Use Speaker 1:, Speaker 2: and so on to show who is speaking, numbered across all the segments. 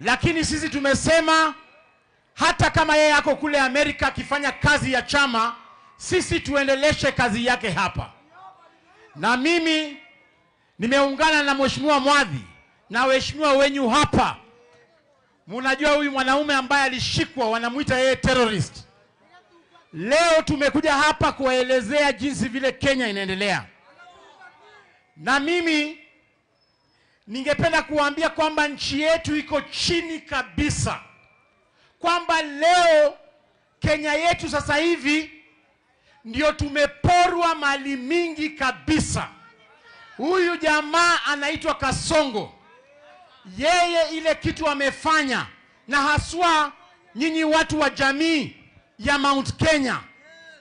Speaker 1: Lakini sisi tumesema hata kama yeye ako kule Amerika akifanya kazi ya chama, sisi tuendeleshe kazi yake hapa. Na mimi nimeungana na Mheshimiwa Mwadhi na waheshimiwa wenyu hapa. Mnajua huyu mwanaume ambaye alishikwa wanamuita yeye terrorist. Leo tumekuja hapa kuwaelezea jinsi vile Kenya inaendelea. Na mimi ningependa kuambia kwamba nchi yetu iko chini kabisa. Kwamba leo Kenya yetu sasa hivi ndio tumeporwa mali mingi kabisa. Huyu jamaa anaitwa Kasongo. Yeye ile kitu amefanya, na haswa nyinyi watu wa jamii ya Mount Kenya.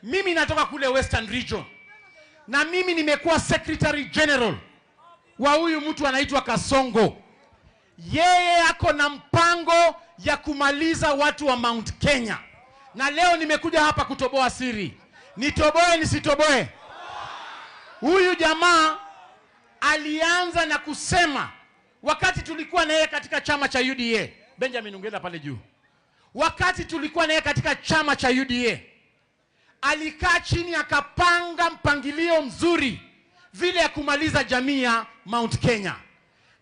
Speaker 1: Mimi natoka kule Western Region. Na mimi nimekuwa Secretary General wa huyu mtu anaitwa Kasongo. Yeye ako na mpango ya kumaliza watu wa Mount Kenya. Na leo nimekuja hapa kutoboa siri. Nitoboe nisitoboe? Huyu jamaa alianza na kusema wakati tulikuwa na yeye katika chama cha UDA. Benjamin ungenda pale juu. Wakati tulikuwa na yeye katika chama cha UDA, alikaa chini akapanga mpangilio mzuri vile ya kumaliza jamii ya Mount Kenya.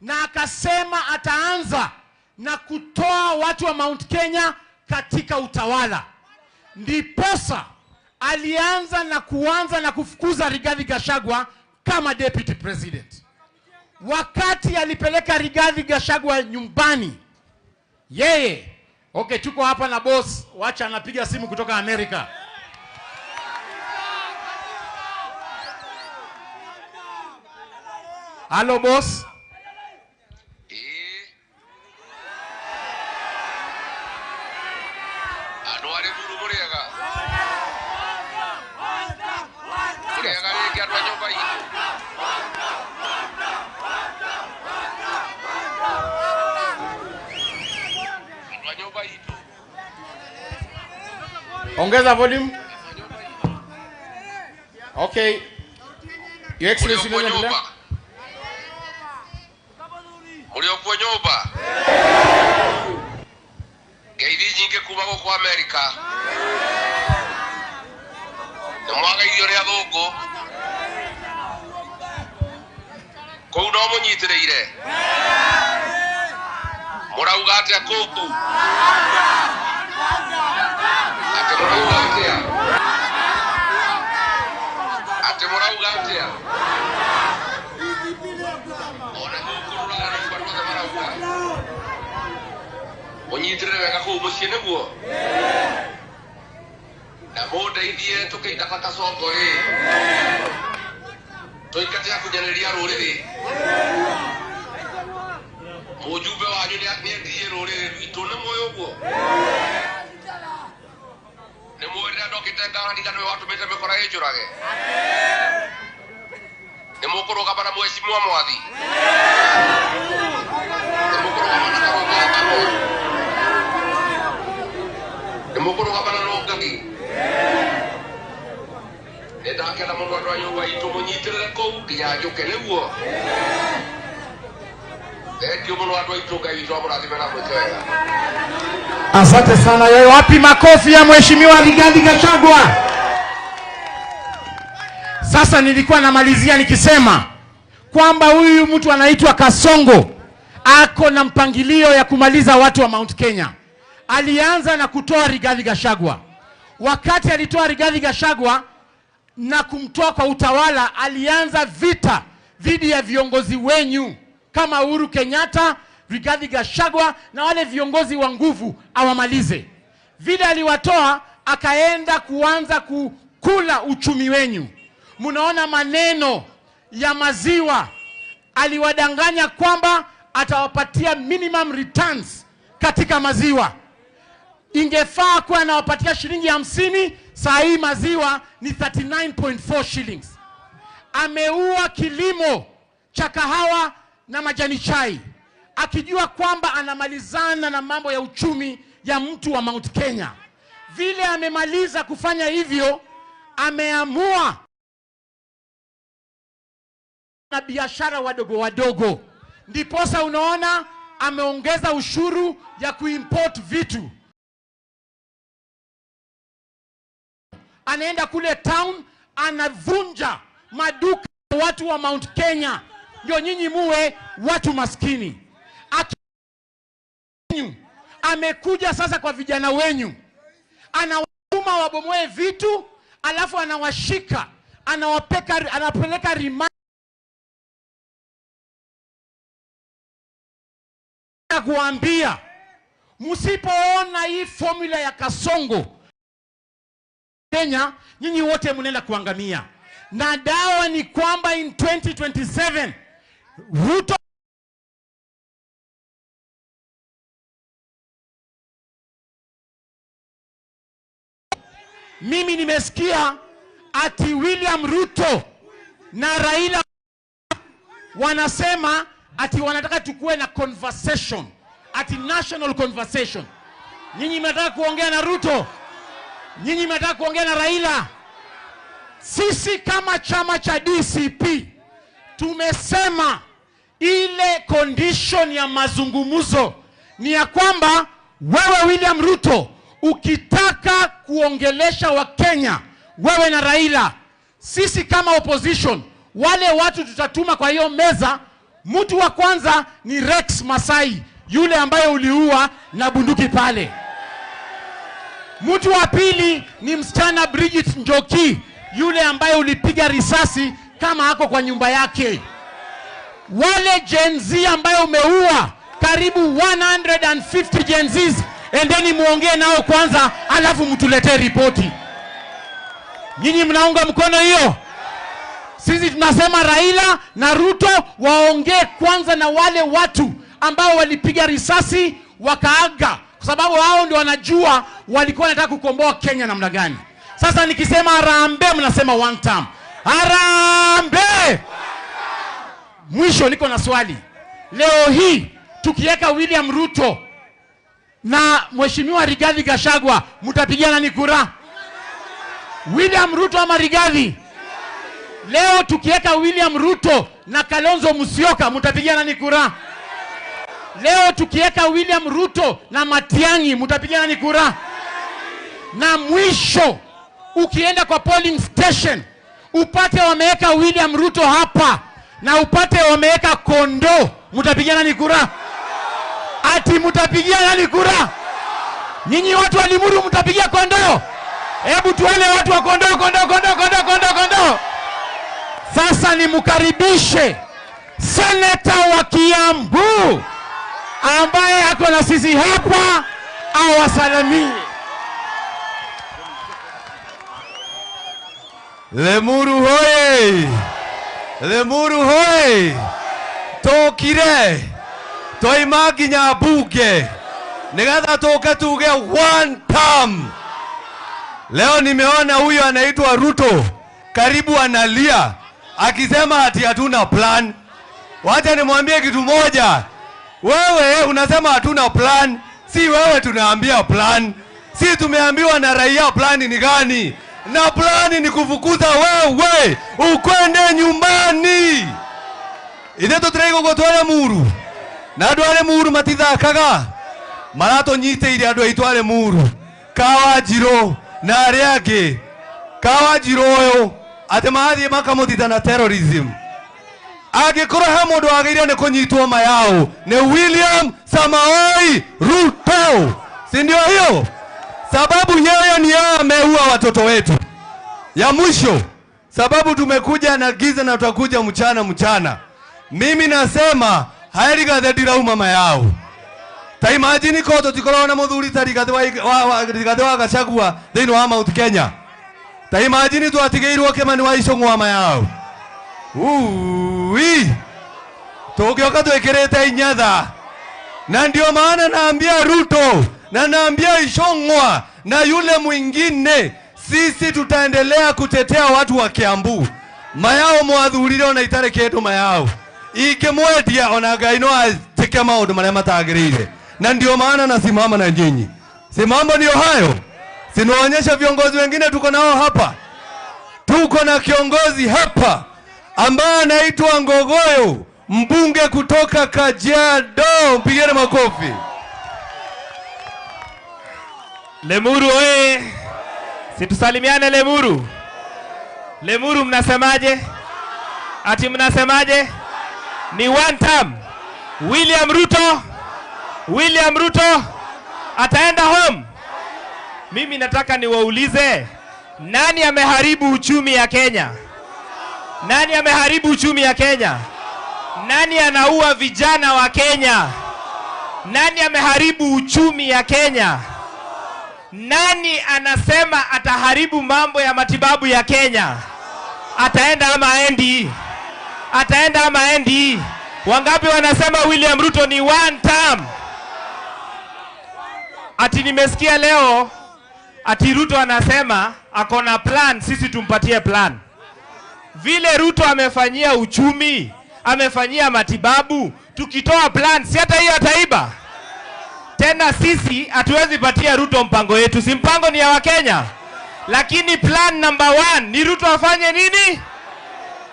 Speaker 1: Na akasema ataanza na kutoa watu wa Mount Kenya katika utawala. Ndiposa alianza na kufukuza Rigathi Gachagua kama deputy president. Wakati alipeleka Rigathi Gachagua nyumbani, yeye, okay, tuko hapa na boss, wacha anapiga simu kutoka Amerika. Hello boss. Ongeza volume. Okay. Your Excellency,
Speaker 2: Uliokuwa nyoba. Gaidi nyinge kuba kwa Amerika. Na mwaga iyo ya logo. Ko uno munyitireire. Murauga ate akuku. Ate murauga ate. Onyitire wega ku muciene guo. Na boda idie tukaita Kasongo toikate akujaneria ruriri. Mujumbe wanyu ni akniendie ruriri rwitu ne moyo guo. Ne mwenda dokita ngani kana watu mete mekora ejurage. Ne mukuru kabana Mheshimiwa Mwadhi. Ne mukuru kabana Karunga. Mukuru kabana nogagi. Nedakela mundu wa nyumba itu munyitirire ko kiyajuke leguo. Ndio mundu wa itu gaito amurathimena mwetwega.
Speaker 1: Asante sana. Yeye wapi makofi ya Mheshimiwa Rigathi Gachagua? Sasa nilikuwa namalizia nikisema kwamba huyu mtu anaitwa Kasongo ako na mpangilio ya kumaliza watu wa Mount Kenya. Alianza na kutoa Rigathi Gachagua. Wakati alitoa Rigathi Gachagua na kumtoa kwa utawala, alianza vita dhidi ya viongozi wenyu kama Uhuru Kenyatta, Rigathi Gachagua na wale viongozi wa nguvu awamalize. Vile aliwatoa, akaenda kuanza kukula uchumi wenyu. Munaona maneno ya maziwa, aliwadanganya kwamba atawapatia minimum returns katika maziwa. Ingefaa kuwa anawapatia shilingi 50, saa hii maziwa ni 39.4 shillings. Ameua kilimo cha kahawa na majani chai, akijua kwamba anamalizana na mambo ya uchumi ya mtu wa Mount Kenya. Vile amemaliza kufanya hivyo, ameamua na biashara wadogo wadogo. Ndiposa unaona ameongeza ushuru ya kuimport vitu. Anaenda kule town, anavunja maduka watu wa Mount Kenya. Ndio nyinyi muwe watu maskini. Amekuja sasa kwa vijana wenyu, anawatuma wabomoe vitu, alafu anawashika, anapeleka remand kuambia, msipoona hii formula ya Kasongo Kenya, nyinyi wote mnaenda kuangamia. Na dawa ni kwamba in 2027 Ruto mimi nimesikia ati William Ruto na Raila wanasema ati wanataka tukue na conversation, ati national conversation. Nyinyi mnataka kuongea na Ruto? Nyinyi mnataka kuongea na Raila? Sisi kama chama cha DCP tumesema ile condition ya mazungumzo ni ya kwamba wewe William Ruto ukitaka kuongelesha wa Kenya, wewe na Raila, sisi kama opposition, wale watu tutatuma kwa hiyo meza, mtu wa kwanza ni Rex Masai, yule ambaye uliua na bunduki pale. Mtu wa pili ni msichana Bridget Njoki, yule ambaye ulipiga risasi kama hako kwa nyumba yake. Wale Gen Z ambaye umeua karibu 150 Gen Zs, endeni muongee nao kwanza, alafu mtuletee ripoti. Nyinyi mnaunga mkono hiyo? Sisi tunasema Raila na Ruto waongee kwanza na wale watu ambao walipiga risasi wakaaga, kwa sababu hao ndio wanajua walikuwa wanataka kukomboa Kenya namna gani. Sasa nikisema harambee, mnasema one time. Harambee! Mwisho niko na swali. Leo hii tukiweka William Ruto na Mheshimiwa Rigathi Gachagua, mtapigia nani kura? William Ruto ama Rigathi? Leo tukiweka William Ruto na Kalonzo Musyoka, mtapigia nani kura? Leo tukiweka William Ruto na Matiang'i, mtapigia nani kura? Na mwisho ukienda kwa polling station upate wameweka William Ruto hapa na upate wameweka Kondo, mtapigia nani kura? Ati mtapigia nani kura? Nyinyi watu wa Limuru mtapigia Kondo? Hebu tuone watu wa Kondo, Kondo, Kondo, Kondo, Kondo, Kondo. Sasa nimkaribishe seneta wa Kiambu ambaye ako na sisi hapa awasalimie.
Speaker 3: Limuru hoye! Limuru hoye! Tokire! Toima nginya bunge nigetha tuke tuge one term. Leo nimeona huyo anaitwa Ruto karibu analia akisema ati hatuna plan. Wacha nimwambie kitu moja. Wewe unasema hatuna plan, si wewe tunaambia plan. Si tumeambiwa na raia plan ni gani? Na plan ni kufukuza wewe ukwende nyumbani. Ideto trego gotwara muru. Na dwale muru matithakaga. Marato nyite ile andũ aitware muru. Kawajiro na ariake. Kawajiro oyo ate mathi makamutita na terrorism. Agĩkorwo ha mũndũ agĩrĩirwo nĩ kũnyitwo mayao ni William Samoei Ruto. Si ndio hiyo? Sababu yeye ni yeye ameua watoto wetu. Ya mwisho, sababu tumekuja na giza na tutakuja mchana. Mimi nasema haeri gathedira umama yao. Ta imagine ko tutikorwo na muthuri ta Rigathi wa Gachagua thĩinĩ wa Mount Kenya. Ta imagine twatigeirwo Kimani wa Icũng'wa yao. Tũngĩoka twĩkĩrĩte inyatha. Na ndio maana naambia Ruto na naambia Icũng'wa na yule mwingine, sisi tutaendelea kutetea watu wa Kiambu. Mayao mwathurire ona itare kĩndũ mayao. Ikimwedia ona Ngai no atike maũndũ marĩa matagĩrĩire. Na ndio maana nasimama na nyinyi. Si mambo ndio hayo? Sinaonyesha viongozi wengine tuko nao hapa. Tuko na kiongozi hapa ambaye anaitwa Ngogoyo mbunge kutoka Kajiado, mpigeni makofi.
Speaker 4: Lemuru oye! Situsalimiane Lemuru. Lemuru mnasemaje? Ati mnasemaje? Ni one term. William Ruto ataenda home. Mimi nataka niwaulize, nani ameharibu uchumi ya Kenya? Nani ameharibu uchumi ya Kenya? Nani anaua vijana wa Kenya? Nani ameharibu uchumi ya Kenya? Nani anasema ataharibu mambo ya matibabu ya Kenya? Ataenda ama aendi? Ataenda ama aendi? Wangapi wanasema William Ruto ni one term? Ati nimesikia leo ati Ruto anasema akona plan, sisi tumpatie plan. Vile Ruto amefanyia uchumi, amefanyia matibabu, tukitoa plan si hata hiyo ataiba. Tena sisi hatuwezi patia Ruto mpango yetu, si mpango ni ya Wakenya. Lakini plan number 1 ni Ruto afanye nini?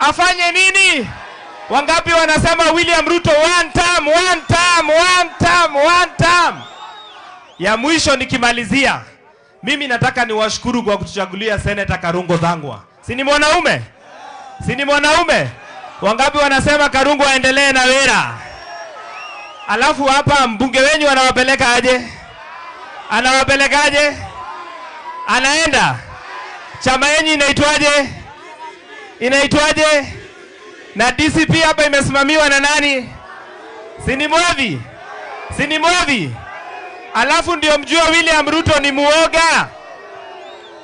Speaker 4: Afanye nini? Wangapi wanasema William Ruto one term? Ya mwisho nikimalizia, mimi nataka niwashukuru kwa kutuchagulia Senator Karungo Thang'wa. Si ni mwanaume? Si ni mwanaume? Wangapi wanasema Karungo aendelee na wera? Alafu hapa mbunge wenyu anawapeleka aje? Anawapelekaje? Anaenda. Chama yenyu inaitwaje? Inaitwaje? Na DCP hapa imesimamiwa na nani? Si ni Mwadhi? Si ni Mwadhi? Alafu ndio mjua William Ruto ni muoga.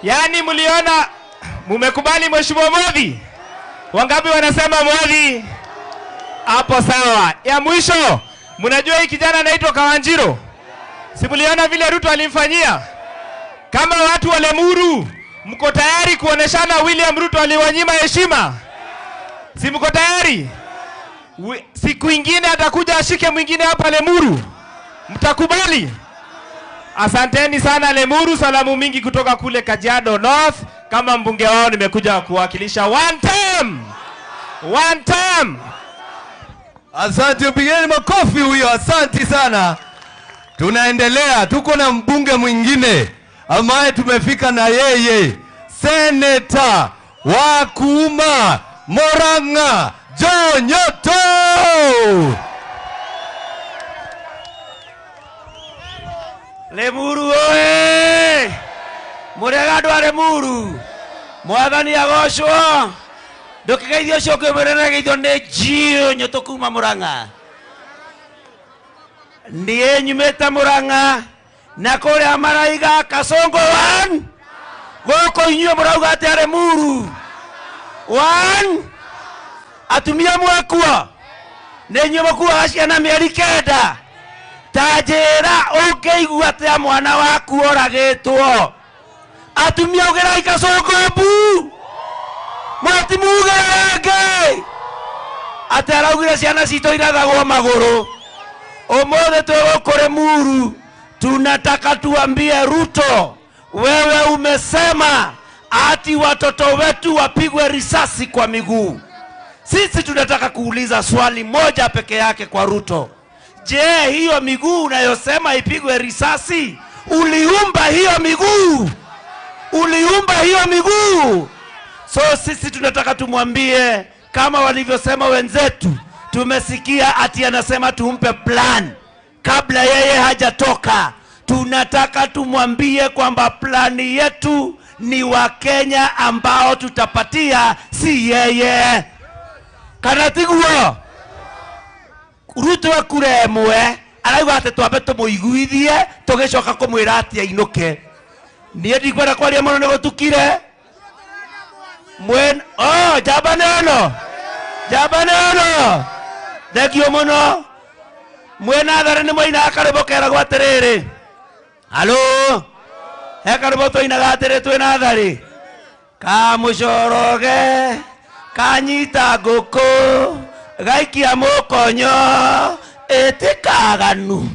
Speaker 4: Yaani mliona, mumekubali mheshimiwa Mwadhi? Wangapi wanasema Mwadhi? Hapo sawa. Ya mwisho, mnajua hii kijana anaitwa Kawanjiro? Si mliona vile Ruto alimfanyia? Kama watu wa Lemuru, mko tayari kuoneshana William Ruto aliwanyima heshima? Si mko tayari? Siku ingine atakuja ashike mwingine hapa Lemuru. Mtakubali? Asanteni sana Lemuru, salamu mingi kutoka kule Kajiado North. Kama mbunge wao nimekuja kuwakilisha one term. One term.
Speaker 3: Asante, mpigeni makofi huyo, asante sana. Tunaendelea, tuko na mbunge mwingine ambaye tumefika na yeye, Senator wa Kuma Murang'a, John Nyoto.
Speaker 5: Lemuru oe! Murega ndwa Lemuru. Mwathani agocwo. Ndukigeithio coke murena geithio ni John Nyoto kuma Murang'a. Ndiye nyumete Murang'a na kuria maraiga Kasongo 1. Goko inyo murauga ati Lemuru 1. Atumia mwakua. Nenyo makua aciana mieri 9. Tajera ukeigua ati mwana waku oragitwo. Atumia ugerai Kasongo bu. Mwati mugerenge. Ati araugire ciana cito irathagwo maguru. Omothe twegoko Lemuru, tunataka tuambie Ruto, wewe umesema ati watoto wetu wapigwe risasi kwa miguu. Sisi tunataka kuuliza swali moja peke yake kwa Ruto. Je, hiyo miguu unayosema ipigwe risasi, uliumba hiyo miguu? Uliumba hiyo miguu? So sisi tunataka tumwambie kama walivyosema wenzetu. Tumesikia ati anasema tumpe plan kabla yeye hajatoka. Tunataka tumwambie kwamba plani yetu ni Wakenya ambao tutapatia, si yeye. Kanatiguo Ruto akuremwe arauga ati twambe tumuiguithie tugicoka kumwira ati ainuke. Nie ndikwenda kwaria muno nigutukire mwen jabaneno Dekio muno. Mwena thare ni moina akarebo kera gwaterere. Halo. Hekarebo to ina gatere to ina thare. Ka mucoroge. Kanyita ngoko. Gaikia mukonyo. Etikaganu.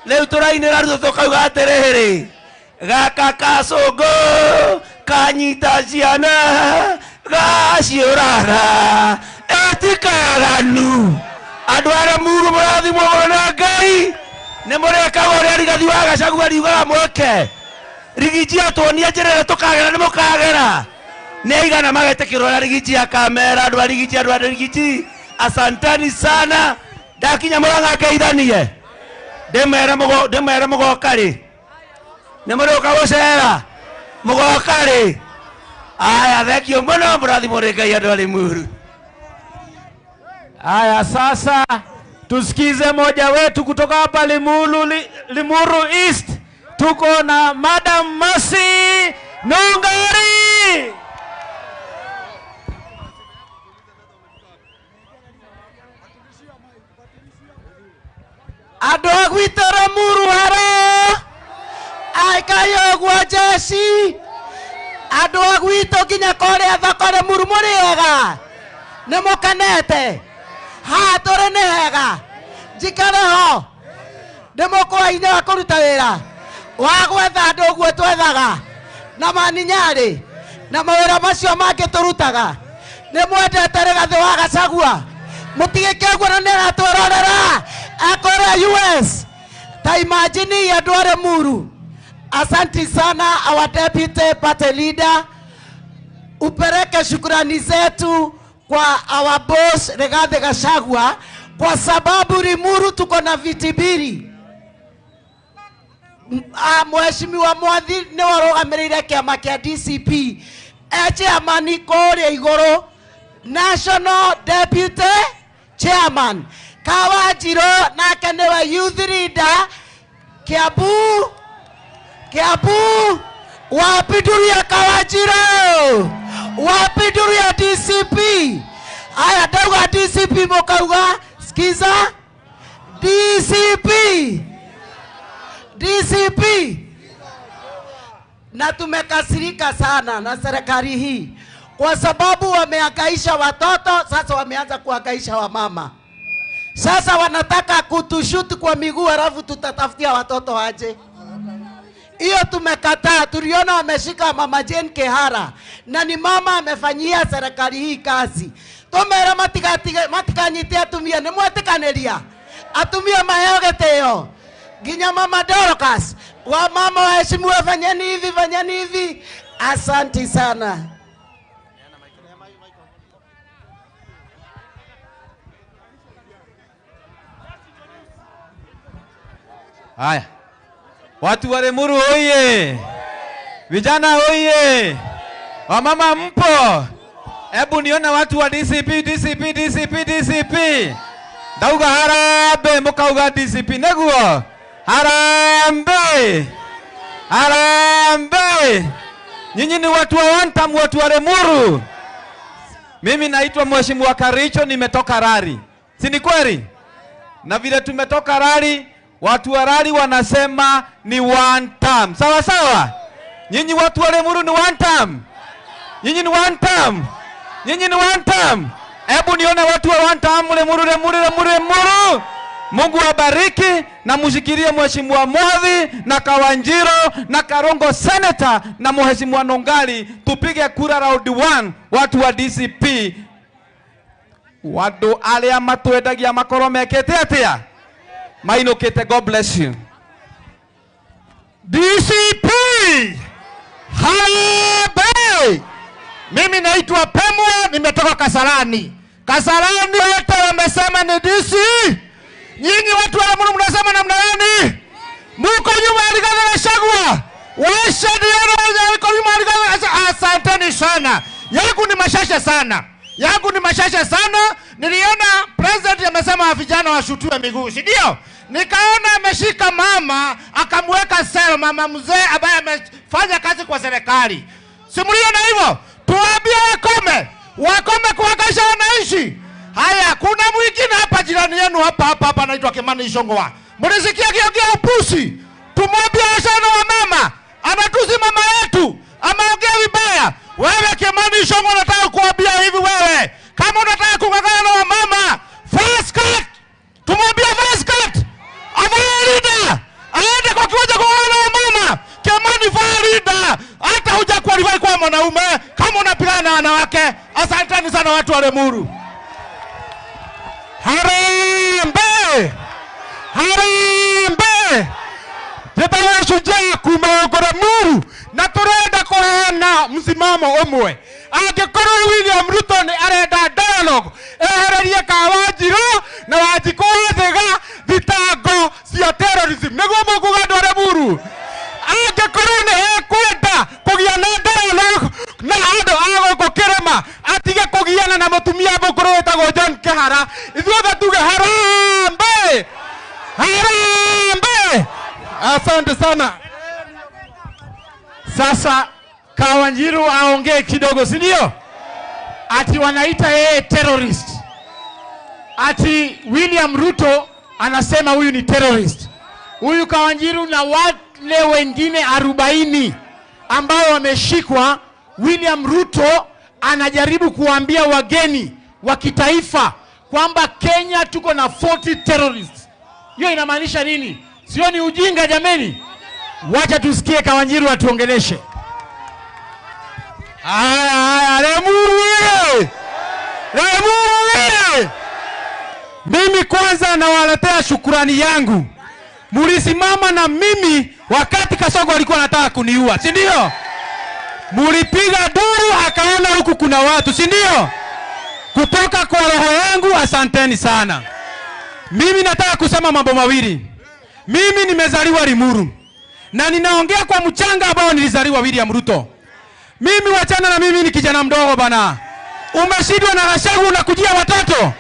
Speaker 5: Leu turainira Ruto tukauga aterere. Gaka Kasongo. Kanyita ciana. Gaciuraga. matikaganu andu ara muru murathimwo na Ngai ne mureka ore rigathi wa Gachagua riugaga mweke Rigiji atuonia njira tukagera ni mukagera ne igana magetekirwo na Rigiji akamera andu Rigiji asantani sana ndakinya Murang'a ngeithanie ndemera mugokari ne muroka gucera mugokari aya thekio muno murathimwo ni Ngai andu ari muru.
Speaker 4: Aya, sasa tusikize moja wetu kutoka hapa Limuru East. Tuko na Madam Mercy Nungari.
Speaker 6: Adogwitara muru hara aikayo gwa jeshi adogwito kinya kore athakore muru muriega nemokanete ha tore nehega jikare ho demoko ine wakuruta wira wa gwetha andu guo twethaga na maninyari na mawira macio make turutaga ne mwendete Rigathi wa Gachagua mutige kegwa na nera twerorera akore US ta imagine andu are muru. Asante sana our deputy party leader, upeleke shukrani zetu kwa our boss Rigathi Gachagua kwa sababu Limuru tuko na viti mbili. Mheshimiwa Mwathi ni warugamirire kiama kia DCP chairman kore iguru national deputy chairman Kawanjiro nake niwe youth leader Kiambu wapiduria Kawanjiro wapiduria DCP. Aya dauga DCP mokauga skiza DCP na tumekasirika sana na serikali hii kwa sababu wamehangaisha watoto, sasa wameanza kuhangaisha wamama. Sasa wanataka kutushuti kwa miguu alafu tutatafutia watoto aje. Hiyo tumekataa. Tuliona wameshika mama Jane Kihara na ni mama amefanyia serikali hii kazi. Tomera matikanyite atumia ni mwetikaneria atumia maheo geteo ginya mama Dorcas wa mama waheshimiwa fanyeni hivi. Asante sana.
Speaker 3: Haya, watu wa Limuru oye, vijana oye, wamama mpo, hebu niona watu wa DCP. Dauga harambe, mukauga DCP neguo, harambe. Nyinyi ni watu wa wantam, watu wa Limuru. Mimi naitwa Mheshimiwa Karicho, nimetoka Rari, si ni kweli? Na vile tumetoka Rari, watu wa Rari wanasema ni one term. Sawa sawa? Nyinyi watu wa Limuru ni one term. Nyinyi ni one term. Hebu nione watu wa one term Limuru. Mungu wabariki na mushikirie Mheshimiwa Mwathi na Kawanjiro na Karongo Senator na Mheshimiwa Nongari, tupige kura round 1 watu wa DCP. Wadu alia matwendagia makoro mekete atia mainokete. God bless you.
Speaker 1: DCP Harambee. Mimi naitwa Pemwa, nimetoka Kasarani. Kasarani wote wamesema ni DC. Nyinyi watu wa Limuru mnasema namna gani? Muko nyuma ya Rigathi Gachagua. Washadi yenu wako nyuma ya Rigathi Gachagua. Asanteni sana. Yangu ni mashasha sana. Niliona president amesema vijana washutiwe miguu, si ndio? Nikaona ameshika mama akamweka sel, mama mzee ambaye amefanya kazi kwa serikali. Simuliona hivyo? Tuambie wakome kuhangaisha wananchi. Haya, kuna mwingine hapa jirani yenu hapa anaitwa Kimani Ichung'wah. Mlisikia kiongea upusi? Tumwambie sana wa mama, anatusi mama yetu, ameongea vibaya. Wewe Kimani Ichung'wah nataka kuambia hivi, wewe kama unataka kungangana na mama, first cut. Tumwambie first cut. Avarida, aende kwa kiwanja kwa mama. Kimani Farida, hata hujakualify kwa mwanaume kama unapigana na wanawake. Asanteni sana watu wa Limuru. Harambe! Harambe! Tetawa shujaa kumaokora Muru na turenda kuheana msimamo umwe. Angĩkorwo William Ruto ni arenda dialogue ehererie Kawanjirũ na Wanjikũ thega thitango cia terrorism nĩguo mũkuga andũ arĩa Muru. Angĩkorwo nĩ ekwenda kũgia na dialogue na andũ a gũkũ Kĩrĩma atige kũgiana na mũtumia mũkũrũ wĩtagwo John Kĩhara, ithuothe tuge harambe! Harambe! Asante sana. Sasa Kawanjiru aongee kidogo, si ndio? Ati wanaita yeye terrorist. Ati William Ruto anasema huyu ni terrorist. Huyu Kawanjiru na wale wengine 40 ambao wameshikwa, William Ruto anajaribu kuambia wageni wa kitaifa kwamba Kenya tuko na 40 terrorists. Hiyo inamaanisha nini? Sio ni ujinga jameni? Wacha tusikie Kawanjiru atuongeleshe. Lemuru! Lemuru! Mimi kwanza nawaletea shukrani yangu. Mulisimama na mimi wakati Kasongo alikuwa anataka kuniua, si ndio? Mulipiga duru akaona huku kuna watu, si ndio? Kutoka kwa roho yangu asanteni sana. Mimi nataka kusema mambo mawili. Mimi nimezaliwa Limuru na ninaongea kwa mchanga ambao nilizaliwa William Ruto. Mimi wachana na mimi ni kijana mdogo bana. Umeshindwa na Gachagua unakujia watoto.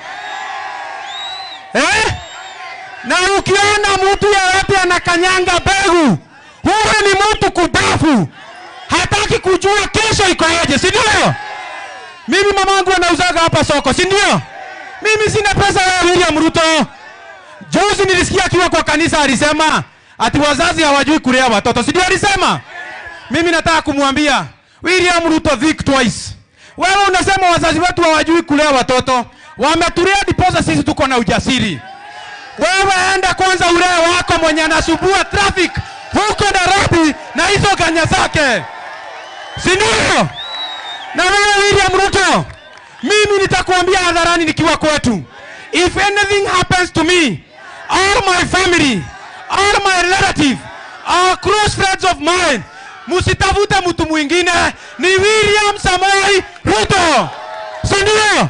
Speaker 1: Na ukiona mtu yeyote anakanyanga begu, huyo ni mtu kudafu. Hataki kujua kesho iko aje, si ndio? Mimi mamangu anauzaga hapa soko, si ndio? Mimi sina pesa ya William Ruto. Juzi nilisikia akiwa kwa kanisa alisema ati wazazi hawajui kulea watoto, si ndio alisema? Mimi nataka kumwambia William Ruto think twice. Wewe unasema wazazi wetu hawajui kulea watoto. Wametulea diposa sisi tuko na ujasiri. Wewe enda kwanza ulee wako mwenye anasumbua traffic huko Nairobi na hizo ganya zake. Si ndio? Na wewe William Ruto, mimi nitakuambia hadharani nikiwa kwetu. If anything happens to me, all my family, all my relative, all close friends of mine, musitafute mtu mwingine, ni William Samoei Ruto. Si ndio?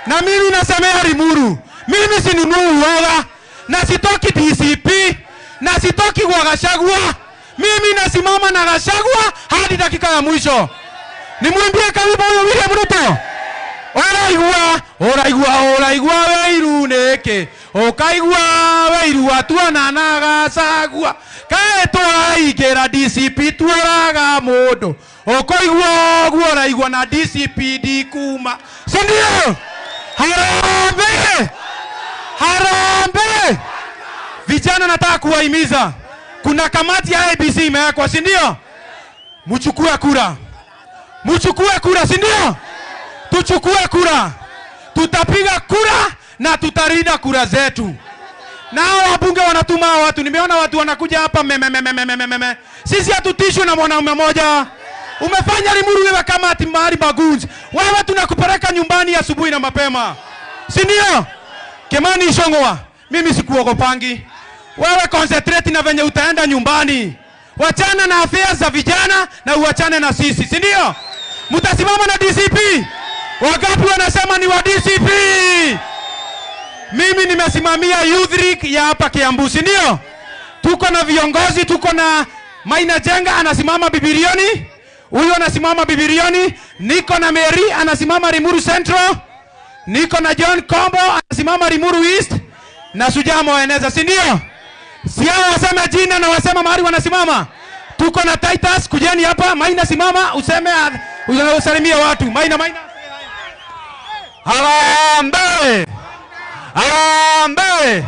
Speaker 1: Na mimi nasemea Limuru, mimi sinunui uoga, na sitoki DCP, na sitoki kwa Gachagua. Mimi nasimama na Gachagua hadi dakika ya mwisho. Nimwambie karibu huyo William Ruto. Oraigua weiru neke. Okaigua weiru atuana na Gachagua. Kae twaigera DCP twaraga mundu. Okoigua oraigua na DCP dikuma. Si ndio? Harambe! Harambe! Vijana nataka kuwahimiza. Kuna kamati ya ABC imewekwa, si ndio? Mchukue kura. Mchukue kura, si ndio? Tuchukue kura. Tutapiga kura na tutarinda kura zetu. Nao wabunge wanatuma watu. Nimeona watu wanakuja hapa meme. Sisi hatutishwi na mwanaume mmoja. Umefanya Limuru wewe kama ati mahali bagunzi. Wewe tunakupeleka nyumbani asubuhi na mapema. Si ndio? Kimani Ichung'wah, mimi sikuogopangi. Wewe concentrate na venye utaenda nyumbani. Wachana na afya za vijana na uachane na sisi, si ndio? Mtasimama na DCP. Wangapi wanasema ni wa DCP? Mimi nimesimamia Youth League ya hapa Kiambu, si ndio? Tuko na viongozi, tuko na Maina Jenga anasimama Bibilioni. Huyo anasimama Bibilioni. Niko na Mary anasimama Limuru Central. Niko na John Kombo anasimama Limuru East. Na Shujaa Mwaeneza, si ndio? Si hao wasema jina na wasema mahali wanasimama. Tuko na Titus, kujeni hapa. Maina simama useme usalimia watu. Maina.
Speaker 7: Harambe! Harambe!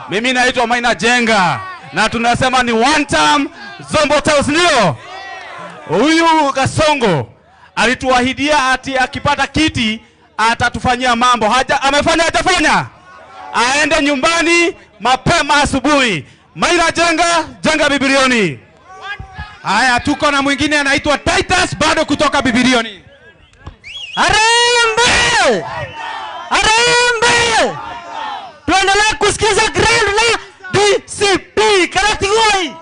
Speaker 7: Mimi naitwa Maina Jenga na tunasema ni one time Zombo Tales, ndio? Huyu Kasongo alituahidia ati akipata kiti atatufanyia mambo. Amefanya hajafanya? Aende nyumbani mapema asubuhi. Maina Jenga Bibilioni.
Speaker 1: Haya, tuko na mwingine anaitwa Titus bado kutoka Bibilioni.
Speaker 6: Harambe! Harambe! tuendelee kusikiza Grand na DCP Karatigoi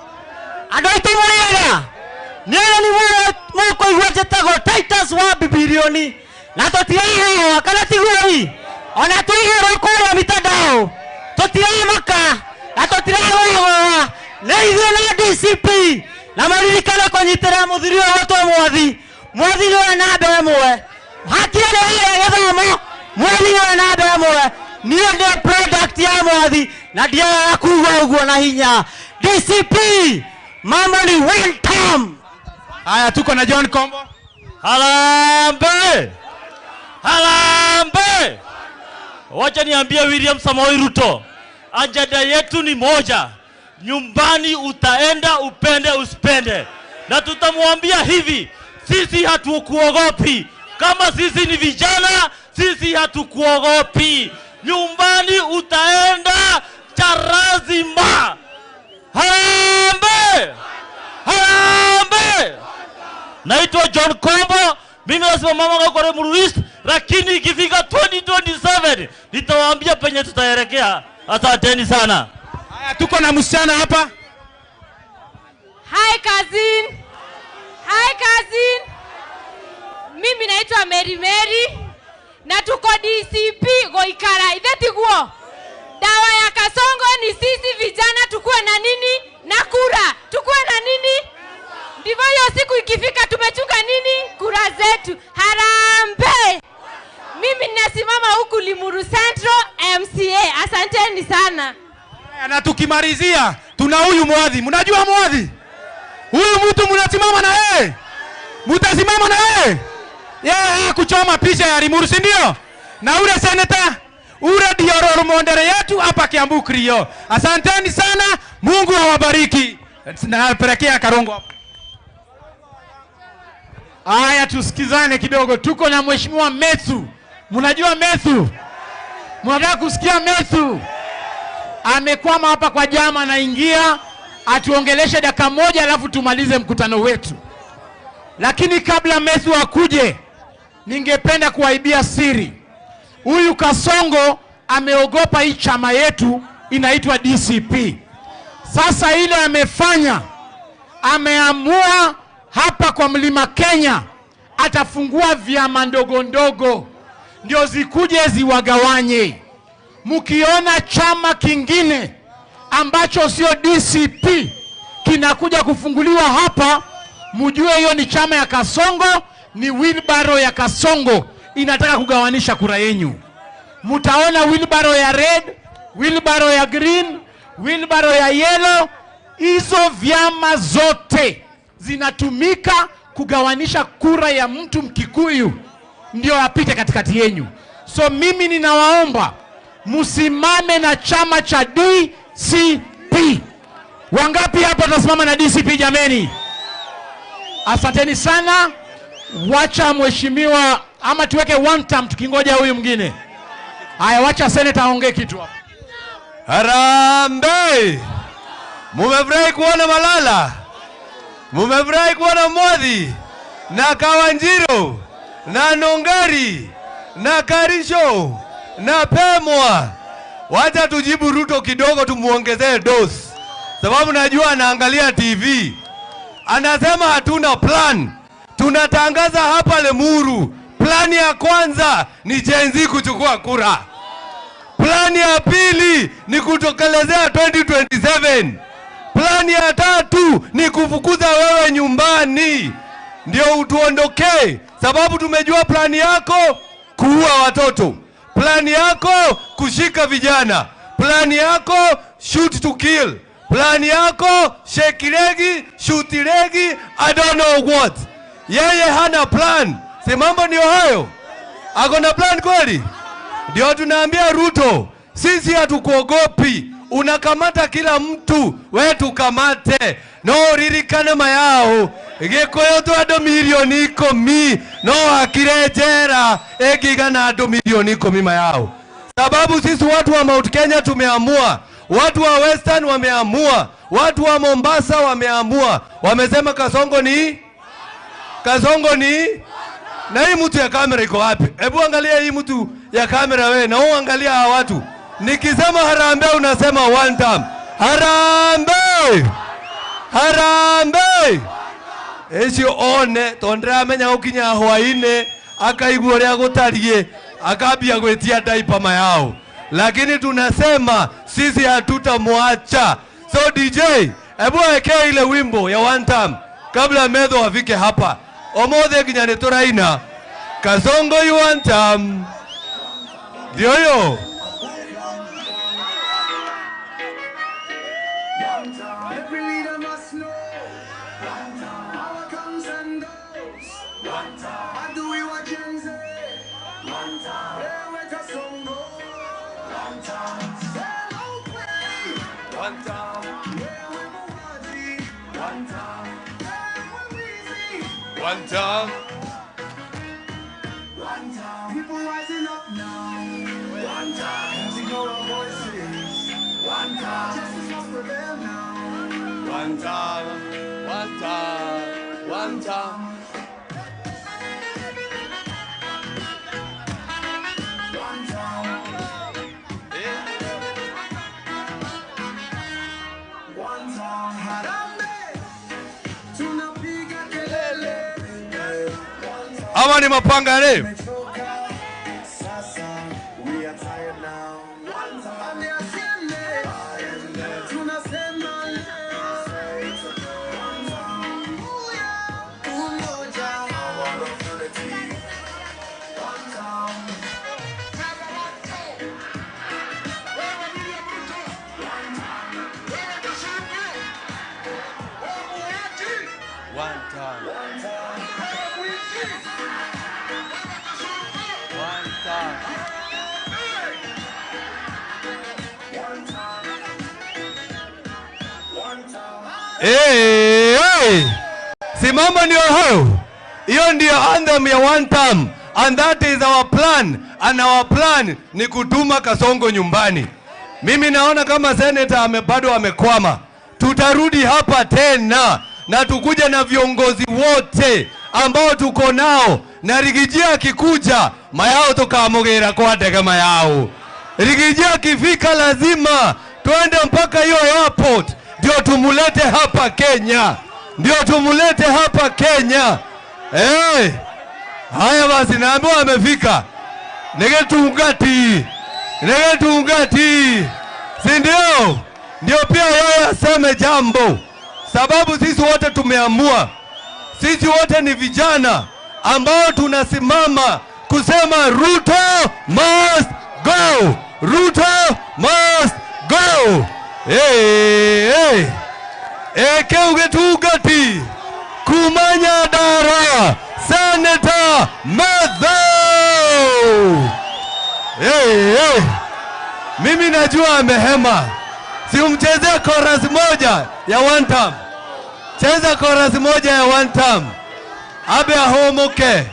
Speaker 6: adoite mwana nene ni mwako iwaje tago Titus wa bibilioni na totiaho Karatigoi ona tuigero kwa mitandao totiamaka na totiaho Leitho na DCP na maririkana konyitera muthiri watu mwathi mwathi wa nabe mwe hakiale ile githomo mwathi wa nabe mwe niyo ndio product ya mwathi na ndio yakuwa uguo na hinya DCP mama ni one time.
Speaker 1: Haya, tuko na John Kombo.
Speaker 8: Harambe harambe, wacha niambie William Samoei Ruto, ajenda yetu ni moja. Nyumbani utaenda upende usipende, na tutamwambia hivi, sisi hatukuogopi. Kama sisi ni vijana, sisi hatukuogopi. Nyumbani utaenda charazima. Harambe harambe. Naitwa John Kombo, mimi nasimama kwa Lemuru East, lakini ikifika 2027 nitawaambia penye tutaelekea. Asanteni sana.
Speaker 1: Haya, tuko na msichana hapa.
Speaker 9: Hi cousin. Hi cousin. Mimi naitwa Mary na tuko DCP Goikara. Ithetiguo. Dawa ya Kasongo ni sisi vijana tukue na nini? Na kura. Tukue na nini? Ndivyo hiyo siku ikifika tumechunga nini? Kura zetu. Harambe. Mimi ninasimama huku Limuru Central MCA. Asanteni sana.
Speaker 1: Na tukimalizia tuna huyu mwadhi. Mnajua mwadhi? Huyu mtu mnasimama na yeye. Mtasimama na yeye. Yeye kuchoma picha ya Limuru, si ndio? Na ule senator, ule ndio mondere yetu hapa Kiambu Krio. Asanteni sana. Mungu awabariki. Napelekea Karongo hapo. Haya, tusikizane kidogo. Tuko na Mheshimiwa Methu. Mnajua Methu? Mnataka kusikia Methu? Amekwama hapa kwa jama, anaingia atuongeleshe dakika moja alafu tumalize mkutano wetu. Lakini kabla Methu akuje, ningependa kuwaibia siri. Huyu Kasongo ameogopa hii chama yetu inaitwa DCP. Sasa ile amefanya, ameamua hapa kwa Mlima Kenya atafungua vyama ndogo ndogo ndio zikuje ziwagawanye. Mukiona chama kingine ambacho sio DCP kinakuja kufunguliwa hapa, mjue hiyo ni chama ya Kasongo, ni wheelbarrow ya Kasongo inataka kugawanisha kura yenu. Mutaona wheelbarrow ya red, wheelbarrow ya green, wheelbarrow ya yellow. Hizo vyama zote zinatumika kugawanisha kura ya mtu Mkikuyu ndio apite katikati yenu. So mimi ninawaomba musimame na chama cha DCP. Wangapi hapa tasimama na DCP jameni? Asanteni sana. Wacha mheshimiwa ama tuweke one term tukingoja huyu mwingine. Haya, wacha senator aongee kitu hapa.
Speaker 3: Harambe. Mumefurahi kuona Malala? Mumefurahi kuona Mwadhi na Kawanjiro na Nongari na Karisho na Pemwa? Wacha tujibu Ruto kidogo, tumuongezee dosi, sababu najua anaangalia TV. Anasema hatuna plan. Tunatangaza hapa Lemuru, plani ya kwanza ni Gen Z kuchukua kura. Plani ya pili ni kutokelezea 2027. Plani ya tatu ni kufukuza wewe nyumbani ndio utuondokee, sababu tumejua plani yako kuua watoto, plani yako kushika vijana, plani yako shoot to kill, plani yako shake legi, shoot legi, I don't know what. Yeye hana plan. Si mambo ndio hayo? Akona plan kweli? Ndio tunaambia Ruto, sisi hatukuogopi. Unakamata kila mtu, wewe tukamate. No ririkane mayao. Gikoyo tu ado milioni 10. No akirejera egigana ado milioni 10 mayao. Sababu sisi watu wa Mount Kenya tumeamua. Watu wa Western wameamua. Watu wa Mombasa wameamua. Wamesema Kasongo ni? Kasongo ni? Na hii mtu ya kamera iko wapi? Hebu angalia hii mtu ya kamera wewe, na uangalia hawa watu. Nikisema harambee unasema one time. Harambee! Harambee! Ecio one tondra menya ukinya hwaine akaigua ria gutarie akambia gwetia diaper mayao. Lakini tunasema sisi hatutamwacha. So DJ, hebu weke ile wimbo ya one time kabla Medho afike hapa. Omothe kinya ni turaina Kasongo you one time. Ndio hiyo. One time. One time. People rising up now. One time. Raising our voices. One time. Justice must prevail now. One time. One time. One time. One time. One time. Harambee. Tunapiga kelele. Ama ni mapangane. Hey! Simama ndio hayo. Hiyo ndio anthem ya one time. And that is our plan. And our plan ni kutuma Kasongo nyumbani. Mimi naona kama senator bado amekwama. Tutarudi hapa tena na tukuja na viongozi wote ambao tuko nao. Na Rigijia akikuja mayao tukamugera kwa ndege mayao. Rigijia akifika lazima tuende mpaka hiyo airport. Ndio tumulete hapa Kenya. Ndio tumulete hapa Kenya. Haya basi naambiwa amefika. Negetungati. Negetungati. Si ndio? Ndio pia yeye aseme jambo. Sababu sisi wote tumeamua. Sisi wote ni vijana ambao tunasimama kusema Ruto must go. Ruto must go. Hey. Keuge tugati. Kumanya dara. Senator Medho. Hey. Mimi najua amehema. Si umcheze chorus moja ya one time. Cheza chorus moja ya one time. Abe ahomoke.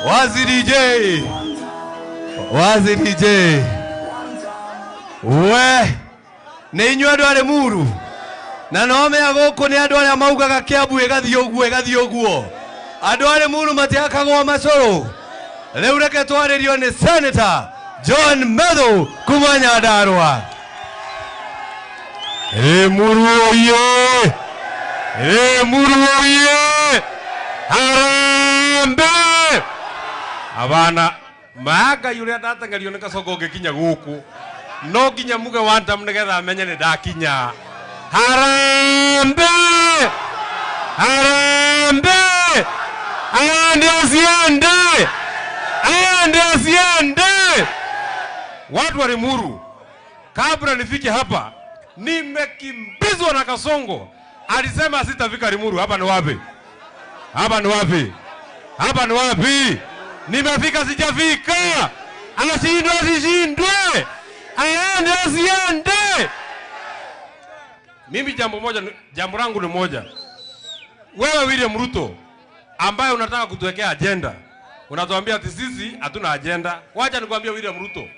Speaker 3: Wazi DJ. Wazi DJ. We. Ni inywa andu ari muru. Na no mea goko ni andu ari maugaga Kiambu igathi oguo. Andu ari muru matiakagwo macoro. Riu reke twaririo ni Senator John Medho kuma Nyandarua. Muru oye. Muru oye. Harambe. Abana maga yule ndatangario ni Kasongo ngikinya guku no nginya muge one time nigetha amenye ni ndakinya. Harambe. Harambe. Ande asiende. Watu wa Limuru, kabla nifike hapa nimekimbizwa na Kasongo. Alisema sitafika Limuru. Hapa ni wapi? Hapa ni wapi? Hapa ni wapi? Nimefika sijafika? Anashindwa asishindwe. Aende asiende. Mimi jambo langu ni moja. Wewe William Ruto ambaye unataka kutuwekea agenda. Unatuambia ati sisi hatuna agenda. Wacha nikwambie William Ruto.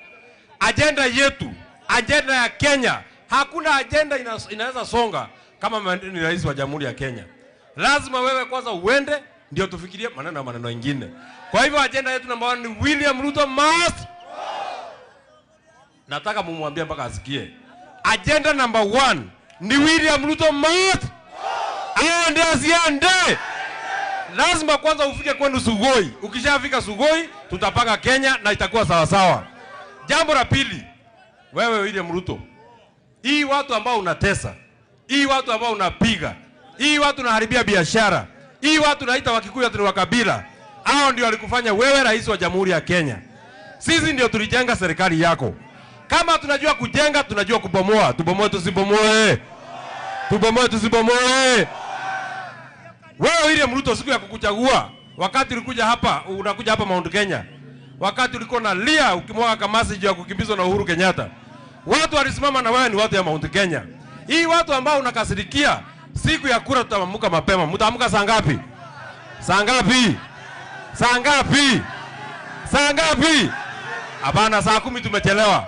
Speaker 3: Agenda yetu, agenda ya Kenya, hakuna agenda inaweza songa kama ni rais wa Jamhuri ya Kenya. Lazima wewe kwanza uende ndio tufikirie maneno mengine. Kwa hivyo agenda yetu namba 1 ni William Ruto must. Nataka mumwambie mpaka asikie. Agenda number 1 ni William Ruto must. Aende asiende. Lazima kwanza ufike kwenu Sugoi. Ukishafika Sugoi, tutapanga Kenya na itakuwa sawa sawa. Jambo la pili, wewe William Ruto, hii watu ambao unatesa, hii watu ambao unapiga, hii watu unaharibia biashara, hii watu naita Wakikuyu ati wa kabila, hao ndio walikufanya wewe rais wa Jamhuri ya Kenya. Sisi ndio tulijenga serikali yako. Kama tunajua kujenga, tunajua kubomoa. Tubomoe tusibomoe. Tubomoe tusibomoe. Wewe William Ruto, siku ya kukuchagua, wakati ulikuja hapa, unakuja hapa Mount Kenya, wakati ulikuwa na lia ukimwaga kamasi juu ya kukimbizwa na Uhuru Kenyatta, watu walisimama na wewe ni watu ya Mount Kenya. Hii watu ambao unakasirikia, siku ya kura tutaamka mapema. Mtaamka saa ngapi? Saa ngapi? Saa ngapi? Saa ngapi? Hapana, saa 10 tumechelewa.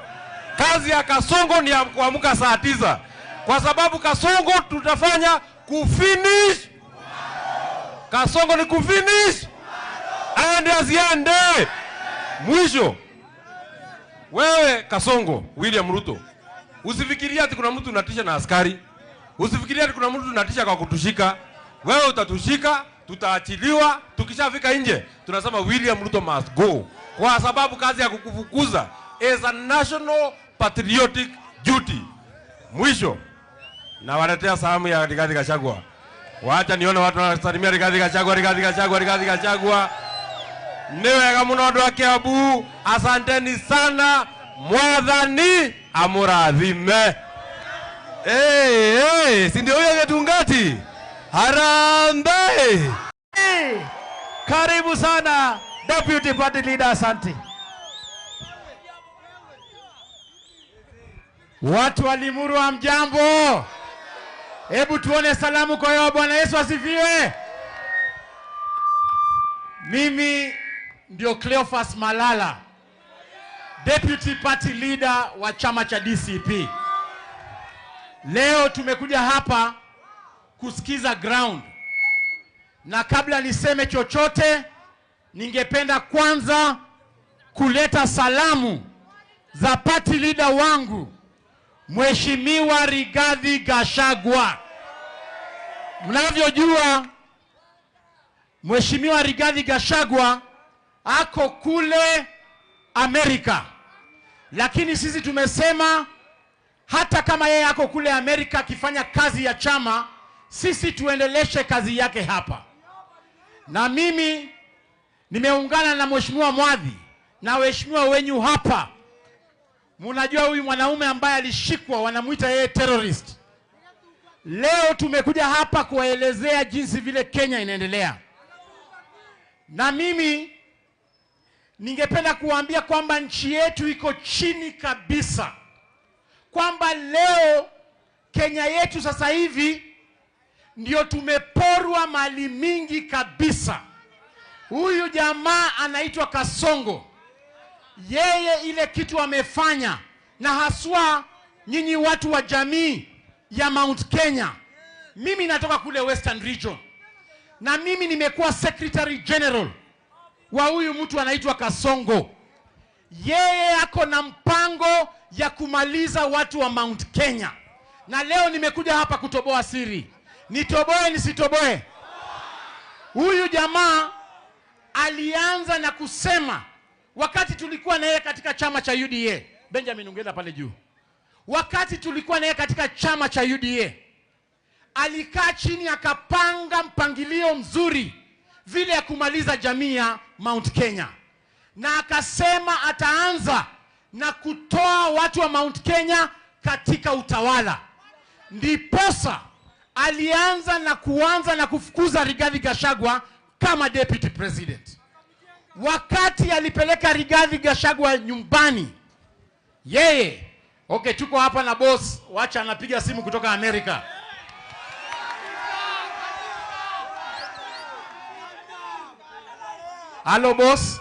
Speaker 3: Kazi ya Kasongo ni ya kuamka saa 9. Kwa sababu Kasongo tutafanya kufinish. Kasongo ni kufinish. Aende asiende. Mwisho. Wewe Kasongo, William Ruto, usifikirie ati kuna mtu unatisha na askari. Usifikirie ati kuna mtu unatisha kwa kutushika. Wewe utatushika, tutaachiliwa, tukishafika nje tunasema William Ruto must go. Kwa sababu kazi ya kukufukuza is a national patriotic duty. Mwisho, na waletea salamu ya Rigathi Gachagua. Wacha nione watu wanasalimia Rigathi Gachagua, Rigathi Gachagua, Rigathi Gachagua. Niwega muno andu a Kiambu, asanteni sana. Mwathani amurathime. Si ndio huyo Getungati? Harambee.
Speaker 6: Karibu sana Deputy Party Leader, asante.
Speaker 1: Watu wa Limuru wa mjambo. Hebu tuone salamu kwa yao. Bwana Yesu asifiwe. Mimi ndio Cleophas Malala, Deputy Party Leader wa chama cha DCP. Leo tumekuja hapa kusikiza ground. Na kabla niseme chochote, ningependa kwanza kuleta salamu za party leader wangu, Mheshimiwa Rigathi Gachagua. Mnavyojua Mheshimiwa Rigathi Gachagua ako kule Amerika. Lakini sisi tumesema hata kama yeye ako kule Amerika akifanya kazi ya chama, sisi tuendeleshe kazi yake hapa. Na mimi nimeungana na Mheshimiwa Mwadhi na waheshimiwa wenyu hapa. Mnajua huyu mwanaume ambaye alishikwa wanamuita yeye terrorist. Leo tumekuja hapa kuwaelezea jinsi vile Kenya inaendelea. Na mimi ningependa kuambia kwamba nchi yetu iko chini kabisa. Kwamba leo Kenya yetu sasa hivi ndio tumeporwa mali mingi kabisa. Huyu jamaa anaitwa Kasongo. Yeye ile kitu amefanya, na haswa nyinyi watu wa jamii ya Mount Kenya. Mimi natoka kule Western Region. Na mimi nimekuwa Secretary General wa huyu mtu anaitwa Kasongo. Yeye ako na mpango ya kumaliza watu wa Mount Kenya. Na leo nimekuja hapa kutoboa siri. Nitoboe nisitoboe? Huyu jamaa alianza na kusema wakati tulikuwa na yeye katika chama cha UDA. Benjamin ungenda pale juu. Wakati tulikuwa na yeye katika chama cha UDA, alikaa chini akapanga mpangilio mzuri vile ya kumaliza jamii ya Mount Kenya. Na akasema ataanza na kutoa watu wa Mount Kenya katika utawala. Ndiposa alianza na kufukuza Rigathi Gachagua kama deputy president. Wakati alipeleka Rigathi Gachagua nyumbani, yeye, okay, tuko hapa na boss, wacha anapiga simu kutoka Amerika. Hello boss.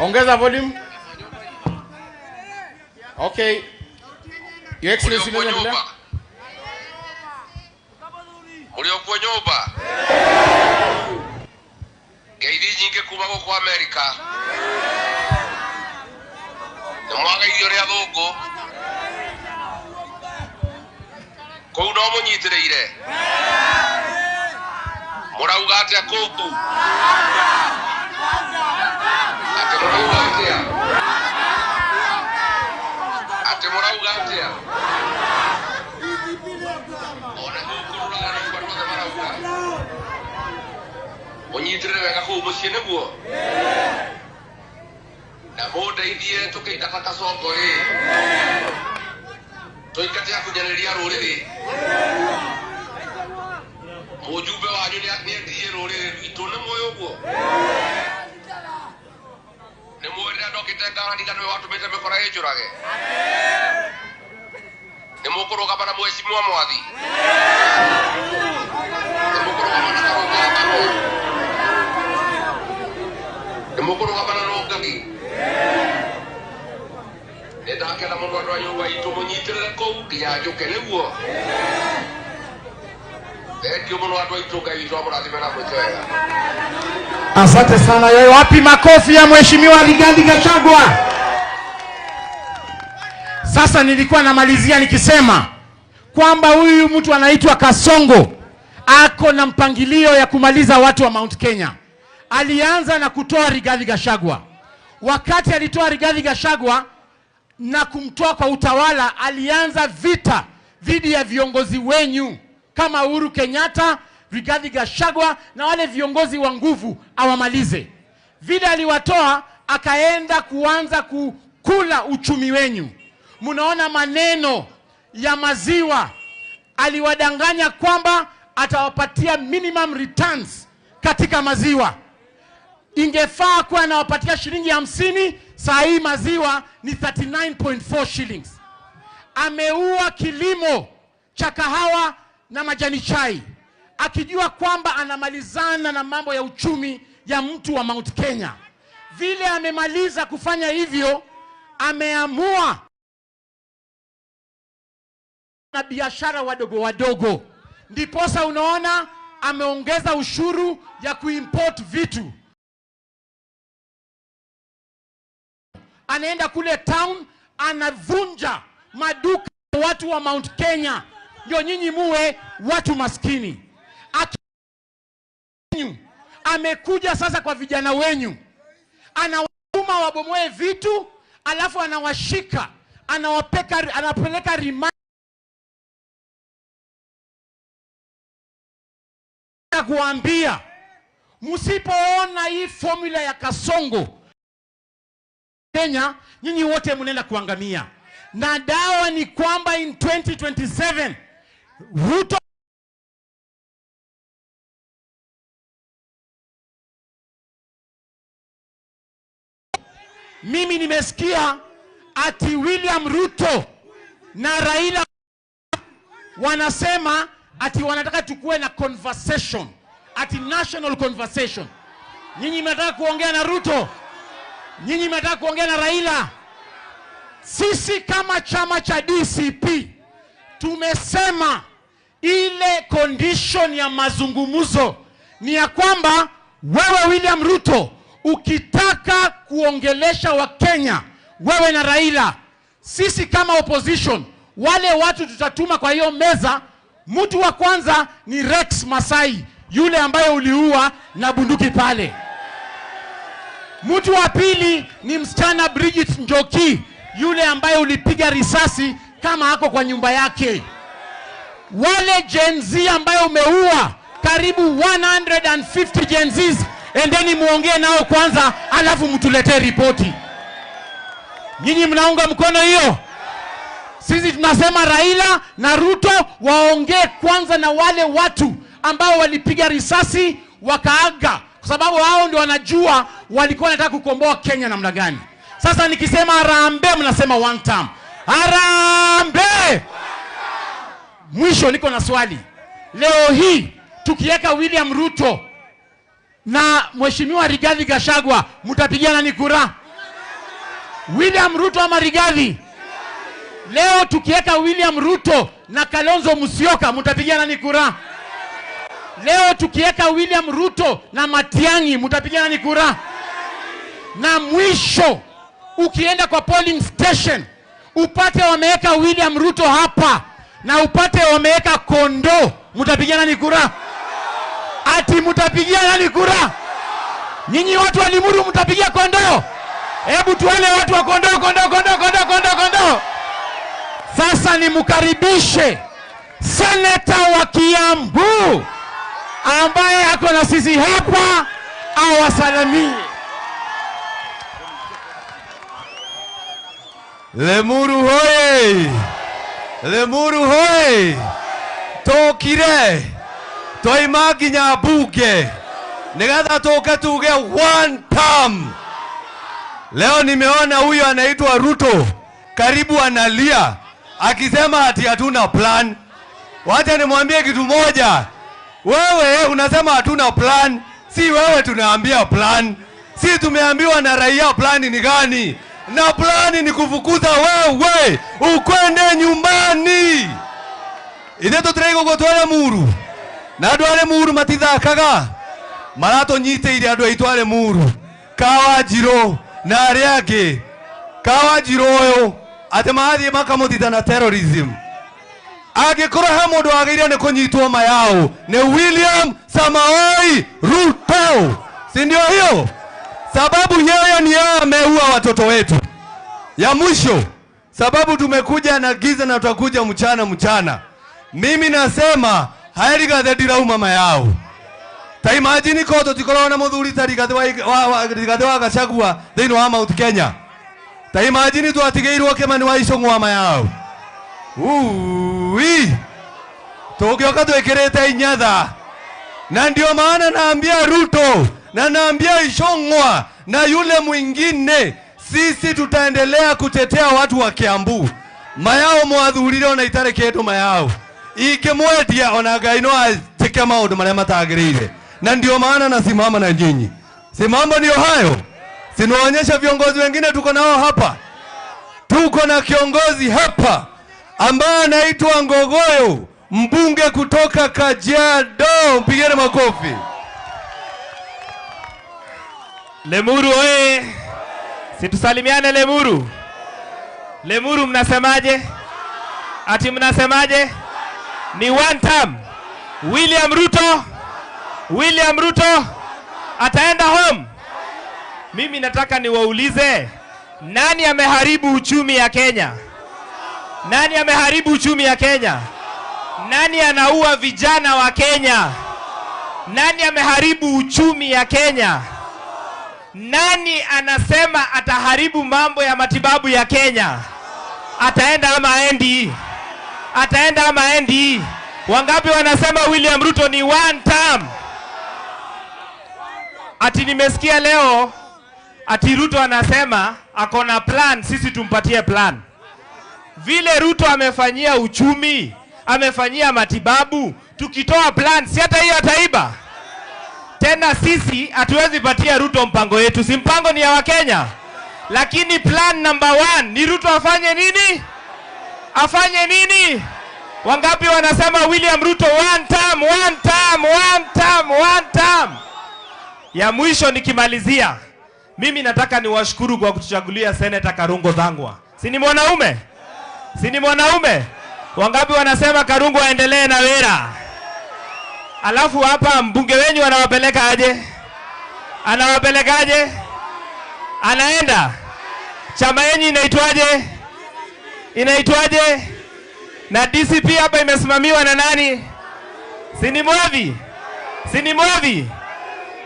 Speaker 1: Ongeza volume. Okay. Your Excellency,
Speaker 2: Uliokuwa nyumba. Geidi nyingi kuma kwa Amerika. Mwaga idio ria thungu. Ko no munyitireire. Murauga atia kutu. Ate murauga atia. Onyitire wega ku mucie niguo na mundeithie tukiita Kasongo ri tuikate akunyaneria ruriri mujumbe wanyu ni athie ruriri rwitu ni moyo guo ni mwira ndokite ngarani kanwe watumite mikora ijurage ni mukuruga bana mheshimiwa mwathi ni mukuruga bana karuga Mukuru kabana no ngagi. Ndaka na mundu andwa nyumba itu munyitirire kou kinya njuke niguo. Thank you mundu andwa itu ngai itu amurathime na mwitwega.
Speaker 1: Asante sana. Yeye wapi makofi ya mheshimiwa Rigathi Gachagua? Sasa nilikuwa namalizia nikisema kwamba huyu mtu anaitwa Kasongo ako na mpangilio ya kumaliza watu wa Mount Kenya. Alianza na kutoa Rigathi Gachagua. Wakati alitoa Rigathi Gachagua na kumtoa kwa utawala, alianza vita dhidi ya viongozi wenyu kama Uhuru Kenyatta, Rigathi Gachagua na wale viongozi wa nguvu awamalize. Vile aliwatoa, akaenda kuanza kukula uchumi wenyu. Munaona maneno ya maziwa, aliwadanganya kwamba atawapatia minimum returns katika maziwa. Ingefaa kuwa anawapatia shilingi 50, saa hii maziwa ni 39.4 shillings. Ameua kilimo cha kahawa na majani chai, akijua kwamba anamalizana na mambo ya uchumi ya mtu wa Mount Kenya. Vile amemaliza kufanya hivyo, ameamua na biashara wadogo wadogo. Ndiposa unaona ameongeza ushuru ya kuimport vitu. Anaenda kule town, anavunja maduka watu wa Mount Kenya. Ndio nyinyi muwe watu maskini. Amekuja sasa kwa vijana wenyu, anawatuma wabomoe vitu, alafu anawashika, anapeleka remand kuambia msipoona hii formula ya Kasongo Kenya, nyinyi wote mnaenda kuangamia. Na dawa ni kwamba in 2027 Ruto mimi nimesikia ati William Ruto na Raila wanasema ati wanataka tukue na conversation, ati national conversation. Nyinyi mnataka kuongea na Ruto? Nyinyi mnataka kuongea na Raila? Sisi kama chama cha DCP tumesema ile condition ya mazungumzo ni ya kwamba wewe William Ruto ukitaka kuongelesha wa Kenya, wewe na Raila, sisi kama opposition, wale watu tutatuma kwa hiyo meza, mtu wa kwanza ni Rex Masai, yule ambaye uliua na bunduki pale. Mtu wa pili ni msichana Bridget Njoki, yule ambaye ulipiga risasi kama ako kwa nyumba yake. Wale Gen Z ambayo umeua karibu 150 Gen Zs, endeni muongee nao kwanza, alafu mtuletee ripoti. Nyinyi mnaunga mkono hiyo? Sisi tunasema Raila na Ruto waongee kwanza na wale watu ambao walipiga risasi wakaaga, kwa sababu hao ndio wanajua walikuwa wanataka kukomboa Kenya namna gani. Sasa nikisema harambee, mnasema one time. Harambee! Mwisho niko na swali. Leo hii tukiweka William Ruto na Mheshimiwa Rigathi Gachagua, mtapigia nani kura? William Ruto ama Rigathi? Leo tukiweka William Ruto na Kalonzo Musyoka, mtapigia nani kura? Leo tukiweka William Ruto na Matiang'i, mtapigia nani kura? Na mwisho ukienda kwa polling station upate wameweka William Ruto hapa na upate wameweka Kondo, mtapigia nani kura? Ati mtapigia nani kura? Nyinyi watu wa Limuru mtapigia Kondo? Hebu tuone watu wa Kondo, Kondo, Kondo, Kondo, Kondo, Kondo. Sasa nimkaribishe seneta wa Kiambu ambaye ako na sisi hapa awasalimie.
Speaker 3: Lemuru hoye! Lemuru hoye! Tokire! Toima nginya bunge nigetha tuke tuge one term. Leo nimeona huyo anaitwa Ruto karibu analia akisema ati hatuna plan. Wacha nimwambie kitu moja. Wewe unasema hatuna plan, si wewe tunaambia plan. Si tumeambiwa na raia plan ni gani? Na plan ni kufukuza wewe ukwende nyumbani. Ide tutrego gotwale muru. Na dwale muru matithakaga. Marato nyite ile andũ aitwale muru. Kawajiro na ariake. Kawajiro yo ate mathi makamutita na terrorism. Agĩkorwo he mũndũ wagĩrĩire nĩ kũnyitwo mayao ni William Samoei Ruto. Si ndio hiyo? Sababu yeye ni yeye ameua watoto wetu. Ya mwisho, sababu tumekuja na giza na tutakuja mchana. Mimi nasema haeri gathedira mama yao. Ta imagine ko tutikoro na muthuri ta Rigathi wa Gachagua thĩinĩ wa Mount Kenya. Ta imagine twatigeirwo Kimani wa Icũng'wa mama yao. Tũngĩoka twĩkĩrĩte inyatha. Na ndio maana naambia Ruto na naambia Icũng'wa na yule mwingine, sisi tutaendelea kutetea watu wa Kiambu. Mayao mwathurire ona itare kĩndũ mayao. Ingĩmwendia ona Ngai no atĩke maũndũ marĩa matagĩrĩire. Na ndio maana nasimama na nyinyi. Si mambo ndio hayo? Sinaonyesha viongozi wengine tuko nao hapa. Tuko na kiongozi hapa ambaye anaitwa Ngogoyo, mbunge kutoka Kajiado. Mpigeni makofi.
Speaker 4: Lemuru oye! Situsalimiane Lemuru. Lemuru mnasemaje? Ati mnasemaje? Ni one term. William Ruto ataenda home. Mimi nataka niwaulize, nani ameharibu uchumi ya Kenya? Nani ameharibu uchumi ya Kenya? Nani anaua vijana wa Kenya? Nani ameharibu uchumi ya Kenya? Nani anasema ataharibu mambo ya matibabu ya Kenya? Ataenda ama aendi? Ataenda ama aendi? Wangapi wanasema William Ruto ni one term? Ati nimesikia leo ati Ruto anasema akona plan, sisi tumpatie plan. Vile Ruto amefanyia uchumi, amefanyia matibabu, tukitoa plan si hata hiyo ataiba. Tena sisi hatuwezi patia Ruto mpango yetu, si mpango ni ya Wakenya. Lakini plan number 1 ni Ruto afanye nini? Afanye nini? Wangapi wanasema William Ruto one term, one term, one term, one term? Ya mwisho nikimalizia, mimi nataka niwashukuru kwa kutuchagulia Senator Karungo Thang'wa. Si ni mwanaume? Si ni mwanaume? Wangapi wanasema Karungo aendelee na wera? Alafu hapa mbunge wenyu anawapeleka aje? Anawapeleka aje? Anaenda. Chama yenyu inaitwaje? Inaitwaje? na DCP hapa imesimamiwa na nani? Sini Mwadhi.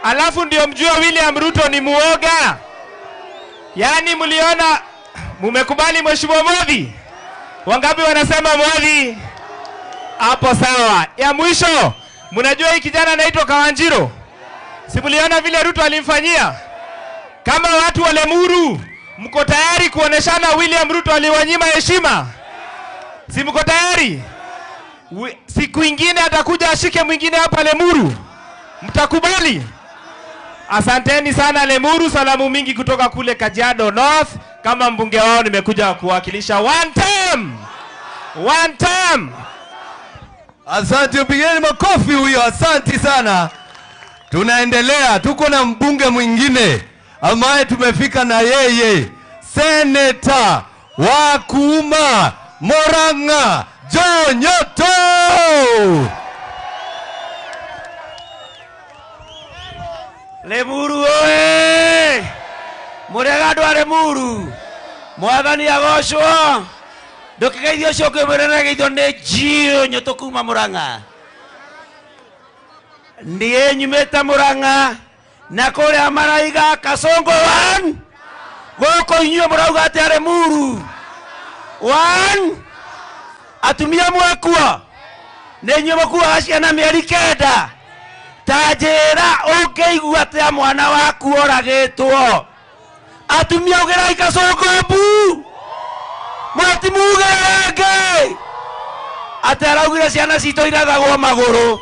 Speaker 4: Alafu ndio mjua William Ruto ni muoga. Yaani mliona, mumekubali Mheshimiwa Mwadhi? Wangapi wanasema Mwadhi? Hapo sawa. Ya mwisho, mnajua hii kijana anaitwa Kawanjiro? Si mliona vile Ruto alimfanyia? Kama watu wa Lemuru, mko tayari kuoneshana William Ruto aliwanyima heshima? Si mko tayari? Siku ingine atakuja ashike mwingine hapa Lemuru. Mtakubali? Asanteni sana Lemuru, salamu mingi kutoka kule Kajiado North. Kama mbunge wao nimekuja kuwakilisha one time.
Speaker 3: Asante, mpigeni makofi huyo, asante sana. Tunaendelea, tuko na mbunge mwingine ambaye tumefika na yeye, Senator wa Kuma Murang'a, John Nyoto.
Speaker 5: Lemuru oe! Murega ndwa Lemuru. Mwathani agocwo. Ndukigeithio cioke murena geithio ni John Nyoto kuma Murang'a. Ndiye nyumete Murang'a na kuria maraiga Kasongo 1. Goko inyuo murauga ati Lemuru 1. Atumia mwakua. Nenyo makua ciana mieri 9. Tajera ukeigua ati mwana waku oragitwo. Atumia ugerai Kasongo bu. Mwati mugerage. Ati araugire ciana cito irathagwo maguru.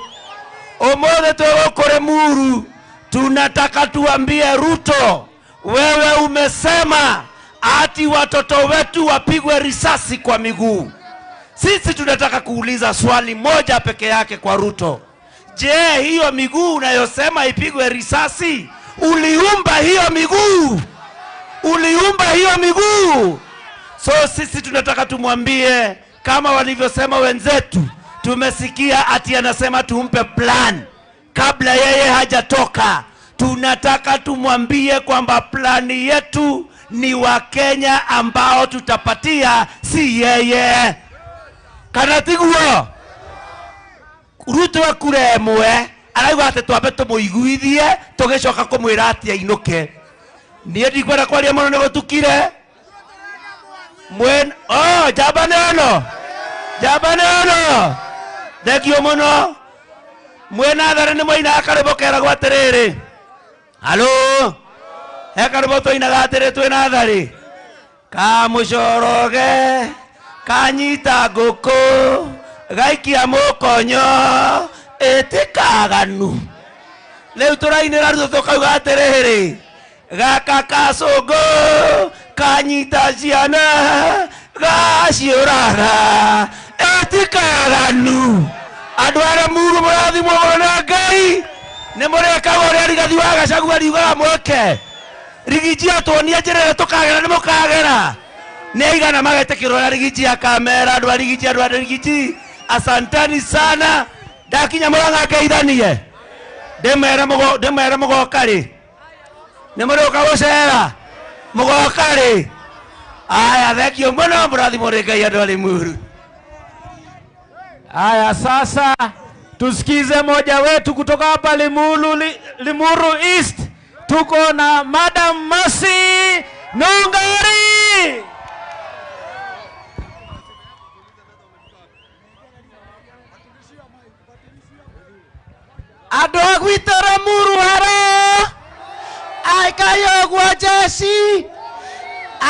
Speaker 5: Omothe tuko Lemuru, tunataka tuambie Ruto, wewe umesema ati watoto wetu wapigwe risasi kwa miguu. Sisi tunataka kuuliza swali moja peke yake kwa Ruto. Je, hiyo miguu unayosema ipigwe risasi, uliumba hiyo miguu? Uliumba hiyo miguu? So sisi tunataka tumwambie kama walivyosema wenzetu. Tumesikia ati anasema tumpe plan kabla yeye hajatoka. Tunataka tumwambie kwamba plani yetu ni wa Kenya ambao tutapatia, si yeye. Kanatiguo Ruto akuremwe arauga ati twambe tumuiguithie tugicoka kumwira ati ainuke. Nie ndikwenda kwaria muno nigutukire mwen jabaneno Dekio muno. Mwena thare ni moina akarebo kera gwaterere. Halo. Akarebo toina gatere twena thare. Ka mucoroge. Kanyita ngoko. Gaikia mukonyo. Etikaganu. Leu turainira Ruto tukauga atiriri. Gaka Kasongo. Kanyita ciana. Gaciuraga. Etikaganu. Adwara Muru murathi mwona Ngai. Ni mureka gore rigathi wa Gachagua riuga mweke. Rigijia tuonia njirere tukagera ni mukagera. Ni igana magetekirwo rigijia kamera andwa rigiji. Asantani sana. Dakinya Murang'a Ngeithanie. Ndemera mugokari. Ni muruka gucera. Mugokari. Aya thekio muno murathi mureka andwa Lemuru.
Speaker 1: Haya, sasa tusikize moja wetu kutoka hapa Limuru East. Tuko na Madam Mercy Nongari.
Speaker 6: Adogwito Limuru hara. Aikayo gwa Jesi.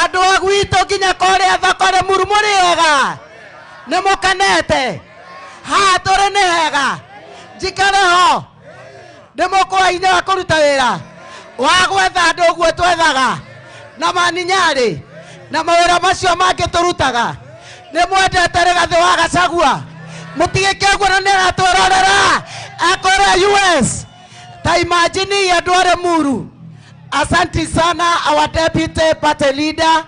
Speaker 6: Adogwito kinya kore athako Limuru muriega. Nemokanete. Ha tore nehega njikare ho ndimukwa inya kuruta wira wa gwetha ndugu twethaga na maninyari na mawira macio make turutaga ni mwendete Rigathi wa Gachagua mutigike guo na niraturorera akore US ta imagine ya Dware Muru. Asante sana our deputy party leader,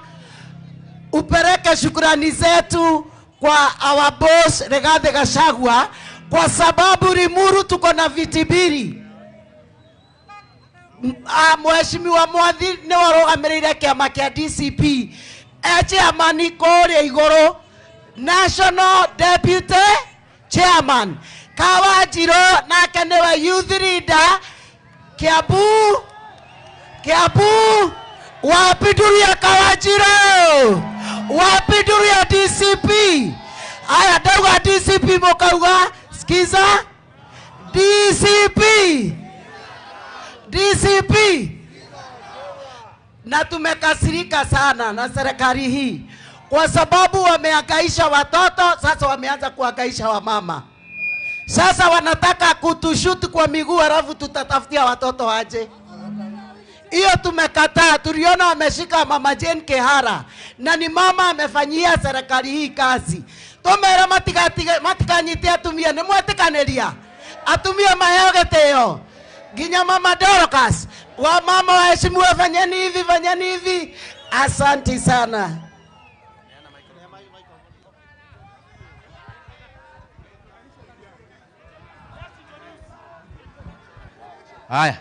Speaker 6: upeleke shukrani zetu kwa our boss Rigathi Gachagua kwa sababu Limuru tuko na viti mbili. Mheshimiwa Mwathi ni warugamirire kiama kia DCP eche amani kore igoro National Deputy Chairman. Kawajiro nake niwe youth leader Kiambu wapiduria Kawajiro, wapiduria DCP. Aya dauga DCP mokauga, skiza DCP. Na tumekasirika sana na serikali hii kwa sababu wamehangaisha watoto, sasa wameanza kuhangaisha wamama. Sasa wanataka kutushuti kwa miguu alafu tutatafutia watoto aje. Hiyo tumekataa. Tuliona wameshika mama Jane Kehara na ni mama amefanyia serikali hii kazi. Tomera matikanyite atumia ni mwetikaneria atumia maheo geteo ginya mama Dorcas wa mama waheshimiwa, fanyeni hivi. Asante sana.
Speaker 3: Haya,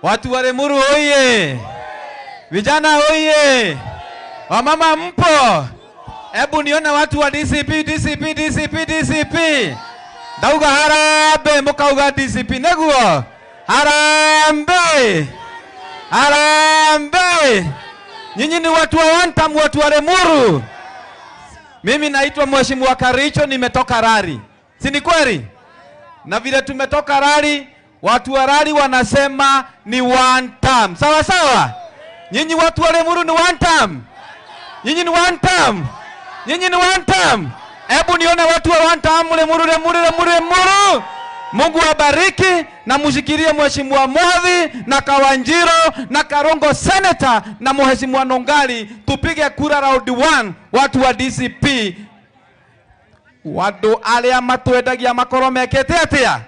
Speaker 3: watu wa Limuru oye, vijana oye, wamama mpo, hebu nione watu wa DCP. Dauga harambe, mukauga DCP neguo, harambe. Nyinyi ni watu wa one time, watu wa Limuru. Mimi naitwa Mheshimiwa Karicho, nimetoka Rari, si ni kweli? Na vile tumetoka Rari, watu wa Rari wanasema ni one term. Sawa? Nyinyi watu wa Limuru ni one term. Nyinyi ni one term. Hebu nione watu wa one term Limuru. Mungu wabariki na mushikirie Mheshimiwa Mwadhi na Kawanjiro na Karongo Senator na Mheshimiwa Nongali, tupige kura round 1 watu wa DCP. Wadu alia matwendagia makoro mekete atia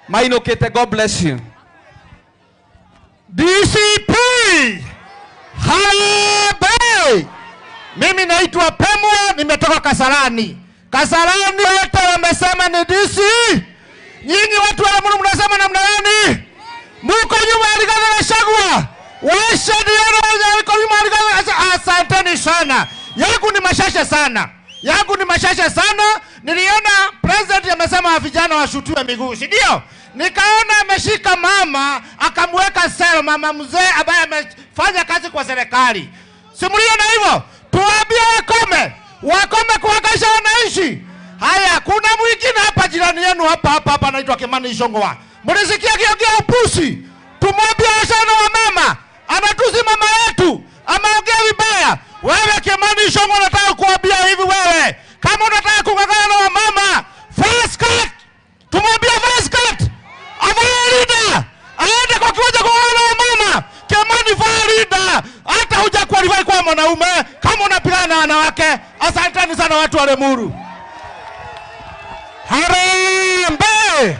Speaker 3: mainokete. God bless you.
Speaker 1: DCP Harambee. Mimi naitwa Pemwa, nimetoka Kasarani. Wote wamesema ni DC. Nyinyi watu wa Limuru mnasema namna gani? Muko nyuma ya Rigathi Gachagua. Washadiano wako nyuma ya Rigathi Gachagua. Asanteni sana. Yangu ni mashasha sana. Niliona president amesema vijana washutiwe miguu, si ndio? Nikaona ameshika mama akamweka selo, mama mzee ambaye amefanya kazi kwa serikali. Simuliona hivyo? Tuambie wakome kuhangaisha wananchi. Haya, kuna mwingine hapa jirani yenu hapa anaitwa Kimani Ichung'wah. Mlisikia kiongea upusi? Tumwambie sana wa mama. Anatusi mama yetu. Ameongea vibaya. Wewe Kimani Ichung'wah, nataka kuambia hivi wewe. Kama unataka kungangana na wa mama, first cut. Tumwambie first cut. Avalida. Aende kwa kiwanja kwa wa mama. Kimani Farida. Hata hujakualify kwa mwanaume kama unapigana na wanawake. Asanteni sana watu wa Limuru. Harambee.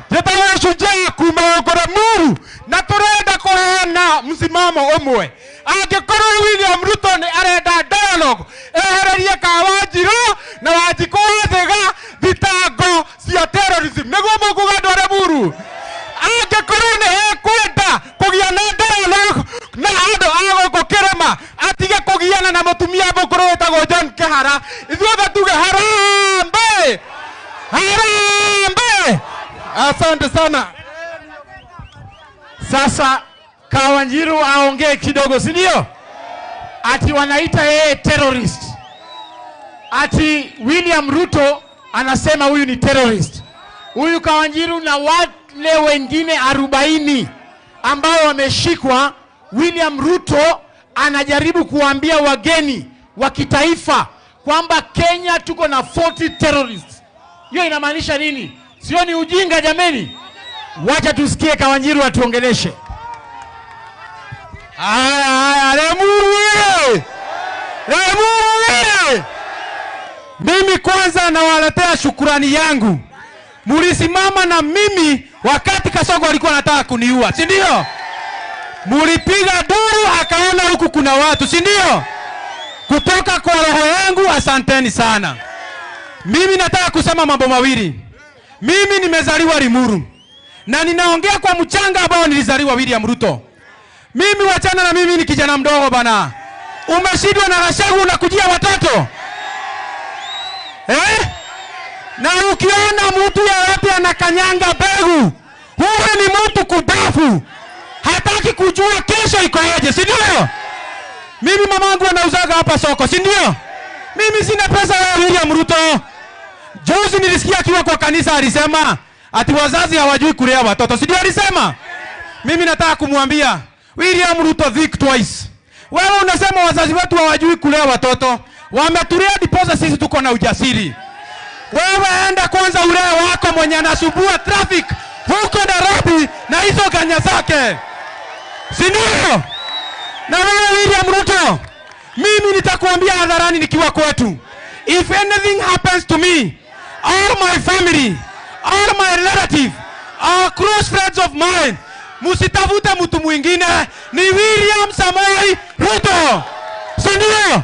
Speaker 1: Tutawa shujaa kumagora Limuru na turenda kuhana msimamo omwe. Angĩkorwo William Ruto ni arenda dialogue, ehererie Kawanjiro na Wanjikũ thega thitango cia terrorism. Nĩguo mũkuga andũ a Limuru. Angĩkorwo ni ekwenda kũgia na dialogue na andũ a gũkũ Kĩrĩma, atige kũgiana na mũtumia mũkũrũ wĩtagwo John Kehara. Ithuothe tuge harambee. Asante sana. Sasa Kawanjiro aongee kidogo, si ndio? Ati wanaita yeye terrorist. Ati William Ruto anasema huyu ni terrorist. Huyu Kawanjiro na wale wengine 40 ambao wameshikwa, William Ruto anajaribu kuambia wageni wa kitaifa kwamba Kenya tuko na 40 terrorists. Hiyo inamaanisha nini? Sio ni ujinga jameni? Wacha tusikie Kawanjiro atuongeleshe. Limuru. Mimi kwanza nawaletea shukrani yangu. Mulisimama na mimi wakati Kasongo alikuwa anataka kuniua, si ndio? Mulipiga duru akaona huku kuna watu, si ndio? Kutoka kwa roho yangu asanteni sana. Mimi nataka kusema mambo mawili. Mimi nimezaliwa Limuru na ninaongea kwa mchanga ambao nilizaliwa William Ruto. Mimi wachana na mimi ni kijana mdogo bana. Umeshindwa na Gachagua unakujia watoto? Na ukiona mtu yeyote anakanyanga mbegu, huyo ni mtu kubafu. Hataki kujua kesho iko aje, si ndio? Mimi mamangu anauzaga hapa soko, si ndio? Mimi sina pesa ya William Ruto. Jozi nilisikia akiwa kwa kanisa alisema ati wazazi hawajui kulea watoto, si ndio alisema? Mimi nataka kumwambia William Ruto think twice. Wewe unasema wazazi wetu hawajui kulea watoto. Wametulea diposa sisi tuko na ujasiri. Wewe enda kwanza ulee wako mwenye anasumbua traffic huko Nairobi na hizo ganya zake. Si ndio? Na wewe William Ruto, mimi nitakuambia hadharani nikiwa kwetu. If anything happens to me, all my family, all my relative, all close friends of mine, musitafute mtu mwingine, ni William Samoei Ruto. Si ndio?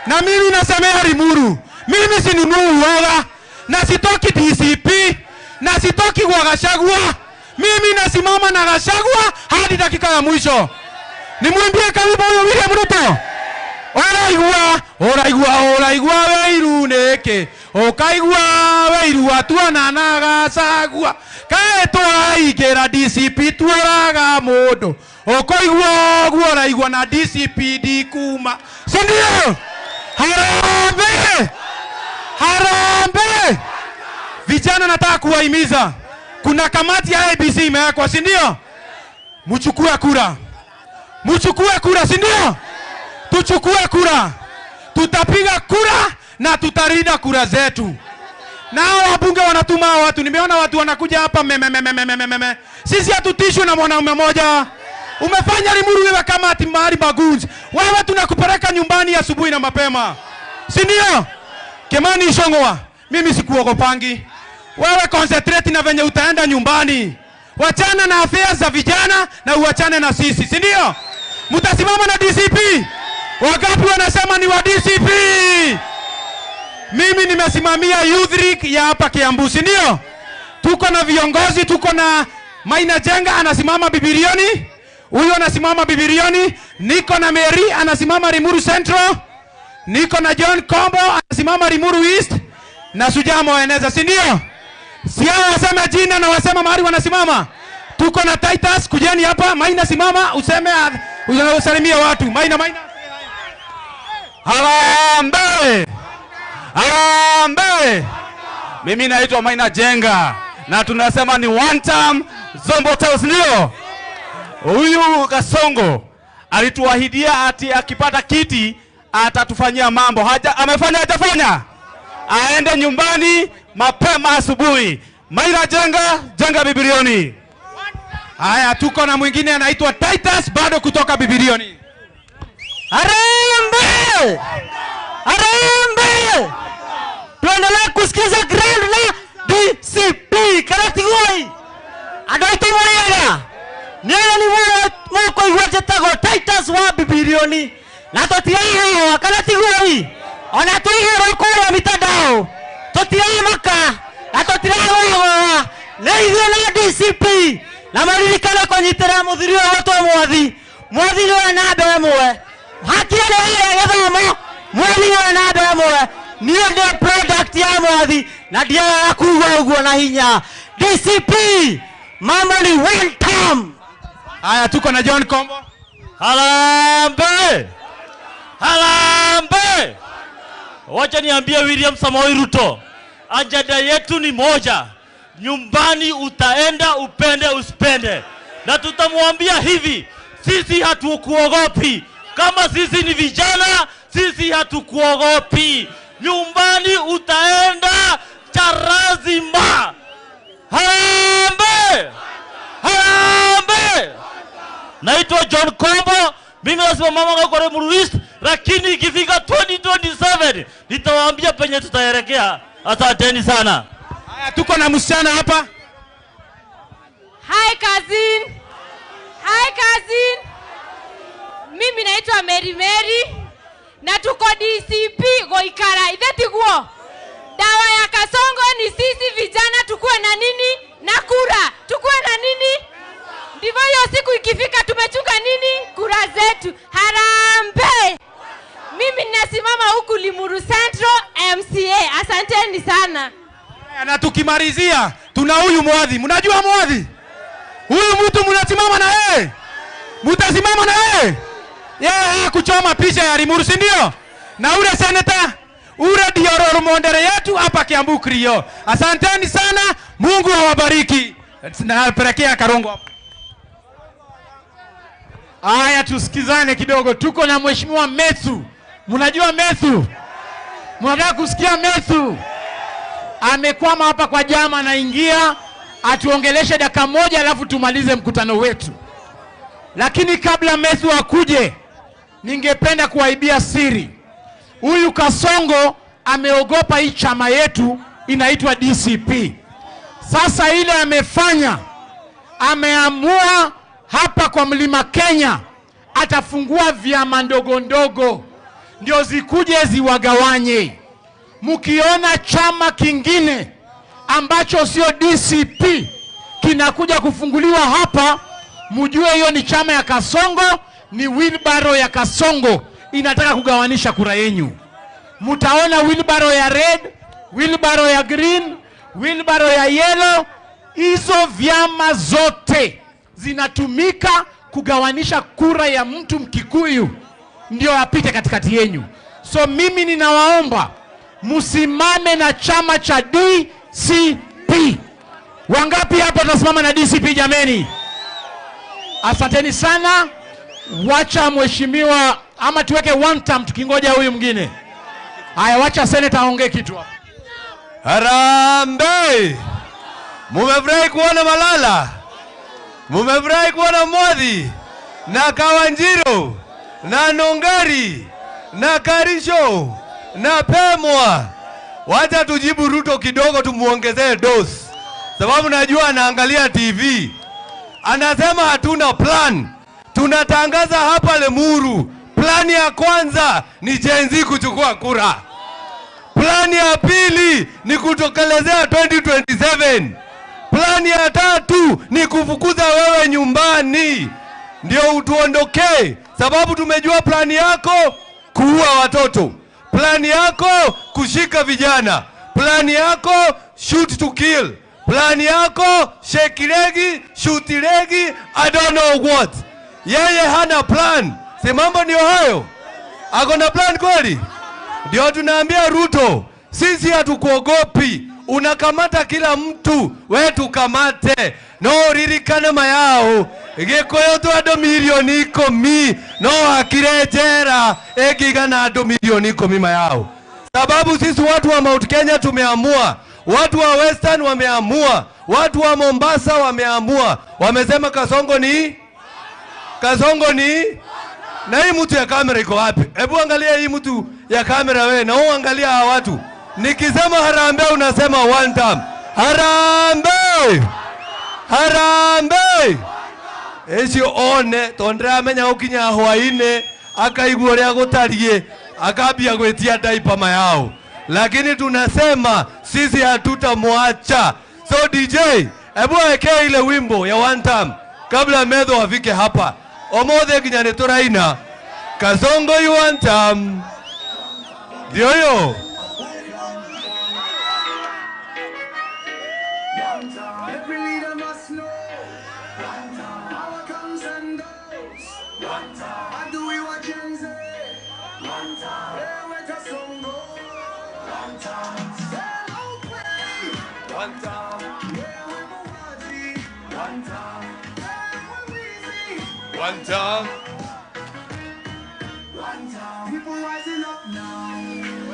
Speaker 1: Na mimi nasemea Limuru, mimi sinunui uoga, na sitoki DCP, na sitoki kwa Gachagua. Mimi nasimama na Gachagua hadi dakika ya mwisho. Nimwambie karibu huyo William Ruto. Oraigua weiru neke. Okaigua weiru atuana na Gachagua. Kae twaigera DCP twaraga mundu. Okoigua oraigua na DCP dikuma. Sindio? Harambe! Harambe! Vijana nataka kuwahimiza. Kuna kamati ya ABC imewekwa, si ndio? Mchukue kura. Mchukue kura, si ndio? Tuchukue kura. Tutapiga kura na tutalinda kura zetu. Nao wabunge wanatuma watu. Nimeona watu wanakuja hapa meme. Sisi hatutishwi na mwanaume mmoja. Umefanya Limuru wewe kama ati mahali magunzi. Wewe tunakupeleka nyumbani asubuhi na mapema. Si ndio? Kimani Ichung'wah, mimi sikuogopangi. Wewe concentrate na venye utaenda nyumbani. Wachana na affairs za vijana na uachane na sisi, si ndio? Mtasimama na DCP. Wangapi wanasema ni wa DCP? Mimi nimesimamia Youth League ya hapa Kiambu, si ndio? Tuko na viongozi, tuko na Maina Jenga anasimama Bibilioni. Huyo anasimama Bibilioni. Niko na Mary anasimama Limuru Central. Niko na John Kombo anasimama Limuru East. Na Sujamo Eneza, si ndio? Si hao waseme jina na wasema mahali wanasimama. Tuko na Titus, kujeni hapa. Maina simama, useme usalimie watu. Maina.
Speaker 7: Harambe! Harambe! Mimi naitwa Maina Jenga na tunasema ni one time Zombo Towers, ndio? Huyu Kasongo alituahidia ati akipata kiti atatufanyia mambo. Amefanya hajafanya? Aende nyumbani mapema asubuhi. Maina Jenga Bibilioni.
Speaker 1: Haya, tuko na mwingine anaitwa Titus bado kutoka Bibilioni.
Speaker 6: Harambe! Harambe! Tuendelee kusikiza grand na DCP. Karatigoi. Adoito Muriega. Niona ni mwako iwajetago Titus wa Bibilioni. Na totiai karatigoi. Ona tuigero kwa mitandao. Totiai maka. Na totiai wewe. Leithio na DCP. Na maririkana konyitera muthiri wa watu mwathi. Mwathi ni na mbere mwe. Hakiele ile githomo. Mwathi ni na mbere mwe. Niyo ndio product ya mwathi. Na ndio akuwa uguo na hinya. DCP. Mama ni one time.
Speaker 1: Haya, tuko na John Kombo.
Speaker 8: Harambe! Harambe! Wacha niambie William Samoei Ruto. Ajenda yetu ni moja. Nyumbani utaenda upende usipende. Na tutamwambia hivi, sisi hatukuogopi. Kama sisi ni vijana, sisi hatukuogopi. Nyumbani utaenda charazima. Harambe! Harambe! Naitwa John Kombo. Mimi nasema mama kwa Limuru East, lakini ikifika 2027 nitawaambia penye tutaelekea. Asanteni sana.
Speaker 1: Haya, tuko na msichana hapa.
Speaker 9: Hi cousin. Hi cousin. Mimi naitwa Mary na tuko DCP Goikara. Ithetiguo. Dawa ya Kasongo ni sisi vijana tukue na nini? Na kura. Tukue na nini? Ndivyo hiyo siku ikifika tumechunga nini? Kura zetu. Harambe! Mimi ninasimama huku Limuru Central MCA. Asanteni sana.
Speaker 3: Na tukimalizia tuna huyu Mwadhi. Mnajua Mwadhi? Huyu mtu mnasimama na yeye. Mtasimama na yeye. Yeye kuchoma picha ya Limuru, si ndio? Na ule senator, ule ndio role model yetu hapa Kiambu Krio. Asanteni sana. Mungu awabariki. Napelekea Karongo hapo.
Speaker 1: Aya, tusikizane kidogo. Tuko na Mheshimiwa Methu. Mnajua Methu? Mnataka kusikia Methu? Amekwama hapa kwa jama, anaingia atuongeleshe dakika moja alafu tumalize mkutano wetu. Lakini kabla Methu akuje, ningependa kuwaibia siri. Huyu Kasongo ameogopa hii chama yetu inaitwa DCP. Sasa ile amefanya, ameamua hapa kwa Mlima Kenya atafungua vyama ndogo ndogo ndio zikuje ziwagawanye. Mkiona chama kingine ambacho sio DCP kinakuja kufunguliwa hapa, mjue hiyo ni chama ya Kasongo, ni wheelbarrow ya Kasongo inataka kugawanisha kura yenu. Mtaona wheelbarrow ya red, wheelbarrow ya green, wheelbarrow ya yellow. Hizo vyama zote zinatumika kugawanisha kura ya mtu Mkikuyu ndio apite katikati yenu. So mimi ninawaomba musimame na chama cha DCP. Wangapi hapa tunasimama na DCP jameni? Asanteni sana. Wacha mheshimiwa ama tuweke one term tukingoja huyu mwingine. Haya, wacha senator aongee kitu hapa.
Speaker 3: Harambee! Mumefurahi kuona Malala? Mumefurahi kuona Mwadhi na Kawanjiro na Nongari na Karisho na Pemwa? Wacha tujibu Ruto kidogo, tumuongezee dosi, sababu najua anaangalia TV. Anasema hatuna plan. Tunatangaza hapa Limuru, plani ya kwanza ni Gen Z kuchukua kura. Plani ya pili ni kutokelezea 2027. Plani ya tatu ni kufukuza wewe nyumbani ndio utuondokee, sababu tumejua plani yako kuua watoto, plani yako kushika vijana, plani yako shoot to kill, plani yako shake legi, shoot legi, I don't know what. Yeye hana plan. Si mambo ndio hayo? Akona plan kweli? Ndio tunaambia Ruto, sisi hatukuogopi. Unakamata kila mtu, wewe tukamate. No ririkane mayao. Gikoyo tu ado milioni 10 no akirejera ekigana ado milioni 10 mayao. Sababu sisi watu wa Mount Kenya tumeamua, watu wa Western wameamua, watu wa Mombasa wameamua. Wamesema Kasongo ni na hii mtu ya kamera iko wapi? Hebu angalia hii mtu ya kamera wewe, na uangalia hawa watu. Nikisema harambee unasema one time. Harambee! Harambee! Ecio one tondra amenya ukinya hwaine akaigua ria gutarie akabia gwetia diaper mayao. Lakini tunasema sisi hatutamwacha. So DJ, hebu wekea ile wimbo ya one time kabla Medho afike hapa. Omothe kinyane turaina Kasongo you one time. Ndio hiyo. One time. One time. People rising up now.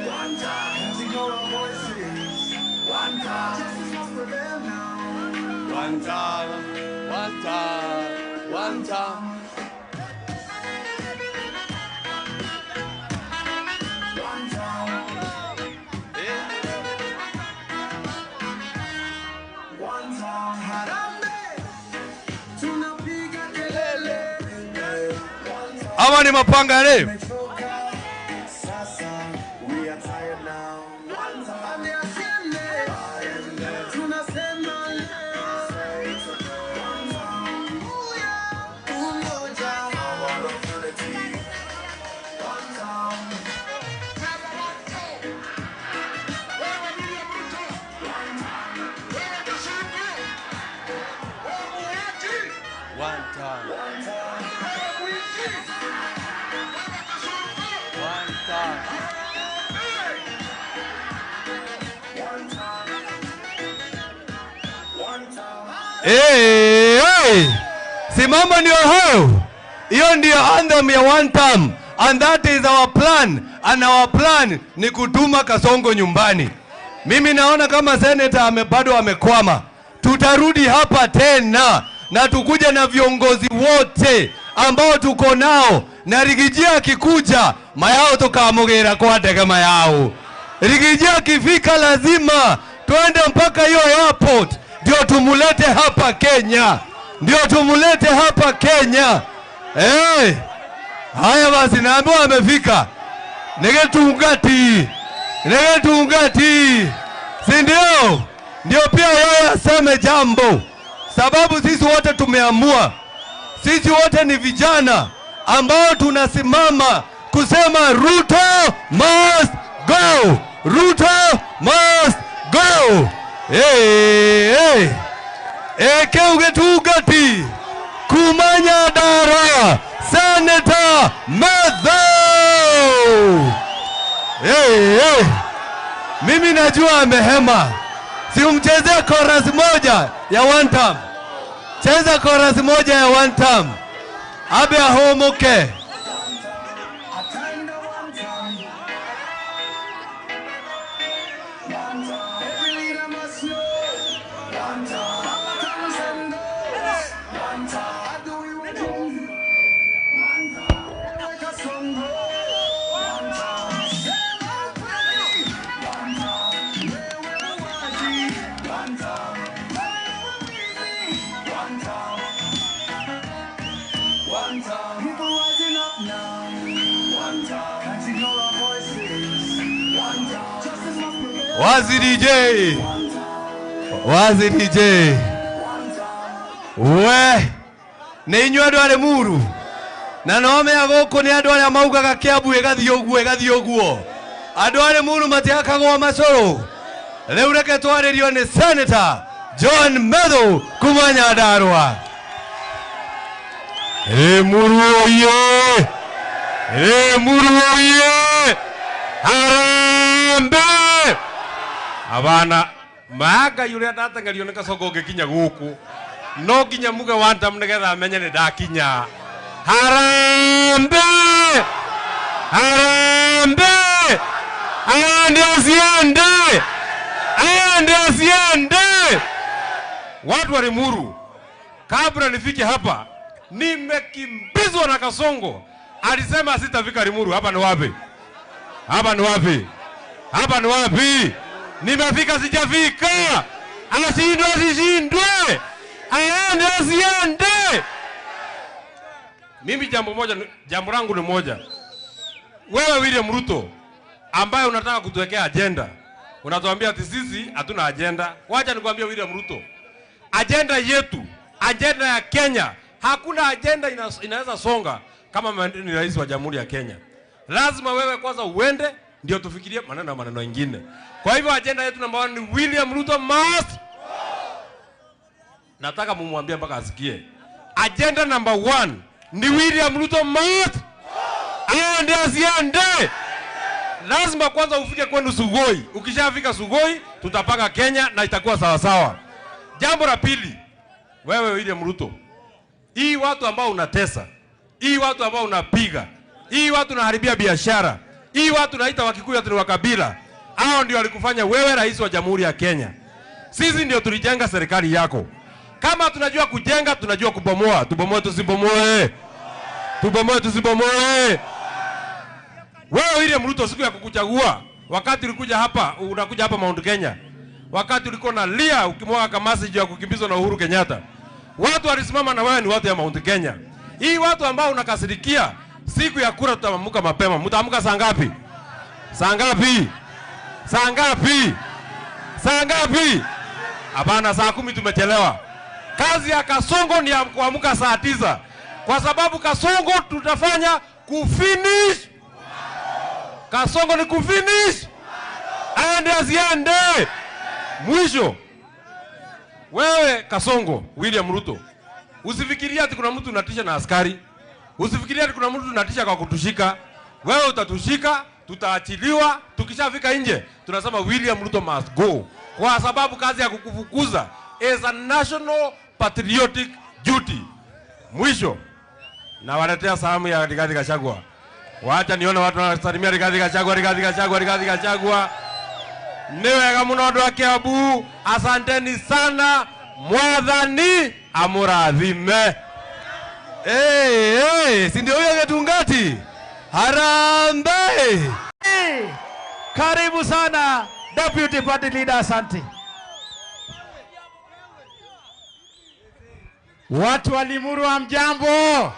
Speaker 3: One time. Using our voices. One time. Justice must prevail now. One time. One time. One time. One time. One time. Harambee. Tunapiga kelele. Ama ni mapanga leo. Hey, simama ndio hayo. Hiyo ndio anthem ya one term, and that is our plan, and our plan ni kutuma Kasongo nyumbani. Mimi naona kama senator bado amekwama. Tutarudi hapa tena na tukuja na viongozi wote ambao tuko nao, na Rigijia akikuja mayao tukamugera kwa ndege mayao. Rigijia akifika lazima tuende mpaka hiyo airport ndio tumulete hapa Kenya. Ndio tumulete hapa Kenya. Haya basi, naambiwa amefika. Negetungati. Si ndio? Ndio pia yeye aseme jambo. Sababu sisi wote tumeamua. Sisi wote ni vijana ambao tunasimama kusema Ruto must go. Ruto must go. Keugetugati kumanya dara Senator Medho. Mimi najua amehema. Si umchezea chorus moja ya one term. Cheza chorus moja ya one term. Abe ahomoke. Wazi DJ we ne inywa dwale muru na nome agoko ni adwale amauga gakiabu egathi oguo adwale muru matiaka go masoro leo reke twarerio ni Senator John Medho kumanya darwa. Muru oye Harambe abana maga yule ndatangario ne Kasongo ngikinya guku no nginya muge wanta mnegetha amenye ni ndakinya. Harambe ande asiende watu wa Limuru. Kabla nifike hapa nimekimbizwa na Kasongo. Alisema sitafika Limuru. Hapa ni wapi? Nimefika sijafika. Asishindwe. Asiende. Mimi jambo langu ni moja. Wewe William Ruto ambaye unataka kutuwekea agenda. Unatuambia ati sisi hatuna agenda. Wacha nikwambie William Ruto. Agenda yetu, agenda ya Kenya, hakuna agenda inaweza songa kama ni rais wa Jamhuri ya Kenya. Lazima wewe kwanza uende ndio tufikirie maneno mengine. Kwa hivyo agenda yetu namba 1 ni William Ruto must. Nataka mumwambie mpaka asikie. Agenda namba 1 ni William Ruto must. Aende asiende. Lazima kwanza ufike kwenu Sugoi. Ukishafika Sugoi tutapanga Kenya na itakuwa sawa sawa. Jambo la pili, wewe William Ruto, hii watu ambao unatesa, hii watu ambao unapiga, hii watu unaharibia biashara, hii watu naita Wakikuyu ati ni wakabila, hao ndio walikufanya wewe rais wa Jamhuri ya Kenya. Sisi ndio tulijenga serikali yako. Kama tunajua kujenga, tunajua kubomoa. Tubomoe tusibomoe. Wewe William Ruto, siku ya kukuchagua, wakati ulikuja hapa, unakuja hapa Mount Kenya, wakati ulikuwa na lia ukimwaga kamasi juu ya kukimbizwa na Uhuru Kenyatta, watu walisimama na wewe ni watu ya Mount Kenya. Hii watu ambao unakasirikia, siku ya kura tutaamka mapema. Mtaamka saa ngapi? Hapana, saa 10 tumechelewa. Kazi ya Kasongo ni ya kuamka saa 9. Kwa sababu Kasongo tutafanya kufinish. Kasongo ni kufinish. Aende asiende. Mwisho. Wewe Kasongo, William Ruto, Usifikirie ati kuna mtu unatisha na askari. Usifikirie ati kuna mtu unatisha kwa kutushika. Wewe utatushika, tutaachiliwa, tukishafika nje tunasema William Ruto must go. Kwa sababu kazi ya kukufukuza is a national patriotic duty. Mwisho na waletea salamu ya Rigathi Gachagua. Wacha nione watu wanasalimia Rigathi Gachagua, Rigathi Gachagua, Rigathi Gachagua. Ni wega muno andu a Kiambu, asanteni sana. Mwathani amurathime. Si ndio huyo Getungati? Harambee!
Speaker 1: Karibu sana Deputy Party Leader, asante. Watu wa Limuru hamjambo?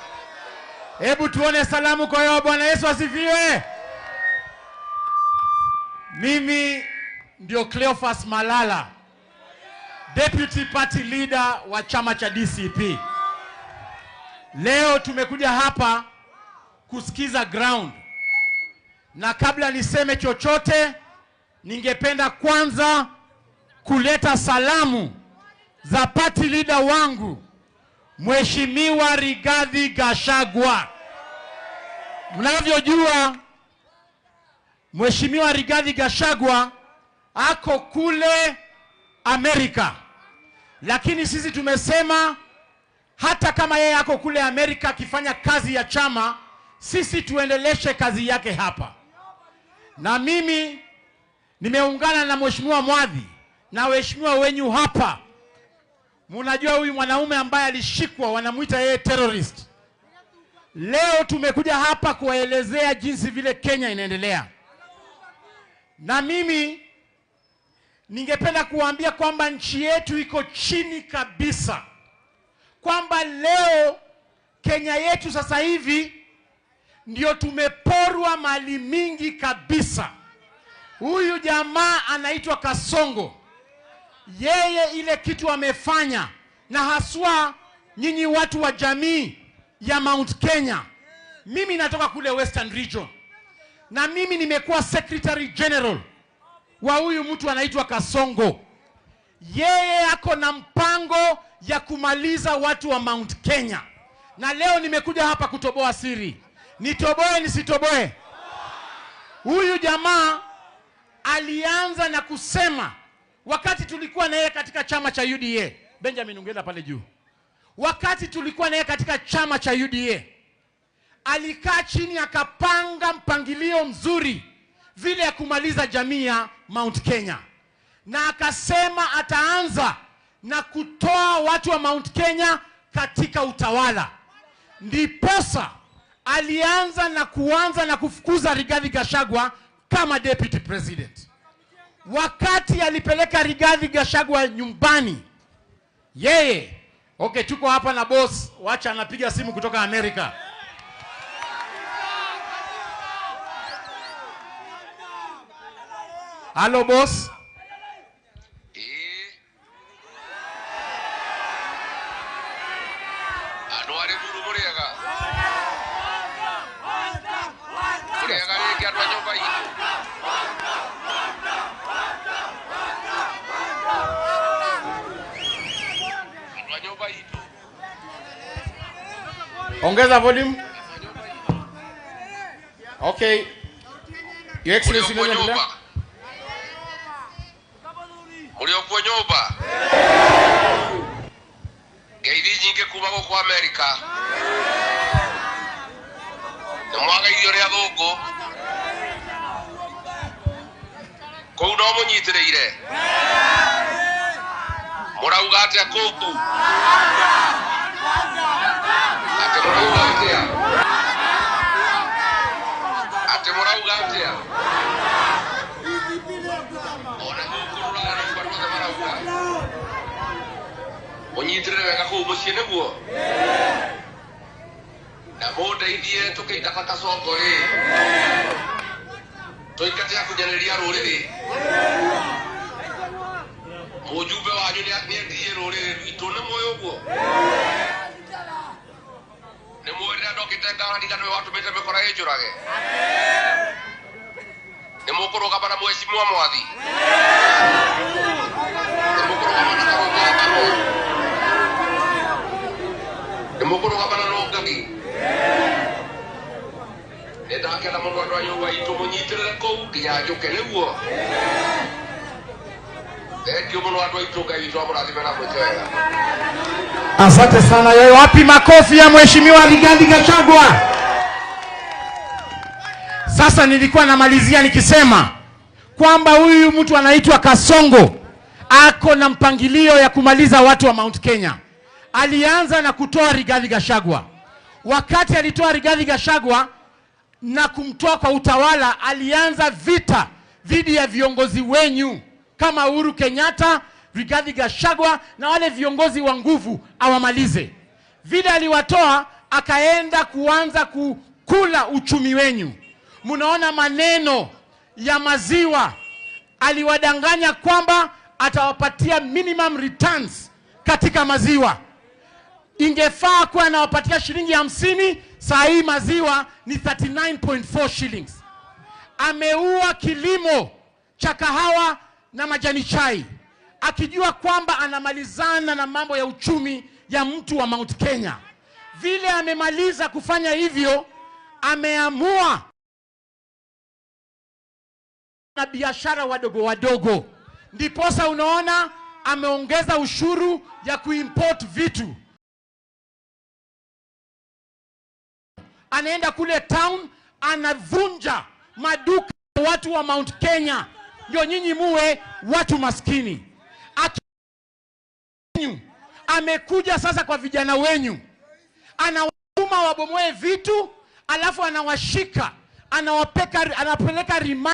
Speaker 1: Hebu tuone salamu kwa yao. Bwana Yesu asifiwe. Mimi ndio Cleophas Malala, Deputy Party Leader wa chama cha DCP. Leo tumekuja hapa kusikiza ground. Na kabla niseme chochote, ningependa kwanza kuleta salamu za party leader wangu Mheshimiwa Rigathi Gachagua. Mnavyojua Mheshimiwa Rigathi Gachagua ako kule Amerika. Lakini sisi tumesema hata kama yeye ako kule Amerika akifanya kazi ya chama, sisi tuendeleshe kazi yake hapa. Na mimi nimeungana na Mheshimiwa Mwadhi na waheshimiwa wenyu hapa. Mnajua huyu mwanaume ambaye alishikwa wanamuita yeye terrorist. Leo tumekuja hapa kuwaelezea jinsi vile Kenya inaendelea. Na mimi ningependa kuambia kwamba nchi yetu iko chini kabisa. Kwamba leo Kenya yetu sasa hivi ndio tumeporwa mali mingi kabisa. Huyu jamaa anaitwa Kasongo. Yeye ile kitu amefanya, na haswa nyinyi watu wa jamii ya Mount Kenya. Mimi natoka kule Western Region. Na mimi nimekuwa Secretary General wa huyu mtu anaitwa Kasongo. Yeye ako na mpango ya kumaliza watu wa Mount Kenya. Na leo nimekuja hapa kutoboa siri. Nitoboe nisitoboe? Huyu jamaa alianza na kusema wakati tulikuwa na yeye katika chama cha UDA. Benjamin ungeenda pale juu. Wakati tulikuwa na yeye katika chama cha UDA, alikaa chini akapanga mpangilio mzuri vile ya kumaliza jamii ya Mount Kenya. Na akasema ataanza na kutoa watu wa Mount Kenya katika utawala. Ndiposa alianza na kufukuza Rigathi Gachagua kama Deputy President. Wakati alipeleka Rigathi Gachagua nyumbani, yeye, tuko hapa na boss, wacha anapiga simu kutoka Amerika. Hello boss.
Speaker 2: Adware muru muriega. Muriega ni kia nyumba hii. Nyumba hii.
Speaker 1: Ongeza volume. Okay. Your Excellency,
Speaker 2: Uliokuwa nyumba. Geidi nyingi kuma kwa Amerika. Na mwaga irio ria thungu. Kou no munyitireire. Murauga atia koutu. Ate murauga atia. Ate murauga atia. Onyitirire wega kuu muciĩ nĩguo. Na mũndeithie tũkĩingata Kasongo rĩ. Tũingate kunyanĩria rũrĩrĩ. Mũjumbe wanyu nĩendirie rũrĩrĩ rwitũ, nĩ mũĩ ũguo? Nĩ mũĩ rĩrĩa ndokĩte Ngarani nĩwe watũmĩte mĩkora ĩnjũrage? Nĩ mũkũrũgama na Mheshimiwa Mwathi? Nĩ mũkũrũgama na Karũng'o? mukuru gabana no ngagi ndakena mundu andu ayo waitu munyitirire kou nginya njuke niguo thengio muno andu aitu ngai witu amurathime na mwike wega.
Speaker 1: Asante sana. Yeye wapi makofi ya mheshimiwa Rigathi Gachagua? Sasa nilikuwa namalizia nikisema kwamba huyu mtu anaitwa Kasongo ako na mpangilio ya kumaliza watu wa Mount Kenya. Alianza na kutoa Rigathi Gachagua. Wakati alitoa Rigathi Gachagua na kumtoa kwa utawala, alianza vita dhidi ya viongozi wenyu kama Uhuru Kenyatta, Rigathi Gachagua na wale viongozi wa nguvu awamalize. Vile aliwatoa, akaenda kuanza kukula uchumi wenyu. Munaona maneno ya maziwa, aliwadanganya kwamba atawapatia minimum returns katika maziwa. Ingefaa kuwa anawapatia shilingi 50, saa hii maziwa ni 39.4 shillings. Ameua kilimo cha kahawa na majani chai, akijua kwamba anamalizana na mambo ya uchumi ya mtu wa Mount Kenya. Vile amemaliza kufanya hivyo, ameamua na biashara wadogo wadogo. Ndiposa unaona ameongeza ushuru ya kuimport vitu. Anaenda kule town, anavunja maduka watu wa Mount Kenya, ndio nyinyi muwe watu maskini. Amekuja sasa kwa vijana wenyu, anawatuma wabomoe vitu, alafu anawashika, anapeleka rima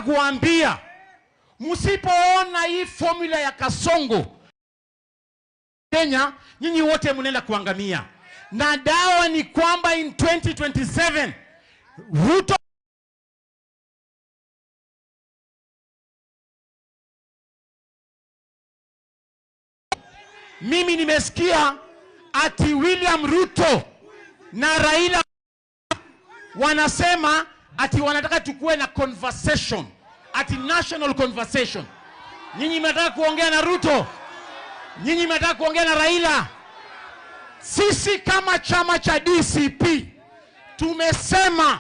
Speaker 1: kuambia, msipoona hii formula ya Kasongo Kenya, nyinyi wote mnaenda kuangamia. Na dawa ni kwamba in 2027 Ruto mimi nimesikia ati William Ruto na Raila wanasema ati wanataka tukue na conversation, ati national conversation. Nyinyi mnataka kuongea na Ruto? Nyinyi mnataka kuongea na Raila? Sisi kama chama cha DCP tumesema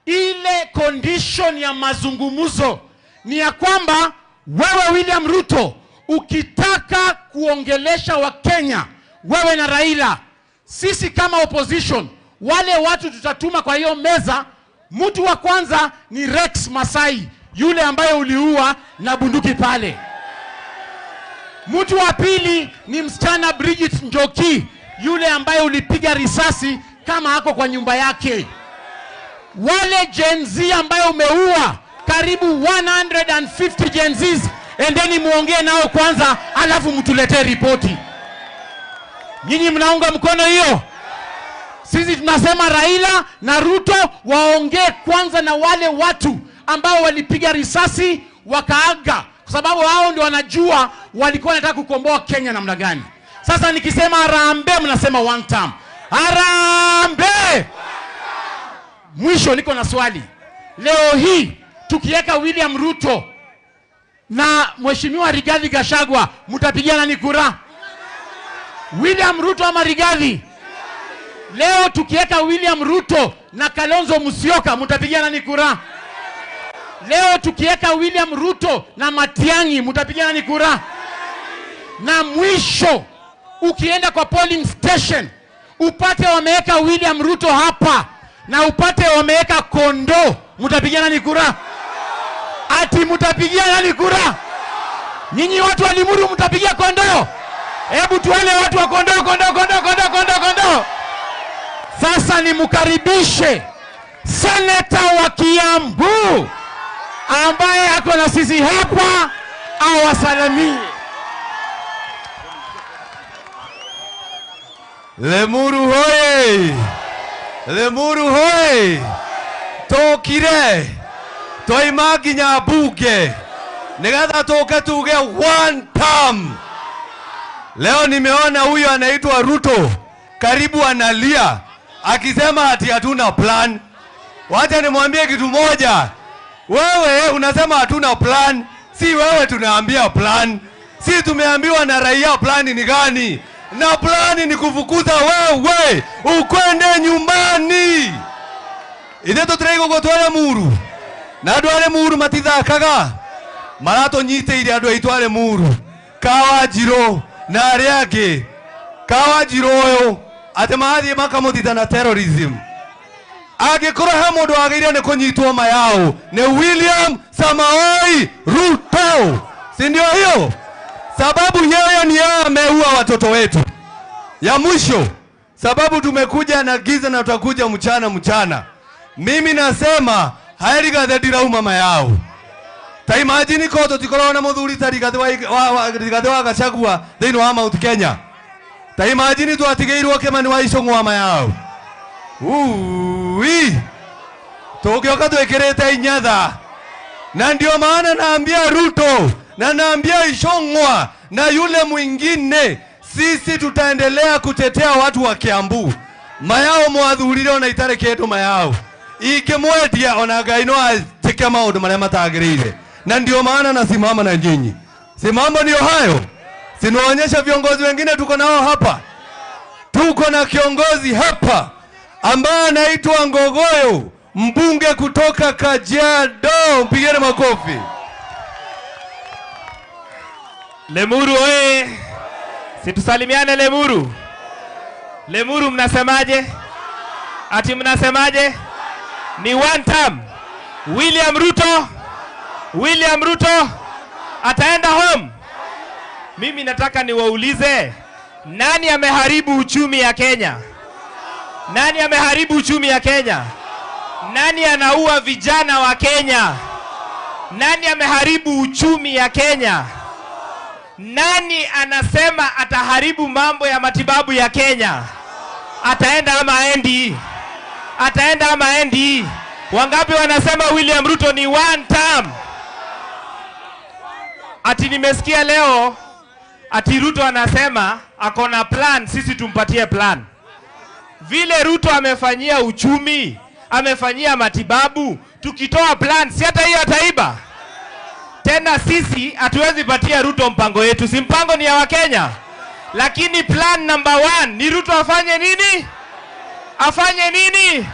Speaker 1: ile condition ya mazungumzo ni ya kwamba wewe William Ruto ukitaka kuongelesha wa Kenya, wewe na Raila, sisi kama opposition, wale watu tutatuma kwa hiyo meza, mtu wa kwanza ni Rex Masai, yule ambaye uliua na bunduki pale. Mtu wa pili ni msichana Bridget Njoki, yule ambaye ulipiga risasi kama hako kwa nyumba yake. Wale Gen Z ambayo umeua, karibu 150 Gen Zs, endeni muongee nao kwanza, alafu mtuletee ripoti. Nyinyi mnaunga mkono hiyo? Sisi tunasema Raila na Ruto waongee kwanza na wale watu ambao walipiga risasi wakaaga, kwa sababu hao ndio wanajua walikuwa wanataka kukomboa Kenya namna gani. Sasa nikisema harambee, mnasema one time. Harambee! Mwisho niko na swali. Leo hii tukiweka William Ruto na mheshimiwa Rigathi Gachagua, mtapigiana ni kura? William Ruto ama Rigathi? Leo tukiweka William Ruto na Kalonzo Musyoka, mtapigiana ni kura? Leo tukiweka William Ruto na Matiang'i, mtapigiana ni kura? Na mwisho ukienda kwa polling station upate wameweka William Ruto hapa na upate wameweka Kondo, mtapigiana ni kura? Ati mtapigiana ni kura? Nyinyi watu wa Limuru mtapigia Kondo? Hebu tuone watu wa Kondo, Kondo, Kondo, Kondo, Kondo, Kondo. Sasa nimkaribishe seneta wa Kiambu ambaye ako na sisi hapa awasalimie.
Speaker 3: Lemuru hoye! Lemuru hoye! Tokire! Toima nginya bunge nigetha tuke tuge one term. Leo nimeona huyu anaitwa Ruto karibu analia akisema ati hatuna plan. Wacha nimwambie kitu moja. Wewe unasema hatuna plan, si wewe tunaambia plan. Si tumeambiwa na raia plani ni gani? Na plani ni kufukuza wewe ukwende nyumbani. Ithe tutirego gotwara muru. Na andu are muru matithakaga. Marato nyiteire andu aitware muru. Kawajiro na aria angi. Kawajiro uyu ati mathie makamutita na terrorism. Angĩkorwo he mũndũ wagĩrĩirwo nĩ kũnyitwo mayao ni William Samoei Ruto. Si ndio hiyo? Sababu yeye ni yeye ameua watoto wetu. Ya mwisho, sababu tumekuja na giza na tutakuja mchana. Mimi nasema haeri gathedira mama yao. Ta imagine ko tutikorwo na muthuri tari gathe Gachagua thĩinĩ wa Mount Kenya. Ta imagine twatigeirwo Kimani wa Icũng'wa mama yao. Tũngĩoka twĩkĩrĩte inyatha. Na ndio maana naambia Ruto na naambia Icũng'wa na yule mwingine, sisi tutaendelea kutetea watu wa Kiambu. Mayao mwathurire ona itare kĩndũ mayao. Ingĩmwendia ona Ngai no atĩke maũndũ marĩa matagĩrĩire. Na ndio maana nasimama na nyinyi. Si mambo ndio hayo? Sinaonyesha viongozi wengine tuko nao hapa. Tuko na kiongozi hapa ambaye anaitwa Ngogoyo, mbunge kutoka Kajiado. Mpigeni makofi.
Speaker 4: Lemuru oye. Situsalimiane Lemuru. Lemuru mnasemaje? Ati mnasemaje? Ni one term. William Ruto ataenda home. Mimi nataka niwaulize, nani ameharibu uchumi ya Kenya? Nani ameharibu uchumi ya Kenya? Nani anaua vijana wa Kenya? Nani ameharibu uchumi ya Kenya? Nani anasema ataharibu mambo ya matibabu ya Kenya? Ataenda ama aendi? Ataenda ama aendi? Wangapi wanasema William Ruto ni one term? Ati nimesikia leo ati Ruto anasema akona plan, sisi tumpatie plan. Vile Ruto amefanyia uchumi, amefanyia matibabu, tukitoa plan si hata hiyo ataiba. Tena sisi hatuwezi patia Ruto mpango yetu, si mpango ni ya Wakenya. Lakini plan number 1 ni Ruto afanye nini? Afanye nini?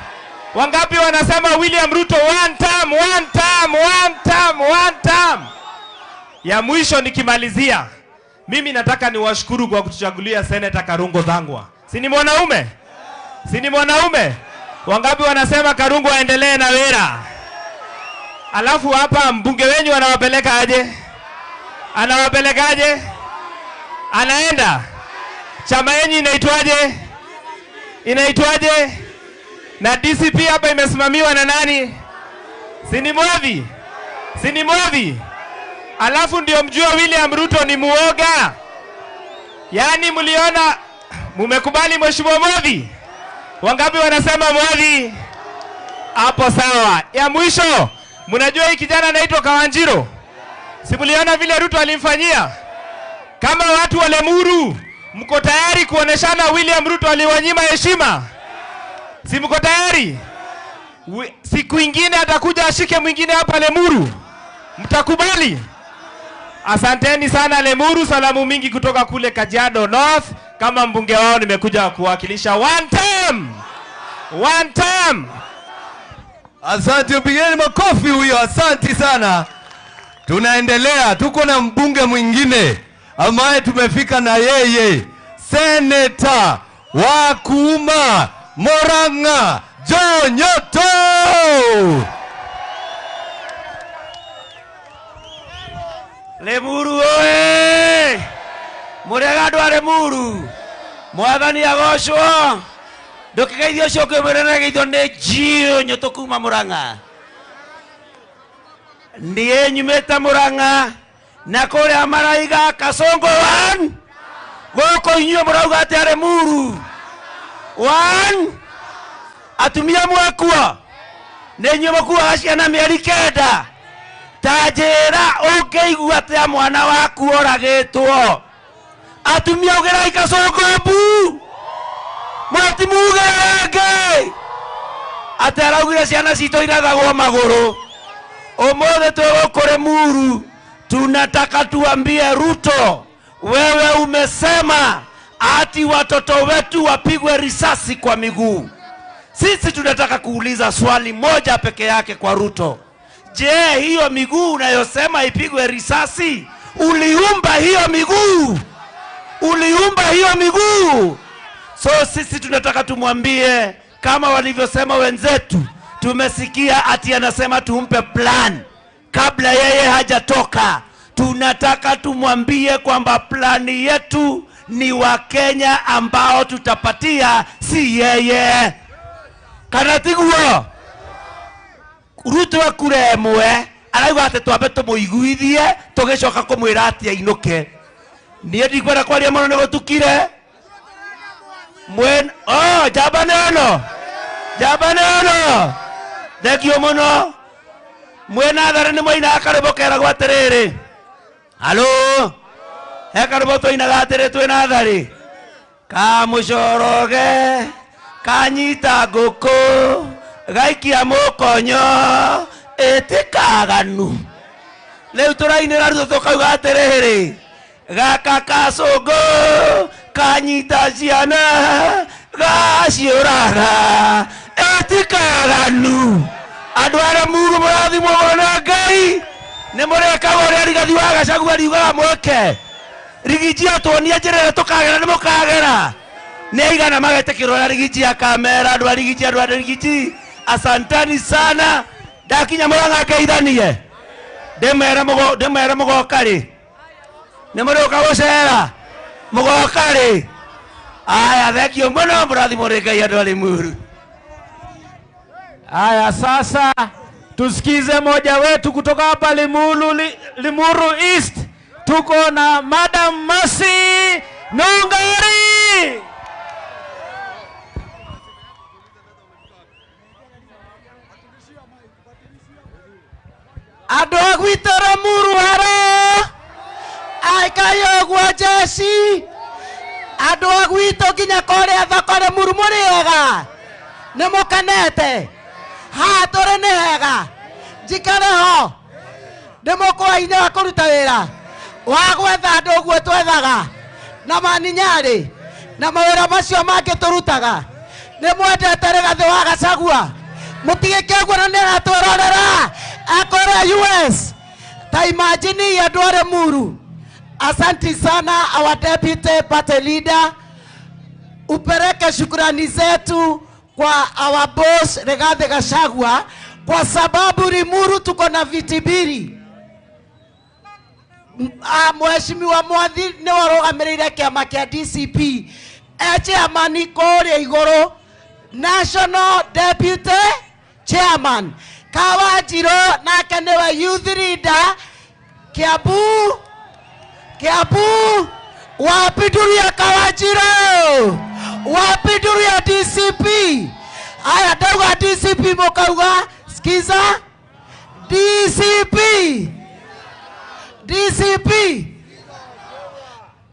Speaker 4: Wangapi wanasema William Ruto one term? Ya mwisho nikimalizia, mimi nataka niwashukuru kwa kutuchagulia Senator Karungo Thang'wa. Si ni mwanaume? Si ni mwanaume? Wangapi wanasema Karungo aendelee na wera? Alafu hapa mbunge wenyu anawapeleka aje? Anawapelekaje? Anaenda. Chama yenyu inaitwaje? Inaitwaje? Na DCP hapa imesimamiwa na nani? Si ni Mwadhi? Si ni Mwadhi? Alafu ndio mjua William Ruto ni muoga. Yaani mliona, mumekubali Mheshimiwa Mwadhi? Wangapi wanasema Mwadhi? Hapo sawa. Ya mwisho, mnajua hii kijana anaitwa Kawanjiro? Si mliona vile Ruto alimfanyia? Kama watu wa Lemuru, mko tayari kuoneshana William Ruto aliwanyima heshima? Si mko tayari? Siku ingine atakuja ashike mwingine hapa Lemuru. Mtakubali? Asanteni sana Lemuru, salamu mingi kutoka kule Kajiado North. Kama mbunge wao nimekuja kuwakilisha one term.
Speaker 3: Asante, mpigeni makofi huyo. Asante sana. Tunaendelea, tuko na mbunge mwingine ambaye tumefika na yeye, Senator wa Kuma Murang'a, John Nyoto.
Speaker 5: Lemuru oe! Murega andu a Lemuru, mwathani agocwo. Ndukigeithio cio kwimwirana geithio ni John Nyoto kuma Murang'a. Ndiye nyumite Murang'a na kuria maraiga Kasongo 1. Goko inyuĩ mũrauga atĩ a Lemuru 1. Atumia mwakua nĩ inyuĩ mũkuaga ciana mĩeri 9. Ta njĩra ũngĩigua atĩa mwana waku oragĩtwo. Atumia ũgerai Kasongo mbu. Mwatimuge rĩngĩ atĩ araugire ciana citũ irathagwo magũrũ. Ũmũthĩ twĩgũkũ Lemuru tunataka tuambie Ruto, wewe umesema ati watoto wetu wapigwe risasi kwa miguu. Sisi tunataka kuuliza swali moja peke yake kwa Ruto. Je, hiyo miguu unayosema ipigwe risasi, uliumba hiyo miguu? Uliumba hiyo miguu? So sisi tunataka tumwambie kama walivyosema wenzetu. Tumesikia ati anasema tumpe plan kabla yeye hajatoka. Tunataka tumwambie kwamba plani yetu ni Wakenya ambao tutapatia, si yeye. Kanatiguo Ruto akuremwe arauga ati twambe tumuiguithie tugicoka kumwira ati ainuke. Nie ndikwenda kwaria muno ni gutukire mwen jabaneno thegio muno mwena thare ni moina akarebo kera gwaterere. Halo ekarebo toina gatere twina thare ka mucoroge kanyita nguku gaikia mukonyo etikaganu. Leu turainira Ruto tukauga atiriri gaka kacungu kanyita ciana gaciuraga etikaganu. Andu aria muru murathimwo na Ngai ni murekaga uria Rigathi wa Gachagua ariugaga mweke. Rigiji atuonia njira tukagera ni mukagera. Neigana magetekirwo na Rigiji akamera andu a Rigiji. Asantani sana. Dakinya Murang'a ngeithanie. Ndemera mugokari. Ni muruka gucera. Mugokari. Aya thekio muno murathimwo ni Ngai andu a Limuru.
Speaker 1: Haya, sasa tusikize moja wetu kutoka hapa Limuru East. Tuko na Madam Mercy Nongari.
Speaker 6: Andu agwitå Limuru haro aikayo gwa jeshi. Andu agwitå nginya koria thoko Limuru muriega nä må kenete ha tå rä nä hega njikare ho nä må kå inä wa kå ruta wä ra wa gwetha andå guo twethaga na maninyarä na mawä ra macio mangä tå rutaga. Nä mwendete Rigathi wa Gachagua må tigä kä guo na nä aratwä rorera akore US. Ta imagine andå a Limuru. Asanti sana our deputy party leader. Upeleke shukrani zetu kwa our boss Rigathi Gachagua kwa sababu Limuru tuko na viti mbili. Mheshimiwa Mwathi ni warugamirire kiama kia DCP chairman kore iguru national deputy chairman Kawanjiro nake niwe youth leader Kiambu wapiduria Kawanjiro wapiduria DCP. Aya ndauga DCP mukauga skiza DCP.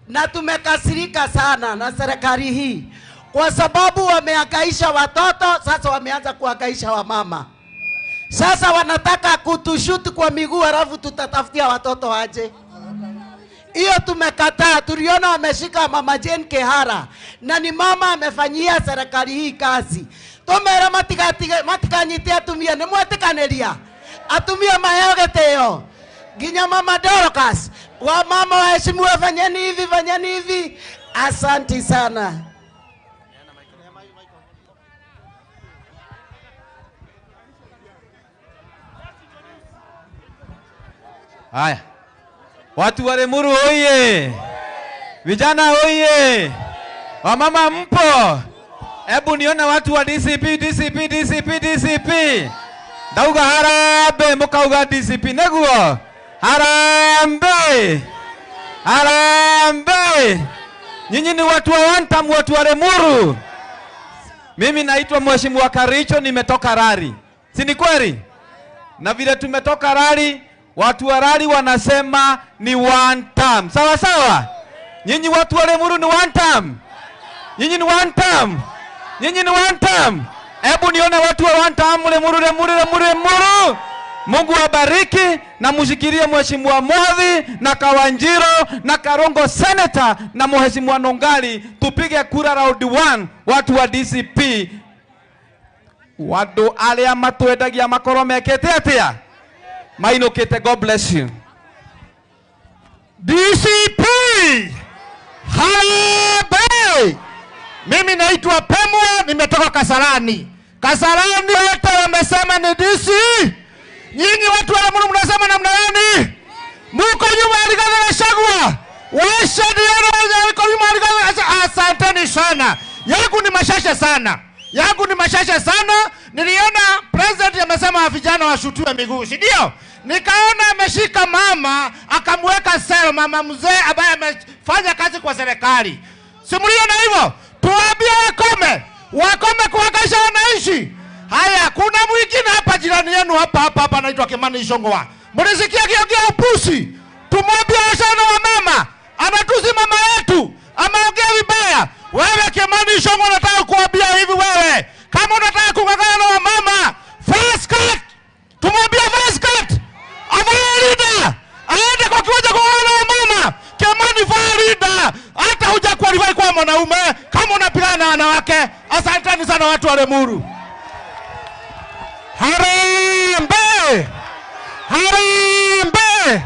Speaker 6: Na tumekasirika sana na serikali hii kwa sababu wamehangaisha watoto, sasa wameanza kuhangaisha wamama. Sasa wanataka kutushuti kwa miguu alafu tutatafutia watoto aje. Hiyo tumekataa. Tuliona wameshika mama Jane Kihara na ni mama amefanyia serikali hii kazi. Tomera matikanyitia atumia ni mwetikanĩria atumia maheo gĩtĩo. Nginya mama Dorcas wa mama waheshimiwa, fanyeni hivi. Asanti sana.
Speaker 3: Haya, watu wa Limuru oye, vijana oye, wamama mpo, hebu nione watu wa DCP. Ndauga harambe, mukauga DCP neguo. Harambe. Nyinyi ni watu wa one time, watu wa Limuru. Mimi naitwa Mheshimiwa Karicho, nimetoka Rari. Si ni kweli? Na vile tumetoka Rari, watu wa Rari wanasema ni one time. Sawa sawa? Nyinyi watu wa Limuru ni one time. Nyinyi ni one time. Hebu nione watu wa one time Limuru. Mungu awabariki na mushikirie Mheshimiwa Mwadhi na Kawanjiro na Karongo Senator na Mheshimiwa Nongali, tupige kura round 1 watu wa DCP. Watu alia matwendagia makoro mekete atia mainokete. God bless you.
Speaker 1: DCP Harambee! Mimi naitwa Pemwa, nimetoka Kasarani. Kasarani wote wamesema ni DC. Nyinyi watu wa Lemuru mnasema namna gani? Muko nyuma ya Rigathi Gachagua. Washadiana wako nyuma ya Rigathi Gachagua. Asanteni sana. Yangu ni mashasha sana. Yangu ni mashasha sana. Niliona president amesema vijana washutiwe miguu, si ndio? Nikaona ameshika mama akamweka selo, mama mzee ambaye amefanya kazi kwa serikali. Simuliona hivyo? Tuambie wakome kuhangaisha wananchi. Haya, kuna mwingine hapa jirani yenu hapa anaitwa Kimani Ichung'wah. Mlisikia kiongea upusi? Tumwambie sana wa mama. Anatusi mama yetu. Ameongea vibaya. Wewe Kimani Ichung'wah, nataka kuambia hivi wewe. Kama unataka kungangana na wa mama, first cut. Tumwambie first cut. Avalida. Aende kwa kiwanja kwa wa mama. Kimani Farida. Hata huja qualify kwa mwanaume kama unapigana na wanawake. Asanteni sana watu wa Lemuru. Harambee! Harambee!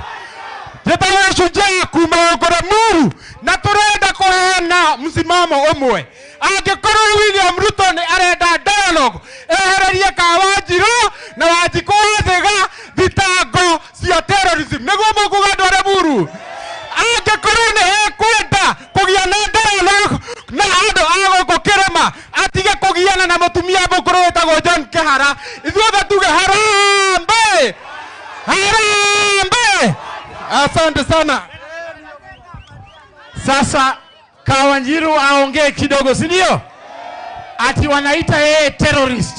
Speaker 1: Tutawa shujaa kuma Lemuru na turenda kuhana msimamo umwe. Angĩkorwo William Ruto ni arenda dialogue, ehererie Kawanjiro na Wanjikũ thega thitango cia terrorism. Nĩguo mũkuga andũ a Lemuru. Angĩkorwo ni ekwenda kũgia na dialogue na andũ a gũkũ Kĩrĩma, atige kũgiana na mũtumia mũkũrũ wĩtagwo John Kĩhara. Ithuothe tuge harambee! Harambee! Asante sana. Sasa Kawanjiro aongee kidogo, si ndio? Ati wanaita yeye terrorist.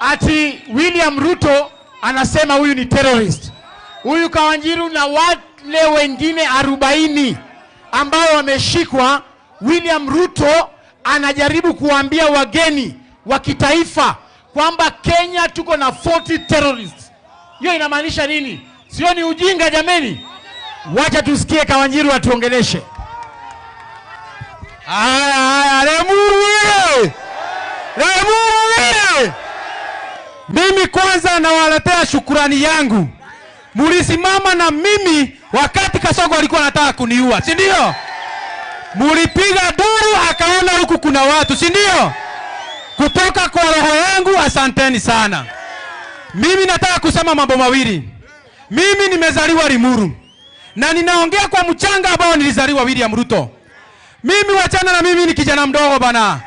Speaker 1: Ati William Ruto anasema huyu ni terrorist. Huyu Kawanjiro na wale wengine 40 ambao wameshikwa, William Ruto anajaribu kuambia wageni wa kitaifa kwamba Kenya tuko na 40 terrorists. Hiyo inamaanisha nini? Sio ni ujinga jameni? Wacha tusikie Kawanjiro atuongeleshe. Lemuru! Lemuru! Mimi kwanza nawaletea shukrani yangu. Mulisimama na mimi wakati Kasongo alikuwa anataka kuniua, si ndio? Mulipiga duru akaona huku kuna watu, si ndio? Kutoka kwa roho yangu asanteni sana. Mimi nataka kusema mambo mawili. Mimi nimezaliwa Limuru na ninaongea kwa mchanga ambao nilizaliwa William Ruto. Mimi wachana na mimi ni kijana mdogo bana.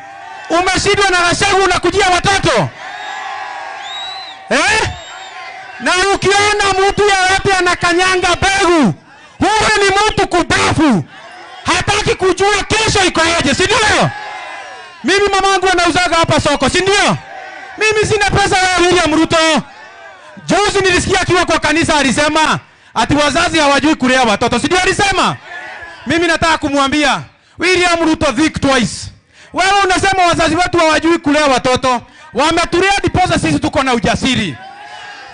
Speaker 1: Umeshindwa na Gachagua unakujia watoto. Na ukiona mtu yeyote anakanyanga begu, huyo ni mtu kudafu. Hataki kujua kesho iko aje, si ndio? Mimi mamangu anauzaga hapa soko, si ndio? Mimi sina pesa ya William Ruto. Juzi nilisikia akiwa kwa kanisa alisema ati wazazi hawajui kulea watoto, si ndio alisema? Mimi nataka kumwambia William Ruto think twice. Wewe unasema wazazi wetu hawajui kulea watoto. Wametulea diposa sisi tuko na ujasiri.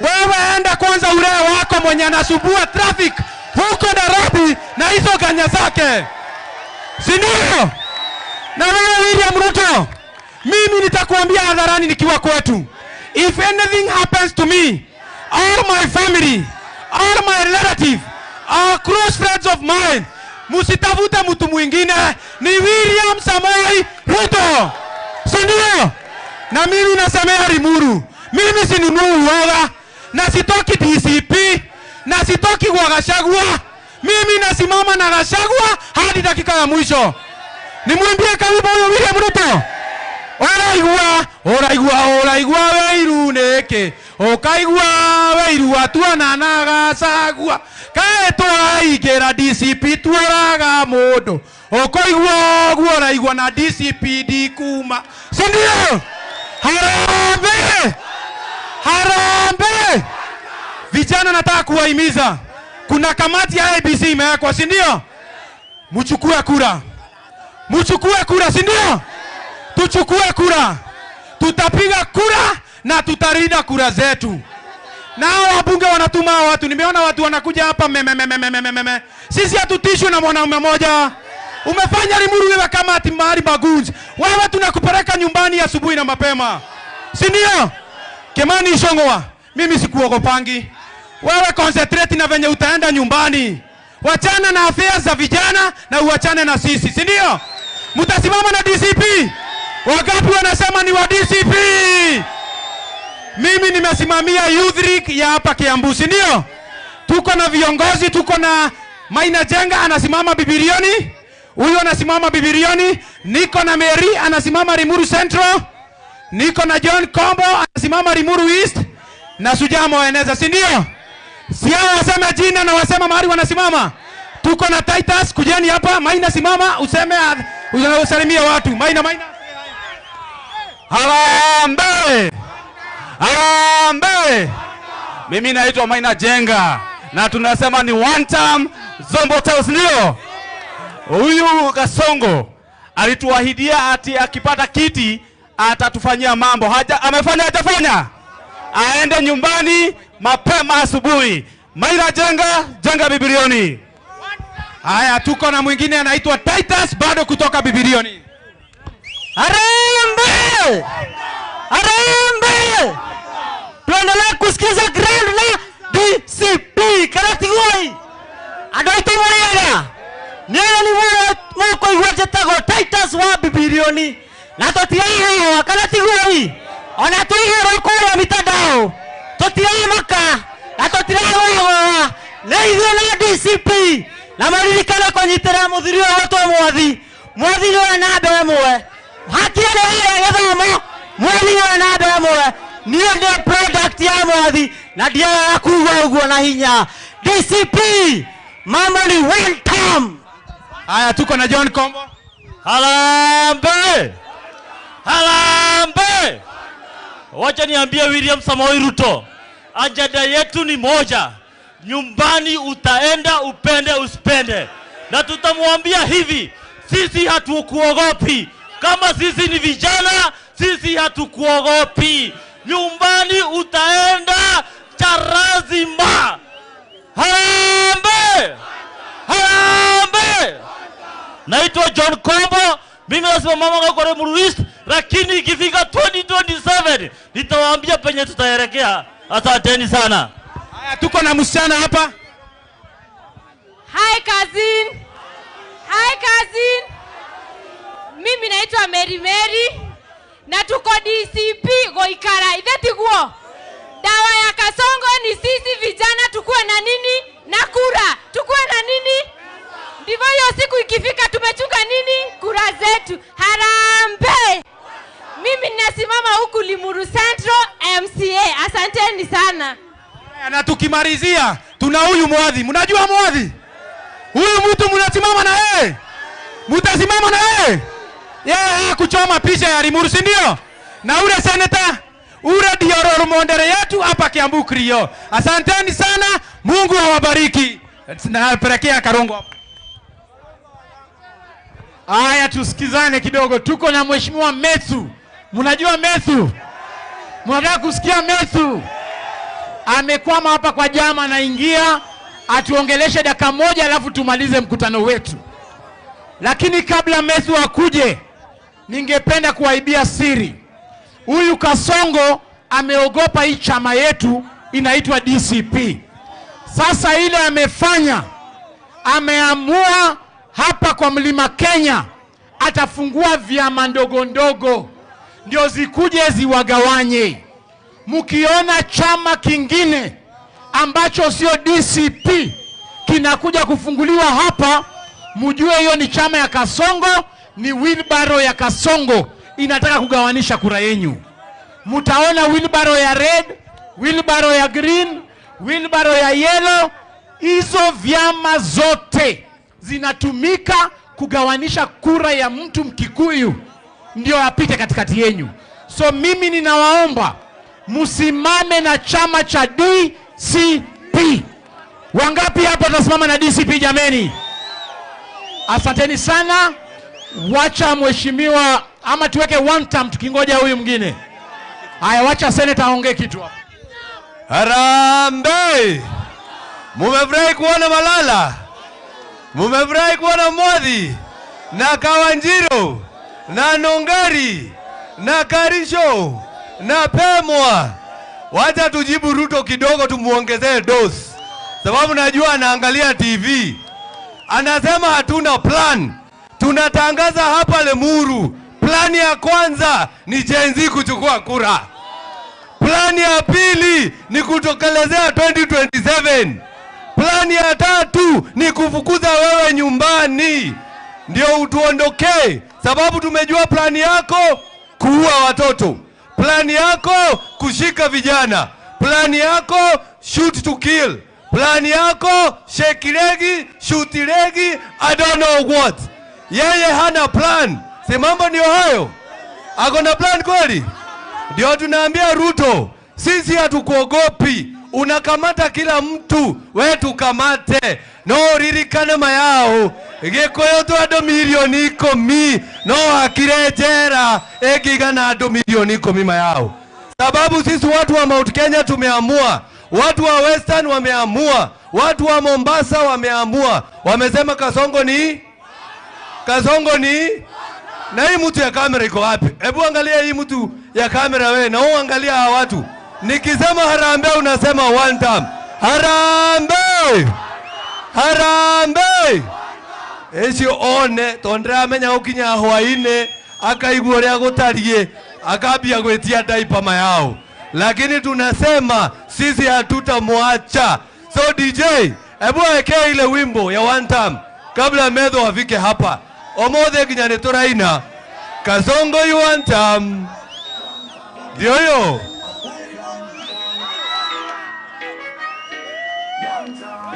Speaker 1: Wewe enda kwanza ulee wako mwenye anasumbua traffic huko Nairobi na hizo ganya zake. Si ndio? Na wewe William Ruto, mimi nitakuambia hadharani nikiwa kwetu. If anything happens to me, all my family, all my relatives, all close friends of mine, musitafute mtu mwingine, ni William Samoei Ruto. Si ndio? Na mimi nasemea Limuru, mimi sinunui uoga, na sitoki DCP, na sitoki kwa Gachagua. Mimi nasimama na Gachagua hadi dakika ya mwisho. Nimwambie karibu huyo William Ruto. Oraigua weiru neke. Okaigua weiru atuana na Gachagua. Kae twaigera DCP twaraga mundu. Okaigua oraigua na DCP dikuma. Si ndio? Harambee! Harambee! Vijana nataka kuwahimiza. Kuna kamati ya ABC imewekwa, si ndio? Mchukue kura. Mchukue kura, si ndio? Tuchukue kura. Tutapiga kura na tutalinda kura zetu. Na hao wabunge wanatuma watu. Nimeona watu wanakuja hapa Sisi hatutishwi na mwanaume mmoja. Umefanya Limuru wewe kama ati mahali bagunzi. Wewe tunakupeleka nyumbani asubuhi na mapema. Si ndio? Kimani Ichung'wah, mimi sikuogopangi. Wewe concentrate na venye utaenda nyumbani. Wachana na affairs za vijana na uachane na sisi, si ndio? Mtasimama na DCP. Wangapi wanasema ni wa DCP? Mimi nimesimamia Youth League ya hapa Kiambu, si ndio? Tuko na viongozi, tuko na Maina Jenga anasimama Bibilioni. Huyo anasimama Bibilioni. Niko na Mary anasimama Limuru Central. Niko na John Kombo anasimama Limuru East. Na Sujamo waeneza, si ndio? Si hao wasema jina na wasema mahali wanasimama. Tuko na Titus, kujeni hapa. Maina simama, useme usalimie watu. Maina.
Speaker 7: Harambee! Harambee! Mimi naitwa Maina Jenga na tunasema ni one term Zombo Towers, ndio? Huyu Kasongo alituahidia ati akipata kiti atatufanyia mambo. Amefanya hajafanya? Aende nyumbani mapema asubuhi. Maina Jenga Bibilioni.
Speaker 1: Haya, tuko na mwingine anaitwa Titus bado kutoka Bibilioni.
Speaker 6: Harambee! Harambee! Tuendelee kusikiza ground na DCP Karatigoi. Adoito Muriega. Nene ni mwako iwajetago Titus wa Bibilioni. Na totiahe wa Karatigoi. Ona tuigero kwa mitandao. Totiahe maka. Na totiahe wa. Neithio na DCP. Na maririkana kũnyitĩra mũthuri wa watu Mwathi. Mwathi nĩ na mbere mwe. Hatiarĩ wĩra gĩthomo. Mwathi nĩ na mbere mwe. Niĩ ndĩ product ya Mwathi na ndiaga kuuga ũguo na hinya. DCP mama ni one term.
Speaker 1: Haya, tuko na John Kombo.
Speaker 8: Harambee! Harambee! Wacha niambie William Samoei Ruto. Ajenda yetu ni moja. Nyumbani utaenda upende usipende. Na tutamwambia hivi, sisi hatukuogopi. Kama sisi ni vijana, sisi hatukuogopi. Nyumbani utaenda charazima. Harambee! Harambee! Naitwa John Kombo. Mimi nasimama kwa Limuru East, lakini ikifika 2027 nitawaambia penye tutaelekea. Asanteni sana.
Speaker 1: Haya, tuko na msichana hapa.
Speaker 9: Hi cousin. Hi cousin. Mimi naitwa Mary na tuko DCP Goikara. Ithetiguo. Dawa ya Kasongo ni sisi vijana tukue na nini? Na kura. Tukue na nini? Ndivyo hiyo siku ikifika tumechunga nini? Kura zetu. Harambee! Mimi ninasimama huku Limuru Central MCA. Asanteni sana.
Speaker 1: Na tukimalizia tuna huyu Mwathi. Mnajua Mwathi? Huyu mtu mnasimama na yeye. Mtasimama na yeye. Yeye kuchoma picha ya Limuru, si ndio? Na ule senator, ule ndio role model yetu hapa Kiambu Krio. Asanteni sana. Mungu awabariki. Napelekea Karongo hapa. Haya, tusikizane kidogo. Tuko na Mheshimiwa Methu. Mnajua Methu? Mnataka kusikia Methu? Amekwama hapa kwa jama, anaingia atuongeleshe dakika moja alafu tumalize mkutano wetu. Lakini kabla Methu akuje, ningependa kuwaibia siri. Huyu Kasongo ameogopa hii chama yetu inaitwa DCP. Sasa ile amefanya, ameamua hapa kwa Mlima Kenya atafungua vyama ndogo ndogo ndio zikuje ziwagawanye. Mkiona chama kingine ambacho sio DCP kinakuja kufunguliwa hapa, mjue hiyo ni chama ya Kasongo, ni wheelbarrow ya Kasongo inataka kugawanisha kura yenu. Mtaona wheelbarrow ya red, wheelbarrow ya green, wheelbarrow ya yellow. Hizo vyama zote zinatumika kugawanisha kura ya mtu Mkikuyu ndio apite katikati yenu. So mimi ninawaomba musimame na chama cha DCP. Wangapi hapa tunasimama na DCP jameni? Asanteni sana. Wacha mheshimiwa ama tuweke one term tukingoja huyu mwingine. Haya, wacha senator aongee kitu hapa.
Speaker 3: Harambee! Mumefurahi kuona Malala? Mumefurahi kuona Modhi na Kawanjiro na Nongari na Karisho na Pemwa? Wacha tujibu Ruto kidogo, tumuongezee dosi, sababu najua anaangalia TV. Anasema hatuna plan. Tunatangaza hapa Lemuru, plani ya kwanza ni Gen Z kuchukua kura. Plani ya pili ni kutokelezea 2027. Plani ya tatu ni kufukuza wewe nyumbani ndio utuondokee, sababu tumejua plani yako kuua watoto, plani yako kushika vijana, plani yako shoot to kill, plani yako shake legi, shoot legi, I don't know what. Yeye hana plan. Si mambo ndio hayo? Ako na plan kweli? Ndio tunaambia Ruto, sisi hatukuogopi. Unakamata kila mtu, wewe tukamate. No ririkane mayao. Gikoyo tu ado milioni 10 no akirejera ekigana ado milioni 10 mayao. Sababu sisi watu wa Mount Kenya tumeamua, watu wa Western wameamua, watu wa Mombasa wameamua. Wamesema Kasongo ni na hii mtu ya kamera iko wapi? Hebu angalia hii mtu ya kamera wewe, na uangalia hawa watu. Nikisema harambee unasema one time. Harambee! Harambee! Ecio one tondra amenya ukinya hwaine akaigua ria gutarie akabia gwetia diaper mayao. Lakini tunasema sisi hatutamwacha. So DJ, hebu wekea ile wimbo ya one time kabla Medho afike hapa. Omothe kinyane turaina Kasongo you one time. Ndio hiyo.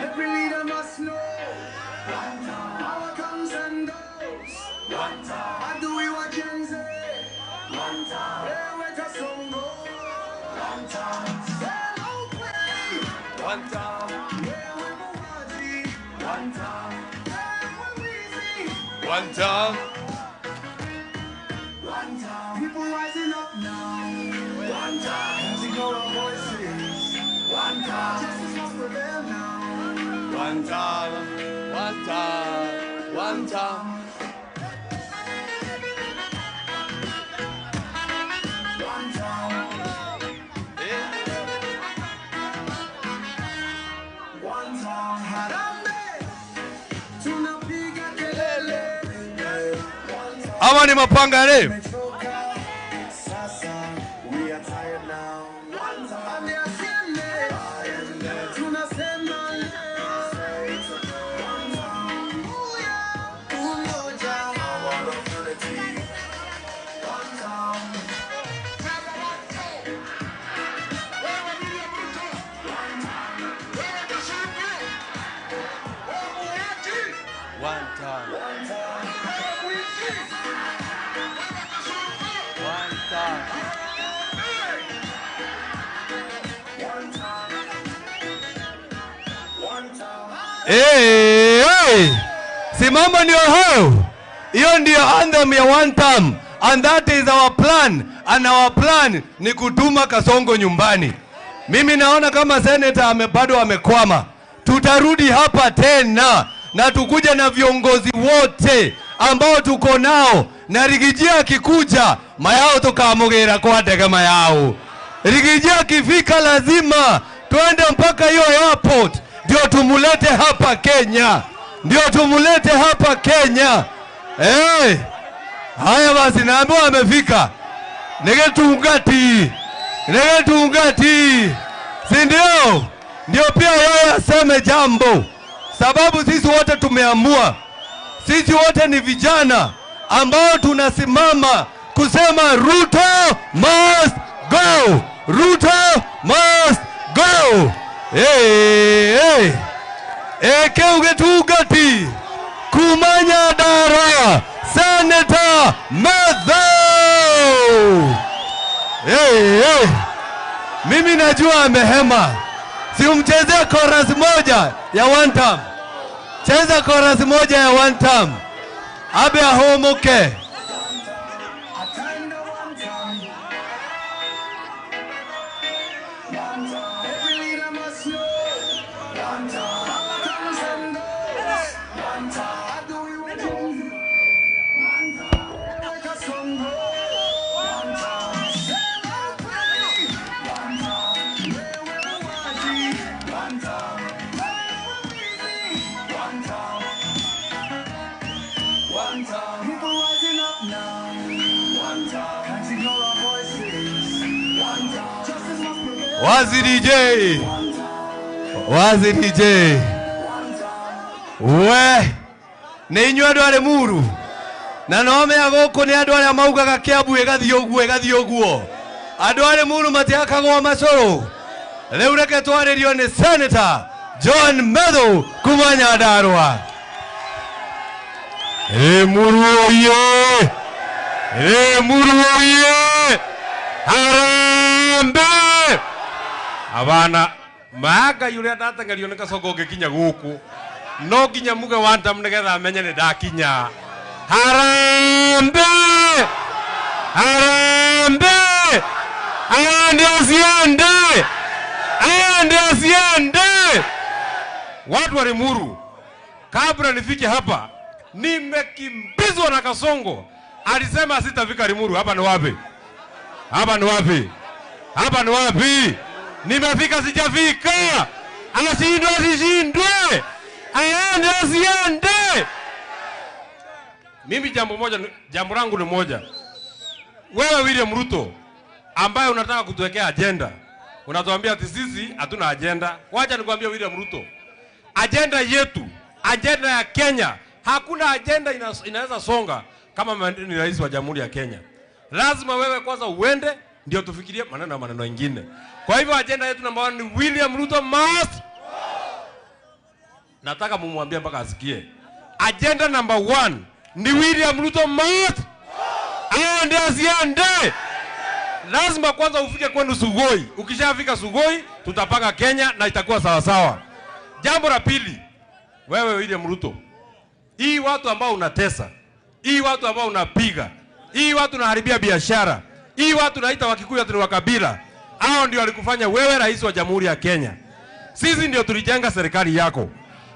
Speaker 10: Every leader must know. Power comes and goes. What do we want Gen Z? Where we Kasongo? Hello, play. Where we Muwaji? Where we Weezy?
Speaker 3: One time.
Speaker 10: People rising up now. Using our voices. Justice must prevail now.
Speaker 3: One time.
Speaker 10: Harambee, tunapiga kelele.
Speaker 3: Ama ni mapanga leo.
Speaker 10: Sasa, we are tired now. Amiasiende, tunasema leo. Umoja, unity.
Speaker 3: Hey! Simama ndio hayo. Hiyo ndio anthem ya one time. And that is our plan. And our plan ni kutuma Kasongo nyumbani. Mimi naona kama senator bado amekwama. Tutarudi hapa tena na tukuja na viongozi wote ambao tuko nao, na Rigijia akikuja mayao tukamugera kwa ndege mayao. Rigijia akifika lazima tuende mpaka hiyo airport ndio tumulete hapa Kenya. Haya basi, naambiwa amefika. Negetungati. Si ndio? Ndio pia yeye aseme jambo. Sababu sisi wote tumeamua. Sisi wote ni vijana ambao tunasimama kusema Ruto must go. Keugetugati kumanya dara Senator Medho. Mimi najua amehema. Si umchezea chorus moja ya one time. Cheza chorus moja ya one time. Abe ahomoke.
Speaker 10: Every People rising up now. Can't ignore our voices. Justice must prevail.
Speaker 3: Wazi DJ. Wazi DJ. We. Nĩ inyuĩ andũ arĩ muru. Na no mea gũkũ nĩ andũ arĩa maugaga Kiambu ĩgathiĩ ũguo. Andũ arĩ muru matiakagwo macũrũ. Rĩu reke twarĩrio nĩ Senator John Medho kuma Nyandarua. Muru oye! Muru oye! Harambe! Abana maga yule atatangario nĩ Kasongo ngĩkinya gũkũ. No nginya muge wanta mnegetha amenye nĩ ndakinya. Harambe! Harambe! Aende asiende! Aende asiende! Watu wa Limuru, kabla nifike hapa, nimekimbizwa na Kasongo. Alisema sitafika Limuru. Hapa ni wapi? Hapa ni wapi? Hapa ni wapi? Nimefika sijafika. Anashindwa asishindwe. Aende asiende. Mimi jambo langu ni moja. Wewe William Ruto ambaye unataka kutuwekea agenda, unatuambia ati sisi hatuna agenda. Wacha nikwambie William Ruto, agenda yetu, agenda ya Kenya, hakuna agenda inaweza songa kama ni rais wa Jamhuri ya Kenya. Lazima wewe kwanza uende ndio tufikirie maneno mengine. Kwa hivyo agenda yetu namba 1 ni William Ruto must. Nataka mumwambie mpaka asikie. Agenda namba 1 ni William Ruto must. Aende asiende. Lazima kwanza ufike kwenu Sugoi. Ukishafika Sugoi, tutapanga Kenya na itakuwa sawa sawa. Jambo la pili, wewe William Ruto, hii watu ambao unatesa, hii watu ambao unapiga, hii watu unaharibia biashara, hii watu naita Wakikuyu ati wa kabila, hao ndio walikufanya wewe rais wa Jamhuri ya Kenya. Sisi ndio tulijenga serikali yako.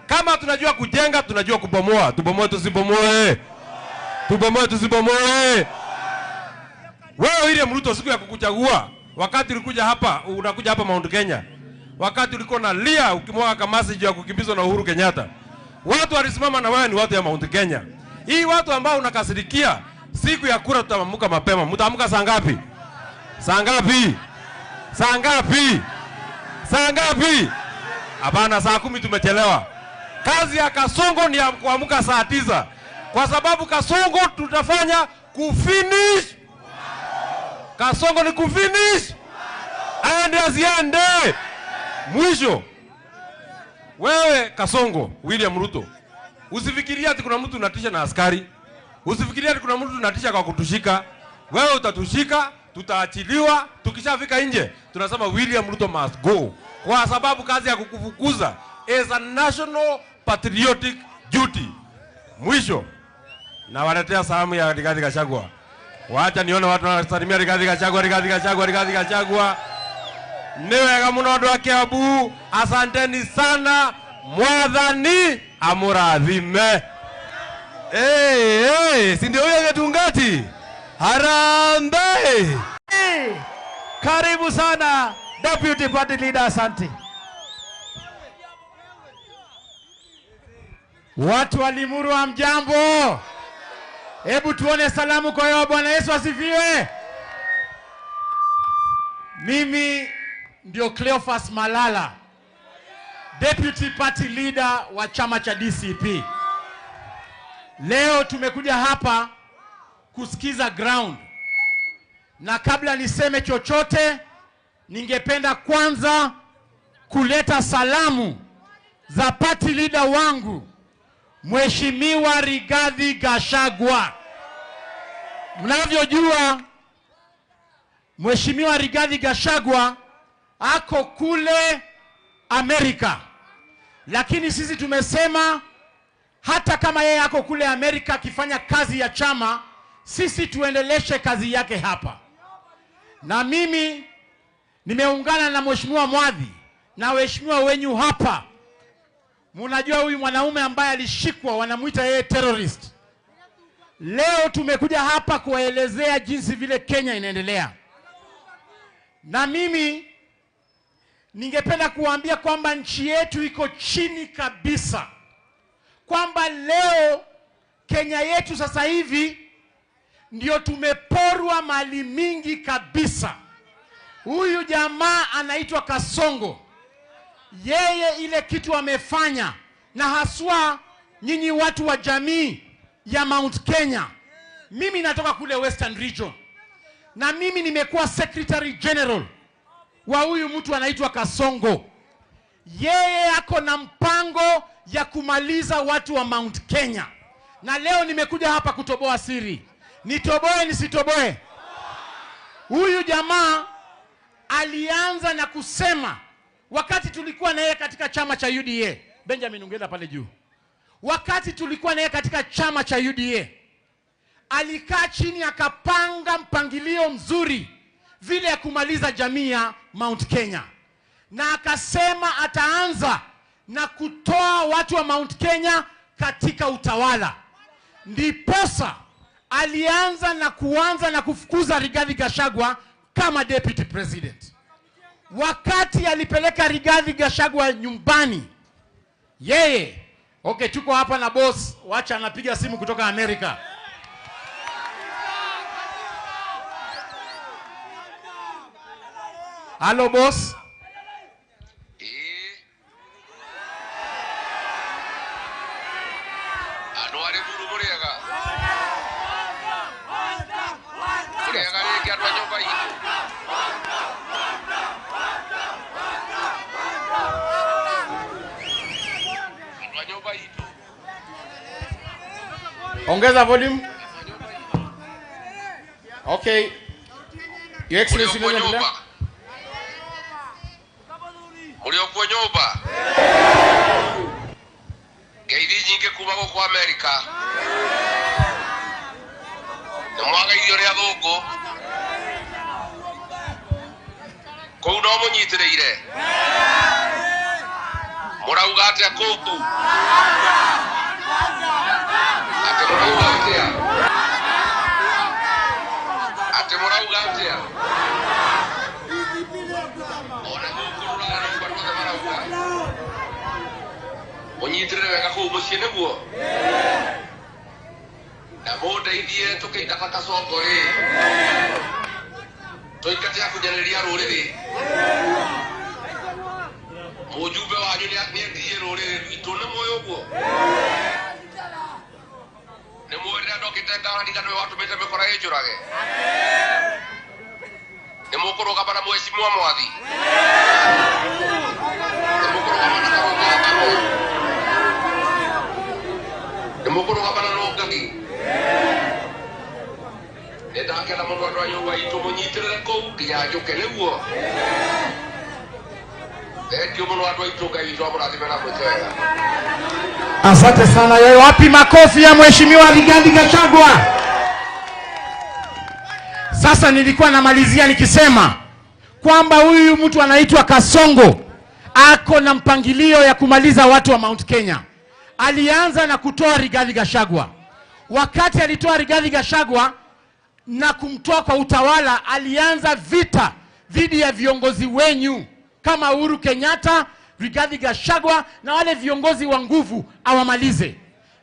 Speaker 3: Kama tunajua kujenga, tunajua kubomoa. Tubomoe tusibomoe. Tubomoe tusibomoe. Wewe William Ruto, siku ya kukuchagua, wakati ulikuja hapa, unakuja hapa Mount Kenya, wakati ulikuwa na lia ukimwaga kamasi juu ya kukimbizwa na Uhuru Kenyatta, watu walisimama na wewe ni watu ya Mount Kenya. Hii watu ambao unakasirikia, siku ya kura tutaamka mapema. Mtaamka saa ngapi? Saa ngapi? Saa ngapi? Saa ngapi? Hapana, saa 10 tumechelewa. Kazi ya Kasongo ni ya kuamka saa 9. Kwa sababu Kasongo tutafanya kufinish. Kasongo ni kufinish. Aende asiende. Mwisho, wewe Kasongo, William Ruto, usifikiria ati kuna mtu unatisha na askari. Usifikiria ati kuna mtu unatisha kwa kutushika. Wewe utatushika, tutaachiliwa, tukishafika nje tunasema William Ruto must go. Kwa sababu kazi ya kukufukuza is a national patriotic duty. Mwisho, na waletea salamu ya Rigathi Gachagua. Wacha nione watu wanasalimia Rigathi Gachagua, Rigathi Gachagua, Rigathi Gachagua. Niwega muno andu a Kiambu, asanteni sana. Mwathani amurathime. Si ndio huyo Getungati? Harambe!
Speaker 1: Karibu sana Deputy Party Leader, asante. Watu wa Limuru hamjambo. Hebu tuone salamu kwa yao. Bwana Yesu asifiwe. Mimi ndio Cleophas Malala, Deputy Party Leader wa chama cha DCP. Leo tumekuja hapa kusikiza ground. Na kabla niseme chochote, ningependa kwanza kuleta salamu za party leader wangu, Mheshimiwa Rigathi Gachagua. Mnavyojua, Mheshimiwa Rigathi Gachagua ako kule Amerika. Lakini sisi tumesema hata kama yeye ako kule Amerika akifanya kazi ya chama, sisi tuendeleshe kazi yake hapa. Na mimi nimeungana na Mheshimiwa Mwadhi na waheshimiwa wenyu hapa. Mnajua huyu mwanaume ambaye alishikwa wanamuita yeye terrorist. Leo tumekuja hapa kuwaelezea jinsi vile Kenya inaendelea. Na mimi ningependa kuambia kwamba nchi yetu iko chini kabisa. Kwamba leo Kenya yetu sasa hivi ndio tumeporwa mali mingi kabisa. Huyu jamaa anaitwa Kasongo. Yeye ile kitu amefanya, na haswa nyinyi watu wa jamii ya Mount Kenya. Mimi natoka kule Western Region, na mimi nimekuwa Secretary General wa huyu mtu anaitwa Kasongo. Yeye ako na mpango ya kumaliza watu wa Mount Kenya. Na leo nimekuja hapa kutoboa siri. Nitoboe nisitoboe? Huyu jamaa alianza na kusema, wakati tulikuwa na yeye katika chama cha UDA, Benjamin ungenda pale juu. Wakati tulikuwa na yeye katika chama cha UDA, alikaa chini akapanga mpangilio mzuri vile ya kumaliza jamii ya Mount Kenya. Na akasema ataanza na kutoa watu wa Mount Kenya katika utawala. Ndiposa alianza na kufukuza Rigathi Gachagua kama deputy president. Wakati alipeleka Rigathi Gachagua nyumbani, yeye, okay, tuko hapa na boss, wacha anapiga simu kutoka Amerika. Hello boss.
Speaker 2: Anuare buru muriaga. Muriaga ni kia rwa nyumba itu. Rwa nyumba itu.
Speaker 1: Ongeza volume. Okay. Your Excellency,
Speaker 2: Uliokuwa nyumba. Geidi nyingi kuma kwa Amerika. Na mwaga idio ria thungu. Kou no munyitireire. Murauga atia kuku. Ati murauga atia. Ati murauga atia. Munyitire wega kuu muciĩ nĩguo. Na mũndeithie tũkĩingata Kasongo rĩ. Tũingate ya kũnyanĩria rũrĩrĩ. Mũjumbe wanyu nĩendirie rũrĩrĩ rwitũ, nĩ mũĩ ũguo? Nĩ mũĩ rĩrĩa ndokĩte Ngarani nĩwe watũmĩte mĩkora ĩnjũrage? Nĩ mũkũrũgama na Mheshimiwa Mwathi? Nĩ mũkũrũgama na Karũng'a Kamau? Mukuru kabana no ngagi. Ndakena mundu andũ a nyũmba itũ mũnyitirĩre kũu nginya njũke nĩguo. Thengiũ mũno andũ a itũ, Ngai witũ amũrathime na mwĩke wega.
Speaker 1: Asante sana. Wapi makofi ya Mheshimiwa Rigathi Gachagua? Sasa nilikuwa namalizia nikisema kwamba huyu mtu anaitwa Kasongo ako na mpangilio ya kumaliza watu wa Mount Kenya. Alianza na kutoa Rigathi Gachagua. Wakati alitoa Rigathi Gachagua na kumtoa kwa utawala, alianza vita dhidi ya viongozi wenyu kama Uhuru Kenyatta, Rigathi Gachagua na wale viongozi wa nguvu awamalize.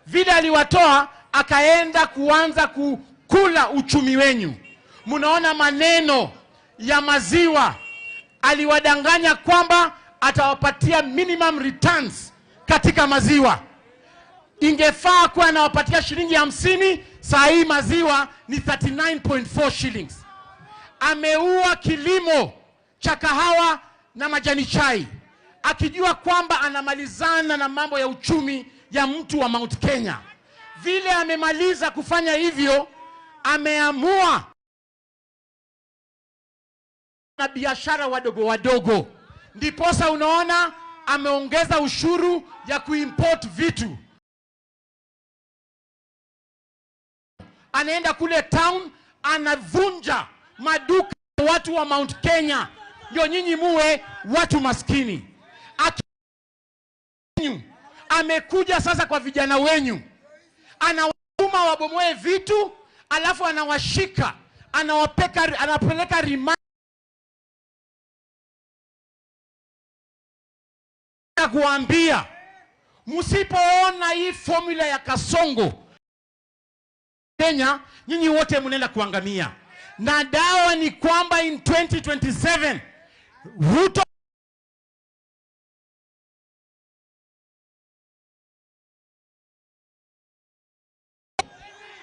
Speaker 1: Vile aliwatoa, akaenda kuanza kukula uchumi wenyu. Munaona maneno ya maziwa, aliwadanganya kwamba atawapatia minimum returns katika maziwa. Ingefaa kuwa anawapatia shilingi 50, saa hii maziwa ni 39.4 shillings. Ameua kilimo cha kahawa na majani chai, akijua kwamba anamalizana na mambo ya uchumi ya mtu wa Mount Kenya. Vile amemaliza kufanya hivyo, ameamua na biashara wadogo wadogo. Ndiposa unaona ameongeza ushuru ya kuimport vitu. Anaenda kule town, anavunja maduka watu wa Mount Kenya. Ndio nyinyi muwe watu maskini. Amekuja sasa kwa vijana wenyu, anawatuma wabomoe vitu, alafu anawashika, anapeleka remand kuambia, msipoona hii formula ya Kasongo Kenya, nyinyi wote mnaenda kuangamia. Na dawa ni kwamba in 2027 Ruto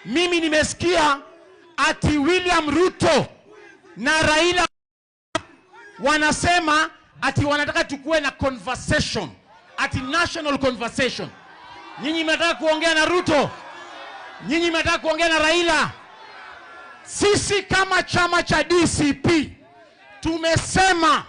Speaker 1: mimi nimesikia ati William Ruto na Raila wanasema ati wanataka tukue na conversation, ati national conversation. Nyinyi mnataka kuongea na Ruto? Nyinyi mnataka kuongea na Raila? Sisi kama chama cha DCP tumesema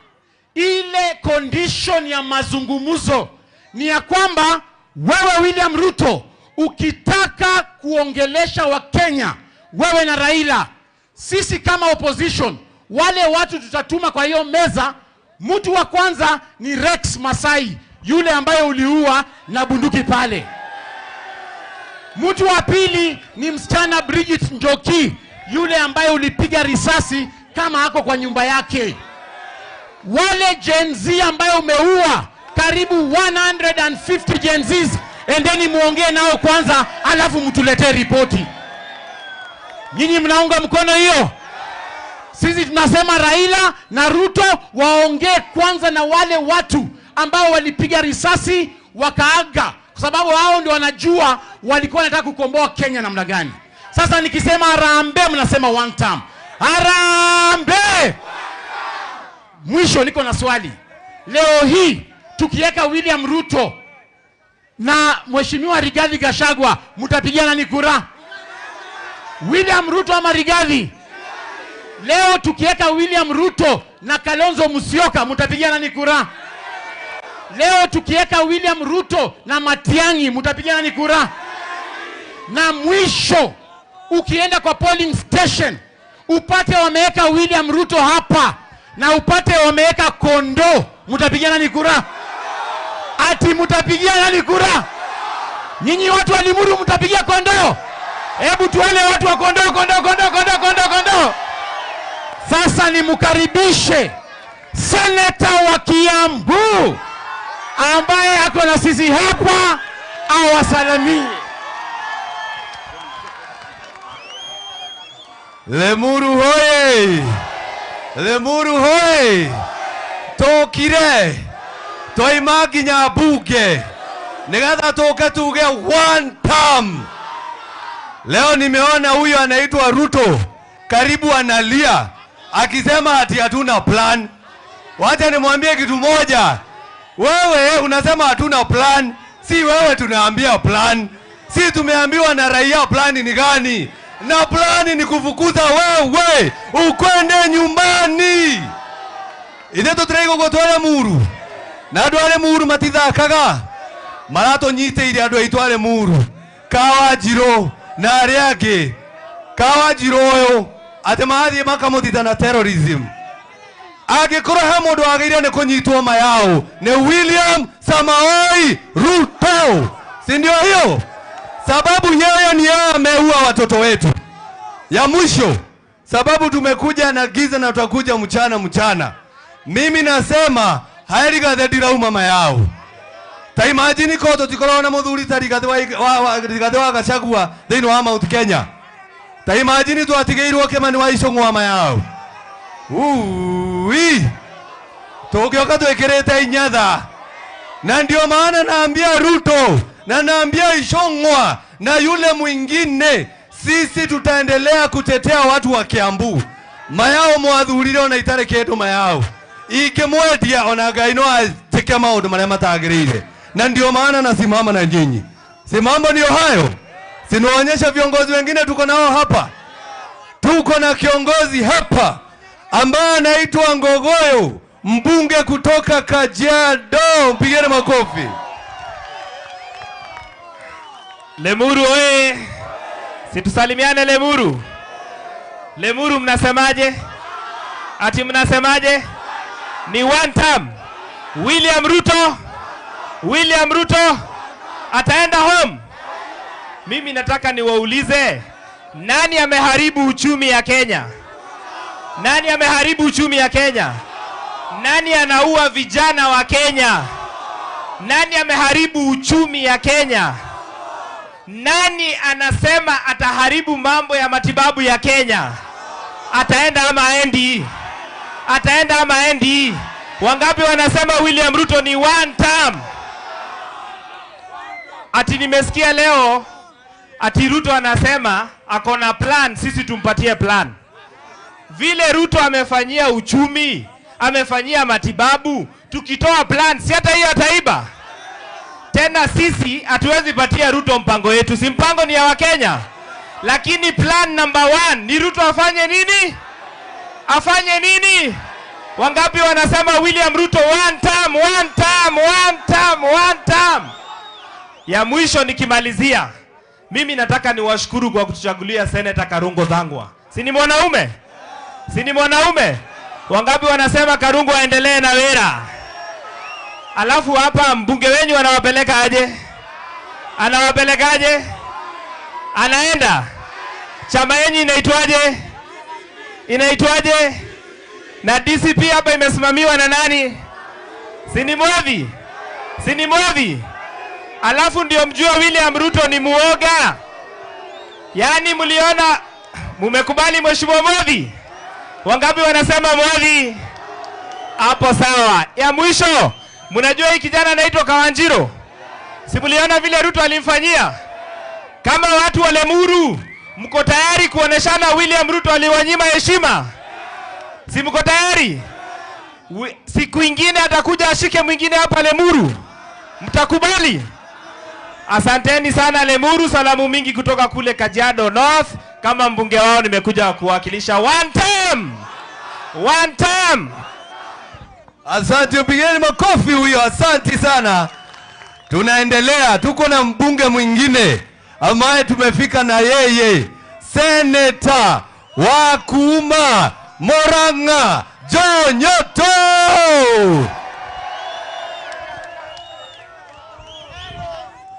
Speaker 1: ile condition ya mazungumzo ni ya kwamba wewe William Ruto ukitaka kuongelesha wa Kenya, wewe na Raila, sisi kama opposition, wale watu tutatuma kwa hiyo meza, mtu wa kwanza ni Rex Masai, yule ambaye uliua na bunduki pale. Mtu wa pili ni msichana Bridget Njoki, yule ambaye ulipiga risasi kama hako kwa nyumba yake. Wale Gen Z ambaye umeua karibu 150 Gen Zs, endeni muongee nao kwanza, alafu mtuletee ripoti. Nyinyi mnaunga mkono hiyo? Sisi tunasema Raila na Ruto waongee kwanza na wale watu ambao walipiga risasi wakaaga, kwa sababu hao ndio wanajua walikuwa wanataka kukomboa Kenya namna gani. Sasa nikisema harambee, mnasema one term. Harambee! Mwisho niko na swali. Leo hii tukiweka William Ruto na Mheshimiwa Rigathi Gachagua, mtapigia nani kura? William Ruto ama Rigathi? Leo tukiweka William Ruto na Kalonzo Musyoka, mtapigia nani kura? Leo tukiweka William Ruto na Matiang'i, mtapigia nani kura? Na mwisho ukienda kwa polling station upate wameweka William Ruto hapa na upate wameweka Kondo, mtapigia nani kura? Ati mtapigia nani kura? Nyinyi watu wa Limuru mtapigia Kondo? Hebu tuone watu wa Kondo, Kondo, Kondo, Kondo, Kondo, Kondo. Sasa nimkaribishe seneta wa Kiambu ambaye ako na sisi hapa awasalimie.
Speaker 3: Lemuru hoye! Lemuru hoye! Tokire! Toima nginya bunge nigetha tuke tuge one term. Leo nimeona huyu anaitwa Ruto karibu analia akisema ati hatuna plan. Wacha nimwambie kitu moja. Wewe unasema hatuna plan, si wewe tunaambia plan. Si tumeambiwa na raia plan ni gani? Na plan ni kufukuza wewe ukwende nyumbani. Ideto trego gotwara muru. Na andware muru matithakaga. Marato nyite ile andwa itware muru. Kawa jiro na ariake. Kawa jiro yo ate mathi makamutita na terrorism. Agikora ha mundu ageire ne kunyitwo mayao ne William Samoei Ruto. Si ndio hiyo? Sababu yeye ni yeye ameua watoto wetu. Ya mwisho, sababu tumekuja na giza na tutakuja mchana. Mimi nasema haeriga thedira mama yao. Ta imagine ko tutikora na muthuri tarigathe wa Gachagua thini wa Mount Kenya. Ta imagine tu atigeirwo Kimani wa Icũng'wa yao. Tugioka twekirete inyatha. Na ndio maana naambia Ruto na naambia Icũng'wa na yule mwingine, sisi tutaendelea kutetea watu wa Kiambu. Mayao mwathurire ona itare kindu mayao. Ikimwedia ona Ngai no atike maundu maria matagirire. Na ndio maana nasimama na nyinyi. Si mambo ndio hayo. Sinaonyesha viongozi wengine tuko nao hapa. Tuko na kiongozi hapa ambaye anaitwa Ngogoyo, mbunge kutoka Kajiado. Mpigeni makofi.
Speaker 4: Lemuru oye! Situsalimiane Lemuru. Lemuru mnasemaje? Ati mnasemaje? Ni one term. William Ruto ataenda home. Mimi nataka niwaulize, nani ameharibu uchumi ya Kenya? Nani ameharibu uchumi ya Kenya? Nani anaua vijana wa Kenya? Nani ameharibu uchumi ya Kenya? Nani anasema ataharibu mambo ya matibabu ya Kenya? Ataenda ama aendi? Ataenda ama aendi? Wangapi wanasema William Ruto ni one term? Ati nimesikia leo ati Ruto anasema akona plan, sisi tumpatie plan. Vile Ruto amefanyia uchumi, amefanyia matibabu, tukitoa plan si hata hiyo ataiba. Tena sisi hatuwezi patia Ruto mpango yetu, si mpango ni ya Wakenya. Lakini plan number 1 ni Ruto afanye nini? Afanye nini? Wangapi wanasema William Ruto one term, one term, one term, one term? Ya mwisho nikimalizia, mimi nataka niwashukuru kwa kutuchagulia Senator Karungo Thang'wa. Si ni mwanaume? Si ni mwanaume? Wangapi wanasema Karungo aendelee na wera? Alafu hapa mbunge wenyu anawapeleka aje? Anawapeleka aje? Anaenda. Chama yenyu inaitwaje? Inaitwaje? Na DCP hapa imesimamiwa na nani? Si ni Mwadhi? Si ni Mwadhi? Alafu ndio mjua William Ruto ni muoga. Yaani mliona, mumekubali Mheshimiwa Mwadhi? Wangapi wanasema Mwadhi? Hapo sawa. Ya mwisho, mnajua hii kijana anaitwa Kawanjiro? Si mliona vile Ruto alimfanyia? Kama watu wa Lemuru, mko tayari kuoneshana William Ruto aliwanyima heshima? Si mko tayari? Siku ingine atakuja ashike mwingine hapa Lemuru. Mtakubali? Asanteni sana Lemuru, salamu mingi kutoka kule Kajiado North. Kama mbunge wao nimekuja kuwakilisha one term. One term.
Speaker 3: Asante, pigeni makofi huyo, asante sana. Tunaendelea, tuko na mbunge mwingine ambaye tumefika na yeye, Senator wa Kuma Murang'a, John Nyoto.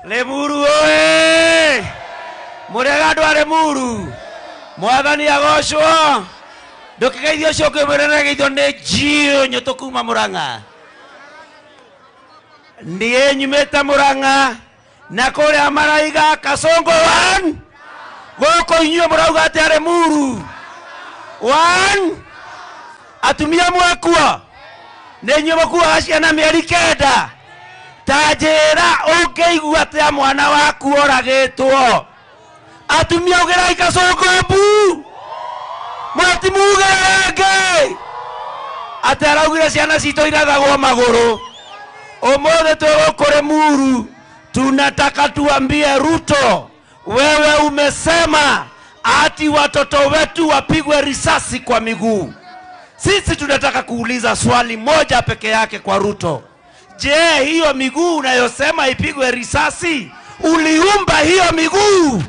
Speaker 5: Lemuru oe! Murega ndwa Lemuru. Mwathani agocwo. Ndukigeithio coke murere geithio ni John Nyoto kuma Murang'a. Ndiye nyumete Murang'a na kuria maraiga Kasongo 1. Goko inyo murauga ati Lemuru 1. Atumia mwakua. Nenyo makua ciana mieri 9. Tajera ukeigua ati mwana waku oragitwo. Atumia ugerai Kasongo bu. Mwati mugerenge. Ati araugire ciana cito irathagwo maguru. Omothe twegoko Lemuru. Tunataka tuambie Ruto, wewe umesema ati watoto wetu wapigwe risasi kwa miguu. Sisi tunataka kuuliza swali moja peke yake kwa Ruto. Je, hiyo miguu unayosema ipigwe risasi, uliumba hiyo miguu?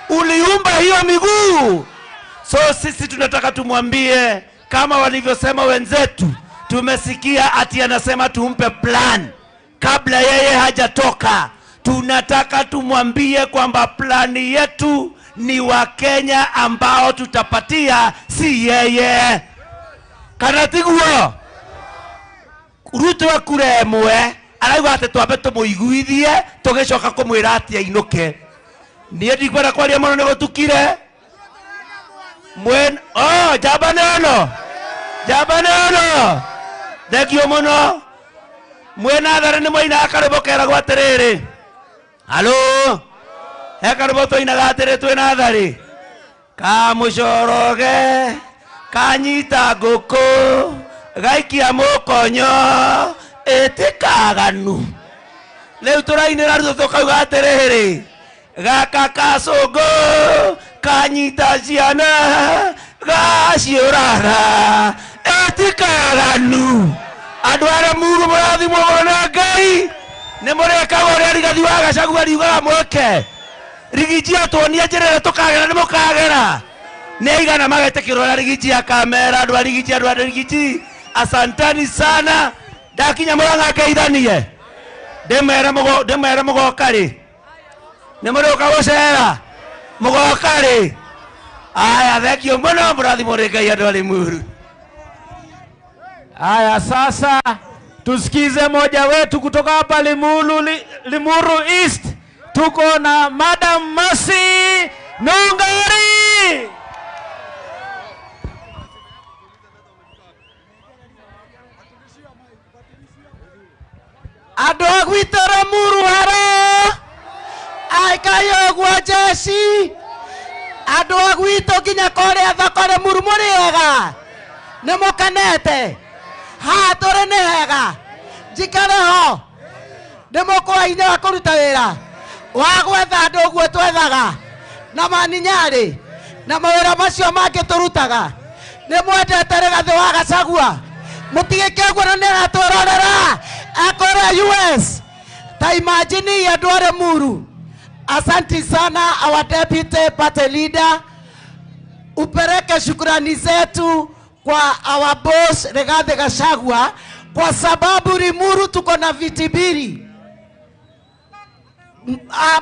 Speaker 5: Uliumba hiyo miguu? So sisi tunataka tumwambie kama walivyosema wenzetu. Tumesikia ati anasema tumpe plan kabla yeye hajatoka. Tunataka tumwambie kwamba plani yetu ni Wakenya ambao tutapatia, si yeye. Kanatiguo Ruto akuremwe arauga ati twambe tumuiguithie tugicoka kumwira ati ainuke. Nie ndikwenda kwaria muno nigutukire mwen jabaneno thengio muno. Mwena thare ni moina akarebo kera gwaterere. Halo ekarebo toina gatere twena thare ka mucoroge kanyita nguku gaikia mukonyo etikaganu. Leu turainira Ruto tukauga atiriri gaka Kasongo kanyita ciana gaciuraga etikaganu. Andu a Lemuru murathimwo na Ngai. Ni mureka uria rigathi wa Gachagua riugaga mweke. Rigiji atuonia njirere tukagera ni mukagera. Ni igana magetekirwo na Rigiji akamera andu a Rigiji. Asantani sana. Ndakinya Murang'a ngeithanie. Ndemere mugoka ri. Ni muruka gucera. Mugoka ri. Aya thengio muno murathimwo ni Ngai andu a Lemuru.
Speaker 1: Haya, sasa tusikize moja wetu kutoka hapa Limuru East.
Speaker 4: tuko na Madam Mercy Nungari.
Speaker 6: Adogwitara muru hara aikayo gwa jeshi adogwito kinya kore athakore muru muriega nemukanete ha tore nehega jikare ho nemukwa ine wa kuruta wira wa gwetha andu guo twethaga na maninyari na mawira macio mangi turutaga nimwendete Rigathi wa Gachagua mutige kegwo na neratwirorera akore US ta imagine andu are muru. Asante sana our deputy party leader, upeleke shukrani zetu kwa our boss Rigathi Gachagua kwa sababu Limuru tuko na viti mbili.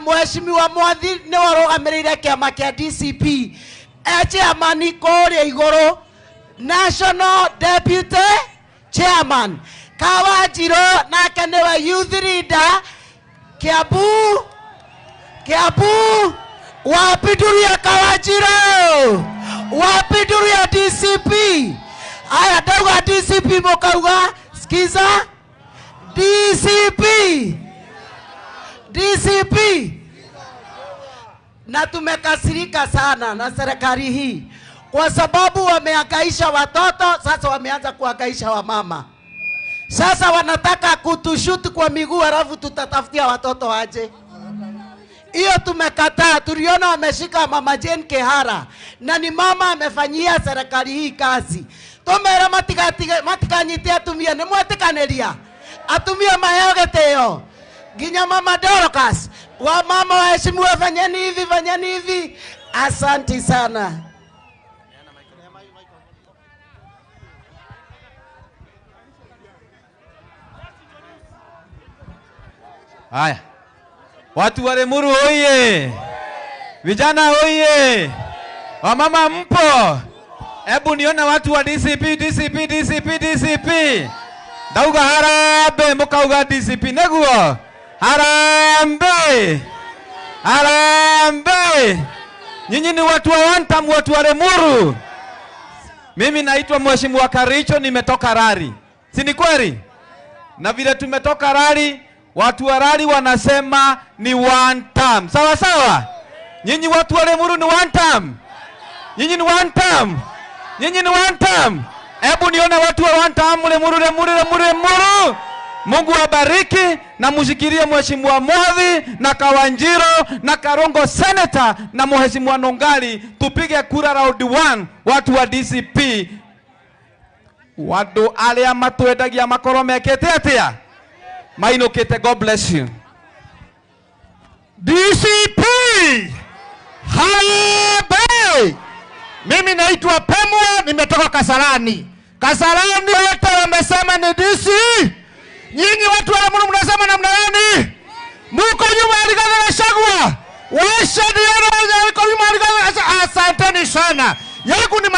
Speaker 6: Mheshimiwa Mwathi ni warugamirire kiama kia DCP chairman kore iguru national deputy chairman Kawanjiro nake niwe youth leader Kiambu wapiduria Kawanjiro wapiduria DCP. Aya ndauga DCP mukauga skiza DCP na tumekasirika sana na serikali hii kwa sababu wamehangaisha watoto, sasa wameanza kuhangaisha wamama. Sasa wanataka kutushuti kwa miguu alafu tutatafutia watoto aje. Hiyo tumekataa. Tuliona wameshika mama Jane Kihara na ni mama amefanyia serikali hii kazi. Tomera matikanyite atumia ni mwetikaneria atumia maheo geteo ginya mama Dorcas wa mama waheshimiwa fanyeni hivi. Asante sana.
Speaker 3: Haya, watu wa Limuru oye, vijana oye, wamama mpo, hebu niona watu wa DCP. Dauga harambe, mukauga DCP neguo, harambe. Nyinyi ni watu wa wantam, watu wa Limuru. Mimi naitwa Mheshimiwa Karicho, nimetoka Rari, si ni kweli? Na vile tumetoka Rari, watu wa Rari wanasema ni one term. Sawa sawa? Nyinyi watu wa Limuru ni one term. Nyinyi ni one term. Hebu nione watu wa one term Limuru. Mungu wabariki na mushikirie Mheshimiwa Mwathi na Kawanjiro na Karongo Senator na Mheshimiwa Nungari, tupige kura round 1 watu wa DCP. Wadu alia matwendagia makoro mekete atia mainokete. God bless you.
Speaker 1: DCP Harambee. Mimi naitwa Pemwa, nimetoka Kasarani. Kasarani wote wamesema ni DC. Nyinyi watu wa Limuru mnasema namna gani? Muko nyuma ya Rigathi Gachagua. Washadiana wako nyuma ya Rigathi Gachagua. Asanteni sana. Yangu ni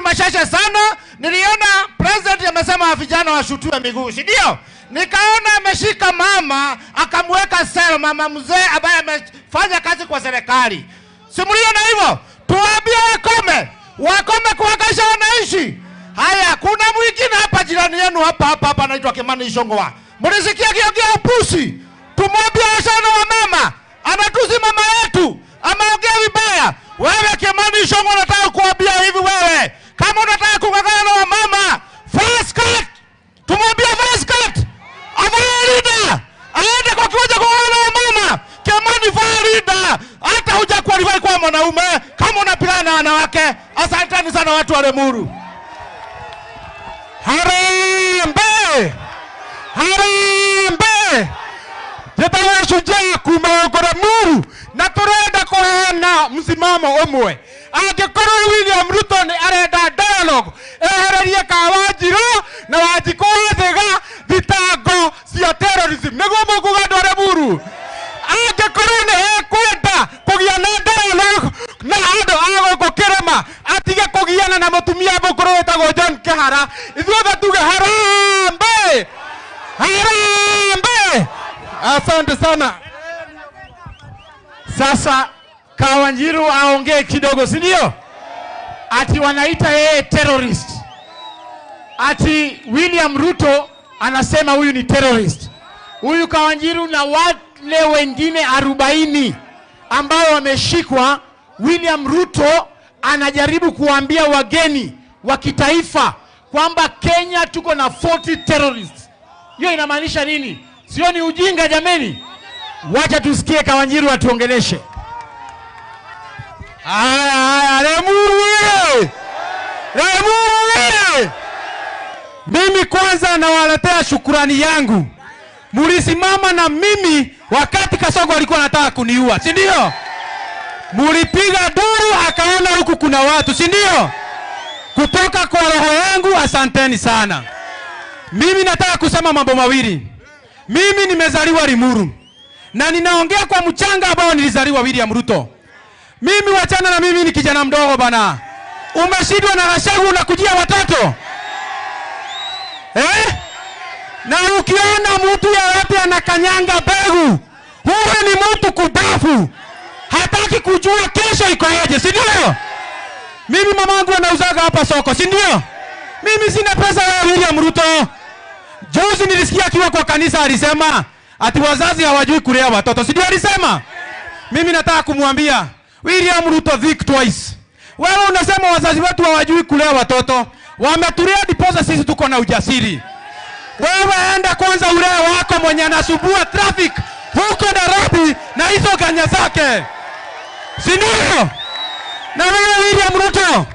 Speaker 1: mashasha sana. Niliona president amesema vijana washutiwe miguu, si ndio? Nikaona ameshika mama akamweka sel, mama mzee ambaye amefanya kazi kwa serikali. Simuliona hivyo? Tuambie wakome kuhangaisha wananchi. Haya, kuna mwingine hapa jirani yenu hapa anaitwa Kimani Ichung'wah. Mlisikia kiongea upusi? Tumwambie sana wa mama. Anatusi mama yetu. Ameongea vibaya. Wewe Kimani Ichung'wah nataka kuambia hivi wewe. Kama unataka kungangana na mama, first cut. Tumwambie first cut. Avarida. Aende kwa kiwanja kwa mama. Kimani Farida. Hata hujakualify kwa mwanaume kama unapigana na wanawake. Asanteni sana watu wa Limuru. Harambee. Jetawa shujaa kumaokora Limuru na turenda kuhana msimamo umwe. Angĩkorwo William Ruto ni arenda dialogue ehererie Kawanjiro na Wanjikũ thega thitango cia terrorism nĩguo mũkuga andũ a Limuru. Angĩkorwo ni ekwenda kũgia na dialogue na andũ a gũkũ Kĩrĩma atige kũgiana na mũtumia mũkũrũ wĩtagwo John Kihara, ithuothe tuge harambee. Asante sana. Sasa Kawanjiru aongee kidogo, si ndio? Ati wanaita yeye terrorist. Ati William Ruto anasema huyu ni terrorist. Huyu Kawanjiru na wale wengine 40 ambao wameshikwa, William Ruto anajaribu kuambia wageni wa kitaifa kwamba Kenya tuko na 40 terrorists. Hiyo inamaanisha nini? Sio ni ujinga jameni? Wacha tusikie Kawanjiru atuongeleshe.
Speaker 3: Lemuru! Mimi kwanza nawaletea shukurani yangu. Mulisimama na mimi wakati Kasongo alikuwa anataka kuniua, si ndio? Mulipiga duru akaona huku kuna watu, si ndio? Kutoka kwa roho yangu asanteni sana. Mimi nataka kusema mambo mawili. Mimi nimezaliwa Limuru na ninaongea kwa mchanga ambao nilizaliwa William Ruto. Mimi wachana na mimi ni kijana mdogo bana. Umeshindwa na Gachagua unakujia watoto. Na ukiona mtu yeyote anakanyanga begu, huyo ni mtu kudafu. Hataki kujua kesho iko aje, si ndio? Mimi mamangu anauzaga hapa soko, si ndio? Mimi sina pesa ya William Ruto. Juzi nilisikia akiwa kwa kanisa alisema ati wazazi hawajui kulea watoto, si ndio alisema? Mimi nataka kumwambia William Ruto think twice. Wewe unasema wazazi wetu hawajui kulea watoto. Wametulia diposa sisi tuko na ujasiri. Wewe enda kwanza ulee wako mwenye anasumbua traffic huko Nairobi na hizo ganya zake. Si ndio? Na wewe William Ruto,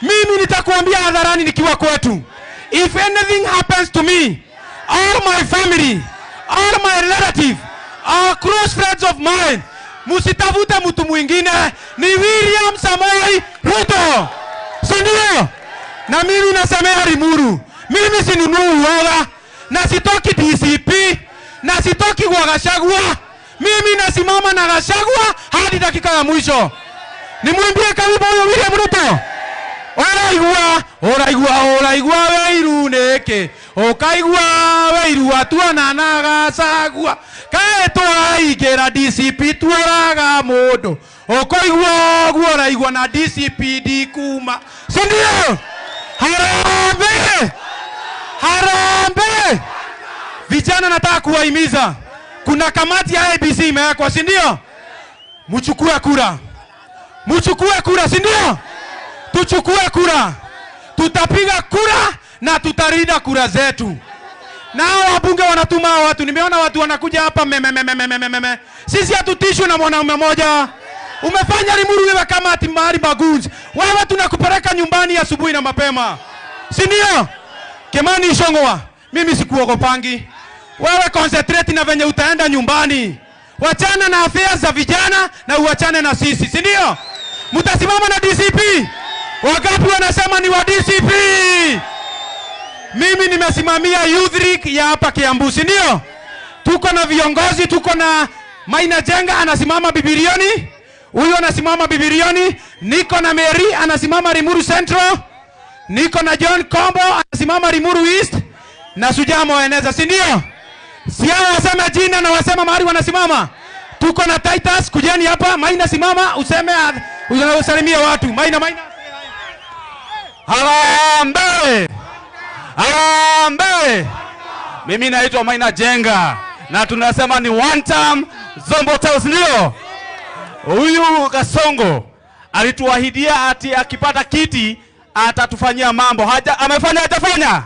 Speaker 3: mimi nitakuambia hadharani nikiwa kwetu. If anything happens to me, all my family, all my relative, all close friends of mine, musitafute mtu mwingine, ni William Samoei Ruto. Si ndio? Na mimi nasemea Limuru, mimi sinunui uoga, na sitoki DCP, na sitoki kwa Gachagua. Mimi nasimama na Gachagua hadi dakika ya mwisho. Nimwambie karibu huyo William Ruto. Oraigua weiru neke. Okaigua weiru atuana na Gachagua. Kae twaigera DCP twaraga modo. Okoigua oraigua na DCP dikuma. Si ndio? Harambe! Vijana nataka kuwahimiza. Kuna kamati ya ABC imewekwa, si ndio? Mchukue kura. Mchukue kura, si ndio? Tuchukue kura. Tutapiga kura na tutarinda kura zetu. Nao wabunge wanatuma watu. Nimeona watu wanakuja hapa meme. Sisi hatutishwi na mwanaume mmoja. Umefanya Limuru iwe kama ati mahali bagunzi. Wewe tunakupeleka nyumbani asubuhi na mapema. Si ndio? Kimani Ichung'wah, mimi sikuogopangi. Wewe concentrate na venye utaenda nyumbani. Wachana na afya za vijana na uachane na sisi, si ndio? Mtasimama na DCP. Wangapi wanasema ni wa DCP? Mimi nimesimamia Youth League ya hapa Kiambu, si ndio? Tuko na viongozi, tuko na Maina Jenga anasimama Bibilioni. Huyo anasimama Bibilioni. Niko na Mary anasimama Limuru Central. Niko na John Kombo anasimama Limuru East. Na Sujamo waeneza, si ndio? Si hao wasema jina na wasema mahali wanasimama. Tuko na Titus, kujeni hapa. Maina simama useme usalimie watu. Maina.
Speaker 7: Harambe! Mimi naitwa Maina Jenga na tunasema ni one time Zombo House, ndio? Huyu Kasongo alituahidia ati akipata kiti atatufanyia mambo. Amefanya hajafanya?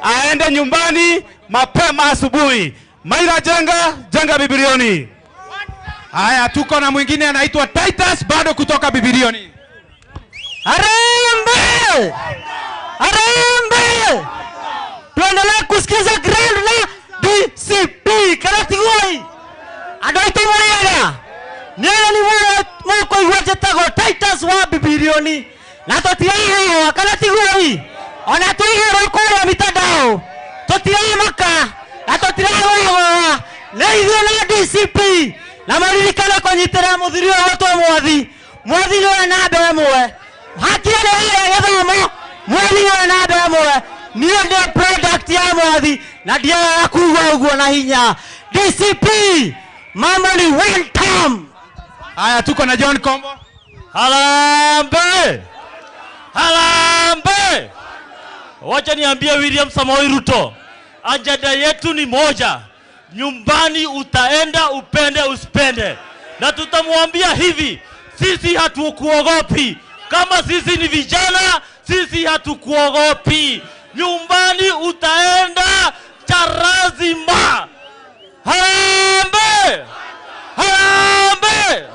Speaker 7: Aende nyumbani mapema asubuhi. Maina Jenga Bibilioni.
Speaker 3: Haya, tuko na mwingine anaitwa Titus bado kutoka Bibilioni.
Speaker 6: Harambe! Tuendelee kusikiza grand na DCP Karatigoi. Adoito Muriaga. Nena ni mwako iwaje tago Titus wa Bibilioni. Na totiaga wa Karatigoi. Ona tuigero kwa mitandao. Totiaga maka. Na totiaga wa. Leithio na DCP. Na maririkana konyitera muthiri wa watu mwathi. Mwathi ni na mbere mwe. Hakia ni githomo. Mwathi ni na mbere mwe. Niyo ndio product ya mwathi na ndio yakuwa uguo na hinya. DCP mama ni one time.
Speaker 1: Haya, tuko na John Kombo.
Speaker 8: Harambe! Harambe! Wacha niambie William Samoei Ruto, ajenda yetu ni moja. Nyumbani utaenda upende usipende. Na tutamwambia hivi, sisi hatukuogopi. Kama sisi ni vijana, sisi hatukuogopi. Nyumbani utaenda charazima. Harambe! Harambe!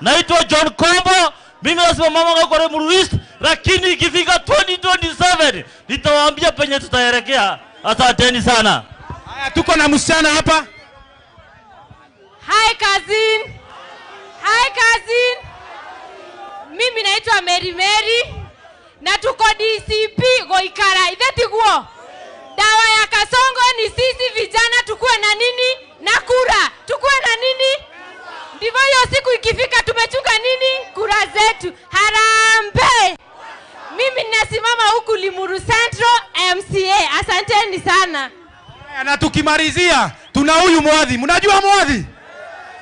Speaker 8: Naitwa John Kombo, mimi nasema mama kwa Lemuru East, lakini ikifika 2027 nitawaambia penye tutaelekea. Asanteni sana.
Speaker 1: Haya, tuko na msichana hapa.
Speaker 9: Hi cousin. Hi cousin. Mimi naitwa Mary na tuko DCP Goikara. Ithetiguo. Dawa ya Kasongo ni sisi vijana tukue na nini? Na kura. Tukue na nini? Ndivyo hiyo siku ikifika tumechunga nini? Kura zetu. Harambe! Mimi ninasimama huku Limuru Central MCA. Asanteni sana.
Speaker 1: Na tukimalizia tuna huyu Mwadhi. Mnajua Mwadhi?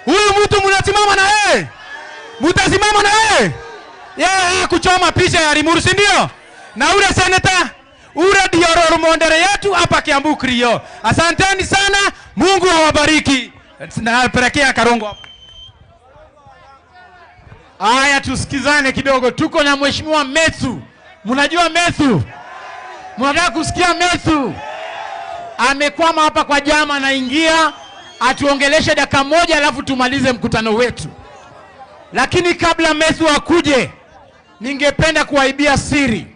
Speaker 1: Huyu mtu mnasimama na yeye. Mtasimama na yeye. Yeye kuchoma picha ya Limuru, si ndio? Na ule senator, ule ndio mondere yetu hapa Kiambu Krio. Asanteni sana. Mungu awabariki. Napelekea Karongo hapo. Haya, tusikizane kidogo. Tuko na Mheshimiwa Methu. Mnajua Methu? Mnataka kusikia Methu? Amekwama hapa kwa jama, anaingia atuongeleshe dakika moja alafu tumalize mkutano wetu. Lakini kabla Methu akuje, ningependa kuwaibia siri.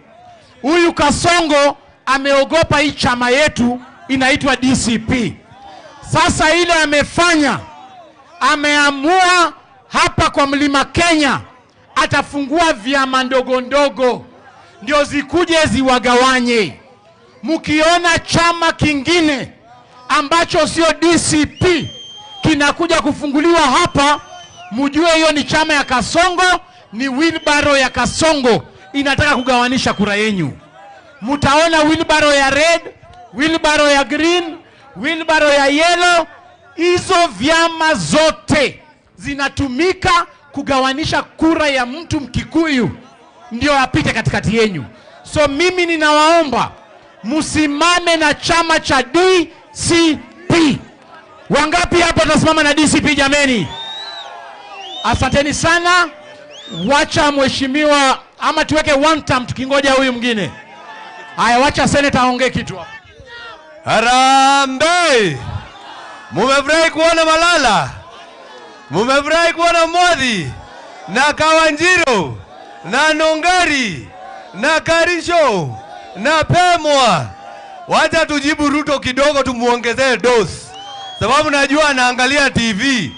Speaker 1: Huyu Kasongo ameogopa hii chama yetu inaitwa DCP. Sasa ile amefanya, ameamua hapa kwa Mlima Kenya atafungua vyama ndogo ndogo ndio zikuje ziwagawanye. Mkiona chama kingine ambacho sio DCP kinakuja kufunguliwa hapa, mjue hiyo ni chama ya Kasongo, ni wheelbarrow ya Kasongo inataka kugawanisha kura yenyu. Mtaona wheelbarrow ya red, wheelbarrow ya green, wheelbarrow ya yellow. Hizo vyama zote zinatumika kugawanisha kura ya mtu Mkikuyu ndio apite katikati yenyu. So mimi ninawaomba musimame na chama cha DCP. Wangapi hapa tasimama na DCP jameni? Asanteni sana. Wacha mheshimiwa ama tuweke one term tukingoja huyu mwingine. Haya, wacha senator aongee kitu hapo.
Speaker 3: Harambe! Mumefurahi kuona Malala? Mumefurahi kuona Mwadhi na Kawanjiro na Nongari na Karisho na Pemwa? Wacha tujibu Ruto kidogo, tumuongezee dosi, sababu najua anaangalia TV.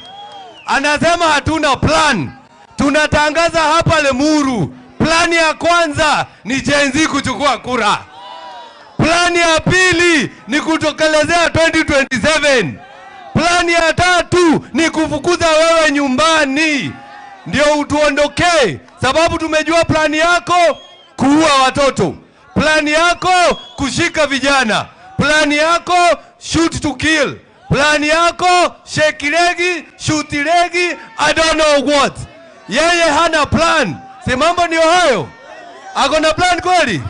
Speaker 3: Anasema hatuna plan. Tunatangaza hapa Lemuru, plani ya kwanza ni Gen Z kuchukua kura. Plani ya pili ni kutokelezea 2027. Plani ya tatu ni kufukuza wewe nyumbani ndio utuondokee, sababu tumejua plani yako kuua watoto, plani yako kushika vijana, plani yako shoot to kill, plani yako shake legi, shoot legi, I don't know what. Yeye hana plan. Si mambo ndio hayo? Akona plan kweli?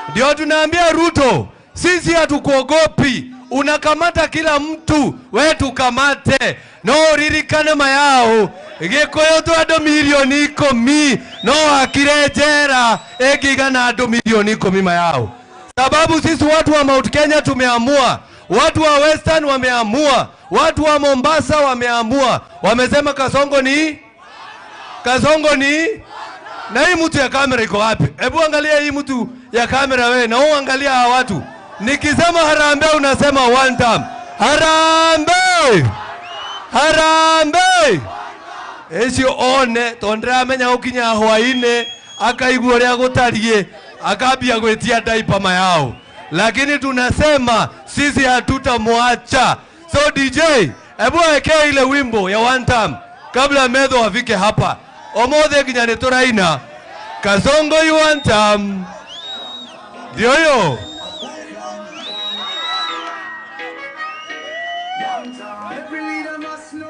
Speaker 3: Ndio tunaambia Ruto, sisi hatukuogopi. Unakamata kila mtu, wewe tukamate. No ririkane mayao. Gikoyo tu ado milioni 10. No akirejera egigana ado milioni 10 mayao. Sababu sisi watu wa Mount Kenya tumeamua. Watu wa Western wameamua. Watu wa Mombasa wameamua. Wamesema Kasongo ni? Kasongo ni? Na hii mtu ya kamera iko wapi? Hebu angalia hii mtu ya kamera wewe, na uangalia hawa watu. Nikisema harambe unasema one time. Harambe! Harambe! Eci one tondra amenya ukinya hwaine akaigua ria gutarie akambia gwetia daipa mayao. Lakini tunasema sisi hatutamwacha. So DJ, hebu weke ile wimbo ya one time kabla Medho afike hapa. Omothe kinyane turaina Kasongo you one time. Ndio hiyo.
Speaker 10: Every leader must know.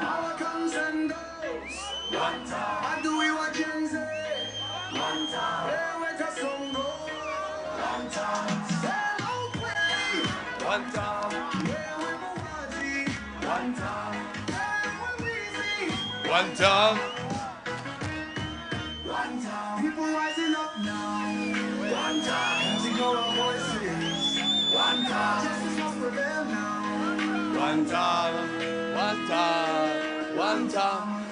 Speaker 10: Power comes and
Speaker 3: One time. One time.
Speaker 10: People rising up now. One time. Raising our voices. One time. Justice must prevail now.
Speaker 3: One time. One time. One time.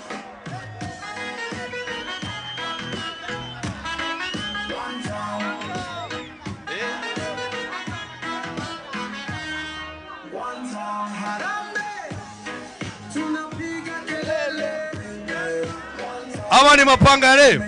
Speaker 3: Ama ni mapangane.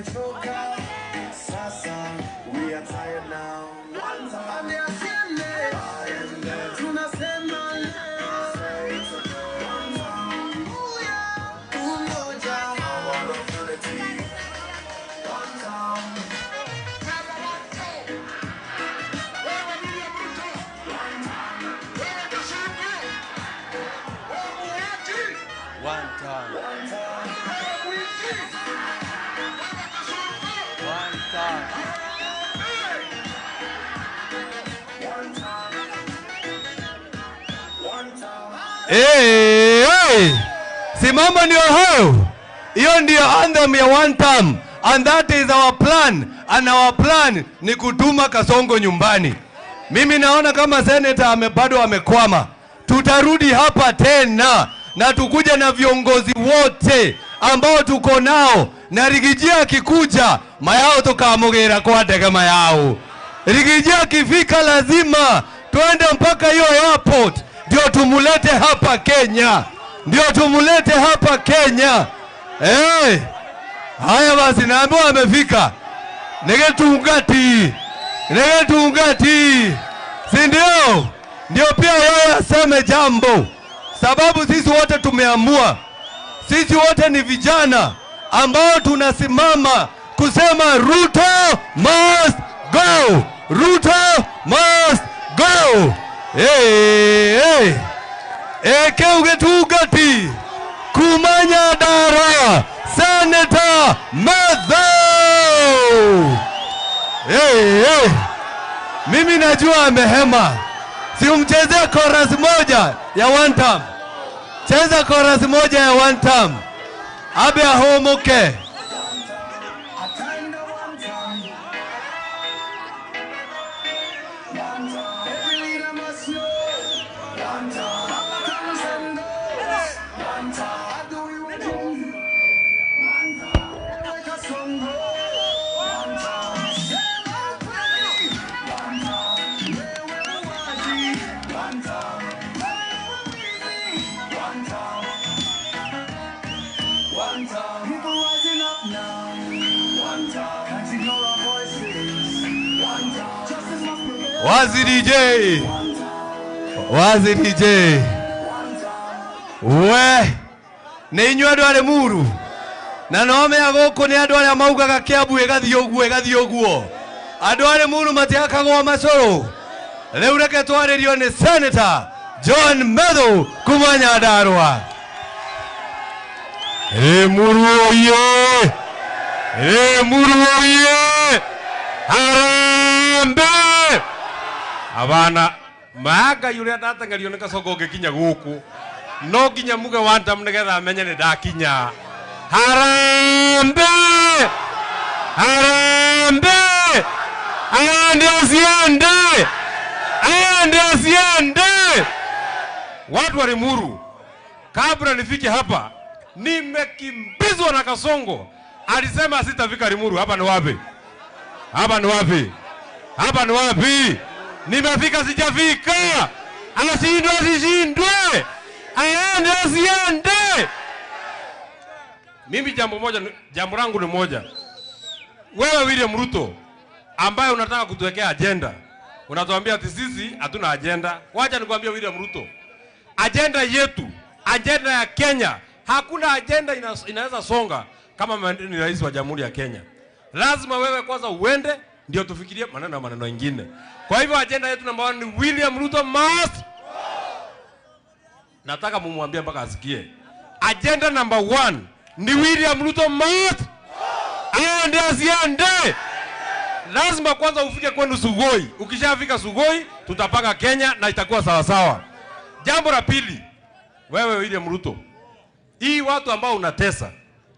Speaker 3: Hey, simama ndio hayo. Hiyo ndio anthem ya one term, and that is our plan, and our plan ni kutuma Kasongo nyumbani. Mimi naona kama senator bado amekwama. Tutarudi hapa tena na tukuja na viongozi wote ambao tuko nao, na Rigijia akikuja mayao tukamugera kwa ndege mayao. Rigijia akifika lazima tuende mpaka hiyo airport ndio tumulete hapa Kenya. Ndio tumulete hapa Kenya. Haya basi, naambiwa amefika. Negetungati. Si ndio? Ndio pia yeye aseme jambo. Sababu sisi wote tumeamua. Sisi wote ni vijana ambao tunasimama kusema Ruto must go. Ruto must go. Keuge tugati kumanya dara Senator Mathau. Mimi najua amehema. Si umchezea chorus moja ya one time. Cheza chorus moja ya one time. Abe ahomoke. Wazi DJ we ni inywa andu ari muru na no me agoko ni andu ari maugaga Kiambu igathi oguo andu ari muru matiakagwa macoro. Riu reke twaririo ni Senator John Mathau kuma Nyandarua. Muru oye harambe abana maga yule ndatangario ni Kasongo ngikinya guku no nginya muge one time nigetha amenye ni ndakinya. Harambe ande asiende. Watu wa Limuru, kabla nifike hapa nimekimbizwa na Kasongo. Alisema sitafika Limuru. Hapa ni wapi? Nimefika sijafika. Asishindwe. Aende asiende. Mimi jambo langu ni moja. Wewe William Ruto ambaye unataka kutuwekea agenda, unatuambia ati sisi hatuna agenda. Wacha nikwambie William Ruto, agenda yetu, agenda ya Kenya, hakuna agenda inaweza songa kama ni rais wa Jamhuri ya Kenya. Lazima wewe kwanza uende ndio tufikirie maneno mengine. Kwa hivyo agenda yetu namba 1 ni William Ruto must. Nataka mumwambie mpaka asikie. Agenda number 1 ni William Ruto must. Aende asiende. lazima kwanza ufike kwenu Sugoi. Ukishafika Sugoi, tutapanga Kenya na itakuwa sawa sawa. Jambo la pili, wewe William Ruto, hii watu ambao unatesa,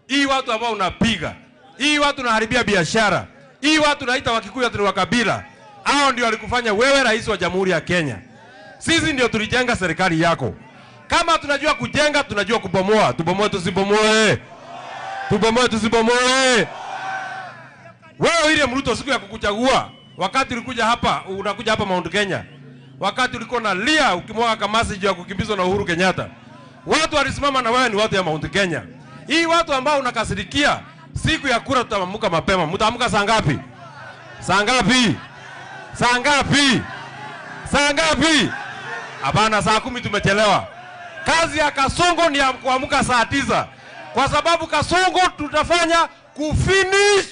Speaker 3: hii watu ambao unapiga, hii watu unaharibia biashara, hii watu unaita Wakikuyu ati wa kabila, hao ndio walikufanya wewe rais wa Jamhuri ya Kenya. Sisi ndio tulijenga serikali yako. Kama tunajua kujenga, tunajua kubomoa. Tubomoe tusibomoe. Tubomoe tusibomoe. Wewe William Ruto, siku ya kukuchagua, wakati ulikuja hapa, unakuja hapa Mount Kenya, wakati ulikuwa na lia ukimwaga kamasi juu ya kukimbizwa na Uhuru Kenyatta, watu walisimama na wewe ni watu ya Mount Kenya. Hii watu ambao unakasirikia, siku ya kura tutaamka mapema. Mtaamka saa ngapi? Saa ngapi? Saa ngapi? Saa ngapi? Hapana, saa 10 tumechelewa. Kazi ya Kasongo ni ya kuamka saa 9. Kwa sababu Kasongo tutafanya kufinish.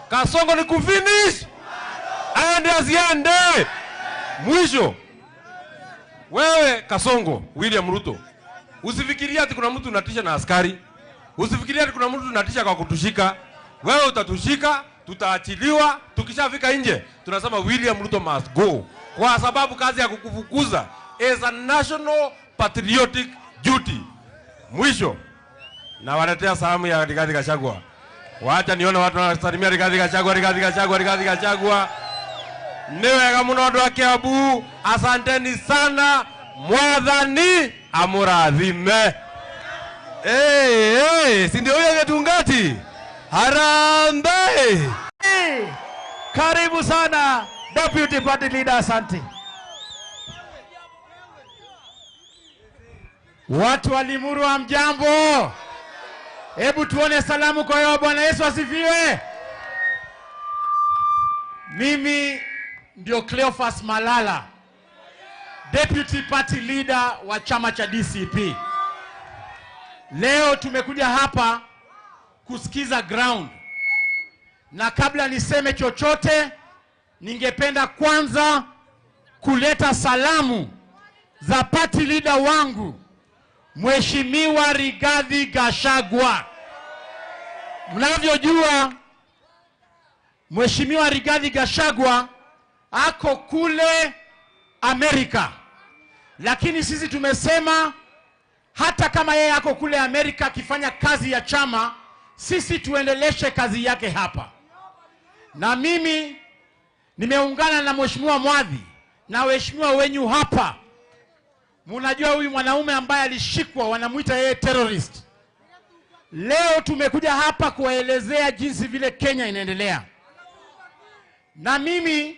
Speaker 3: Kasongo ni kufinish. Aende asiende. Mwisho. Wewe Kasongo, William Ruto, usifikiria ati kuna mtu unatisha na askari. Usifikiria ati kuna mtu unatisha kwa kutushika. Wewe utatushika, tutaachiliwa, tukishafika nje tunasema William Ruto must go. Kwa sababu kazi ya kukufukuza is a national patriotic duty. Mwisho, na waletea salamu ya Rigathi Gachagua. Waacha nione watu wanasalimia Rigathi Gachagua, Rigathi Gachagua, Rigathi Gachagua. Niwega muno andu a Kiambu, asanteni sana. Mwathani amurathime. Si ndio huyo Getungati? Harambee!
Speaker 1: Karibu sana Deputy Party Leader, asante. Watu wa Limuru wa mjambo. Hebu tuone salamu kwa yao. Bwana Yesu asifiwe. Mimi ndio Cleophas Malala, Deputy Party Leader wa chama cha DCP. Leo tumekuja hapa kusikiza ground. Na kabla niseme chochote, ningependa kwanza kuleta salamu za party leader wangu, Mheshimiwa Rigathi Gachagua. Mnavyojua, Mheshimiwa Rigathi Gachagua ako kule Amerika. Lakini sisi tumesema hata kama yeye ako kule Amerika akifanya kazi ya chama, sisi tuendeleshe kazi yake hapa. Na mimi nimeungana na Mheshimiwa Mwadhi na waheshimiwa wenyu hapa. Mnajua huyu mwanaume ambaye alishikwa wanamuita yeye terrorist. Leo tumekuja hapa kuwaelezea jinsi vile Kenya inaendelea. Na mimi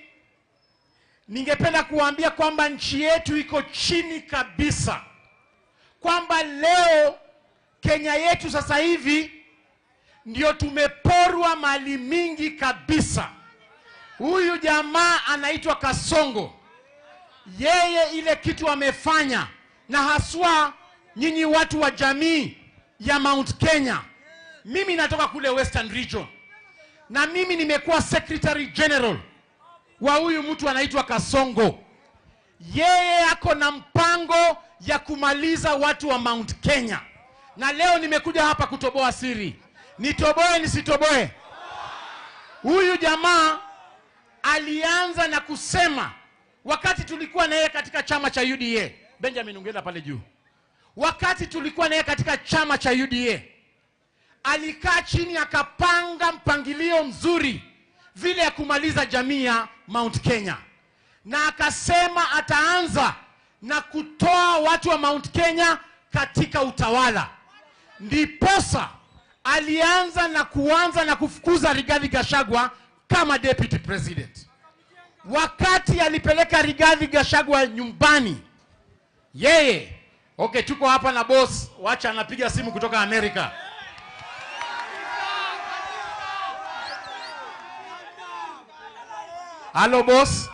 Speaker 1: ningependa kuambia kwamba nchi yetu iko chini kabisa. Kwamba leo Kenya yetu sasa hivi ndio tumeporwa mali mingi kabisa. Huyu jamaa anaitwa Kasongo. Yeye ile kitu amefanya, na haswa nyinyi watu wa jamii ya Mount Kenya. Mimi natoka kule Western Region. Na mimi nimekuwa Secretary General wa huyu mtu anaitwa Kasongo. Yeye ako na mpango ya kumaliza watu wa Mount Kenya. Na leo nimekuja hapa kutoboa siri. Nitoboe nisitoboe? Huyu jamaa alianza na kusema wakati tulikuwa na yeye katika chama cha UDA. Benjamin ungeenda pale juu. Wakati tulikuwa na yeye katika chama cha UDA, alikaa chini akapanga mpangilio mzuri vile ya kumaliza jamii ya Mount Kenya. Na akasema ataanza na kutoa watu wa Mount Kenya katika utawala. Ndiposa alianza na kufukuza Rigathi Gachagua kama deputy president. Wakati alipeleka Rigathi Gachagua nyumbani, yeye, okay, tuko hapa na boss, wacha anapiga simu kutoka Amerika. Hello boss.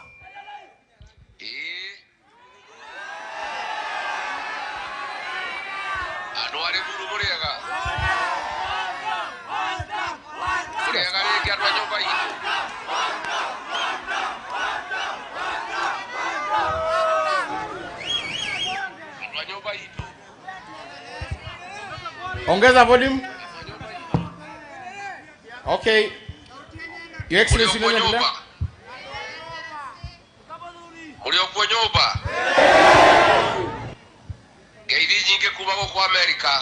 Speaker 1: Ongeza volume. Okay. Your Excellency,
Speaker 2: Muliokuwa nyumba. Geidi nyingi kuma kwa Amerika.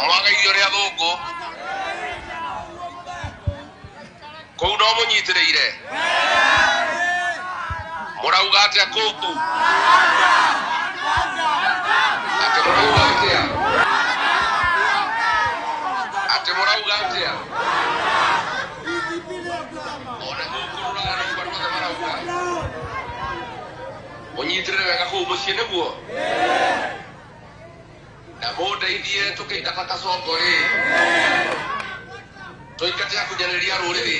Speaker 2: Mwaga irio ria thungu. Kou no munyitireire. Murauga atia kutu. Ate murauga atia. Ate murauga atia. Onyitirire wega kuu mucii niguo na mundeithie tukiingata Kasongo ri tuingatia kunyanĩria rũrĩrĩ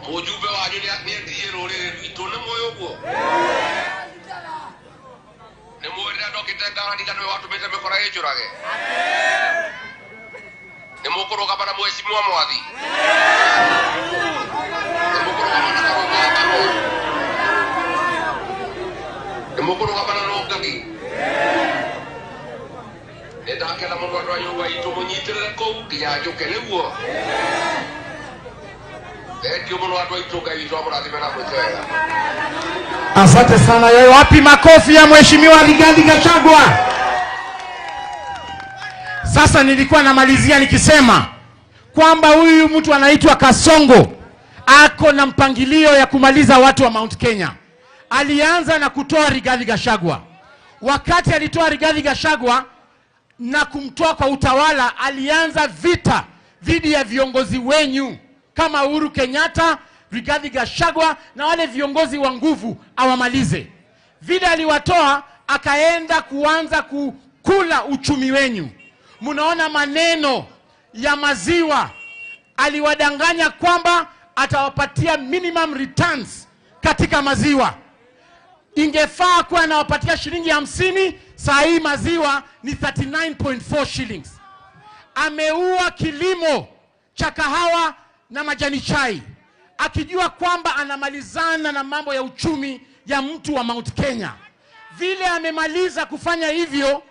Speaker 2: mujumbe wanyu nĩendie rũrĩrĩ rwitũ nĩ mũĩ ũguo nĩ mũĩ rĩrĩa ndokĩte ngarariga nĩwe watũmĩte mĩkora ĩnjũrage nĩ mũkũrũgama na mheshimiwa Mwathi nĩ mũkũrũgama na Karũgama Mukuru kabana nongani. Ndakela mundu andwa nyumba itu munyitirire kou kinya njukele guo. Ndio mundu andwa itu gaitwa murathime na mwetega.
Speaker 1: Asante sana. Yeye wapi makofi ya Mheshimiwa Rigathi Gachagua? Sasa nilikuwa namalizia nikisema kwamba huyu mtu anaitwa Kasongo ako na mpangilio ya kumaliza watu wa Mount Kenya. Alianza na kutoa Rigathi Gachagua. Wakati alitoa Rigathi Gachagua na kumtoa kwa utawala, alianza vita dhidi ya viongozi wenyu kama Uhuru Kenyatta, Rigathi Gachagua na wale viongozi wa nguvu awamalize. Vile aliwatoa, akaenda kuanza kukula uchumi wenyu. Munaona maneno ya maziwa, aliwadanganya kwamba atawapatia minimum returns katika maziwa. Ingefaa kuwa anawapatia shilingi 50, saa hii maziwa ni 39.4 shillings. Ameua kilimo cha kahawa na majani chai, akijua kwamba anamalizana na mambo ya uchumi ya mtu wa Mount Kenya. Vile amemaliza kufanya hivyo,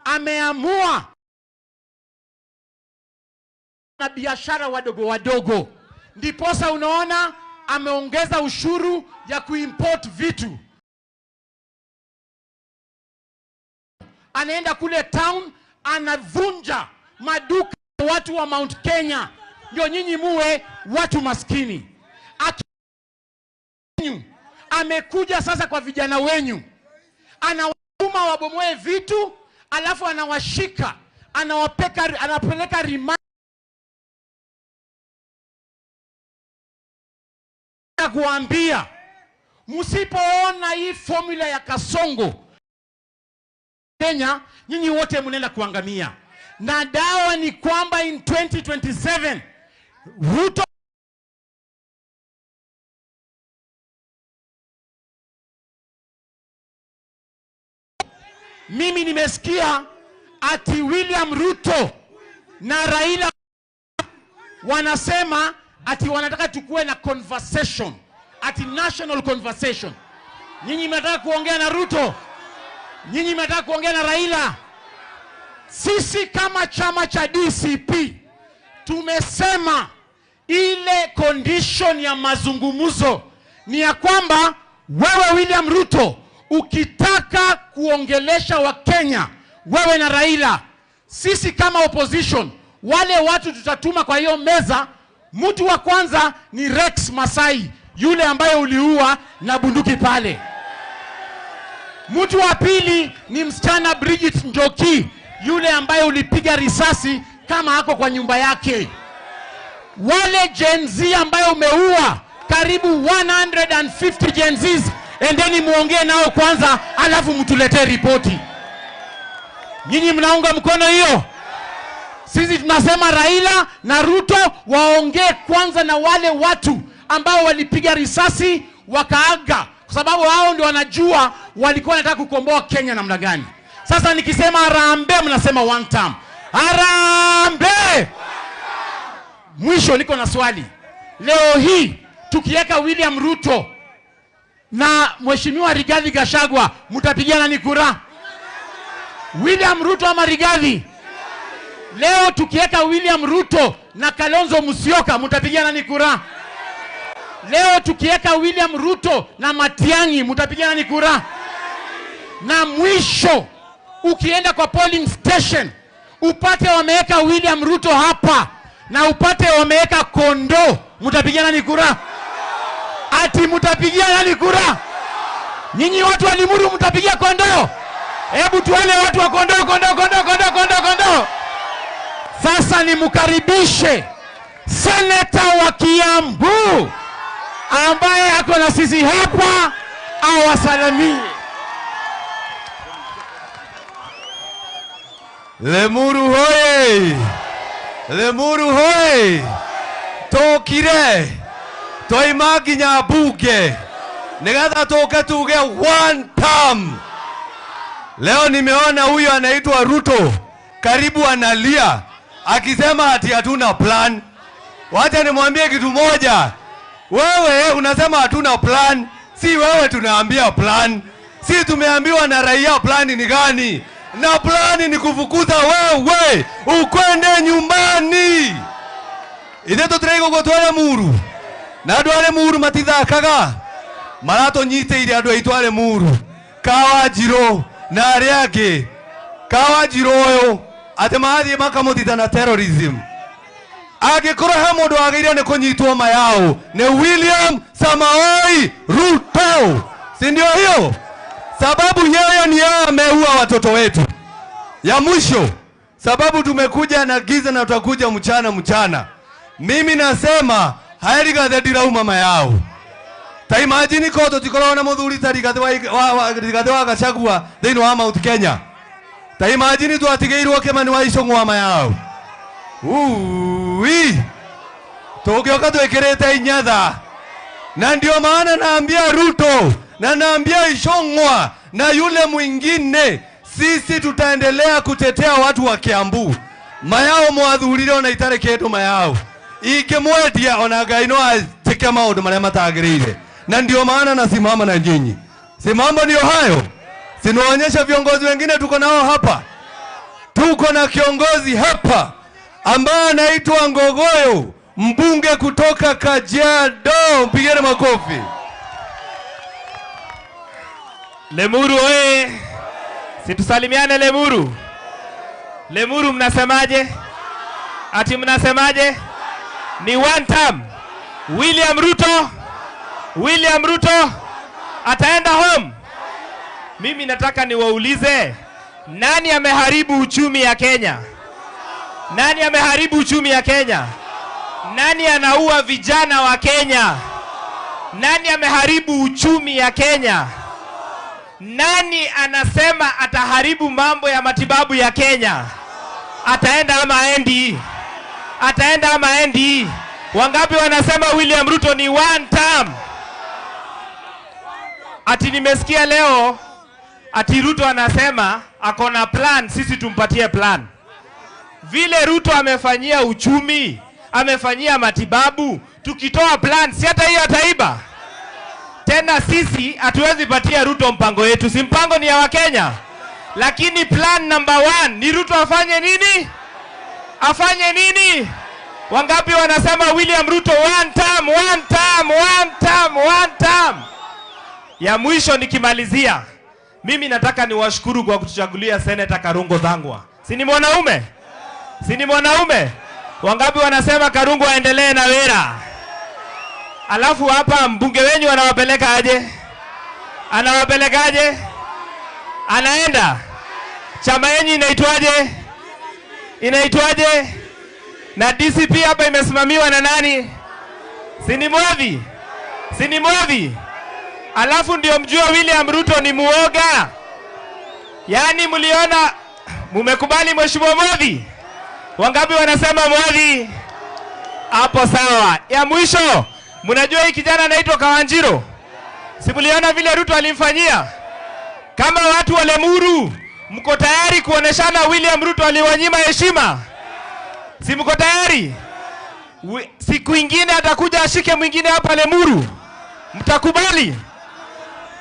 Speaker 1: ameamua na biashara wadogo wadogo. Ndiposa unaona ameongeza ushuru ya kuimport vitu. Anaenda kule town, anavunja maduka watu wa Mount Kenya. Ndio nyinyi muwe watu maskini. Amekuja sasa kwa vijana wenyu. Anawatuma wabomoe vitu, alafu anawashika, anapeleka rimandi kuambia msipoona hii formula ya Kasongo Kenya, nyinyi wote mnaenda kuangamia. Na dawa ni kwamba in 2027 Ruto mimi nimesikia ati William Ruto na Raila wanasema ati wanataka tukue na conversation, ati national conversation. Nyinyi mnataka kuongea na Ruto? Nyinyi mnataka kuongea na Raila? Sisi kama chama cha DCP tumesema ile condition ya mazungumzo ni ya kwamba wewe William Ruto ukitaka kuongelesha wa Kenya, wewe na Raila, sisi kama opposition, wale watu tutatuma kwa hiyo meza, mtu wa kwanza ni Rex Masai, yule ambaye uliua na bunduki pale. Mtu wa pili ni msichana Bridget Njoki, yule ambaye ulipiga risasi kama hako kwa nyumba yake. Wale Gen Z ambaye umeua karibu 150 Gen Zs, endeni muongee nao kwanza, alafu mtuletee ripoti. Nyinyi mnaunga mkono hiyo? Sisi tunasema Raila na Ruto waongee kwanza na wale watu ambao walipiga risasi wakaaga, kwa sababu hao ndio wanajua walikuwa wanataka kukomboa Kenya namna gani. Sasa nikisema harambee, mnasema one time. Harambee! Mwisho niko na swali. Leo hii tukiweka William Ruto na Mheshimiwa Rigathi Gachagua, mtapigana ni kura? William Ruto ama Rigathi? Leo tukiweka William Ruto na Kalonzo Musyoka, mtapigia nani kura? Leo tukiweka William Ruto na Matiang'i, mtapigia nani kura? Na mwisho ukienda kwa polling station upate wameweka William Ruto hapa na upate wameweka Kondo, mtapigia nani kura? Ati mtapigia nani kura? Nyinyi watu wa Limuru mtapigia Kondo? Hebu tuone watu wa Kondo, Kondo, Kondo, Kondo, Kondo, Kondo. Sasa nimkaribishe seneta wa Kiambu ambaye ako na sisi hapa awasalimie.
Speaker 3: Lemuru hoye! Lemuru hoye! Tokire! Toima nginya bunge. Nigatha toke tuge one term. Leo nimeona huyu anaitwa Ruto karibu analia akisema ati hatuna plan. Wacha nimwambie kitu moja. Wewe unasema hatuna plan, si wewe tunaambia plan. Si tumeambiwa na raia plan ni gani? Na plan ni kufukuza wewe ukwende nyumbani. Ideto trego gotwale muru. Na dwale muru matithakaga. Marato nyite ile andũ aitũ arĩ muru. Kawajiro na arĩa angĩ. Kawajiro ũyũ atĩ mathiĩ makamũthita na terrorism. Angĩkorwo he mũndũ wagĩrĩirwo nĩ kũnyitwo mayao nĩ William Samoei Ruto. Si ndio hiyo? Sababu yeye ni yeye ameua watoto wetu. Ya mwisho, sababu tumekuja na giza na tutakuja mchana. Mimi nasema haeri gathedira mama yao. Ta imagine ko tutikoro na muthuri tarigate wa Gachagua thĩinĩ wa Mount Kenya. Ta imagine twatigeirwo Kimani wa Icũng'wa mama yao. Tũgĩoka twĩkĩrĩte inyatha. Na ndio maana naambia Ruto na naambia Icũng'wa na yule mwingine, sisi tutaendelea kutetea watu wa Kiambu. Mayao mwathurire ona itare kĩndũ mayao. Ingĩmwendia ona Ngai no atĩke maũndũ marĩa matagĩrĩire. Na ndio maana nasimama na nyinyi. Si mambo ndio hayo? Sinaonyesha viongozi wengine tuko nao hapa. Tuko na kiongozi hapa ambaye anaitwa Ngogoyo, mbunge kutoka Kajiado. Mpigeni makofi.
Speaker 4: Lemuru oye! Situsalimiane Lemuru. Lemuru mnasemaje? Ati mnasemaje? Ni one term. William Ruto ataenda home. Mimi nataka niwaulize, nani ameharibu uchumi ya Kenya? Nani ameharibu uchumi ya Kenya? Nani anaua vijana wa Kenya? Nani ameharibu uchumi ya Kenya? Nani anasema ataharibu mambo ya matibabu ya Kenya? Ataenda ama aendi? Ataenda ama aendi? Wangapi wanasema William Ruto ni one term? Ati nimesikia leo ati Ruto anasema akona plan, sisi tumpatie plan. Vile Ruto amefanyia uchumi, amefanyia matibabu, tukitoa plan si hata hiyo ataiba. Tena sisi hatuwezi patia Ruto mpango yetu, si mpango ni ya Wakenya. Lakini plan number 1 ni Ruto afanye nini? Afanye nini? Wangapi wanasema William Ruto one term, one term, one term, one term? Ya mwisho nikimalizia, mimi nataka niwashukuru kwa kutuchagulia Senator Karungo Thang'wa. Si ni mwanaume? Si ni mwanaume? Wangapi wanasema Karungo aendelee na wera? Alafu hapa mbunge wenyu anawapeleka aje? Anawapeleka aje? Anaenda. Chama yenu inaitwaje? Inaitwaje? Na DCP hapa imesimamiwa na nani? Si ni Mwadhi? Si ni Mwadhi? Alafu ndio mjua William Ruto ni muoga. Yaani mliona, mumekubali Mheshimiwa Mwadhi? Wangapi wanasema Mwadhi? Hapo sawa. Ya mwisho, mnajua hii kijana anaitwa Kawanjiro? Si mliona vile Ruto alimfanyia? Kama watu wa Lemuru, mko tayari kuoneshana William Ruto aliwanyima heshima? Si mko tayari? Siku ingine atakuja ashike mwingine hapa Lemuru. Mtakubali?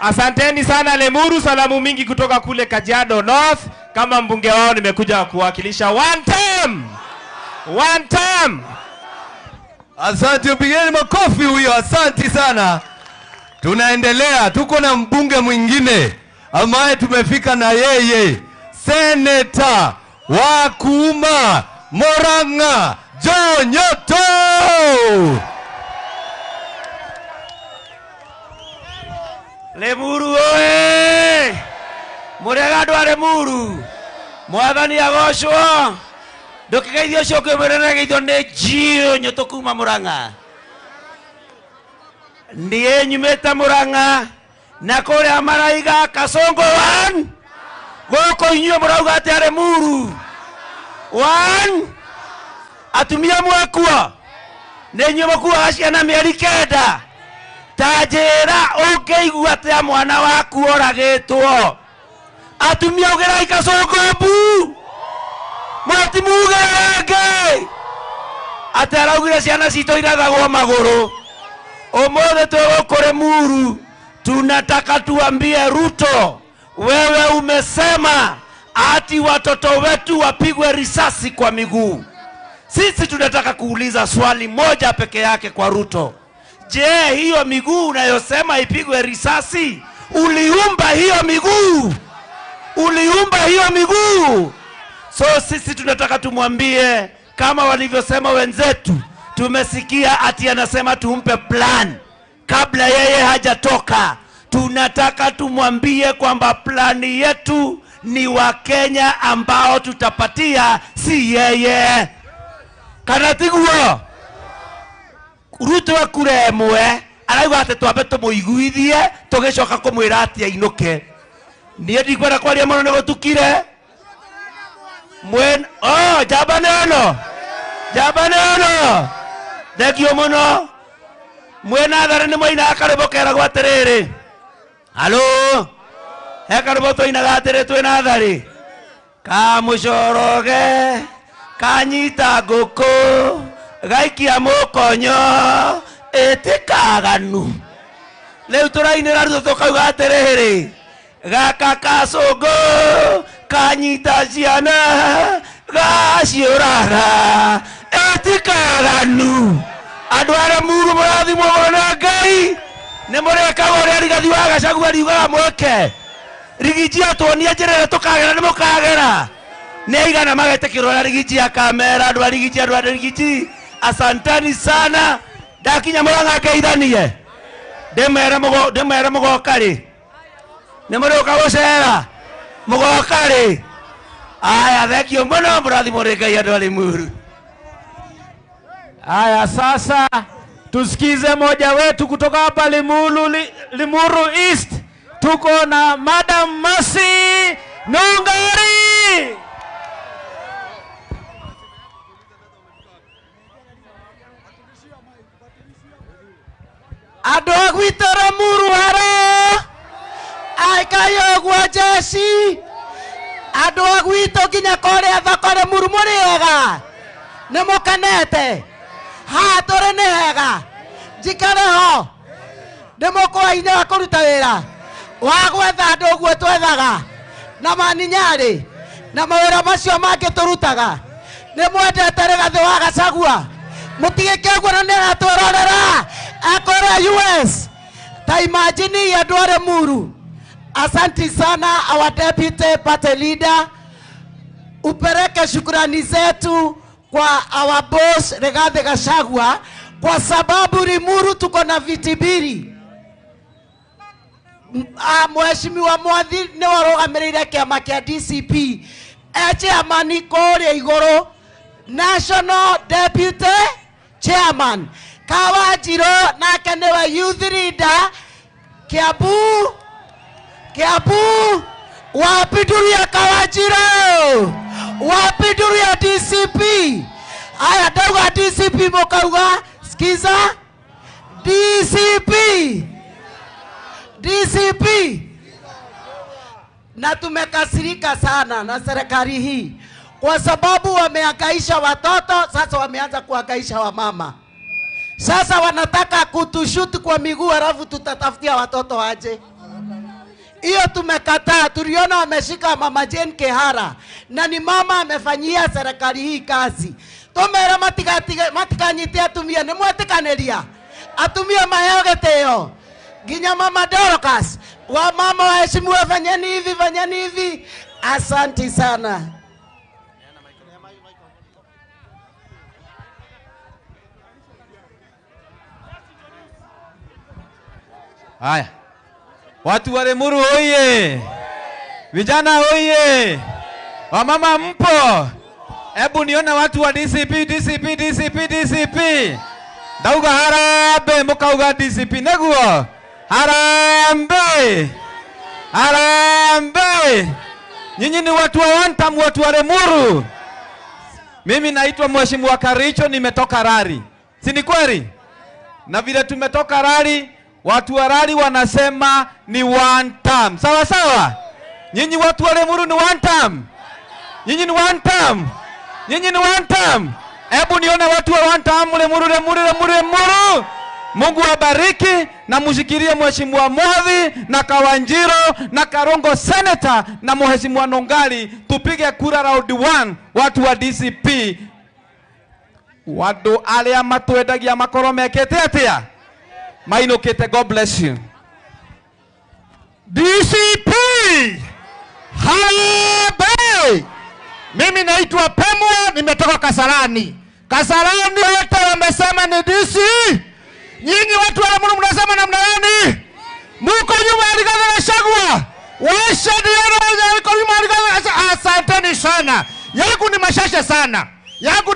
Speaker 4: Asanteni sana Lemuru, salamu mingi kutoka kule Kajiado North. Kama mbunge wao nimekuja kuwakilisha one time. One time.
Speaker 3: Asante, pigeni makofi huyo, asante sana. Tunaendelea, tuko na mbunge mwingine ambaye tumefika na yeye, Senator wa Kuma Murang'a, John Nyoto.
Speaker 5: Lemuru oe! Murega andũ a Lemuru, mwathani agocwo. Ndũkĩgeithio ũcio ũkĩmwĩra geithio nĩ John Nyoto kuma Murang'a. Niĩ nyumĩte Murang'a na kũrĩa maraiga Kasongo 1. Gũkũ inyuĩ mũrauga atĩa Lemuru? 1. Atumia mwakua nĩ inyuĩ mũkuaga ciana mĩeri 9. Tajera ũngĩigua atĩa mwana waku oragĩtwo? Atumia ũgerai Kasongo bu Matimuge atĩ araugire ciana citũ irathagwo magũrũ. Ũmũthĩ twĩgũkũ Lemuru, tunataka tuambie Ruto, wewe umesema ati watoto wetu wapigwe risasi kwa miguu. Sisi tunataka kuuliza swali moja peke yake kwa Ruto. Je, hiyo miguu unayosema ipigwe risasi, uliumba hiyo miguu? Uliumba hiyo miguu? So sisi tunataka tumwambie kama walivyosema wenzetu. Tumesikia ati anasema tumpe plan kabla yeye hajatoka. Tunataka tumwambie kwamba plani yetu ni Wakenya ambao tutapatia, si yeye. Kanatiguo Ruto akuremwe arauga ati twambe tumuiguithie tugicoka kumwira ati ainuke. Niĩ ndikwenda kwaria mũno nĩ gũtukire. Jabaneno thegio mũno. Mwena thare nĩ mwaina akarĩbo keragwo atĩrĩrĩ. Halo, hekarĩbo tũinaga atĩrĩ twĩna thari. Kamũcoroge kanyita ngũkũ gaikia mũkonyo ĩtĩkaganu. Rĩu tũrainĩra Ruto tũkauga atĩrĩrĩ, gaka Kasongo kanyita ciana gaciũraga ĩtĩkaganu. Andũ a Lemuru mũrathimwo mũno na Ngai. Nĩ mũrĩkaga ũrĩa Rigathi wa Gachagua ariugaga mweke. Rigiji atuonia njĩra ĩrĩa tũkagera nĩ mũkagera. Nĩ aigana magetĩkĩrwo ũrĩa Rigiji akamera. Andũ a Rigiji, andũ a Rigiji, asantani sana. Ndakinya Murang'a ngeithanie. Ndĩmere mũgoka rĩ. Nĩ mũrĩũka gũcera mũgoka rĩ. Aya, thengio mũno, mũrathimwo nĩ Ngai andũ a Lemuru.
Speaker 4: Haya, sasa tusikize moja wetu kutoka hapa Limuru East. Tuko na Madam Mercy Nungari.
Speaker 6: Andũ a gwitũ Lemuru haro, aikayo gwa Jesi. Andũ a gwitũ nginya kũrĩa thoko Lemuru mũrĩega, nĩ mũkenete? Ha, tũrĩ nĩ hega, njikare ho. Nĩ mũkũa hinya wa kũruta wĩra wa gwetha andũ ũguo twethaga na maninyarĩ na mawĩra macio mangĩ tũrutaga. Nĩ mwendete Rigathi wa Gachagua, mũtigĩke ũguo na nĩ aratũrorera akũrĩa US. Ta imagine andũ a Lemuru. Asante sana our deputy party leader. Upeleke shukrani zetu kwa our boss Rigathi Gachagua, kwa sababu Lemuru tuko na viti mbili. Mheshimiwa Mwathi nĩ warũgamĩrĩire kĩama kĩa DCP, chairman kũrĩa igũrũ, national deputy chairman Kawanjirũ, nake nĩwe youth leader Kiambu. Wapiduria Kawanjirũ, wapiduria DCP. Aya, ndauga DCP mũkauga, skiza DCP. Na tumekasirika sana na serikali hii kwa sababu wamehangaisha watoto, sasa wameanza kuhangaisha wamama. Sasa wanataka kutushuti kwa miguu, halafu tutatafutia watoto aje. Hiyo tumekataa. Tuliona wameshika mama Jane Kihara na ni mama amefanyia serikali hii kazi. Tumera matikanyite atumia ni mwetikanĩria atumia maheo gĩtĩo. Ginya mama Dorcas wa mama waheshimiwa, fanyeni hivi. Asante sana.
Speaker 3: Haya, watu wa Limuru oye! Vijana oye! Wamama mpo? Hebu niona watu wa DCP. Dauga harambe, mukauga DCP neguo. Harambe. Nyinyi ni watu wa one time, watu wa Limuru. Mimi naitwa Mheshimiwa Karicho, nimetoka Rari. Si ni kweli? Na vile tumetoka Rari, watu wa Rari wanasema ni one time. Sawa sawa? Nyinyi watu wa Limuru ni one time. Nyinyi ni one time. Hebu nione watu wa one time Limuru. Mungu wabariki na mushikirie Mheshimiwa Mwadhi na Kawanjiro na Karongo Senator na Mheshimiwa Nongali, tupige kura round 1 watu wa DCP. Wadu alia matwendagia makoro mekete atia mainokete. God bless you.
Speaker 1: DCP Harambee. Mimi naitwa Pemwa, nimetoka Kasarani. Kasarani wote wamesema ni DC. Nyinyi watu wa Limuru mnasema namna gani? Muko nyuma ya Rigathi Gachagua. Washadiana wako nyuma ya Rigathi Gachagua. Asanteni sana. Yangu ni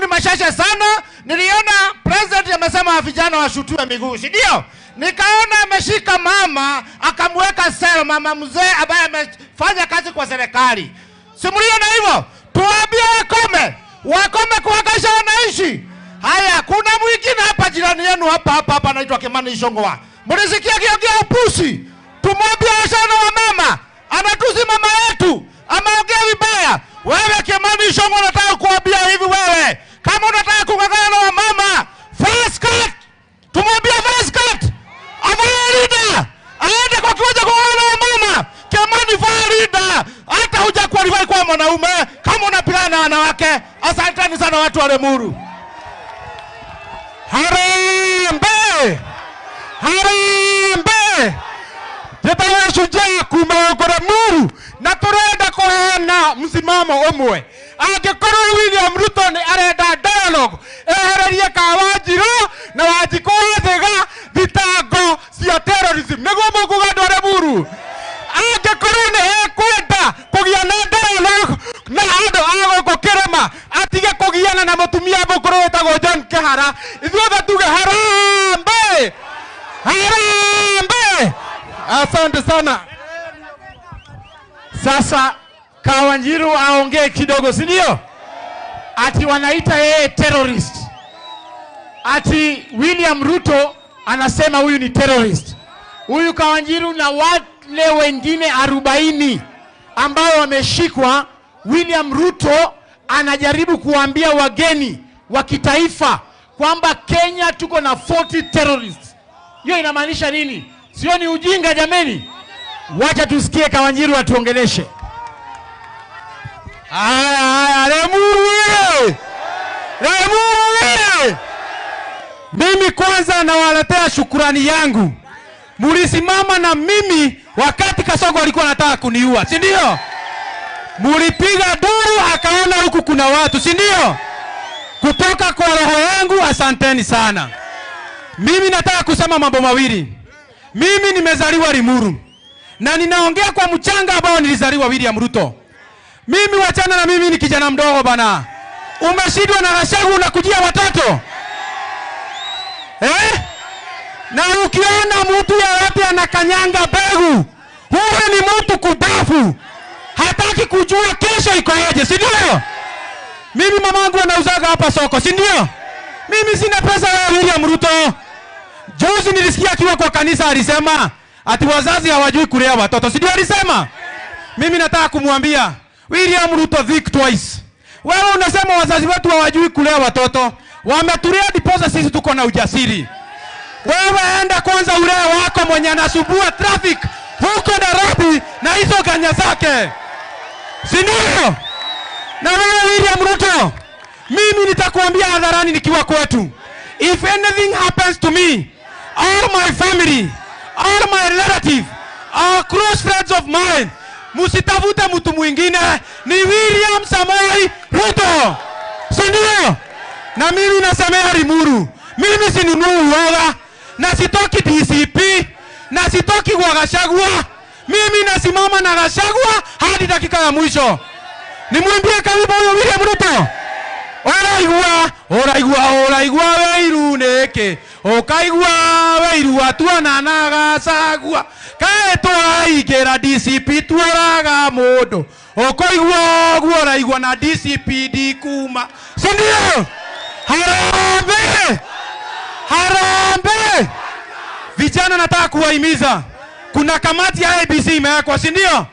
Speaker 1: mashasha sana. Niliona president amesema vijana washutiwe miguu, si ndio? Nikaona ameshika mama akamweka selo, mama mzee ambaye amefanya kazi kwa serikali. Simuliona hivyo? Tuambie wakome kuhakikisha wanaishi. Haya, kuna mwingine hapa jirani yenu hapa anaitwa Kimani Ichung'wah. Mlisikia kiongea upusi? Tumwambie sana wa mama. Anatusi mama yetu. Ameongea vibaya. Wewe Kimani Ichung'wah, nataka kuambia hivi wewe. Kama unataka kung'ang'ana na wa mama, face cut. Tumwambie face cut. Avalida. Aende kwa kiwanja kung'ang'ana na wa mama. Kimani Farida. Hata huja qualify kwa mwanaume kama unapigana na wanawake. Asanteni sana watu wa Limuru. Harambee. Jetawa shujaa kumaogora Limuru na turenda kuheana msimamo umwe. Angĩkorwo William Ruto ni arenda dialogue, ehererie Kawanjiro na Wanjikũ thega thitango cia terrorism. Nĩguo mũkuga andũ a Limuru. Angĩkorwo ni ekwenda kũgia na dialogue na andũ a gũkũ Kĩrĩma, atige kũgiana na mũtumia mũkũrũ wĩtagwo John Kihara. Ithuothe tuge harambee. Asante sana. Sasa Kawanjiro aongee kidogo, si ndio? Ati wanaita yeye terrorist. Ati William Ruto anasema huyu ni terrorist. Huyu Kawanjiro na wale wengine 40 ambao wameshikwa, William Ruto anajaribu kuambia wageni wa kitaifa kwamba Kenya tuko na 40 terrorists. Hiyo inamaanisha nini? Sio ni ujinga jameni? Wacha tusikie Kawanjiro atuongeleshe. Limuru! Mimi kwanza nawaletea shukrani yangu. Mulisimama na mimi wakati Kasongo alikuwa anataka kuniua, si ndio? Mulipiga duru akaona huku kuna watu, si ndio? Kutoka kwa roho yangu asanteni sana. Mimi nataka kusema mambo mawili. Mimi nimezaliwa Limuru na ninaongea kwa mchanga ambao nilizaliwa William Ruto. Mimi wachana na mimi ni kijana mdogo bana. Umeshindwa na Gachagua unakujia watoto. Na ukiona mtu yeyote anakanyanga mbegu, huyo ni mtu kudafu. Hataki kujua kesho iko aje, si ndio? Mimi mamangu anauzaga hapa soko, si ndio? Mimi sina pesa ya William Ruto. Juzi nilisikia akiwa kwa kanisa alisema ati wazazi hawajui kulea watoto, si ndio alisema? Mimi nataka kumwambia William Ruto, think twice. Wewe unasema wazazi wetu hawajui kulea watoto. Wametulea diposa sisi tuko na ujasiri. Wewe enda kwanza ulee wako mwenye anasumbua traffic
Speaker 3: huko Nairobi na hizo ganya zake, si ndio? Na wewe William Ruto, mimi nitakuambia hadharani nikiwa kwetu, if anything happens to me, all my family, all my relatives, all close friends of mine, musitafute mtu mwingine, ni William Samoei Ruto, si ndio? Na mimi nasemea Limuru, mimi sinunui uoga, na sitoki DCP, na sitoki kwa Gachagua, mimi nasimama na Gachagua hadi dakika ya mwisho. Nimwambie karibu huyo William Ruto. Oraigua weiru neke, okaigua weiru atuana na Gachagua, kae twaigera DCP twaraga mundu, okaigua oraigua na DCP dikuma, si ndio? Harambe! Harambe! Vijana nataka kuwahimiza, kuna kamati ya ABC imewekwa, si ndio?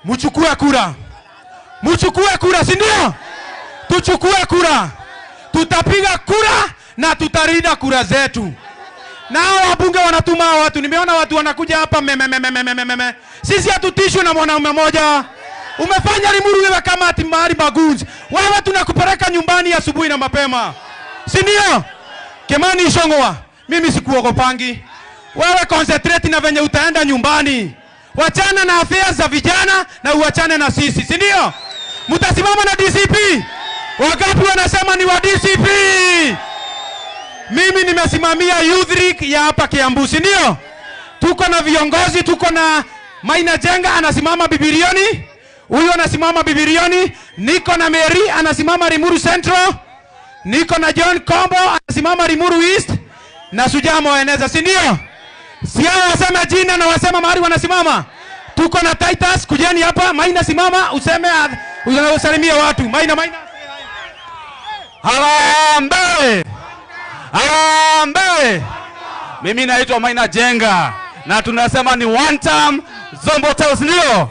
Speaker 3: Mchukue kura. Mchukue kura, si ndio? Tuchukue kura. Tutapiga kura na tutarinda kura zetu. Nao wabunge wanatuma watu. Nimeona watu wanakuja hapa meme. Sisi hatutishwi na mwanaume mmoja. Umefanya Limuru wewe kama ati mahali magunzi. Wewe tunakupeleka nyumbani asubuhi na mapema, si ndio? Kimani Ichung'wah, mimi sikuogopangi. Wewe concentrate na venye utaenda nyumbani. Wachana na affairs za vijana na uachane na sisi, si ndio? Mtasimama na DCP. Wangapi wanasema ni wa DCP? Mimi nimesimamia Youth League ya hapa Kiambu, si ndio? Tuko na viongozi, tuko na Maina Jenga anasimama Bibilioni. Huyo anasimama Bibilioni. Niko na Mary anasimama Limuru Central. Niko na John Kombo anasimama Limuru East. Na Sujaa Moeneza, si ndio? Si hao wasema jina na wasema mahali wanasimama. Tuko na Titus, kujeni hapa. Maina simama, useme usalimie watu. Maina.
Speaker 7: Harambe! Harambe! Mimi naitwa Maina Jenga na tunasema ni one term Zombo Towers, ndio?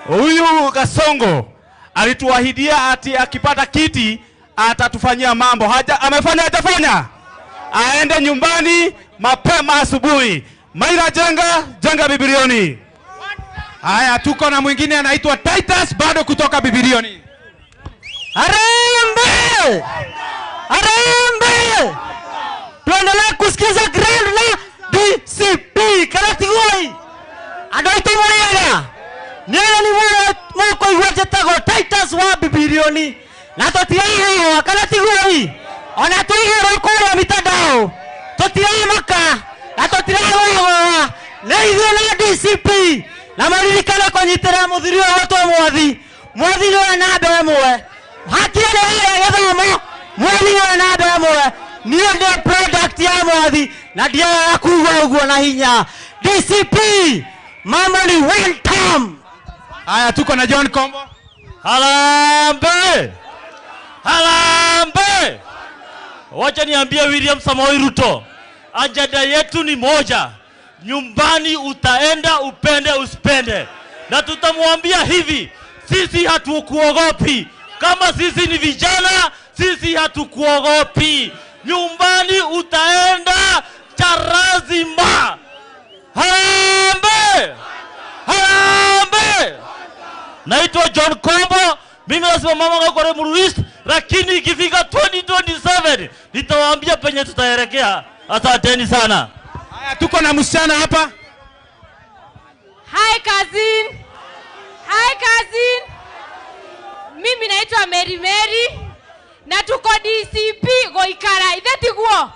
Speaker 7: Huyu Kasongo alituahidia ati akipata kiti atatufanyia mambo. Amefanya hajafanya? Aende nyumbani mapema asubuhi. Maina Jenga Bibilioni.
Speaker 3: Haya, tuko na mwingine anaitwa Titus bado kutoka Bibilioni.
Speaker 6: Harambe! Harambe! Tuendelee kusikiza grand na DCP Karatigoi. Adoito Muriega. Nena ni mwako iwajetago Titus wa Bibilioni. Na totiaga wa Karatigoi. Ona tuigero kura mitandao. Totiaga maka. Na totiaga wa. Neithio na DCP. Na maririkana kũnyitĩra mũthuri wa watu mwathi. Mwathi nĩ na andũ amwe. Hatirĩ wĩra gĩthomo. Mwathi nĩ na andũ amwe. Niĩ ndĩ product ya mwathi na ndiaga kuuga ũguo na hinya. DCP mama ni one term.
Speaker 3: Haya, tuko na John Kombo.
Speaker 8: Harambe! Harambe! Wacha niambie William Samoei Ruto, ajenda yetu ni moja. Nyumbani utaenda upende usipende. Na tutamwambia hivi, sisi hatukuogopi. Kama sisi ni vijana, sisi hatukuogopi. Nyumbani utaenda charazima. Harambe! Harambe! Naitwa John Kombo, mimi nasimama kwa Limuru East, lakini ikifika 2027 nitawaambia penye tutaelekea. Asanteni sana.
Speaker 3: Haya, tuko na msichana hapa.
Speaker 9: Hi cousin. Hi cousin. Mimi naitwa Mary na tuko DCP Goikara. Ithetiguo.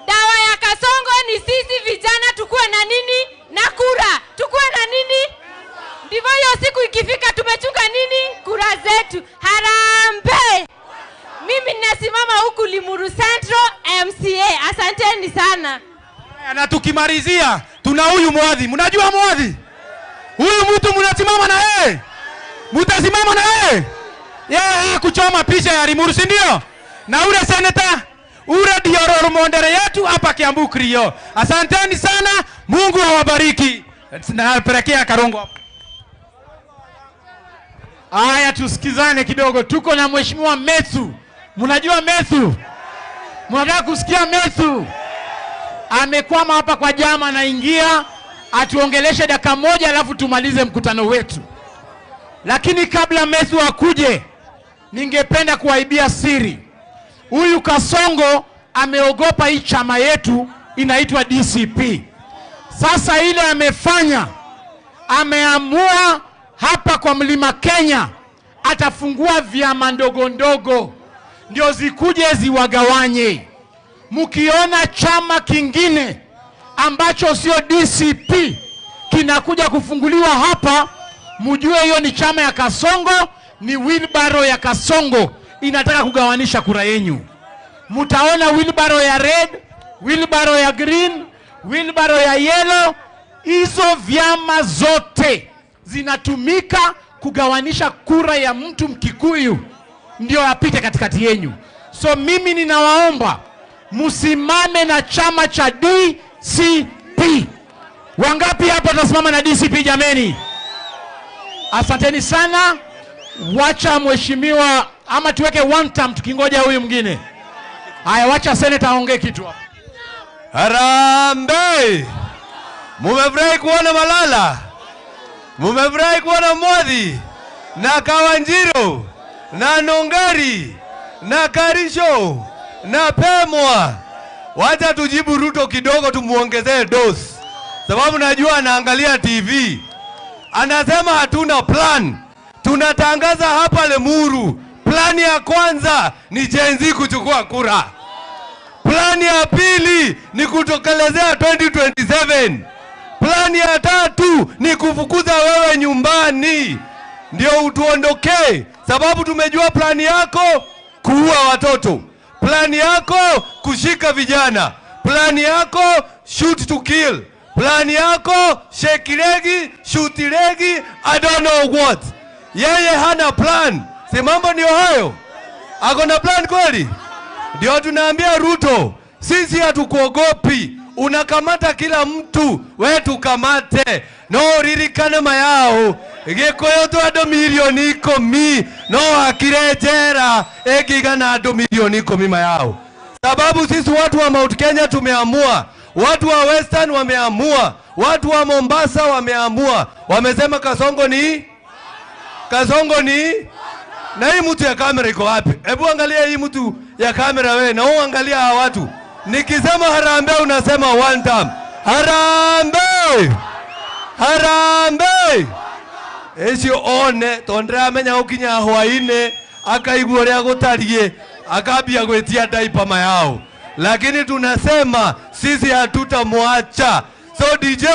Speaker 9: Dawa ya Kasongo ni sisi vijana tukuwe na nini? Na kura. Tukuwe na nini? Ndivyo hiyo siku ikifika tumechunga nini? Kura zetu. Harambe! Mimi ninasimama huku Limuru Central MCA. Asanteni sana.
Speaker 3: Na tukimalizia tuna huyu Mwadhi. Mnajua Mwadhi? Huyu mtu mnasimama na yeye. Mtasimama na yeye. Yeye kuchoma picha ya Limuru, si ndio? Na ule senator, ule ndio role model yetu hapa Kiambu Krio. Asanteni sana. Mungu awabariki. Napelekea Karongo hapo.
Speaker 1: Haya, tusikizane kidogo. Tuko na Mheshimiwa Methu. Mnajua Methu? Mnataka kusikia Methu? Amekwama hapa kwa jama, anaingia atuongeleshe dakika moja alafu tumalize mkutano wetu. Lakini kabla Methu akuje, ningependa kuwaibia siri. Huyu Kasongo ameogopa hii chama yetu inaitwa DCP. Sasa ile amefanya, ameamua hapa kwa Mlima Kenya atafungua vyama ndogo ndogo ndio zikuje ziwagawanye. Mkiona chama kingine ambacho sio DCP kinakuja kufunguliwa hapa, mjue hiyo ni chama ya Kasongo, ni wheelbarrow ya Kasongo inataka kugawanisha kura yenu. Mtaona wheelbarrow ya red, wheelbarrow ya green, wheelbarrow ya yellow. Hizo vyama zote zinatumika kugawanisha kura ya mtu Mkikuyu ndio apite katikati yenu. So mimi ninawaomba musimame na chama cha DCP. Wangapi hapa tasimama na DCP jameni? Asanteni sana. Wacha mheshimiwa, ama tuweke one term tukingoja huyu mwingine. Haya, wacha senator aongee kitu hapa.
Speaker 3: Harambee! Mumefurahi kuona Malala? Mumefurahi kuona Mwadhi na Kawanjiro na Nongari na Karisho na Pemwa? Wacha tujibu Ruto kidogo, tumuongezee dosi, sababu najua anaangalia TV. Anasema hatuna plan. Tunatangaza hapa Lemuru, plani ya kwanza ni Gen Z kuchukua kura. Plani ya pili ni kutokelezea 2027. Plani ya tatu ni kufukuza wewe nyumbani ndio utuondokee, sababu tumejua plani yako kuua watoto, plani yako kushika vijana, plani yako shoot to kill, plani yako shake legi, shoot legi, I don't know what. Yeye hana plan. Si mambo ndio hayo? Ako na plan kweli? Ndio tunaambia Ruto, sisi hatukuogopi. Unakamata kila mtu, wewe tukamate. No ririkane mayao. Gikoyo tu ado milioni 10, no akirejera ekigana ado milioni 10 mayao. Sababu sisi watu wa Mount Kenya tumeamua, watu wa Western wameamua, watu wa Mombasa wameamua. Wamesema Kasongo ni na hii mtu ya kamera iko wapi? Hebu angalia hii mtu ya kamera wewe, na uangalia hawa watu. Nikisema harambee unasema one time. Harambee! Harambee! Ecio one tondra amenya ukinya hwaine akaigua ria gutarie akabia gwetia diaper mayao. Lakini tunasema sisi hatutamwacha. So DJ,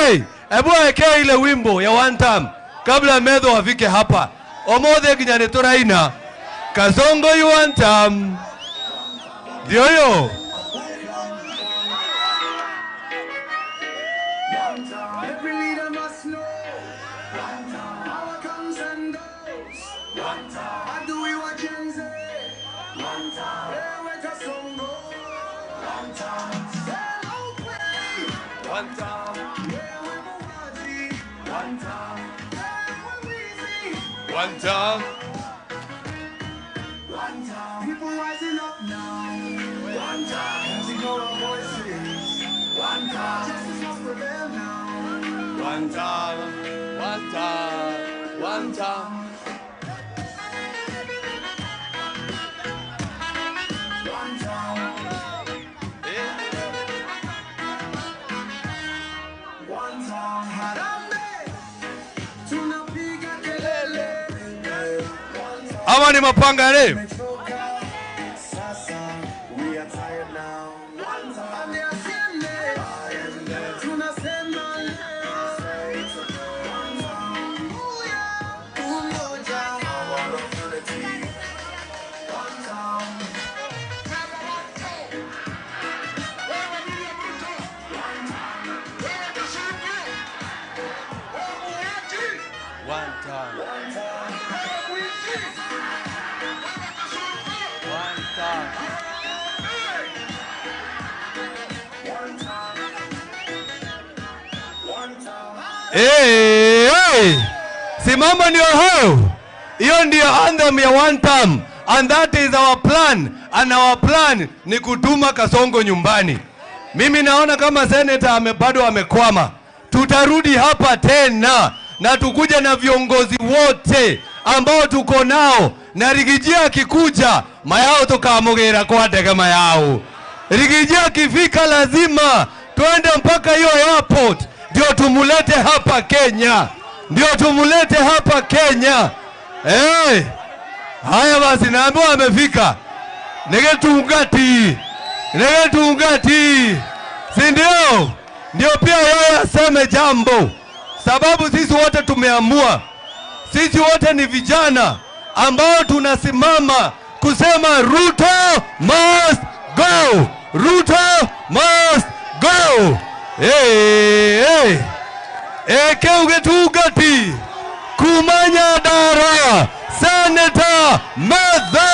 Speaker 3: hebu weke ile wimbo ya one time kabla Methu afike hapa. Omothe kinyane turaina Kasongo you one time. Ndio yo.
Speaker 10: Every leader must know. Power comes and goes. How do we watch and say? Yeah, we're Kasongo. Yeah, okay. Yeah, we're Muwazi. Yeah, we're Weezy.
Speaker 3: One time.
Speaker 10: People rising up now. Using our voices. Justice must prevail now.
Speaker 3: One time. One time.
Speaker 10: Harambee, tunapiga kelele.
Speaker 3: Ama ni mapanga leo.
Speaker 10: Sasa, we are tired now. Ande asiende, tunasema leo. Umoja, unity.
Speaker 3: One time. One time. Hey! Si mambo ndio hayo. Hiyo ndio anthem ya one time. And that is our plan. And our plan ni kutuma Kasongo nyumbani. Mimi naona kama senator bado amekwama. tutarudi hapa tena na tukuja na viongozi wote ambao tuko nao, na Rigijia akikuja mayao tukamugera kwa ndege mayao. Rigijia akifika lazima twende mpaka hiyo airport ndio tumulete hapa Kenya, ndio tumulete hapa Kenya. Haya basi, naambiwa amefika. Negetungati, si ndio? Ndio pia yeye aseme jambo, sababu sisi wote tumeamua, sisi wote ni vijana ambao tunasimama kusema Ruto must go, Ruto must go. Keugetugati kumanya dara Senator Mathau.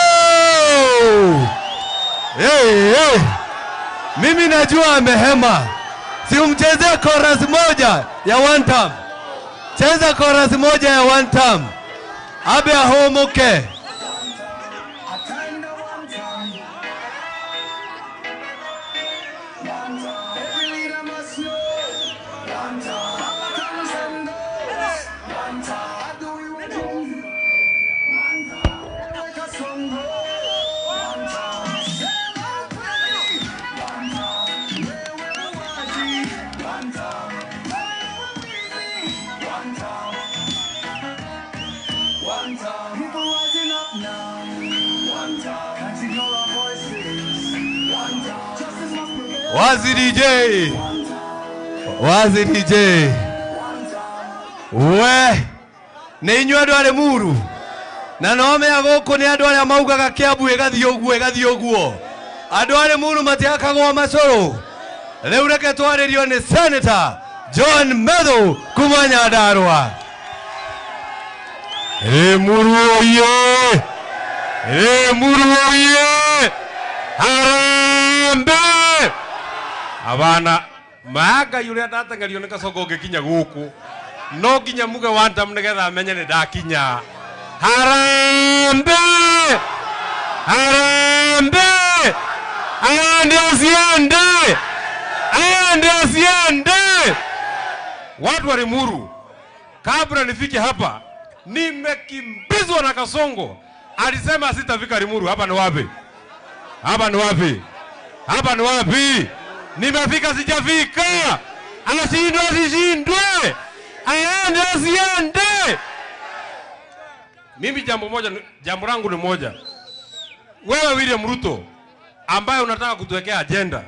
Speaker 3: Mimi najua amehema, si umchezea chorus moja ya one time. Cheza chorus moja ya one time. Abe ahomoke. Wazi DJ we ni inyu andu ari muru na no me agoko ni andu ari maugaga Kiambu igathio guo andu ari muru matiakagwo macoro. Riu reke twaririo ni Senator John Mathau kuma Nyandarua. Muru oye harambe abana maga yule ndatangario ni Kasongo ngikinya guku no nginya muge wanta mnegetha amenye ni ndakinya. Harambe ande asiende. Watu wa Limuru, kabla nifike hapa nimekimbizwa na Kasongo. Alisema sitafika Limuru. Hapa ni wapi? Nimefika sijafika. Asishindwe. Aende asiende. Mimi jambo langu ni moja. Wewe William Ruto ambaye unataka kutuwekea agenda,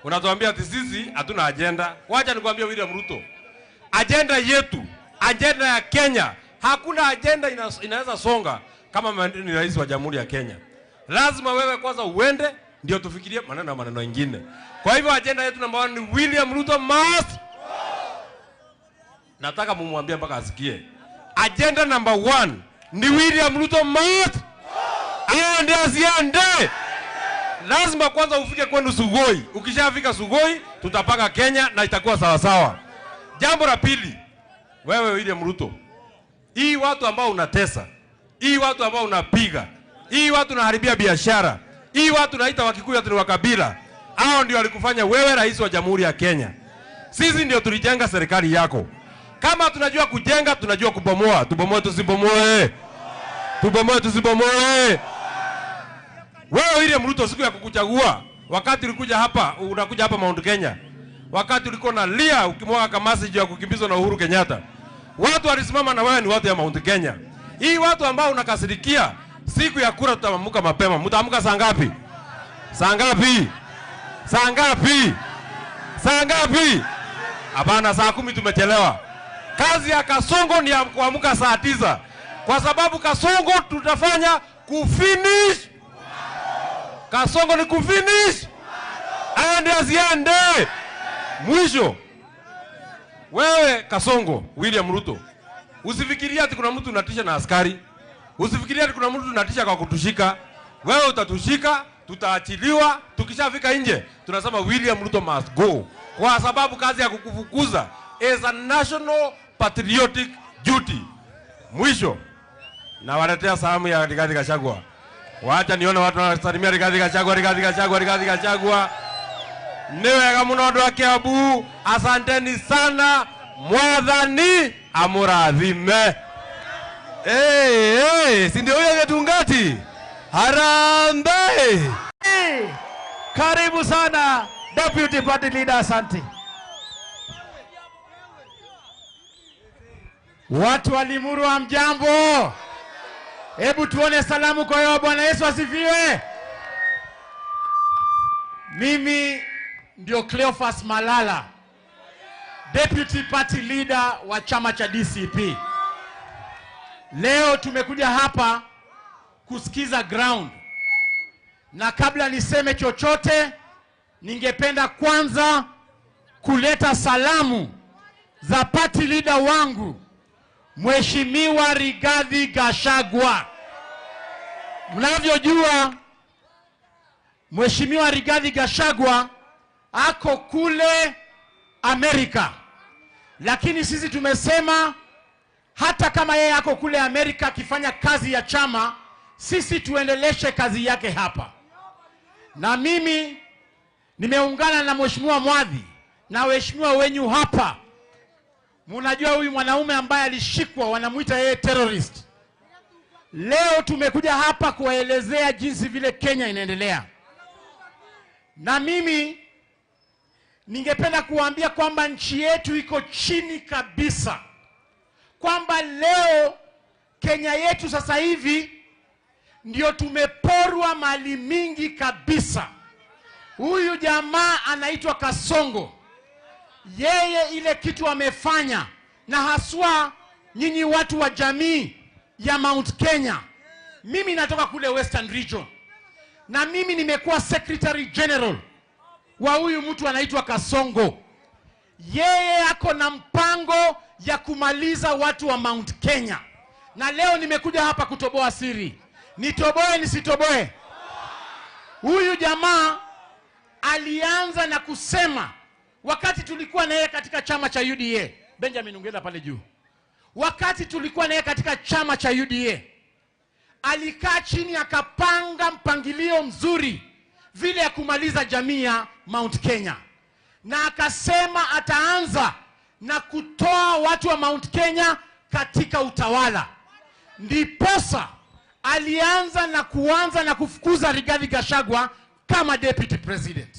Speaker 3: unatuambia ati sisi hatuna agenda. Wacha nikwambie William Ruto, agenda yetu, agenda ya Kenya, hakuna agenda inaweza songa kama ni rais wa Jamhuri ya Kenya. Lazima wewe kwanza uende ndio tufikirie maneno mengine. Kwa hivyo agenda yetu namba 1 ni William Ruto must. Nataka mumwambie mpaka asikie. Agenda namba 1 ni William Ruto must. Aende asiende. Lazima kwanza ufike kwenu Sugoi. Ukishafika Sugoi tutapanga Kenya na itakuwa sawa sawa. Jambo la pili, wewe William Ruto, hii watu ambao unatesa, hii watu ambao unapiga, hii watu unaharibia biashara, hii watu naita Wakikuyu ati ni wakabila, hao ndio walikufanya wewe rais wa Jamhuri ya Kenya. Sisi ndio tulijenga serikali yako. Kama tunajua kujenga, tunajua kubomoa. Tubomoe tusibomoe. Wewe William Ruto, siku ya kukuchagua, wakati ulikuja hapa, unakuja hapa Mount Kenya, wakati ulikuwa na lia ukimwaga kama message ya kukimbizwa na Uhuru Kenyatta, watu walisimama na wewe ni watu ya Mount Kenya. Hii watu ambao unakasirikia, siku ya kura tutaamka mapema. Mtaamka saa ngapi? Hapana, saa 10 tumechelewa. Kazi ya Kasongo ni ya kuamka saa 9. Kwa sababu Kasongo tutafanya kufinish. Kasongo ni kufinish. Aende asiende. Mwisho, wewe Kasongo, William Ruto, usifikiria ati kuna mtu unatisha na askari. Usifikiria ati kuna mtu unatisha kwa kutushika. Wewe utatushika, tutaachiliwa, tukishafika nje tunasema William Ruto must go. Kwa sababu kazi ya kukufukuza is a national patriotic duty. Mwisho, na waletea salamu ya Rigathi Gachagua. Wacha nione watu wanasalimia Rigathi Gachagua. Niwega muno andu a Kiambu, asanteni sana. Mwathani amurathime. Si ndio huyo Getungati? Harambee!
Speaker 1: Karibu sana Deputy Party Leader, asante. Watu wa Limuru hamjambo? Hebu tuone salamu kwa hiyo. Bwana Yesu asifiwe. Mimi ndio Cleophas Malala, Deputy Party Leader wa chama cha DCP. Leo tumekuja hapa kusikiza ground. Na kabla niseme chochote, ningependa kwanza kuleta salamu za party leader wangu Mheshimiwa Rigathi Gachagua. Mnavyojua Mheshimiwa Rigathi Gachagua ako kule Amerika. Lakini sisi tumesema hata kama yeye ako kule Amerika akifanya kazi ya chama, sisi tuendeleshe kazi yake hapa. Na mimi nimeungana na Mheshimiwa Mwadhi na waheshimiwa wenyu hapa. Mnajua huyu mwanaume ambaye alishikwa wanamuita yeye terrorist. Leo tumekuja hapa kuwaelezea jinsi vile Kenya inaendelea. Na mimi ningependa kuambia kwamba nchi yetu iko chini kabisa. Kwamba leo Kenya yetu sasa hivi ndio tumeporwa mali mingi kabisa. Huyu jamaa anaitwa Kasongo. Yeye ile kitu amefanya, na haswa nyinyi watu wa jamii ya Mount Kenya. Mimi natoka kule Western Region. Na mimi nimekuwa Secretary General wa huyu mtu anaitwa Kasongo. Yeye ako na mpango ya kumaliza watu wa Mount Kenya. Na leo nimekuja hapa kutoboa siri. Nitoboe nisitoboe? Huyu jamaa alianza na kusema wakati tulikuwa na yeye katika chama cha UDA. Benjamin ungenda pale juu. Wakati tulikuwa na yeye katika chama cha UDA, alikaa chini akapanga mpangilio mzuri vile ya kumaliza jamii ya Mount Kenya. Na akasema ataanza na kutoa watu wa Mount Kenya katika utawala. Ndiposa alianza na kufukuza Rigathi Gachagua kama Deputy President.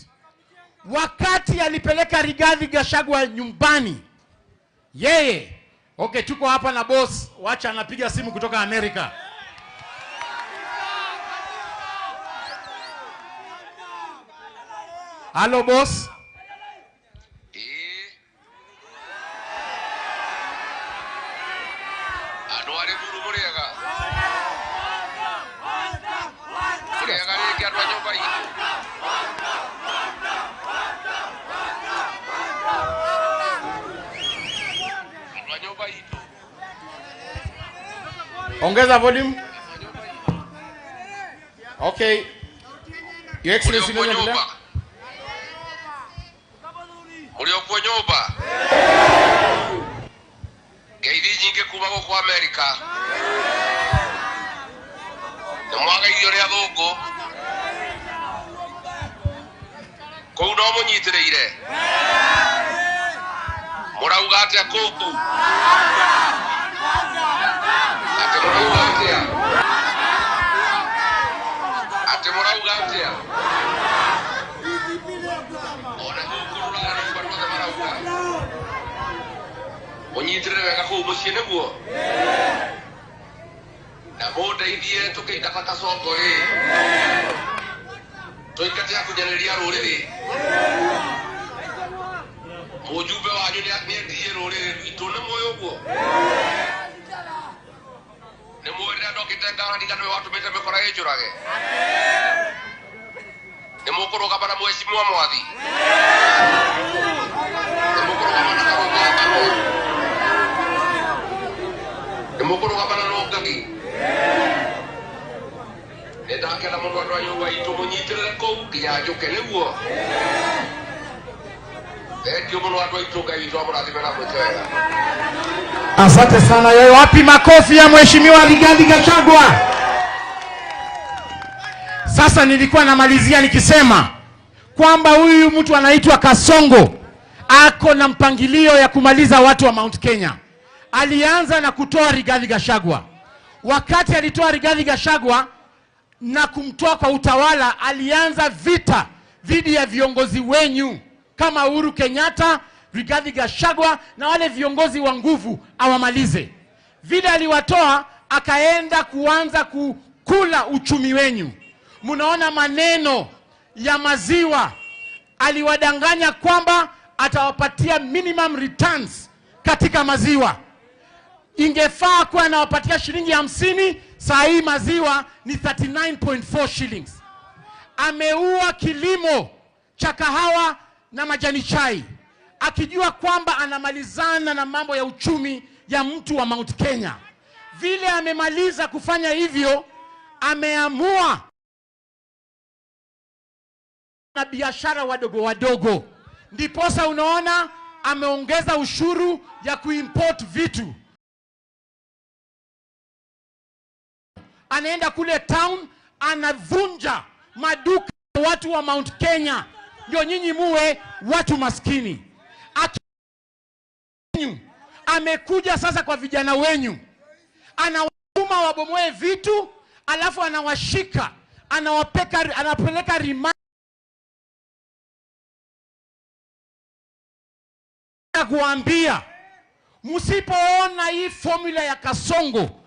Speaker 1: Wakati alipeleka Rigathi Gachagua nyumbani, yeye, okay, tuko hapa na boss, wacha anapiga simu kutoka Amerika. Hello boss.
Speaker 2: Adware buru murega. Murega ni kia nyumba hii. Nyumba hii.
Speaker 1: Ongeza volume. Okay. Your Excellency
Speaker 2: nyumba. Uliokuwa nyumba. Geidi nyingi kuma kwa Amerika. Na mwaga irio ria thungu. Kou no munyitireire. Murauga atia kou. Ati murauga atia. Ati murauga atia. Munyitire wega kou mucii niguo. Na mundeithie tukiingatha Kasongo ri. Tuikate akunyareria ruriri. Mujumbe wanyu ni athie ruriri rwitu ni moyo guo. Ni mwira ndokite ngari kana watumite mikora ijurage. Ni mukuruga bana Mheshimiwa Mwadhi. Ni mukuruga bana Karunga. Ni mukuruga bana Rongagi. Ndakena mundu andå a nyumba itu munyitirire kou nginya njuke niguo. Thengiå muno andå aitu Ngai witũ amũrathime na mwĩke wega.
Speaker 1: Asante sana. Yeye wapi makofi ya Mheshimiwa Rigathi Gachagua? Sasa nilikuwa namalizia nikisema kwamba huyu mtu anaitwa Kasongo ako na mpangilio ya kumaliza watu wa Mount Kenya. Alianza na kutoa Rigathi Gachagua. Wakati alitoa Rigathi Gachagua na kumtoa kwa utawala, alianza vita dhidi ya viongozi wenyu kama Uhuru Kenyatta, Rigathi Gachagua na wale viongozi wa nguvu awamalize. Vile aliwatoa, akaenda kuanza kukula uchumi wenyu. Munaona maneno ya maziwa, aliwadanganya kwamba atawapatia minimum returns katika maziwa. Ingefaa kuwa anawapatia shilingi 50, saa hii maziwa ni 39.4 shillings. Ameua kilimo cha kahawa na majani chai, akijua kwamba anamalizana na mambo ya uchumi ya mtu wa Mount Kenya. Vile amemaliza kufanya hivyo, ameamua na biashara wadogo wadogo. Ndiposa unaona ameongeza ushuru ya kuimport vitu. Anaenda kule town, anavunja maduka watu wa Mount Kenya, ndio nyinyi muwe watu maskini. Amekuja sasa kwa vijana wenyu, anawatuma wabomoe vitu, alafu anawashika, anapeleka rima kuambia, msipoona hii formula ya Kasongo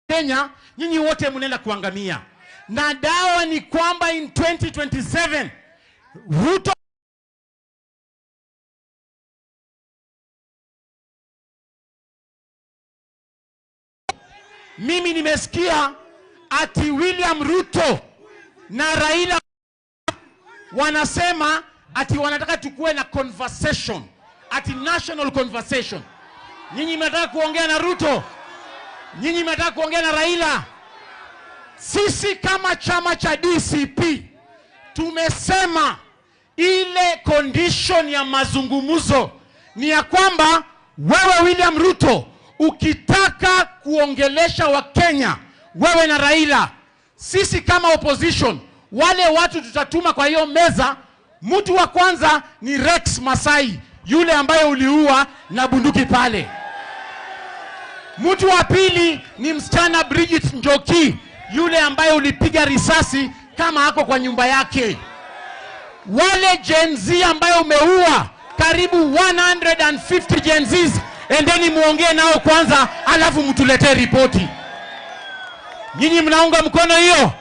Speaker 1: Kenya, nyinyi wote mnaenda kuangamia. Na dawa ni kwamba in 2027 Ruto mimi nimesikia ati William Ruto na Raila wanasema ati wanataka tukue na conversation, ati national conversation. Nyinyi mnataka kuongea na Ruto? Nyinyi mnataka kuongea na Raila? Sisi kama chama cha DCP tumesema ile condition ya mazungumzo ni ya kwamba wewe William Ruto ukitaka kuongelesha wa Kenya, wewe na Raila, sisi kama opposition, wale watu tutatuma kwa hiyo meza, mtu wa kwanza ni Rex Masai, yule ambaye uliua na bunduki pale. Mtu wa pili ni msichana Bridget Njoki, yule ambaye ulipiga risasi kama hako kwa nyumba yake. Wale Gen Z ambaye umeua karibu 150 Gen Zs, endeni muongee nao kwanza, alafu mtuletee ripoti. Nyinyi mnaunga mkono hiyo?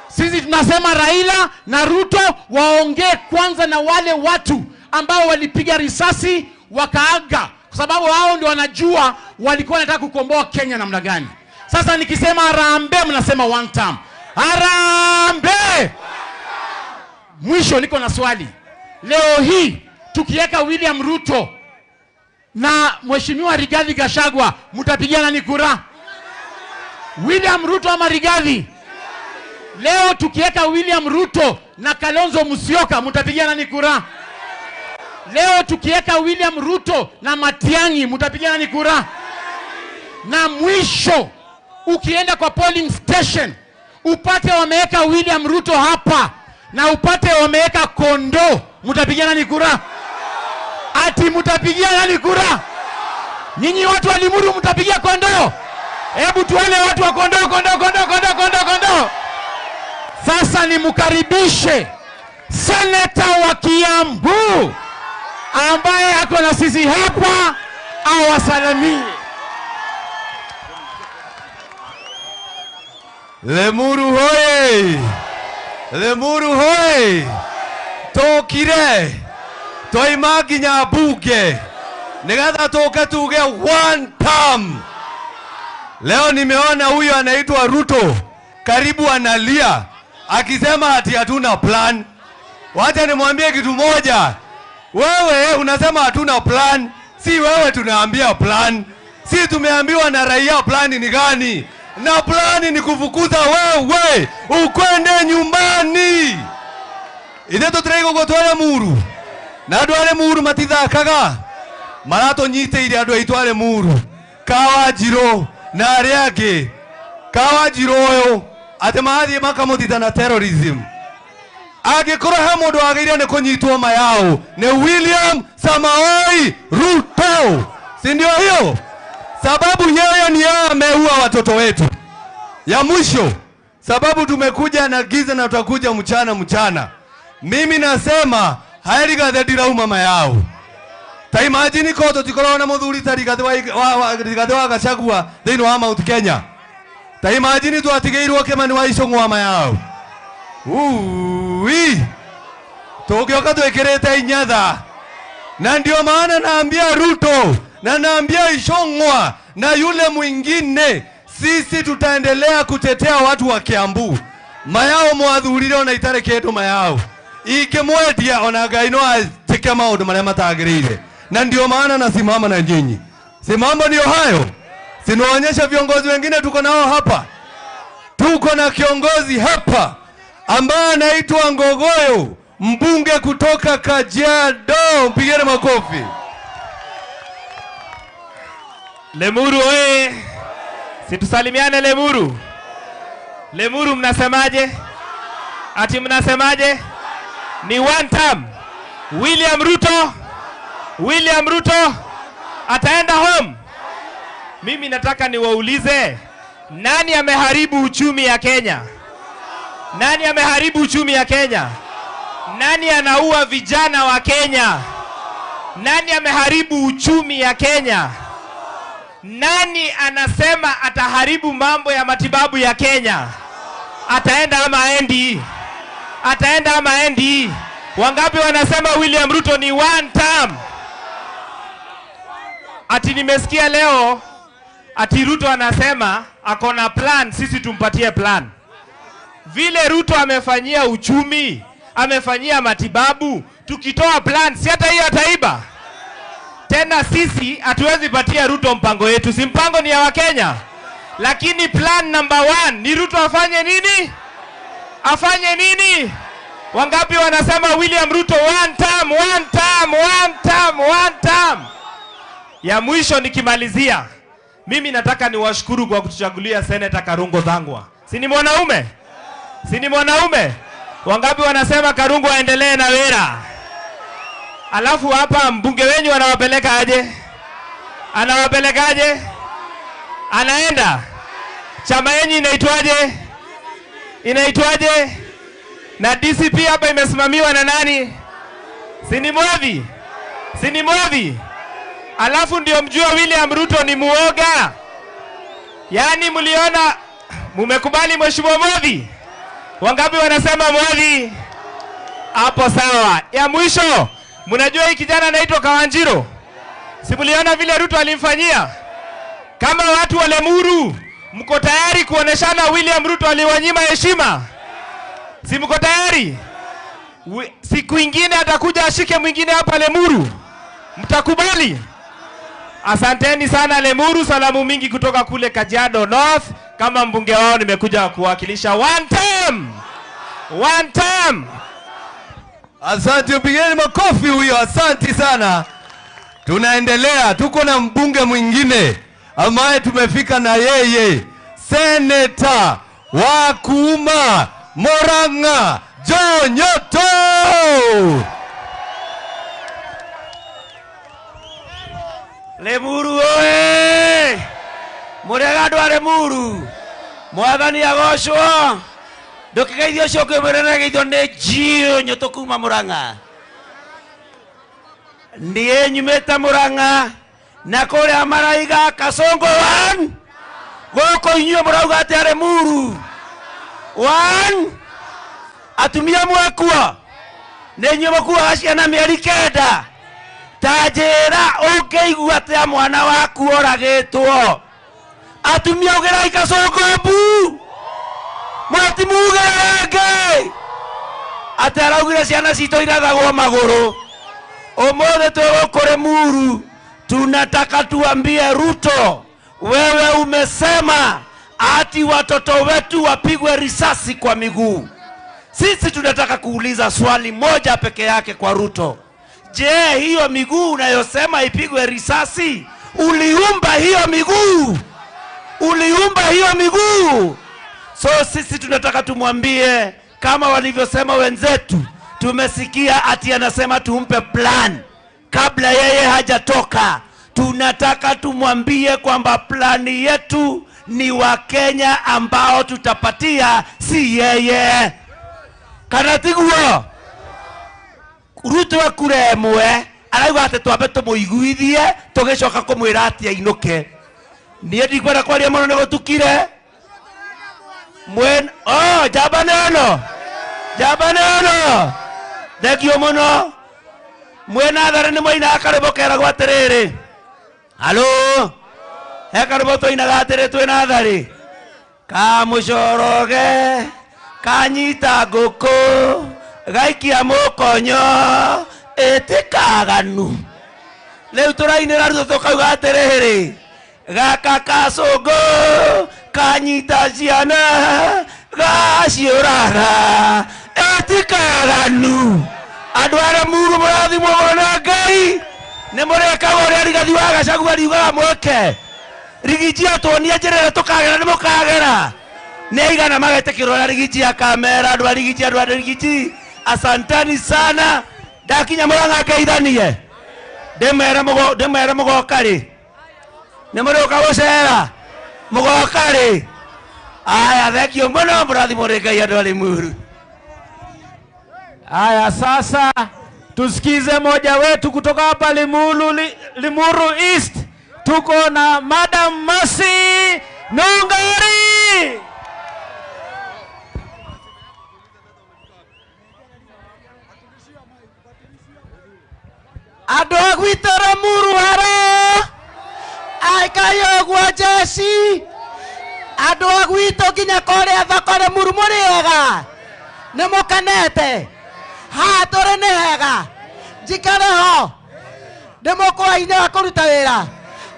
Speaker 1: Sisi tunasema Raila na Ruto waongee kwanza na wale watu ambao walipiga risasi wakaaga, kwa sababu hao ndio wanajua walikuwa wanataka kukomboa Kenya namna gani. Sasa nikisema harambee, mnasema one time. Harambee! Mwisho niko na swali. Leo hii tukiweka William Ruto na Mheshimiwa Rigathi Gachagua, mtapigiana ni kura? William Ruto ama Rigathi? Leo tukiweka William Ruto na Kalonzo Musyoka, mtapigiana ni kura? Leo tukiweka William Ruto na Matiang'i, mtapigiana ni kura? Na mwisho ukienda kwa polling station upate wameweka William Ruto hapa na upate wameweka Kondo, mtapigiana ni kura? Ati mtapigiana ni kura? Nyinyi watu wa Limuru mtapigia Kondo? Hebu tuone watu wa Kondo, Kondo, Kondo, Kondo, Kondo, Kondo. Sasa nimkaribishe seneta wa Kiambu ambaye ako na sisi hapa awasalimie.
Speaker 3: Lemuru hoye! Lemuru hoye! Tokire! Toima nginya bunge nigetha tuke tuge one term. Leo nimeona huyu anaitwa Ruto karibu analia akisema ati hatuna plan. Wacha nimwambie kitu moja. Wewe unasema hatuna plan, si wewe tunaambia plan. Si tumeambiwa na raia plan ni gani? Na plan ni kufukuza wewe ukwende nyumbani. Ide tutrego gotwara muru. Na andũ arĩa Muru matithakaga maratũnyitĩire andũ aitũ arĩa Muru, Kawajiro na arĩa angĩ. Kawajiro ũyũ atĩ mathiĩ makamũthita na terrorism. agikora ha mundu agirire ni kunyitwo mayao ni William Samoei Ruto, si ndio hiyo? Sababu yeye ni yeye ameua watoto wetu. Ya mwisho, sababu tumekuja na giza na tutakuja mchana. Mimi nasema haeri gathedira mama yao. Ta imagine ko tutikorona muthuri tari gathe Gachagua thini wa Mount Kenya. Ta imagine twatigeirwo Kimani wa Icũng'wa mama yao. Tugioka twikirite inyatha. Na ndio maana naambia Ruto na naambia Icũng'wa na yule mwingine, sisi tutaendelea kutetea watu wa Kiambu. Mayao mwathurire ona itare kindu mayao. Ikimwedia ona Ngai no atike maundu maria matagirire. Na ndio maana nasimama na nyinyi. Si mambo ndio hayo? Sinaonyesha viongozi wengine tuko nao hapa. Tuko na kiongozi hapa ambaye anaitwa Ngogoyo, mbunge kutoka Kajiado. Mpigeni makofi.
Speaker 4: Lemuru oye. Situsalimiane Lemuru. Lemuru mnasemaje? Ati mnasemaje? Ni one term. William Ruto ataenda home. Mimi nataka niwaulize, nani ameharibu uchumi ya Kenya? Nani ameharibu uchumi ya Kenya? Nani anaua vijana wa Kenya? Nani ameharibu uchumi ya Kenya? Nani anasema ataharibu mambo ya matibabu ya Kenya? Ataenda ama aendi? Ataenda ama aendi? Wangapi wanasema William Ruto ni one term? Ati nimesikia leo ati Ruto anasema akona plan, sisi tumpatie plan. Vile Ruto amefanyia uchumi, amefanyia matibabu, tukitoa plan si hata hiyo ataiba. Tena sisi hatuwezi patia Ruto mpango yetu, si mpango ni ya Wakenya. Lakini plan number 1 ni Ruto afanye nini? Afanye nini? Wangapi wanasema William Ruto one term? Ya mwisho nikimalizia, mimi nataka niwashukuru kwa kutuchagulia Senator Karungo Thang'wa. Si ni mwanaume? Si ni mwanaume? Wangapi wanasema Karungo aendelee na wera? Alafu hapa mbunge wenyu anawapeleka aje? Anawapelekaje? Anaenda. Chama yenyu inaitwaje? Inaitwaje? Na DCP hapa imesimamiwa na nani? Si ni Mwadhi? Si ni Mwadhi? Alafu ndio mjua William Ruto ni muoga. Yaani mliona, mumekubali mheshimiwa Mwadhi? Wangapi wanasema Mwadhi? Hapo sawa. Ya mwisho, mnajua hii kijana anaitwa Kawanjiro? Si mliona vile Ruto alimfanyia? Kama watu wa Lemuru, mko tayari kuoneshana William Ruto aliwanyima heshima? Si mko tayari? Siku ingine atakuja ashike mwingine hapa Lemuru. Mtakubali? Asanteni sana Lemuru, salamu mingi kutoka kule Kajiado North. Kama mbunge wao nimekuja kuwakilisha one term.
Speaker 3: Asante, mpigeni makofi huyo. Asante sana. Tunaendelea, tuko na mbunge mwingine ambaye tumefika na yeye, Senator wa Kuma Murang'a, John Nyoto.
Speaker 5: Lemuru oe! Murega ndwa Lemuru. Mwathani agocwo. Ndukigeithio cioke murena geithio ni John Nyoto kuma Murang'a. Ndiye nyumete Murang'a na kuria maraiga Kasongo 1. Goko inyuo murauga ati Lemuru 1. Atumia mwakua. Nenyo bakua ciana mieri 9. Tajera ukeigua ati mwana waku oragitwo. Atumia ugerai Kasongo bu. Mwati mugerenge. Ati araugire ciana cito irathagwo maguru. Omothe tuko Lemuru, tunataka tuambie Ruto, wewe umesema ati watoto wetu wapigwe risasi kwa miguu. Sisi tunataka kuuliza swali moja peke yake kwa Ruto. Je, hiyo miguu unayosema ipigwe risasi, uliumba hiyo miguu? Uliumba hiyo miguu? So sisi tunataka tumwambie kama walivyosema wenzetu. Tumesikia ati anasema tumpe plan kabla yeye hajatoka. Tunataka tumwambie kwamba plani yetu ni wa Kenya ambao tutapatia, si yeye. Kana tiguo Ruto akuremwe arauga ati twambe tumuiguithie tugicoka kumwira ati ainuke. Nie ndikwenda kwaria muno nigutukire mwen jabaneno thengio muno. Mwena thare ni mwaina akarebo kera gwatiriri. Halo ekarebo toina gatire twina thari kamucoroge kanyita nguku gaikia mukonyo etikaganu. Leu turainira Ruto tukauga atiriri gaka kacungu kanyita ciana gaciuraga etikaganu. Andu ara Muru murathimwo na Ngai ne mureka uria Rigathi wa Gachagua ariugaga mweke. Rigiji atuonia njirere tukagera ni mukagera. Ne igana magetekirwo na Rigiji akamera andu Rigiji asantani sana. Ndakinya Murang'a ngeithanie ndemere mugoka ri ne muroka gucera mugoka ri. Aya thengio muno murathimwo ni Ngai andu ari Muru.
Speaker 1: Haya, sasa tusikize moja wetu kutoka hapa Limuru East. Tuko na Madam Mercy Nungari.
Speaker 6: Ado gwitara Muru hara aikayo gwa Jesi ado gwito kinya kore athakore Muru muriega nemukanete ha tore nehega njikare ho ndimukwaine wa kuruta wira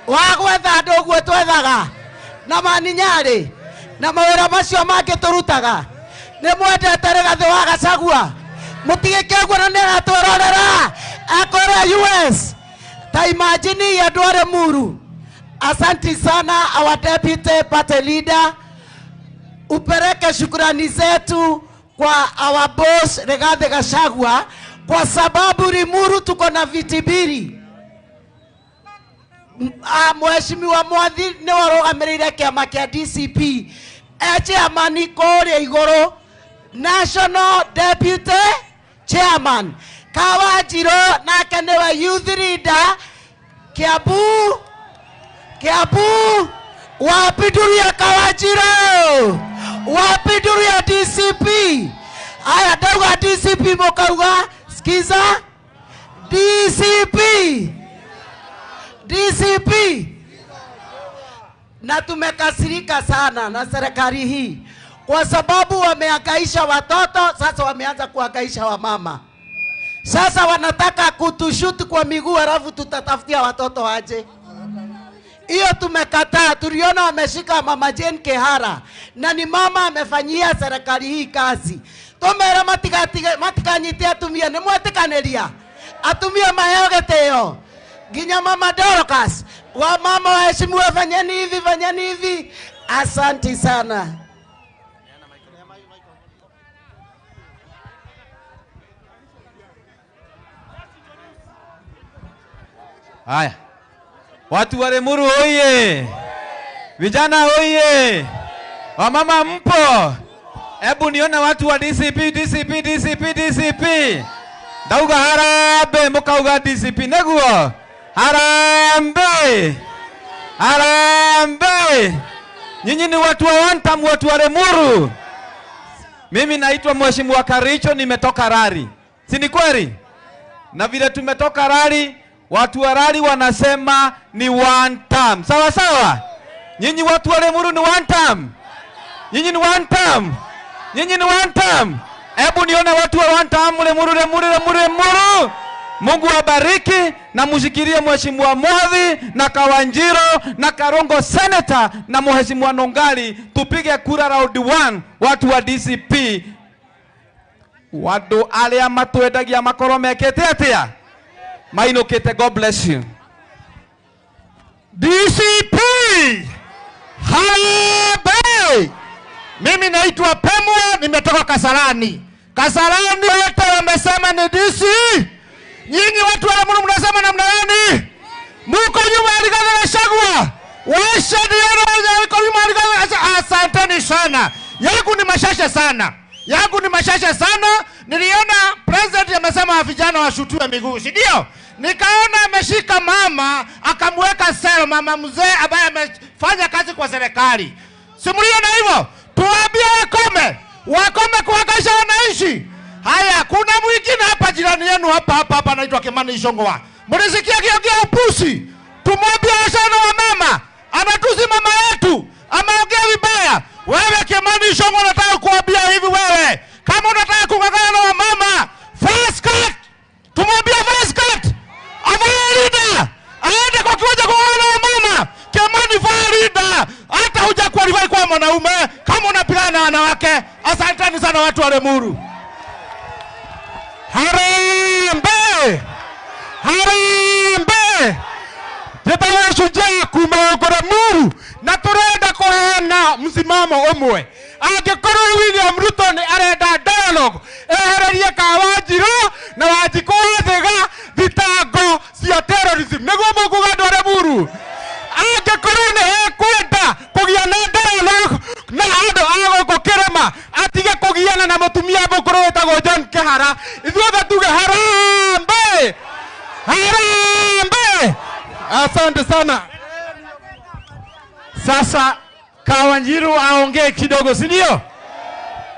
Speaker 6: wa gwetha andu guo twethaga na maninyari na mawira macio mangi turutaga. Nimwendete Rigathi wa Gachagua mutigikeguo na niratwirorera akore US ta imagine andu are Muru. Asanti sana our deputy party leader, upeleke shukrani zetu kwa our boss Rigathi Gachagua kwa sababu Limuru tuko na viti mbili. Mheshimiwa Mwathi ni warugamirire kiama kia DCP chairman kore iguru national deputy chairman Kawajiro nake niwe youth leader Kiambu wapiduria Kawajiro wapiduria DCP. Aya ndauga DCP mukauga skiza DCP. Na tumekasirika sana na serikali hii kwa sababu wamehangaisha watoto, sasa wameanza kuhangaisha wamama. Sasa wanataka kutushuti kwa miguu alafu tutatafutia watoto aje. Hiyo tumekataa. Tuliona wameshika mama Jane Kehara na ni mama amefanyia serikali hii kazi. Tomera matikanyitia atumia ni mwetikanĩria atumia maheo gĩtĩo. Ginya mama Dorcas wa mama waheshimiwa, fanyeni hivi. Asanti sana.
Speaker 3: Haya, watu wa Limuru oye, vijana oye, wamama mpo, hebu niona watu wa DCP. Ndauga harambe mukauga DCP neguo. Harambe. Nyinyi ni watu wa Wantam, watu wa Limuru. Mimi naitwa Mheshimiwa Karicho, nimetoka Rari. Si ni kweli? Na vile tumetoka Rari, watu wa Rari wanasema ni one term. Sawa sawa? Nyinyi watu wa Limuru ni one term. Nyinyi ni one term. Hebu nione watu wa one term Limuru. Mungu wabariki na mushikirie Mheshimiwa Mwathi na Kawanjiro na Karongo Senator na Mheshimiwa Nongari. Tupige kura round 1 watu wa DCP. Wadu alia matwendagia makoro mekete atia mainokete. God bless you.
Speaker 1: DCP Harambee Mimi naitwa Pemwa, nimetoka Kasarani. Kasarani wote wamesema ni DC. Nyinyi watu wa Limuru mnasema namna gani? Muko nyuma ya Rigathi Gachagua. Asanteni sana. Yangu ni mashasha sana. Niliona president amesema vijana washutue miguu, si ndio? Nikaona ameshika mama akamweka selo, mama mzee ambaye amefanya kazi kwa serikali. Simuliona hivyo? Tuambie wakome kuhakikisha wanaishi. Haya, kuna mwingine hapa jirani yenu hapa anaitwa Kimani Ichung'wah. Mlisikia kiongea upusi? Tumwambie sana wa mama. Anatusi mama yetu. Ameongea vibaya. Wewe Kimani Ichung'wah, nataka kuambia hivi wewe. Kama unataka kung'ang'ana na mama, first cut. Tumwambie first cut. Afarida. Aende kwa kiwanja kung'ang'ana na mama. Kimani Farida. Hata huja qualify kwa mwanaume kama unapigana na wanawake. Asanteni sana watu wa Limuru. Harambe! Tetawa shujaa kumaogora Limuru na turenda kuhana msimamo umwe. Angĩkorwo William Ruto ni arenda dialogue, ehererie Kawanjirũ na Wanjikũ thega thitango cia terrorism. Nĩguo mũkuga andũ a Limuru. Angĩkorwo ni ekwenda kũgia na dialogue na andũ a gũkũ Kĩrĩma, atige kũgiana na mũtumia mũkũrũ wĩtagwo John Kĩhara. Ithuothe tuge harambe! Harambe! Asante sana. Sasa Kawanjiru aongee kidogo, si ndio?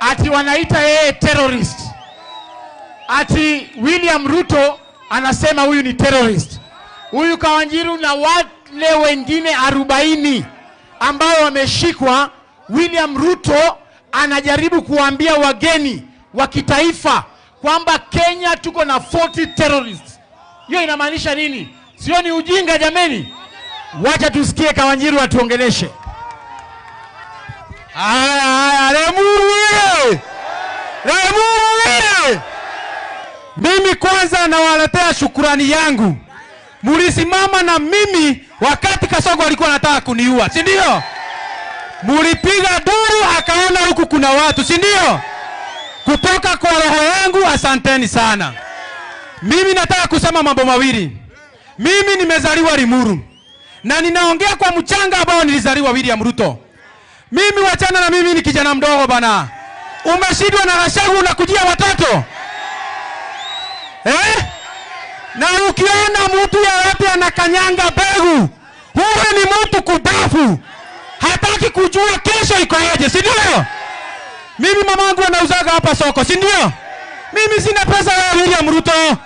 Speaker 1: Ati wanaita yeye terrorist. Ati William Ruto anasema huyu ni terrorist. Huyu Kawanjiru na wale wengine 40 ambao wameshikwa, William Ruto anajaribu kuambia wageni wa kitaifa kwamba Kenya tuko na 40 terrorists. Hiyo inamaanisha nini? Sio ni ujinga jameni? Wacha tusikie Kawanjiru atuongeleshe. Limuru! Mimi kwanza nawaletea shukrani yangu. Mulisimama na mimi wakati Kasongo alikuwa anataka kuniua, si ndio? Mulipiga duru akaona huku kuna watu, si ndio? Kutoka kwa roho yangu asanteni sana. Mimi nataka kusema mambo mawili. Mimi nimezaliwa Limuru na ninaongea kwa mchanga ambao nilizaliwa William Ruto. Mimi wachana na mimi ni kijana mdogo bana. Umeshindwa na Gachagua unakujia watoto. Na ukiona mtu yeyote anakanyanga mbegu, huyo ni mtu kudafu. Hataki kujua kesho iko aje, si ndio? Mimi mamangu anauzaga hapa soko, si ndio? Mimi sina pesa ya William Ruto.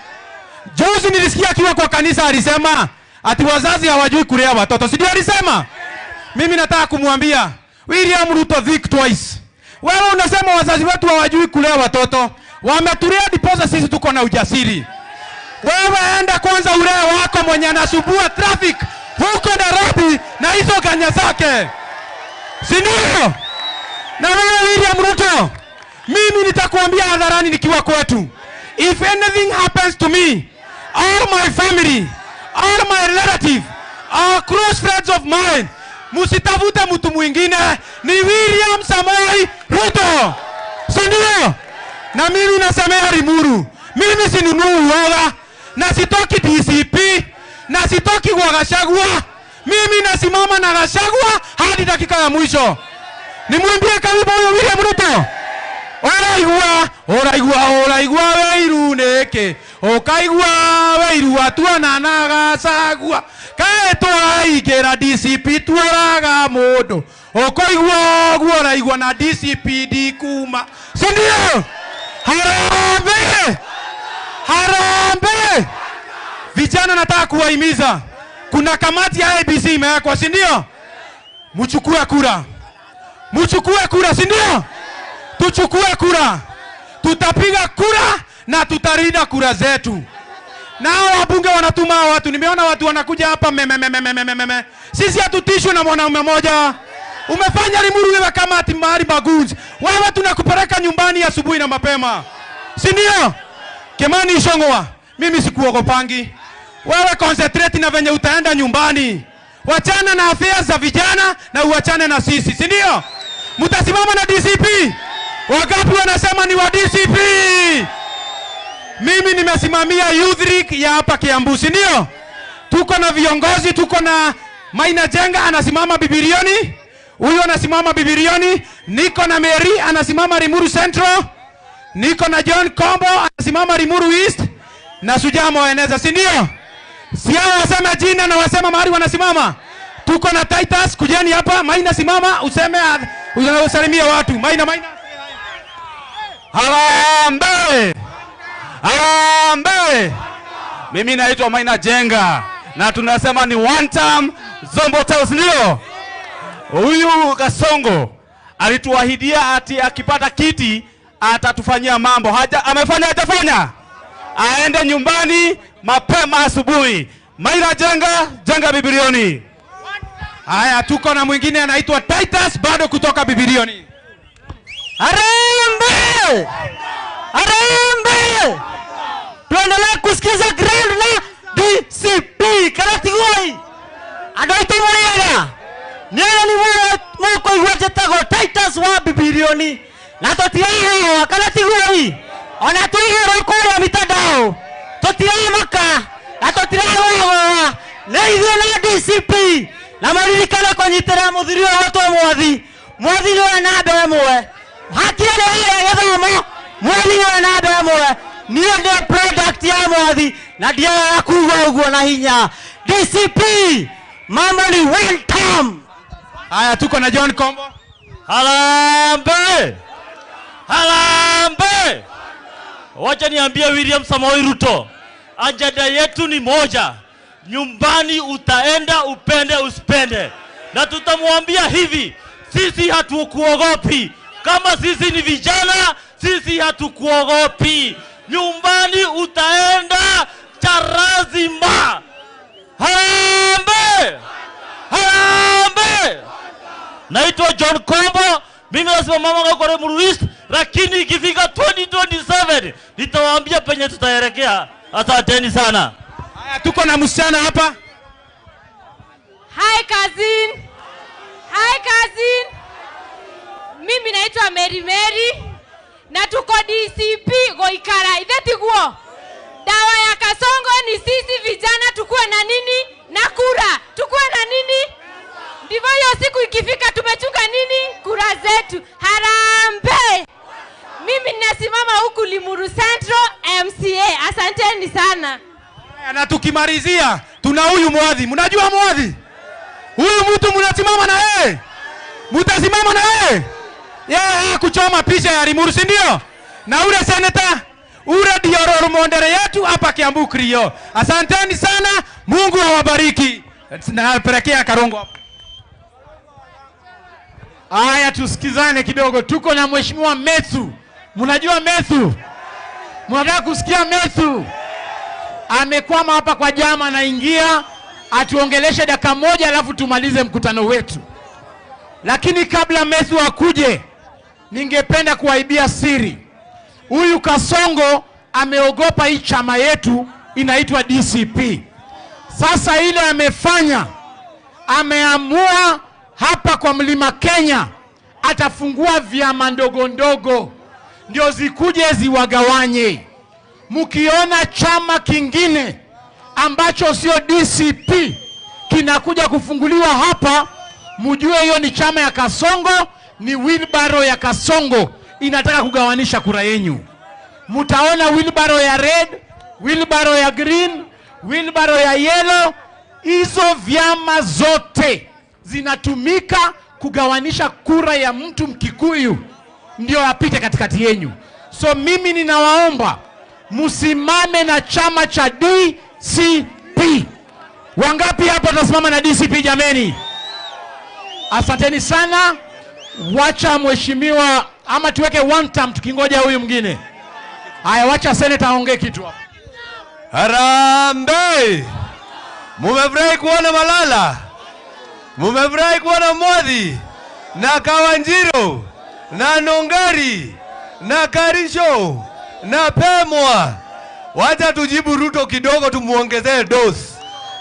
Speaker 1: Juzi nilisikia akiwa kwa kanisa alisema ati wazazi hawajui kulea watoto, si ndio alisema? Mimi nataka kumwambia William Ruto, think twice. Wewe unasema wazazi wetu hawajui kulea watoto. Wametulea diposa sisi tuko na ujasiri. Wewe enda kwanza ulee wako mwenye anasumbua traffic huko Nairobi na hizo ganya zake. Si ndio? Na wewe William Ruto, mimi nitakuambia hadharani nikiwa kwetu. If anything happens to me, all my family, all my relatives, all close friends of mine, musitafute mtu mwingine, ni William Samoei Ruto. Si ndio? Na mimi nasemea Limuru, mimi sinunui uoga, na sitoki DCP, na sitoki kwa Gachagua. Mimi nasimama na Gachagua hadi dakika ya mwisho. Nimwambie karibu huyo William Ruto. Oraigua weiru neke. Okaigua weiru atuana na Gachagua. Kae twaigera DCP twaraga mundu. Okoigua oraigua na DCP dikuma. Si ndio? Harambe! Harambe! Vijana nataka kuwahimiza. Kuna kamati ya ABC imewekwa, si ndio? Mchukue kura. Mchukue kura, si ndio? Tuchukue kura. Tutapiga kura na tutarinda kura zetu. Nao wabunge wanatuma watu. Nimeona watu wanakuja hapa meme. Sisi hatutishwe na mwanaume mmoja. Umefanya Limuru wewe kama ati mahali magunzi. Wewe tunakupeleka nyumbani asubuhi na mapema. Si ndio? Kimani Ichung'wah, mimi sikuogopangi. Wewe concentrate na venye utaenda nyumbani. Wachana na afya za vijana na uachane na sisi, si ndio? Mtasimama na DCP? Wangapi wanasema ni wa DCP? Mimi nimesimamia Youth League ya hapa Kiambu, si ndio? Tuko na viongozi, tuko na Maina Jenga anasimama Bibilioni, huyu anasimama Bibilioni, niko na Mary anasimama Limuru Central, niko na John Kombo anasimama Limuru East na Sujamo waeneza, si ndio? Si hao wasema jina na wasema mahali wanasimama. Tuko na Titus, kujeni hapa. Maina simama useme, usalimia watu. Maina.
Speaker 7: Harambee! Harambee! Mimi naitwa Maina Jenga na tunasema ni one time Zombo Towns, ndio? Huyu Kasongo alituahidia ati akipata kiti atatufanyia mambo. Amefanya hajafanya? Aende nyumbani mapema asubuhi. Maina Jenga Bibilioni.
Speaker 1: Haya, tuko na mwingine anaitwa Titus bado kutoka Bibilioni.
Speaker 6: Harambee! Harambee! Tuendelee kusikiza grand na DCP Karatigoi. Adoito Muriega. Nena ni mwako iwajetago Titus wa Bibilioni. Na totiahi wa Karatigoi. Ona tuihero kura mitandao. Totiahi maka. Na totiahi wa. Neithio na DCP. Na maririkana konyitera muthirio watu mwathi. Mwathi ni na mbere mwe. Hakia ni githomo. Mwathi ni na mbere mwe. Niye ndi product ya mwathi na ndia kuwa uguo na hinya. DCP mama ni welcome.
Speaker 1: Haya, tuko na John Kombo.
Speaker 8: Harambee! Harambee! Wacha niambie William Samoei Ruto, ajenda yetu ni moja. Nyumbani utaenda upende usipende. Na tutamwambia hivi, sisi hatukuogopi. Kama sisi ni vijana, sisi hatukuogopi. Nyumbani utaenda charazima. Harambee! Harambee! Naitwa John Kombo, mimi nasema mama kwa Limuru East, lakini ikifika 2027 nitawaambia penye tutaelekea. Asanteni sana.
Speaker 1: Haya, tuko na msichana hapa.
Speaker 9: Hi cousin. Hi cousin. Mimi naitwa Mary na tuko DCP Goikara. Ithetiguo. Dawa ya Kasongo ni sisi vijana tukue na nini? Na kura. Tukue na nini? Ndivyo hiyo siku ikifika tumechunga nini? Kura zetu. Harambee! Mimi ninasimama huku Limuru Central MCA. Asanteni sana.
Speaker 1: Na tukimalizia tuna huyu mwadhi. Mnajua mwadhi? Huyu mtu mnasimama na yeye. Mtasimama na yeye. Yeye kuchoma picha ya Limuru, si ndio? Na ule senator, ule ndio role model yetu hapa Kiambu Krio. Asanteni sana. Mungu awabariki. Na pelekea Karongo hapo. Haya, tusikizane kidogo. Tuko na Mheshimiwa Methu. Mnajua Methu? Mnataka kusikia Methu? Amekwama hapa kwa jama, anaingia atuongeleshe dakika moja alafu tumalize mkutano wetu. Lakini kabla Methu akuje, ningependa kuwaibia siri. Huyu Kasongo ameogopa hii chama yetu inaitwa DCP. Sasa ile amefanya, ameamua hapa kwa Mlima Kenya atafungua vyama ndogo ndogo ndio zikuje ziwagawanye. Mkiona chama kingine ambacho sio DCP kinakuja kufunguliwa hapa, mjue hiyo ni chama ya Kasongo, ni wheelbarrow ya Kasongo inataka kugawanisha kura yenu. Mtaona wheelbarrow ya red, wheelbarrow ya green, wheelbarrow ya yellow. Hizo vyama zote zinatumika kugawanisha kura ya mtu Mkikuyu ndio apite katikati yenu. So mimi ninawaomba msimame na chama cha DCP. Wangapi hapa tunasimama na DCP jameni? Asanteni sana. Wacha mheshimiwa ama tuweke one term tukingoja huyu mwingine. Haya, wacha senator aongee kitu hapa.
Speaker 3: Harambee! Mumefurahi kuona Malala? Mumefurahi kuona Mwadhi na Kawanjiro na Nongari na Karisho na Pemwa? Wacha tujibu Ruto kidogo, tumuongezee dose,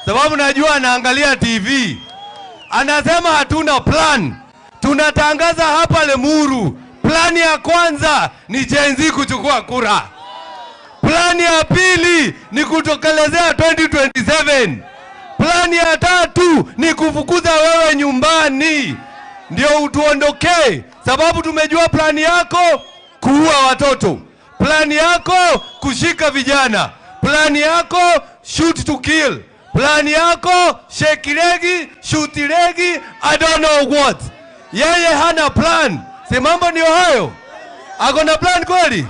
Speaker 3: sababu najua anaangalia TV. Anasema hatuna plan. tunatangaza hapa Lemuru, plani ya kwanza ni Gen Z kuchukua kura. Plani ya pili ni kutokelezea 2027. Plani ya tatu ni kufukuza wewe nyumbani ndio utuondokee, sababu tumejua plani yako kuua watoto, plani yako kushika vijana, plani yako shoot to kill, plani yako shake legi, shoot legi, I don't know what. Yeye hana plan. Si mambo ndio hayo? Akona plan kweli?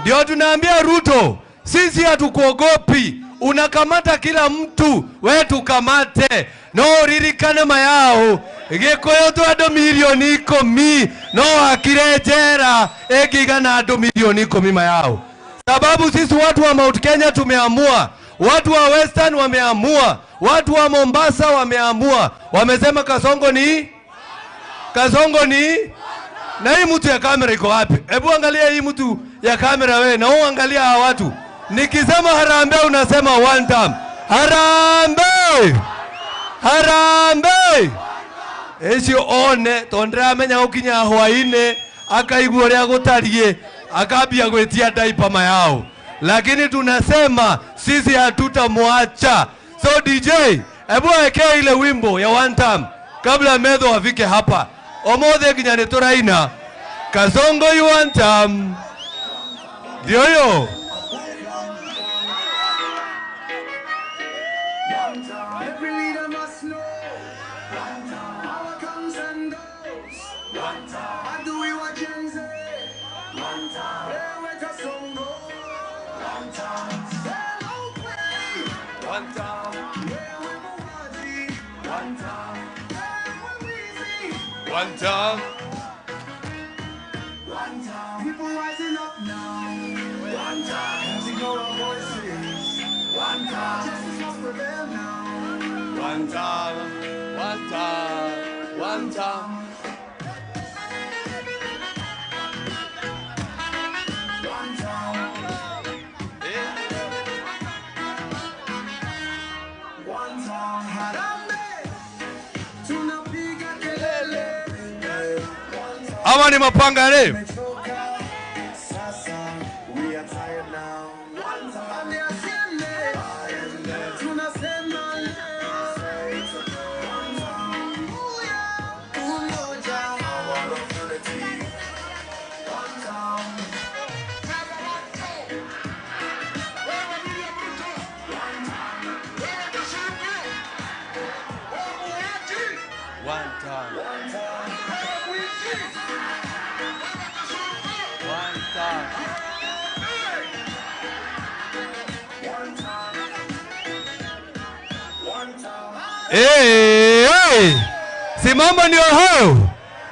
Speaker 3: Ndio tunaambia Ruto, sisi hatukuogopi. Unakamata kila mtu, wewe tukamate. No ririkane mayao. Gikoyo tu ado milioni 10, no akirejera egigana ado milioni 10 mayao. Sababu sisi watu wa Mount Kenya tumeamua, watu wa Western wameamua, watu wa Mombasa wameamua. Wamesema Kasongo ni na hii mtu ya kamera iko wapi? Hebu angalia hii mtu ya kamera wewe, na uangalia hawa watu. Nikisema harambee unasema one time. Harambee! Harambee! Ecio one tondra menya ukinya hwaine akaigua ria gutarie akabia gwetia diaper mayao. Lakini tunasema sisi hatutamwacha. So DJ, hebu weke ile wimbo ya one time kabla Medho afike hapa. Omothe kinyane turaina Kasongo you one time. Ndio hiyo.
Speaker 10: Every leader must know. Power comes and goes. How do we want Gen Z? Where we Kasongo? Hello, play. Where we Muwaji? Where we Weezy?
Speaker 3: One time.
Speaker 10: People rising up now. As we know our voices. Justice must prevail now.
Speaker 3: One time.
Speaker 10: Harambee, tunapiga kelele.
Speaker 3: Ama ni mapanga leo.
Speaker 10: Sasa, we are tired now. Ande asiende, tunasema leo. Umoja,
Speaker 3: Hey! Si mambo ndio hayo.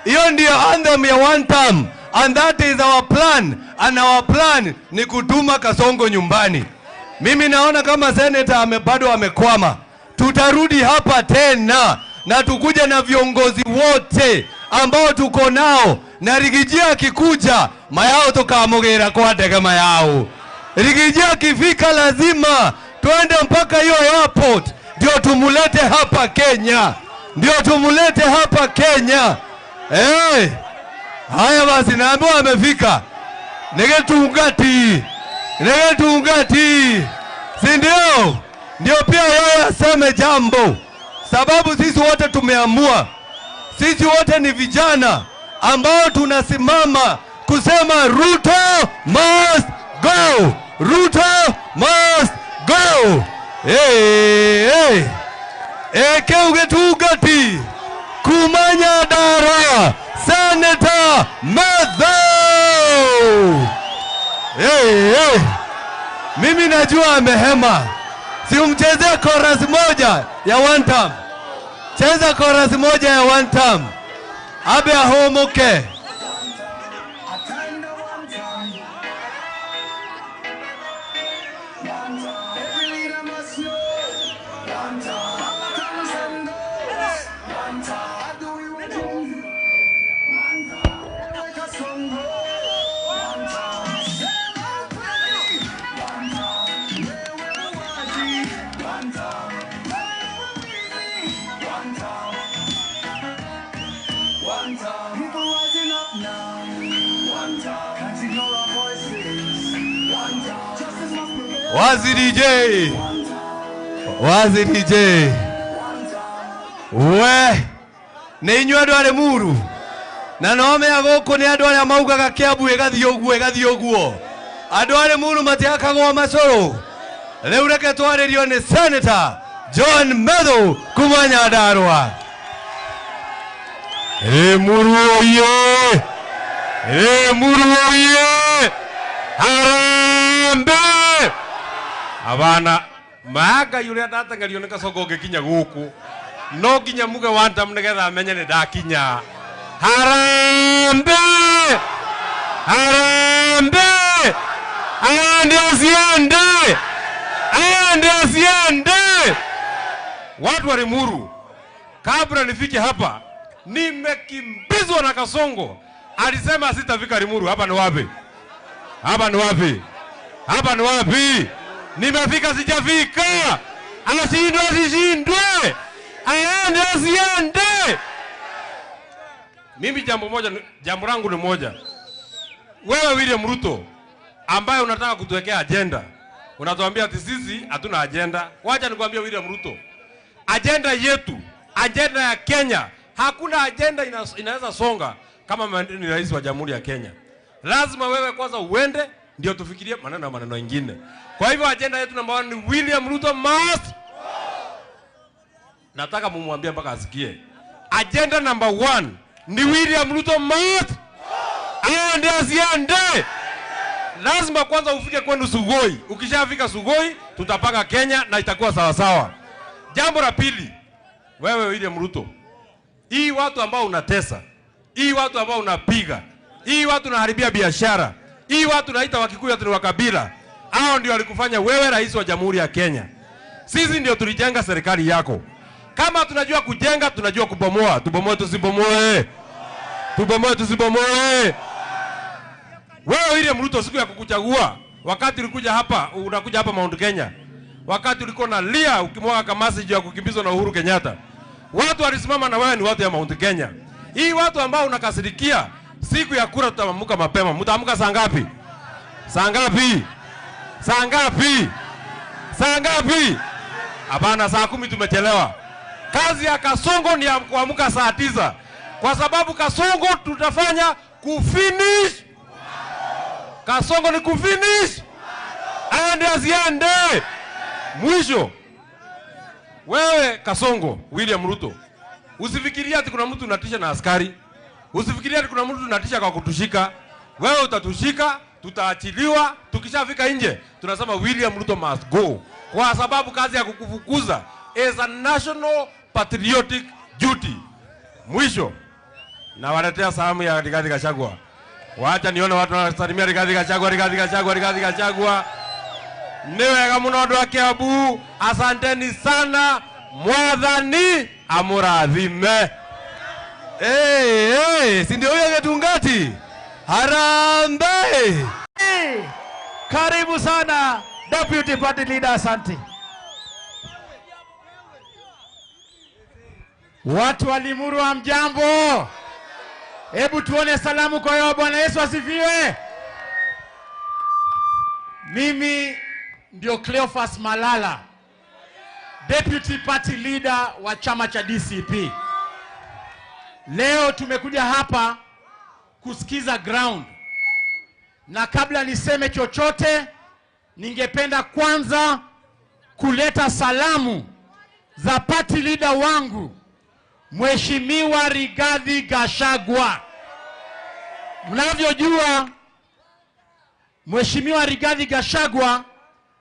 Speaker 3: Hiyo ndio anthem ya one time. And that is our plan. And our plan ni kutuma Kasongo nyumbani. Mimi naona kama senator bado amekwama. Tutarudi hapa tena na tukuja na viongozi wote ambao tuko nao, na Rigijia akikuja mayao tukamugera kwa ndege mayao. Rigijia akifika lazima twende mpaka hiyo airport ndio tumulete hapa Kenya. Hey! Haya basi, naambiwa amefika. Negetungati. Si ndio? Ndio pia yeye aseme jambo. Sababu sisi wote tumeamua. Sisi wote ni vijana ambao tunasimama kusema Ruto must go. Hey! Keugetungati. Kumanya dara. Senator Medho. Hey! Mimi najua amehema. Si umchezea chorus moja ya one time. Cheza chorus moja ya one time. Abe ahomoke.
Speaker 10: every leader must know. Power comes and goes. How do we want Gen Z? Where we Kasongo? Hello, play. Where we Muwaji? Where we Weezy? One time.
Speaker 3: Waziri J. Waziri J. We. Nĩ inyuĩ andũ arĩ muru. Na no mea gũkũ nĩ andũ arĩa maugaga Kiambu ĩgathiĩ ũguo. Andũ arĩ muru matiakagwo macũrũ. Rĩu reke twarĩrio nĩ Senator John Medho kuma Nyandarua. Muru oye! Muru oye! Harambe! Abana maga yule ndatangario nĩ Kasongo ngĩkinya gũkũ. No nginya muge one time nĩgetha amenye nĩ ndakinya. Harambe! Harambe! Ande asiende! Watu wa Limuru, kabla nifike hapa, nimekimbizwa na Kasongo. Alisema sitafika Limuru. Hapa ni wapi? Hapa ni wapi? Hapa ni wapi? Nimefika sijafika. Asishindwe. Aende asiende. Mimi jambo langu ni moja. Wewe William Ruto ambaye unataka kutuwekea agenda, unatuambia ati sisi hatuna agenda. Wacha nikwambie William Ruto, agenda yetu, agenda ya Kenya, hakuna agenda inaweza songa kama ni rais wa Jamhuri ya Kenya. Lazima wewe kwanza uende ndio tufikirie maneno mengine. Kwa hivyo agenda yetu namba 1 ni William Ruto must. Nataka mumwambie mpaka asikie. Agenda namba 1 ni William Ruto must. Aende asiende. Lazima kwanza ufike kwenu Sugoi. Ukishafika Sugoi, tutapanga Kenya na itakuwa sawa sawa. Jambo la pili, wewe William Ruto, hii watu ambao unatesa, hii watu ambao unapiga, hii watu unaharibia biashara, hii watu naita Wakikuyu ati wa kabila, hao ndio walikufanya wewe rais wa Jamhuri ya Kenya. Sisi ndio tulijenga serikali yako. Kama tunajua kujenga, tunajua kubomoa. Tubomoe tusibomoe. Tubomoe tusibomoe. Wewe William Ruto, siku ya kukuchagua, wakati ulikuja hapa, unakuja hapa Mount Kenya, wakati ulikuwa na lia ukimwaga kamasi juu ya kukimbizwa na Uhuru Kenyatta, watu walisimama na wewe ni watu ya Mount Kenya. Hii watu ambao unakasirikia, siku ya kura tutaamka mapema. Mtaamka saa ngapi? Saa ngapi? Saa ngapi? Saa ngapi? Hapana, saa 10 tumechelewa. Kazi ya Kasongo ni ya kuamka saa 9. Kwa sababu Kasongo tutafanya kufinish. Kasongo ni kufinish. Aende asiende. Mwisho. Wewe Kasongo, William Ruto, usifikiria ati kuna mtu unatisha na askari. Usifikiria ati kuna mtu unatisha kwa kutushika. Wewe utatushika, tutaachiliwa, tukishafika nje tunasema William Ruto must go. Kwa sababu kazi ya kukufukuza is a national patriotic duty. Mwisho, na waletea salamu ya Rigathi Gachagua. Wacha nione watu wanasalimia Rigathi Gachagua, Rigathi Gachagua, Rigathi Gachagua. Niwega muno andu a Kiambu, asanteni sana. Mwathani amurathime. Si ndio huyo Getungati? Harambe!
Speaker 1: Karibu sana Deputy Party Leader, asante. Watu wa Limuru hamjambo. Hebu tuone salamu kwa yao. Bwana Yesu asifiwe. Mimi ndio Cleophas Malala, Deputy Party Leader wa chama cha DCP. Leo tumekuja hapa kusikiza ground. Na kabla niseme chochote, ningependa kwanza kuleta salamu za party leader wangu Mheshimiwa Rigathi Gachagua. Mnavyojua Mheshimiwa Rigathi Gachagua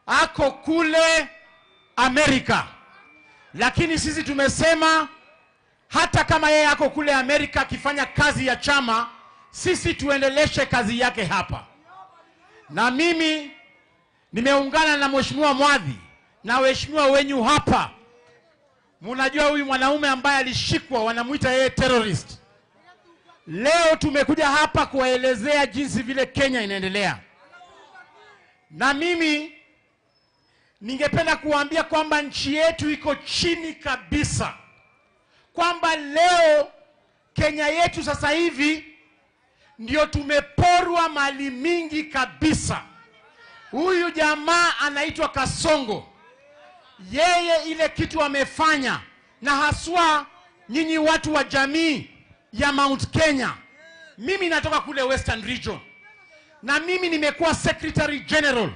Speaker 1: ako kule Amerika. Lakini sisi tumesema hata kama yeye ako kule Amerika akifanya kazi ya chama, sisi tuendeleshe kazi yake hapa. Na mimi nimeungana na Mheshimiwa Mwadhi na waheshimiwa wenyu hapa. Mnajua huyu mwanaume ambaye alishikwa wanamuita yeye terrorist. Leo tumekuja hapa kuwaelezea jinsi vile Kenya inaendelea. Na mimi ningependa kuambia kwamba nchi yetu iko chini kabisa. Kwamba leo Kenya yetu sasa hivi ndio tumeporwa mali mingi kabisa. Huyu jamaa anaitwa Kasongo. Yeye ile kitu amefanya, na haswa nyinyi watu wa jamii ya Mount Kenya. Mimi natoka kule Western Region, na mimi nimekuwa Secretary General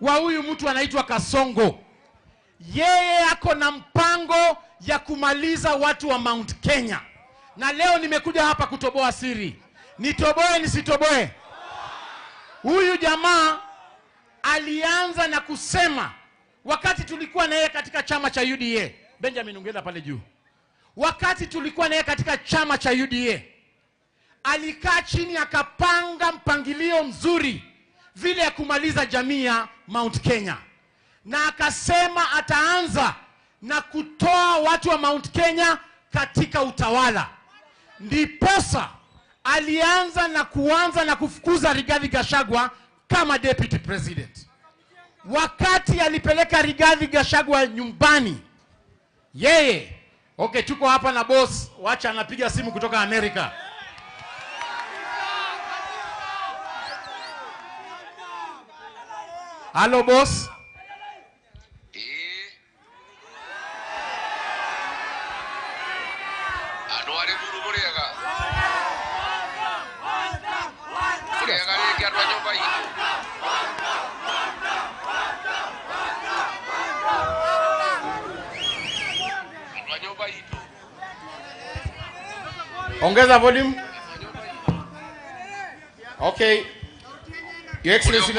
Speaker 1: wa huyu mtu anaitwa Kasongo. Yeye ako na mpango ya kumaliza watu wa Mount Kenya, na leo nimekuja hapa kutoboa siri. Nitoboe nisitoboe? Huyu jamaa alianza na kusema, wakati tulikuwa na yeye katika chama cha UDA, Benjamin ungenda pale juu, wakati tulikuwa na yeye katika chama cha UDA, alikaa chini akapanga mpangilio mzuri vile ya kumaliza jamii ya Mount Kenya, na akasema ataanza na kutoa watu wa Mount Kenya katika utawala. Ndiposa alianza na kufukuza Rigathi Gachagua kama deputy president. Wakati alipeleka Rigathi Gachagua nyumbani, yeye, okay, tuko hapa na boss, wacha anapiga simu kutoka Amerika. Hello boss. Ongeza volume. Okay. Your Excellency,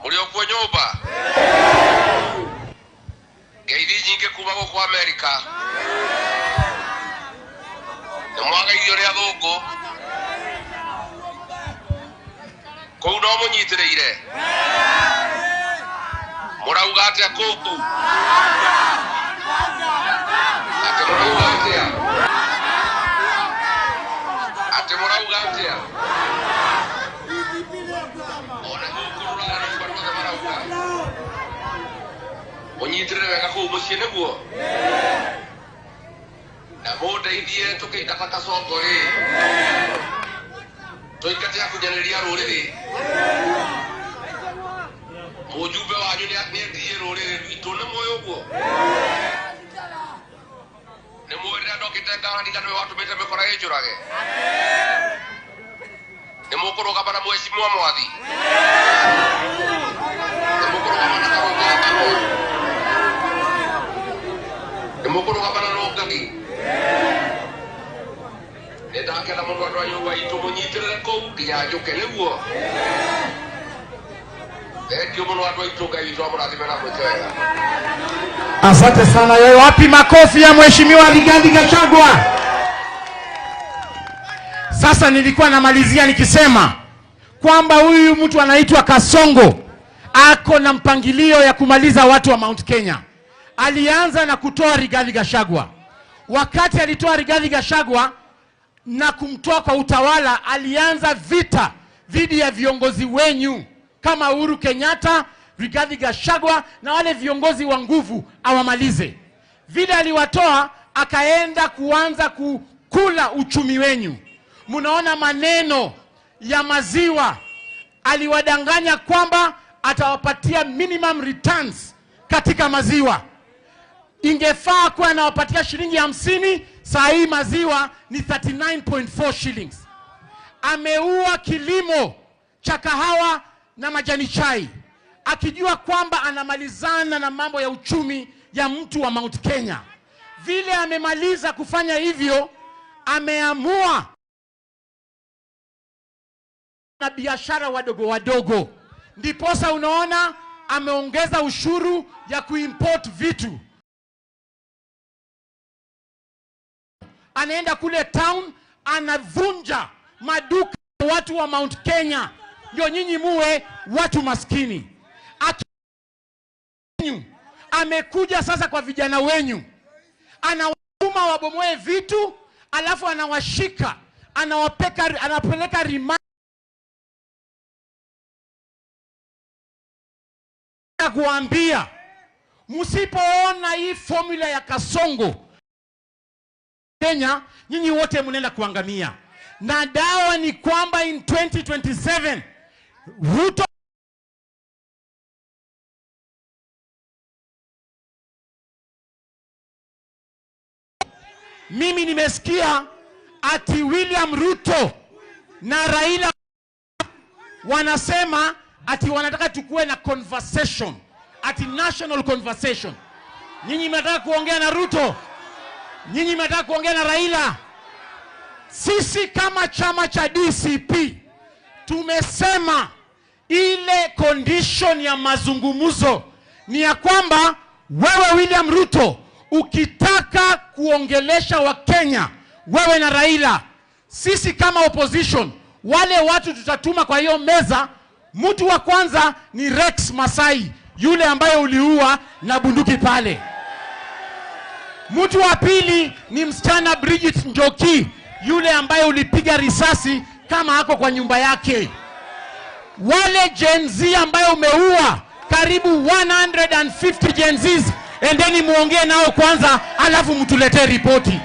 Speaker 2: Muliokuwa nyoba. Geidi nyinge kuba kwa Amerika. Mwaga idio ria thungu. Ko no munyitireire. Murauga atia kuku. Ate murauga atia. Onyitire wega ku mucie neguo. Na boda idie tukaita Kasongo ri. Toikatia kunyaneria ruriri. Mujumbe wanyu ni atie ruriri rwitu ne moyo guo. Ne mwira ndokite ngahani kanwe watu bete mekora ejurage. Ne mukuru kabana mheshimiwa mwathi. Ne mukuru kabana karongo. Mukuru kabana rogagi. Ndakela mundu andwa nyumba itu munyitirire kou kinya njukele guo. Ndio mundu andwa itu ngai itu amurathime na mwetega.
Speaker 1: Asante sana. Wewe wapi makofi ya mheshimiwa Rigathi Gachagua? Sasa nilikuwa namalizia nikisema kwamba huyu mtu anaitwa Kasongo ako na mpangilio ya kumaliza watu wa Mount Kenya. Alianza na kutoa Rigathi Gachagua. Wakati alitoa Rigathi Gachagua na kumtoa kwa utawala, alianza vita dhidi ya viongozi wenyu kama Uhuru Kenyatta, Rigathi Gachagua na wale viongozi wa nguvu awamalize. Vile aliwatoa, akaenda kuanza kukula uchumi wenyu. Munaona maneno ya maziwa, aliwadanganya kwamba atawapatia minimum returns katika maziwa. Ingefaa kuwa anawapatia shilingi 50, saa hii maziwa ni 39.4 shillings. Ameua kilimo cha kahawa na majani chai, akijua kwamba anamalizana na mambo ya uchumi ya mtu wa Mount Kenya. Vile amemaliza kufanya hivyo, ameamua na biashara wadogo. Ndiposa unaona ameongeza ushuru ya kuimport vitu. Anaenda kule town, anavunja maduka watu wa Mount Kenya. Ndio nyinyi muwe watu maskini. Amekuja sasa kwa vijana wenyu, anawatuma wabomoe vitu, alafu anawashika, anapeleka remand kuambia, msipoona hii formula ya Kasongo Kenya, nyinyi wote mnaenda kuangamia. Na dawa ni kwamba in 2027 Ruto mimi nimesikia ati William Ruto na Raila wanasema ati wanataka tukue na conversation, ati national conversation. Nyinyi mnataka kuongea na Ruto? Nyinyi mnataka kuongea na Raila? Sisi kama chama cha DCP tumesema ile condition ya mazungumzo ni ya kwamba wewe William Ruto ukitaka kuongelesha Wakenya, wewe na Raila, sisi kama opposition, wale watu tutatuma kwa hiyo meza, mtu wa kwanza ni Rex Masai, yule ambaye uliua na bunduki pale. Mtu wa pili ni msichana Bridget Njoki, yule ambaye ulipiga risasi kama hako kwa nyumba yake. Wale Gen Z ambaye umeua karibu 150 Gen Zs, endeni muongee nao kwanza, alafu mtuletee ripoti.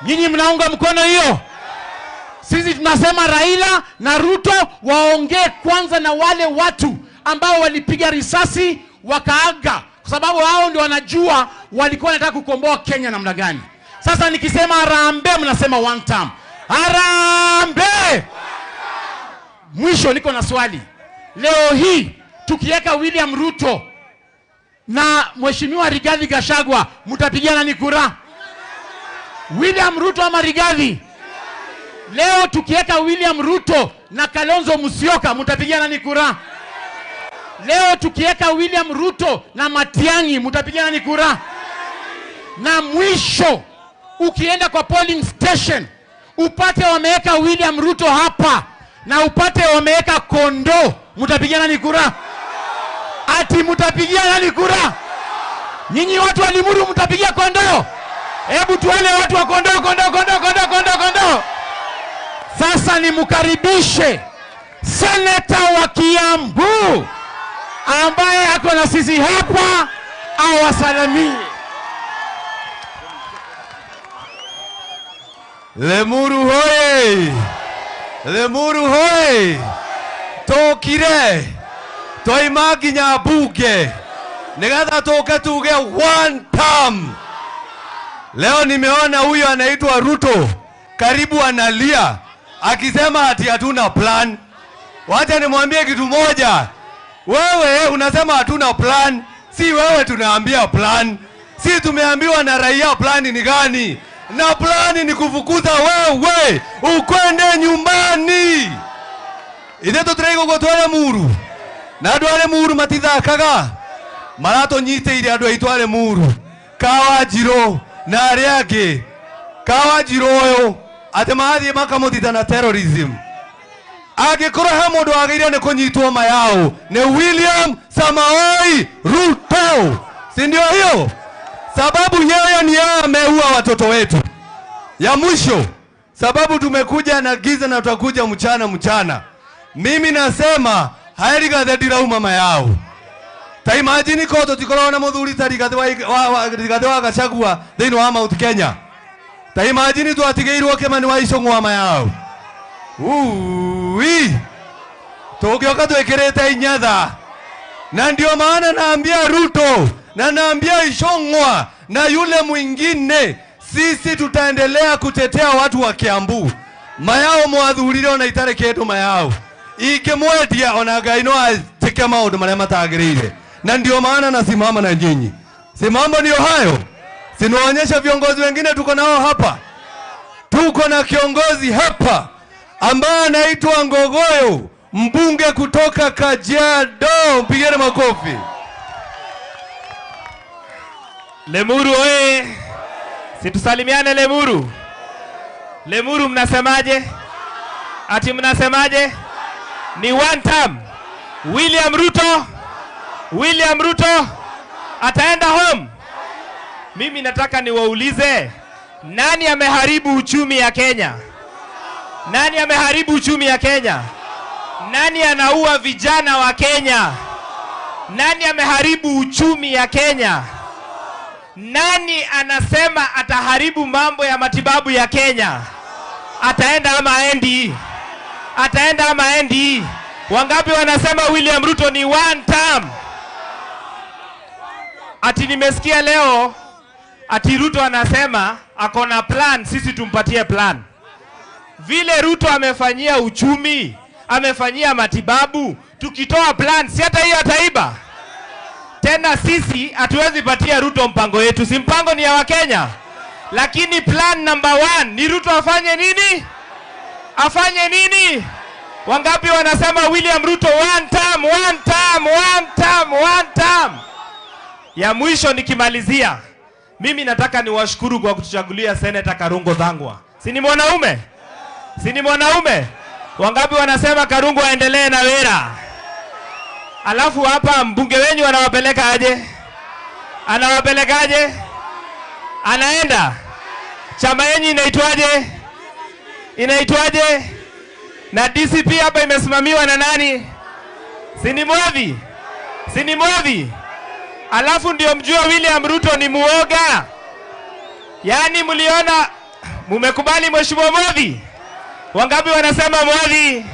Speaker 1: Nyinyi mnaunga mkono hiyo? Sisi tunasema Raila na Ruto waongee kwanza na wale watu ambao walipiga risasi wakaaga, kwa sababu hao ndio wanajua walikuwa wanataka kukomboa Kenya namna gani. Sasa nikisema harambee, mnasema one time. Harambee! Mwisho niko na swali. Leo hii tukiweka William Ruto na Mheshimiwa Rigathi Gachagua, mtapigana ni kura? William Ruto ama Rigathi? Leo tukiweka William Ruto na Kalonzo Musyoka, mtapigana ni kura? Leo tukiweka William Ruto na Matiang'i, mtapigana ni kura? Na mwisho ukienda kwa polling station upate wameweka William Ruto hapa na upate wameweka Kondo, mtapigana ni kura? Ati mtapigia nani kura? Nyinyi watu wa Limuru mtapigia Kondo? Hebu tuone watu wa Kondo, Kondo, Kondo, Kondo, Kondo, Kondo. Sasa nimkaribishe seneta wa Kiambu ambaye ako na sisi hapa awasalimie.
Speaker 3: Lemuru hoye! Lemuru hoye! Tokire! Toima nginya bunge nigetha tuke tuge one term. Leo nimeona huyo anaitwa Ruto karibu analia akisema ati hatuna plan. Wacha nimwambie kitu moja. Wewe unasema hatuna plan, si wewe tunaambia plan. Si tumeambiwa na raia plan ni gani? Na plan ni kufukuza wewe ukwende nyumbani. Ide tutrego gotwale muru. Na andwale muru matithakaga marato nyiteire andu aitwale muru Kawajiro na ariage Kawajiro oyo ate mathie makamutithana terrorism agikorwo he mundu ageire ni kunyitwo mayao ni William Samoei Ruto, si ndio hiyo? Sababu yeye ni ameua watoto wetu. Ya mwisho, sababu tumekuja na giza na tutakuja mchana. Mimi nasema haeri gathedira mama yao. Ta imagine ko tutikoro na muthuri ta Rigathi wa Gachagua thini wa Mount Kenya. Ta imagine tu atigeirwo Kimani wa Icũng'wa mama yao. Tugioka twekirete inyatha. Na ndio maana naambia Ruto na naambia Icũng'wa na yule mwingine, sisi tutaendelea kutetea watu wa Kiambu. Mayao mwathurire ona itare kindu mayao. Ikimwedia ona Ngai no atike maundu maria matagirire. Na ndio maana nasimama na nyinyi. Si mambo ndio hayo? Sinaonyesha viongozi wengine tuko nao hapa. Tuko na kiongozi hapa ambaye anaitwa Ngogoyo, mbunge kutoka Kajiado. Mpigeni makofi.
Speaker 4: Lemuru oye! Situsalimiane Lemuru. Lemuru mnasemaje? Ati mnasemaje? Ni one term. William Ruto ataenda home. Mimi nataka niwaulize, nani ameharibu uchumi ya Kenya? Nani ameharibu uchumi ya Kenya? Nani anaua vijana wa Kenya? Nani ameharibu uchumi ya Kenya? Nani anasema ataharibu mambo ya matibabu ya Kenya? Ataenda ama aendi? Ataenda ama aendi? Wangapi wanasema William Ruto ni one term? Ati nimesikia leo ati Ruto anasema akona plan, sisi tumpatie plan. Vile Ruto amefanyia uchumi, amefanyia matibabu, tukitoa plan si hata hiyo ataiba. Tena sisi hatuwezi patia Ruto mpango yetu, si mpango ni ya Wakenya. Lakini plan number 1 ni Ruto afanye nini? Afanye nini? Wangapi wanasema William Ruto one term, one term, one term, one term? Ya mwisho nikimalizia, mimi nataka niwashukuru kwa kutuchagulia Senator Karungo Thang'wa. Si ni mwanaume? Si ni mwanaume? Wangapi wanasema Karungo aendelee na wera? Alafu hapa mbunge wenyu anawapeleka aje? Anawapeleka aje? Anaenda? Chama yenyu inaitwaje? Inaitwaje? Na DCP hapa imesimamiwa na nani? Si ni Mwadhi? Si ni Mwadhi? Alafu ndio mjua William Ruto ni muoga. Yaani mliona, mumekubali Mheshimiwa Mwadhi? Wangapi wanasema Mwadhi?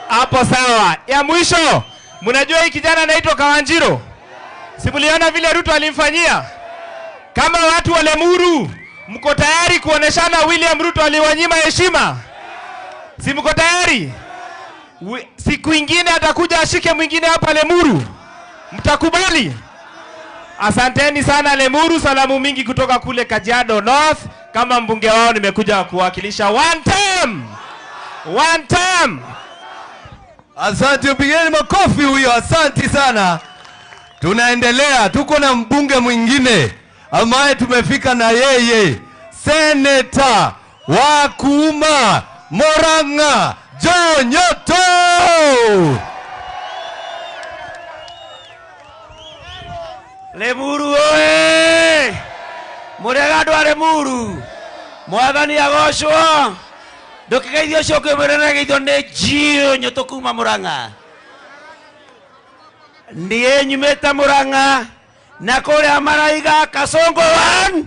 Speaker 4: Hapo sawa. Ya mwisho, mnajua hii kijana anaitwa Kawanjiro? Si mliona vile Ruto alimfanyia? Kama watu wa Lemuru, mko tayari kuoneshana William Ruto aliwanyima heshima? Si mko tayari? Siku ingine atakuja ashike mwingine hapa Lemuru. Mtakubali? Asanteni sana Lemuru, salamu mingi kutoka kule Kajiado North. Kama mbunge wao nimekuja kuwakilisha one term. One term.
Speaker 3: Asante, pigeni makofi huyo, asante sana. Tunaendelea, tuko na mbunge mwingine ambaye tumefika na yeye, Senator wa Kuma Murang'a, John Nyoto.
Speaker 5: Lemuru oe! Murega ndwa Lemuru. Mwathani agocwo. Ndukigeithio cioke murena geithio ni John Nyoto kuma Murang'a. Ndiye nyumete Murang'a na kuria maraiga Kasongo 1.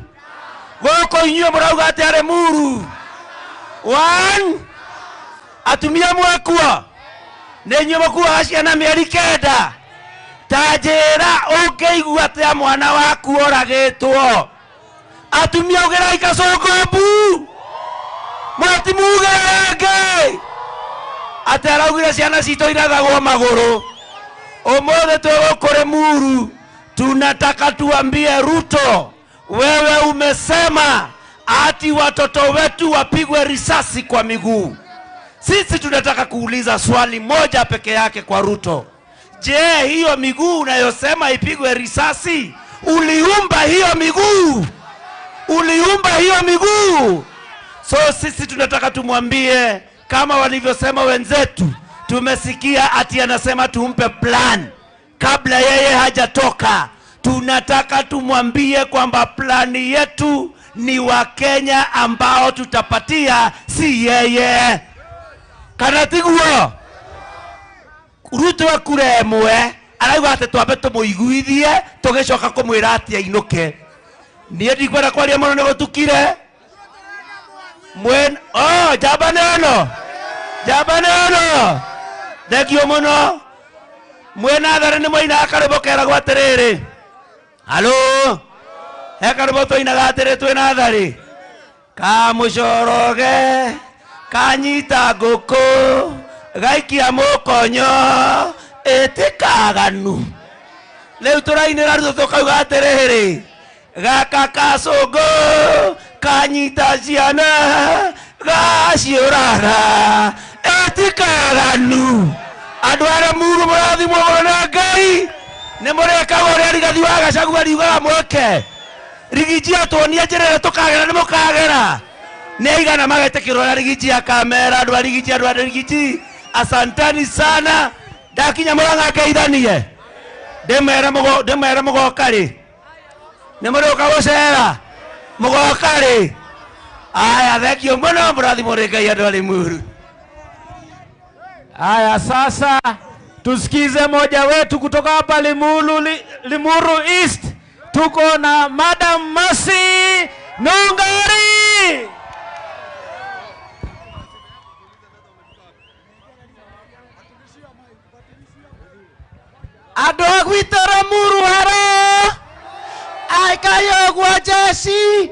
Speaker 5: Goko inyuo murauga ati Lemuru 1. Atumia mwakua. Ne nyuo mkuwa ciana mieri 9. Tajera ukeigua ati mwana waku oragitwo. Atumia ugera Kasongo bu. Mwati mugerage. Ati araugire ciana cito irathagwo maguru. Omothe tuwe Lemuru, tunataka tuambie Ruto, wewe umesema ati watoto wetu wapigwe risasi kwa miguu. Sisi tunataka kuuliza swali moja peke yake kwa Ruto. Je, hiyo miguu unayosema ipigwe risasi, uliumba hiyo miguu? Uliumba hiyo miguu? So sisi tunataka tumwambie kama walivyosema wenzetu. Tumesikia ati anasema tumpe plan kabla yeye hajatoka. Tunataka tumwambie kwamba plani yetu ni Wakenya ambao tutapatia, si yeye. Kanatiguo Ruto akuremwe arauga ati twambe tumuiguithie tugicoka kumwira ati ainuke. Nie ndikwenda kwaria muno ni gutukire mwen jabaneno Thegio muno. Mwena thare ni moina akarebo kera gwaterere. Halo. Akarebo toina gatere twena thare. Ka mucoroge kanyita ngoko gaikia mukonyo etikaganu. Leu turainira Ruto tukauga atiriri gaka Kasongo kanyita ciana gaciuraga etikaganu. Andu ara Lemuru murathimwo na Ngai ni murekaga uria Rigathi wa Gachagua riugaga mweke. Rigiji atuonia njirere tukagera ni mukagera. Ni aigana magetekirwo na Rigiji akamera andu a Rigiji. Asantani sana. Ndakinya Murang'a ngeithanie. Ndemera mugoka ri. Ni muroka gucera. Mugoka ri. Aya thegio muno murathimwo ni Ngai andu a Lemuru.
Speaker 1: Haya, sasa tusikize moja wetu kutoka hapa Limuru East. Tuko na Madam Mercy Nungari.
Speaker 6: Ado gwitara muru haro. Aikayo gwa Jesse.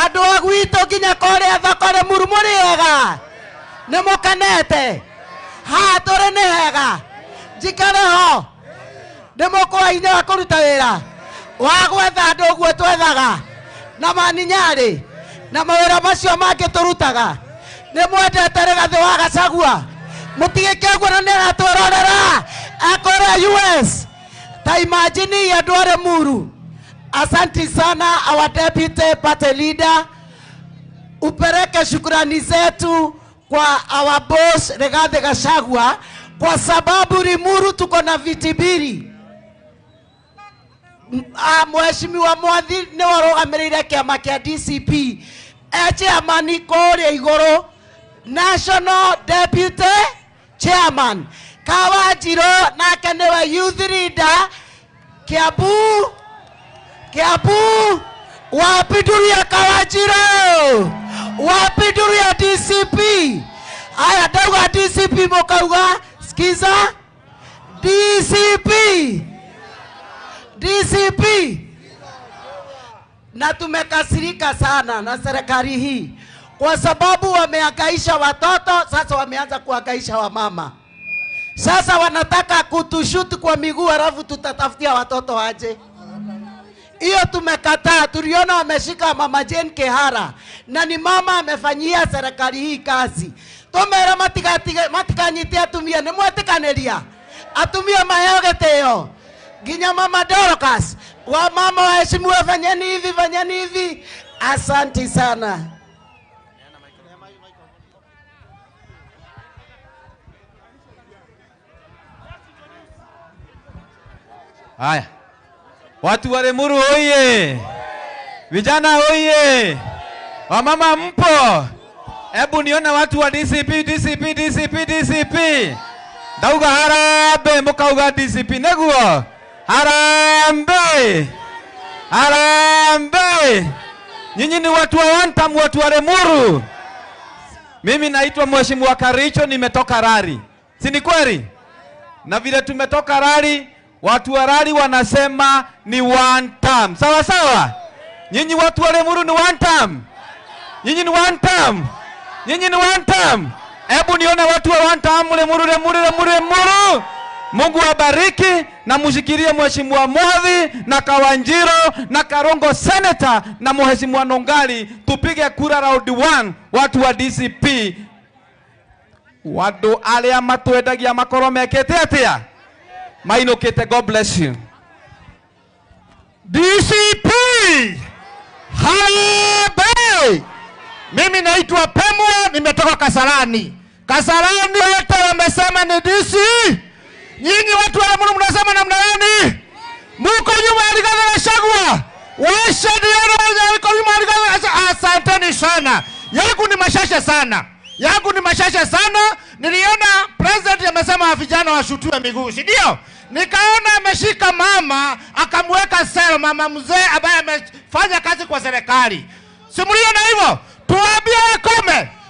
Speaker 6: Ado gwito kinya kore athakore muru muriega. Nemokanete. Ha tore nehega. Jikare ho. Nemokwa inya kuruta wira. Wagwetha andu guo twethaga. Na maninyari. Na mawira macio make turutaga. Nemwendete Rigathi wa Gachagua. Mutigike guo na neratwororera. Akore US. Ta imagine ya Dware Muru. Asante sana our deputy party leader. Upereke shukrani zetu kwa our boss Rigathi Gachagua kwa sababu Limuru tuko na viti mbili. Mheshimiwa Mwathi ni warogamirire kiama kia DCP chairman kore igoro national deputy chairman Kawanjiro nake niwe youth leader Kiambu wapiduria Kawanjiro wapiduria DCP. Aya dauga DCP mokauga skiza DCP. Na tumekasirika sana na serikali hii kwa sababu wamehangaisha watoto, sasa wameanza kuhangaisha wamama. Sasa wanataka kutushuti kwa miguu alafu tutatafutia watoto aje. Hiyo tumekataa. Tuliona wameshika mama Jane Kehara na ni mama amefanyia serikali hii kazi. Tomera matikanyite atumia ni mwetikanĩria atumia maheo gĩtĩo nginya mama Dorcas wa mama waheshimiwa fanyeni hivi. Asante sana.
Speaker 3: Haya, watu wa Limuru oye, vijana oye, wamama mpo, hebu niona watu wa DCP. Dauga harambe, mukauga DCP neguo, harambe. Nyinyi ni watu wa Wantam, watu wa Limuru. Mimi naitwa Mheshimiwa Karicho, nimetoka Rari, si ni kweli? Na vile tumetoka Rari, watu wa Rari wanasema ni one term. Sawa sawa? Nyinyi watu wa Limuru ni one term. Nyinyi ni one term. Hebu nione watu wa one term Limuru. Mungu wabariki na mushikirie Mheshimiwa Mwathi na Kawanjiro na Karongo Senator na Mheshimiwa Nongali, tupige kura round 1 watu wa DCP. Wadu alia matwendagia makoro mekete atia mainokete. God bless you.
Speaker 1: DCP Harambee. Mimi naitwa Pemwa, nimetoka Kasarani. Wote wamesema ni DC. Nyinyi watu wa Limuru mnasema namna gani? Muko nyuma ya Rigathi Gachagua. Asanteni sana. Yangu ni mashasha sana. Niliona president amesema vijana washutiwe miguu, si ndio? Nikaona ameshika mama akamweka selo, mama mzee ambaye amefanya kazi kwa serikali. Simuliona hivyo? Tuambie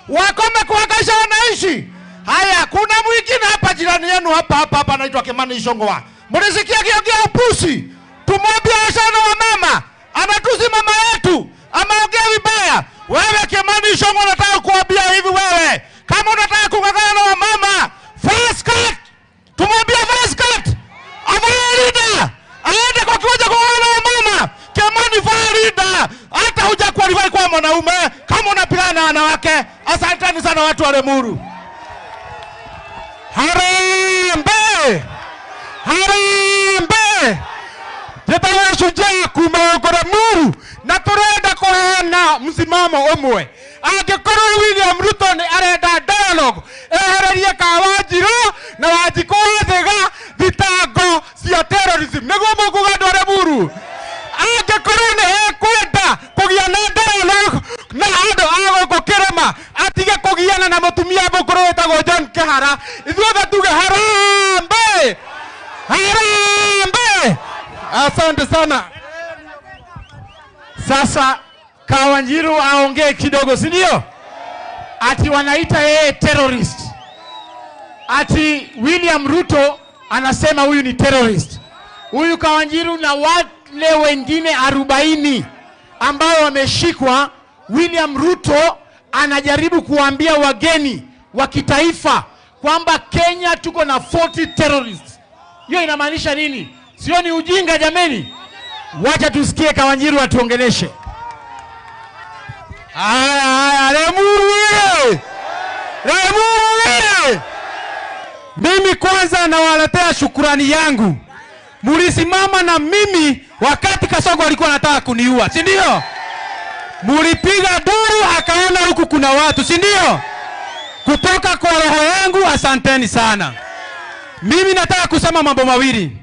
Speaker 1: wakome kuhangaisha wananchi. Haya, kuna mwingine hapa jirani yenu hapa anaitwa Kimani Ichung'wah. Mlisikia kiongea upusi? Tumwambie sana wa mama. Anatusi mama yetu. Ameongea vibaya. Wewe Kimani Ichung'wah nataka kuambia hivi wewe. Kama unataka kungangana na wa mama, first cut. Tumwambie first cut. Avalida. Aende kwa kiwanja kungangana na wa mama. Kimani Farida. Hata huja qualify kwa mwanaume kama unapigana na wanawake. Asanteni sana watu wa Limuru. Harambee. Tutawa shujaa kumaogora Limuru na turenda kuheana msimamo umwe. Angĩkorwo William Ruto ni arenda dialogue, ehererie Kawanjiro na Wanjikũ thega thitango cia terrorism. Nĩguo mũkuga andũ a Limuru. Angĩkorwo ni ekwenda kũgia na dialogue na andũ a gũkũ Kĩrĩma, atige kũgiana na mũtumia mũkũrũ wĩtagwo John Kehara. Ithuothe tuge harambee. Asante sana. Sasa Kawanjiro aongee kidogo, si ndio? Ati wanaita yeye terrorist. Ati William Ruto anasema huyu ni terrorist. Huyu Kawanjiru na wale wengine 40 ambao wameshikwa, William Ruto anajaribu kuambia wageni wa kitaifa kwamba Kenya tuko na 40 terrorists. Hiyo inamaanisha nini? Sio ni ujinga jameni? Wacha tusikie Kawanjiru atuongeleshe.
Speaker 3: Haya, Lemuru! Mimi kwanza nawaletea shukrani yangu. Mulisimama na mimi wakati Kasongo alikuwa anataka kuniua, si ndio? Mulipiga duru akaona huku kuna watu, si ndio? Kutoka kwa roho yangu asanteni sana. Mimi nataka kusema mambo mawili.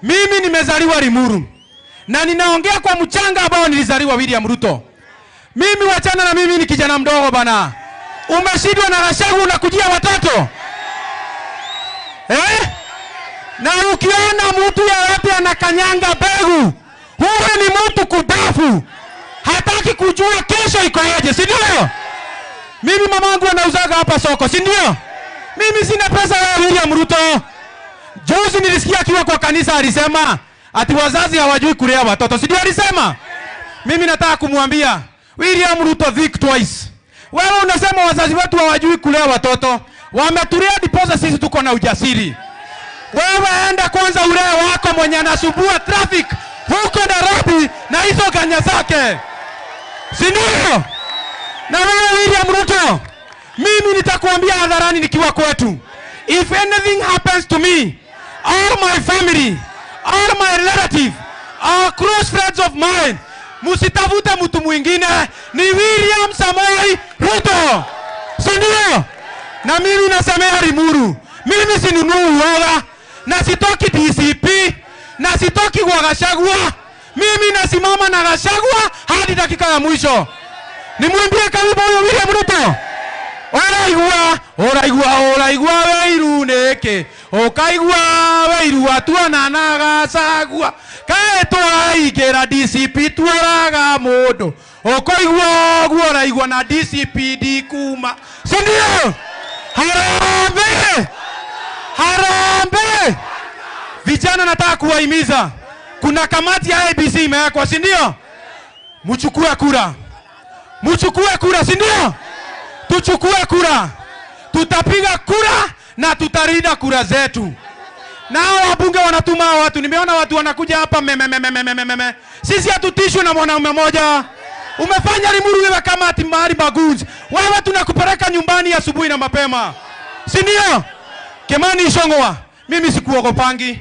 Speaker 3: Mimi nimezaliwa Limuru na ninaongea kwa mchanga ambao nilizaliwa William Ruto. Mimi wachana na mimi ni kijana mdogo bana. Umeshindwa na Gachagua unakujia watoto. Na ukiona mtu yeyote anakanyanga begu, huyo ni mtu kudafu. Hataki kujua kesho iko aje, si ndio? Mimi mamangu anauzaga hapa soko, si ndio? Mimi sina pesa ya William Ruto. Juzi nilisikia akiwa kwa kanisa alisema ati wazazi hawajui kulea watoto, si ndio alisema? Mimi nataka kumwambia William Ruto think twice. Wewe unasema wazazi wetu hawajui kulea watoto. Wametulea diposa sisi tuko na ujasiri. Wewe enda kwanza ulee wako mwenye anasumbua traffic huko Nairobi na hizo ganya zake. Si ndio? Na wewe William Ruto, mimi nitakuambia hadharani nikiwa kwetu. If anything happens to me, all my family, all my relatives, all close friends of mine, musitafute mtu mwingine, ni William Samoei Ruto. Si ndio? Na mimi nasemea Limuru, mimi sinunui uoga, na sitoki DCP, na sitoki kwa Gachagua. Mimi nasimama na Gachagua hadi dakika ya mwisho. Nimwambie karibu huyo William Ruto. Oraigua weiru neke. Okaigua weiru atuana na Gachagua. Kae twaigera DCP twaraga mundu. Okoigua oraigua na DCP dikuma. Sindio? Harambe! Vijana nataka kuwahimiza. Kuna kamati ya ABC imewekwa, si ndio? Mchukue kura. Mchukue kura, si ndio? Tuchukue kura. Tutapiga kura na tutalinda kura zetu. Nao wabunge wanatuma watu. Nimeona watu wanakuja hapa Sisi hatutishwi na mwanaume mmoja. Umefanya Limuru wewe kama ati mahali magunzi. Wewe tunakupeleka nyumbani asubuhi na mapema. Si ndio? Kimani Ichung'wah, mimi sikuogopangi.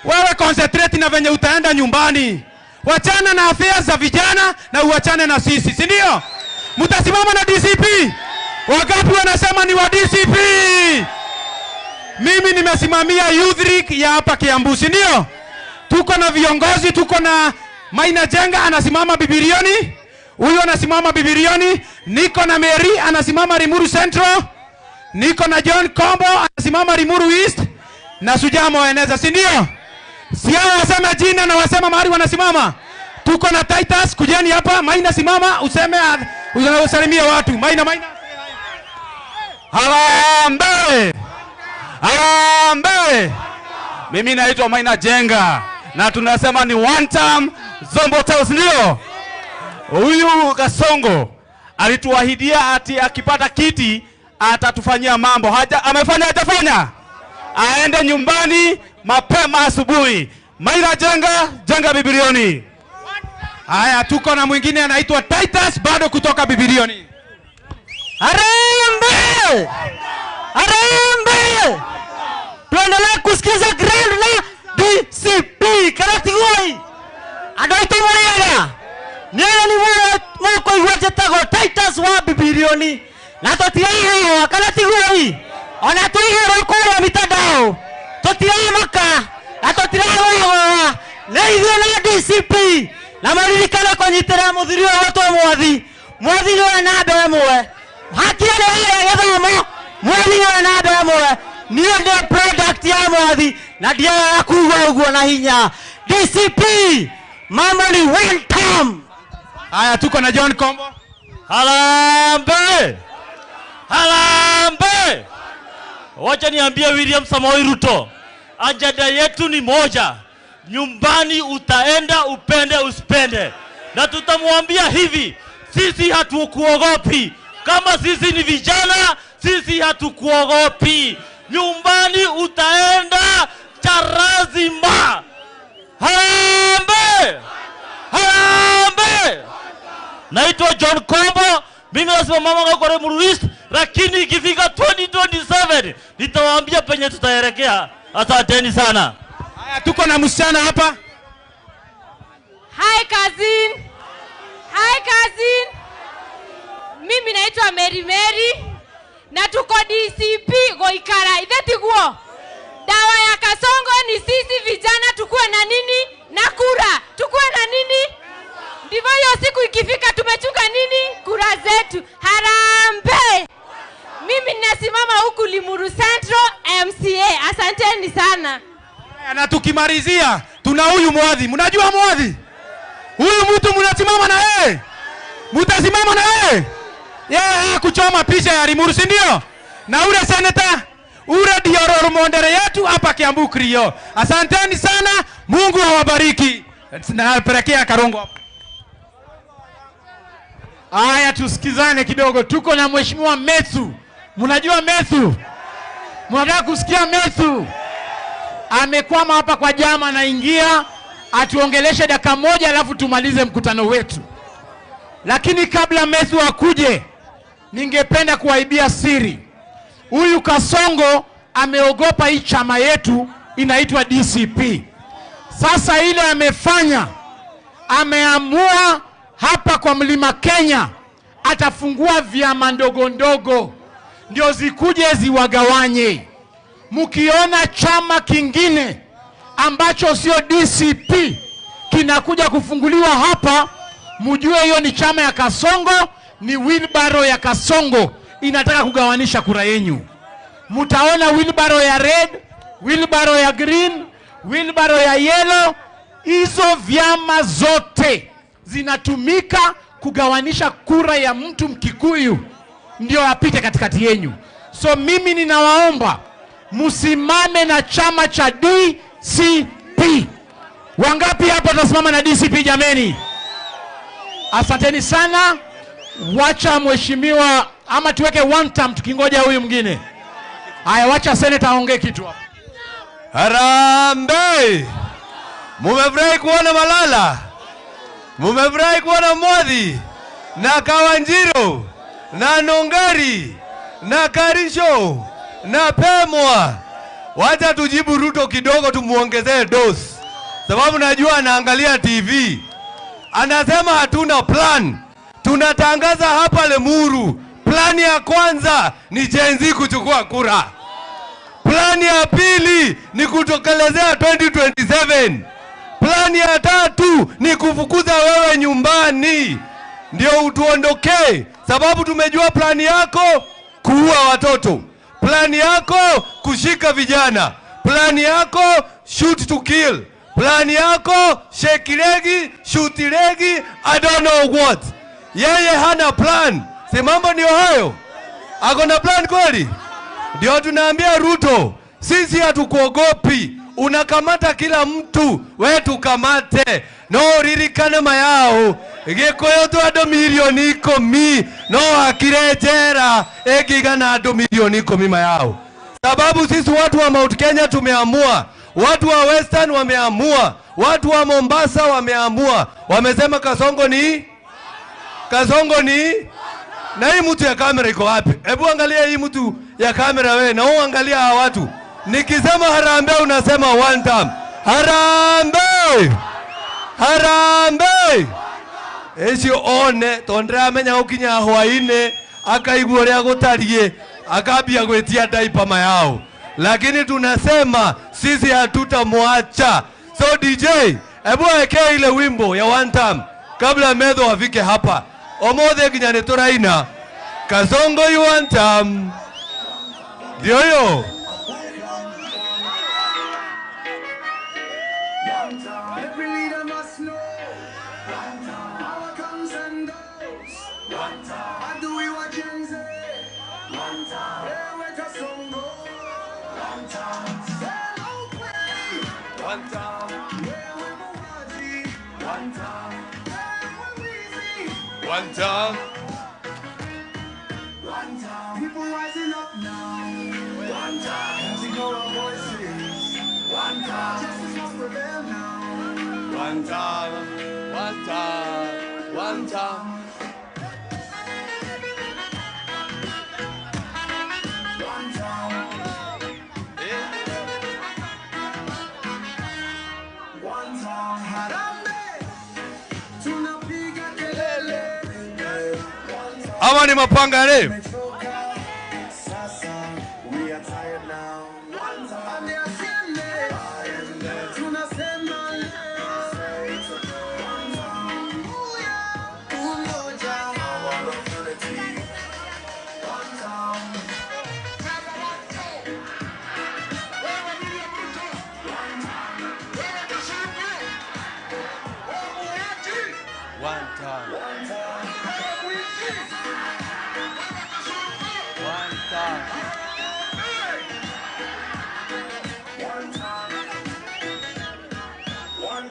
Speaker 3: Wewe concentrate na venye utaenda nyumbani. Wachana na afya za vijana na uachane na sisi, si ndio? Mtasimama na DCP. Wangapi wanasema ni wa DCP? Mimi nimesimamia Youth League ya hapa Kiambu, si ndio? Tuko na viongozi, tuko na Maina Jenga anasimama Bibilioni. Huyo anasimama Bibilioni. Niko na Mary anasimama Limuru Central. Niko na John Kombo anasimama Limuru East. Na Shujaa Moeneza, si ndio? Si hao wasema jina na wasema mahali wanasimama. Tuko na Titus, kujeni hapa. Maina simama useme usalimie watu. Maina.
Speaker 7: Harambe! Mimi naitwa Maina Jenga na tunasema ni one time Zombo House, ndio? Huyu Kasongo alituahidia ati akipata kiti atatufanyia mambo. Amefanya hajafanya? Aende nyumbani mapema asubuhi. Maina Jenga Bibilioni.
Speaker 3: Haya, tuko na mwingine anaitwa Titus bado kutoka Bibilioni.
Speaker 6: Harambe! Tuendelee kusikiza grand na DCP Karatigoi. Adoito Muriaga. Niye ni mwako iwajetago Titus wa Bibilioni. Na totiaga wa Karatigoi. Ona tuigero kwa mitandao. Totiaga na totiaga wa Leithio na DCP. Na maririkana konyitera muthirio watu mwathi. Mwathi ni na mbewe mwe. Hakia ni githomo. Mwathi ni na mbewe mwe. Niyo ndio product ya mwathi na ndio yakuwa uguo na hinya. DCP mama ni welcome.
Speaker 3: Haya, tuko na John Kombo.
Speaker 8: Harambe! Wacha niambie William Samoei Ruto, ajenda yetu ni moja. Nyumbani utaenda upende usipende. Na tutamwambia hivi, sisi hatukuogopi. Kama sisi ni vijana, sisi hatukuogopi. Nyumbani utaenda charazima. Harambee! Harambee! Naitwa John Kombo. Mimi nasema mama kwa Muru, lakini ikifika 2027 nitawaambia penye tutaelekea. Asanteni sana.
Speaker 1: Haya, tuko na msichana hapa.
Speaker 9: Hi cousin. Hi cousin. Mimi naitwa Mary na tuko DCP Goikara. Ithetiguo. Dawa ya Kasongo ni sisi vijana tukue na nini? Na kura. Tukue na nini? Ndivyo hiyo siku ikifika tumechunga nini? Kura zetu. Harambee! Mimi ninasimama huku Limuru Central MCA. Asanteni sana.
Speaker 1: Na tukimalizia tuna huyu Mwadhi. Mnajua Mwadhi? Huyu mtu mnasimama na yeye. Mtasimama na yeye. Yeye kuchoma picha ya Limuru, si ndio? Na ule senator, ule Diororo Mondere yetu hapa Kiambu Krio. Asanteni sana. Mungu awabariki. Napelekea Karongo hapo. Haya, tusikizane kidogo. Tuko na Mheshimiwa Methu. Mnajua Methu? Mnataka kusikia Methu? Amekwama hapa kwa jama, anaingia atuongeleshe dakika moja alafu tumalize mkutano wetu. Lakini kabla Methu akuje, ningependa kuwaibia siri. Huyu Kasongo ameogopa hii chama yetu inaitwa DCP. Sasa ile amefanya, ameamua hapa kwa Mlima Kenya atafungua vyama ndogo ndogo ndio zikuje ziwagawanye. Mkiona chama kingine ambacho sio DCP kinakuja kufunguliwa hapa, mjue hiyo ni chama ya Kasongo, ni wheelbarrow ya Kasongo inataka kugawanisha kura yenu. Mtaona wheelbarrow ya red, wheelbarrow ya green, wheelbarrow ya yellow. Hizo vyama zote zinatumika kugawanisha kura ya mtu Mkikuyu ndio apite katikati yenu. So mimi ninawaomba musimame na chama cha DCP. Wangapi hapa tasimama na DCP jameni? Asanteni sana. Wacha mheshimiwa ama tuweke one term tukingoja huyu mwingine. Haya, wacha senator aongee kitu hapa.
Speaker 3: Harambee! Mumefurahi kuona Malala? Mumefurahi kuona Mwadhi na Kawanjiro na Nongari na Karisho na Pemwa? Wacha tujibu Ruto kidogo, tumuongezee dosi, sababu najua anaangalia TV. Anasema hatuna plan. Tunatangaza hapa Limuru, plani ya kwanza ni Gen Z kuchukua kura. Plani ya pili ni kutokelezea 2027. Plani ya tatu ni kufukuza wewe nyumbani ndio utuondokee, sababu tumejua plani yako kuua watoto, plani yako kushika vijana, plani yako shoot to kill, plani yako shake legi, shoot legi, I don't know what. Yeye hana plan. Si mambo ndio hayo? Akona plan kweli? Ndio tunaambia Ruto, sisi hatukuogopi. Unakamata kila mtu, wewe tukamate. No ririkane mayao. Gikoyo tu ado milioni 10. No akirejera egigana ado milioni 10 mayao. Sababu sisi watu wa Mount Kenya tumeamua. Watu wa Western wameamua. Watu wa Mombasa wameamua. Wamesema Kasongo ni? Kasongo ni? Na hii mtu ya kamera iko wapi? Hebu angalia hii mtu ya kamera wewe, na uangalia hawa watu. Nikisema harambee unasema one time. Harambee! Harambee! Eci one tondra amenya ukinya hwaine akaigua ria gutarie akambia gwetia daipa mayao. Lakini tunasema sisi hatutamwacha. So DJ, hebu weke ile wimbo ya one time kabla Medho afike hapa. Omothe kinyane turaina Kasongo you one time. Ndio hiyo.
Speaker 10: Every leader must know power comes and goes. And do we want Gen Z? Here we Kasongo. Say loud, clear.
Speaker 3: One time. One time.
Speaker 10: People rising up now. One time. As we know our voices. One time. Justice must prevail now.
Speaker 3: One time. One time. One time.
Speaker 10: One time. One time. Harambee. Tunapiga kelele. One time.
Speaker 3: Ama ni mapangane.
Speaker 10: Sasa, we are tired now. One time. Tunasema leo. One time. Umoja. Our unity. One time.
Speaker 3: One time. One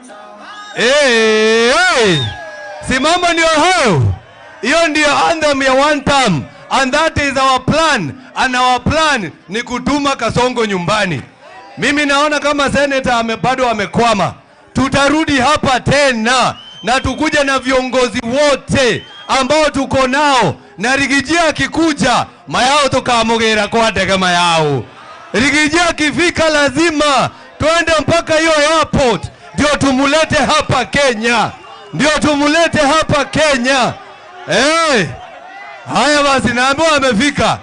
Speaker 3: time. Hey! Simama ndio hayo. Hiyo ndio anthem ya one time. And that is our plan. And our plan ni kutuma Kasongo nyumbani. Mimi naona kama senator bado amekwama. Tutarudi hapa tena na tukuja na viongozi wote ambao tuko nao, na Rigijia akikuja mayao tukamugera kwa ndege mayao. Rigijia akifika lazima twende mpaka hiyo airport ndio tumulete hapa Kenya. Ndio tumulete hapa Kenya. Haya basi, naambiwa amefika.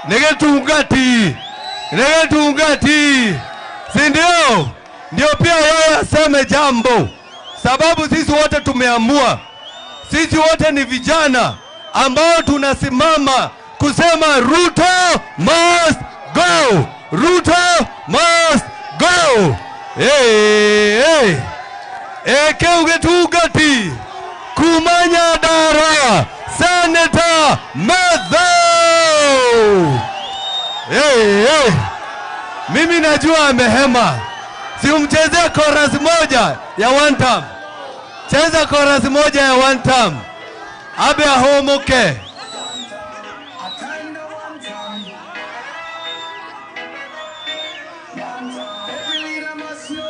Speaker 3: Negetungati. Si ndio? Ndio pia yeye aseme jambo. Sababu sisi wote tumeamua. Sisi wote ni vijana ambao tunasimama kusema Ruto must go. Ruto must go. Keugetugati. Kumanya Dara. Senator Medho. Mimi najua amehema. Si umchezea chorus moja ya one time. Cheza chorus moja ya one time. Abe ahomoke.
Speaker 10: Every leader must know.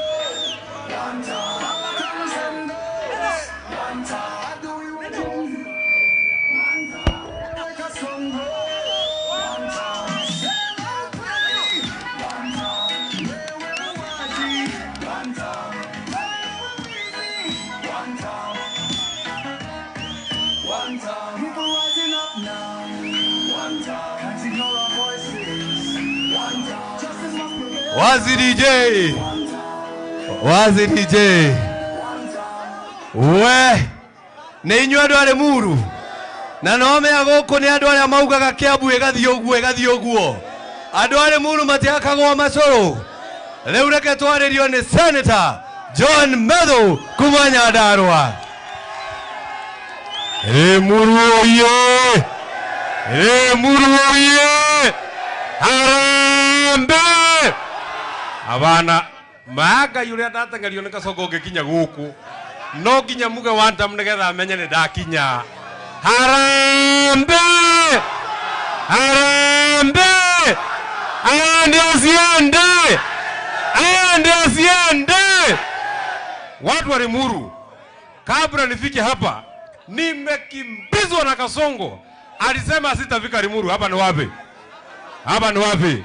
Speaker 10: One time. Power comes and goes. One time. How do we want to? One time. Like a song goes. One time. Save our country. One time. Where we're watching. One time. Where we're breathing. One time. One time. People rising up now. One time. Can't ignore our voices. One time. Justice must prevail.
Speaker 3: Wazi DJ. Wazi DJ. We. Ni inywa andu ari muru. Na no mea goko ni andu ari maugaga Kiambu igathi oguo. Andu ari muru matiakagwo macoro. Riu reke twaririo ni Senator John Medho kuma Nyandarua. Muru oye. Muru oye. Harambe. Abana maga yule ndatangario ni Kasongo ngikinya guku. No nginya muge one time nigetha amenye ni ndakinya. Harambe. Harambe. Asiende. Watu wa Limuru, kabla nifike hapa nimekimbizwa na Kasongo. Alisema sitafika Limuru. Hapa ni wapi? Hapa ni wapi?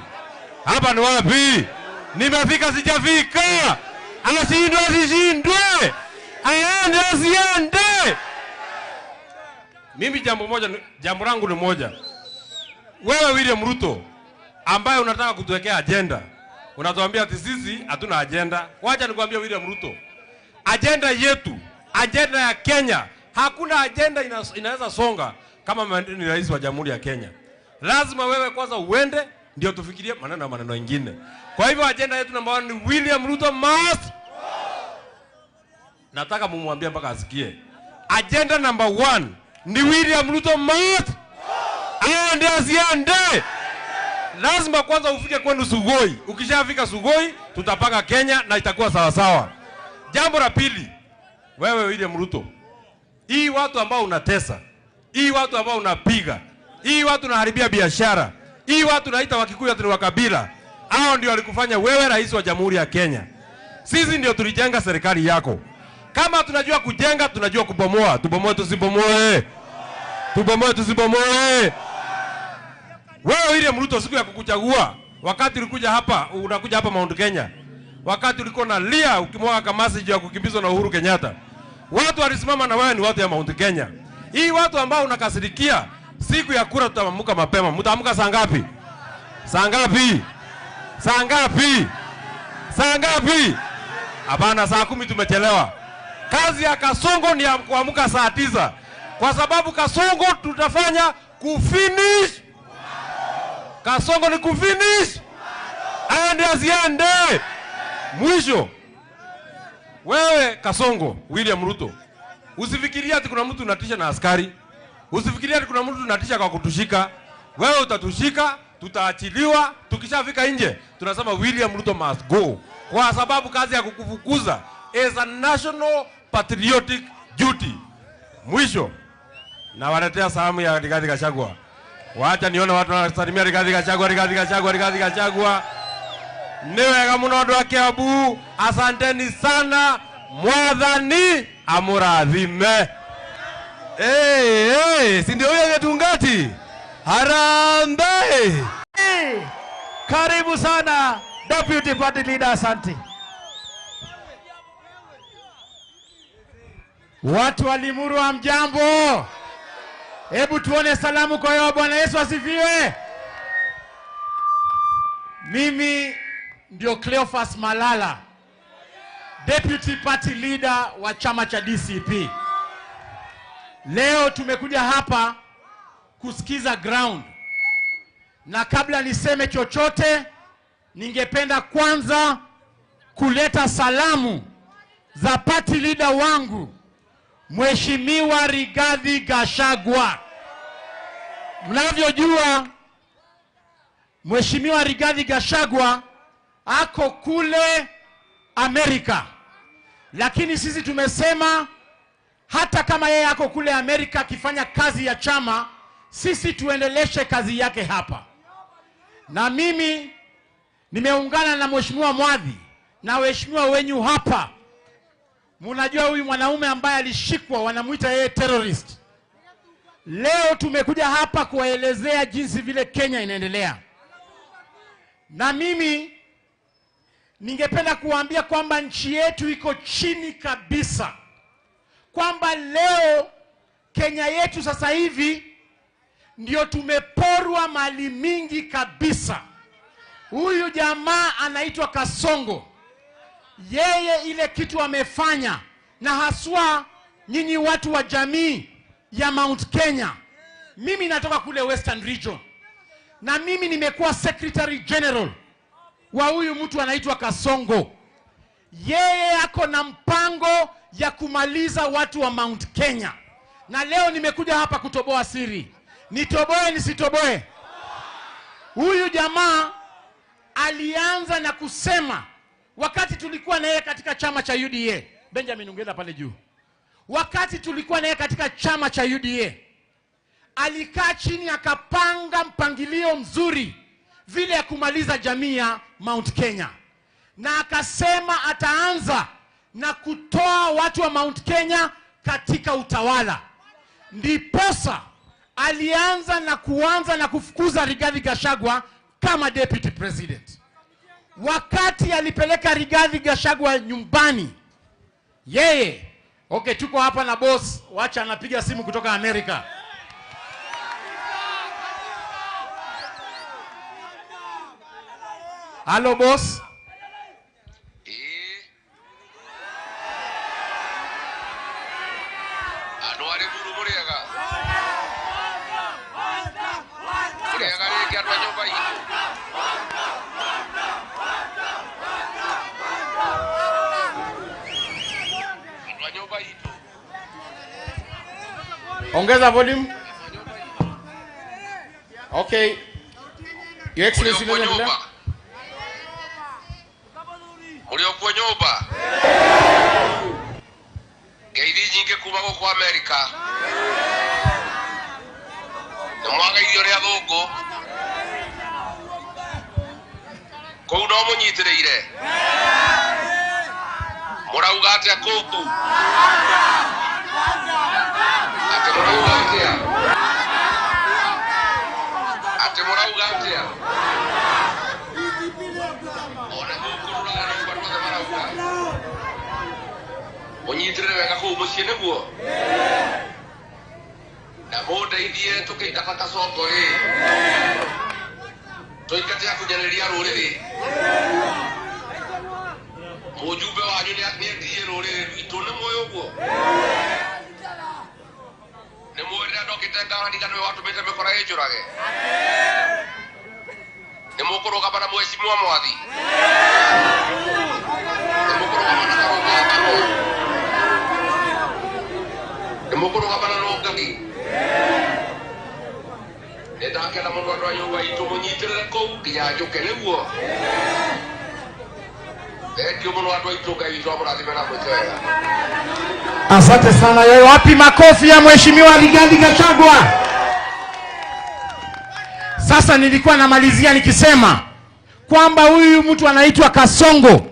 Speaker 3: Hapa ni wapi? Nimefika sijafika. Asishindwe. Asiende. Mimi jambo langu ni moja. Wewe William Ruto ambaye unataka kutuwekea agenda, unatuambia ati sisi hatuna agenda. Wacha nikwambie William Ruto, agenda yetu, agenda ya Kenya, hakuna agenda inaweza songa kama ni rais wa Jamhuri ya Kenya. Lazima wewe kwanza uende ndio tufikirie maneno mengine. Kwa hivyo agenda yetu namba 1 ni William Ruto must. Nataka mumwambie mpaka asikie. Agenda number 1 ni William Ruto must. Asiende. lazima kwanza ufike kwenu Sugoi. Ukishafika Sugoi, tutapanga Kenya na itakuwa sawa sawa. Jambo la pili, wewe William Ruto, hii watu ambao unatesa, hii watu ambao unapiga, hii watu unaharibia biashara, hii watu unaita Wakikuyu ati wa kabila, hao ndio walikufanya wewe rais wa Jamhuri ya Kenya. Sisi ndio tulijenga serikali yako. Kama tunajua kujenga, tunajua kubomoa. Tubomoe tusibomoe. Tubomoe tusibomoe. Wewe William Ruto, siku ya kukuchagua, wakati ulikuja hapa, unakuja hapa Mount Kenya, wakati ulikuwa na lia ukimwaga kamasi juu ya kukimbizwa na Uhuru Kenyatta, watu walisimama na wewe ni watu ya Mount Kenya. Hii watu ambao unakasirikia, siku ya kura tutaamka mapema. Mtaamka saa ngapi? Saa ngapi? Saa ngapi? Saa ngapi? Hapana, saa 10 tumechelewa. Kazi ya Kasongo ni ya kuamka saa 9. Kwa sababu Kasongo tutafanya kufinish. Kasongo ni kufinish. Aende asiende. Mwisho. Wewe Kasongo, William Ruto, usifikirie ati kuna mtu unatisha na askari. Usifikirie ati kuna mtu unatisha kwa kutushika. Wewe utatushika, tutaachiliwa, tukishafika nje tunasema William Ruto must go. Kwa sababu kazi ya kukufukuza is a national patriotic duty. Mwisho, na waletea salamu ya Rigathi Gachagua. Waacha nione watu wanasalimia Rigathi Gachagua, Rigathi Gachagua, Rigathi Gachagua. Niwega muno andu a Kiambu, asanteni sana. Mwathani amurathime. Si ndio huyo Getungati? Harambee!
Speaker 6: Karibu sana Deputy Party Leader, asante.
Speaker 1: Watu wa Limuru hamjambo. Hebu tuone salamu kwa yeye. Bwana Yesu asifiwe. Mimi ndio Cleophas Malala, Deputy Party Leader wa chama cha DCP. Leo tumekuja hapa kusikiza ground. Na kabla niseme chochote, ningependa kwanza kuleta salamu za party leader wangu Mheshimiwa Rigathi Gachagua. Mnavyojua Mheshimiwa Rigathi Gachagua ako kule Amerika. Lakini sisi tumesema hata kama yeye ako kule Amerika akifanya kazi ya chama, sisi tuendeleshe kazi yake hapa. Na mimi nimeungana na Mheshimiwa Mwadhi na waheshimiwa wenyu hapa. Mnajua huyu mwanaume ambaye alishikwa wanamuita yeye terrorist. Leo tumekuja hapa kuwaelezea jinsi vile Kenya inaendelea. Na mimi ningependa kuambia kwamba nchi yetu iko chini kabisa. Kwamba leo Kenya yetu sasa hivi ndio tumeporwa mali mingi kabisa. Huyu jamaa anaitwa Kasongo. Yeye ile kitu amefanya, na haswa nyinyi watu wa jamii ya Mount Kenya. Mimi natoka kule Western Region. Na mimi nimekuwa Secretary General wa huyu mtu anaitwa Kasongo. Yeye ako na mpango ya kumaliza watu wa Mount Kenya. Na leo nimekuja hapa kutoboa siri. Nitoboe nisitoboe? Huyu jamaa alianza na kusema wakati tulikuwa na yeye katika chama cha UDA. Benjamin ungeenda pale juu. Wakati tulikuwa na yeye katika chama cha UDA, alikaa chini akapanga mpangilio mzuri vile ya kumaliza jamii ya Mount Kenya. Na akasema ataanza na kutoa watu wa Mount Kenya katika utawala. Ndiposa alianza na kufukuza Rigathi Gachagua kama deputy president. Wakati alipeleka Rigathi Gachagua nyumbani, yeye, okay, tuko hapa na boss, wacha anapiga simu kutoka Amerika. Hello boss. Ongeza volume. Okay. Your Excellency,
Speaker 2: Muliokuwa nyumba. Geidi nyingi kuma kwa Amerika. Namwaga idio ria thungu. Kou no munyitireire. Murauga atia kutu. Ati murauga atia. Ati murauga atia. Onyitirire wega kuu muciĩ nĩguo na mũndeithie tũkĩingata Kasongo rĩ tũingate kunyanĩria rũrĩrĩ mũjumbe wanyu nĩendirie rũrĩrĩ rwitũ nĩ mũĩ ũguo nĩ mũĩ rĩrĩa ndokĩte Ngarani nĩwe watũmĩte mĩkora ĩnjũrage nĩ mũkũrũgama na mheshimiwa Mwathi nĩ mũkũrũgama na Karũgama Mukuru kabana nogani. Nedake na mundu wa nyumba itu munyitirire kou kinya njuke niguo. Ndio mundu wa itu Ngai amurathime na mwitega.
Speaker 1: Asante sana. Yeye wapi makofi ya Mheshimiwa Rigathi Gachagua? Sasa nilikuwa namalizia nikisema kwamba huyu mtu anaitwa Kasongo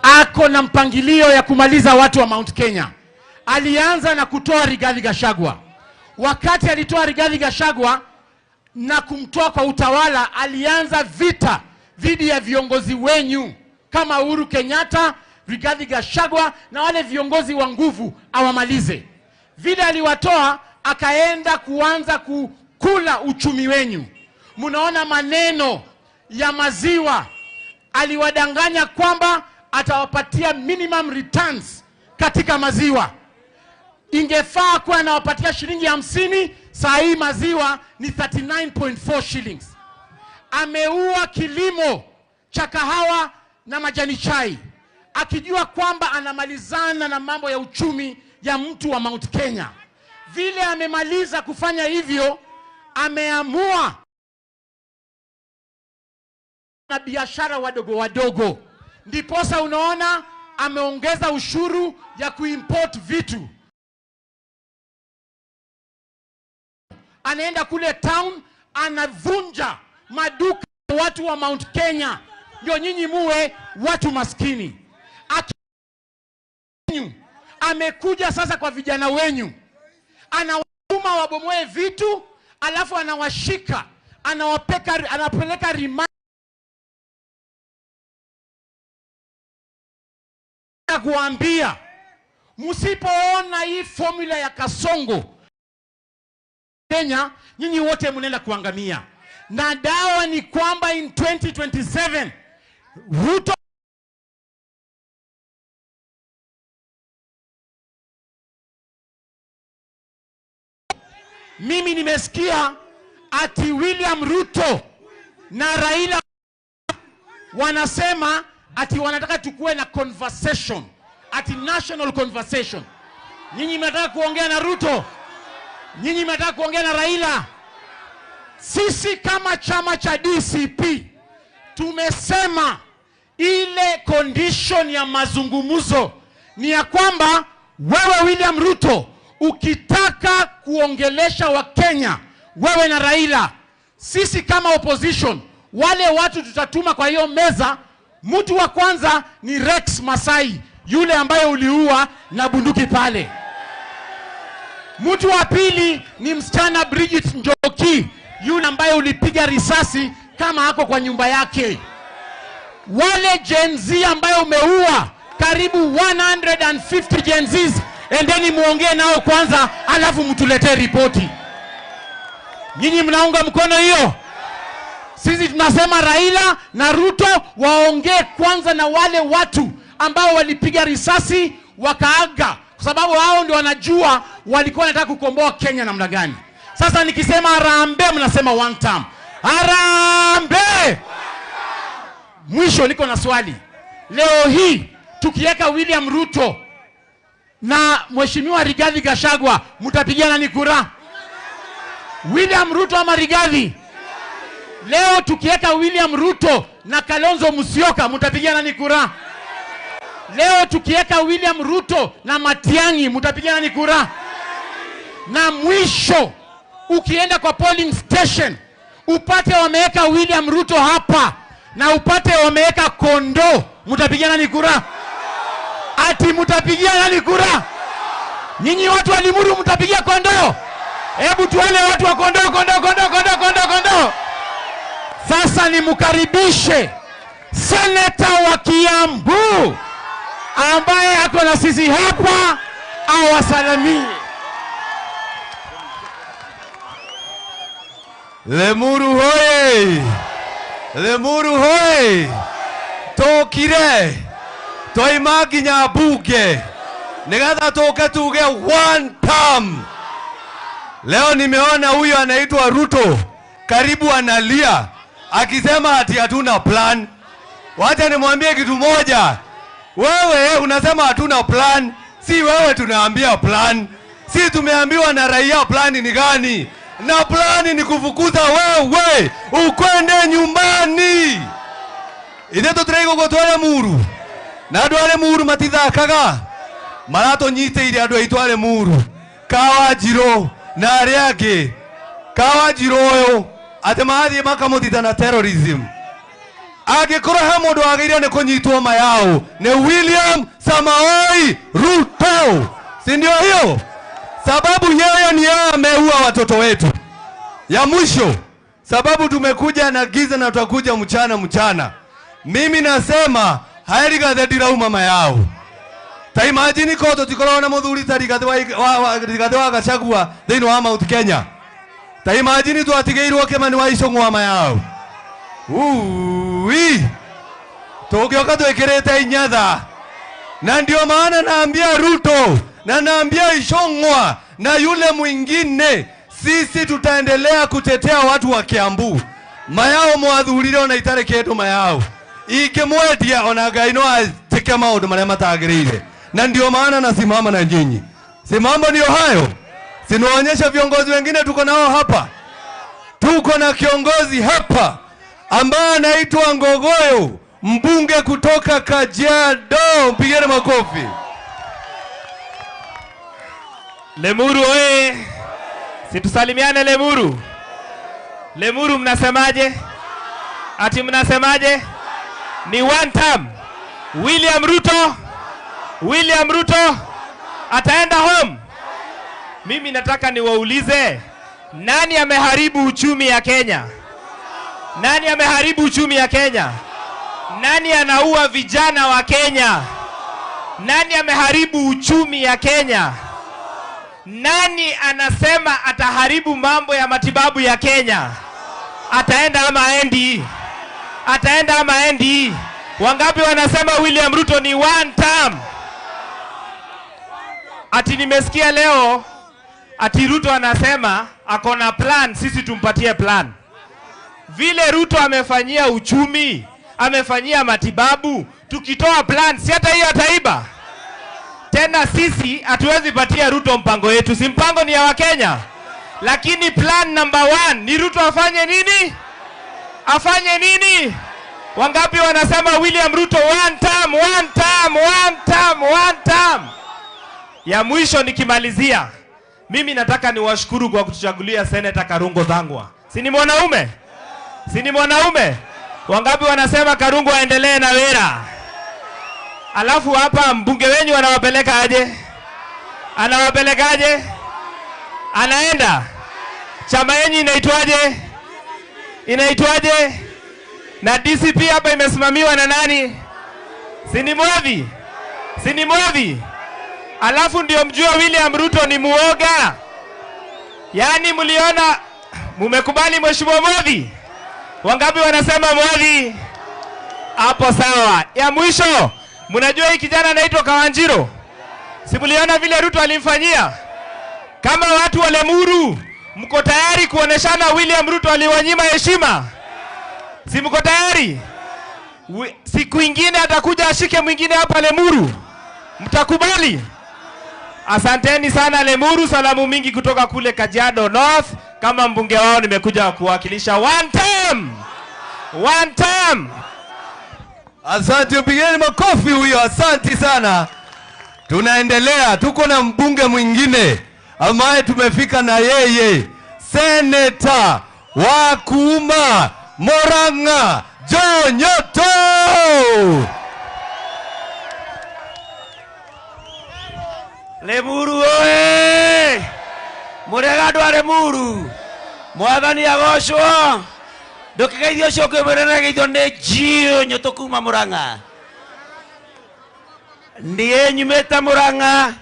Speaker 1: ako na mpangilio ya kumaliza watu wa Mount Kenya. Alianza na kutoa Rigathi Gachagua. Wakati alitoa Rigathi Gachagua na kumtoa kwa utawala, alianza vita dhidi ya viongozi wenyu kama Uhuru Kenyatta, Rigathi Gachagua na wale viongozi wa nguvu awamalize. Vile aliwatoa, akaenda kuanza kukula uchumi wenyu. Munaona maneno ya maziwa, aliwadanganya kwamba atawapatia minimum returns katika maziwa. Ingefaa kuwa anawapatia shilingi 50, saa hii maziwa ni 39.4 shillings. Ameua kilimo cha kahawa na majani chai, akijua kwamba anamalizana na mambo ya uchumi ya mtu wa Mount Kenya. Vile amemaliza kufanya hivyo, ameamua na biashara wadogo wadogo. Ndiposa unaona ameongeza ushuru ya kuimport vitu. Anaenda kule town, anavunja maduka watu wa Mount Kenya. Ndio nyinyi muwe watu maskini. Amekuja sasa kwa vijana wenyu. Anawatuma wabomoe vitu, alafu anawashika, anapeleka remand kuambia msipoona hii formula ya Kasongo Kenya, nyinyi wote mnaenda kuangamia. Na dawa ni kwamba in 2027 Ruto mimi nimesikia ati William Ruto na Raila wanasema ati wanataka tukue na conversation, ati national conversation. Nyinyi mnataka kuongea na Ruto? Nyinyi mnataka kuongea na Raila? Sisi kama chama cha DCP tumesema ile condition ya mazungumzo ni ya kwamba wewe William Ruto ukitaka kuongelesha wa Kenya, wewe na Raila, sisi kama opposition, wale watu tutatuma kwa hiyo meza, mtu wa kwanza ni Rex Masai, yule ambaye uliua na bunduki pale. Mtu wa pili ni msichana Bridget Njoki, yule ambaye ulipiga risasi kama hako kwa nyumba yake. Wale Gen Z ambaye umeua karibu 150 Gen Zs, endeni muongee nao kwanza, alafu mtuletee ripoti. Nyinyi mnaunga mkono hiyo? Sisi tunasema Raila na Ruto waongee kwanza na wale watu ambao walipiga risasi wakaaga, kwa sababu hao ndio wanajua walikuwa wanataka kukomboa Kenya namna gani. Sasa nikisema harambee, mnasema one time. Harambee! Mwisho niko na swali. Leo hii tukiweka William Ruto na Mheshimiwa Rigathi Gachagua, mtapigana ni kura? William Ruto ama Rigathi? Leo tukiweka William Ruto na Kalonzo Musyoka, mtapigia nani kura? Leo tukiweka William Ruto na Matiang'i, mtapigia nani kura? Na mwisho ukienda kwa polling station upate wameweka William Ruto hapa na upate wameweka Kondo, mtapigia nani kura? Ati mtapigia nani kura? Nyinyi watu wa Limuru mtapigia Kondo? Hebu tuone watu wa Kondo. Sasa nimkaribishe seneta wa Kiambu ambaye ako na sisi hapa awasalimie.
Speaker 3: Lemuru hoye! Lemuru hoye! Tokire! Toima nginya bunge. Nigatha toke tuge one term. Leo nimeona huyu anaitwa Ruto karibu analia akisema ati hatuna plan. Wacha nimwambie kitu moja. Wewe unasema hatuna plan, si wewe tunaambia plan. Si tumeambiwa na raia plan ni gani? Na plan ni kufukuza wewe ukwende nyumbani. Ine tutrego gotwara muru. Na andu ale muru matithakaga. Marato nyite ile andu aitware muru. Kawajiro na aria angi. Kawajiro uyu ati mathi makamutita na terrorism. Agikora ha mundu ageire ni kunyitwo mayao ni William Samoei Ruto. Si ndio hiyo? Sababu yeye ni yeye ameua watoto wetu. Ya mwisho, sababu tumekuja na giza na tutakuja mchana. Mimi nasema haeri gathedira mama yao. Ta imagine ko tutikorona muthuri tari gathwa gachagua thini wa Mount Kenya. Ta imagine tu atigeirwo Kimani wa Icũng'wa mama yao. Tokioka twekirete inyatha. Na ndio maana naambia Ruto na naambia Icũng'wa na yule mwingine, sisi tutaendelea kutetea watu wa Kiambu. Mayao mwathurire ona itare kindu mayao. Ikimwedia ona Ngai no atike maundu maria matagirire. Na ndio maana nasimama na nyinyi. Si mambo ndio hayo. Sinaonyesha viongozi wengine tuko nao hapa. Tuko na kiongozi hapa ambaye anaitwa Ngogoyo, mbunge kutoka Kajiado. Mpigeni makofi.
Speaker 4: Lemuru oye! Situsalimiane Lemuru. Lemuru mnasemaje? Ati mnasemaje? Ni one term. William Ruto ataenda home. Mimi nataka niwaulize, nani ameharibu uchumi ya Kenya? Nani ameharibu uchumi ya Kenya? Nani anaua vijana wa Kenya? Nani ameharibu uchumi ya Kenya? Nani anasema ataharibu mambo ya matibabu ya Kenya? Ataenda ama aendi? Ataenda ama aendi? Wangapi wanasema William Ruto ni one term? Ati nimesikia leo ati Ruto anasema akona plan, sisi tumpatie plan. Vile Ruto amefanyia uchumi, amefanyia matibabu, tukitoa plan si hata hiyo ataiba. Tena sisi hatuwezi patia Ruto mpango yetu, si mpango ni ya Wakenya. Lakini plan number 1 ni Ruto afanye nini? Afanye nini? Wangapi wanasema William Ruto one term? Ya mwisho nikimalizia, mimi nataka niwashukuru kwa kutuchagulia Senator Karungo Thang'wa. Si ni mwanaume? Si ni mwanaume? Wangapi wanasema Karungo aendelee na wera? Alafu hapa mbunge wenyu anawapeleka aje? Anawapelekaje? Anaenda. Chama yenyu inaitwaje? Inaitwaje? Na DCP hapa imesimamiwa na nani? Si ni Mwavi? Si ni Mwavi? Alafu ndio mjua William Ruto ni muoga. Yaani mliona, mumekubali mheshimiwa Mwavi? Wangapi wanasema Mwavi? Hapo sawa. Ya mwisho, mnajua hii kijana anaitwa Kawanjiro? Si mliona vile Ruto alimfanyia? Kama watu wa Lemuru, mko tayari kuoneshana William Ruto aliwanyima heshima? Si mko tayari? Siku ingine atakuja ashike mwingine hapa Lemuru. Mtakubali? Asanteni sana Lemuru, salamu mingi kutoka kule Kajiado North. Kama mbunge wao nimekuja kuwakilisha one term. One term.
Speaker 3: Asante, mpigeni makofi huyo, asante sana. Tunaendelea, tuko na mbunge mwingine ambaye tumefika na yeye, Senator wa Kuma Murang'a, John Nyoto.
Speaker 5: Lemuru oe! Murega ndwa Lemuru. Mwathani agocwo. Ndukigeithio cioke murena geithio ni John Nyoto kuma Murang'a. Ndiye nyumĩte Murang'a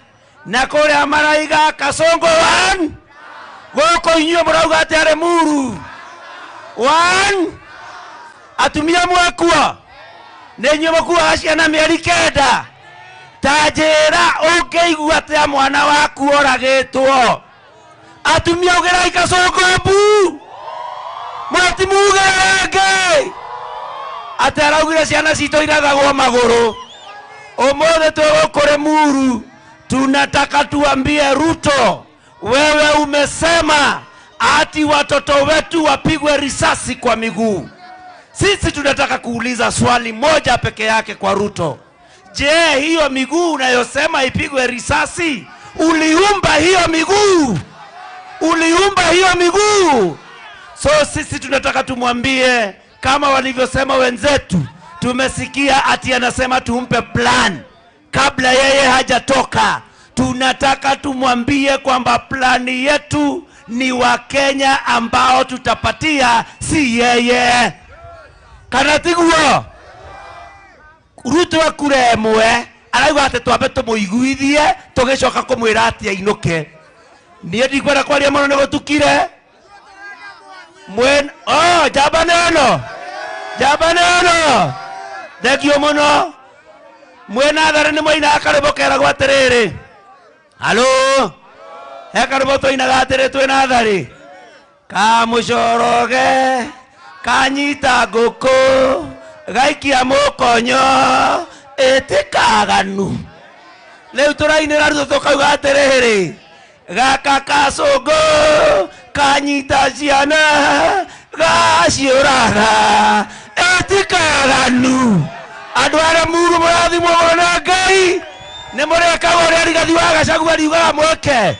Speaker 5: na kũrĩa maraiga Kasongo one. Gũkũ inyuĩ mũrauga atĩ Lemuru one. Atumia mwakua nĩ inyuĩ mũkuaga ciana mĩeri 9. Tajera ũngĩigua atĩa mwana waku oragĩtwo. Atumia ũgerai Kasongo mbu. Mwatimugerenge. Atĩ araugire ciana citũ irathagwo magũrũ. Ũmũthĩ twĩgũkũ Lemuru, tunataka tuambie Ruto, wewe umesema ati watoto wetu wapigwe risasi kwa miguu. Sisi tunataka kuuliza swali moja peke yake kwa Ruto. Je, hiyo miguu unayosema ipigwe risasi, uliumba hiyo miguu? Uliumba hiyo miguu? So sisi tunataka tumwambie kama walivyosema wenzetu. Tumesikia ati anasema tumpe plan kabla yeye hajatoka. Tunataka tumwambie kwamba plani yetu ni wa Kenya ambao tutapatia, si yeye. Kanatiguo Ruto akuremwe arauga ati twambe tumuiguithie tugicoka kumwira ati ainuke. Nie ndikwenda kwaria muno nigutukire mwen jabaneno Thegio muno. Mwena thare ni moina akarebo kera gwaterere. Halo. Akarebo to ina gatere to ina thare. Ka mucoroge kanyita ngũkũ gaikia mũkonyo etikaganu. Leo tũrainĩra Ruto tukauga atĩrĩrĩ, gaka Kasongo kanyita ciana gaciũraga etikaganu. Andũ a Lemuru mũrathimwo na Ngai. Nĩ mũrekaga ũrĩa Rigathi wa Gachagua ariugaga mweke.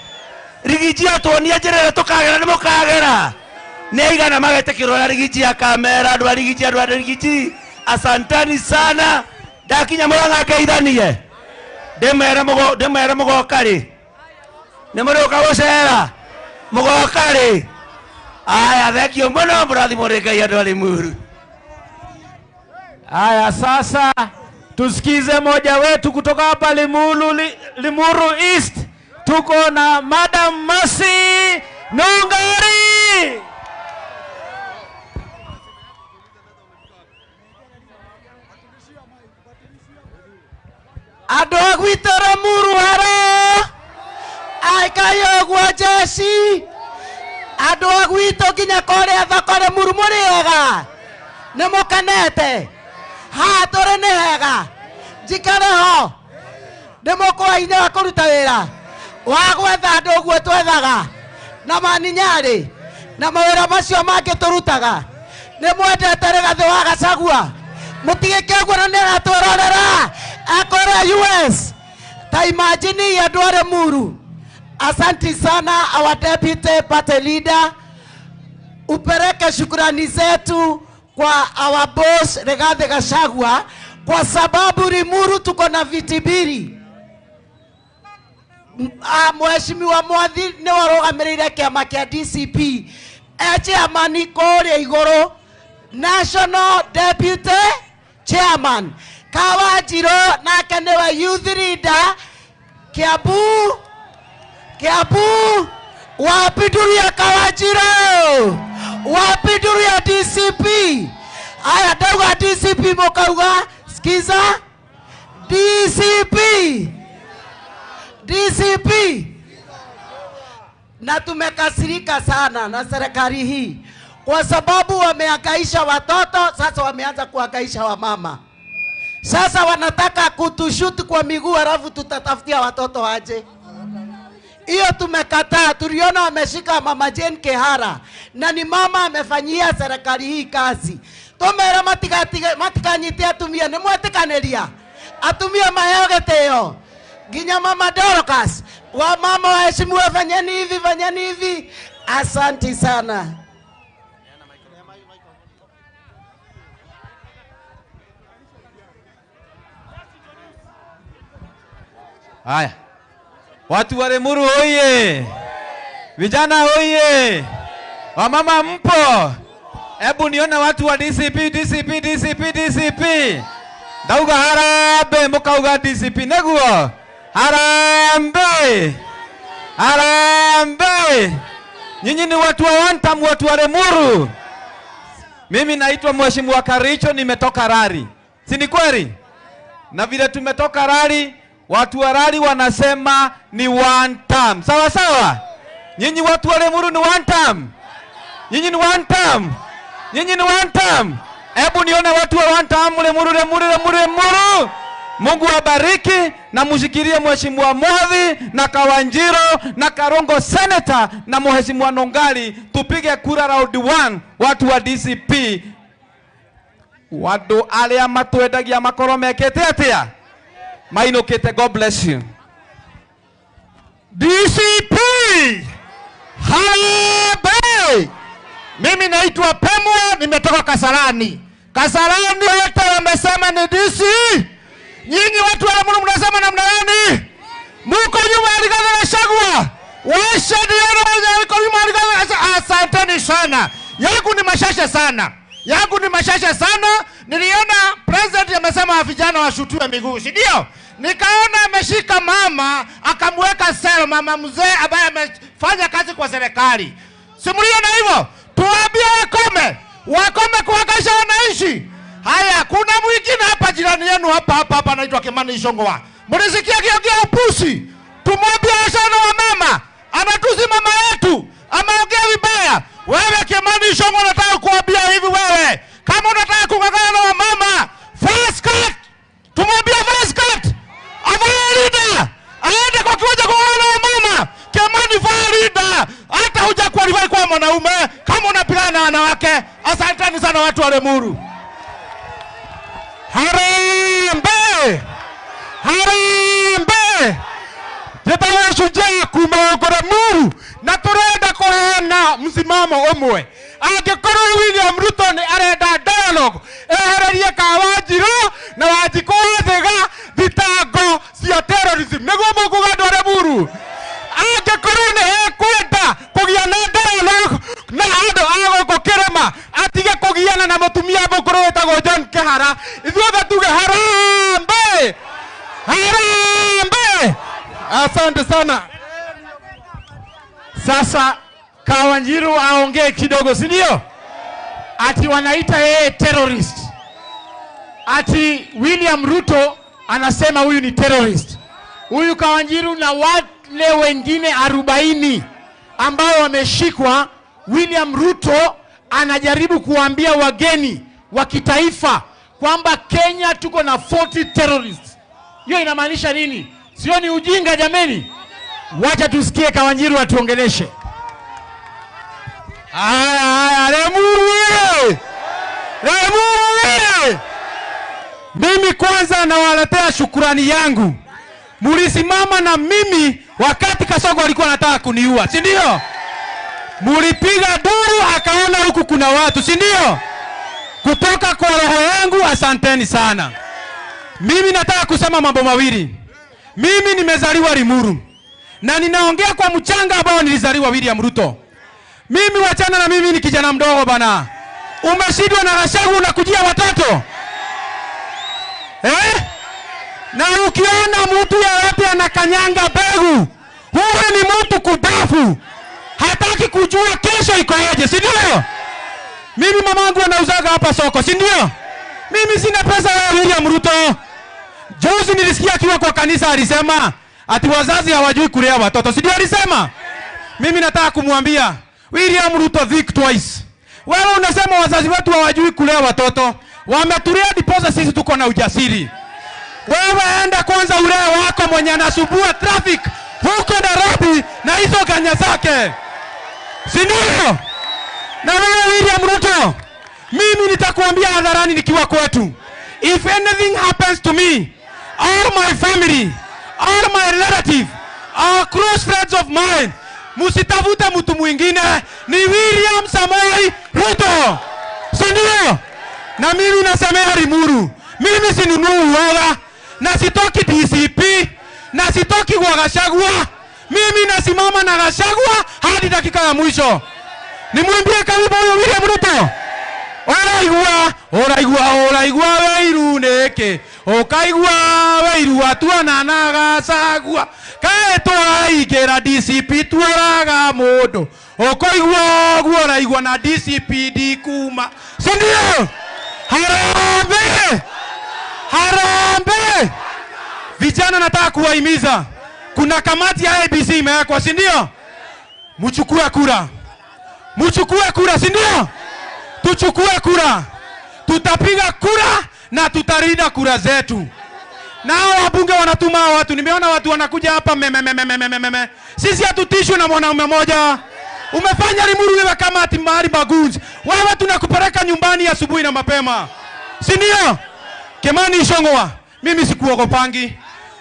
Speaker 5: Rigiji atuonia njĩra ĩrĩa tũkagera nĩ mũkagera. Nĩ aigana magetĩkĩrwo na Rigiji akamera. Andũ a Rigiji asantani sana. Ndakinya Murang'a ngeithanie ndĩmere mũgoka rĩ. Nĩ mũrĩũka gũcera mũgoka rĩ. Aya, thengio mũno, mũrathimwo nĩ Ngai andũ a Lemuru.
Speaker 4: Haya, sasa tusikize moja wetu kutoka hapa Limuru East. Tuko na Madam Mercy Nungari.
Speaker 6: Andũ a gwitũ Lemuru haro. Aikayo gwa Jesi. Andũ a gwitũ nginya kũrĩa thoko Lemuru mũrĩega. Nĩ mũkenete. Ha tũrĩ nĩ hega. Njikare ho. Nĩ mũkũaine wa kũruta wĩra wa gwetha andũ ũguo twethaga na maninyarĩ na mawĩra macio mangĩ tũrutaga. Nĩ mwendete Rigathi wa Gachagua. Mũtigĩke ũguo na nĩ aratwĩrorera akore US. Ta imagine andũ a Lemuru. Asante sana our deputy party leader. Upeleke shukrani zetu kwa our boss Rigathi Gachagua kwa sababu Lemuru tuko na viti mbili. Mheshimiwa Mwathi ni warugamĩrĩire kĩama kĩa DCP. Chairman kũrĩa igũrũ, National Deputy Chairman Kawanjirũ nake nĩwe youth leader Kiambu wapiduria Kawanjirũ wapiduria DCP. Aya ndauga DCP mũkauga skiza DCP. Na tumekasirika sana na serikali hii kwa sababu wamehangaisha watoto, sasa wameanza kuhangaisha wamama. Sasa wanataka kutushuti kwa miguu halafu tutatafutia watoto aje. Hiyo tumekataa. Tuliona wameshika mama Jane Kehara na ni mama amefanyia serikali hii kazi. Tomera matikanyite atumia ni mwetikaneria atumia maheo geteo ginya mama Dorcas wa mama waheshimiwa, fanyeni hivi. Asanti sana.
Speaker 3: Haya, watu wa Limuru oye! Vijana oye! Wamama mpo? Hebu niona watu wa DCP. Ndauga harambe, mukauga DCP neguo. Harambe! Nyinyi ni watu wa one time, watu wa Limuru. Mimi naitwa Mheshimiwa Karicho, nimetoka Rari. Si ni kweli? Na vile tumetoka Rari, watu wa Rari wanasema ni one time. Sawa sawa? Nyinyi watu wa Limuru ni one time. Nyinyi ni one time. Hebu nione watu wa one time Limuru. Mungu awabariki na mushikilie Mheshimiwa Mwadhi na Kawanjiro na Karongo Senator na Mheshimiwa Nongali, tupige kura round 1 watu wa DCP. Watu alia matwendagia makoro mekete atia mainokete. God bless you.
Speaker 1: DCP Harambee! Mimi naitwa Pemwa, nimetoka Kasarani. Kasarani wote wamesema ni DC. Nyinyi watu wa Limuru mnasema namna gani? Muko nyuma ya Rigathi Gachagua. Washadiana wako nyuma ya Rigathi Gachagua. Asanteni sana. Yangu ni mashasha sana. Niliona president amesema vijana washutiwe miguu, si ndio? Nikaona ameshika mama akamweka sel, mama mzee ambaye amefanya kazi kwa serikali. Simuliona hivyo? Tuambie wakome kuhakikisha wanaishi. Haya, kuna mwingine hapa jirani yenu hapa anaitwa Kimani Ichung'wah. Mlisikia kiongea upusi? Tumwambie sana wa mama. Anatusi mama yetu. Ameongea vibaya. Wewe Kimani Ichung'wah, nataka kuambia hivi wewe. Kama unataka kung'ang'ana na wa mama, first cut. Tumwambie first cut. Avalida. Aende kwa kiwanja kung'ang'ana na wa mama. Kimani Farida. Hata huja qualify kwa mwanaume kama unapigana na wanawake. Asanteni sana watu wa Limuru. Harambee! Tutawashujaa kumogora Limuru na turenda kuhana msimamo umwe. Angĩkorwo William Ruto ni arenda dialogue, ehererie Kawanjiro na Wanjikũ thega thitango cia terrorism. Nĩguo mũkuga andũ a Limuru. Angĩkorwo ni ekwenda kũgia na dialogue na andũ a gũkũ Kĩrĩma, atige kũgiana na mũtumia mũkũrũ wĩtagwo John Kehara. Ithuothe tuge harambee! Asante sana. Sasa Kawanjiro aongee kidogo, si ndio? Ati wanaita yeye terrorist. Ati William Ruto anasema huyu ni terrorist. Huyu Kawanjiro na wale wengine 40 ambao wameshikwa, William Ruto anajaribu kuambia wageni wa kitaifa kwamba Kenya tuko na 40 terrorists. Hiyo inamaanisha nini? Sio ni ujinga jameni? Wacha tusikie Kawanjiro atuongeleshe. Limuru! Mimi kwanza nawaletea shukrani yangu. Mulisimama na mimi wakati Kasongo alikuwa anataka kuniua, si ndio? Mulipiga duru akaona huku kuna watu, si ndio? Kutoka kwa roho yangu asanteni sana. Mimi nataka kusema mambo mawili. Mimi nimezaliwa Limuru na ninaongea kwa mchanga ambao nilizaliwa William Ruto. Mimi wachana na mimi ni kijana mdogo bana. Umeshindwa na Gachagua unakujia watoto. Na ukiona mtu yeyote anakanyanga mbegu, huyo ni mtu kudafu. Hataki kujua kesho iko aje, si ndio? Mimi mamangu anauzaga hapa soko, si ndio? Mimi sina pesa ya William Ruto. Juzi nilisikia akiwa kwa kanisa alisema ati wazazi hawajui kulea watoto, si ndio alisema? Mimi nataka kumwambia William Ruto, think twice. Wewe unasema wazazi wetu hawajui kulea watoto. Wametulea diposa sisi tuko na ujasiri. Wewe enda kwanza ulee wako mwenye anasumbua traffic
Speaker 3: huko Nairobi na hizo ganya zake, si ndio? Na wewe William Ruto, mimi nitakuambia hadharani nikiwa kwetu, if anything happens to me, all my family, all my relative, all close friends of mine, musitafute mtu mwingine, ni William Samoei Ruto, si ndio? Na mimi nasemea Limuru, mimi sinunui uoga, na sitoki DCP, na sitoki kwa Gachagua. Mimi nasimama na Gachagua hadi dakika ya mwisho. Nimwambie karibu huyo William Ruto. Oraigua weiru neke. Okaigua weiru atuana na Gachagua. Kae twaigera DCP twaraga mundu. Okaigua oraigua na DCP dikuma. Sindio? Harambe! Harambe! Vijana nataka kuwahimiza. Kuna kamati ya ABC imewekwa, si ndio? Mchukue kura. Mchukue kura, si ndio? Tuchukue kura. Tutapiga kura na tutarinda kura zetu. Nao wabunge wanatuma watu. Nimeona watu wanakuja hapa meme. Sisi hatutishwi na mwanaume mmoja. Umefanya Limuru wewe kama ati mahali bagunzi. Wewe tunakupeleka nyumbani asubuhi na mapema. Si ndio? Kimani Ichung'wah, mimi sikuogopangi.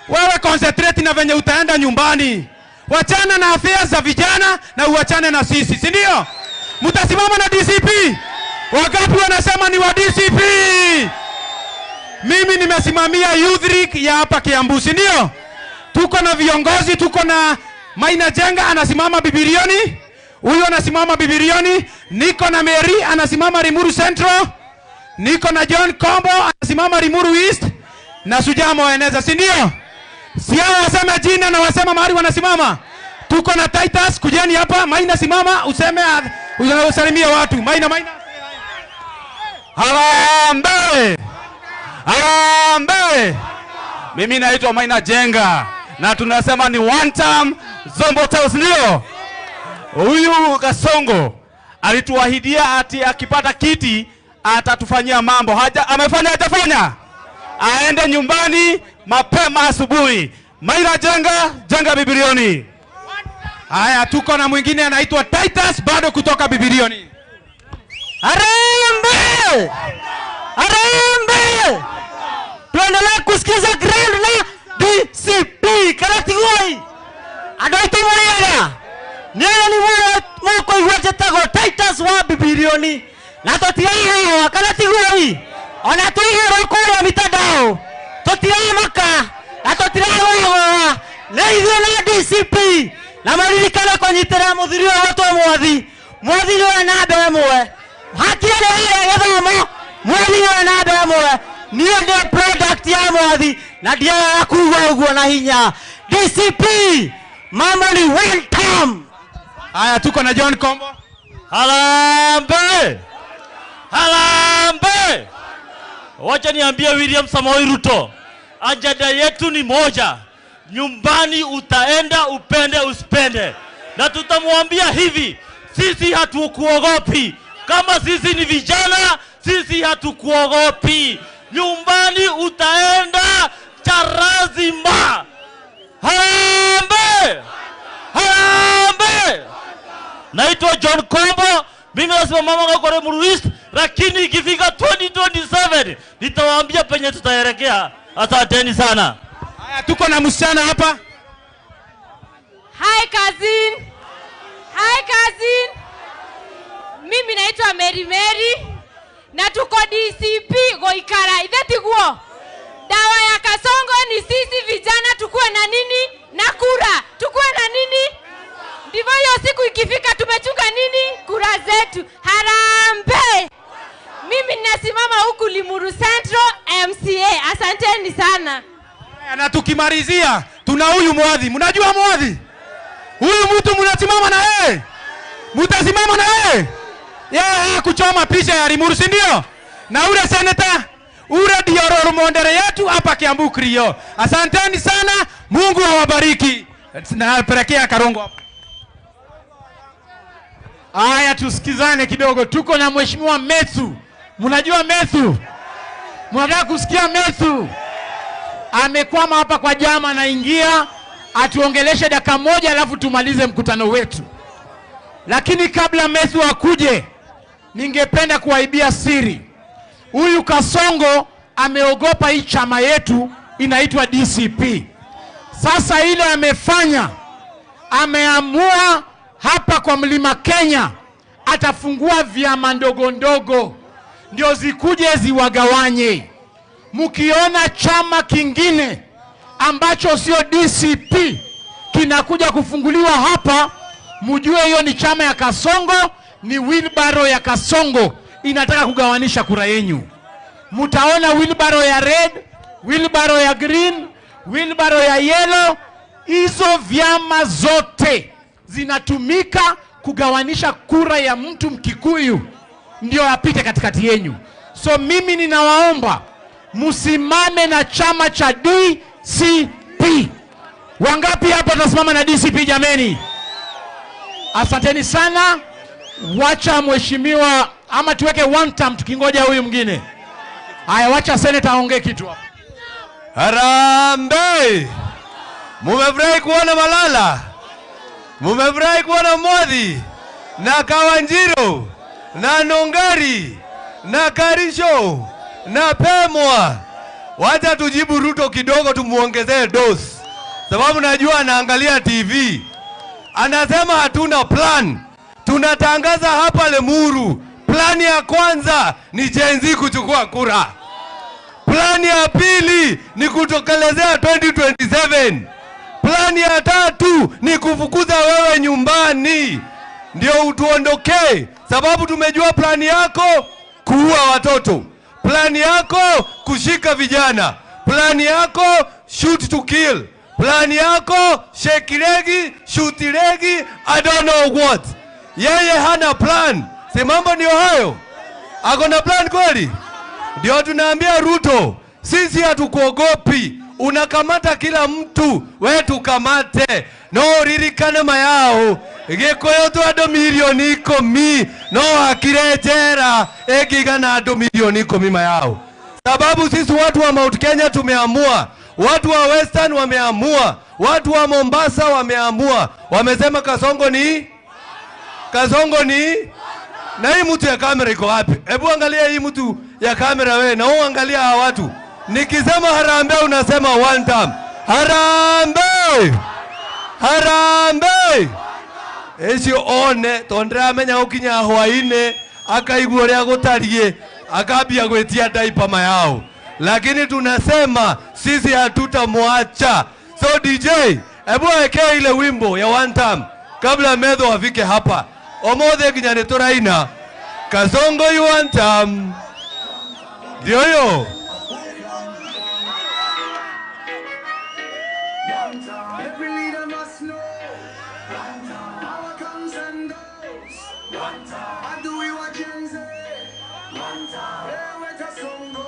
Speaker 3: Wewe concentrate na venye utaenda nyumbani. Wachana na affairs za vijana na uachane na sisi, si ndio? Mtasimama na DCP. Wangapi wanasema ni wa DCP? Mimi nimesimamia Youth League ya hapa Kiambu, si ndio? Tuko na viongozi, tuko na Maina Jenga anasimama Bibilioni. Huyo anasimama Bibilioni. Niko na Mary anasimama Limuru Central. Niko na John Kombo anasimama Limuru East. Na Sujamo waeneza, si ndio? Si hao waseme jina na wasema mahali wanasimama. Tuko na Titus, kujeni hapa. Maina simama, useme usalimie watu. Maina.
Speaker 7: Harambe! Harambe! Mimi naitwa Maina Jenga na tunasema ni one term Zombo House, ndio? Huyu Kasongo alituahidia ati akipata kiti atatufanyia mambo. Amefanya hajafanya? Aende nyumbani mapema asubuhi. Maina Jenga Bibilioni.
Speaker 3: Haya, tuko na mwingine anaitwa Titus bado kutoka Bibilioni.
Speaker 6: Harambe! Harambe! Tuendelee kusikiza ground na DCP Karatigoi. Adoito Muriega. Nene ni mwako iwaje tago Titus wa Bibilioni. Na totiaga wa Karatigoi. Ona tuigero kule mitandao. Totiaga maka. Na totiaga wa. Na hivyo na DCP. Na maririkana konyitera muthirio watu mwathi. Mwathi ni wana bemwe. Haki ya githomo. Mwathi ni wana bemwe. Niyo ndio product ya mwathi. Na ndio akuwa uguo na hinya. DCP. Mama ni one term.
Speaker 3: Haya, tuko na John Kombo.
Speaker 8: Harambe! Harambe! Wacha niambie William Samoei Ruto, ajenda yetu ni moja. Nyumbani utaenda upende usipende. Na tutamwambia hivi, sisi hatukuogopi. Kama sisi ni vijana, sisi hatukuogopi. Nyumbani utaenda charazima. Harambe! Harambe! Naitwa John Kombo. Mimi nasema mama kwa Limuru East, lakini ikifika 2027 nitawaambia penye tutaelekea. Asanteni sana.
Speaker 3: Haya, tuko na msichana hapa.
Speaker 9: Hi cousin. Hi cousin. Mimi naitwa Mary na tuko DCP Goikara. Ithetiguo. Dawa ya Kasongo ni sisi vijana tukue na nini? Na kura. Tukue na nini? Ndivyo hiyo siku ikifika tumechunga nini? Kura zetu. Harambe! Mimi ninasimama huku Limuru Central MCA. Asanteni sana.
Speaker 3: Na tukimalizia tuna huyu mwadhi. Mnajua mwadhi? Huyu mtu mnasimama na yeye. Mtasimama na yeye. Yeye kuchoma picha ya Limuru, si ndio? Na ule senator, ule ndio role model yetu hapa Kiambu Krio. Asanteni sana. Mungu awabariki. Na pelekea Karongo hapa.
Speaker 1: Haya, tusikizane kidogo. Tuko na Mheshimiwa Methu. Mnajua Methu? Mnataka kusikia Methu? Amekwama hapa kwa jama, anaingia atuongeleshe dakika moja alafu tumalize mkutano wetu. Lakini kabla Methu akuje, ningependa kuwaibia siri. Huyu Kasongo ameogopa hii chama yetu inaitwa DCP. Sasa ile amefanya, ameamua hapa kwa Mlima Kenya atafungua vyama ndogo ndogo ndio zikuje ziwagawanye. Mukiona chama kingine ambacho sio DCP kinakuja kufunguliwa hapa, mjue hiyo ni chama ya Kasongo, ni wheelbarrow ya Kasongo inataka kugawanisha kura yenyu. Mutaona wheelbarrow ya red, wheelbarrow ya green, wheelbarrow ya yellow. Hizo vyama zote zinatumika kugawanisha kura ya mtu Mkikuyu ndio apite katikati yenyu. So mimi ninawaomba musimame na chama cha DCP. Wangapi hapa tunasimama na DCP jameni? Asanteni sana. Wacha mheshimiwa, ama tuweke one term tukingoja huyu mwingine. Haya, wacha senator aongee kitu hapa.
Speaker 3: Harambee! Mumefurahi kuona Malala? Mumefurahi kuona Modhi na Kawanjiro na Nongari na Karisho na Pemwa? Wacha tujibu Ruto kidogo, tumuongezee dose, sababu najua anaangalia TV. Anasema hatuna plan. Tunatangaza hapa Lemuru, plani ya kwanza ni Gen Z kuchukua kura. Plani ya pili ni kutokelezea 2027. Plani ya tatu ni kufukuza wewe nyumbani ndio utuondokee, sababu tumejua plani yako kuua watoto, plani yako kushika vijana, plani yako shoot to kill, plani yako shake legi, shoot legi, I don't know what. Yeye hana plan. Si mambo ndio hayo? Ako na plan kweli? Ndio tunaambia Ruto, sisi hatukuogopi. Unakamata kila mtu, wewe tukamate. No ririkane mayao. Gikoyo tu ado milioni 10, no akirejera egigana ado milioni 10 mayao. Sababu sisi watu wa Mount Kenya tumeamua, watu wa Western wameamua, watu wa Mombasa wameamua. Wamesema Kasongo ni na hii mtu ya kamera iko wapi? Hebu angalia hii mtu ya kamera wewe, na uangalia hawa watu. Nikisema harambee unasema one time. Harambee! Harambee! Ecio one tondra menya ukinya hwaine akaigua ria gutarie akabia gwetia daipa mayao. Lakini tunasema sisi hatutamwacha. So DJ, hebu weke ile wimbo ya one time kabla Methu afike hapa. Omothe kinyane turaina Kasongo you one time. Ndio hiyo.
Speaker 10: Every leader must know. Power comes and goes. How do we want Gen Z? Where we Kasongo?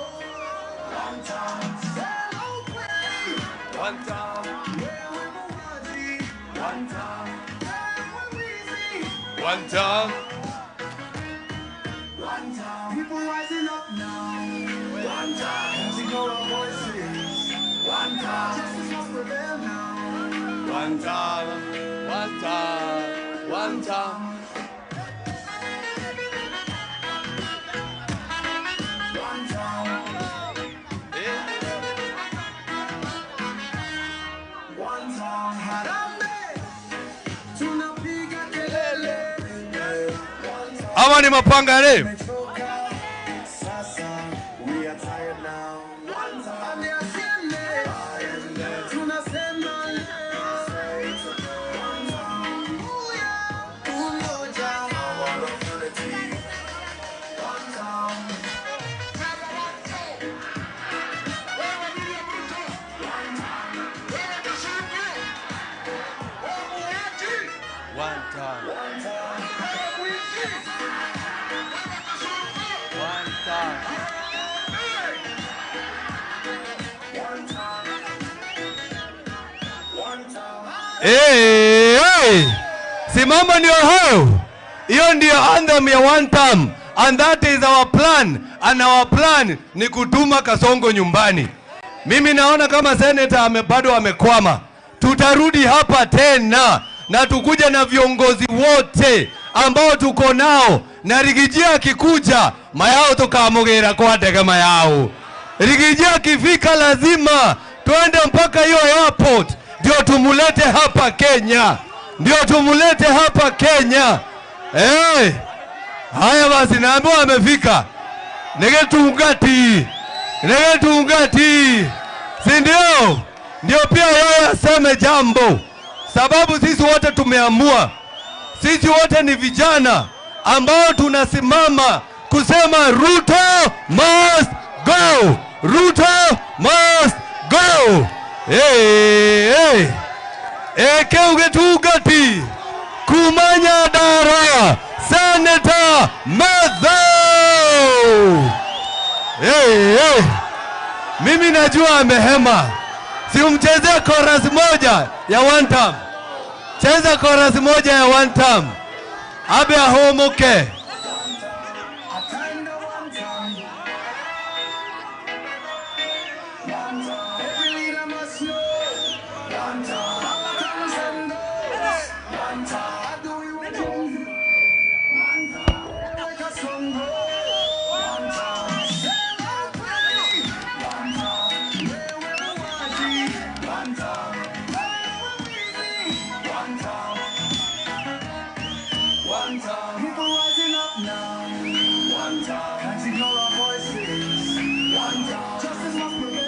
Speaker 10: Hello, play. Where we Muhaji? Where we Weezy?
Speaker 3: One time.
Speaker 10: People rising up now. Using our voices. Justice must prevail now.
Speaker 3: One time.
Speaker 10: One time. Harambee. Tunapiga kelele.
Speaker 3: Ama ni mapanga leo.
Speaker 10: Sasa, we are tired now. Tunasema
Speaker 3: Hey! Si mambo ndio hayo. Hiyo ndio anthem ya one term. And that is our plan. And our plan ni kutuma Kasongo nyumbani. Mimi naona kama senator bado amekwama. tutarudi hapa tena na tukuja na viongozi wote ambao tuko nao, na Rigijia akikuja mayao tukamugera kwa ndege mayao. Rigijia akifika lazima twende mpaka hiyo airport ndio tumulete hapa Kenya, ndio tumulete hapa Kenya. Haya basi, naambiwa amefika. Negetungati, si ndio? Ndio pia yeye aseme jambo, sababu sisi wote tumeamua, sisi wote ni vijana ambao tunasimama kusema Ruto must go, Ruto must go. Keugetugati kumanya dara Senator Mathau. Mimi najua amehema, si umchezea chorus moja ya one time. Cheza chorus moja ya one time. Abe ahomoke.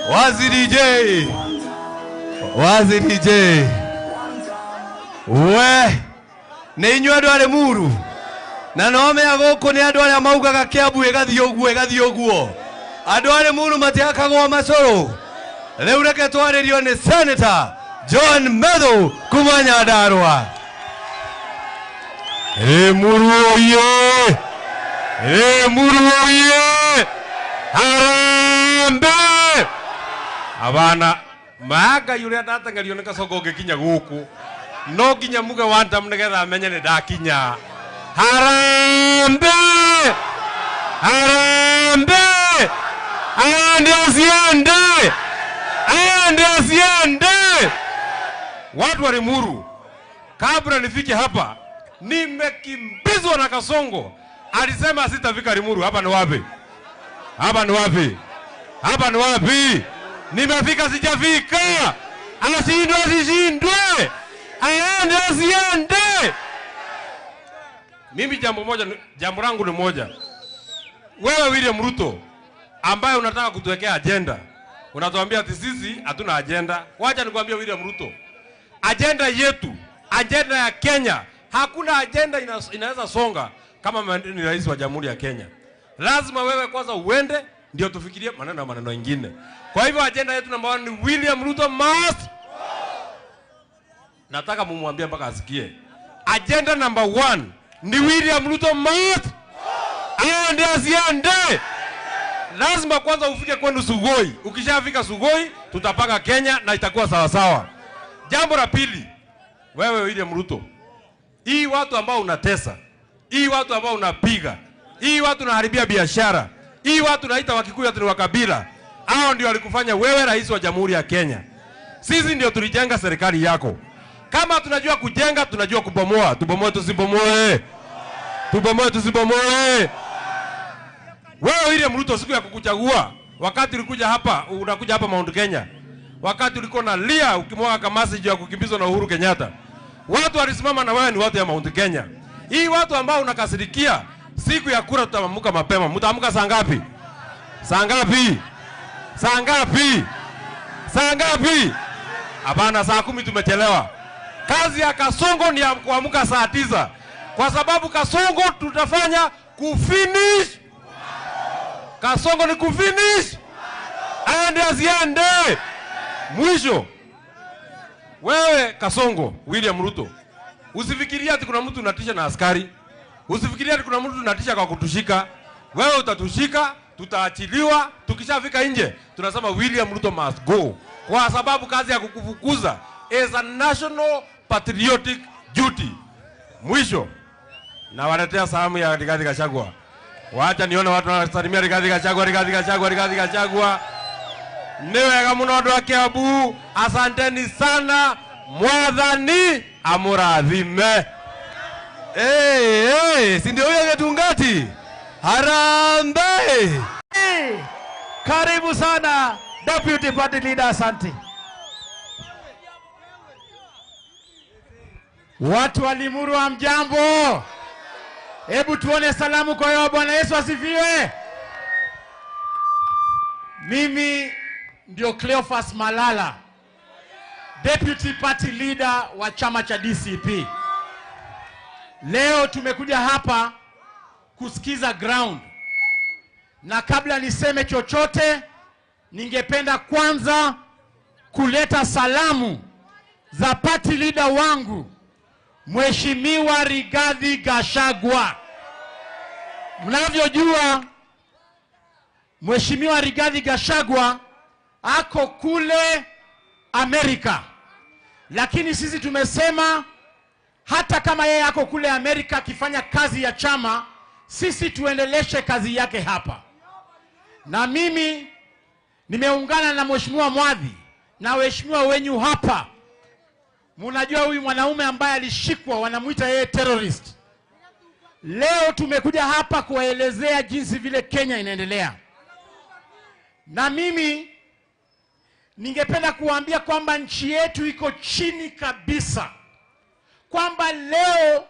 Speaker 3: Wazi DJ we ne inywa dware muru na nome agoko ne adware amauga gakiabu egathio guo adware muru matiakagwa masoro leo reke twarerio ne Senator John Mathau kumanya darwa. Muru oye Harambe abana maga yule atatangario ne Kasongo ngekinya guku no ginya muge wanta mnegetha amenye ne ndakinya. Harambe ande asiende watu wa Limuru. Kabla nifike hapa nimekimbizwa na Kasongo, alisema sitafika Limuru. Hapa ni wapi? Nimefika sijafika. Asishindwe. Asiende. Mimi jambo langu ni moja. Wewe William Ruto ambaye unataka kutuwekea agenda, unatuambia ati sisi hatuna agenda. Wacha nikwambie William Ruto, agenda yetu, agenda ya Kenya, hakuna agenda inaweza songa kama ni rais wa Jamhuri ya Kenya. Lazima wewe kwanza uende ndio tufikirie maneno mengine. Kwa hivyo agenda yetu namba 1 ni William Ruto must. Nataka mumwambie mpaka asikie. Agenda namba 1 ni William Ruto must. Aende asiende. Lazima kwanza ufike kwenu Sugoi. Ukishafika Sugoi tutapanga Kenya na itakuwa sawa sawa. Jambo la pili, wewe William Ruto, hii watu ambao unatesa, hii watu ambao unapiga, hii watu unaharibia biashara, hii watu naita Wakikuyu ati wa kabila, hao ndio walikufanya wewe rais wa Jamhuri ya Kenya. Sisi ndio tulijenga serikali yako. Kama tunajua kujenga, tunajua kubomoa. Tubomoe tusibomoe. Wewe William Ruto, siku ya kukuchagua, wakati ulikuja hapa, unakuja hapa Mount Kenya, wakati ulikuwa na lia ukimwaga kamasi juu ya kukimbizwa na Uhuru Kenyatta, watu walisimama na wewe ni watu ya Mount Kenya. Hii watu ambao unakasirikia, siku ya kura tutaamka mapema. Mtaamka saa ngapi? Hapana, saa 10 tumechelewa. Kazi ya Kasongo ni ya kuamka saa 9. Kwa sababu Kasongo tutafanya kufinish. Kasongo ni kufinish. Aende asiende. Mwisho, wewe Kasongo, William Ruto, usifikiria ati kuna mtu unatisha na askari. Usifikiria ati kuna mtu unatisha kwa kutushika. Wewe utatushika, tutaachiliwa, tukishafika nje tunasema William Ruto must go. Kwa sababu kazi ya kukufukuza is a national patriotic duty. Mwisho, na waletea salamu ya Rigathi Gachagua. Wacha nione watu wanasalimia Rigathi Gachagua. Niwega muno andu a Kiambu, asanteni sana. Mwathani amurathime. Si ndio huyo Getungati? Harambee!
Speaker 1: Karibu sana Deputy Party Leader, asante. Watu wa Limuru hamjambo? Hebu tuone salamu kwa yao. Bwana Yesu asifiwe. Mimi ndio Cleophas Malala, Deputy Party Leader wa chama cha DCP. Leo tumekuja hapa kusikiza ground. Na kabla niseme chochote, ningependa kwanza kuleta salamu za party leader wangu Mheshimiwa Rigathi Gachagua. Mnavyojua Mheshimiwa Rigathi Gachagua ako kule Amerika. Lakini sisi tumesema hata kama yeye ako kule Amerika akifanya kazi ya chama, sisi tuendeleshe kazi yake hapa. Na mimi nimeungana na Mheshimiwa Mwadhi na waheshimiwa wenyu hapa. Mnajua huyu mwanaume ambaye alishikwa wanamuita yeye terrorist. Leo tumekuja hapa kuwaelezea jinsi vile Kenya inaendelea. Na mimi ningependa kuambia kwamba nchi yetu iko chini kabisa. Kwamba leo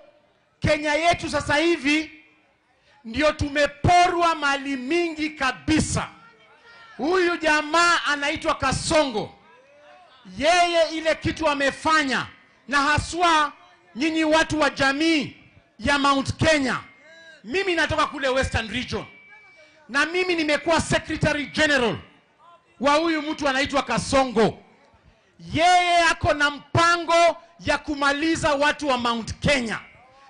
Speaker 1: Kenya yetu sasa hivi ndio tumeporwa mali mingi kabisa. Huyu jamaa anaitwa Kasongo. Yeye ile kitu amefanya, na haswa nyinyi watu wa jamii ya Mount Kenya. Mimi natoka kule Western Region. Na mimi nimekuwa Secretary General wa huyu mtu anaitwa Kasongo. Yeye ako na mpango ya kumaliza watu wa Mount Kenya.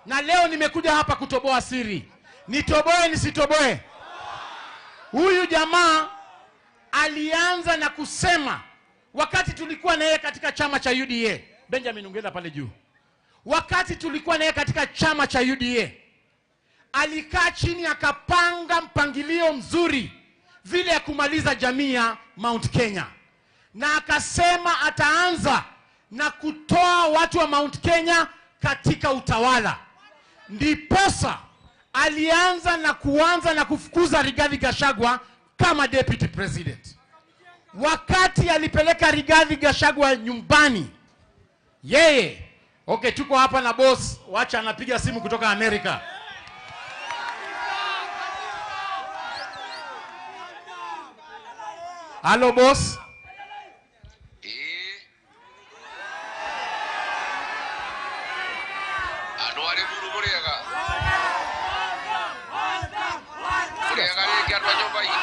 Speaker 1: Na leo nimekuja hapa kutoboa siri. Nitoboe nisitoboe? Huyu jamaa alianza na kusema wakati tulikuwa na yeye katika chama cha UDA. Benjamin ungeza pale juu. Wakati tulikuwa na yeye katika chama cha UDA, alikaa chini akapanga mpangilio mzuri vile ya kumaliza jamii ya Mount Kenya. Na akasema ataanza na kutoa watu wa Mount Kenya katika utawala. Ndiposa alianza na kufukuza Rigathi Gachagua kama Deputy President. Wakati alipeleka Rigathi Gachagua nyumbani, yeye, okay, tuko hapa na boss, wacha anapiga simu kutoka Amerika. Hello boss.
Speaker 2: Anuare buru muriaga. Muriaga ni kiatu nyoba hii.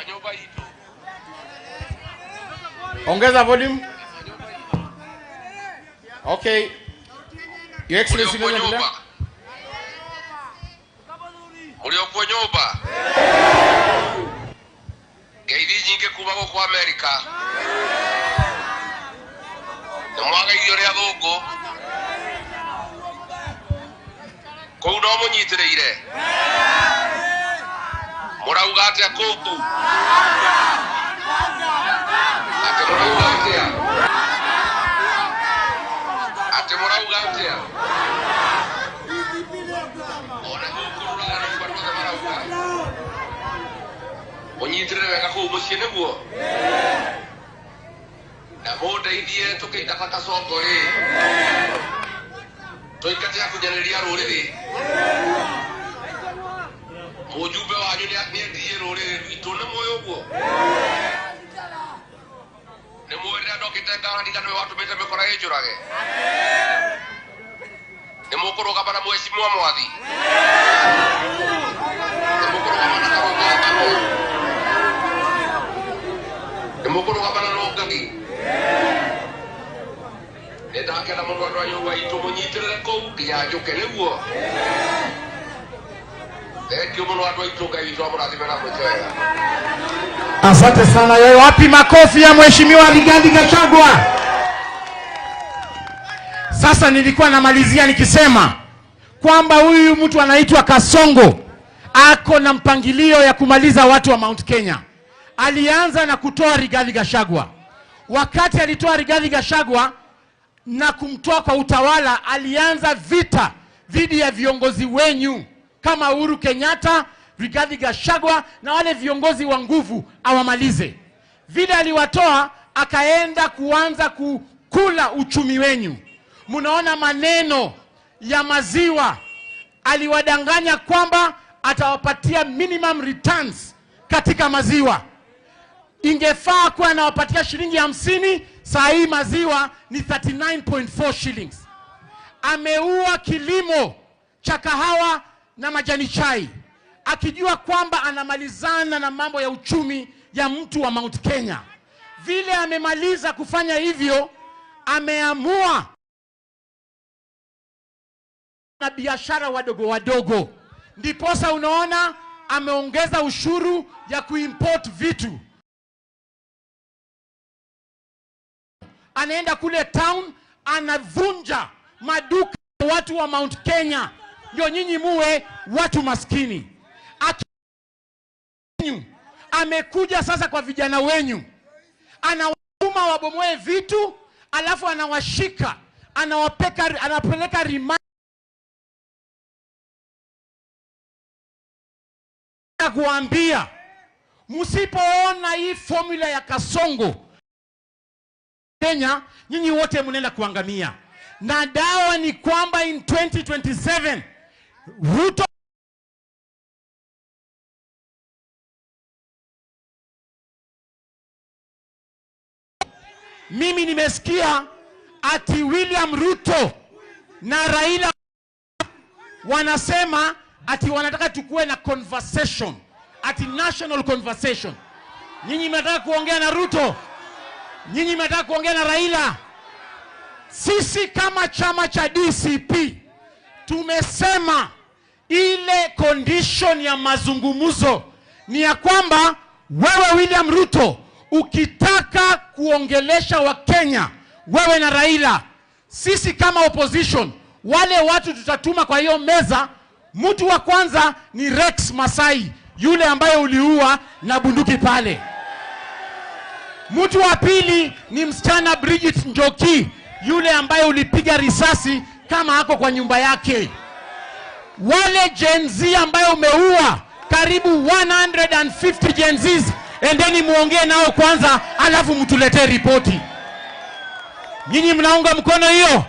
Speaker 2: Nyoba hii tu.
Speaker 1: Ongeza volume. Okay. Your Excellency
Speaker 2: nyoba. Uliokuwa nyoba. Gaidi nyingi kuba kwa Amerika. Mwaga irio ria thungu. Kou no munyitireire. Murauga atia kuku. Ate murauga atia. Ate murauga atia. Onyitirire wega kuu muciĩ nĩguo. Na mũndeithie tũkĩingata Kasongo rĩ. Tũingate kunyanĩria rũrĩrĩ. Mũjumbe wanyu nĩendirie rũrĩrĩ rwitũ, nĩ mũĩ ũguo? Nĩ mũĩ rĩrĩa ndokĩte Ngarani nĩwe watũmĩte mĩkora ĩnjũrage? Nĩ mũkũrũgama na Mheshimiwa Mwathi? Nĩ mũkũrũgama na Karũgama? Mukuru kabana no ngagi. Ndakena mundu andũ a nyũmba itũ mũnyitirĩre kũu nginya njũke nĩguo. Thengiũ mũno andũ a itũ, Ngai witũ amũrathime na mwĩke wega.
Speaker 1: Asante sana. Wapi makofi ya Mheshimiwa Rigathi Gachagua? Sasa nilikuwa namalizia nikisema kwamba huyu mtu anaitwa Kasongo ako na mpangilio ya kumaliza watu wa Mount Kenya. Alianza na kutoa Rigathi Gachagua. Wakati alitoa Rigathi Gachagua na kumtoa kwa utawala, alianza vita dhidi ya viongozi wenyu kama Uhuru Kenyatta, Rigathi Gachagua na wale viongozi wa nguvu awamalize. Vile aliwatoa, akaenda kuanza kukula uchumi wenyu. Munaona maneno ya maziwa, aliwadanganya kwamba atawapatia minimum returns katika maziwa. Ingefaa kuwa anawapatia shilingi 50, saa hii maziwa ni 39.4 shillings. Ameua kilimo cha kahawa na majani chai, akijua kwamba anamalizana na mambo ya uchumi ya mtu wa Mount Kenya. Vile amemaliza kufanya hivyo, ameamua na biashara wadogo wadogo. Ndiposa unaona ameongeza ushuru ya kuimport vitu. Anaenda kule town, anavunja maduka ya watu wa Mount Kenya, ndio nyinyi muwe watu maskini. Amekuja sasa kwa vijana wenyu, anawatuma wabomoe vitu, alafu anawashika, anapeleka remand kuambia, msipoona hii formula ya Kasongo Kenya, nyinyi wote mnaenda kuangamia. Na dawa ni kwamba in 2027 Ruto mimi nimesikia ati William Ruto na Raila wanasema ati wanataka tukue na conversation, ati national conversation. Nyinyi mnataka kuongea na Ruto? Nyinyi mnataka kuongea na Raila? Sisi kama chama cha DCP tumesema ile condition ya mazungumzo ni ya kwamba wewe William Ruto ukitaka kuongelesha wa Kenya, wewe na Raila, sisi kama opposition, wale watu tutatuma kwa hiyo meza, mtu wa kwanza ni Rex Masai, yule ambaye uliua na bunduki pale. Mtu wa pili ni msichana Bridget Njoki, yule ambaye ulipiga risasi kama hako kwa nyumba yake. Wale Gen Z ambaye umeua karibu 150 Gen Zs, endeni muongee nao kwanza, alafu mtuletee ripoti. Nyinyi mnaunga mkono hiyo?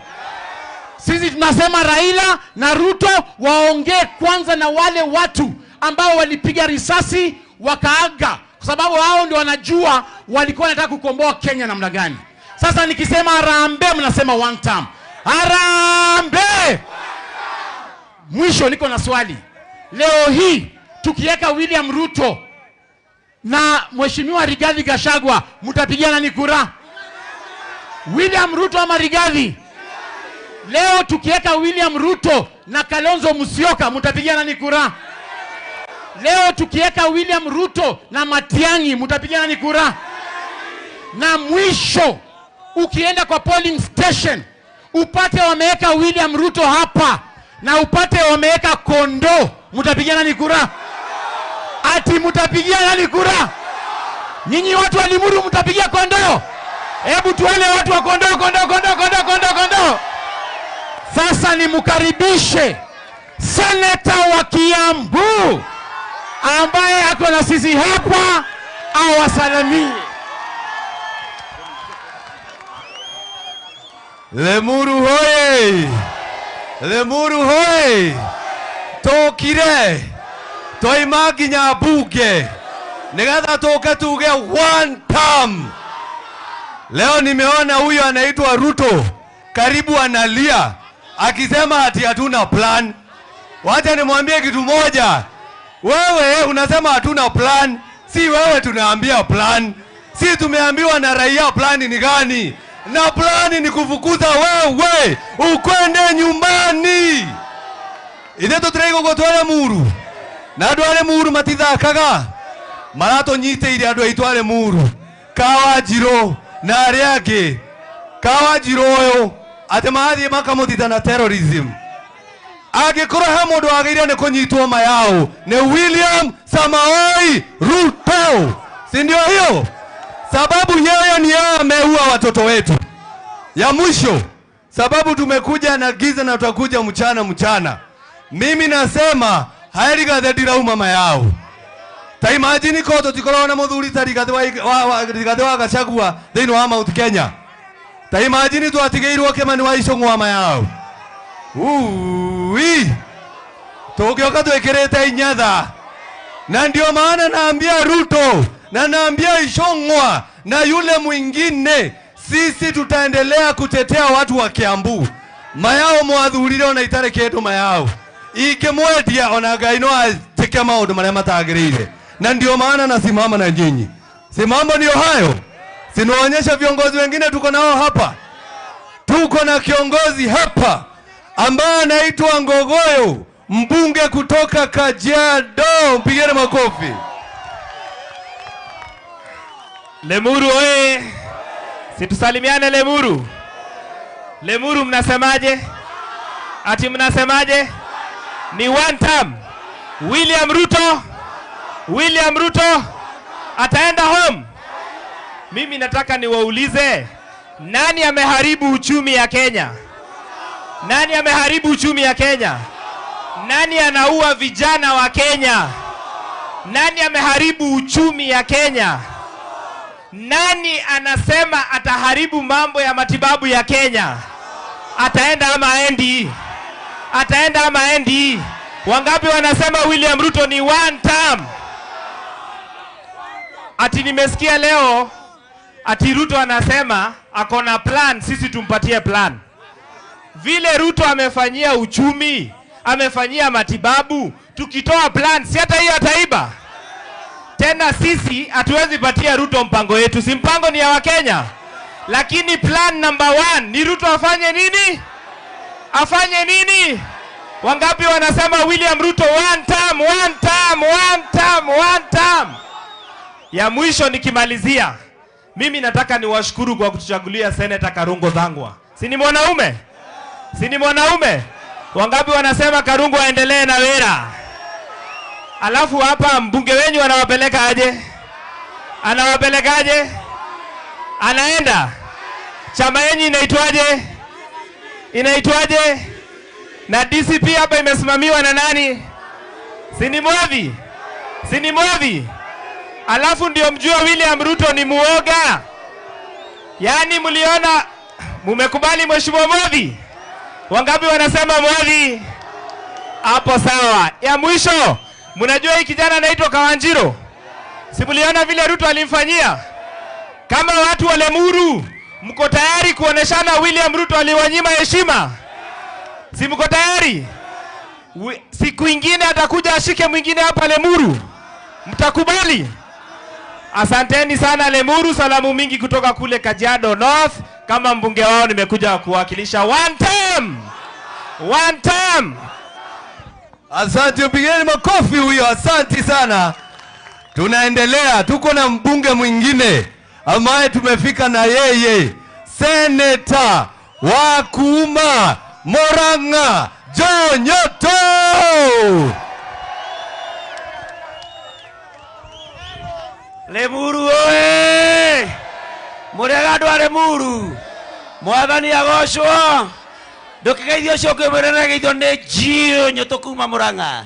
Speaker 1: Sisi tunasema Raila na Ruto waongee kwanza na wale watu ambao walipiga risasi wakaaga, kwa sababu hao ndio wanajua walikuwa wanataka kukomboa Kenya namna gani. Sasa nikisema harambee, mnasema one time. Harambee! Mwisho niko na swali. Leo hii tukiweka William Ruto na Mheshimiwa Rigathi Gachagua, mtapigia nani kura? William Ruto ama Rigathi? Leo tukiweka William Ruto na Kalonzo Musyoka, mtapigia nani kura? Leo tukiweka William Ruto na Matiang'i, mtapigia nani kura? Na mwisho ukienda kwa polling station upate wameweka William Ruto hapa na upate wameweka Kondo, mtapigia nani kura? Ati mtapigia nani kura? Nyinyi watu wa Limuru mtapigia Kondo? Hebu tuone watu wa Kondo, Kondo, Kondo, Kondo, Kondo, Kondo. Sasa nimkaribishe seneta wa Kiambu ambaye ako na sisi hapa awasalimie.
Speaker 3: Lemuru hoye! Lemuru hoye! Tokire! Toima nginya bunge nigetha tuke tuge one term. Leo nimeona huyo anaitwa Ruto karibu analia akisema ati hatuna plan. Wacha nimwambie kitu moja. Wewe unasema hatuna plan, si wewe tunaambia plan. Si tumeambiwa na raia plan ni gani? Na plan ni kufukuza wewe ukwende nyumbani. Ide tutrego gotwara muru. Na andware muru matithakaga. Marato nyite ire andu aitware muru. Kawa Jiro na ariake. Kawa Jiro yo ate mathi makamutita na terrorism. agikora ha mundu agire ne kunyitwo mayao ni William Samoei Ruto, si ndio hiyo? Sababu yeye ni yeye ameua watoto wetu. Ya mwisho, sababu tumekuja na giza na tutakuja mchana. Mimi nasema haeri gathedira mama yao. Ta imagine ko tutikora na muthuri tari gathe wa Gachagua thini wa Mount Kenya. Ta imagine tu atigeirwo Kimani wa Icũng'wa mama yao. Tũngĩoka twĩkĩrĩte inyatha. Na ndio maana naambia Ruto na naambia Icũng'wa na yule mwingine, sisi tutaendelea kutetea watu wa Kiambu. Mayao mwathurire ona itare kĩndũ mayao. Ingĩmwendia ona Ngai no atĩke maũndũ marĩa matagĩrĩire. Na ndio maana nasimama na nyinyi. Si mambo ndio hayo? Sinaonyesha viongozi wengine tuko nao hapa. Tuko na kiongozi hapa ambaye anaitwa Ngogoyo, mbunge kutoka Kajiado. Mpigeni makofi.
Speaker 4: Lemuru oye. Situsalimiane Lemuru. Lemuru mnasemaje? Ati mnasemaje? Ni one term. William Ruto ataenda home. Mimi nataka niwaulize, nani ameharibu uchumi ya Kenya? Nani ameharibu uchumi ya Kenya? Nani anaua vijana wa Kenya? Nani ameharibu uchumi ya Kenya? Nani anasema ataharibu mambo ya matibabu ya Kenya? Ataenda ama aendi? Ataenda ama aendi? Wangapi wanasema William Ruto ni one term? Ati nimesikia leo ati Ruto anasema akona plan, sisi tumpatie plan. Vile Ruto amefanyia uchumi, amefanyia matibabu, tukitoa plan si hata hiyo ataiba. Tena sisi hatuwezi patia Ruto mpango yetu, si mpango ni ya Wakenya. Lakini plan number 1 ni Ruto afanye nini? Afanye nini? Wangapi wanasema William Ruto one term? Ya mwisho nikimalizia, mimi nataka niwashukuru kwa kutuchagulia Senator Karungo Thang'wa. Si ni mwanaume? Si ni mwanaume? Wangapi wanasema Karungo aendelee na wera? Alafu hapa mbunge wenyu anawapeleka aje? Anawapelekaje? Anaenda. Chama yenyu inaitwaje? Inaitwaje? Na DCP hapa imesimamiwa na nani? Si ni Mwadhi? Si ni Mwadhi? Alafu ndio mjua William Ruto ni muoga. Yaani mliona, mumekubali Mheshimiwa Mwadhi? Wangapi wanasema Mwadhi? Hapo sawa. Ya mwisho, mnajua hii kijana anaitwa Kawanjiro? Si mliona vile Ruto alimfanyia? Kama watu wa Lemuru, mko tayari kuoneshana William Ruto aliwanyima heshima? Si mko tayari? Siku ingine atakuja ashike mwingine hapa Lemuru. Mtakubali? Asanteni sana Lemuru, salamu mingi kutoka kule Kajiado North. Kama mbunge wao nimekuja kuwakilisha one term.
Speaker 3: Asante, mpigeni makofi huyo, asante sana. Tunaendelea, tuko na mbunge mwingine ambaye tumefika na yeye, Senator wa Kuma Murang'a, John Nyoto.
Speaker 5: Lemuru oe! Murega ndwa Lemuru. Mwathani agocwo. Ndukigeithio coke mwerere geithio ni John Nyoto kuma Murang'a.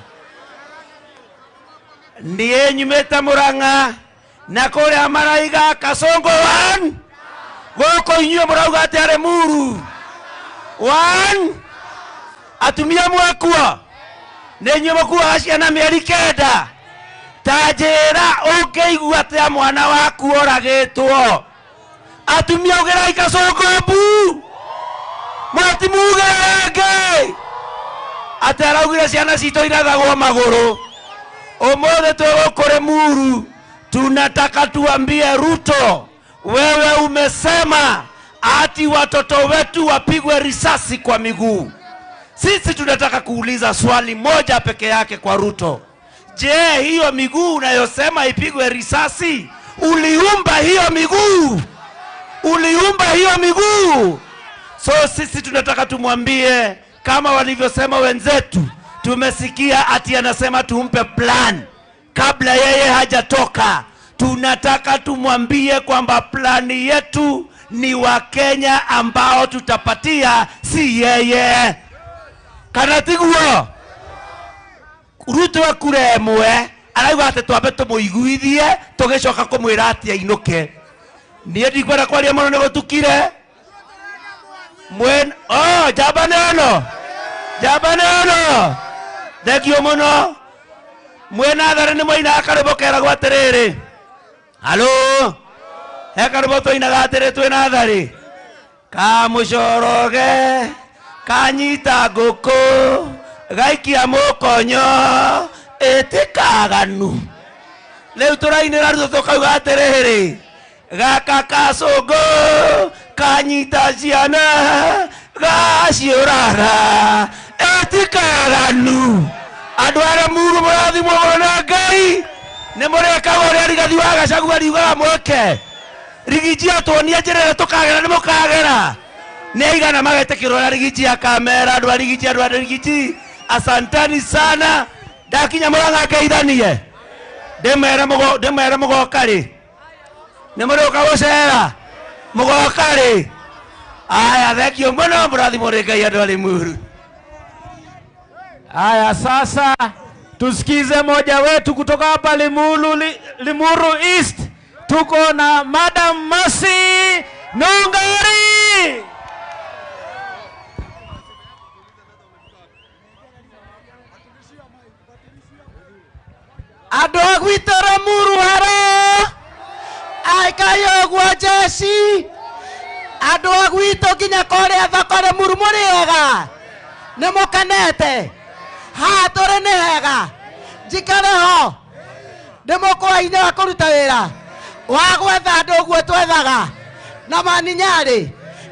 Speaker 5: Ndiye nyumite Murang'a na kuria maraiga Kasongo 1. Goko inyuo murauga ati Lemuru 1. Atumia mwakua. Ne inyuo mukua ciana mieri 9. Tajera ũngĩigua atĩa mwana waku oragĩtwo? Atumia ũgerai Kasongo mbu. Matimugerenge. Atĩ araugire ciana citũ irathagwo magũrũ. Ũmũthĩ twĩgũkũ Lemuru, tunataka tuambie Ruto, wewe umesema ati watoto wetu wapigwe risasi kwa miguu. Sisi tunataka kuuliza swali moja peke yake kwa Ruto. Je, hiyo miguu unayosema ipigwe risasi, uliumba hiyo miguu? Uliumba hiyo miguu? So sisi tunataka tumwambie kama walivyosema wenzetu, tumesikia ati anasema tumpe plan kabla yeye hajatoka. Tunataka tumwambie kwamba plani yetu ni wa Kenya ambao tutapatia, si yeye. Kana tiguo Ruto akuremwe arauga ati twambe tumuiguithie tugicoka kumwira ati ainuke. Nie ndikwenda kwaria muno nigutukire mwen jabaneno thengio muno. Mwena thare ni moina akarebo kera gwaterere. Halo ekarebo toina gatere twina thare kamucoroge kanyita nguku gaikia mukonyo etikaganu. Leu turainira ruto tukauga atiriri gaka kacungu kanyita ciana gaciuraga etikaganu. Andu aria muru murathimwo na Ngai ni murekaga uria rigathi wa Gachagua riugaga mweke. Rigiji atuonia njirere tukagera ni mukagera. Ni aigana magetekirwo na Rigiji akamera. Andu a Rigiji asantani sana. Ndakinya Murang'a ngeithanie ndimere mugoka ri ni muruka gucera mugoka ri. Aya thengio muno murathimwo ni Ngai andu a Limuru.
Speaker 1: Haya, sasa tusikize moja wetu kutoka hapa Limuru East. Tuko na Madam Mercy Nungari.
Speaker 6: Andu agwitå Limuru haro aikayo gwa jeshi. Andu agwitå nginya kårĩa thoko Limuru mũrĩega nĩ mũkenete. Ha tũrĩ nĩ hega njikare ho ndĩmũkũra-inĩ wa kũruta wĩra wa gwetha andũ ũguo twethaga na maninyarĩ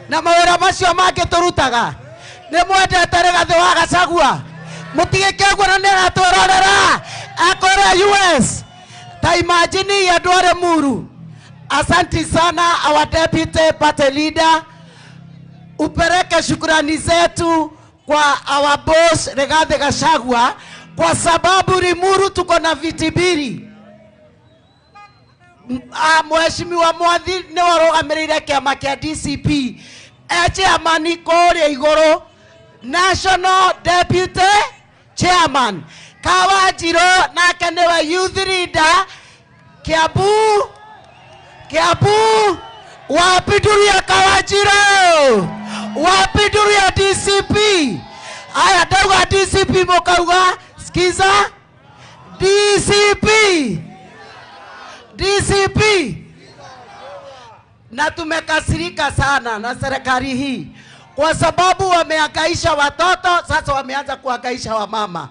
Speaker 6: na mawĩra macio mangĩ tũrutaga. Nĩ mwendete Rigathĩ wa Gachagua mũtigĩke ũguo na nĩ aratwĩrorera akũrĩa US. Ta imagine andũ a Limuru. Asanti sana our deputy party leader. Upeleke shukrani zetu kwa our boss Rigathĩ Gachagua kwa sababu Limuru tuko na viti mbili. Mheshimiwa Mwathi ni warugamirire kiama kia DCP chairman kũrĩa igũrũ national deputy chairman Kawanjirũ nake nĩwe youth leader Kiambu wapiduria Kawanjirũ wapiduria DCP. Aya ndauga DCP mukauga skiza DCP. Na tumekasirika sana na serikali hii kwa sababu wamehangaisha watoto, sasa wameanza kuhangaisha wamama.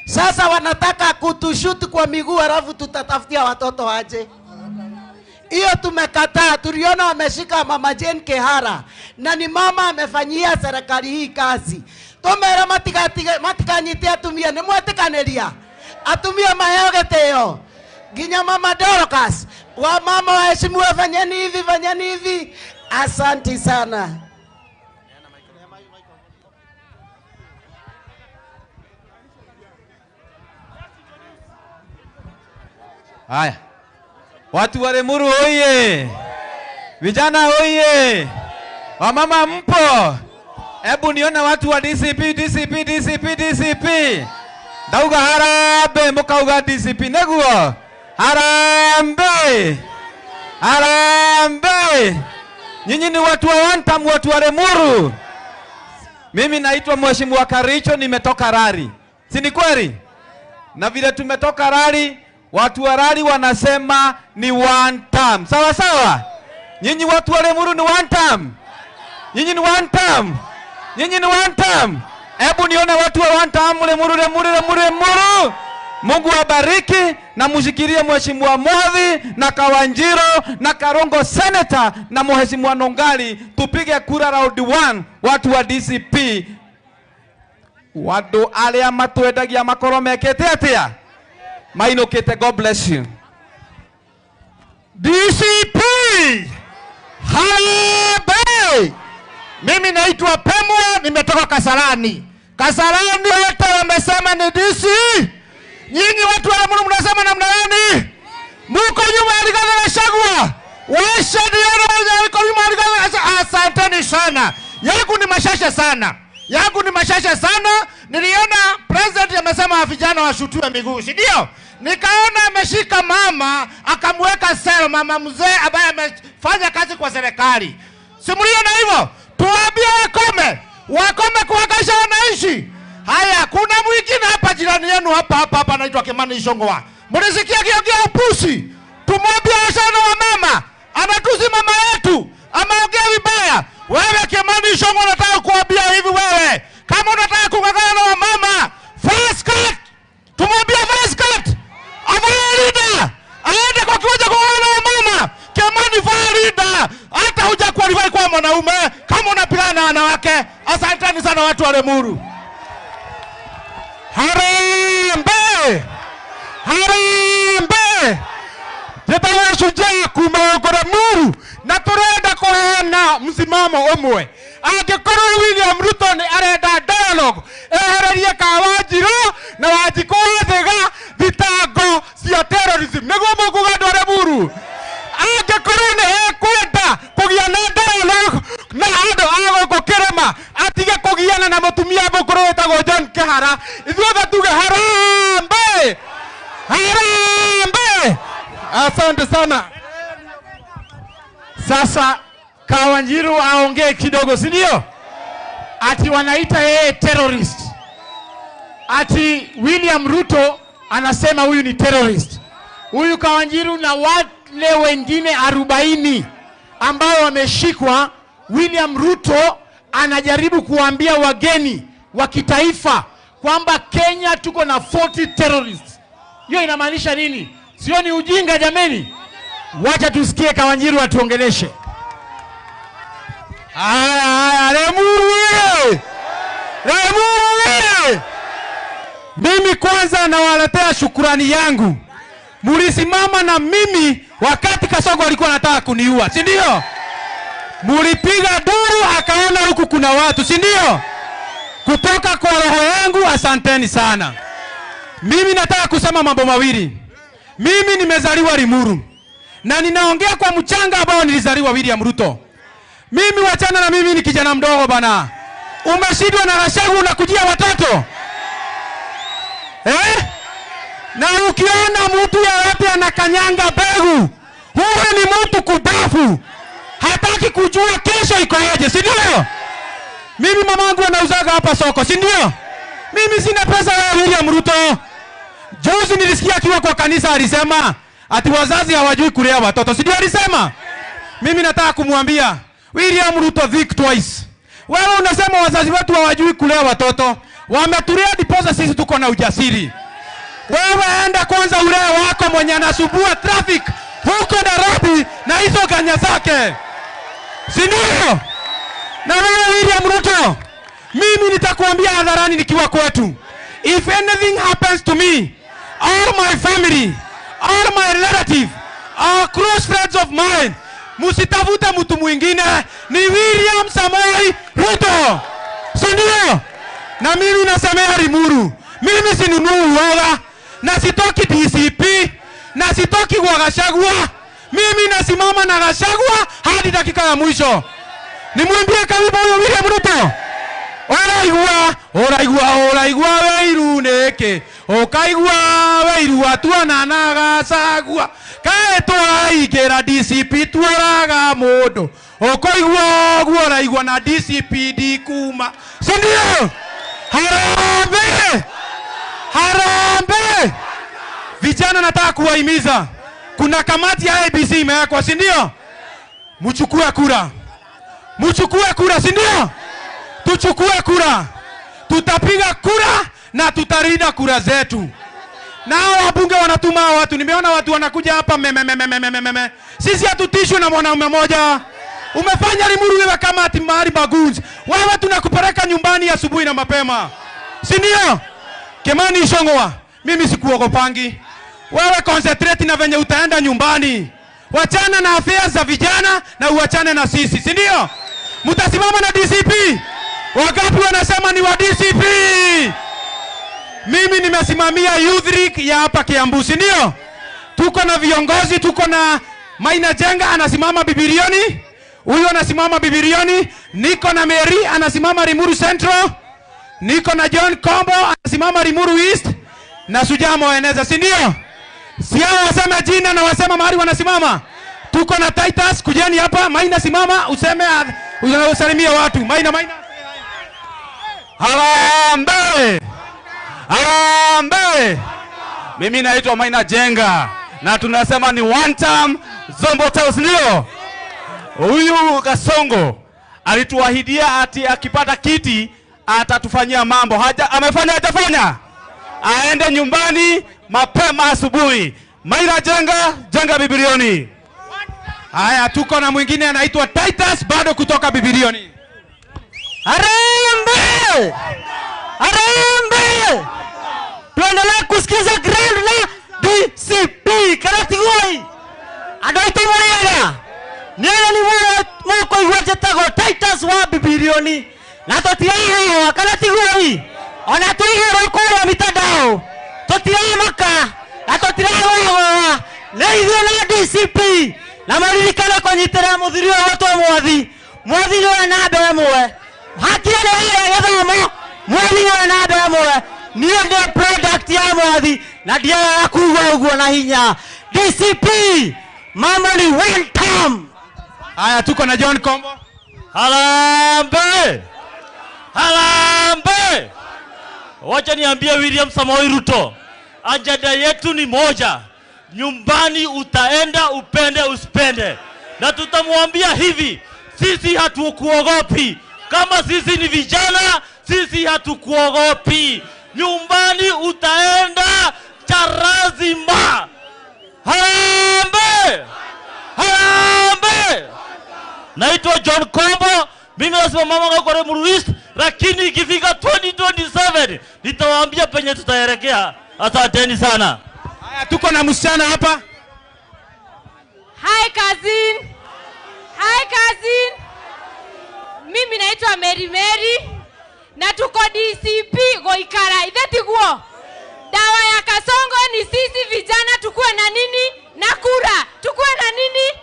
Speaker 6: Sasa wanataka kutushuti kwa miguu alafu tutatafutia watoto aje. Hiyo tumekataa. Tuliona wameshika mama Jane Kihara na ni mama amefanyia serikali hii kazi. Tomera matikanyite atumia ni mwetikanĩria atumia maheo gĩtĩo. Nginya mama Dorcas wa mama waheshimiwa, fanyeni hivi. Asanti sana.
Speaker 3: Haya, watu wa Limuru oye, vijana oye, wamama mpo. Hebu nione watu wa DCP. Ndauga harambe mukauga DCP neguo. Harambe. Nyinyi ni watu wa wantam, watu wa Limuru. Mimi naitwa Mheshimiwa Karicho, nimetoka Rari. Si ni kweli? Na vile tumetoka Rari, watu wa Rari wanasema ni one term. Sawa sawa? Nyinyi watu wa Limuru ni one term. Nyinyi ni one term. Hebu nione watu wa one term Limuru. Mungu abariki na mushikirie Mheshimiwa Mwathi na Kawanjiro na Karongo Senator na Mheshimiwa Nungali. Tupige kura round 1 watu wa DCP. Wadu alia matwendagia makoro mekete atia mainokete. God bless you.
Speaker 1: DCP Harambee Mimi naitwa Pemwa, nimetoka Kasarani. Kasarani wote wamesema ni DC. Nyinyi watu wa Limuru mnasema namna gani? Muko nyuma ya Rigathi Gachagua. Washa diano muko nyuma ya Rigathi Gachagua. Asanteni sana. Yangu ni mashasha sana. Niliona president amesema vijana washutue miguu, si ndio? Nikaona ameshika mama akamweka selo, mama mzee ambaye amefanya kazi kwa serikali. Simuliona hivyo? Tuambie wakome kuhakikisha wanaishi. Haya, kuna mwingine hapa jirani yenu hapa anaitwa Kimani Ichung'wah. Mnisikia kiongea upusi? Tumwambie sana wa mama. Anatusi mama yetu. Ameongea vibaya. Wewe Kimani Ichung'wah unataka kuambia hivi wewe? Kama unataka kungangana na mama, first cut. Tumwambie first cut. Avalida. Aende kwa kiwanja kwa mama. Kimani Farida. Hata hujakualify kwa mwanaume kama unapigana na wanawake. Asanteni sana watu wa Limuru. Harambe! Tetawa shujaa kumogora Limuru na turenda kuheana msimamo umwe. Angĩkorwo William Ruto ni arenda dialogue ehererie Kawanjirũ na Wanjikũ thega thitango cia terrorism nĩguo mũkuga andũ a Limuru. Angĩkorwo nĩ ekwenda kũgia na dialogue na andũ a gũkũ Kĩrĩma atige kũgiana na mũtumia mũkũrũ wĩtagwo John Kĩhara, ithuothe tuge harambe! Harambe! Asante sana. Sasa Kawanjiru aongee kidogo, si ndio? Ati wanaita yeye terrorist. Ati William Ruto anasema huyu ni terrorist. Huyu Kawanjiru na wale wengine 40 ambao wameshikwa, William Ruto anajaribu kuambia wageni wa kitaifa kwamba Kenya tuko na 40 terrorists. Hiyo inamaanisha nini? Sio ni ujinga jameni? Wacha tusikie Kawanjiru atuongeleshe. Limuru! Mimi kwanza nawaletea shukrani yangu. Mulisimama na mimi wakati Kasongo alikuwa anataka kuniua, si ndio? Mulipiga duru akaona huku kuna watu, si ndio? Kutoka kwa roho yangu asanteni sana. Mimi nataka kusema mambo mawili. Mimi nimezaliwa Limuru na ninaongea kwa mchanga ambao nilizaliwa William Ruto. Mimi wachana na mimi ni kijana mdogo bana. Umeshindwa na Gachagua unakujia watoto. Na ukiona mtu yeyote anakanyanga begu, huyo ni mtu kudafu. Hataki kujua kesho iko aje, si ndio? Mimi mamangu anauzaga hapa soko, si ndio? Mimi sina pesa ya William Ruto. Juzi nilisikia akiwa kwa kanisa alisema ati wazazi hawajui kulea watoto, si ndio alisema? Mimi nataka kumwambia William Ruto think twice. Wewe unasema wazazi wetu hawajui kulea watoto. Wametulea diposa sisi tuko na ujasiri. Wewe enda kwanza ulee wako mwenye anasumbua traffic huko Nairobi na hizo ganya zake. Si ndio? Na wewe William Ruto, mimi nitakuambia hadharani nikiwa kwetu. If anything happens to me, all my family, all my relative, all close friends of mine, musitafute mtu mwingine, ni William Samoei Ruto. Si ndio? Na mimi nasemea Limuru, mimi sinunui uoga, na sitoki DCP, na sitoki kwa Gachagua. Mimi nasimama na Gachagua hadi dakika ya mwisho. Nimwambie karibu huyo William Ruto. Oraigua weiru neke. Okaigua weiru atuana na Gachagua. Kae twaigera DCP twaraga mundu. Okoigua oraigua na DCP dikuma. Sindio? Harambe! Harambe! Vijana nataka kuwahimiza. Kuna kamati ya ABC imewekwa, si ndio? Mchukue kura. Mchukue kura, si ndio? Tuchukue kura. Tutapiga kura na tutalinda kura zetu. Nao wabunge wanatuma watu. Nimeona watu wanakuja hapa Sisi hatutishwi na mwanaume mmoja. Umefanya Limuru iwe kama ati mahali bagunzi. Wewe tunakupeleka nyumbani asubuhi na mapema. Si ndio? Kimani Ichung'wah, mimi sikuogopangi. Wewe concentrate na venye utaenda nyumbani. Wachana na affairs za vijana na uachane na sisi, si ndio? Mtasimama na DCP? Wangapi wanasema ni wa DCP? Mimi nimesimamia Youth League ya hapa Kiambu, si ndio? Tuko na viongozi, tuko na Maina Jenga anasimama Bibilioni, huyo anasimama Bibilioni, niko na Mary anasimama Limuru Central, niko na John Kombo anasimama Limuru East na Sujamo Eneza, si ndio? Si hao wasema jina na wasema mahali wanasimama. Tuko na Titus, kujeni hapa. Maina simama useme, usalimie watu. Maina.
Speaker 7: Harambee! Harambee! Mimi naitwa Maina Jenga na tunasema ni one time Zombo House, ndio? Huyu Kasongo alituahidia ati akipata kiti atatufanyia mambo. Amefanya hajafanya? Aende nyumbani mapema asubuhi. Maina Jenga Bibilioni.
Speaker 1: Haya, tuko na mwingine anaitwa Titus bado kutoka Bibilioni.
Speaker 6: Harambee! Harambee! Tuendelee kusikiza grand na DCP Karatigoi. Adoito Muriaga. Niana ni mwako iwaje tago Titus wa Bibilioni. Na totiai wa Karatigoi. Ona tuigero kwa mitandao. Totiai maka. Na totiai wa. Leithio na DCP. Na maririkana konyitera muthiri wa watu mwathi. Mwathi ni na mbere mwe. Hakia ni githomo. Mwathi ni na mbere mwe. Niye ndio product ya mwathi na ndio yakuwa uguo na hinya. DCP mama ni one time.
Speaker 1: Haya, tuko na John Kombo.
Speaker 8: Harambee! Harambee! Wacha niambie William Samoei Ruto, ajenda yetu ni moja. Nyumbani utaenda upende usipende. Na tutamwambia hivi, sisi hatukuogopi. Kama sisi ni vijana, sisi hatukuogopi. Nyumbani utaenda charazima. Harambee! Harambee! Naitwa John Kombo. Mimi nasema mama kwa Limuru East, lakini ikifika 2027 nitawaambia penye tutaelekea. Asanteni sana.
Speaker 1: Haya, tuko na msichana hapa.
Speaker 9: Hi cousin. Hi cousin. Mimi naitwa Mary na tuko DCP Goikara. Ithetiguo. Dawa ya Kasongo ni sisi vijana tukue na nini? Na kura. Tukue na nini?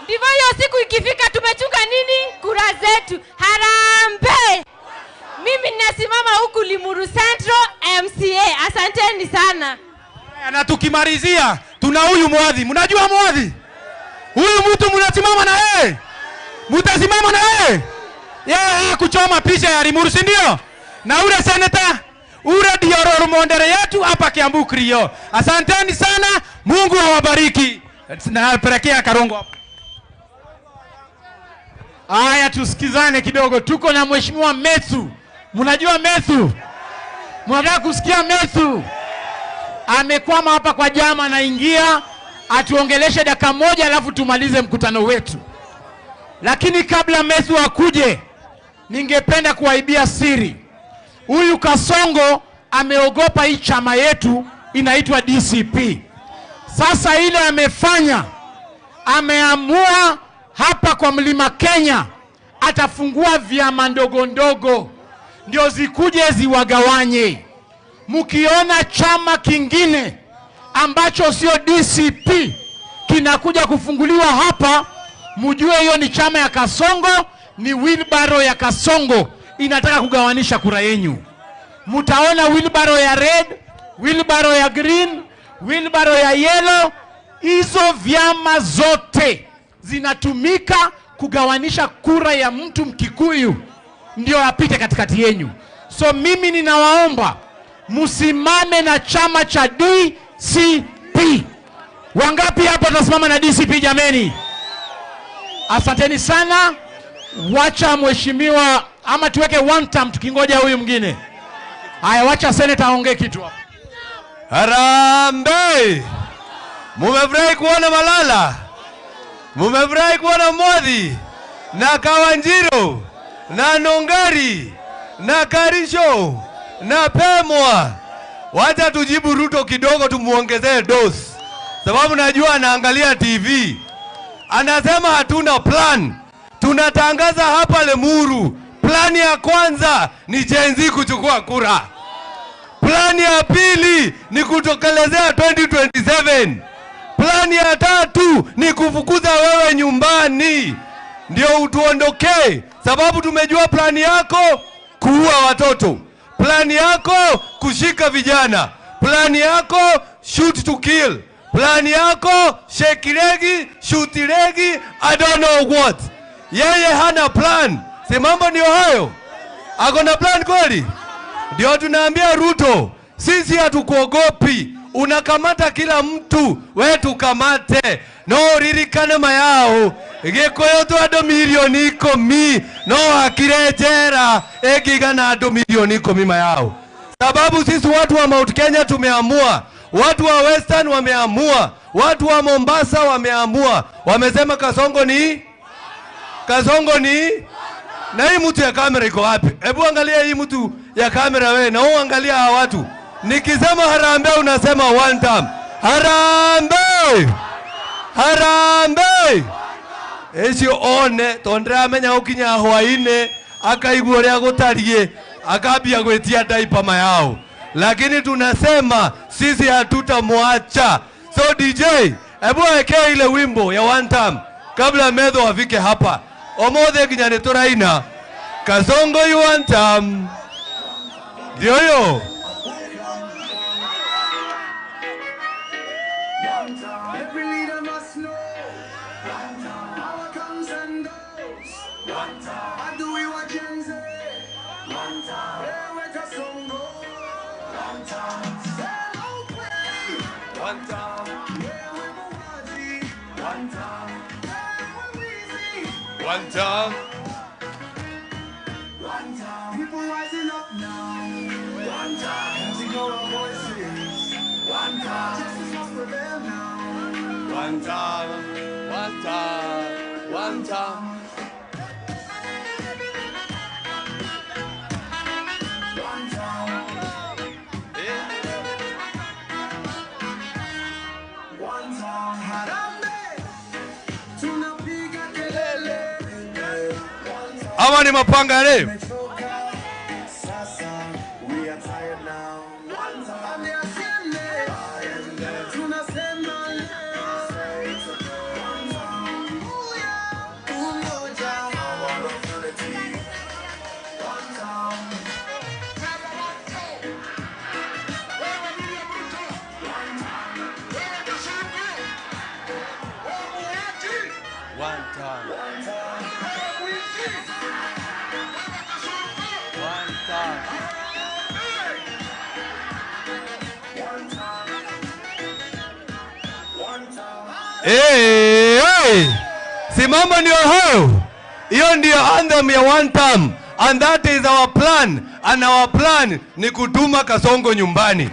Speaker 9: Ndivyo hiyo siku ikifika tumechunga nini? Kura zetu. Harambee! Mimi ninasimama huku Limuru Central MCA. Asanteni sana.
Speaker 1: Na tukimalizia tuna huyu mwadhi. Mnajua mwadhi? Huyu mtu mnasimama na yeye. Mtasimama na yeye. Yeye kuchoma picha ya Limuru, si ndio? Na ule senator, ule ndio mondere yetu hapa Kiambu Krio. Asanteni sana. Mungu awabariki. Napelekea Karongo hapa. Haya, tusikizane kidogo. Tuko na Mheshimiwa Methu. Mnajua Methu? Mnataka kusikia Methu? Amekwama hapa kwa jama, anaingia atuongeleshe dakika moja alafu tumalize mkutano wetu. Lakini kabla Methu akuje, ningependa kuwaibia siri. Huyu Kasongo ameogopa hii chama yetu inaitwa DCP. Sasa ile amefanya, ameamua hapa kwa Mlima Kenya atafungua vyama ndogo ndogo ndio zikuje ziwagawanye. Mkiona chama kingine ambacho sio DCP kinakuja kufunguliwa hapa, mjue hiyo ni chama ya Kasongo, ni wheelbarrow ya Kasongo inataka kugawanisha kura yenu. Mtaona wheelbarrow ya red, wheelbarrow ya green, wheelbarrow ya yellow. Hizo vyama zote zinatumika kugawanisha kura ya mtu Mkikuyu ndio apite katikati yenu. So mimi ninawaomba musimame na chama cha DCP. Wangapi hapa tunasimama na DCP jameni? Asanteni sana. Wacha mheshimiwa ama tuweke one time tukingoja huyu mwingine. Haya, wacha senator aongee kitu hapa.
Speaker 3: Harambee! Mumefurahi kuona Malala? Mumefurahi kuona Mwadhi na Kawanjiro na Nongari na Karisho na Pemwa? Wacha tujibu Ruto kidogo, tumuongezee dose, sababu najua anaangalia TV. Anasema hatuna plan. tunatangaza hapa Lemuru, plani ya kwanza ni Gen Z kuchukua kura. Plani ya pili ni kutokelezea 2027. Plani ya tatu ni kufukuza wewe nyumbani ndio utuondokee, sababu tumejua plani yako kuua watoto, plani yako kushika vijana, plani yako shoot to kill, plani yako shake legi, shoot legi, I don't know what. Yeye hana plan. Si mambo ndio hayo? Ako na plan kweli? Ndio tunaambia Ruto, sisi hatukuogopi. Unakamata kila mtu, wewe tukamate. No ririkane mayao. Gikoyo tu ado milioni 10. No akirejera egigana ado milioni 10 mayao. Sababu sisi watu wa Mount Kenya tumeamua. Watu wa Western wameamua. Watu wa Mombasa wameamua. Wamesema Kasongo ni na hii mtu ya kamera iko wapi? Hebu angalia hii mtu ya kamera wewe, na uangalia hawa watu. Nikisema harambee unasema one time. Harambee! Harambee! Ecio one tondra amenya ukinya hwaine akaigua ria gutarie akambia gwetia daipa mayao. Lakini tunasema sisi hatutamwacha. So DJ, hebu weke ile wimbo ya one time kabla Medho afike hapa. Omothe kinyane turaina Kasongo you want time. Ndio yo.
Speaker 10: Every leader must know. Power comes and goes. I do it what Gen Z. Where we Kasongo. Say no play. Where we Muwazi. Where we Weezy.
Speaker 3: One time.
Speaker 10: People rising up now. Using our voices. Justice must prevail now.
Speaker 3: One time.
Speaker 10: Harambee, tunapiga kelele.
Speaker 3: Ama ni mapanga leo.
Speaker 10: Sasa, we are tired now. Ameaseme, tunasema leo. Umoja, our authority.
Speaker 3: Hey. Simama ndio hayo. Hiyo ndio anthem ya one time. And that is our plan. And our plan ni kutuma Kasongo nyumbani.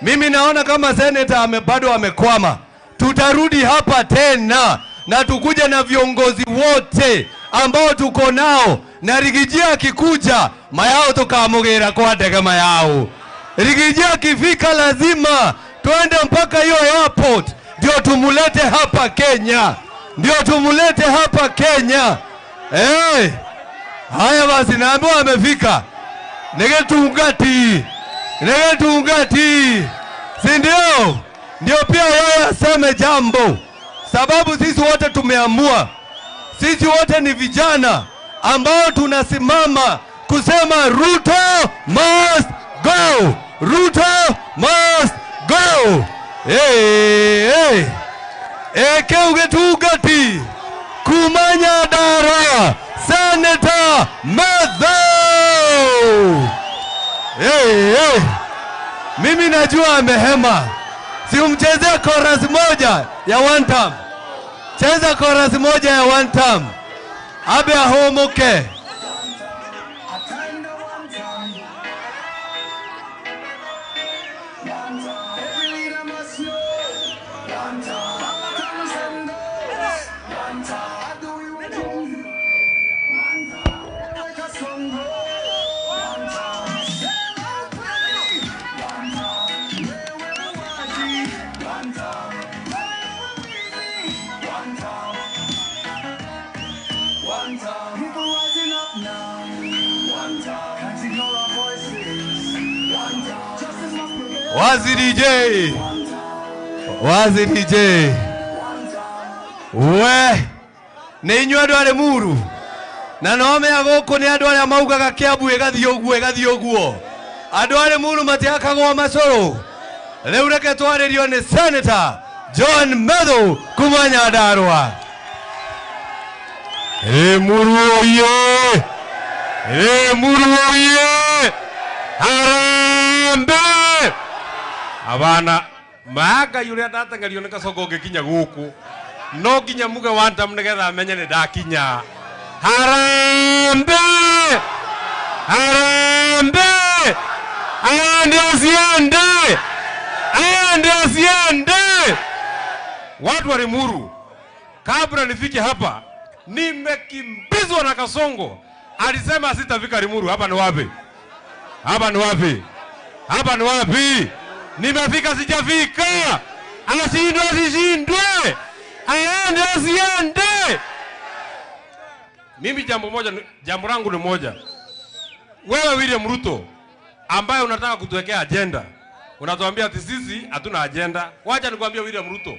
Speaker 3: Mimi naona kama senator bado amekwama. Tutarudi hapa tena na tukuja na viongozi wote ambao tuko nao, na Rigijia akikuja mayao tukamugera kwa ndege mayao. Rigijia akifika lazima tuende mpaka hiyo airport ndio tumulete hapa Kenya. Haya basi, naambiwa amefika. Negetungati. Si ndio? Ndio pia yeye aseme jambo. Sababu sisi wote tumeamua. Sisi wote ni vijana ambao tunasimama kusema Ruto must go. Keuge tugati kumanya dara Senator Medho. Mimi najua amehema. Si umchezea chorus moja ya one time. Cheza chorus moja ya one time. Abe ahomoke.
Speaker 10: Every leader must know. Power comes and goes. I do it what Gen Z. Where we Kasongo. Say no play. Where we Muwazi. Where we Weezy. One time.
Speaker 3: Waziri J. Waziri J. We. Nĩ inyuĩ andũ arĩ muru. Na no mea gũkũ nĩ andũ arĩa maugaga Kiambu ĩgathiĩ ũguo. Andũ arĩ muru matiakagwo macũrũ. Rĩu reke twarĩrio nĩ Senator John Medho kuma Nyandarua. Muru oye! Muru oye! Harambe! Abana maga yule ndatangario nĩ Kasongo ngĩkinya gũkũ. No nginya muge one time nĩgetha amenye nĩ ndakinya. Harambe! Harambe! Asiende! Watu wa Limuru, kabla nifike hapa, nimekimbizwa na Kasongo. Alisema sitafika Limuru. Hapa ni wapi? Hapa ni wapi? Hapa ni wapi? Nimefika sijafika. Asishindwe. Asiende. Mimi jambo langu ni moja. Wewe William Ruto ambaye unataka kutuwekea agenda, unatuambia ati sisi hatuna agenda. Wacha nikwambie William Ruto,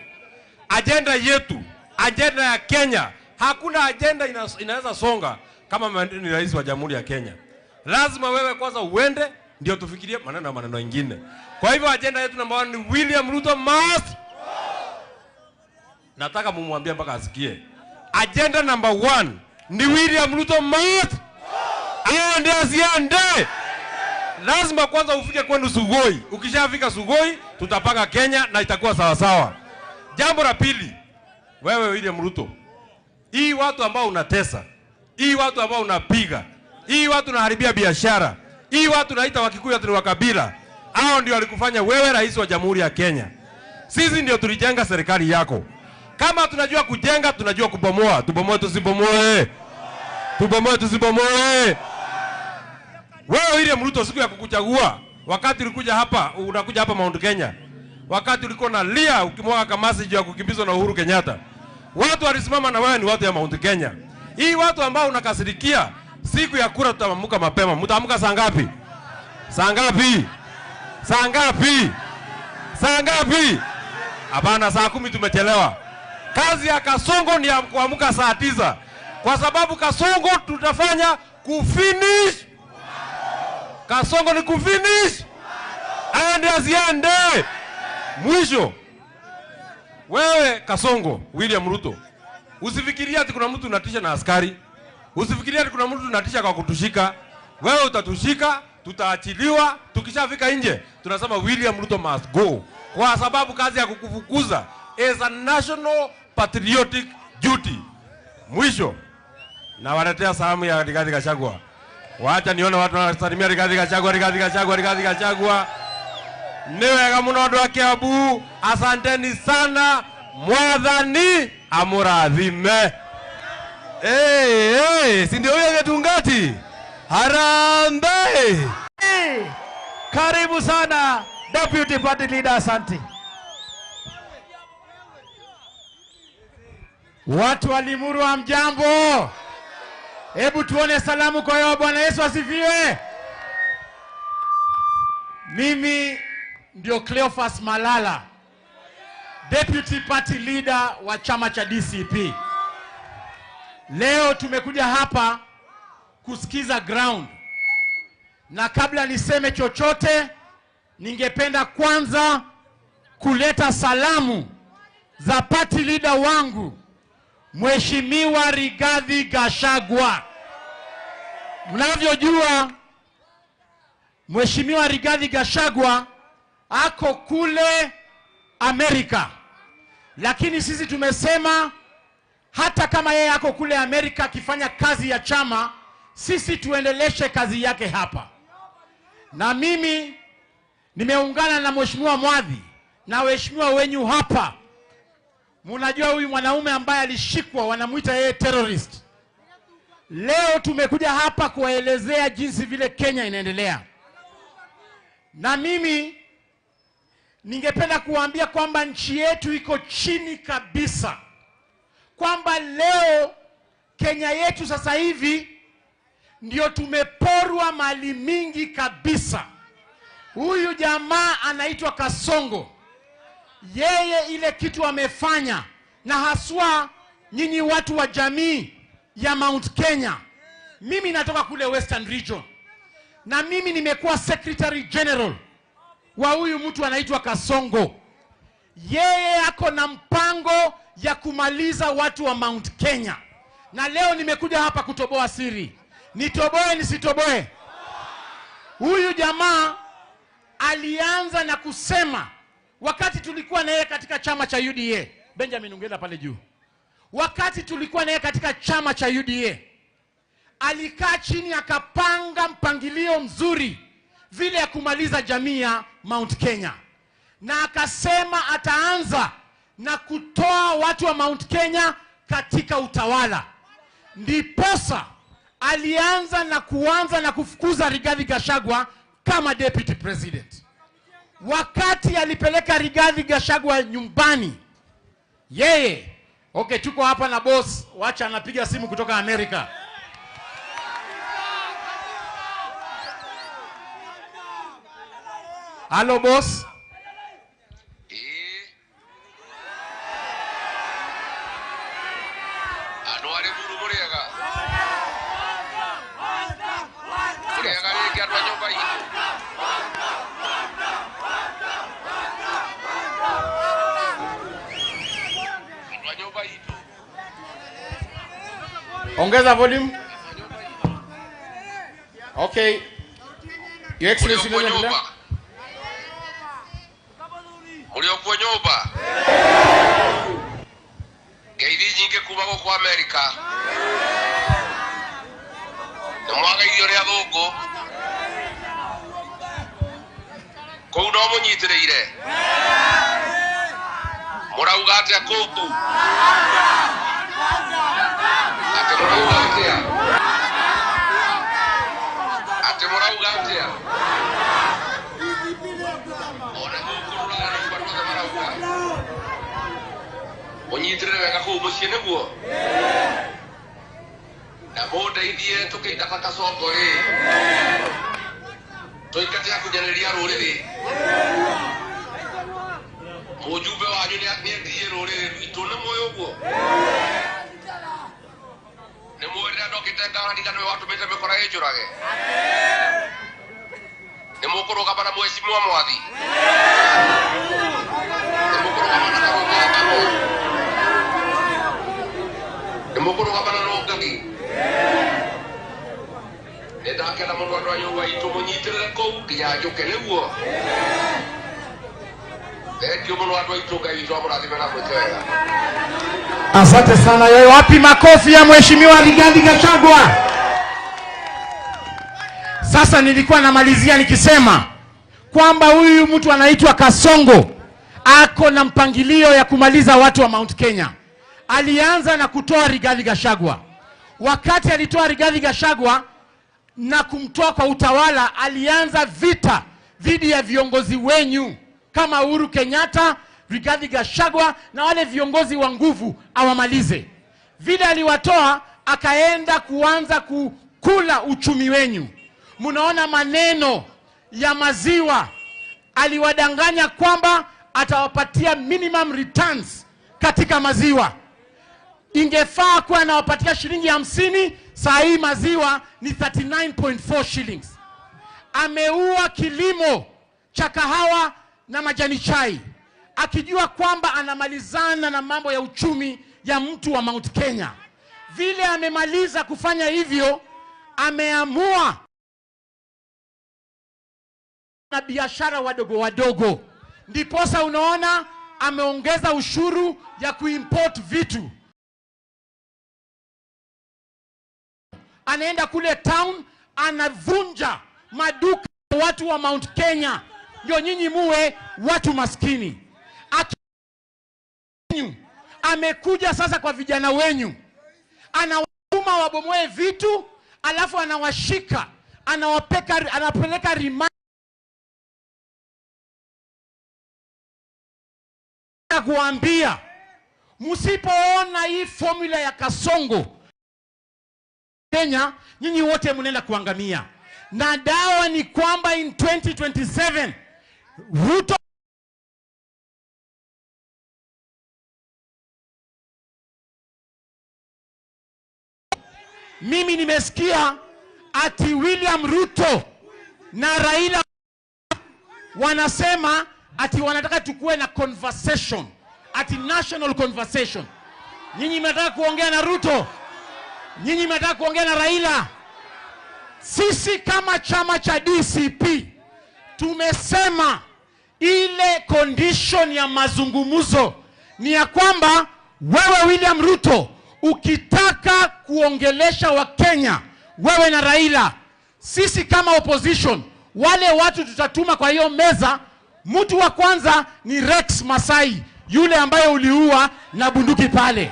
Speaker 3: agenda yetu, agenda ya Kenya, hakuna agenda inaweza songa kama ni rais wa Jamhuri ya Kenya. Lazima wewe kwanza uende ndio tufikirie maneno mengine. Kwa hivyo agenda yetu namba 1 ni William Ruto must. Nataka mumwambie mpaka asikie. Agenda number 1 ni William Ruto must. Asiende. Lazima kwanza ufike kwenu Sugoi. Ukishafika Sugoi, tutapanga Kenya na itakuwa sawa sawa. Jambo la pili, wewe William Ruto, hii watu ambao unatesa, hii watu ambao unapiga, hii watu unaharibia biashara, hii watu naita Wakikuyu ati wa kabila, hao ndio walikufanya wewe rais wa Jamhuri ya Kenya. Sisi ndio tulijenga serikali yako. Kama tunajua kujenga, tunajua kubomoa. Tubomoe tusibomoe. Tubomoe tusibomoe. Wewe William Ruto, siku ya kukuchagua, wakati ulikuja hapa, unakuja hapa Mount Kenya, wakati ulikuwa na lia ukimwaga kamasi juu ya kukimbizwa na Uhuru Kenyatta, watu walisimama na wewe ni watu ya Mount Kenya. Hii watu ambao unakasirikia, siku ya kura tutaamka mapema. Mtaamka saa ngapi? Saa ngapi? Saa ngapi? Saa ngapi? Hapana, saa 10 tumechelewa. Kazi ya Kasongo ni ya kuamka saa 9. Kwa sababu Kasongo tutafanya kufinish. Kasongo ni kufinish. Aende asiende. Mwisho. Wewe Kasongo, William Ruto, usifikiria ati kuna mtu unatisha na askari. Usifikiria ati kuna mtu unatisha kwa kutushika. Wewe utatushika, tutaachiliwa, tukishafika nje tunasema William Ruto must go. Kwa sababu kazi ya kukufukuza is a national patriotic duty. Mwisho, na waletea salamu ya Rigathi Gachagua. Wacha nione watu wanasalimia Rigathi Gachagua, Rigathi Gachagua, Rigathi Gachagua. Niwega muno andu a Kiambu, asanteni sana. Mwathani amurathime. Si ndio huyo Getungati? Harambe!
Speaker 1: Karibu sana Deputy Party Leader, asante. Watu wa Limuru hamjambo. Hebu tuone salamu kwa yao. Bwana Yesu asifiwe. Mimi ndio Cleophas Malala, Deputy Party Leader wa chama cha DCP. Leo tumekuja hapa kusikiza ground. Na kabla niseme chochote, ningependa kwanza kuleta salamu za party leader wangu, Mheshimiwa Rigathi Gachagua. Mnavyojua Mheshimiwa Rigathi Gachagua ako kule Amerika. Lakini sisi tumesema hata kama yeye ako kule Amerika akifanya kazi ya chama, sisi tuendeleshe kazi yake hapa. Na mimi nimeungana na Mheshimiwa Mwadhi na waheshimiwa wenyu hapa. Mnajua huyu mwanaume ambaye alishikwa wanamuita yeye terrorist. Leo tumekuja hapa kuwaelezea jinsi vile Kenya inaendelea. Na mimi ningependa kuambia kwamba nchi yetu iko chini kabisa. Kwamba leo Kenya yetu sasa hivi ndio tumeporwa mali mingi kabisa. Huyu jamaa anaitwa Kasongo. Yeye ile kitu amefanya, na haswa nyinyi watu wa jamii ya Mount Kenya. Mimi natoka kule Western Region, na mimi nimekuwa Secretary General wa huyu mtu anaitwa Kasongo. Yeye ako na mpango ya kumaliza watu wa Mount Kenya, na leo nimekuja hapa kutoboa siri. Nitoboe nisitoboe? Huyu jamaa alianza na kusema, wakati tulikuwa na yeye katika chama cha UDA, Benjamin ungenda pale juu, wakati tulikuwa na yeye katika chama cha UDA, alikaa chini akapanga mpangilio mzuri vile ya kumaliza jamii ya Mount Kenya, na akasema ataanza na kutoa watu wa Mount Kenya katika utawala. Ndiposa alianza na kufukuza Rigathi Gachagua kama deputy president. Wakati alipeleka Rigathi Gachagua nyumbani, yeye, okay, tuko hapa na boss, wacha anapiga simu kutoka Amerika. Hello boss. Ongeza volume. Okay. Your Excellency,
Speaker 2: Uliokuwa nyoba. Geidi nyinge kuma kwa Amerika. Mwaga iyo ria thungu. Kou no munyitireire. Murauga atia kutu. Ate murauga atia. Ate murauga atia. Onyitre wega ko muciene guo. Na boda idie tukita Kasongo ri. Toikatia kujaneria ruriri. Mujumbe wanyu ni atie ruriri rwitu na moyo guo. Ne mwera ndokite ngari kanwe watu bete mekora ejurage. Ne mukuru kabana mheshimiwa Mwathi. Ne mukuru kabana kabana. Mukuru kabana nogani. Nedake na mundu andwa yuwa itu munyitirire kou kinya njukene guo. Thank mundu andwa itu Ngai witu amurathime na mwekega.
Speaker 1: Asante sana. Yeye wapi makofi ya mheshimiwa Rigathi Gachagua? Sasa nilikuwa namalizia nikisema kwamba huyu mtu anaitwa Kasongo ako na mpangilio ya kumaliza watu wa Mount Kenya. Alianza na kutoa Rigathi Gachagua. Wakati alitoa Rigathi Gachagua na kumtoa kwa utawala, alianza vita dhidi ya viongozi wenyu kama Uhuru Kenyatta, Rigathi Gachagua na wale viongozi wa nguvu awamalize. Vile aliwatoa, akaenda kuanza kukula uchumi wenyu. Munaona maneno ya maziwa, aliwadanganya kwamba atawapatia minimum returns katika maziwa. Ingefaa kuwa anawapatia shilingi 50, saa hii maziwa ni 39.4 shillings. Ameua kilimo cha kahawa na majani chai, akijua kwamba anamalizana na mambo ya uchumi ya mtu wa Mount Kenya. Vile amemaliza kufanya hivyo, ameamua na biashara wadogo wadogo. Ndiposa unaona ameongeza ushuru ya kuimport vitu. Anaenda kule town, anavunja maduka watu wa Mount Kenya, ndio nyinyi muwe watu maskini. Amekuja sasa kwa vijana wenyu, anawatuma wabomoe vitu, alafu anawashika, anapeleka rima kuambia, msipoona hii formula ya Kasongo Kenya, nyinyi wote mnaenda kuangamia. na dawa ni kwamba in 2027 Ruto mimi nimesikia ati William Ruto na Raila wanasema ati wanataka tukue na conversation, ati national conversation. Nyinyi mnataka kuongea na Ruto? Nyinyi mnataka kuongea na Raila? Sisi kama chama cha DCP tumesema ile condition ya mazungumzo ni ya kwamba wewe William Ruto ukitaka kuongelesha Wakenya, wewe na Raila, sisi kama opposition, wale watu tutatuma kwa hiyo meza, mtu wa kwanza ni Rex Masai, yule ambaye uliua na bunduki pale.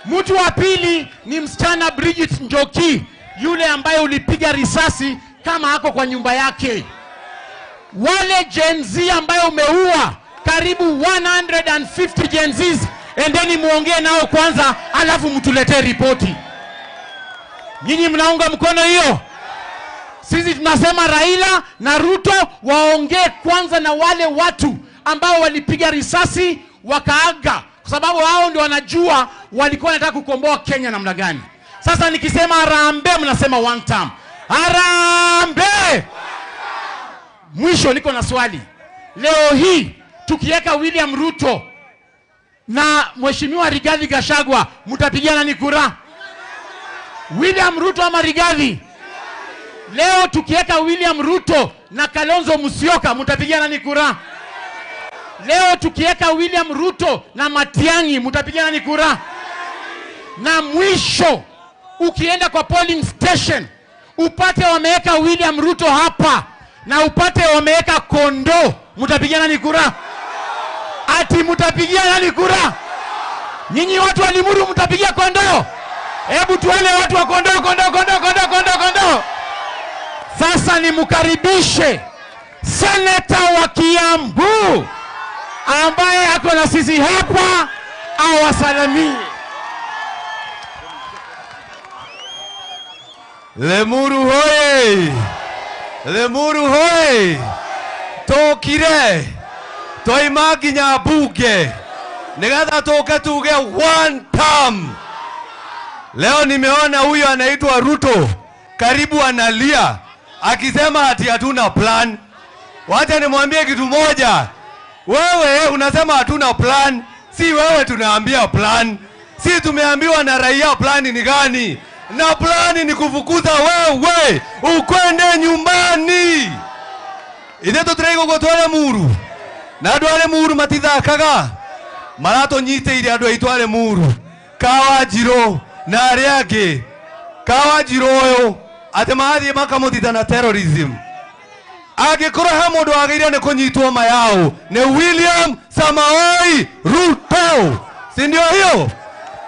Speaker 1: Mtu wa pili ni msichana Bridget Njoki, yule ambaye ulipiga risasi kama hako kwa nyumba yake. Wale Gen Z ambayo umeua, karibu 150 Gen Zs, endeni muongee nao kwanza, alafu mtuletee ripoti. Nyinyi mnaunga mkono hiyo? Sisi tunasema Raila na Ruto waongee kwanza na wale watu ambao walipiga risasi wakaaga, kwa sababu hao ndio wanajua walikuwa wanataka kukomboa Kenya namna gani. Sasa nikisema harambee, mnasema one time. Harambee! Mwisho niko na swali. Leo hii tukiweka William Ruto na Mheshimiwa Rigathi Gachagua, mtapigiana ni kura? William Ruto ama Rigathi? Leo tukiweka William Ruto na Kalonzo Musyoka, mtapigiana ni kura? Leo tukiweka William Ruto na Matiang'i, mtapigiana ni kura? Na mwisho ukienda kwa polling station upate wameweka William Ruto hapa na upate wameweka Kondo, mtapigiana ni kura? Ati mtapigiana ni kura? Nyinyi watu wa Limuru mtapigia Kondo? Hebu tuone watu wa Kondo, Kondo, Kondo, Kondo, Kondo, Kondo. Sasa nimkaribishe seneta wa Kiambu ambaye ako na sisi hapa awasalimie.
Speaker 3: Lemuru hoye! Lemuru hoye! Tokire! Toima nginya bunge nigetha tuke tuge one term. Leo nimeona huyu anaitwa Ruto karibu analia akisema ati hatuna plan. Wacha nimwambie kitu moja. Wewe unasema hatuna plan, si wewe tunaambia plan. Si tumeambiwa na raia plan ni gani? Na plan ni kufukuza wewe ukwende nyumbani. Ide tutrego gotwale muru. Na andu ale muru matithakaga. Marato nyite ire andu aitwale muru. Kawajiro na aria angi. Kawajiro uyu ati mathie makamutita na terrorism. Angĩkorwo he mũndũ wagĩrĩirwo nĩ kũnyitwo mayao ni William Samoei Ruto. Si ndio hiyo?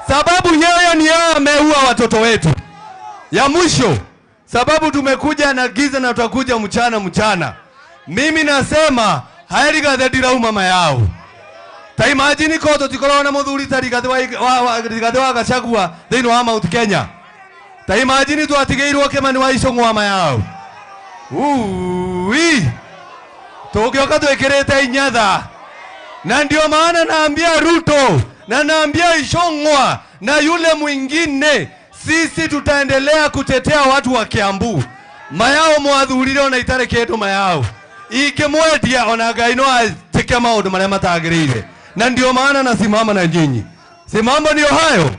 Speaker 3: Sababu yeye ni yeye ameua watoto wetu. Ya mwisho, sababu tumekuja na giza na tutakuja mchana. Mimi nasema haeri gathedira mama yao. Ta imagine ko tutikorwo na muthuri ta Rigathi wa Gachagua thĩinĩ wa Mount Kenya. Ta imagine twatigeirwo Kimani wa Icũng'wa yao. Tũngĩoka twĩkĩrĩte inyatha. Na ndio maana naambia Ruto na naambia Icũng'wa na yule mwingine, sisi tutaendelea kutetea watu wa Kiambu. Mayao mwathurire ona itare kĩndũ mayao. Ingĩmwendia ona Ngai no atĩke maũndũ marĩa matagĩrĩire. Na ndio maana nasimama na nyinyi. Si mambo ndio hayo?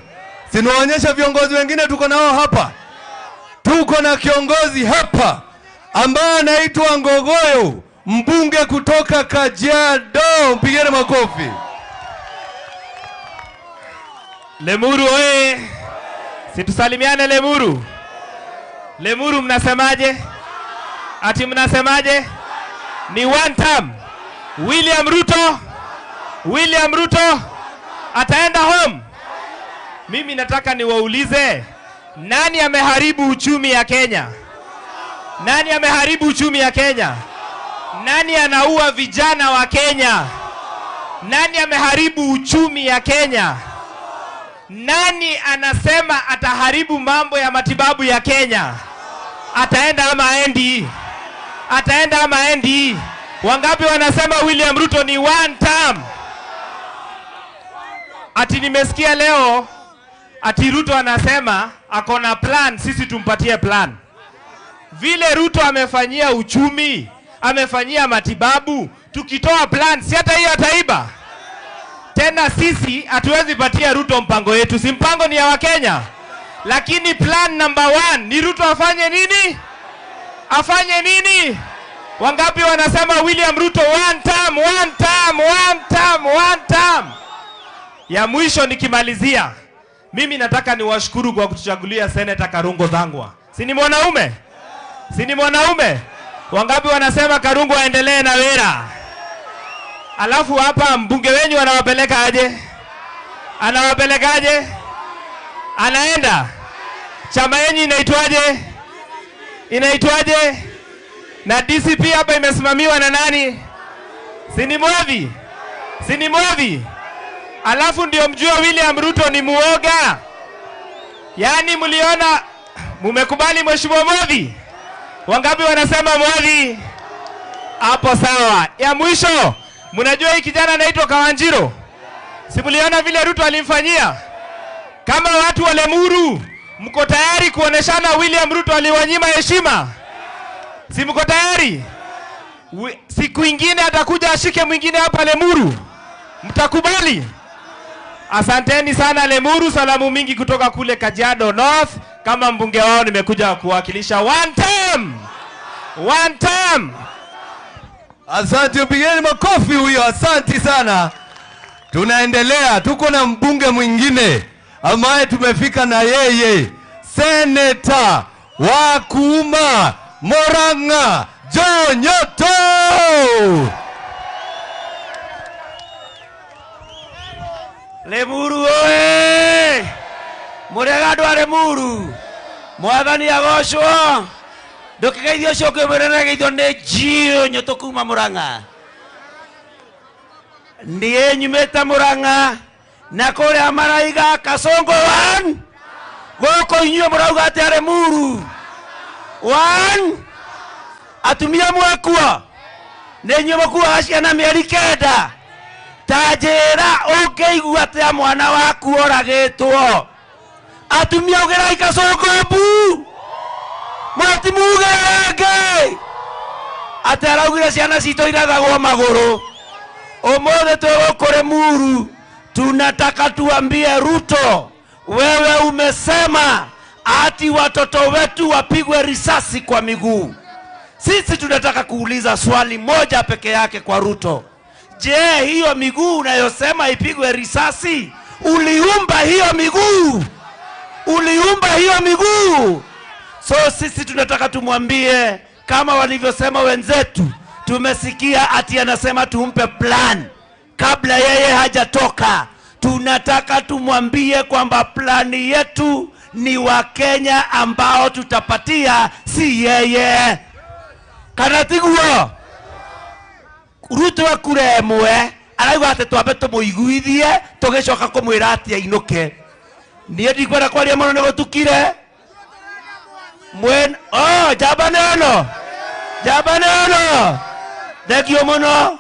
Speaker 3: Sinaonyesha viongozi wengine tuko nao hapa. Tuko na kiongozi hapa ambaye anaitwa Ngogoyo, mbunge kutoka Kajiado. Mpigeni makofi.
Speaker 4: Lemuru oye! Situsalimiane Lemuru. Lemuru mnasemaje? Ati mnasemaje? Ni one term. William Ruto ataenda home. Mimi nataka niwaulize, nani ameharibu uchumi ya Kenya? Nani ameharibu uchumi ya Kenya? Nani anaua vijana wa Kenya? Nani ameharibu uchumi ya Kenya? Nani anasema ataharibu mambo ya matibabu ya Kenya? Ataenda ama aendi? Ataenda ama aendi? Wangapi wanasema William Ruto ni one term? Ati nimesikia leo ati Ruto anasema akona plan, sisi tumpatie plan. Vile Ruto amefanyia uchumi, amefanyia matibabu, tukitoa plan si hata hiyo ataiba. Tena sisi hatuwezi patia Ruto mpango yetu, si mpango ni ya Wakenya. Lakini plan number 1 ni Ruto afanye nini? Afanye nini? Wangapi wanasema William Ruto one term, one term, one term, one term? Ya mwisho nikimalizia, mimi nataka niwashukuru kwa kutuchagulia Senator Karungo Thang'wa. Si ni mwanaume? Si ni mwanaume? Wangapi wanasema Karungo aendelee na wera? Alafu hapa mbunge wenyu anawapeleka aje? Anawapelekaje? Anaenda. Chama yenu inaitwaje? Inaitwaje? Na DCP hapa imesimamiwa na nani? Si ni Mwadhi? Si ni Mwadhi? Alafu ndio mjua William Ruto ni muoga. Yaani mliona, mumekubali Mheshimiwa Mwadhi? Wangapi wanasema Mwadhi? Hapo sawa. Ya mwisho, mnajua hii kijana anaitwa Kawanjiro? Si mliona vile Ruto alimfanyia? Kama watu wa Lemuru, mko tayari kuoneshana William Ruto aliwanyima heshima? Si mko tayari? Siku ingine atakuja ashike mwingine hapa Lemuru. Mtakubali? Asanteni sana Lemuru, salamu mingi kutoka kule Kajiado North. Kama mbunge wao nimekuja kuwakilisha one term. One term.
Speaker 3: Asante, pigeni makofi huyo, asante sana. Tunaendelea, tuko na mbunge mwingine ambaye tumefika na yeye, Senator wa Kuma Murang'a, John Nyoto.
Speaker 5: Lemuru oe! Murega andũ a Lemuru, Mwathani agocwo. Ndũkĩgeithio ũcio ũngĩ mwĩre nĩgeithio nĩ John Nyoto kuma Murang'a. Niĩ nyumĩte Murang'a na kũrĩa maraiga Kasongo 1. Gũkũ inyuĩ mũrauga atĩa Lemuru? 1. Atumia mwekuo, nĩ inyuĩ mũkuaga ciana mĩeri 9. Ta njĩra ũngĩigua atĩa mwana waku oragĩtwo. Atumia ũgerai Kasongo mbu. Mwatimuge atĩ araugire ciana citũ irathagwo magũrũ. Ũmũthĩ twĩgũkũ Lemuru, tunataka tuambie Ruto, wewe umesema ati watoto wetu wapigwe risasi kwa miguu. Sisi tunataka kuuliza swali moja peke yake kwa Ruto. Je, hiyo miguu unayosema ipigwe risasi, uliumba hiyo miguu? Uliumba hiyo miguu? So sisi tunataka tumwambie kama walivyosema wenzetu. Tumesikia ati anasema tumpe plan kabla yeye hajatoka. Tunataka tumwambie kwamba plani yetu ni Wakenya ambao tutapatia, si yeye. Kana tiguo? Ruto akuremwe arauga ati twambe tumuiguithie tugicoka kumwira ati ainuke. Niĩ ndikwenda kwaria mũno nĩ gũtukire. Jabaneno. Jabaneno. Thegio mũno.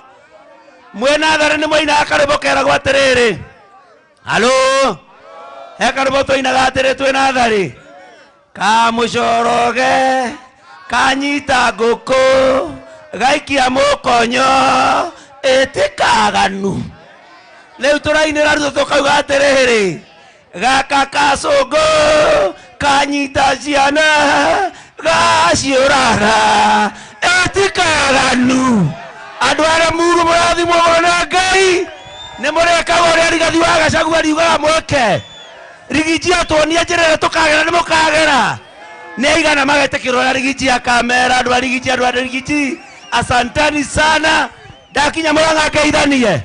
Speaker 5: Mwena thare nĩ mwaina akarĩbo keragwo atĩrĩrĩ. Halo. Hekarĩbo tũinaga atĩrĩ twĩna thari. Kamũcoroge. Kanyita ngũkũ. Gaikia mũkonyo. Ĩtĩkaganu. Rĩu tũrainĩra Ruto tũkauga atĩrĩrĩ. Gaka Kasongo. Kanyita ciana. Gaciũraga. Ĩtĩkaganu. Andũ a Lemuru mũrathimwo mũno na Ngai. Nĩ mũrekaga ũrĩa Rigathi wa Gachagua ariugaga mweke. Rigiji atuonia njĩra ĩrĩa tũkagera nĩ mũkagera. Nĩ aigana magetĩkĩra ũrĩa Rigiji akamera. Andũ a Rigiji, andũ a Rigiji, asanteni sana. Ndakinya Murang'a ngeithanie.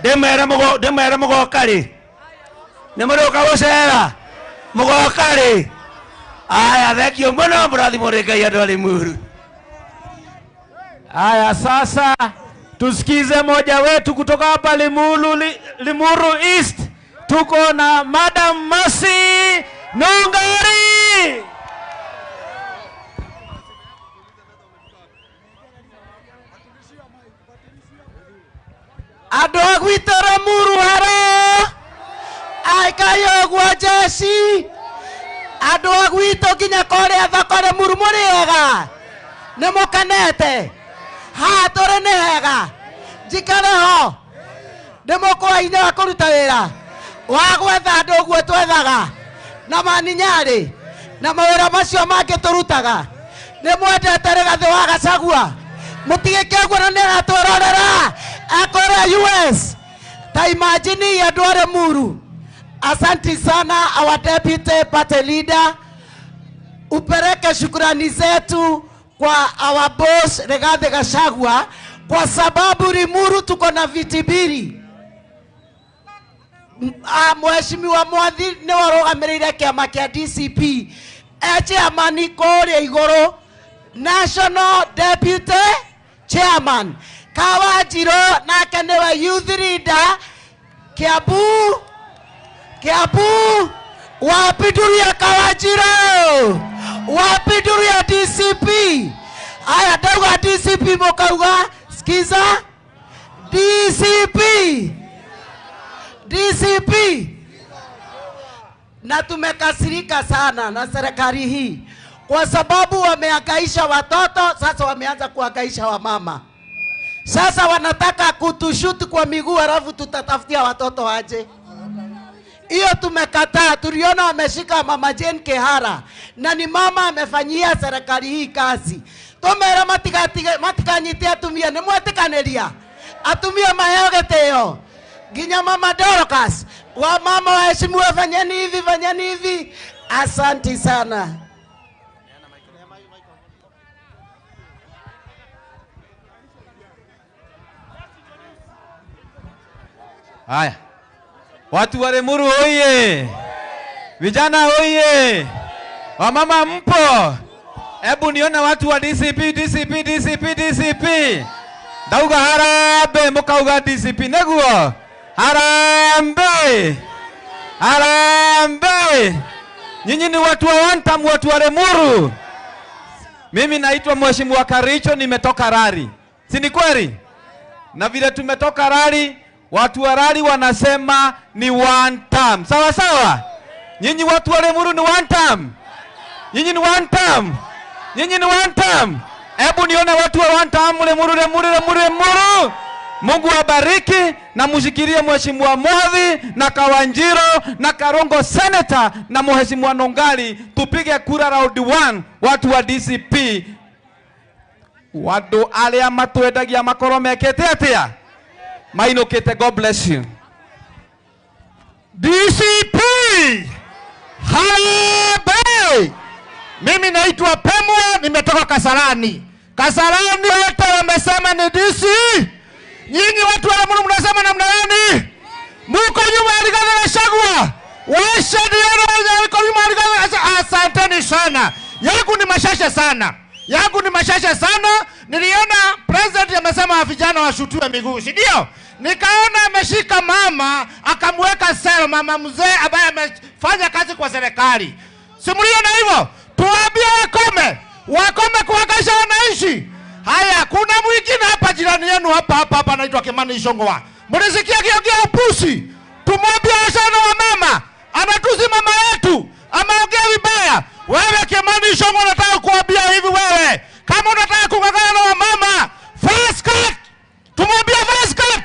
Speaker 5: Ndĩmere mũgoka rĩ. Nĩ mũrĩũka gũcera. Mũgoka rĩ. Aya, thengio mũno, mũrathimwo nĩ Ngai andũ a Lemuru.
Speaker 1: Haya, sasa tusikize moja wetu kutoka hapa Limuru East. Tuko na Madam Mercy Nungari.
Speaker 6: Andũ a gwitũ Limuru haro aikayo gwa jeshi andũ a gwitũ nginya kũrĩa thoko Limuru mũrĩega nĩ mũkenete ha tũrĩ nĩ hega njikare ho nĩ mũkũwa hinya wa kũruta wĩra wa gwetha andũ ũguo twethaga na maninyarĩ na mawĩra macio mangĩ tũrutaga nĩ mwendete Rigathĩ wa Gachagua mũtigĩke ũguo na nĩ aratwĩrorera akũrĩa US ta imagine andũ a Limuru. Asante sana our deputy party leader, upeleke shukrani zetu kwa our boss Rigathĩ Gachagua kwa sababu Limuru tuko na viti mbili. Mheshimiwa Mwathi nĩ warũgamĩrĩire kĩama kĩa DCP chairman kũrĩa igũrũ national deputy chairman Kawanjirũ nake nĩwe youth leader Kiambu wapiduria Kawanjirũ wapiduria DCP. Aya ndauga DCP mukauga skiza DCP na tumekasirika sana na serikali hii kwa sababu wamehangaisha watoto, sasa wameanza kuhangaisha wamama. Sasa wanataka kutushuti kwa miguu alafu tutatafutia watoto aje. Hiyo tumekataa. Tuliona wameshika mama Jane Kihara na ni mama amefanyia serikali hii kazi. Tumera matikanyite atumia ni mwetikanĩria atumia maheo gĩtĩo nginya mama Dorcas wa mama waheshimiwa fanyeni hivi. Asante sana.
Speaker 3: Haya, watu wa Limuru oye, vijana oye, wamama mpo, hebu niona watu wa DCP. Dauga harambe, mukauga DCP neguo, harambe. Nyinyi ni watu wa one time, watu wa Limuru. Mimi naitwa Mheshimiwa Karicho, nimetoka Rari, si ni kweli? Na vile tumetoka Rari, watu wa Rari wanasema ni one time. Sawa sawa? Nyinyi watu wa Limuru ni one time. Nyinyi ni one time. Hebu nione watu wa one time Limuru. Mungu wabariki na mushikirie Mheshimiwa Mwathi na Kawanjirũ na Karongo Senator na Mheshimiwa Nongali, tupige kura round 1 watu wa DCP. Watu alia matwendagia makoro mekete atia mainokete. God bless you.
Speaker 1: DCP Harambee. Mimi naitwa Pemwa, nimetoka Kasarani. Kasarani wote wamesema ni DC. Nyinyi watu wa Limuru mnasema namna gani? Muko nyuma ya Rigathĩ Gachagua. Washadiana wako nyuma ya Rigathĩ Gachagua. Asanteni sana. Yangu ni mashasha sana. Niliona president amesema vijana washutiwe miguu, si ndio? Nikaona ameshika mama akamweka selo, mama mzee ambaye amefanya kazi kwa serikali. Simuliona hivyo? Tuambie wakome kuhangaisha wananchi. Haya, kuna mwingine hapa jirani yenu hapa anaitwa Kimani Ichung'wah. Mlisikia kiongea upusi? Tumwambie sana wa mama, anatusi mama yetu, ameongea vibaya. Wewe Kimani Ichung'wah nataka kuambia hivi wewe, kama unataka kung'ang'ana na mama, first cut. Tumwambie first cut.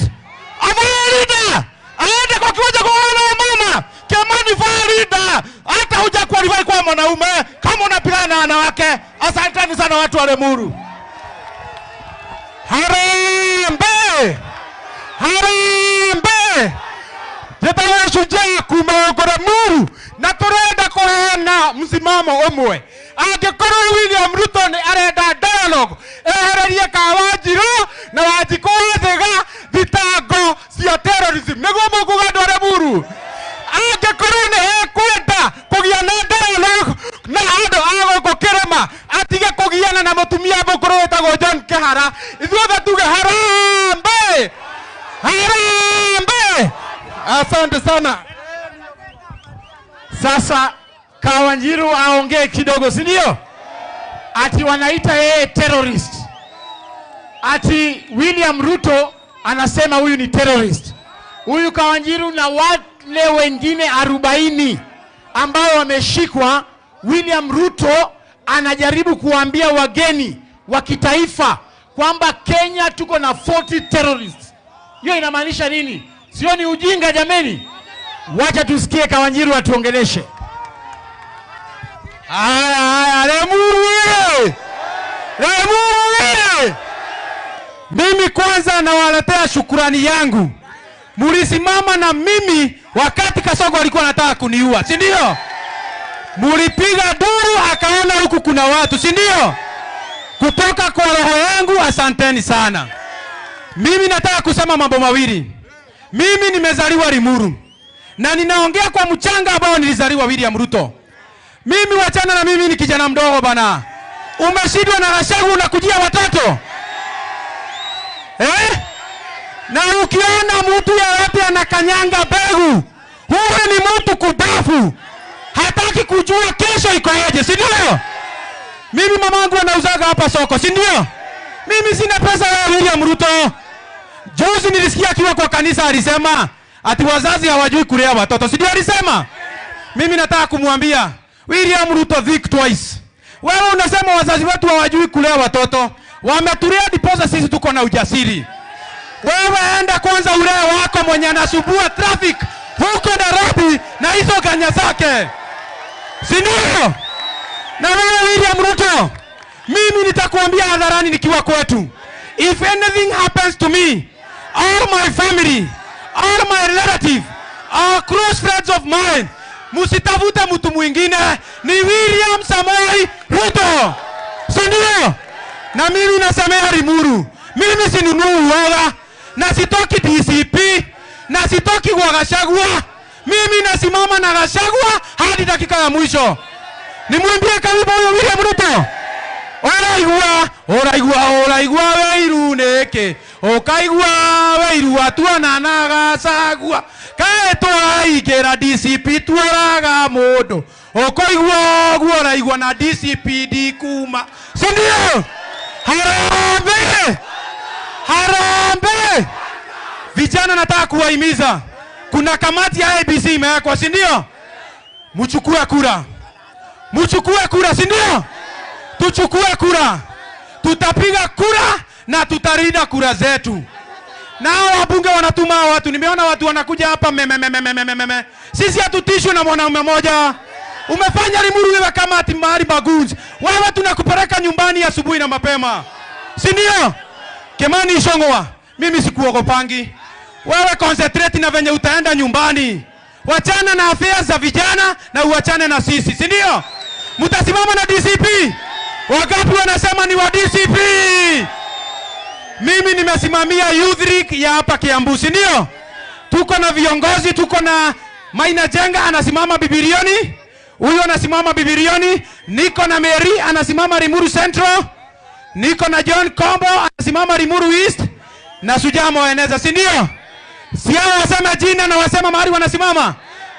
Speaker 1: Avalida, aende kwa kiwanja kung'ang'ana na mama. Kimani Farida, hata huja qualify kwa mwanaume kama unapigana na wanawake. Asanteni sana watu wa Limuru. Harambee. Jetawa shujaa kuma Limuru na turenda kuheana msimamo umwe. Angĩkorwo William Ruto ni arenda dialogue, ehererie Kawanjirũ na Wanjikũ thega thitango cia terrorism. Nĩguo mũkuga andũ a Limuru. Angĩkorwo ni ekwenda kũgia na dialogue na andũ a gũkũ Kĩrĩma, atige kũgiana na mũtumia mũkũrũ wĩtagwo John Kihara. Ithuothe tuge harambee. Asante sana. Sasa Kawanjirũ aongee kidogo, si ndio? Ati wanaita yeye terrorist. Ati William Ruto anasema huyu ni terrorist. Huyu Kawanjiru na wale wengine 40 ambao wameshikwa, William Ruto anajaribu kuambia wageni wa kitaifa kwamba Kenya tuko na 40 terrorists. Hiyo inamaanisha nini? Sio ni ujinga jameni? Wacha tusikie Kawanjiru atuongeleshe.
Speaker 3: Haya, Lemuru! Mimi kwanza nawaletea shukurani yangu. Mulisimama na mimi wakati Kasongo alikuwa anataka kuniua, si ndio? Mulipiga duru akaona huku kuna watu, si ndio? Kutoka kwa roho yangu asanteni sana. Mimi nataka kusema mambo mawili. Mimi nimezaliwa Limuru na ninaongea kwa mchanga ambao nilizaliwa William Ruto. Mimi wachana na mimi ni kijana mdogo bana. Umeshindwa na Gachagua unakujia watoto. Na ukiona mtu yeyote anakanyanga begu, huyo ni mtu kudafu. Hataki kujua kesho iko aje, si ndio? Mimi mamangu anauzaga hapa soko, si ndio? Mimi sina pesa ya William Ruto. Juzi nilisikia akiwa kwa kanisa alisema ati wazazi hawajui kulea watoto, si ndio alisema? Mimi nataka kumwambia William Ruto think twice. Wewe unasema wazazi wetu hawajui kulea watoto. Wametulea diposa sisi tuko na ujasiri. Wewe enda kwanza ulee wako mwenye anasumbua traffic huko Nairobi na hizo ganya zake. Si ndio? Na wewe William Ruto, mimi nitakuambia hadharani nikiwa kwetu. If anything happens to me, all my family, all my relatives, all close friends of mine, musitafute mtu mwingine, ni William Samoei Ruto. Si ndio? Na mimi nasemea Limuru, mimi sinunui uoga, na sitoki DCP, na sitoki kwa Gachagua. Mimi nasimama na Gachagua hadi dakika ya mwisho. Nimwambie karibu huyo William Ruto. Oraigua weiru neke. Okaigua weiru atuana na Gachagua. Kae twaigera DCP twaraga mundu. Okoigua oraigua na DCP dikuma. Si ndio? Harambe! Vijana nataka kuwahimiza. Kuna kamati ya ABC imewekwa, si ndio? Mchukue kura. Mchukue kura, si ndio? Tuchukue kura. Tutapiga kura na tutarinda kura zetu. Nao wabunge wanatuma watu. Nimeona watu wanakuja hapa Sisi hatutishwi na mwanaume mmoja. Umefanya Limuru wewe kama ati mahali bagunzi. Wewe tunakupeleka nyumbani asubuhi na mapema. Si ndio? Kimani Ichung'wah, mimi sikuogopangi. Wewe concentrate na venye utaenda nyumbani. Wachana na affairs za vijana na uachane na sisi, si ndio? Mtasimama na DCP. Wangapi wanasema ni wa DCP? Mimi nimesimamia Youth League ya hapa Kiambu, si ndio? Tuko na viongozi, tuko na Maina Jenga anasimama Bibilioni. Huyo anasimama Bibilioni. Niko na Mary anasimama Limuru Central. Niko na John Kombo anasimama Limuru East. Na Sujamo Eneza, si ndio? Si hao wasema jina na wasema mahali wanasimama.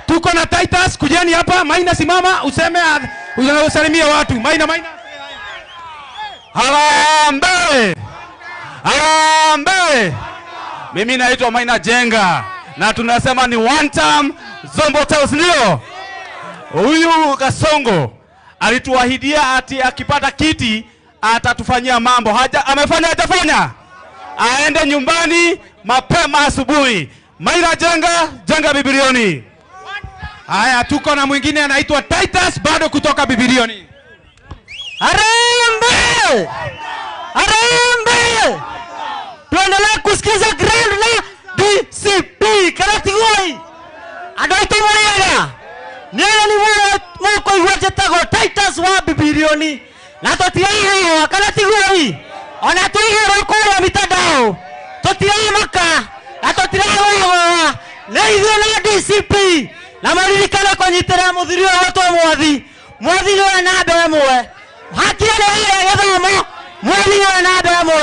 Speaker 3: Tuko na Titus, kujeni hapa. Maina simama useme usalimie watu. Maina.
Speaker 7: Harambe! Mimi naitwa Maina Jenga na tunasema ni one term Zombo Towers, ndio? Huyu Kasongo alituahidia ati akipata kiti atatufanyia mambo. Amefanya hajafanya? Aende nyumbani mapema asubuhi. Maina Jenga Bibilioni.
Speaker 3: Haya, tuko na mwingine anaitwa Titus bado kutoka Bibilioni.
Speaker 6: Harambe! Tuendelee kusikiza grand na DCP Karatigoi. Adoito Muriaga. Nene ni mwako iwajetago Titus wa Bibilioni. Na totiaga wa Karatigoi. Ona tuigero kwa mitandao. Totiaga maka. Na totiaga wa. Neithio na DCP. Na maririkana kũnyitĩrĩra mũthuri wa watu mwathi. Mwathi nĩ na andũ amwe. Hakire ile gĩthomo. Mwathi nĩ na andũ amwe.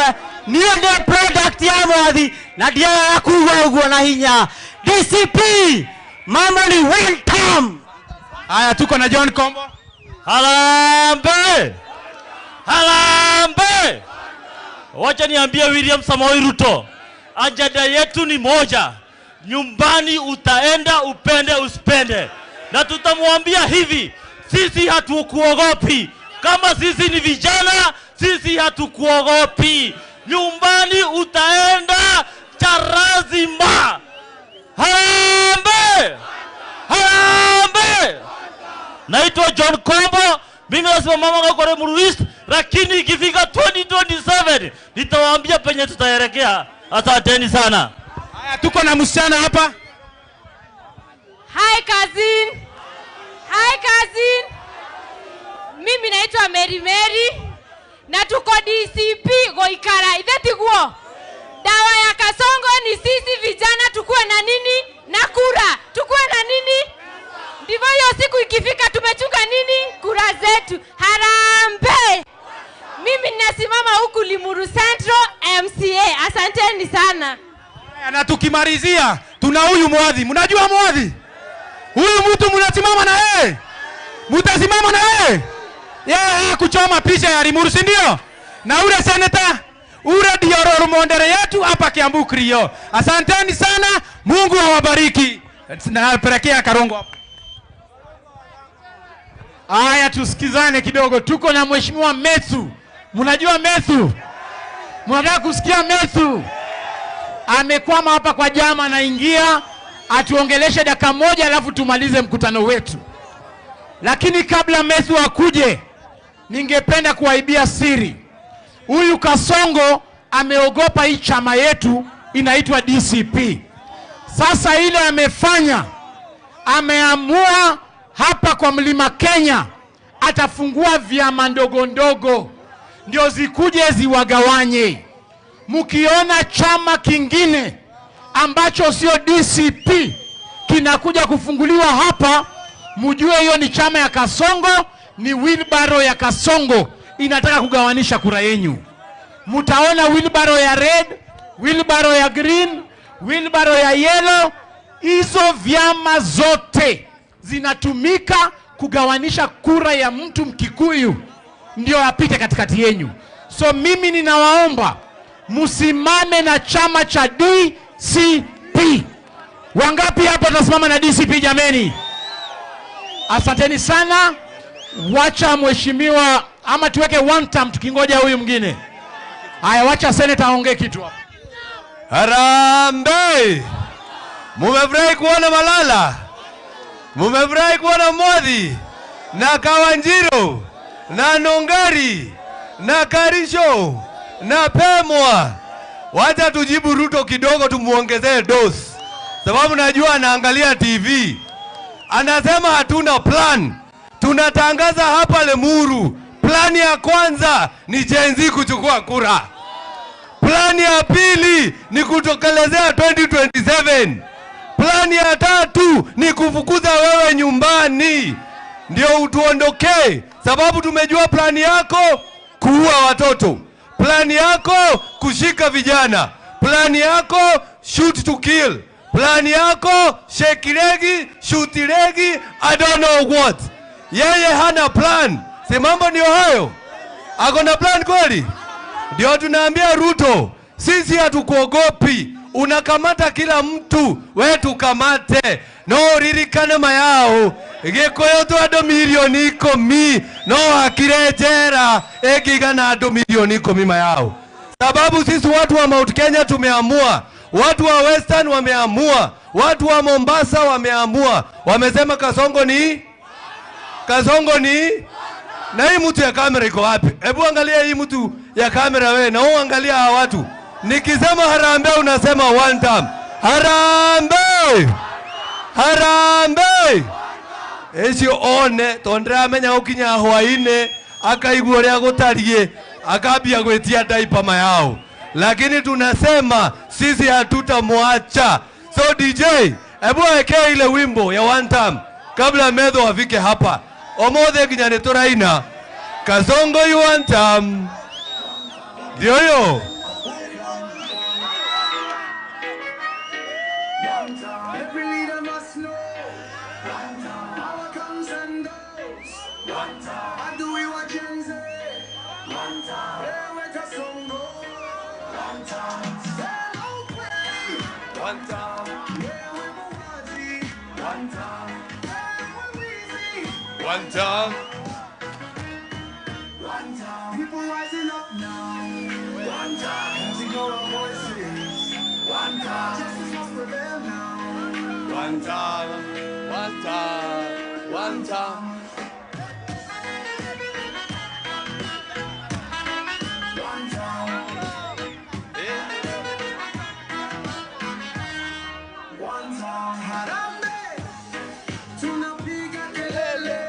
Speaker 6: Niĩ ndĩ product ya mwathi na ndiaga kuuga ũguo na hinya. DCP mama ni one term.
Speaker 3: Haya, tuko na John Kombo.
Speaker 8: Harambe! Wacha niambie William Samoei Ruto ajenda yetu ni moja. Nyumbani utaenda upende usipende. Na tutamwambia hivi, sisi hatukuogopi. Kama sisi ni vijana, sisi hatukuogopi. Nyumbani utaenda charazima. Harambee! Harambee! Naitwa John Kombo. Mimi nasimama kwa Lemuru East, lakini ikifika 2027 nitawaambia penye tutaelekea. Asanteni sana.
Speaker 1: Haya, tuko na msichana hapa.
Speaker 9: Hi cousin. Hi cousin. Mimi naitwa Mary na tuko DCP Goikara. Ithetiguo. Dawa ya Kasongo ni sisi vijana tukue na nini? Na kura. Tukue na nini? Ndivyo hiyo siku ikifika tumechunga nini? Kura zetu. Harambee! Mimi ninasimama huku Limuru Central MCA. Asanteni sana.
Speaker 1: Na tukimalizia tuna huyu Mwadhi. Mnajua Mwadhi? Huyu mtu mnasimama na yeye. Mtasimama na yeye. Yeye kuchoma picha ya Limuru, si ndio? Na ule senator, ule ndio mondere yetu hapa Kiambu Krio. Asanteni sana. Mungu awabariki. Napelekea Karongo hapa. Aya, tusikizane kidogo. Tuko na Mheshimiwa Methu. Mnajua Methu? Mnataka kusikia Methu? Amekwama hapa kwa jama, anaingia atuongeleshe dakika moja alafu tumalize mkutano wetu. Lakini kabla Methu akuje, ningependa kuwaibia siri. Huyu Kasongo ameogopa hii chama yetu inaitwa DCP. Sasa ile amefanya, ameamua hapa kwa Mlima Kenya atafungua vyama ndogo ndogo ndio zikuje ziwagawanye. Mkiona chama kingine ambacho sio DCP kinakuja kufunguliwa hapa, mjue hiyo ni chama ya Kasongo, ni wheelbarrow ya Kasongo inataka kugawanisha kura yenu. Mtaona wheelbarrow ya red, wheelbarrow ya green, wheelbarrow ya yellow. Hizo vyama zote zinatumika kugawanisha kura ya mtu Mkikuyu ndio apite katikati yenu. So mimi ninawaomba musimame na chama cha DCP. Wangapi hapa tunasimama na DCP jameni? Asanteni sana. Wacha mheshimiwa ama tuweke one term tukingoja huyu mwingine. Haya, wacha senator aongee kitu hapa.
Speaker 3: Harambee! Mumefurahi kuona Malala? Mumefurahi kuona Mwadhi na Kawanjiro na Nongari na Karisho na Pemwa? Wacha tujibu Ruto kidogo, tumuongezee dosi, sababu najua anaangalia TV. Anasema hatuna plan. Tunatangaza hapa Lemuru, plani ya kwanza ni Gen Z kuchukua kura. Plani ya pili ni kutokelezea 2027. Plani ya tatu ni kufukuza wewe nyumbani ndio utuondokee, sababu tumejua plani yako kuua watoto, plani yako kushika vijana, plani yako shoot to kill, plani yako shake legi, shoot legi, I don't know what. Yeye hana plan. Si mambo ndio hayo? Ako na plan kweli? Ndio tunaambia Ruto, sisi hatukuogopi. Unakamata kila mtu, wewe tukamate. No ririkane mayao. Gikoyo tu ado milioni 10. No akirejera egigana ado milioni 10 mayao. Sababu sisi watu wa Mount Kenya tumeamua, watu wa Western wameamua, watu wa Mombasa wameamua. Wamesema Kasongo ni na hii mtu ya kamera iko wapi? Hebu angalia hii mtu ya kamera wewe, na uangalia hawa watu. Nikisema harambee unasema one time. Harambee! Harambee! Ecio one tondra amenya ukinya hwaine akaigua ria gutarie akabia gwetia diaper mayao. Lakini tunasema sisi hatutamwacha. So DJ, hebu weke ile wimbo ya one time kabla Medho afike hapa. Omothe ginya ni turaina Kasongo you one time. Ndio hiyo.
Speaker 10: Every leader must know. Power comes and goes. I do we what Gen Z. Hey, wake us on go. Say out where
Speaker 3: One time. One time.
Speaker 10: People rising up now. One time. Raising our voices. One time. Justice must prevail now.
Speaker 3: One time. One time. One time.
Speaker 10: One time. One time. Harambee. Tunapiga kelele.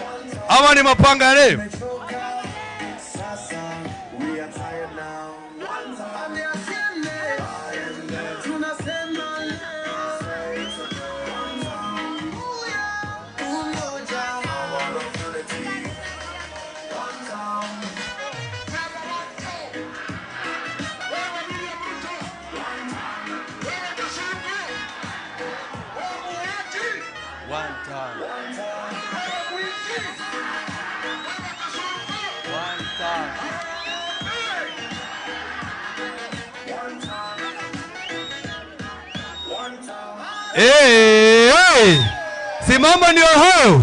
Speaker 10: One time.
Speaker 3: Ama ni mapanga leo.
Speaker 10: Sasa, we are tired now. One time. Tunasema
Speaker 3: One time. One time. Hey! Simama ndio hayo.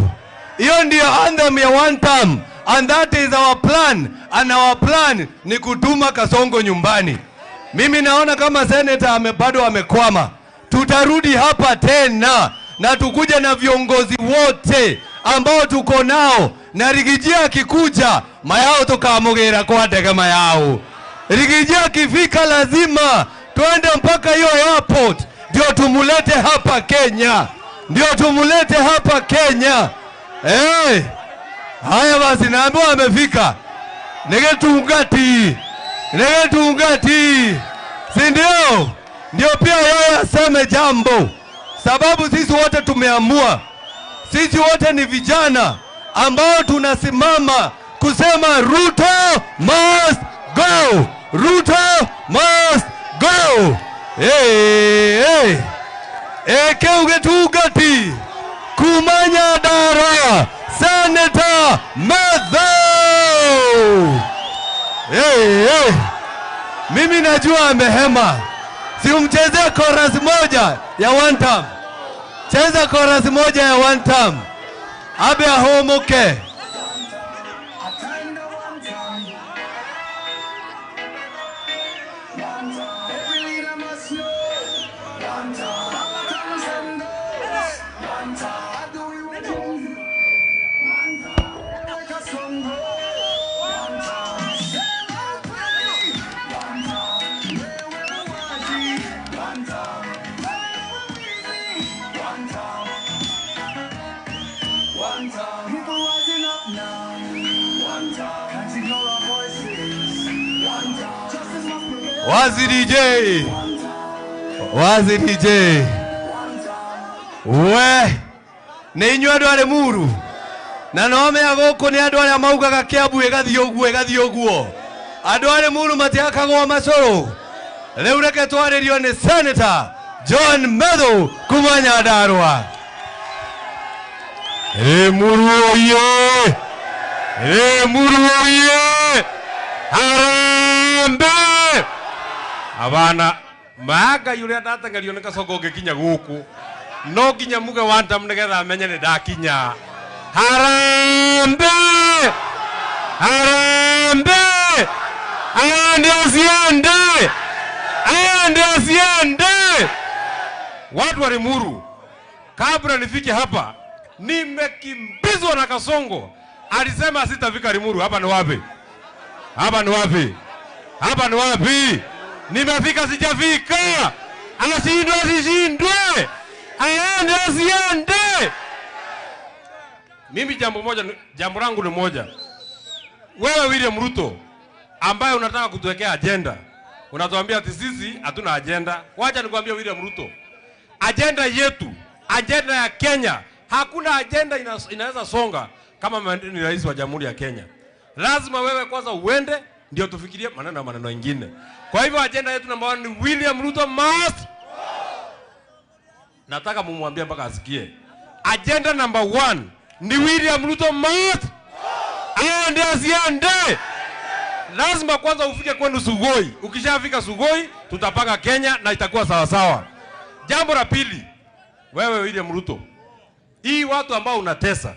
Speaker 3: Hiyo ndio anthem ya one time. And that is our plan. And our plan ni kutuma Kasongo nyumbani. Mimi naona kama senator bado amekwama. Tutarudi hapa tena na tukuja na viongozi wote ambao tuko nao, na Rigijia akikuja mayao tukamugera kwa ndege mayao. Rigijia akifika lazima tuende mpaka hiyo airport ndio tumulete hapa Kenya. Ndio tumulete hapa Kenya. Haya basi, naambiwa amefika. Negetungati. Si ndio? Ndio pia yeye aseme jambo. Sababu sisi wote tumeamua. Sisi wote ni vijana ambao tunasimama kusema Ruto must go. Ruto must go. Keugetugati kumanya dara Senator Medho. Mimi najua amehema. Si umchezea chorus moja ya one time. Cheza chorus moja ya one time. Abe ahomoke. Wazi DJ. We ni inyu andu ari muru na no me agoko ni andu ari maugaga Kiambu igathi oguo andu ari muru matiakagwo macoro. Riu reke twaririo ni Senator John Medho kuma Nyandarua. Muru oye harambe abana maga yule atatangario ni Kasongo ngikinya guku no nginya muge one time nigetha amenye ni ndakinya. Harambe ande asiende. Watu wa Limuru, kabla nifike hapa nimekimbizwa na Kasongo. Alisema sitafika Limuru. Hapa ni wapi? Nimefika sijafika. Asishindwe. Aende asiende. Mimi jambo langu ni moja. Wewe William Ruto ambaye unataka kutuwekea agenda, unatuambia ati sisi hatuna agenda. Wacha nikwambie William Ruto, agenda yetu, agenda ya Kenya, hakuna agenda inaweza songa kama ni rais wa Jamhuri ya Kenya. Lazima wewe kwanza uende ndio tufikirie maneno mengine. Kwa hivyo agenda yetu namba 1 ni William Ruto must. Nataka mumwambie mpaka asikie. Agenda namba 1 ni William Ruto must. Aende asiende. lazima kwanza ufike kwenu Sugoi. Ukishafika Sugoi, tutapanga Kenya na itakuwa sawa sawa. Jambo la pili, wewe William Ruto, hii watu ambao unatesa,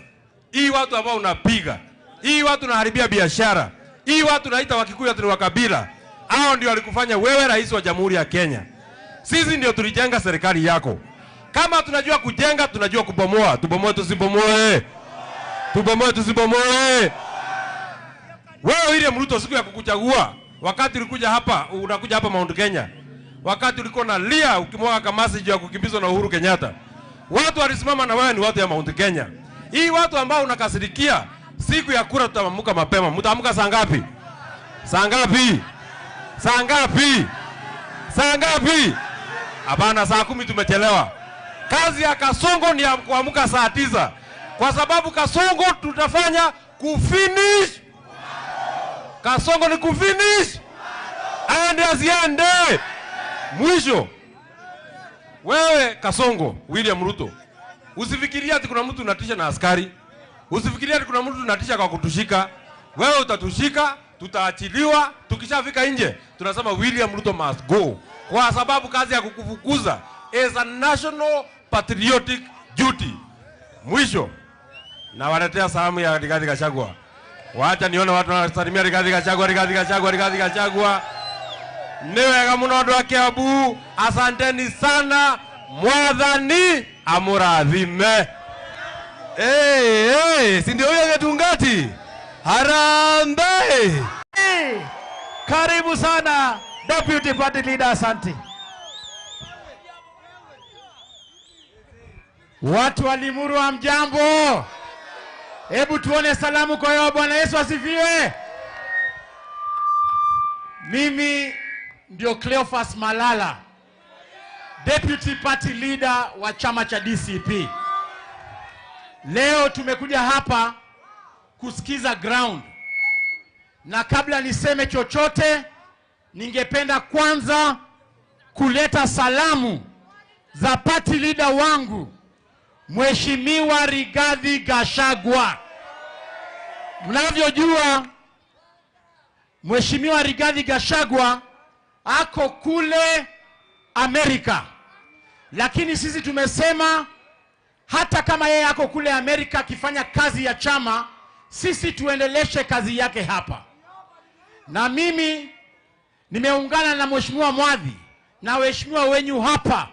Speaker 3: hii watu ambao unapiga, hii watu unaharibia biashara, hii watu naita Wakikuyu ati wa kabila, hao ndio walikufanya wewe rais wa Jamhuri ya Kenya. Sisi ndio tulijenga serikali yako. Kama tunajua kujenga, tunajua kubomoa. Tubomoe tusibomoe. Tubomoe tusibomoe. Wewe William Ruto, siku ya kukuchagua, wakati ulikuja hapa, unakuja hapa Mount Kenya, wakati ulikuwa na lia ukimwaga kamasi juu ya kukimbizwa na Uhuru Kenyatta, watu walisimama na wewe ni watu ya Mount Kenya. Hii watu ambao unakasirikia, siku ya kura tutaamka mapema. Mtaamka saa ngapi? Saa ngapi? Saa ngapi? Saa ngapi? Hapana, saa 10 tumechelewa. Kazi ya Kasongo ni ya kuamka saa 9. Kwa sababu Kasongo tutafanya kufinish. Kasongo ni kufinish. Aende asiende. Mwisho. Wewe Kasongo, William Ruto, usifikiria ati kuna mtu unatisha na askari. Usifikiria ati kuna mtu unatisha kwa kutushika. Wewe utatushika, tutaachiliwa, tukishafika nje tunasema William Ruto must go. Kwa sababu kazi ya kukufukuza is a national patriotic duty. Mwisho, na waletea salamu ya Rigathi Gachagua. Wacha nione watu wanasalimia Rigathi Gachagua, Rigathi Gachagua, Rigathi Gachagua. Niwega muno andu a Kiambu, asanteni sana, Mwathani amurathime. Si ndio huyo Getungati? Harambee!
Speaker 1: Karibu sana Deputy Party Leader, asante. Watu wa Limuru hamjambo. Hebu tuone salamu kwa yao. Bwana Yesu asifiwe. Mimi ndio Cleophas Malala, Deputy Party Leader wa chama cha DCP. Leo tumekuja hapa kusikiza ground. Na kabla niseme chochote, ningependa kwanza kuleta salamu za party leader wangu, Mheshimiwa Rigathi Gachagua. Mnavyojua, Mheshimiwa Rigathi Gachagua ako kule Amerika. Lakini sisi tumesema hata kama yeye ako kule Amerika akifanya kazi ya chama, sisi tuendeleshe kazi yake hapa. Na mimi nimeungana na Mheshimiwa Mwadhi na waheshimiwa wenyu hapa.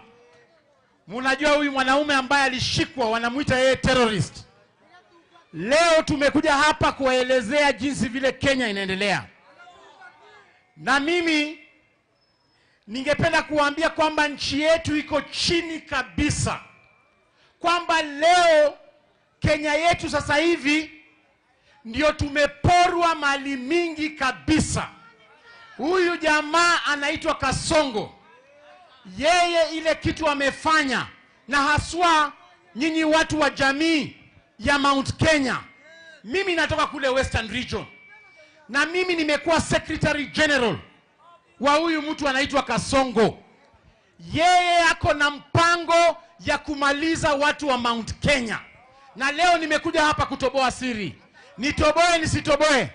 Speaker 1: Mnajua huyu mwanaume ambaye alishikwa wanamuita yeye terrorist. Leo tumekuja hapa kuwaelezea jinsi vile Kenya inaendelea. Na mimi ningependa kuambia kwamba nchi yetu iko chini kabisa. Kwamba leo Kenya yetu sasa hivi ndio tumeporwa mali mingi kabisa. Huyu jamaa anaitwa Kasongo. Yeye ile kitu amefanya, na haswa nyinyi watu wa jamii ya Mount Kenya. Mimi natoka kule Western Region. Na mimi nimekuwa Secretary General wa huyu mtu anaitwa Kasongo. Yeye ako na mpango ya kumaliza watu wa Mount Kenya. Na leo nimekuja hapa kutoboa siri. Nitoboe nisitoboe?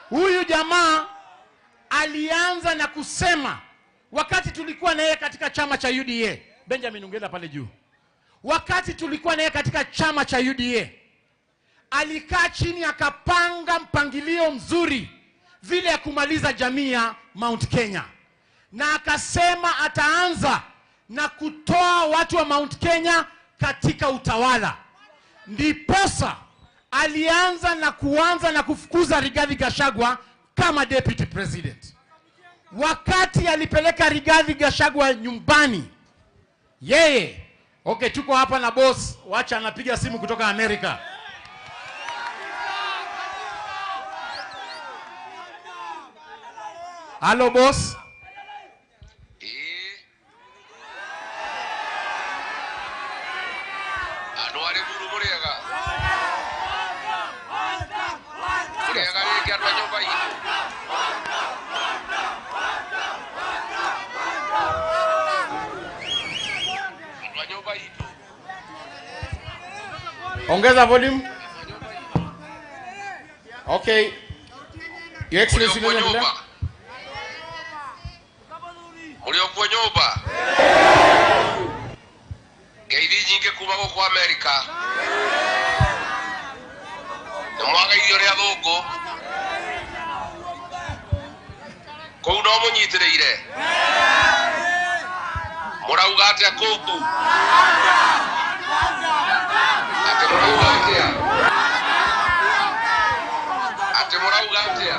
Speaker 1: Huyu jamaa alianza na kusema wakati tulikuwa na yeye katika chama cha UDA. Benjamin ungenda pale juu. Wakati tulikuwa na yeye katika chama cha UDA, alikaa chini akapanga mpangilio mzuri vile ya kumaliza jamii ya Mount Kenya. Na akasema ataanza na kutoa watu wa Mount Kenya katika utawala. Ndiposa alianza na kufukuza Rigathi Gachagua kama Deputy President. Wakati alipeleka Rigathi Gachagua nyumbani, yeye, okay, tuko hapa na boss, wacha anapiga simu kutoka Amerika. Hello boss.
Speaker 2: Anuare buru muriaga. Muriaga ni kiarwa nyumba hii.
Speaker 1: Ongeza volume. Okay. Your Excellency,
Speaker 2: Muliokuwa nyumba. Ngeithi nyingi kuma guku Amerika. Na mwaga irio ria thungu. Kou no munyitireire. Murauga atia kuku. Ati murauga atia. Ati murauga atia.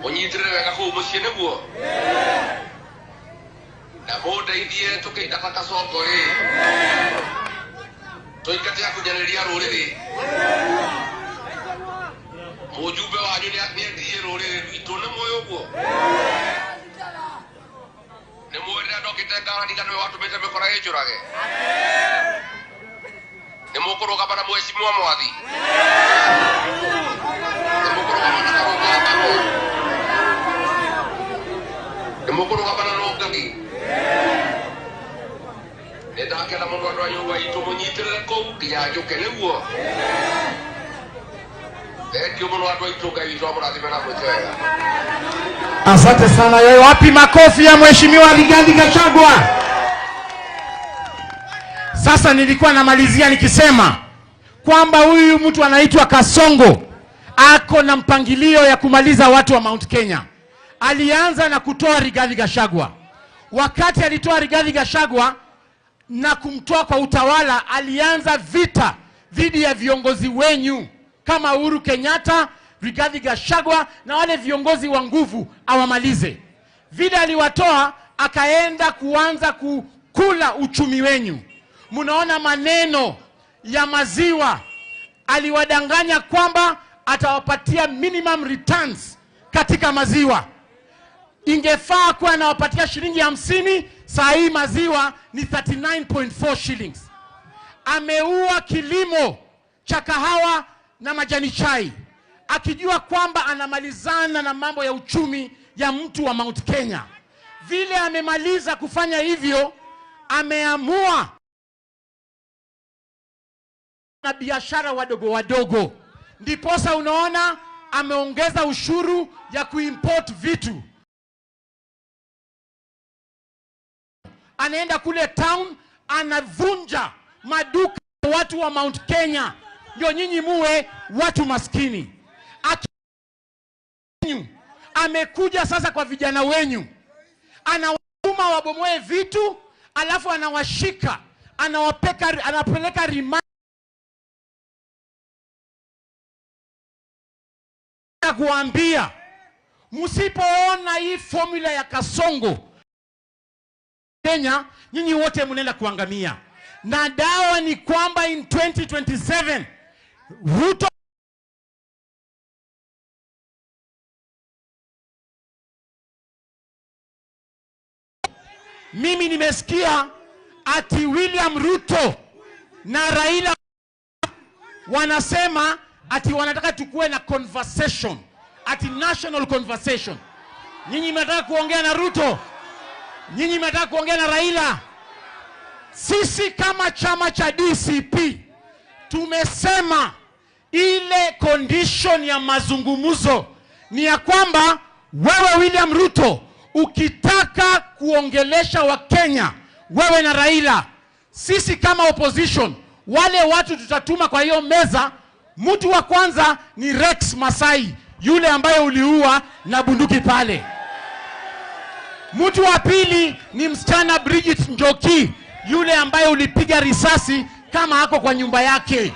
Speaker 2: Munyitirire wega kuu mucii niguo. Na mundeithie tukiingatha Kasongo ri. Tuingate akunyanĩria rũrĩrĩ. Mũjumbe wanyu nĩendie rũrĩrĩ rwitũ nĩ mũĩ ũguo. Nĩ mũĩ rĩrĩa ndokĩte Ngarani nĩwe watũmĩte mĩkora ĩnjũrage. Nĩ mũkũrũgama na mheshimiwa Mwathi. Nĩ mũkũrũgama na Karũng'ana. Nĩ mũkũrũgama na Nũngagi. Nĩ ndakena mũno andũ a nyũmba itũ mũnyitĩrĩre kũu nginya njũke nĩguo. Thengiũ mũno andũ a itũ Ngai witũ amũrathime na mwĩke wega.
Speaker 1: Asante sana. Wapi makofi ya Mheshimiwa Rigathi Gachagua? Sasa nilikuwa namalizia nikisema kwamba huyu mtu anaitwa Kasongo ako na mpangilio ya kumaliza watu wa Mount Kenya. Alianza na kutoa Rigathi Gachagua. Wakati alitoa Rigathi Gachagua na kumtoa kwa utawala, alianza vita dhidi ya viongozi wenyu kama Uhuru Kenyatta, Rigathi Gachagua na wale viongozi wa nguvu awamalize. Vile aliwatoa, akaenda kuanza kukula uchumi wenyu. Munaona maneno ya maziwa, aliwadanganya kwamba atawapatia minimum returns katika maziwa. Ingefaa kuwa anawapatia shilingi 50, saa hii maziwa ni 39.4 shillings. Ameua kilimo cha kahawa na majani chai, akijua kwamba anamalizana na mambo ya uchumi ya mtu wa Mount Kenya. Vile amemaliza kufanya hivyo, ameamua na biashara wadogo wadogo. Ndiposa unaona ameongeza ushuru ya kuimport vitu. Anaenda kule town, anavunja maduka watu wa Mount Kenya. Ndio nyinyi muwe watu maskini. Amekuja sasa kwa vijana wenyu, anawatuma wabomoe vitu, alafu anawashika, anapeleka remand kuambia msipoona hii formula ya Kasongo Kenya, nyinyi wote mnaenda kuangamia. Na dawa ni kwamba in 2027 Ruto mimi nimesikia ati William Ruto na Raila wanasema ati wanataka tukue na conversation, ati national conversation. Nyinyi mnataka kuongea na Ruto? Nyinyi mnataka kuongea na Raila? Sisi kama chama cha DCP tumesema ile condition ya mazungumzo ni ya kwamba wewe William Ruto ukitaka kuongelesha wa Kenya, wewe na Raila, sisi kama opposition, wale watu tutatuma kwa hiyo meza, mtu wa kwanza ni Rex Masai, yule ambaye uliua na bunduki pale. Mtu wa pili ni msichana Bridget Njoki, yule ambaye ulipiga risasi kama hako kwa nyumba yake.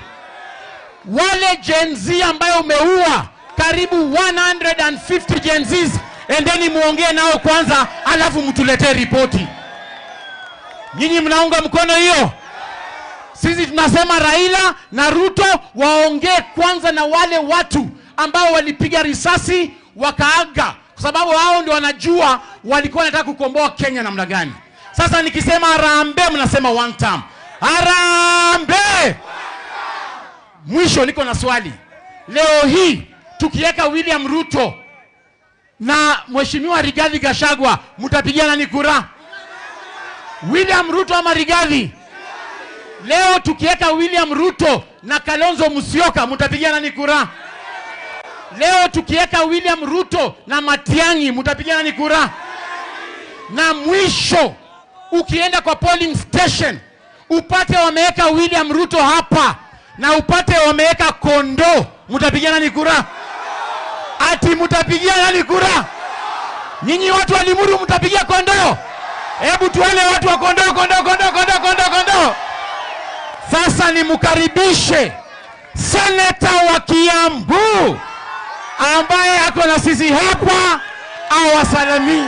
Speaker 1: Wale Gen Z ambaye umeua karibu 150 Gen Zs, endeni muongee nao kwanza, alafu mtuletee ripoti. Nyinyi mnaunga mkono hiyo? Sisi tunasema Raila na Ruto waongee kwanza na wale watu ambao walipiga risasi wakaaga, kwa sababu hao ndio wanajua walikuwa wanataka kukomboa Kenya namna gani. Sasa nikisema harambee, mnasema one time. Harambee! Mwisho niko na swali. Leo hii tukiweka William Ruto na Mheshimiwa Rigathi Gachagua, mtapigia nani kura? William Ruto ama Rigathi? Leo tukiweka William Ruto na Kalonzo Musyoka, mtapigia nani kura? Leo tukiweka William Ruto na Matiang'i, mtapigia nani kura? Na mwisho ukienda kwa polling station upate wameweka William Ruto hapa na upate wameweka Kondo, mtapigia nani kura? Ati mtapigia nani kura? Nyinyi watu wa Limuru mtapigia Kondo? Hebu tuone watu wa Kondo. Sasa nimkaribishe seneta wa Kiambu ambaye ako na sisi hapa awasalimie.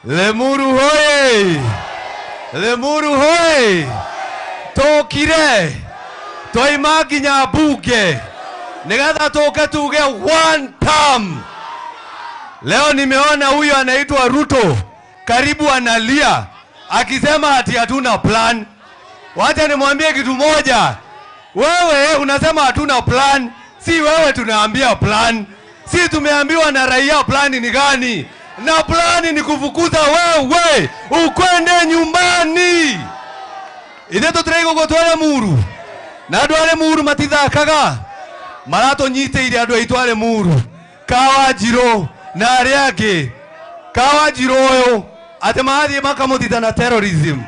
Speaker 3: Lemuru hoye! Lemuru hoye! Tokire! Toima nginya bunge. Nigetha tuke tuge one term. Leo nimeona huyu anaitwa Ruto karibu analia akisema ati hatuna plan. Wacha nimwambie kitu moja. Wewe unasema hatuna plan, si wewe tunaambia plan. Si tumeambiwa na raia plan ni gani? Na plan ni kufukuza wewe ukwende nyumbani. Ithe tutirego gotwara muru. Na andware muru matithakaga. Marato nyite ile andwa itware muru. Kawajiro na ariake. Kawajiro yo ate mathi makamutita na terrorism.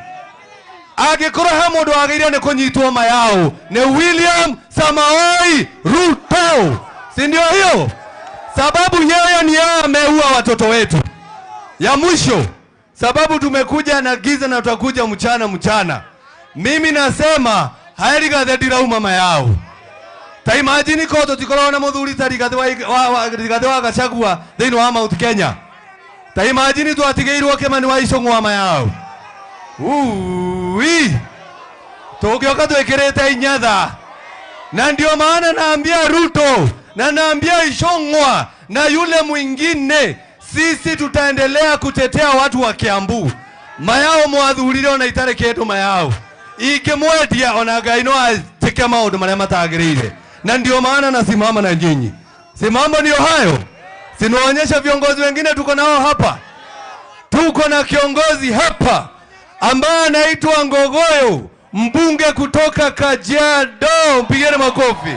Speaker 3: Agikora ha mundu agire ne kunyitwo mayao ni William Samoei Ruto. Si ndio hiyo? Sababu yeye ni yeye ameua watoto wetu. Ya mwisho, sababu tumekuja na giza na tutakuja mchana. Mimi nasema haeri gathedira mama yao. Ta imagine ko tutikora muthuri tari gathwa Gachagua thini wa Mount Kenya. Ta imagine tu atigeirwo Kimani wa Icũng'wa mama yao. Tokioka twekirete inyatha. Na ndio maana naambia Ruto na naambia Icũng'wa na yule mwingine, sisi tutaendelea kutetea watu wa Kiambu. Mayao mwathurire ona itare kindu mayao. Ikimwedia ona Ngai no atike maundu maria matagirire. Na ndio maana nasimama na nyinyi. Si mambo ndio hayo. Sinaonyesha viongozi wengine tuko nao hapa. Tuko na kiongozi hapa ambaye anaitwa Ngogoyo, mbunge kutoka Kajiado. Mpigeni makofi.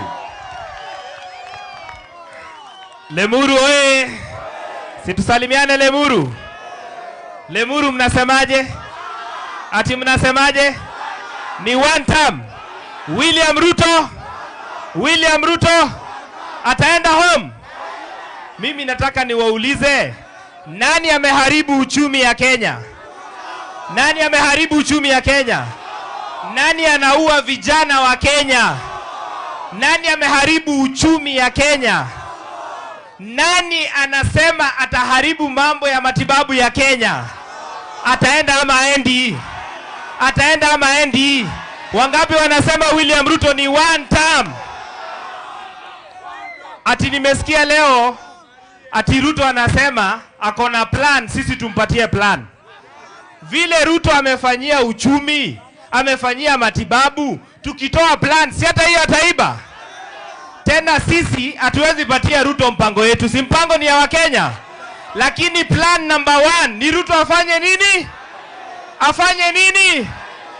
Speaker 4: Lemuru oye! Situsalimiane Lemuru. Lemuru mnasemaje? Ati mnasemaje? Ni one term. William Ruto ataenda home. Mimi nataka niwaulize, nani ameharibu uchumi ya Kenya? Nani ameharibu uchumi ya Kenya? Nani anaua vijana wa Kenya? Nani ameharibu uchumi ya Kenya? Nani anasema ataharibu mambo ya matibabu ya Kenya? Ataenda ama aendi? Ataenda ama aendi? Wangapi wanasema William Ruto ni one term? Ati nimesikia leo ati Ruto anasema akona plan, sisi tumpatie plan. Vile Ruto amefanyia uchumi, amefanyia matibabu, tukitoa plan si hata hiyo ataiba. Tena sisi hatuwezi patia Ruto mpango yetu, si mpango ni ya Wakenya. Lakini plan number 1 ni Ruto afanye nini? Afanye nini?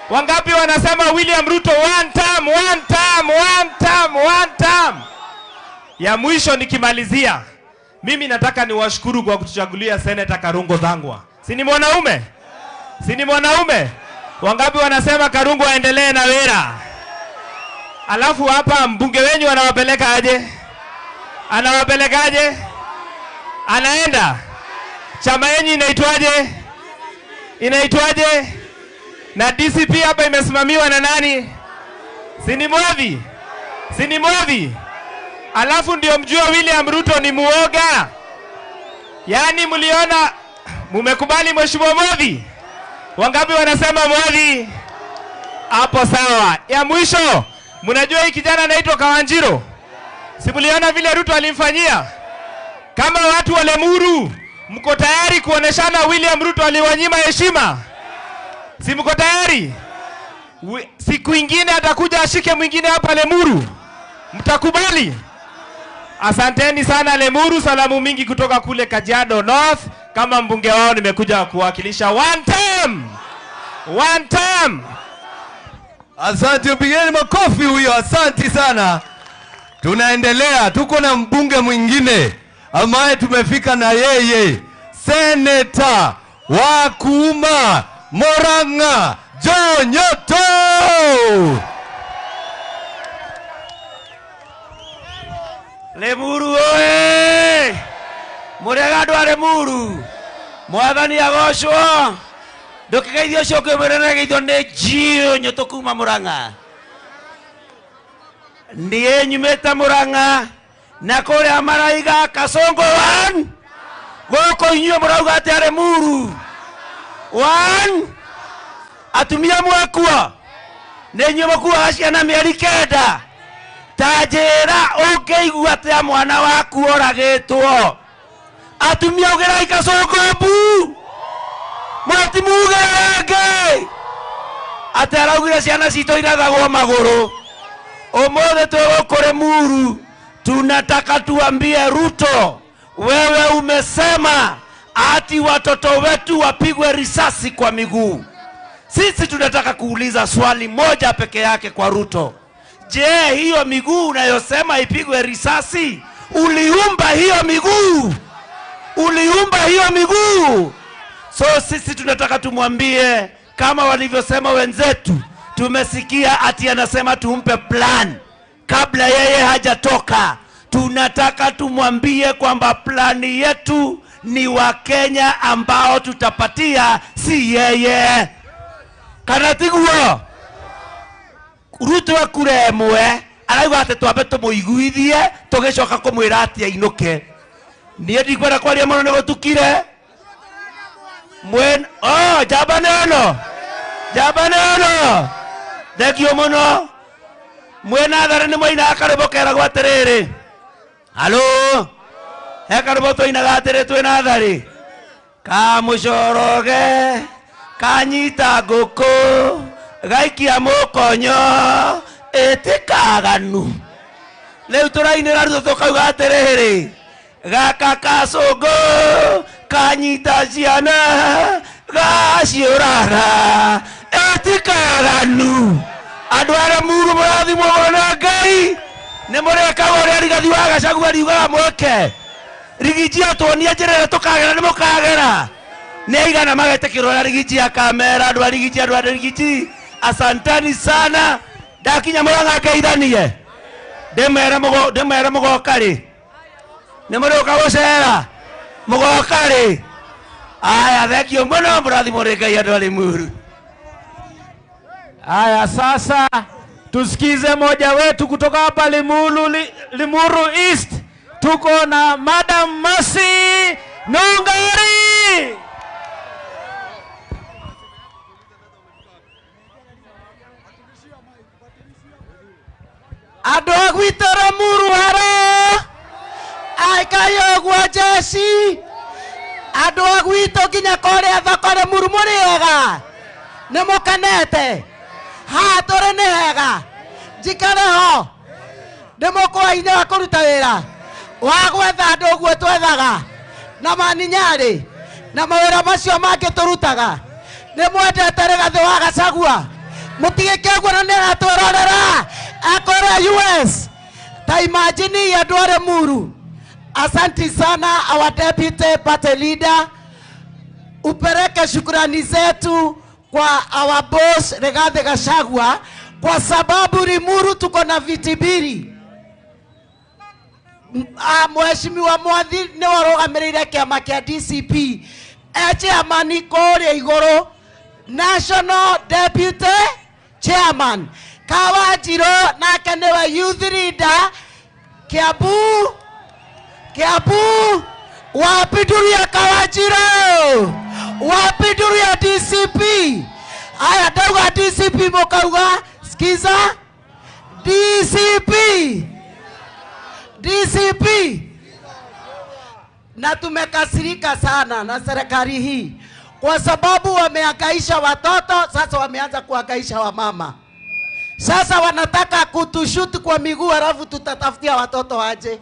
Speaker 4: Wangapi wanasema William Ruto one term? Ya mwisho nikimalizia, mimi nataka niwashukuru kwa kutuchagulia Senator Karungo Thang'wa. Si ni mwanaume? Si ni mwanaume? Wangapi wanasema Karungo aendelee na wera? Alafu hapa mbunge wenyu anawapeleka aje? Anawapelekaje? Anaenda. Chama yenyu inaitwaje? Inaitwaje? Na DCP hapa imesimamiwa na nani? Si ni Mwadhi? Si ni Mwadhi? Alafu ndio mjua William Ruto ni muoga. Yaani mliona, mumekubali mheshimiwa Mwadhi? Wangapi wanasema Mwadhi? Hapo sawa. Ya mwisho, mnajua hii kijana anaitwa Kawanjiro? Si mliona vile Ruto alimfanyia? Kama watu wa Lemuru, mko tayari kuoneshana William Ruto aliwanyima heshima? Si mko tayari? Siku ingine atakuja ashike mwingine hapa Lemuru. Mtakubali? Asanteni sana Lemuru, salamu mingi kutoka kule Kajiado North. Kama mbunge wao nimekuja kuwakilisha one term. One term.
Speaker 3: Asante, mpigeni makofi huyo, asante sana. Tunaendelea, tuko na mbunge mwingine ambaye tumefika na yeye, Senator wa Kuma Murang'a, John Nyoto.
Speaker 5: Lemuru oe! Murega ndwa Lemuru. Mwathani agocwo. Ndukigeithio cioke murene geithio ni John Nyoto kuma Murang'a. Ndiye nyumete Murang'a na kuria maraiga Kasongo 1. Goko inyuo murauga ati Lemuru 1. Atumia mwakua. Nenyo makua ciana mieri kenda. Tajera ungeigua ati mwana waku oragitwo. Atumia ugerai Kasongo bu. Mwati mugerenge. Ati araugire ciana cito irathagwo maguru. Omothe twegoko Lemuru, tunataka tuambie Ruto, wewe umesema ati watoto wetu wapigwe risasi kwa miguu. Sisi tunataka kuuliza swali moja peke yake kwa Ruto. Je, hiyo miguu unayosema ipigwe risasi, uliumba hiyo miguu? Uliumba hiyo miguu? So sisi tunataka tumwambie kama walivyosema wenzetu. Tumesikia ati anasema tumpe plan kabla yeye hajatoka. Tunataka tumwambie kwamba plani yetu ni wa Kenya ambao tutapatia, si yeye. Kanatiguo Ruto akuremwe arauga ati twambe tumuiguithie tugicoka kumwira ati ainuke. Nie ndikwenda kwaria muno nigutukire mwen jabaneno Dekio muno. Mwena thare ni moina akarebo kera gwaterere. Halo. Akarebo to ina gatere to ina thare. Ka mucoroge. Kanyita ngoko. Gaikia mukonyo. Etikaganu. Leu turainira Ruto tukauga aterere. Gaka Kasongo. Kanyita ciana. Gaciuraga. Etikaganu. Andu a Lemuru murathimwo na Ngai. Ni mureka uria rigathi wa Gachagua riugaga mweke. Rigiji atuonia njira tukagera ni mukagera. Ni aigana magetekirwo na Rigiji akamera andu a Rigiji. Asantani sana. Ndakinya Murang'a ngeithanie. Ndemere mugoka ri. Ni muruka gucera. Mugoka ri. Aya thekio muno murathimwo ri Ngai andu a Lemuru.
Speaker 4: Aya, sasa tusikize moja wetu kutoka hapa Limuru East. Tuko na Madam Mercy Nungari.
Speaker 6: Adogwito Lemuru hara. Aikayo gwa Jesi. Adogwito kinya kore thoko Lemuru muriega. Nemukanete. Ha tore nehega jikare ho demoko ine wakuruta wira wa gwetha andu guo twethaga na maninyari na mawira macio make turutaga ni mwendete Rigathi wa Gachagua mutige kegwo na ni atwororera akore US ta imagine andu a Lemuru. Asante sana our deputy party leader, upeleke shukrani zetu kwa our boss Rigathi Gachagua kwa sababu Limuru tuko na viti mbili. Mheshimiwa Mwathi ni warugamirire kiama kia DCP chairman kore iguru national deputy chairman Kawanjiro nake niwe youth leader Kiambu wapiduria Kawanjiro wapiduria DCP. Aya ndauga DCP mukauga skiza DCP. Na tumekasirika sana na serikali hii kwa sababu wamehangaisha watoto, sasa wameanza kuhangaisha wamama. Sasa wanataka kutushuti kwa miguu alafu tutatafutia watoto aje.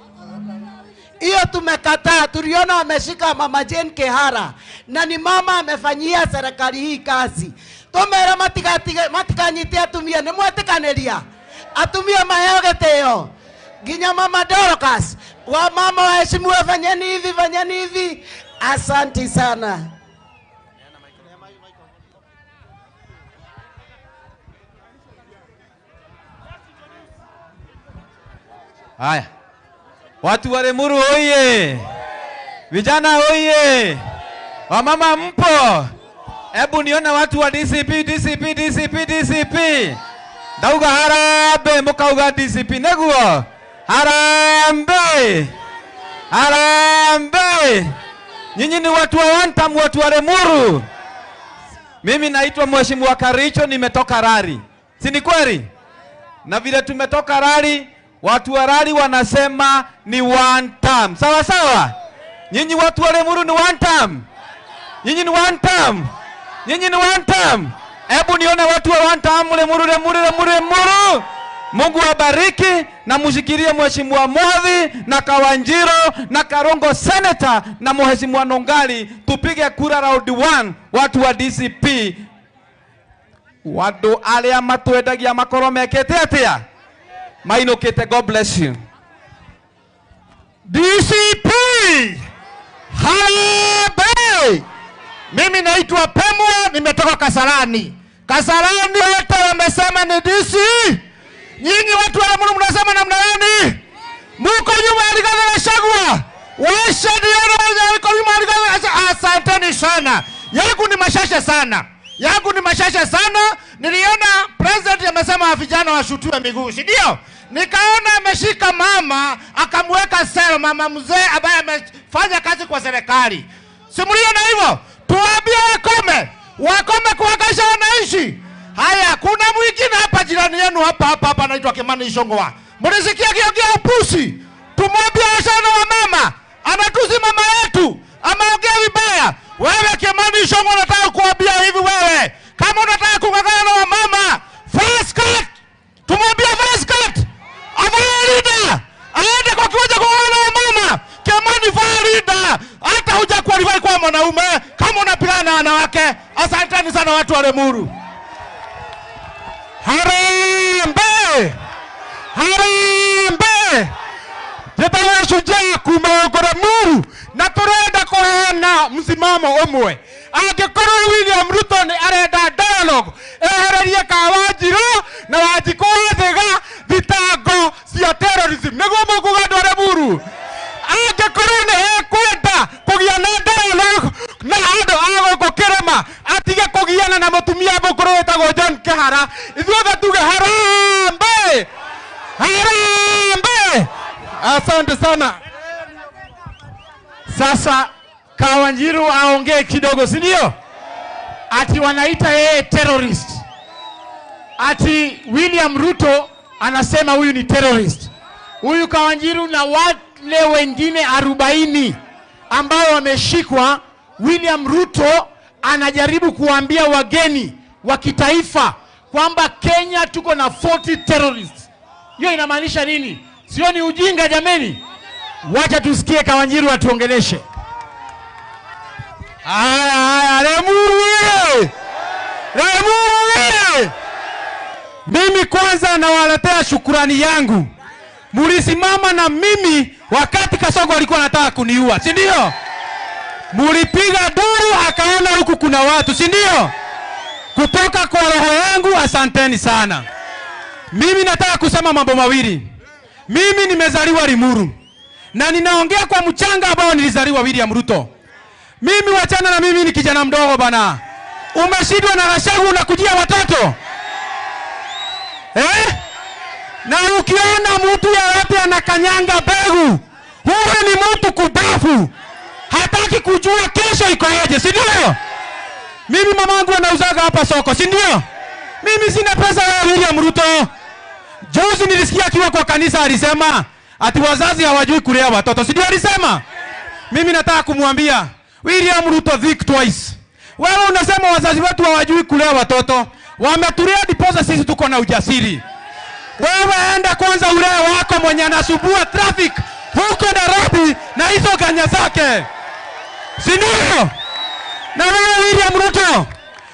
Speaker 6: Hiyo tumekataa. Tuliona wameshika mama Jane Kehara na ni mama amefanyia serikali hii kazi. Tumera matikanyite atumia ni mwetikaneria atumia maheo geteo ginya mama Dorcas wa mama waheshimiwa, fanyeni hivi. Asante sana.
Speaker 3: Haya, watu wa Limuru oye! Vijana oye! Wamama mpo? Hebu niona watu wa DCP. Dauga harambe, mukauga DCP neguo. Harambe. Nyinyi ni watu wa Wantam, watu wa Limuru. Mimi naitwa Mheshimiwa Karicho, nimetoka Rari. Si ni kweli? Na vile tumetoka Rari, watu wa Rari wanasema ni one term. Sawa sawa? Nyinyi watu wa Limuru ni one term. Nyinyi ni one term. Hebu nione watu wa one term Limuru. Mungu wabariki na mushikirie Mheshimiwa Mwadhi na Kawanjiro na Karongo Senator na Mheshimiwa Nongali, tupige kura round 1 watu wa DCP. Wadu alia matwendagia makoro mekete atia mainokete. God bless you.
Speaker 1: DCP Harambee. Mimi naitwa Pemwa, nimetoka Kasarani. Kasarani wote wamesema ni DC. Nyinyi watu wa Limuru mnasema namna gani? Muko nyuma ya Rigathi Gachagua. Washadiana wako nyuma ya Rigathi Gachagua. Asanteni sana. Yangu ni mashasha sana. Niliona president amesema vijana washutiwe miguu, si ndio? Nikaona ameshika mama akamweka sel, mama mzee ambaye amefanya kazi kwa serikali. Simuliona hivyo? Tuambie wakome kuhakikisha wanaishi. Haya, kuna mwingine hapa jirani yenu hapa anaitwa Kimani Ichung'wah. Mnasikia kiongea upusi? Tumwambie sana wa mama. Anatusi mama yetu. Ameongea vibaya. Wewe Kimani Ichung'wah, nataka kuambia hivi wewe. Kama unataka kung'ang'ana na wa mama, first cut. Tumwambie first cut. Avalida. Aende kwa kiwanja kung'ang'ana na wa mama. Kimani Farida. Hata huja qualify kwa mwanaume kama unapigana na wanawake. Asanteni sana watu wa Limuru. Harambee. Jetawa shujaa kumaogora Limuru na turenda kuheana msimamo umwe. Angĩkorwo William Ruto ni arenda dialogue, ehererie Kawanjiro na Wanjikũ thega thitango cia terrorism. Nĩguo mũkuga andũ a Limuru. Angĩkorwo ni ekwenda kũgia na dialogue na andũ a gũkũ Kĩrĩma, atige kũgiana na mũtumia mũkũrũ wĩtagwo John Kehara. Ithuothe tuge harambee. Asante sana. Sasa Kawanjiro aongee kidogo, si ndio? Ati wanaita yeye terrorist. Ati William Ruto anasema huyu ni terrorist. Huyu Kawanjiro na wale wengine 40 ambao wameshikwa, William Ruto anajaribu kuambia wageni wa kitaifa kwamba Kenya tuko na 40 terrorists. Hiyo inamaanisha nini? Sio ni ujinga jameni? Wacha tusikie Kawanjiro atuongeleshe. Limuru. Mimi kwanza nawaletea shukrani yangu. Mulisimama na mimi wakati Kasongo alikuwa anataka kuniua, si ndio? Mulipiga duru akaona huku kuna watu, si ndio? Kutoka kwa roho yangu asanteni sana. Mimi nataka kusema mambo mawili. Mimi nimezaliwa Limuru na ninaongea kwa mchanga ambao nilizaliwa William Ruto. Mimi wachana na mimi ni kijana mdogo bana. Umeshindwa na Gachagua unakujia watoto. Na ukiona mtu yeyote anakanyanga begu, huyo ni mtu kudafu. Hataki kujua kesho iko aje, si ndio? Mimi mamangu anauzaga hapa soko, si ndio? Mimi sina pesa ya William Ruto. Juzi nilisikia akiwa kwa kanisa alisema ati wazazi hawajui kulea watoto, si ndio alisema? Mimi nataka kumwambia William Ruto think twice. Wewe unasema wazazi wetu hawajui kulea watoto. Wametulea diposa sisi tuko na ujasiri. Wewe enda kwanza ulee wako mwenye anasumbua traffic
Speaker 3: huko Nairobi na hizo ganya zake, si ndio? Na wewe William Ruto,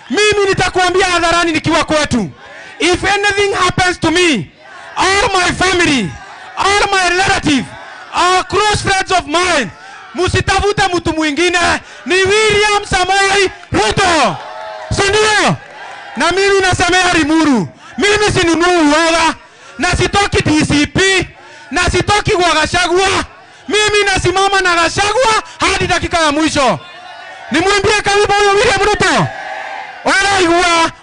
Speaker 3: mimi nitakuambia hadharani nikiwa kwetu, if anything happens to me, all my family, all my relative, all close friends of mine, musitafute mtu mwingine, ni William Samoei Ruto, si ndio? Na mimi nasemea Limuru, mimi sinunui uoga, na sitoki DCP, na sitoki kwa Gachagua, mimi nasimama na Gachagua hadi dakika ya mwisho. Nimwambie karibu huyo William Ruto.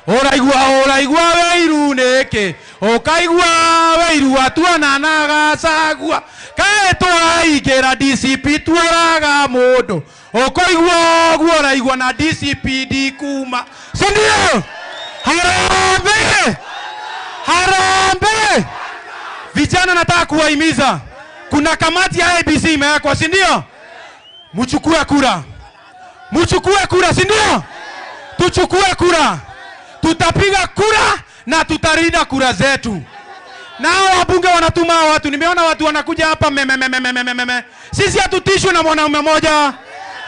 Speaker 3: Oraigua weiru neke, okaigua weiru atuana na Gachagua, kae twaigera DCP twaraga mundu, okoigua guo oraigua na DCP dikuma, si ndio? Harambee! Harambee! Vijana nataka kuwahimiza, kuna kamati ya ABC imewekwa, si ndio? Mchukue kura. Mchukue kura, si ndio? Tuchukue kura. Tutapiga kura na tutarinda kura zetu. Nao wabunge wanatuma watu. Nimeona watu wanakuja hapa meme. Sisi hatutishwe na mwanaume mmoja.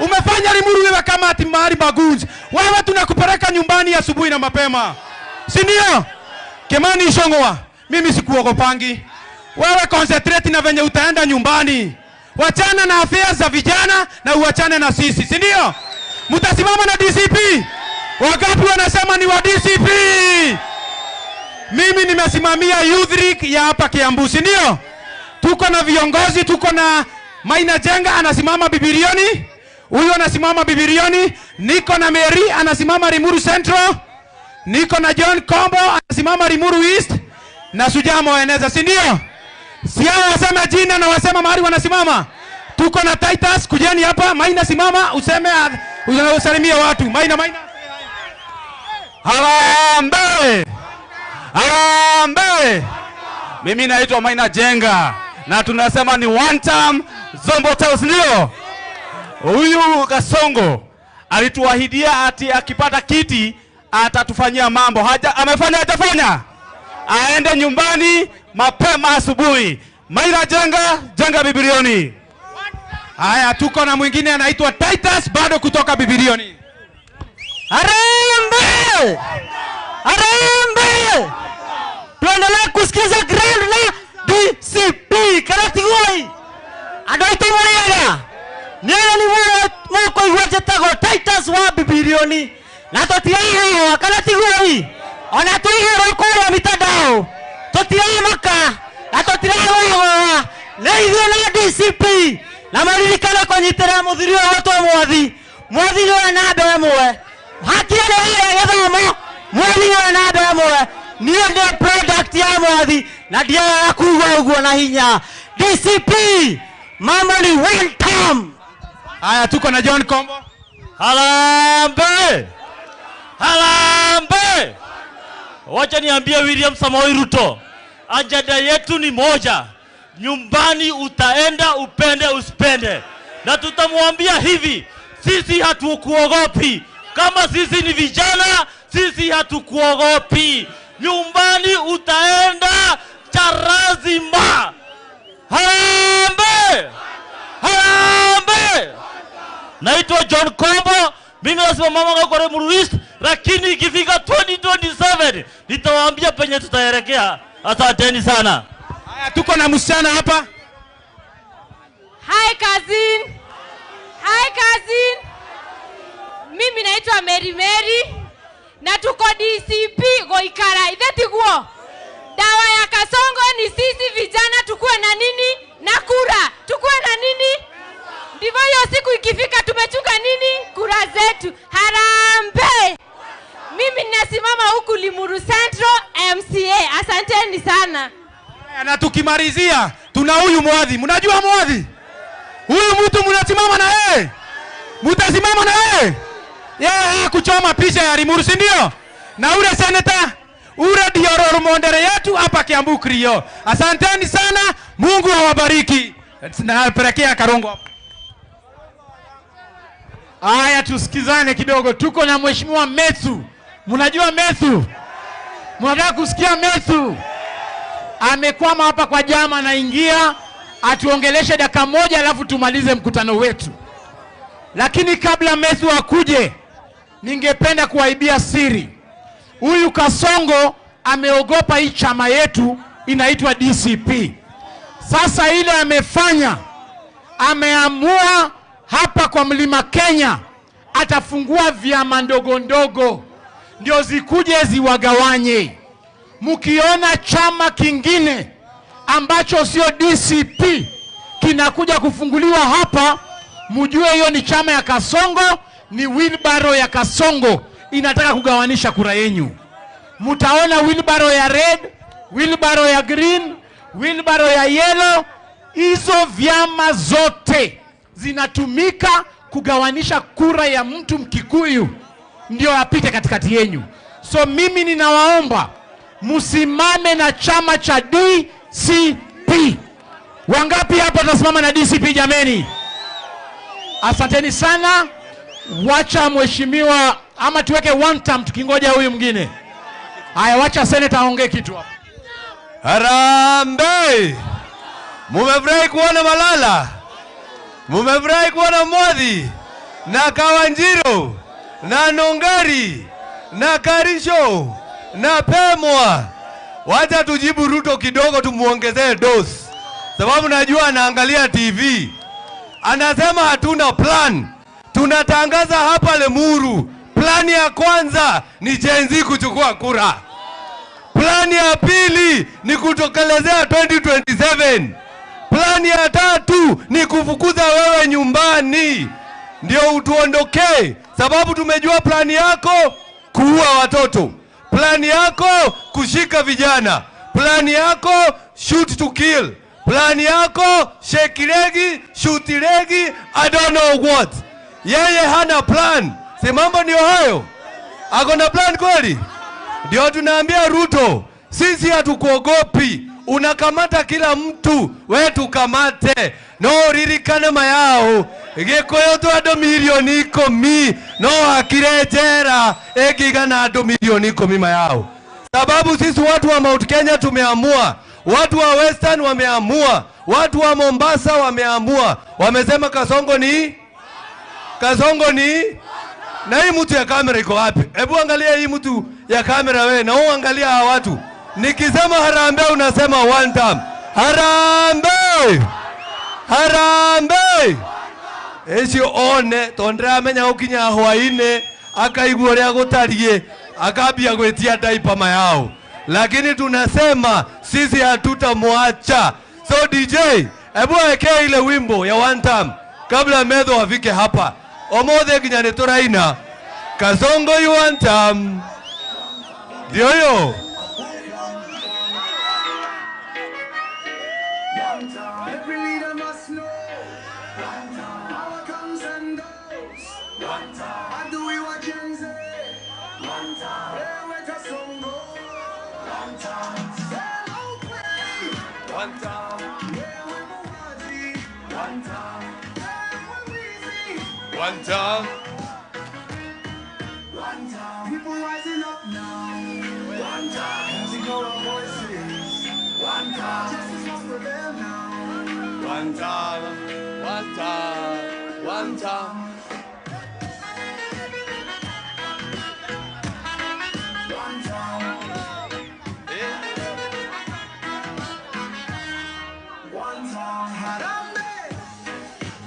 Speaker 3: Umefanya Limuru wewe kama ati mahali bagunzi. Wewe tunakupeleka nyumbani asubuhi na mapema, si ndio? Kimani Ichung'wah, mimi sikuogopangi. Wewe concentrate na venye utaenda nyumbani. Wachana na afya za vijana na uachane na sisi, si ndio? Mtasimama na DCP. Wangapi wanasema ni wa DCP? Mimi nimesimamia Youth League ya hapa Kiambu, si ndio? Tuko na viongozi, tuko na Maina Jenga anasimama Bibilioni. Huyo anasimama Bibilioni. Niko na Mary anasimama Limuru Central. Niko na John Kombo anasimama Limuru East. Na Sujamo waeneza, si ndio? Si hao wasema jina na wasema mahali wanasimama. Tuko na Titus, kujeni hapa. Maina simama useme, usalimia watu. Maina.
Speaker 7: Harambee! Harambee! Mimi naitwa Maina Jenga na tunasema ni one time Zombo House, ndio? Huyu Kasongo alituahidia ati akipata kiti atatufanyia mambo. Amefanya hajafanya? Aende nyumbani mapema asubuhi. Maina Jenga Bibilioni.
Speaker 3: Haya, tuko na mwingine anaitwa Titus bado kutoka Bibilioni.
Speaker 6: Harambee! Harambee! Tuendelee kusikiza grand na DCP Karatigoi. Adoito Muriaga. Niye ni mwako iwajetago Titus wa Bibilioni. Na totiaga wa Karatigoi. Ona tuihero kura mitandao. Totiaga maka. Na totiaga wa. Leithio na DCP. Na maririkana konyitera muthirio watu mwathi. Mwathi ni na mbewe mwe. Hakia ni githomo. Mwathi ni na mbewe mwe. Niye ndi product ya mwathi. Na ndia akuga uguo na hinya. DCP. Mama ni one time.
Speaker 3: Haya, tuko na John Kombo.
Speaker 8: Harambee! Harambee! Wacha niambie William Samoei Ruto, ajenda yetu ni moja. Nyumbani utaenda upende usipende. Na tutamwambia hivi, sisi hatukuogopi. Kama sisi ni vijana, sisi hatukuogopi. Nyumbani utaenda charazima. Harambee! Harambee! Naitwa John Kombo, mimi nasimama kwa Limuru East, lakini ikifika 2027 nitawaambia penye tutaelekea. Asanteni sana.
Speaker 3: Haya, tuko na msichana hapa.
Speaker 9: Hi cousin. Hi cousin. Mimi naitwa Mary na tuko DCP Goikara. Ithetiguo. Dawa ya Kasongo ni sisi vijana tukue na nini? Na kura. Tukue na nini? Ndivyo hiyo siku ikifika tumechunga nini? Kura zetu. Harambee! Mimi ninasimama huku Limuru Central MCA. Asanteni sana.
Speaker 3: Na tukimalizia tuna huyu mwadhi. Mnajua mwadhi? Huyu mtu mnasimama na yeye. Mtasimama na yeye. Yeye kuchoma picha ya Limuru, si ndio? Na ule senator, ule ndio role model yetu hapa Kiambu Krio. Asanteni sana. Mungu awabariki. Na pelekea Karongo hapa.
Speaker 1: Haya, tusikizane kidogo. Tuko na Mheshimiwa Methu. Mnajua Methu? Mnataka kusikia Methu? Amekwama hapa kwa jama, anaingia atuongeleshe dakika moja alafu tumalize mkutano wetu. Lakini kabla Methu akuje, ningependa kuwaibia siri. Huyu Kasongo ameogopa hii chama yetu inaitwa DCP. Sasa ile amefanya, ameamua hapa kwa Mlima Kenya atafungua vyama ndogo ndogo ndio zikuje ziwagawanye. Mukiona chama kingine ambacho sio DCP kinakuja kufunguliwa hapa, mjue hiyo ni chama ya Kasongo, ni wheelbarrow ya Kasongo inataka kugawanisha kura yenu. Mutaona wheelbarrow ya red, wheelbarrow ya green, wheelbarrow ya yellow. Hizo vyama zote zinatumika kugawanisha kura ya mtu Mkikuyu ndio apite katikati yenu. So mimi ninawaomba musimame na chama cha DCP. Wangapi hapa tasimama na DCP jameni? Asanteni sana. Wacha mheshimiwa ama tuweke one term tukingoja huyu mwingine. Haya, wacha senator aongee kitu hapa.
Speaker 3: Harambee! Mumefurahi kuona Malala? Mumefurahi kuona Mwadhi na Kawanjiro na Nongari na Karisho na Pemwa? Wacha tujibu Ruto kidogo, tumuongezee dose, sababu najua anaangalia TV. Anasema hatuna plan. Tunatangaza hapa Lemuru, plani ya kwanza ni Gen Z kuchukua kura. Plani ya pili ni kutokelezea 2027. Plani ya tatu ni kufukuza wewe nyumbani ndio utuondokee, sababu tumejua plani yako kuua watoto, plani yako kushika vijana, plani yako shoot to kill, plani yako shake legi, shoot legi, I don't know what. Yeye hana plan. Si mambo ndio hayo? Akona plan kweli? Ndio tunaambia Ruto, sisi hatukuogopi. Unakamata kila mtu, wewe tukamate. No ririkane mayao. Gikoyo tu ado milioni 10, no akirejera egigana ado milioni 10 mayao. Sababu sisi watu wa Mount Kenya tumeamua, watu wa Western wameamua, watu wa Mombasa wameamua. Wamesema Kasongo ni na hii mtu ya kamera iko wapi? Hebu angalia hii mtu ya kamera wewe, na uangalia hawa watu. Nikisema harambee unasema one time. Harambee! Harambee! Eci one tondra menya ukinya hwaine akaigua ria gutarie akabia gwetia daipa mayao. Lakini tunasema sisi hatutamwacha. So DJ, hebu weke ile wimbo ya one time kabla Methu afike hapa. Omothe kinyane turaina Kasongo you one time. Ndio hiyo.
Speaker 10: Every leader must know. Power comes and goes. How do we watch Gen Z? Where we Kasongo? Say no play. Where we Muhaji? Where we Weezy?
Speaker 3: One time.
Speaker 10: People rising up now. Using all our voices. Justice must prevail now.
Speaker 3: One time.
Speaker 10: Harambee,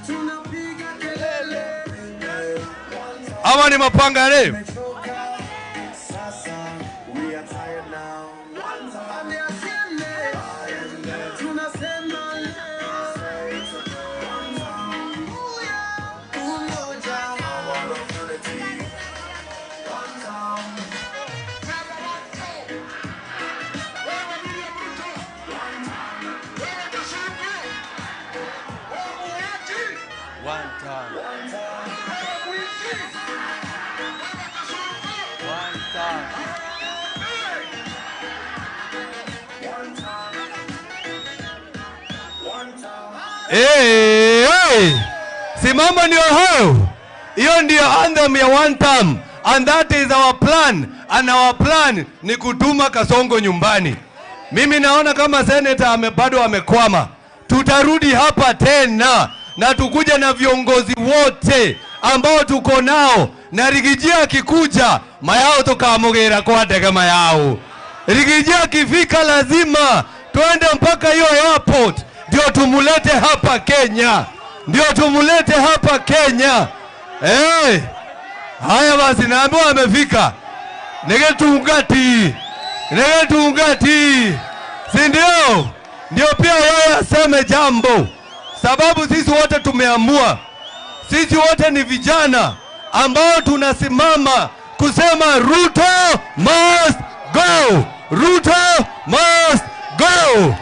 Speaker 10: tunapiga kelele.
Speaker 3: Ama ni mapanga leo.
Speaker 10: Sasa, we are tired now. Ameaseme, tunasema leo. Umoja, our unity.
Speaker 3: Hey! Si mambo ndio hayo. Hiyo ndio anthem ya one term. And that is our plan. And our plan ni kutuma Kasongo nyumbani. Mimi naona kama senator bado amekwama. tutarudi hapa tena na tukuja na viongozi wote ambao tuko nao, na Rigiji akikuja mayao tukamugera kwa ndege mayao. Rigiji akifika lazima twende mpaka hiyo airport ndio tumulete hapa Kenya, ndio tumulete hapa Kenya. Haya basi, naambiwa amefika. Negetungati, si ndio? Ndio pia yeye aseme jambo, sababu sisi wote tumeamua, sisi wote ni vijana ambao tunasimama kusema Ruto must go, Ruto must go.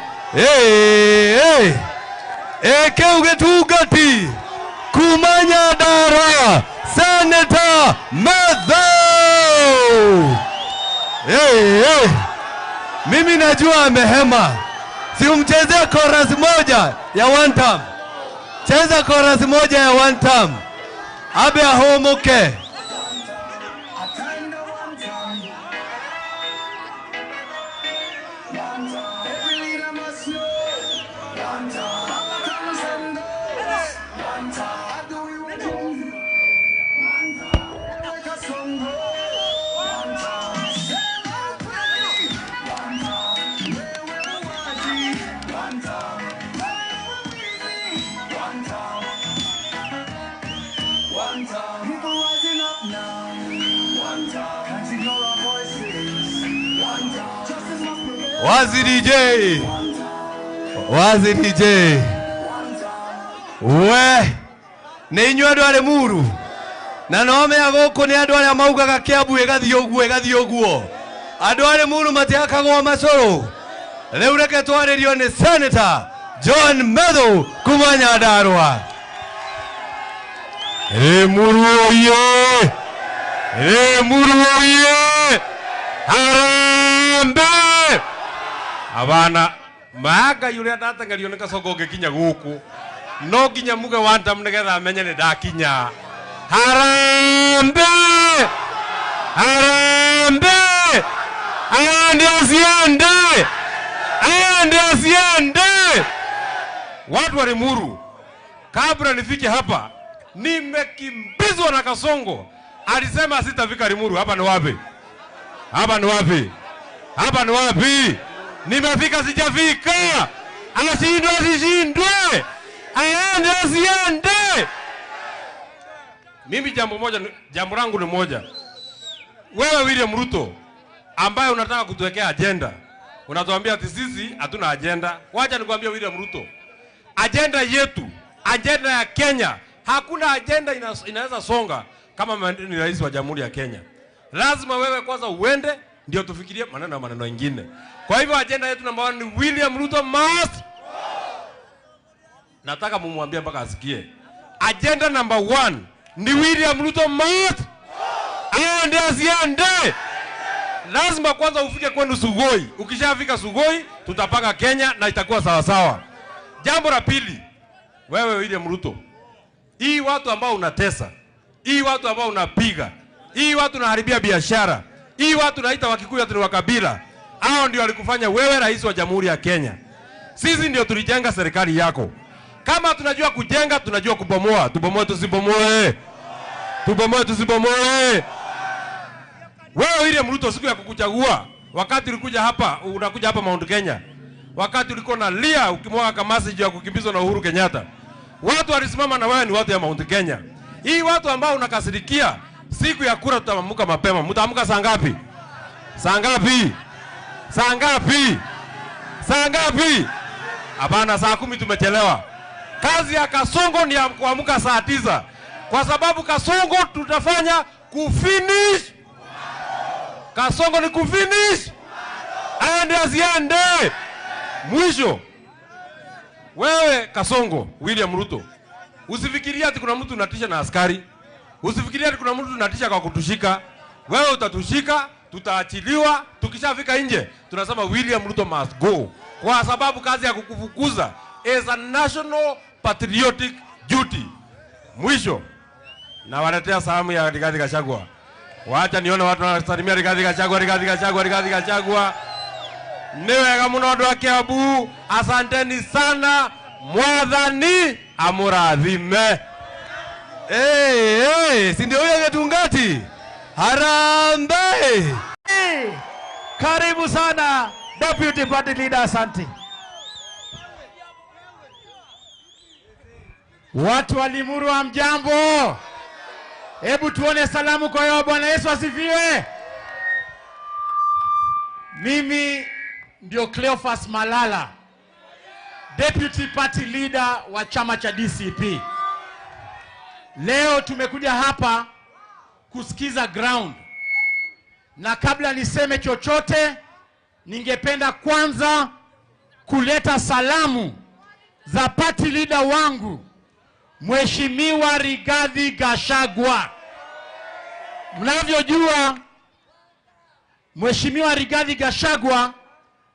Speaker 3: Keugetungati kumanya dara Senator Medho. Mimi najua amehema, si umchezea chorus moja ya one time. Cheza chorus moja ya one time. Abe ahomoke. Wazi DJ we ni inyuĩ andũ arĩ muru na no mea gũkũ nĩ andũ arĩa maugaga Kiambu ĩgathiĩ ũguo andũ arĩ muru matiakagwo macũrũ. Rĩu reke twarĩrio nĩ Senator John Medho kuma Nyandarua. Muru oye, harambe abana maga yule ndatangario nĩ Kasongo ngikinya gũkũ no nginya muge one time nigetha amenye nĩ ndakinya. Harambe aende asiende. Watu wa Limuru, kabla nifike hapa nimekimbizwa na Kasongo. Alisema sitafika Limuru. Hapa ni wapi? Nimefika sijafika. Asishindwe. Aende asiende. Mimi jambo langu ni moja. Wewe William Ruto ambaye unataka kutuwekea agenda, unatuambia ati sisi hatuna agenda. Wacha nikwambie William Ruto, agenda yetu, agenda ya Kenya, hakuna agenda inaweza songa kama ni rais wa Jamhuri ya Kenya. Lazima wewe kwanza uende ndio tufikirie maneno mengine. Kwa hivyo agenda yetu namba 1 ni William Ruto must. Nataka mumwambie mpaka asikie. Agenda number 1 ni William Ruto must. Aende asiende. Lazima kwanza ufike kwenu Sugoi. Ukishafika Sugoi tutapanga Kenya na itakuwa sawa sawa. Jambo la pili, wewe William Ruto, hii watu ambao unatesa, hii watu ambao unapiga, hii watu unaharibia biashara, hii watu naita Wakikuyu ati wa kabila, hao ndio walikufanya wewe rais wa Jamhuri ya Kenya. Sisi ndio tulijenga serikali yako. Kama tunajua kujenga, tunajua kubomoa. Tubomoe tusibomoe. Wewe William Ruto, siku ya kukuchagua, wakati ulikuja hapa, unakuja hapa Mount Kenya, wakati ulikuwa na lia ukimwaga kamasi juu ya kukimbizwa na Uhuru Kenyatta, watu walisimama na wewe ni watu ya Mount Kenya. Hii watu ambao unakasirikia, siku ya kura tutaamka mapema. Mtaamka saa ngapi? Hapana, saa 10 tumechelewa. Kazi ya Kasongo ni ya kuamka saa 9. Kwa sababu Kasongo tutafanya kufinish. Kasongo ni kufinish. Aende asiende. Mwisho, wewe Kasongo, William Ruto, usifikiria ati kuna mtu unatisha na askari. Usifikiria ati kuna mtu unatisha kwa kutushika. Wewe utatushika, tutaachiliwa, tukishafika nje tunasema William Ruto must go. Kwa sababu kazi ya kukufukuza is a national patriotic duty. Mwisho, na waletea salamu ya Rigathi Gachagua. Wacha nione watu wanasalimia Rigathi Gachagua. Niwega muno andu a Kiambu, asanteni sana. Mwathani amurathime. Si ndio huyo Getungati? Harambee!
Speaker 1: Karibu sana Deputy Party Leader, asante. Watu wa Limuru hamjambo? Hebu tuone salamu kwa yao. Bwana Yesu asifiwe. Mimi ndio Cleophas Malala, Deputy Party Leader wa chama cha DCP. Leo tumekuja hapa kusikiza ground. Na kabla niseme chochote, ningependa kwanza kuleta salamu za party leader wangu Mheshimiwa Rigathi Gachagua. Mnavyojua Mheshimiwa Rigathi Gachagua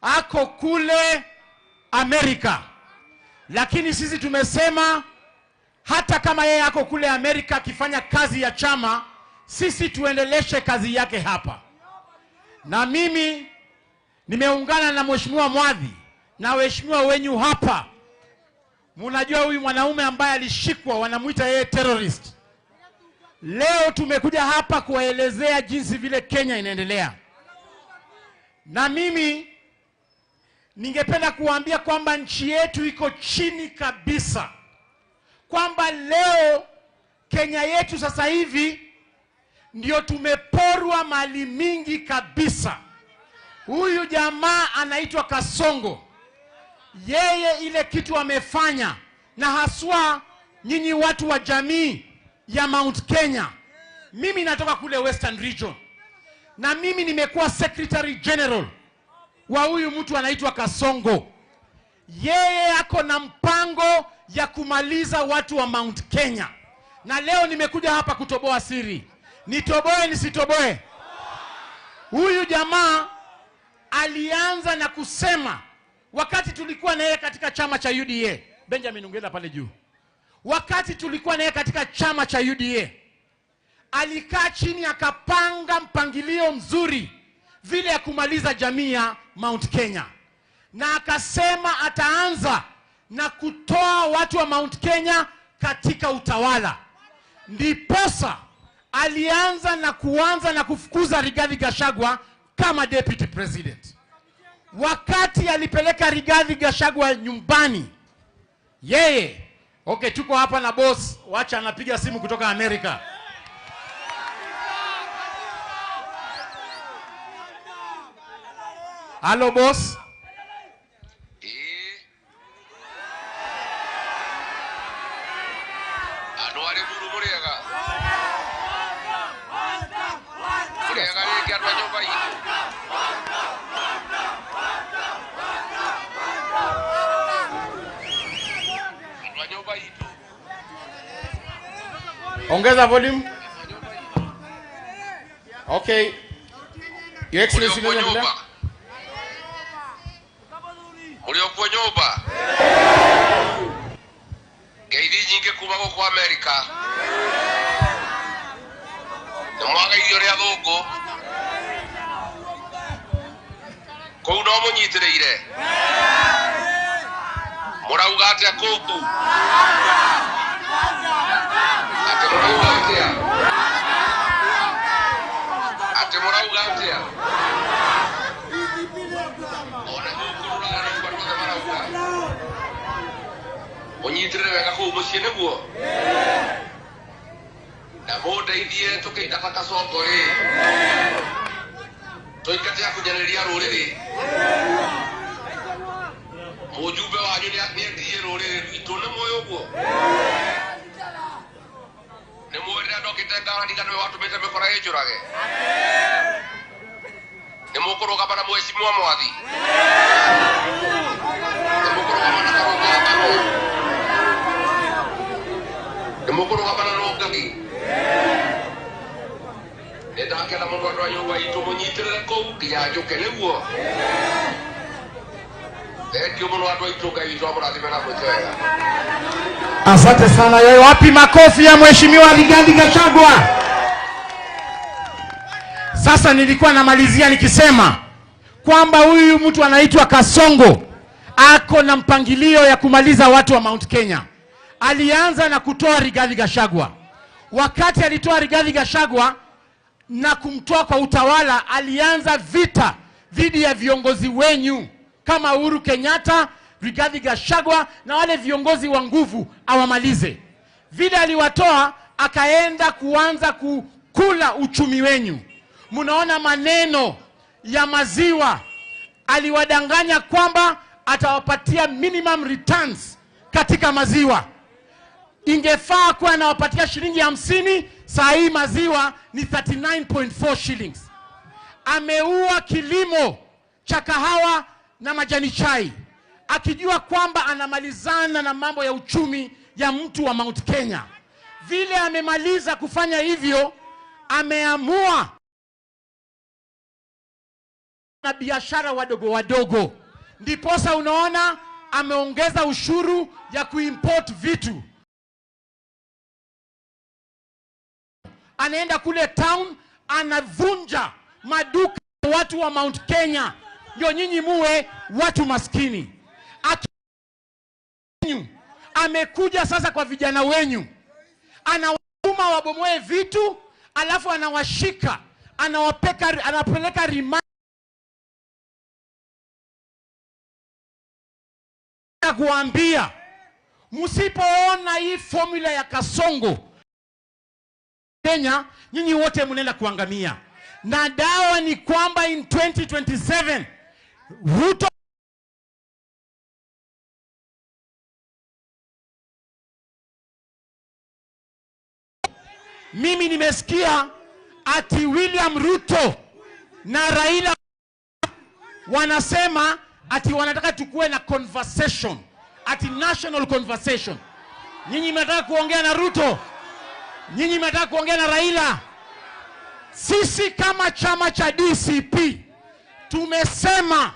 Speaker 1: ako kule Amerika. Lakini sisi tumesema hata kama yeye ako kule Amerika akifanya kazi ya chama, sisi tuendeleshe kazi yake hapa. Na mimi nimeungana na Mheshimiwa Mwadhi na waheshimiwa wenyu hapa. Mnajua huyu mwanaume ambaye alishikwa wanamuita yeye terrorist. Leo tumekuja hapa kuwaelezea jinsi vile Kenya inaendelea. Na mimi ningependa kuambia kwamba nchi yetu iko chini kabisa. Kwamba leo Kenya yetu sasa hivi ndio tumeporwa mali mingi kabisa. Huyu jamaa anaitwa Kasongo. Yeye ile kitu amefanya, na haswa nyinyi watu wa jamii ya Mount Kenya. Mimi natoka kule Western Region. Na mimi nimekuwa Secretary General wa huyu mtu anaitwa Kasongo. Yeye ako na mpango ya kumaliza watu wa Mount Kenya. Na leo nimekuja hapa kutoboa siri. Nitoboe nisitoboe? Huyu jamaa alianza na kusema wakati tulikuwa na yeye katika chama cha UDA. Benjamin ungenda pale juu. Wakati tulikuwa na yeye katika chama cha UDA, alikaa chini akapanga mpangilio mzuri vile ya kumaliza jamii ya Mount Kenya. Na akasema ataanza na kutoa watu wa Mount Kenya katika utawala. Ndiposa alianza na kufukuza Rigathi Gachagua kama Deputy President. Wakati alipeleka Rigathi Gachagua nyumbani, yeye, tuko hapa na boss, wacha anapiga simu kutoka Amerika. Hello boss. Ongeza volume. Okay. Your Excellency,
Speaker 2: Uliokuwa nyoba. Geidi nyingi kuma kwa Amerika. Mwaga idio ria thungu. Kou no munyitireire. Murauga atia kuku. Ate murauga atia. Onyitirire wega kuu muciĩ nĩguo. Na mũndeithie tũkĩingata Kasongo rĩ. Tũingate kunyanĩria rũrĩrĩ. Mũjumbe wanyu nĩathie rũrĩrĩ rwitũ nĩ mũĩ ũguo. Nĩ mũĩ rĩrĩa ndokĩte ngarariga nĩwe watũmĩte mĩkora ĩnjũrage. Nĩ mũkũrũgama na Mheshimiwa Mwathi. Nĩ mũkũrũgama na Karũng'ano. Nĩ mũkũrũgama na Rũngagi. Nĩ ndakena mũno andũ a nyũmba itũ mũnyitĩrĩre kũu nginya njũke nĩguo. Thengiũ mũno andũ a itũ, Ngai witũ amũrathime na mwĩke wega.
Speaker 1: Asante sana. Yeye wapi makofi ya Mheshimiwa Rigathi Gachagua? Sasa nilikuwa namalizia nikisema kwamba huyu mtu anaitwa Kasongo ako na mpangilio ya kumaliza watu wa Mount Kenya. Alianza na kutoa Rigathi Gachagua. Wakati alitoa Rigathi Gachagua na kumtoa kwa utawala, alianza vita dhidi ya viongozi wenyu kama Uhuru Kenyatta, Rigathi Gachagua na wale viongozi wa nguvu awamalize. Vile aliwatoa, akaenda kuanza kukula uchumi wenyu. Munaona maneno ya maziwa, aliwadanganya kwamba atawapatia minimum returns katika maziwa. Ingefaa kuwa anawapatia shilingi 50, saa hii maziwa ni 39.4 shillings. Ameua kilimo cha kahawa na majani chai, akijua kwamba anamalizana na mambo ya uchumi ya mtu wa Mount Kenya. Vile amemaliza kufanya hivyo, ameamua na biashara wadogo wadogo. Ndiposa unaona ameongeza ushuru ya kuimport vitu. Anaenda kule town, anavunja maduka watu wa Mount Kenya, ndio nyinyi muwe watu maskini. Amekuja sasa kwa vijana wenyu, anawatuma wabomoe vitu, alafu anawashika, anapeleka rimandi kuambia, msipoona hii formula ya Kasongo Kenya, nyinyi wote mnaenda kuangamia. Na dawa ni kwamba in 2027 Ruto mimi nimesikia ati William Ruto na Raila wanasema ati wanataka tukue na conversation, ati national conversation. Nyinyi mnataka kuongea na Ruto? Nyinyi mnataka kuongea na Raila? Sisi kama chama cha DCP tumesema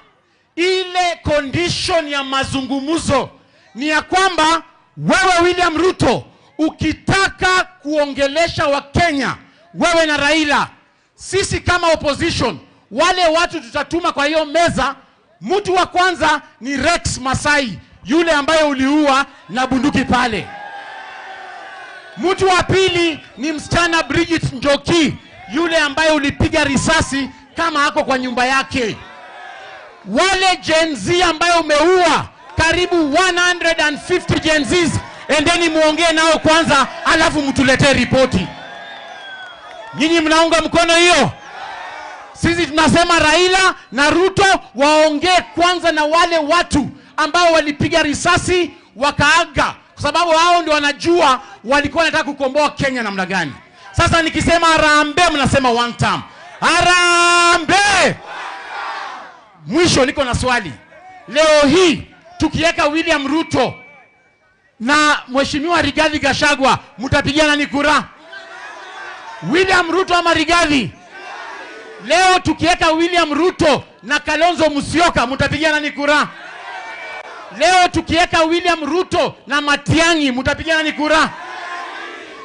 Speaker 1: ile condition ya mazungumzo ni ya kwamba wewe William Ruto ukitaka kuongelesha wa Kenya, wewe na Raila, sisi kama opposition, wale watu tutatuma kwa hiyo meza, mtu wa kwanza ni Rex Masai, yule ambaye uliua na bunduki pale. Mtu wa pili ni msichana Bridget Njoki, yule ambaye ulipiga risasi kama hako kwa nyumba yake. Wale Gen Z ambaye umeua karibu 150 Gen Zs, endeni muongee nao kwanza, alafu mtuletee ripoti. Nyinyi mnaunga mkono hiyo? Sisi tunasema Raila na Ruto waongee kwanza na wale watu ambao walipiga risasi wakaaga, kwa sababu hao ndio wanajua walikuwa wanataka kukomboa Kenya namna gani. Sasa nikisema harambee, mnasema one time. Harambee! Mwisho niko na swali. Leo hii tukiweka William Ruto na Mheshimiwa Rigathi Gachagua, mtapigana ni kura? William Ruto ama Rigathi? Leo tukiweka William Ruto na Kalonzo Musyoka, mtapigana ni kura? Leo tukiweka William Ruto na Matiang'i, mtapigana ni kura?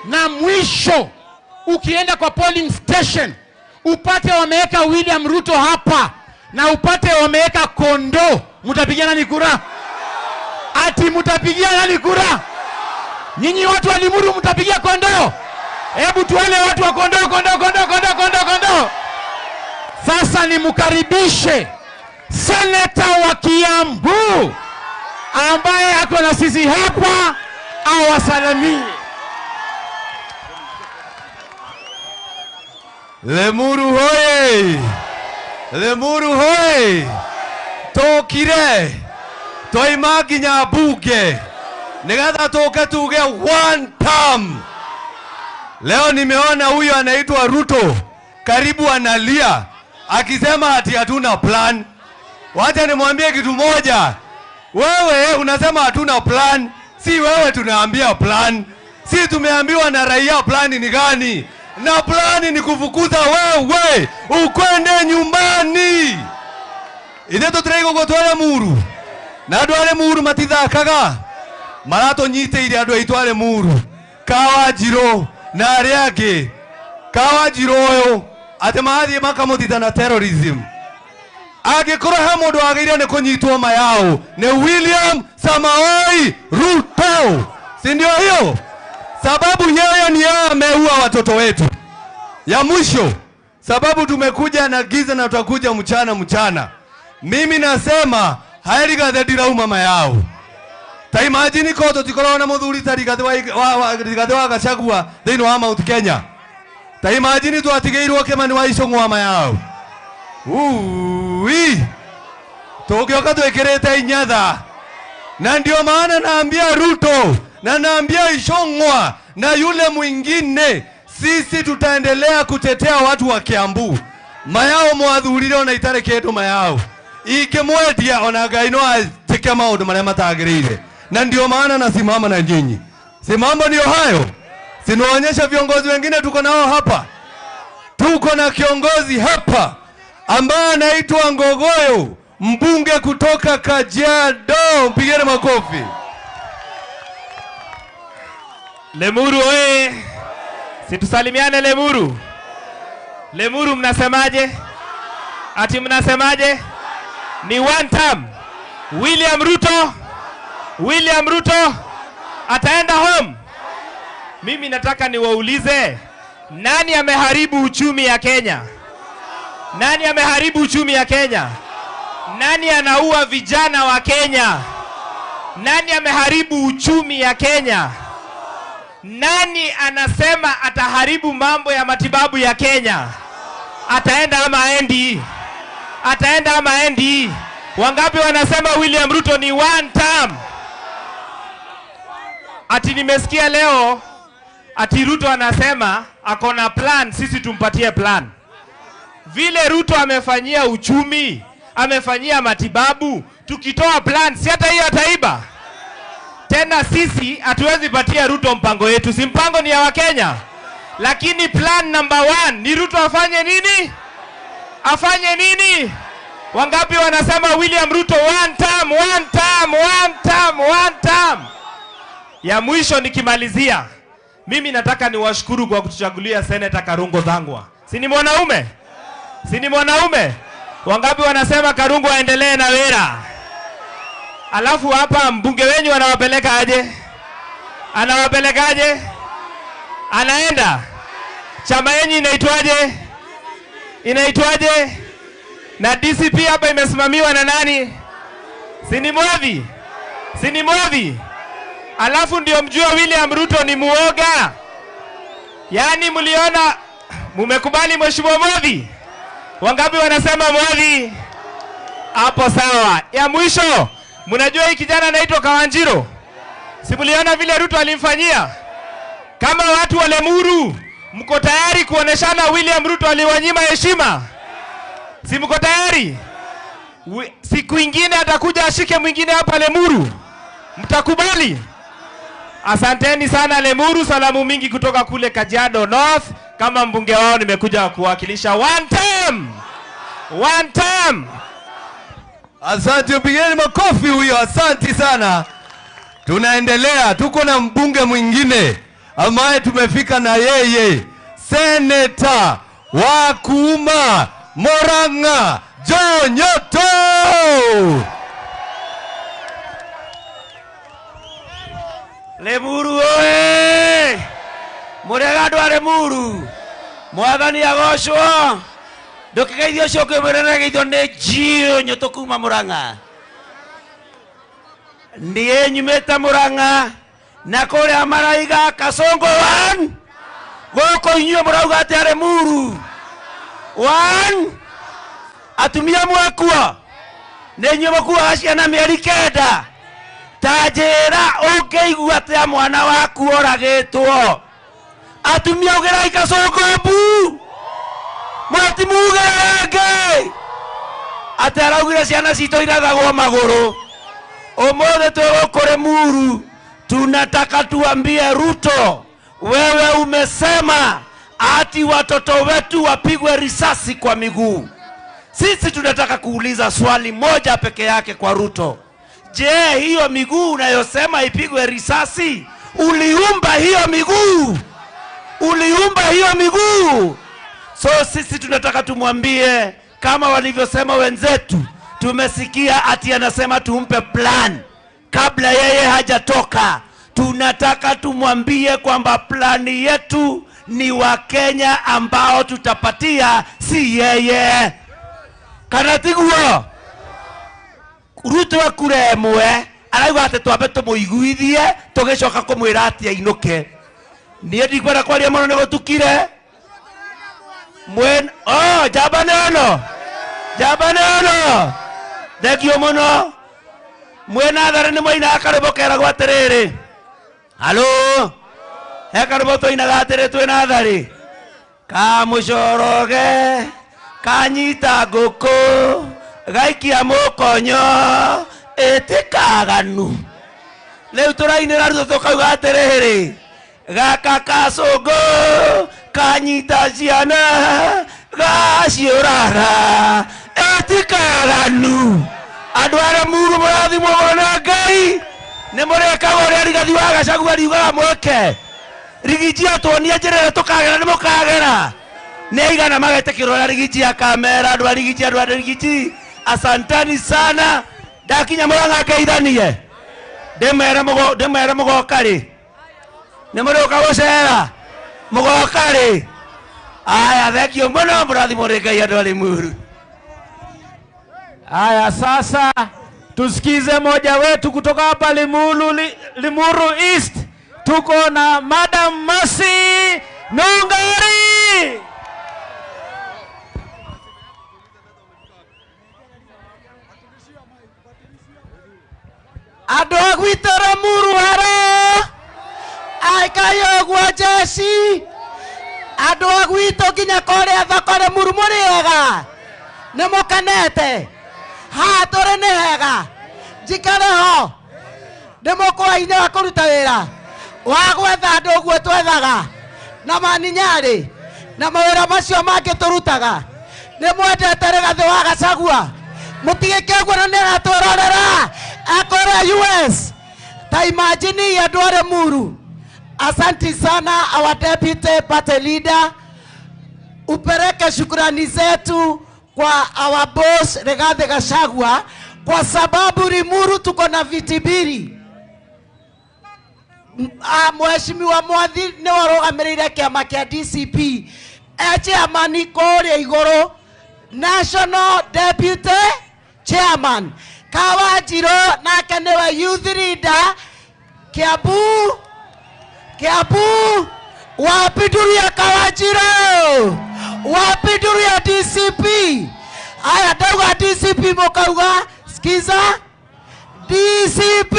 Speaker 1: Na mwisho ukienda kwa polling station upate wameweka William Ruto hapa na upate wameweka Kondo, mtapigana ni kura? Ati mtapigana ni kura? Nyinyi watu wa Limuru mtapigia Kondo? Hebu tuone watu wa Kondo, Kondo, Kondo, Kondo, Kondo, Kondo. Sasa nimkaribishe seneta wa Kiambu ambaye ako na sisi hapa awasalimie.
Speaker 3: Lemuru hoye! Lemuru hoye! Tokire! Toima nginya bunge nigetha tuke tuge one term. Leo nimeona huyo anaitwa Ruto karibu analia akisema ati hatuna plan. Wacha nimwambie kitu moja. Wewe unasema hatuna plan, si wewe tunaambia plan. Si tumeambiwa na raia plan ni gani? Na plan ni kufukuza wewe ukwende nyumbani. Ideto trego gotwale muru. Na dwale muru matithakaga. Marato nyite ile andũ aitũ arĩ muru. Kawajiro na arĩa angĩ. Kawajiro ũyũ atĩ magathiĩ makamũthitana terrorism. agikora ha mundu agire ne kunyitwo mayao ni William Samoei Ruto, si ndio hiyo? Sababu yeye ni yeye ameua watoto wetu. Ya mwisho, sababu tumekuja na giza na tutakuja mchana. Mimi nasema haeri gathedira mama yao. Ta imagine ko tutikora na muthuri tari gathe wa Gachagua thini wa Mount Kenya. Ta imagine twatigeirwo Kimani wa Icũng'wa mama yao. Tũngĩoka twĩkĩrĩte inyatha. Na ndio maana naambia Ruto na naambia Icũng'wa na yule mwingine, sisi tutaendelea kutetea watu wa Kiambu. Mayao mwathurire ona itare kindu mayao. Ingĩmwendia ona Ngai no atike maũndũ marĩa matagĩrĩire. Na ndio maana nasimama na nyinyi. Si mambo ndio hayo? Sinaonyesha viongozi wengine tuko nao hapa. Tuko na kiongozi hapa ambaye anaitwa Ngogoyo, mbunge kutoka Kajiado. Mpigeni makofi.
Speaker 4: Lemuru oye. Situsalimiane Lemuru. Lemuru mnasemaje? Ati mnasemaje? Ni one term. William Ruto ataenda home. Mimi nataka niwaulize, nani ameharibu uchumi ya Kenya? Nani ameharibu uchumi ya Kenya? Nani anaua vijana wa Kenya? Nani ameharibu uchumi ya Kenya? Nani anasema ataharibu mambo ya matibabu ya Kenya? Ataenda ama aendi? Ataenda ama aendi? Wangapi wanasema William Ruto ni one term? Ati nimesikia leo ati Ruto anasema akona plan, sisi tumpatie plan. Vile Ruto amefanyia uchumi, amefanyia matibabu, tukitoa plan si hata hiyo ataiba. Tena sisi hatuwezi patia Ruto mpango yetu, si mpango ni ya Wakenya. Lakini plan number 1 ni Ruto afanye nini? Afanye nini? Wangapi wanasema William Ruto one term? Ya mwisho nikimalizia, mimi nataka niwashukuru kwa kutuchagulia Senator Karungo Thang'wa. Si ni mwanaume? Si ni mwanaume? Wangapi wanasema Karungo aendelee na wera? Alafu hapa mbunge wenyu anawapeleka aje? Anawapeleka aje? Anaenda. Chama yenyu inaitwaje? Inaitwaje? Na DCP hapa imesimamiwa na nani? Si ni Mwadhi? Si ni Mwadhi? Alafu ndio mjua William Ruto ni muoga. Yaani mliona, mumekubali Mheshimiwa Mwadhi? Wangapi wanasema Mwadhi? Hapo sawa. Ya mwisho, mnajua hii kijana anaitwa Kawanjiro? Si mliona vile Ruto alimfanyia? Kama watu wa Lemuru, mko tayari kuoneshana William Ruto aliwanyima heshima? Si mko tayari? Siku ingine atakuja ashike mwingine hapa Lemuru. Mtakubali? Asanteni sana Lemuru, salamu mingi kutoka kule Kajiado North. Kama mbunge wao nimekuja kuwakilisha one term.
Speaker 3: Asante, pigeni makofi huyo. Asante sana. Tunaendelea, tuko na mbunge mwingine ambaye tumefika na yeye, Senator wa Kuma Murang'a, John Nyoto.
Speaker 5: Lemuru oe! Murega andũ a Lemuru, Mwathani agocwo. Ndũkĩgeithio ũcio ũkĩmwĩra geithio nĩ John Nyoto kuma Murang'a. Niĩ nyumĩte Murang'a na kũrĩa maraiga Kasongo 1. Gũkũ inyuĩ mũrauga atĩa Lemuru? 1. Atumia mwakua. Nĩ inyuĩ mũkuaga ciana mĩeri 9. Tajera ũngĩigua atĩa mwana waku oragĩtwo? Atumia ũgerai Kasongo mbu. Mwatimugage. Atĩ araugire ciana citũ irathagwo magũrũ. Ũmũthĩ twĩgũkũ Lemuru, tunataka tuambie Ruto, wewe umesema ati watoto wetu wapigwe risasi kwa miguu. Sisi tunataka kuuliza swali moja peke yake kwa Ruto. Je, hiyo miguu unayosema ipigwe risasi, uliumba hiyo miguu? Uliumba hiyo miguu? So sisi tunataka tumwambie kama walivyosema wenzetu, tumesikia ati anasema tumpe plan kabla yeye hajatoka. Tunataka tumwambie kwamba plani yetu ni Wakenya ambao tutapatia, si yeye. Kanatiguo Ruto wa kuremwe arauga ati twambe tumuiguithie tugicoka kumwira ati ainuke. Nie ndikwenda kwaria muno ni gutukire Jabaneno thengio muno. Mwena thari ni mwaina akarimo keragwo atiriri. Halo ekarimo twainaga atiri twina thari kamucoroge kanyita nguku gaikia mukonyo itikaganu. Riu turainira Ruto tukauga atiriri gaka kacungu kanyita ciana gaciuraga itikaganu. Andu aria muru murathimwo na Ngai ni murekaga uria rigathi wa Gachagua riugaga mweke. Rigiji atuonia njirere tukagera ni mukagera. Ni aigana magetekirwo na Rigiji akamera. Andu a Rigiji asantani sana. Ndakinya Murang'a ngeithanie ndimere mugoka ri ni muruka gucera mugoka ri. Aya thengio muno murathimwo ni Ngai andu a Limuru.
Speaker 1: Haya, sasa tusikize moja wetu kutoka hapa Limuru East. Tuko na Madam Mercy Nungari.
Speaker 6: Andu agwitå Limuru haro aikayo gwa Jesi. Andu agwitå nginya koria thoko Limuru muriega ni mukenete ha turi ni hega njikare ho ni mukwa inya wa kuruta wira wa gwetha andu guo twethaga na maninyari na mawira macio mangi turutaga. Ni mwendete Rigathi wa Gachagua mutigike guo na ni aturorera akore US ta imagine andu a Limuru. Asante sana our deputy party leader, upeleke shukrani zetu kwa our boss Rigathi Gachagua kwa sababu Limuru tuko na viti mbili. Mheshimiwa Mwathi ni warugamirire kiama kia DCP chairman koria iguru national deputy chairman Kawanjiro nake niwe youth leader Kiambu wapiduria Kawanjiro wapiduria DCP. Aya ndauga DCP mukauga skiza DCP.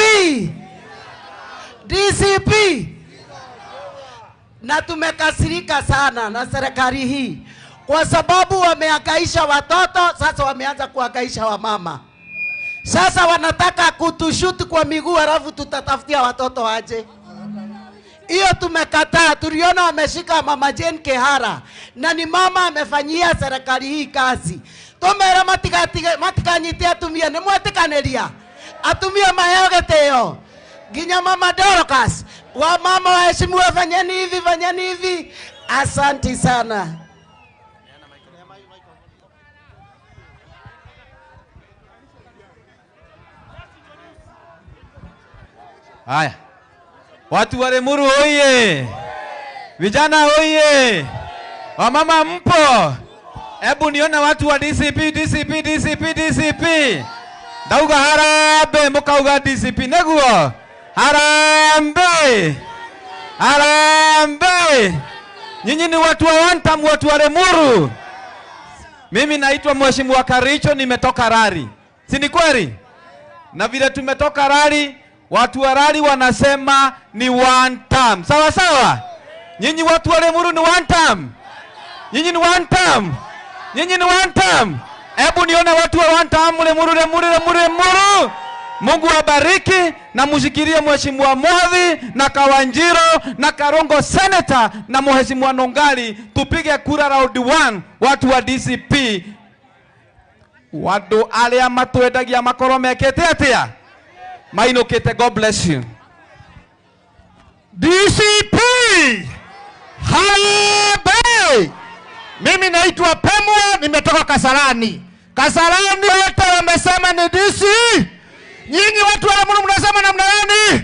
Speaker 6: Na tumekasirika sana na serikali hii kwa sababu wamehangaisha watoto, sasa wameanza kuhangaisha wamama. Sasa wanataka kutushuti kwa miguu alafu tutatafutia watoto aje. Hiyo tumekataa. Tuliona wameshika mama Jane Kehara na ni mama amefanyia serikali hii kazi. Tomera matikanyite atumia ni mwetikanĩria atumia maheo gĩtĩo nginya mama Dorcas wa mama waheshimiwa fanyeni hivi. Asante sana.
Speaker 3: Haya, watu wa Limuru oye, vijana oye, wamama mpo. Hebu niona watu wa DCP. Ndauga harambe mukauga DCP neguo. Harambe. Nyinyi ni watu wa one time, watu wa Limuru. Mimi naitwa Mheshimiwa Karicho, nimetoka Rari. Si ni kweli? Na vile tumetoka Rari, watu wa Rari wanasema ni one time. Sawa sawa? Nyinyi watu wa Limuru ni one time. Nyinyi ni one time. Hebu nione watu wa one time Limuru. Mungu wabariki na mushikirie Mheshimiwa Mwathi na Kawanjiro na Karongo Senator na Mheshimiwa Nongali. Tupige kura round 1 watu wa DCP. Wadu alia matwendagia makoro mekete atia mainokete. God bless you.
Speaker 1: DCP Harambee. Mimi naitwa Pemwa, nimetoka Kasarani. Kasarani wote wamesema ni DC. Nyinyi watu wa Limuru mnasema namna gani?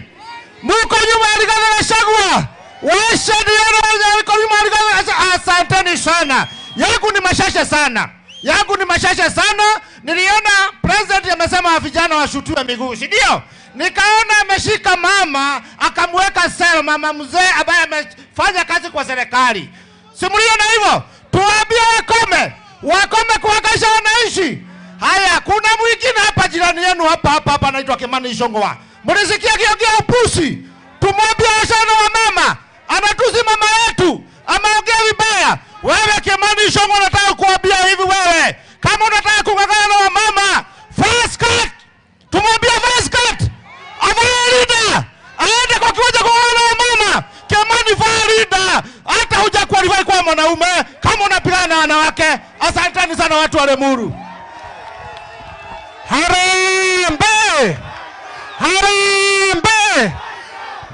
Speaker 1: Muko nyuma ya Rigathi Gachagua. Washadiana wako nyuma ya Rigathi Gachagua. Asanteni sana. Yangu ni mashasha sana. Yangu ni mashasha sana. Niliona president amesema vijana washutiwe miguu, si ndio? Nikaona ameshika mama akamweka selo, mama mzee ambaye amefanya kazi kwa serikali. Simuliona hivyo? Tuambie wakome kuhakikisha wanaishi. Haya, kuna mwingine hapa jirani yenu hapa anaitwa Kimani Ichung'wah. Mlisikia kiongea upusi? Tumwambie sana wa mama. Anatusi mama yetu. Ameongea vibaya. Wewe Kimani Ichung'wah, nataka kuambia hivi wewe. Kama unataka kung'ang'ana na wa mama, first cut. Tumwambie first cut. Afarida. Aende kwa kiwanja kung'ang'ana na wa mama. Kimani Farida. Hata huja qualify kwa mwanaume kama unapigana na wanawake. Asanteni sana watu wa Limuru. Harambe! Harambe!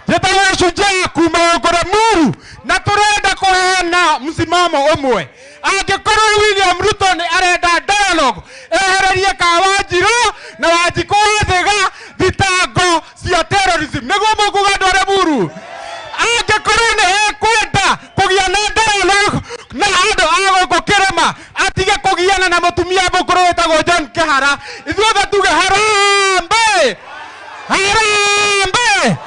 Speaker 1: Jetawa shujaa kumaogora Limuru na turenda kuheana msimamo umwe. Angĩkorwo William Ruto ni arenda dialogue, ehererie Kawanjirũ na Wanjikũ thega thitango cia terrorism. Nĩguo mũkuga andũ a Limuru. Angĩkorwo nĩ ekwenda kũgia na dialogue na andũ a gũkũ Kĩrĩma, atige kũgiana na mũtumia mũkũrũ wĩtagwo John Kĩhara. Ithuothe tuge harambe! Harambe!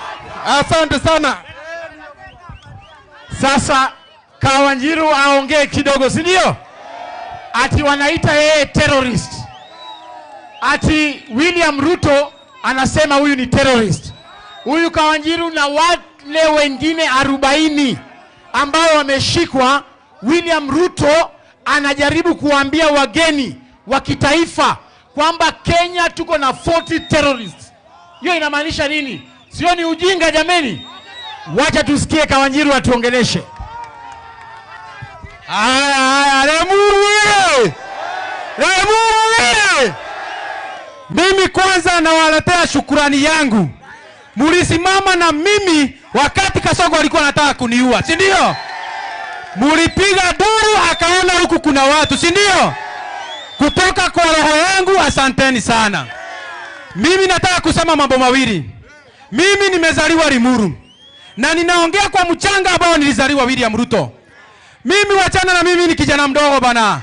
Speaker 1: Asante sana. Sasa Kawanjiru aongee kidogo, si ndio? Ati wanaita yeye terrorist. Ati William Ruto anasema huyu ni terrorist. Huyu Kawanjiru na wale wengine 40 ambao wameshikwa, William Ruto anajaribu kuambia wageni wa kitaifa kwamba Kenya tuko na 40 terrorists. Hiyo inamaanisha nini? Sio ni ujinga jameni? Wacha tusikie Kawanjiru atuongeleshe. Haya, Limuru! Limuru! Mimi kwanza nawaletea shukrani yangu. Mulisimama na mimi wakati Kasongo alikuwa anataka kuniua, si ndio? Mulipiga duru akaona huku kuna watu, si ndio? Kutoka kwa roho yangu asanteni sana. Mimi nataka kusema mambo mawili. Mimi nimezaliwa Limuru na ninaongea kwa mchanga ambao nilizaliwa William Ruto. Mimi wachana na mimi ni kijana mdogo bana.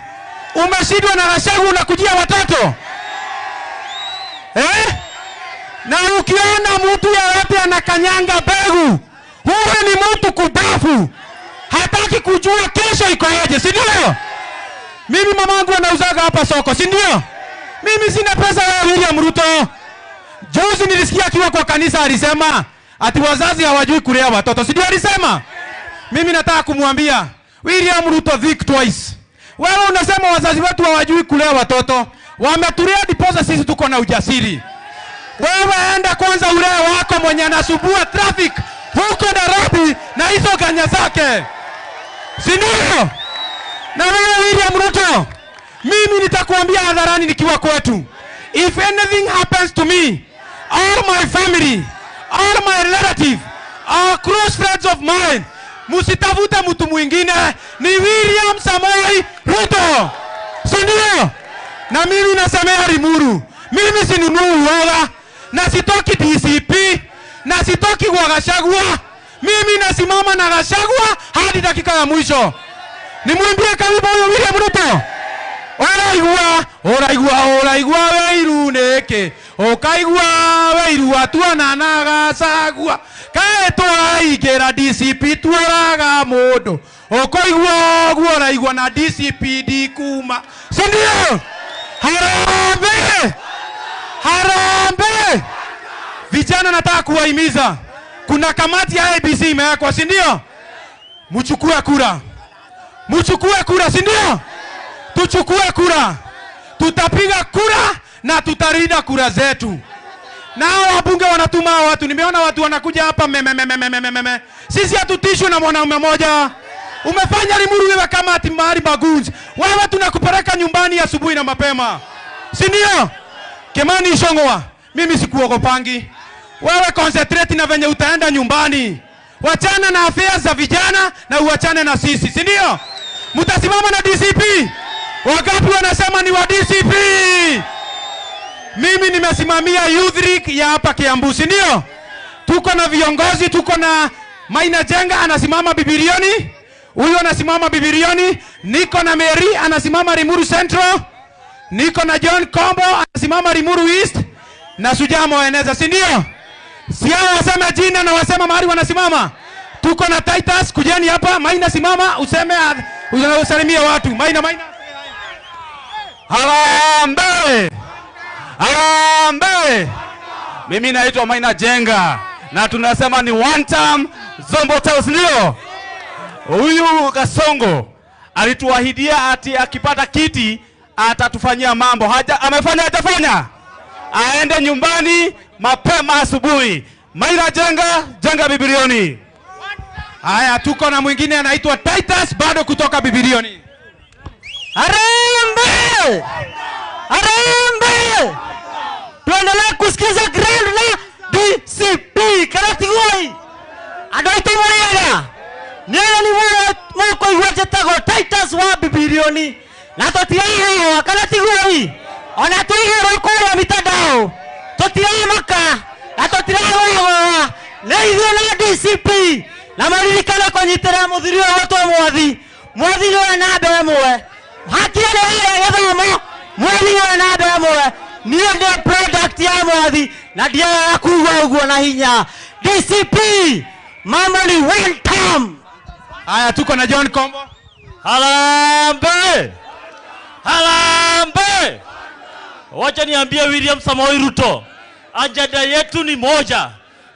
Speaker 1: Umeshindwa na Gachagua unakujia watoto. Na ukiona mtu yeyote anakanyanga mbegu, huyo ni mtu kudafu. Hataki kujua kesho iko aje, si ndio? Mimi mamangu anauzaga hapa soko, si ndio? Mimi sina pesa ya William Ruto. Juzi nilisikia akiwa kwa kanisa alisema ati wazazi hawajui kulea watoto, si ndio alisema? Mimi nataka kumwambia William Ruto, think twice. Wewe unasema wazazi wetu hawajui kulea watoto. Wametulea diposa sisi tuko na ujasiri. Wewe enda kwanza ulee wako mwenye anasumbua traffic huko Nairobi na hizo ganya zake. Si ndio? Na wewe William Ruto, mimi nitakuambia hadharani nikiwa kwetu. If anything happens to me, all my family, all my relatives, all close friends of mine, musitafute mtu mwingine, ni William Samoei Ruto. Si ndio? Na mimi nasemea Limuru, mimi sinunui uoga, na sitoki DCP, na sitoki kwa Gachagua. Mimi nasimama na Gachagua hadi dakika ya mwisho. Nimwambie karibu huyo William Ruto. Oraigua weiru neke. Okaigua weiru atuana na Gachagua. Kae twaigera DCP twaraga mundu. Okoigua oraigua na DCP dikuma. Sindio? Harambe! Harambe! Vijana nataka kuwahimiza. Kuna kamati ya ABC imewekwa, si ndio? Mchukue kura. Mchukue kura, si ndio? Tuchukue kura. Tutapiga kura na tutarinda kura zetu. Nao wabunge wanatuma watu. Nimeona watu wanakuja hapa Sisi hatutishwi na mwanaume mmoja. Umefanya Limuru wewe kama ati mahali magunzi. Wewe tunakupeleka nyumbani asubuhi na mapema. Si ndio? Kimani Ichung'wah, mimi sikuogopangi. Wewe concentrate na venye utaenda nyumbani. Wachana na affairs za vijana na uachane na sisi, si ndio? Mtasimama na DCP? Wangapi wanasema ni wa DCP? Mimi nimesimamia Youth League ya hapa Kiambu, si ndio? Tuko na viongozi, tuko na Maina Jenga anasimama Bibilioni, huyo anasimama Bibilioni, niko na Mary anasimama Limuru Central, niko na John Kombo anasimama Limuru East na Sujamo Eneza, si ndio? Si hao waseme jina na wasema mahali wanasimama. Tuko na Titus, kujeni hapa. Maina simama useme, usalimie watu. Maina.
Speaker 7: Harambee! Harambee! Mimi naitwa Maina Jenga na tunasema ni one time Zombo Towers, ndio? Huyu Kasongo alituahidia ati akipata kiti atatufanyia mambo. Amefanya hajafanya? Aende nyumbani mapema asubuhi. Maina Jenga Bibilioni.
Speaker 1: Haya, tuko na mwingine anaitwa Titus bado kutoka Bibilioni.
Speaker 6: Harambee! Harambee! Tuendelee kusikiza grill na DCP Karatigoi. Adoito Muriega. Nene ni mwako iwajetago Titus wa Bibilioni. Na totiai wa Karatigoi. Ona tuigero kwa mitandao. Totiai maka. Na totiai wa. Leithio na DCP. Na maririkana konyitera muthiri wa watu mwathi. Mwathi ni na mbere mwe. Hakiele ile githomo. Mwathi ni na mbere mwe. Niyo ndio product ya mwathi na ndio yakuwa uguo na hinya. DCP mama ni one time.
Speaker 1: Haya, tuko na John Kombo.
Speaker 8: Harambee! Harambee! Wacha niambie William Samoei Ruto, ajenda yetu ni moja.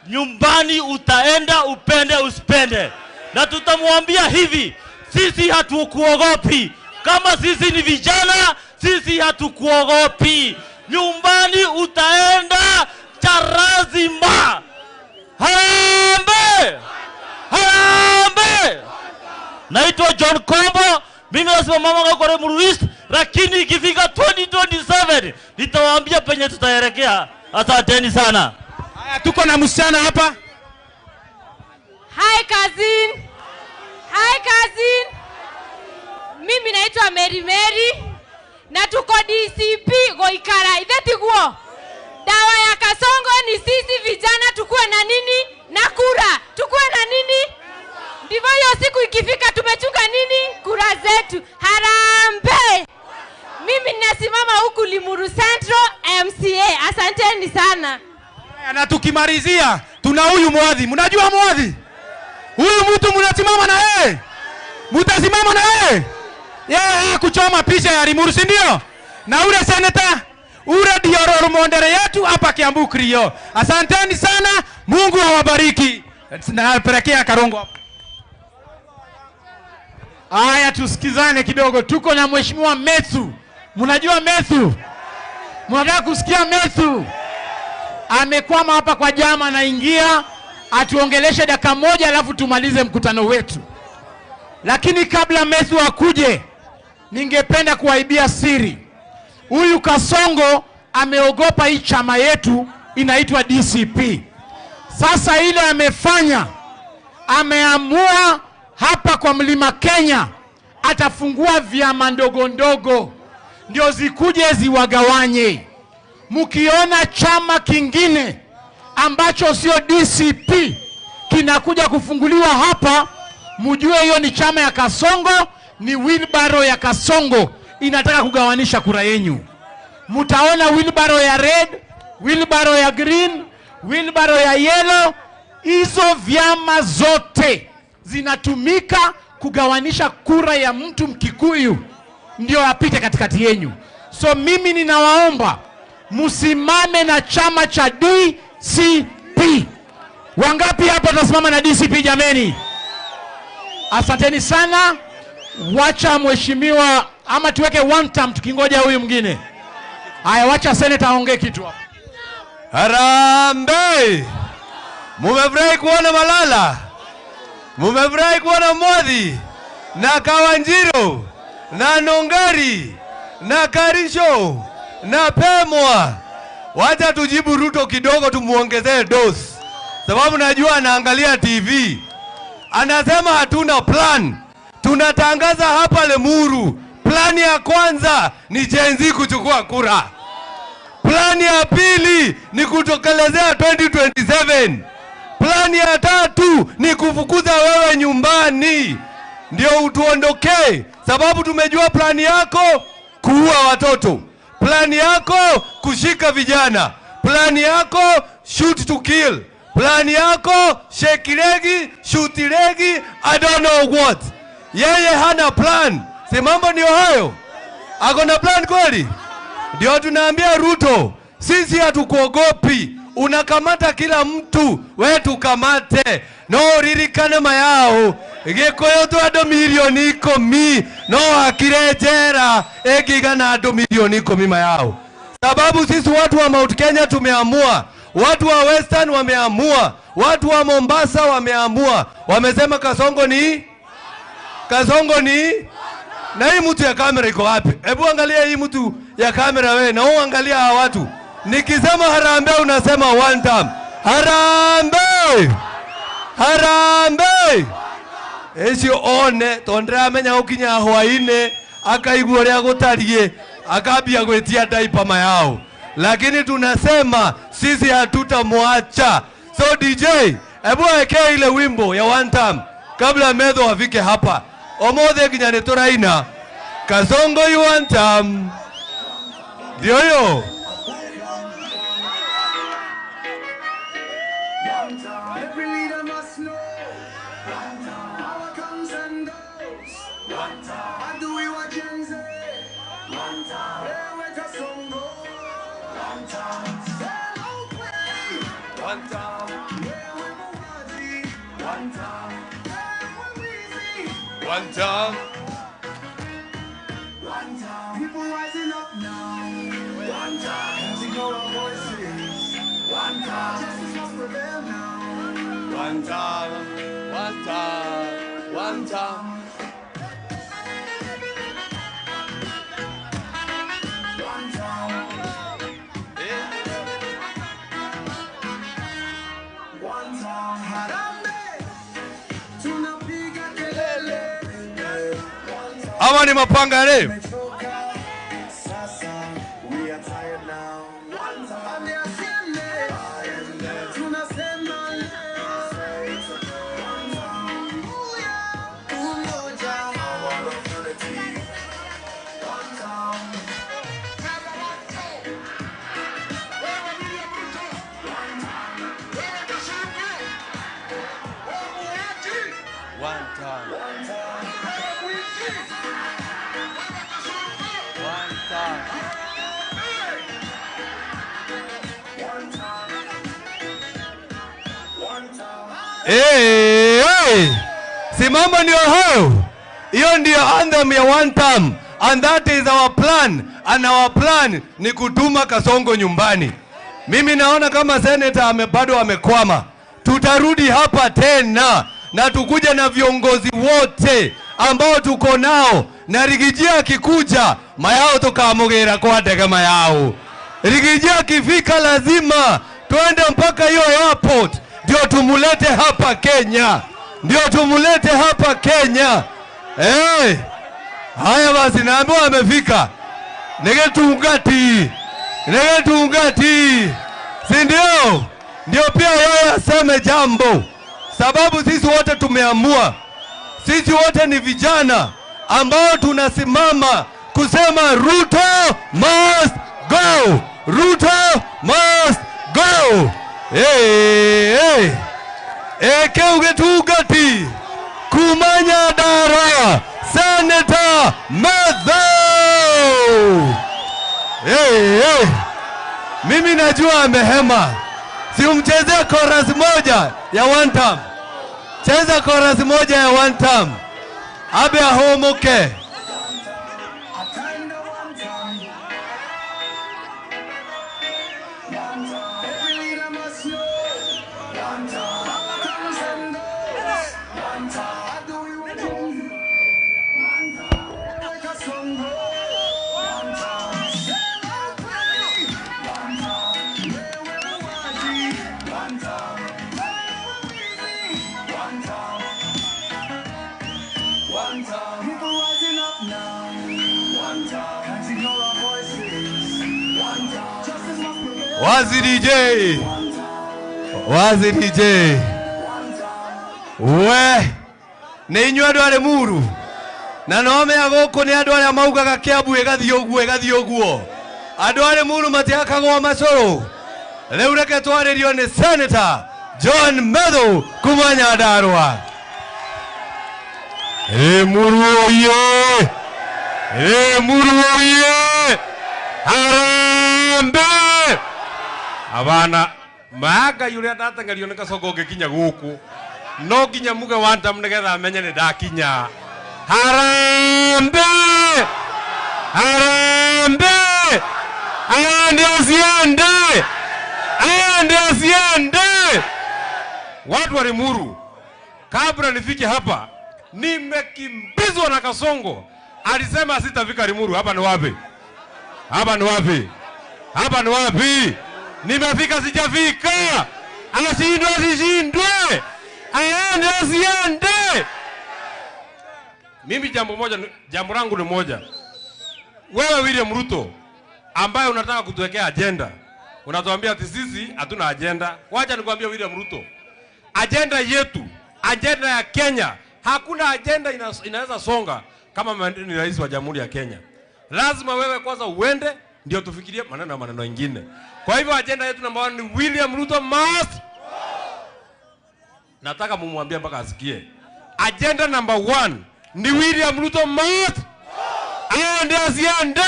Speaker 8: Nyumbani utaenda upende usipende. Na tutamwambia hivi, sisi hatukuogopi. Kama sisi ni vijana, sisi hatukuogopi. Nyumbani utaenda charazima. Harambee! Harambee! Naitwa John Kombo. Mimi nasema mama kwa Limuru East, lakini ikifika 2027 nitawaambia penye tutaelekea. Asanteni sana.
Speaker 1: Haya, tuko na msichana hapa.
Speaker 9: Hi cousin. Hi cousin. Mimi naitwa Mary na tuko DCP Goikara. Ithetiguo. Dawa ya Kasongo ni sisi vijana tukuwe na nini? Na kura. Tukuwe na nini? Ndivyo hiyo siku ikifika tumechunga nini? Kura zetu. Harambee! Mimi ninasimama huku Limuru Central MCA. Asanteni sana.
Speaker 1: Na tukimalizia tuna huyu mwadhi. Mnajua mwadhi? Huyu mtu mnasimama na yeye. Mtasimama na yeye. Yeye kuchoma picha ya Limuru, si ndio? Na ule senator, ule ndio mondere yetu hapa Kiambu Krio. Asanteni sana. Mungu awabariki. Napelekea Karongo hapa. Haya, tusikizane kidogo. Tuko na Mheshimiwa Methu. Mnajua Methu? Mnataka kusikia Methu? Amekwama hapa kwa jama, anaingia atuongeleshe dakika moja alafu tumalize mkutano wetu. Lakini kabla Methu akuje, ningependa kuwaibia siri. Huyu Kasongo ameogopa hii chama yetu inaitwa DCP. Sasa ile amefanya, ameamua hapa kwa Mlima Kenya atafungua vyama ndogo ndogo ndio zikuje ziwagawanye. Mkiona chama kingine ambacho sio DCP kinakuja kufunguliwa hapa, mjue hiyo ni chama ya Kasongo, ni wheelbarrow ya Kasongo inataka kugawanisha kura yenyu. Mtaona wheelbarrow ya red, wheelbarrow ya green, wheelbarrow ya yellow. Hizo vyama zote zinatumika kugawanisha kura ya mtu Mkikuyu ndio apite katikati yenyu. So mimi ninawaomba musimame na chama cha DCP. Wangapi hapa tunasimama na DCP jameni? Asanteni sana. Wacha mheshimiwa ama tuweke one term tukingoja huyu mwingine. Haya, wacha senator aongee kitu hapa.
Speaker 3: Harambee! Mumefurahi kuona Malala? Mumefurahi kuona Mwadhi na Kawanjiro na Nongari na Karisho na Pemwa? Wacha tujibu Ruto kidogo, tumuongezee dose, sababu najua anaangalia TV. Anasema hatuna plan. Tunatangaza hapa Lemuru, plani ya kwanza ni Gen Z kuchukua kura. Plani ya pili ni kutokelezea 2027. Plani ya tatu ni kufukuza wewe nyumbani ndio utuondokee, sababu tumejua plani yako kuua watoto, plani yako kushika vijana, plani yako shoot to kill, plani yako shake legi, shoot legi, I don't know what. Yeye hana plan. Si mambo ndio hayo? Ako na plan kweli? Ndio tunaambia Ruto, sisi hatukuogopi. Unakamata kila mtu, wewe tukamate. No ririkane mayao. Gikoyo tu ado milioni 10 no akirejera ekigana ado milioni 10 mayao. Sababu sisi watu wa Mount Kenya tumeamua, watu wa Western wameamua, watu wa Mombasa wameamua. Wamesema Kasongo ni na hii mtu ya kamera iko wapi? Hebu angalia hii mtu ya kamera wewe, na uangalia hawa watu. Nikisema harambee unasema one time. Harambee! Harambee! Ecio one tondra amenya ukinya hwaine akaigua ria gutarie akabia gwetia diaper mayao. Lakini tunasema sisi hatutamwacha. So DJ, hebu weke ile wimbo ya one time kabla Medho afike hapa. Omothe kinyane turaina Kasongo you one time. Ndio hiyo.
Speaker 10: Every leader must know power comes and goes. And do we what Gen Z? Where we Kasongo? Stand out way. Where we Muwazi? Where we Weezy?
Speaker 3: One time.
Speaker 10: People rising up now. Using our voices. Justice must prevail now.
Speaker 3: One time.
Speaker 10: One time. Harambee. Tunapiga kelele.
Speaker 3: Ama ni mapanga leo.
Speaker 10: Sasa, we are tired now. Amiasiende. Tunasema leo. Umoja.
Speaker 3: One time. Hey. Si mambo ndio hayo. Hiyo ndio anthem ya one time. And that is our plan. And our plan ni kutuma Kasongo nyumbani. Mimi naona kama senator bado amekwama. Tutarudi hapa tena na tukuja na viongozi wote ambao tuko nao, na Rigijia akikuja mayao tukamugera kwa ndege mayao. Rigijia akifika lazima twende mpaka hiyo airport ndio tumulete hapa Kenya. Haya basi, naambiwa amefika. Negetungati. Si ndio? Ndio pia yeye aseme jambo. Sababu sisi wote tumeamua. Sisi wote ni vijana ambao tunasimama kusema Ruto must go. Ruto must go. Keuge tugati. Kumanya dara. Senator Medho. Mimi najua amehema. Si umchezea chorus moja ya one time. Cheza chorus moja ya one time. Abe ahomoke.
Speaker 10: Every leader must know. Power comes and goes. How do we want to? Like a song goes. Stand out way. Where we're Muwazi. Where we're Weezy. One time.
Speaker 3: Waziri DJ. Waziri DJ. We. Nĩ inyuĩ andũ arĩ muru. Na no mea gũkũ nĩ andũ arĩa maugaga Kiambu ĩgathiĩ ũguo. Andũ arĩ muru matiakagwo macũrũ. Rĩu reke twarĩrio nĩ Senator John Methu kuma Nyandarua. Muru oye. Muru oye. Harambe. Abana maga yule ndatangario nĩ Kasongo ngĩkinya gũkũ. No nginya muge one time nĩgetha amenye nĩ ndakinya. Harambe. Harambe. Asiende. Watu wa Limuru, kabla nifike hapa, nimekimbizwa na Kasongo. Alisema sitafika Limuru. Hapa ni wapi? Hapa ni wapi? Hapa ni wapi? Nimefika sijafika. Asishindwe. Asiende. Mimi jambo langu ni moja. Wewe William Ruto ambaye unataka kutuwekea agenda, unatuambia ati sisi hatuna agenda. Wacha nikwambie William Ruto, agenda yetu, agenda ya Kenya, hakuna agenda inaweza songa kama ni rais wa Jamhuri ya Kenya. Lazima wewe kwanza uende ndio tufikirie maneno mengine. Kwa hivyo agenda yetu namba 1 ni William Ruto must. Nataka mumwambie mpaka asikie. Agenda number 1 ni William Ruto must. Asiende.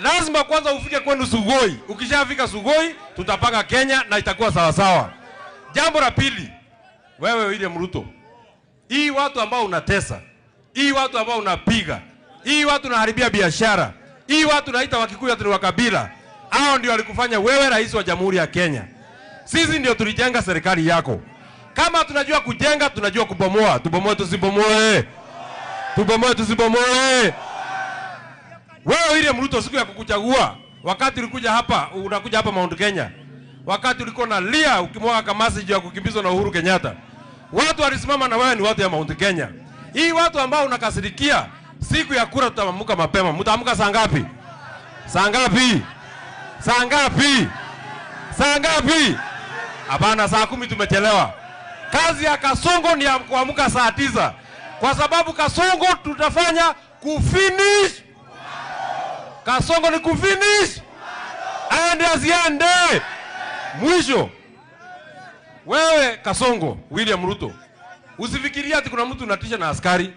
Speaker 3: Lazima kwanza ufike kwenu Sugoi. Ukishafika Sugoi, tutapanga Kenya na itakuwa sawa sawa. Jambo la pili, wewe William Ruto, hii watu ambao unatesa, hii watu ambao unapiga, hii watu unaharibia biashara, hii watu naita Wakikuyu ati ni wakabila, hao ndio walikufanya wewe rais wa Jamhuri ya Kenya. Sisi ndio tulijenga serikali yako. Kama tunajua kujenga, tunajua kubomoa. Tubomoe tusibomoe. Tubomoe tusibomoe. Wewe William Ruto, siku ya kukuchagua, wakati ulikuja hapa, unakuja hapa Mount Kenya, wakati ulikuwa na lia ukimwaga kamasi juu ya kukimbizwa na Uhuru Kenyatta, watu walisimama na wewe ni watu ya Mount Kenya. Hii watu ambao unakasirikia, siku ya kura tutaamka mapema. Mtaamka saa ngapi? Saa ngapi? Saa ngapi? Saa ngapi? Hapana, saa 10 tumechelewa. Kazi ya Kasongo ni ya kuamka saa 9. Kwa sababu Kasongo tutafanya kufinish. Kasongo ni kufinish. Asiende. Mwisho, wewe Kasongo, William Ruto, usifikiria ati kuna mtu unatisha na askari.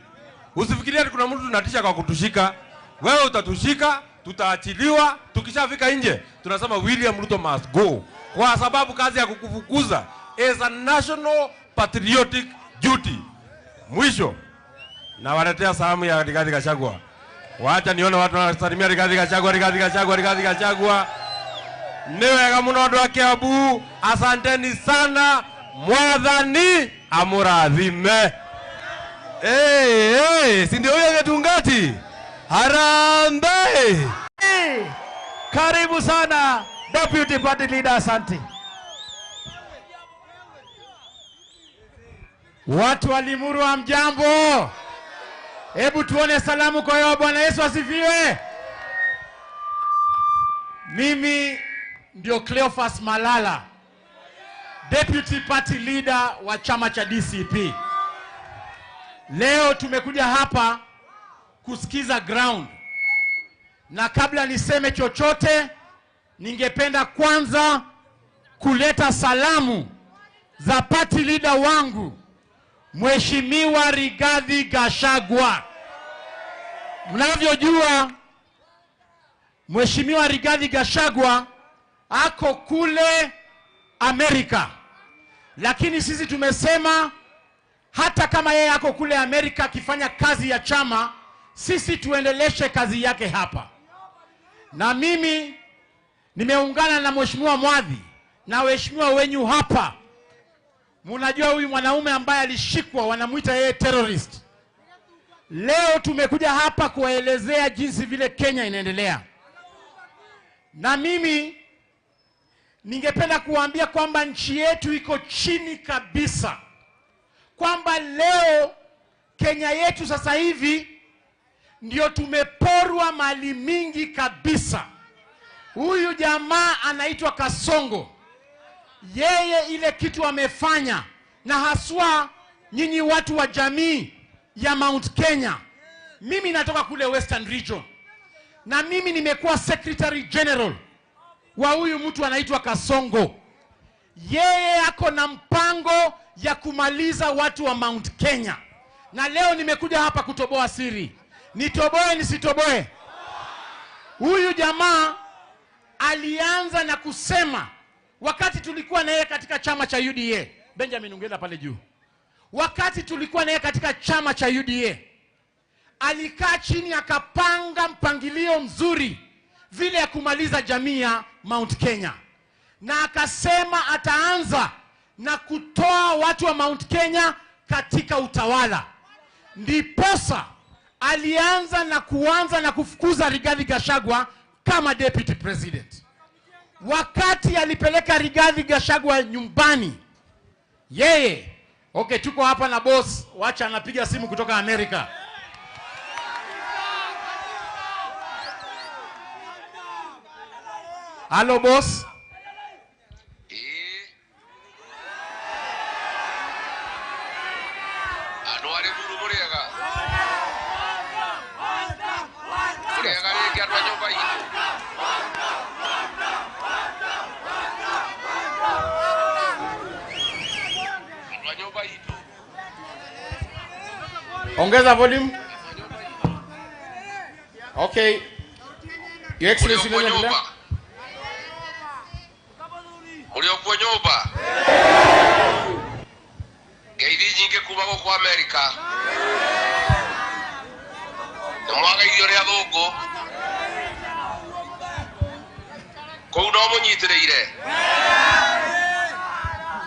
Speaker 3: Usifikiria ati kuna mtu unatisha kwa kutushika. Wewe utatushika, tutaachiliwa. Tukishafika nje, tunasema William Ruto must go. Kwa sababu kazi ya kukufukuza is a national patriotic duty. Mwisho, na waletea salamu ya Rigathi Gachagua. Wacha nione watu wanasalimia Rigathi Gachagua, Rigathi Gachagua, Rigathi Gachagua. Ni wega muno andu a Kiambu, asanteni sana. Mwathani amurathime. Si ndio huyo Getungati? Harambe.
Speaker 1: Karibu sana Deputy Party Leader, asante. Watu wa Limuru hamjambo. Hebu tuone salamu kwa yao. Bwana Yesu asifiwe. Mimi ndio Cleophas Malala, Deputy Party Leader wa chama cha DCP. Leo tumekuja hapa kusikiza ground. Na kabla niseme chochote, ningependa kwanza kuleta salamu za party leader wangu, Mheshimiwa Rigathi Gachagua. Mnavyojua, Mheshimiwa Rigathi Gachagua ako kule Amerika. Lakini sisi tumesema hata kama yeye ako kule Amerika akifanya kazi ya chama, sisi tuendeleshe kazi yake hapa. Na mimi nimeungana na Mheshimiwa Mwadhi na waheshimiwa wenyu hapa. Mnajua huyu mwanaume ambaye alishikwa wanamuita yeye terrorist. Leo tumekuja hapa kuwaelezea jinsi vile Kenya inaendelea. Na mimi ningependa kuambia kwamba nchi yetu iko chini kabisa. Kwamba leo Kenya yetu sasa hivi ndio tumeporwa mali mingi kabisa. Huyu jamaa anaitwa Kasongo. Yeye ile kitu amefanya, na haswa nyinyi watu wa jamii ya Mount Kenya. Mimi natoka kule Western Region, na mimi nimekuwa Secretary General wa huyu mtu anaitwa Kasongo. Yeye ako na mpango ya kumaliza watu wa Mount Kenya, na leo nimekuja hapa kutoboa siri. Nitoboe nisitoboe? Huyu jamaa alianza na kusema, wakati tulikuwa na yeye katika chama cha UDA, Benjamin ungenda pale juu, wakati tulikuwa na yeye katika chama cha UDA, alikaa chini akapanga mpangilio mzuri vile ya kumaliza jamii ya Mount Kenya, na akasema ataanza na kutoa watu wa Mount Kenya katika utawala. Ndiposa alianza na kufukuza Rigathi Gachagua kama deputy president. Wakati alipeleka Rigathi Gachagua nyumbani, yeye, okay, tuko hapa na boss, wacha anapiga simu kutoka Amerika. Hello boss.
Speaker 2: Adware muru muriega. Muriega ni kia nyumba hii. Nyumba hii.
Speaker 1: Ongeza volume. Okay. Your Excellency,
Speaker 2: Uliokuwa nyumba. Geidi nyingi kuma kwa Amerika. Na mwaga irio ria thungu. Kou no munyitireire.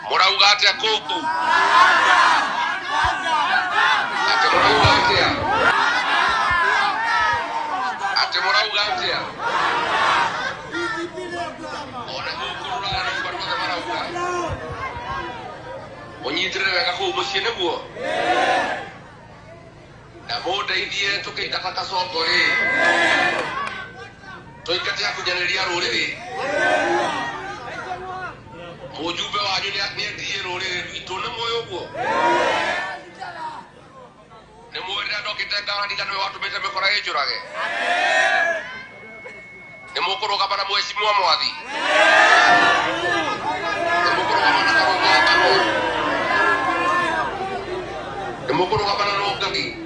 Speaker 2: Murauga atia kou. Ati murauga atia. Ati murauga atia. Onyitirire wega kuu muciĩ nĩguo. Na mũndeithie tũkĩingata Kasongo rĩ. Tũingate akũnyanĩria rũrĩrĩ. Mũjumbe wanyu nĩendirie rũrĩrĩ rwitũ, nĩ mũĩ ũguo? Nĩ mũĩ rĩrĩa ndokĩte Ngarani nĩwe watũmĩte mĩkora ĩnjũrage? Nĩ mũkũrũgama na mheshimiwa Mwathi? Nĩ mũkũrũgama na Karũng'o? Mukuru gabana no ngagi.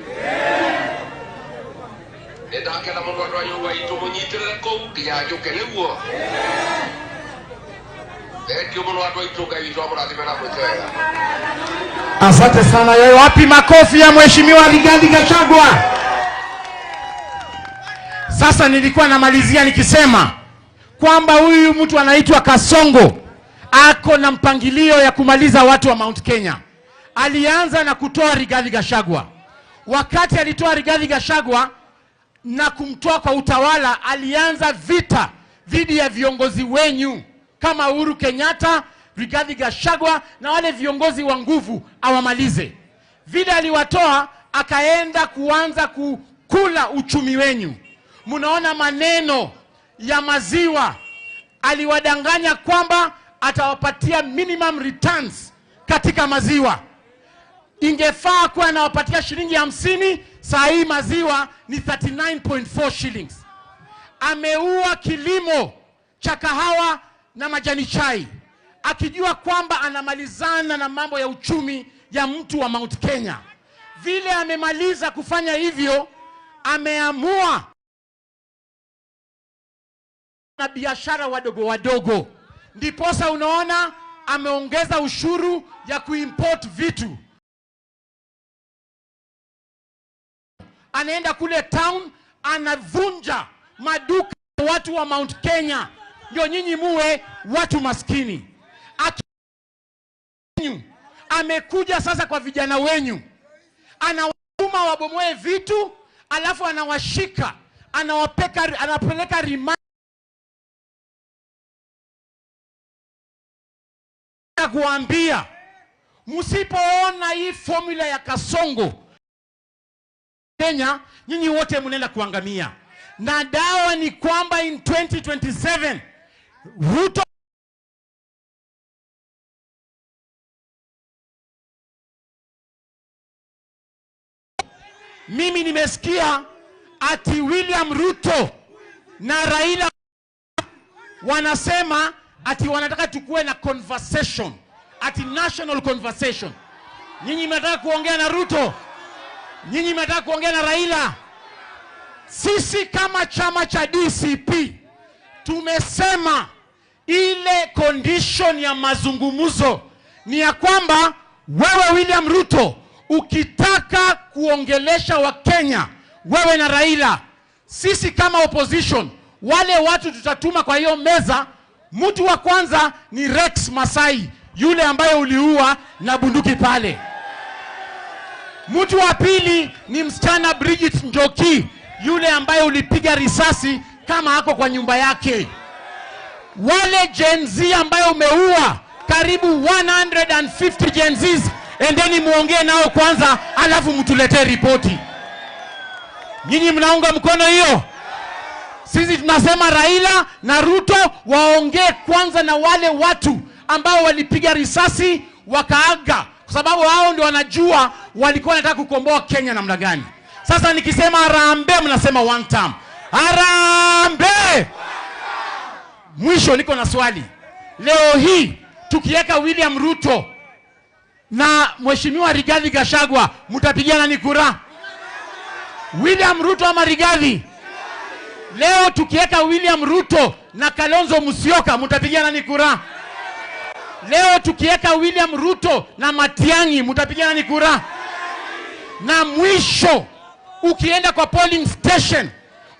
Speaker 2: Ndakena mundu andũ a nyũmba itũ mũnyitirĩre kũu nginya njũke nĩguo. Thengiũ mũno andũ aitũ, Ngai witũ amũrathime na mwĩke wega.
Speaker 1: Asante sana. Yeye wapi makofi ya mheshimiwa Rigathi Gachagua? Sasa nilikuwa namalizia nikisema kwamba huyu mtu anaitwa Kasongo ako na mpangilio ya kumaliza watu wa Mount Kenya. Alianza na kutoa Rigathi Gachagua. Wakati alitoa Rigathi Gachagua na kumtoa kwa utawala, alianza vita dhidi ya viongozi wenyu kama Uhuru Kenyatta, Rigathi Gachagua na wale viongozi wa nguvu awamalize. Vile aliwatoa, akaenda kuanza kukula uchumi wenyu. Munaona maneno ya maziwa, aliwadanganya kwamba atawapatia minimum returns katika maziwa. Ingefaa kuwa anawapatia shilingi 50, saa hii maziwa ni 39.4 shillings. Ameua kilimo cha kahawa na majani chai, akijua kwamba anamalizana na mambo ya uchumi ya mtu wa Mount Kenya. Vile amemaliza kufanya hivyo, ameamua na biashara wadogo wadogo. Ndiposa unaona ameongeza ushuru ya kuimport vitu. Anaenda kule town, anavunja maduka ya watu wa Mount Kenya, ndio nyinyi muwe watu maskini. Amekuja sasa kwa vijana wenyu, anawatuma wabomoe vitu, alafu anawashika, anapeleka rima kuambia, msipoona hii formula ya Kasongo Kenya, nyinyi wote mnaenda kuangamia. na dawa ni kwamba in 2027 Ruto mimi nimesikia ati William Ruto na Raila wanasema ati wanataka tukue na conversation, ati national conversation. Nyinyi mnataka kuongea na Ruto? Nyinyi mnataka kuongea na Raila? Sisi kama chama cha DCP tumesema ile condition ya mazungumzo ni ya kwamba wewe William Ruto ukitaka kuongelesha wa Kenya, wewe na Raila, sisi kama opposition, wale watu tutatuma kwa hiyo meza, mtu wa kwanza ni Rex Masai, yule ambaye uliua na bunduki pale. Mtu wa pili ni msichana Bridget Njoki, yule ambaye ulipiga risasi kama hako kwa nyumba yake. Wale Gen Z ambayo umeua, karibu 150 Gen Zs, endeni muongee nao kwanza, alafu mtuletee ripoti. Nyinyi mnaunga mkono hiyo? Sisi tunasema Raila na Ruto waongee kwanza na wale watu ambao walipiga risasi wakaaga, kwa sababu hao ndio wanajua walikuwa wanataka kukomboa Kenya namna gani. Sasa nikisema harambee, mnasema one time. Harambee! Mwisho niko na swali. Leo hii tukiweka William Ruto na Mheshimiwa Rigathi Gachagua, mtapigana ni kura? William Ruto ama Rigathi? Leo tukiweka William Ruto na Kalonzo Musyoka, mtapigana ni kura? Leo tukiweka William Ruto na Matiang'i, mtapigana ni kura? Na mwisho ukienda kwa polling station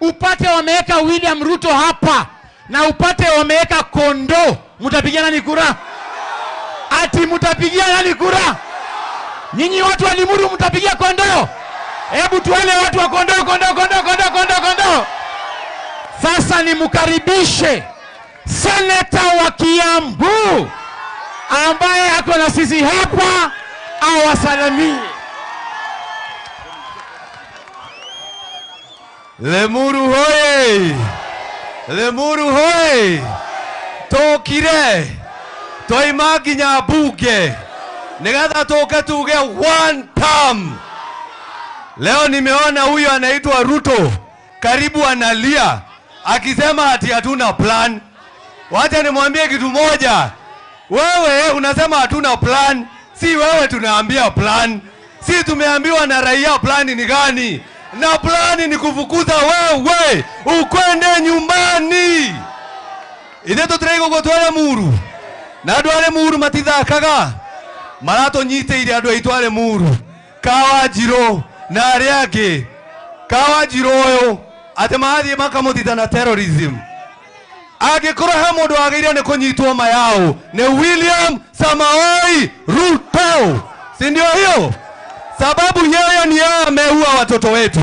Speaker 1: upate wameweka William Ruto hapa na upate wameweka Kondo, mtapigana ni kura? Ati mtapigana ni kura? Nyinyi watu wa Limuru mtapigia Kondo? Hebu tuone watu wa Kondo, Kondo, Kondo, Kondo, Kondo, Kondo. Sasa nimkaribishe seneta wa Kiambu ambaye ako na sisi hapa awasalimie.
Speaker 3: Lemuru hoye! Lemuru hoye! Tokire! Toima nginya bunge nigetha tuke tuge one term. Leo nimeona huyu anaitwa Ruto karibu analia akisema ati hatuna plan. Wacha nimwambie kitu moja. Wewe unasema hatuna plan, si wewe tunaambia plan. Si tumeambiwa na raia plan ni gani? Na plan ni kufukuza wewe ukwende nyumbani. Ile tutrego gotwara muru. Na andu are muru matithakaga. Marato nyite ile andu aitware muru. Kawa Njiro na aria angi. Kawa Njiro uyu ati mathie makamutita na terrorism. Agikora ha mundu ageire ni kunyitwo mayao ni William Samoei Ruto. Si ndio hiyo? Sababu yeye ni yeye ameua watoto wetu.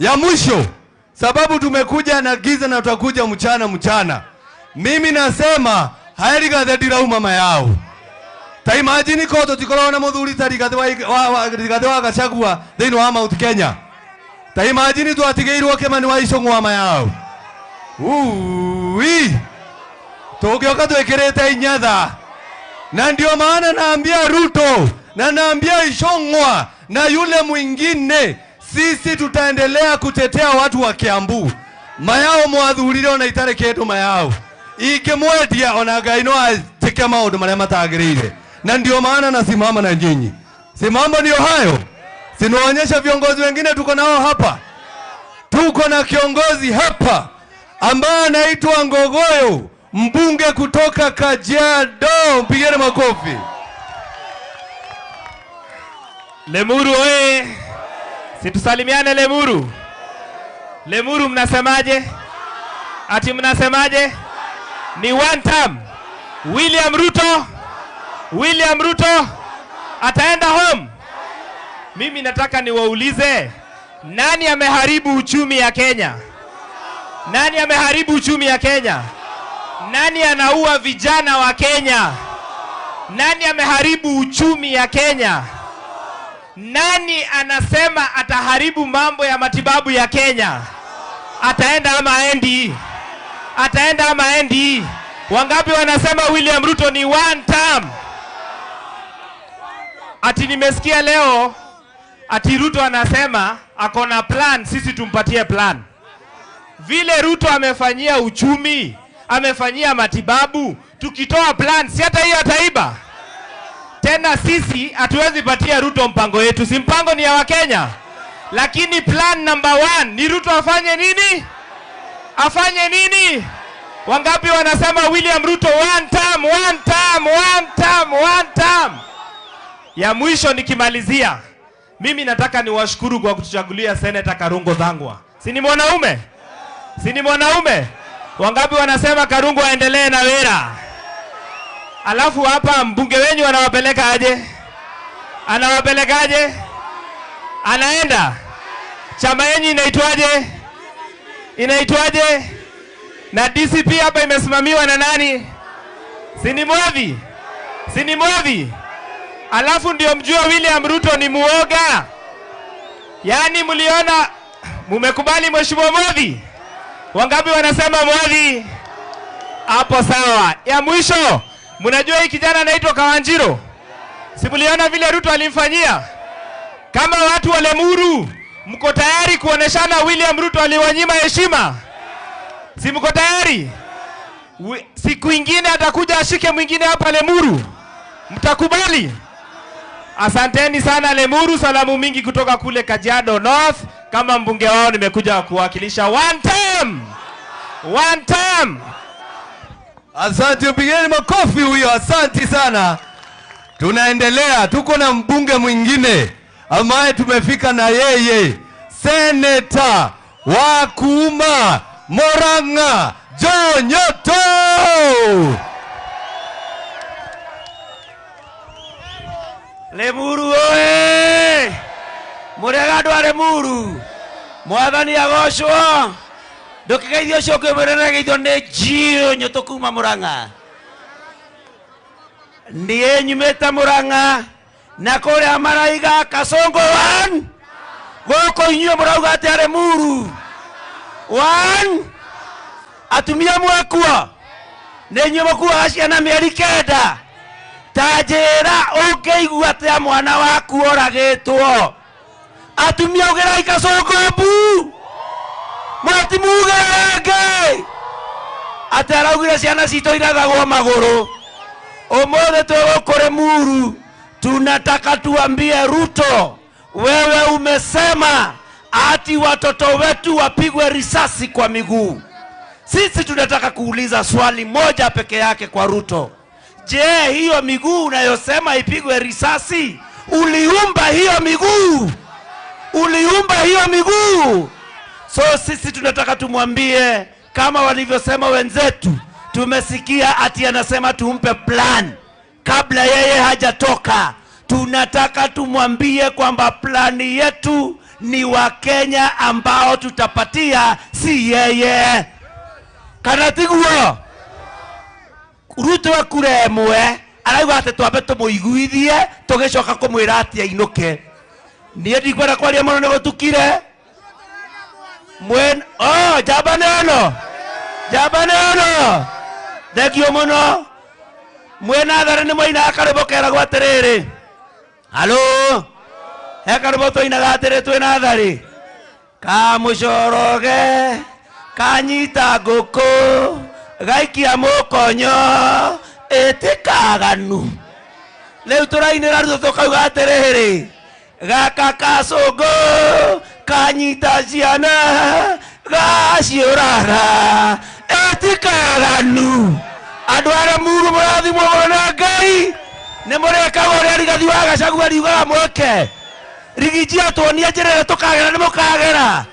Speaker 3: Ya mwisho, sababu tumekuja na giza na tutakuja mchana. Mimi nasema haeri gathedira mama yao. Ta imagine ko tutikorona muthuri Rigathi wa Gachagua thini wa Mount Kenya. Ta imagine twatigeirwo Kimani wa Icũng'wa ama yao. Tugioka twikirite inyatha. Na ndio maana naambia Ruto na naambia Icũng'wa na yule mwingine, sisi tutaendelea kutetea watu wa Kiambu. Mayao mwathurire ona itare kindu mayao. Ikimwedia ona Ngai no atike maundu maria matagirire. Na ndio maana nasimama na nyinyi. Si mambo ndio hayo? Sinaonyesha viongozi wengine tuko nao hapa. Tuko na kiongozi hapa ambaye anaitwa Ngogoyo, mbunge kutoka Kajiado. Mpigeni makofi.
Speaker 4: Lemuru oye! Situsalimiane Lemuru. Lemuru mnasemaje? Ati mnasemaje? Ni one term. William Ruto ataenda home. Mimi nataka niwaulize, nani ameharibu uchumi ya Kenya? Nani ameharibu uchumi ya Kenya? Nani anaua vijana wa Kenya? Nani ameharibu uchumi ya Kenya? Nani anasema ataharibu mambo ya matibabu ya Kenya? Ataenda ama aendi? Ataenda ama aendi? Wangapi wanasema William Ruto ni one term? Ati nimesikia leo ati Ruto anasema ako na plan, sisi tumpatie plan. Vile Ruto amefanyia uchumi, amefanyia matibabu, tukitoa plan si hata hiyo ataiba. Tena sisi hatuwezi patia Ruto mpango yetu, si mpango ni ya Wakenya. Lakini plan number 1 ni Ruto afanye nini? Afanye nini? Wangapi wanasema William Ruto one term, one term, one term, one term? Ya mwisho nikimalizia, mimi nataka niwashukuru kwa kutuchagulia Senator Karungo Thang'wa. Si ni mwanaume? Si ni mwanaume? Wangapi wanasema Karungo aendelee na wera? Alafu hapa mbunge wenyu anawapeleka aje? Anawapelekaje? Anaenda. Chama yenyu inaitwaje? Inaitwaje? Na DCP hapa imesimamiwa na nani? Si ni Mwadhi? Si ni Mwadhi? Alafu ndio mjua William Ruto ni muoga. Yaani mliona, mumekubali Mheshimiwa Mwadhi? Wangapi wanasema Mwadhi? Hapo sawa. Ya mwisho, mnajua hii kijana anaitwa Kawanjiro? Si mliona vile Ruto alimfanyia? Kama watu wa Lemuru, mko tayari kuoneshana William Ruto aliwanyima heshima? Si mko tayari? Siku ingine atakuja ashike mwingine hapa Lemuru. Mtakubali? Asanteni sana Lemuru, salamu mingi kutoka kule Kajiado North. Kama mbunge wao nimekuja kuwakilisha one term. One term.
Speaker 3: Asante, mpigeni makofi huyo, asante sana. Tunaendelea, tuko na mbunge mwingine ambaye tumefika na yeye, Senator wa Kuma Murang'a, John Nyoto.
Speaker 5: Lemuru oe! Murega andũ a Lemuru, Mwathani agocwo. Ndũkĩgeithio ũcio ũngĩ mwĩre nĩgeithio nĩ John Nyoto kuma Murang'a. Niĩ nyumĩte Murang'a na kũrĩa maraiga Kasongo one. Gũkũ inyuĩ mũrauga atĩa Lemuru? One. Atumia mwekuo. Nĩ inyuĩ mũkuaga ciana mĩeri 9. Tajera ũngĩigua atĩa mwana waku oragĩtwo? Atumia ũgerai Kasongo mbu. Mwatimugenge. Atĩ araugire ciana citũ irathagwo magũrũ. Ũmũthĩ twĩgũkũ Lemuru, tunataka tuambie Ruto, wewe umesema ati watoto wetu wapigwe risasi kwa miguu. Sisi tunataka kuuliza swali moja peke yake kwa Ruto. Je, hiyo miguu unayosema ipigwe risasi, uliumba hiyo miguu? Uliumba hiyo miguu? So sisi tunataka tumwambie kama walivyosema wenzetu. Tumesikia ati anasema tumpe plan kabla yeye hajatoka. Tunataka tumwambie kwamba plani yetu ni Wakenya ambao tutapatia, si yeye. Kanatiguo Ruto akuremwe arauga ati twambe tumuiguithie tugicoka kumwira ati ainuke. Niĩ ndikwenda kwaria mũno nĩ gũtukire. Jamba neno. Jamba neno. Thegio mũno. Mwena thara nĩ mwaina karĩbo keragwo atĩrĩrĩ. Halo. He karĩbo tũinaga atĩrĩ twĩna tharĩ. Kamũcoroge kanyita ngũkũ gaikia mũkonyo ĩtĩkaganu. Rĩu tũrainĩra Ruto tũkauga atĩrĩrĩ, gaka Kasongo kanyita ciana gaciũraga ĩtĩkaganu. Andũ a Lemuru mũrathimwo mũno na Ngai. Nĩ mũrekaga ũrĩa Rigathi wa Gachagua ariugaga mweke. Rigiji atuonia njĩra ĩrĩa tũkagera nĩ mũkagera.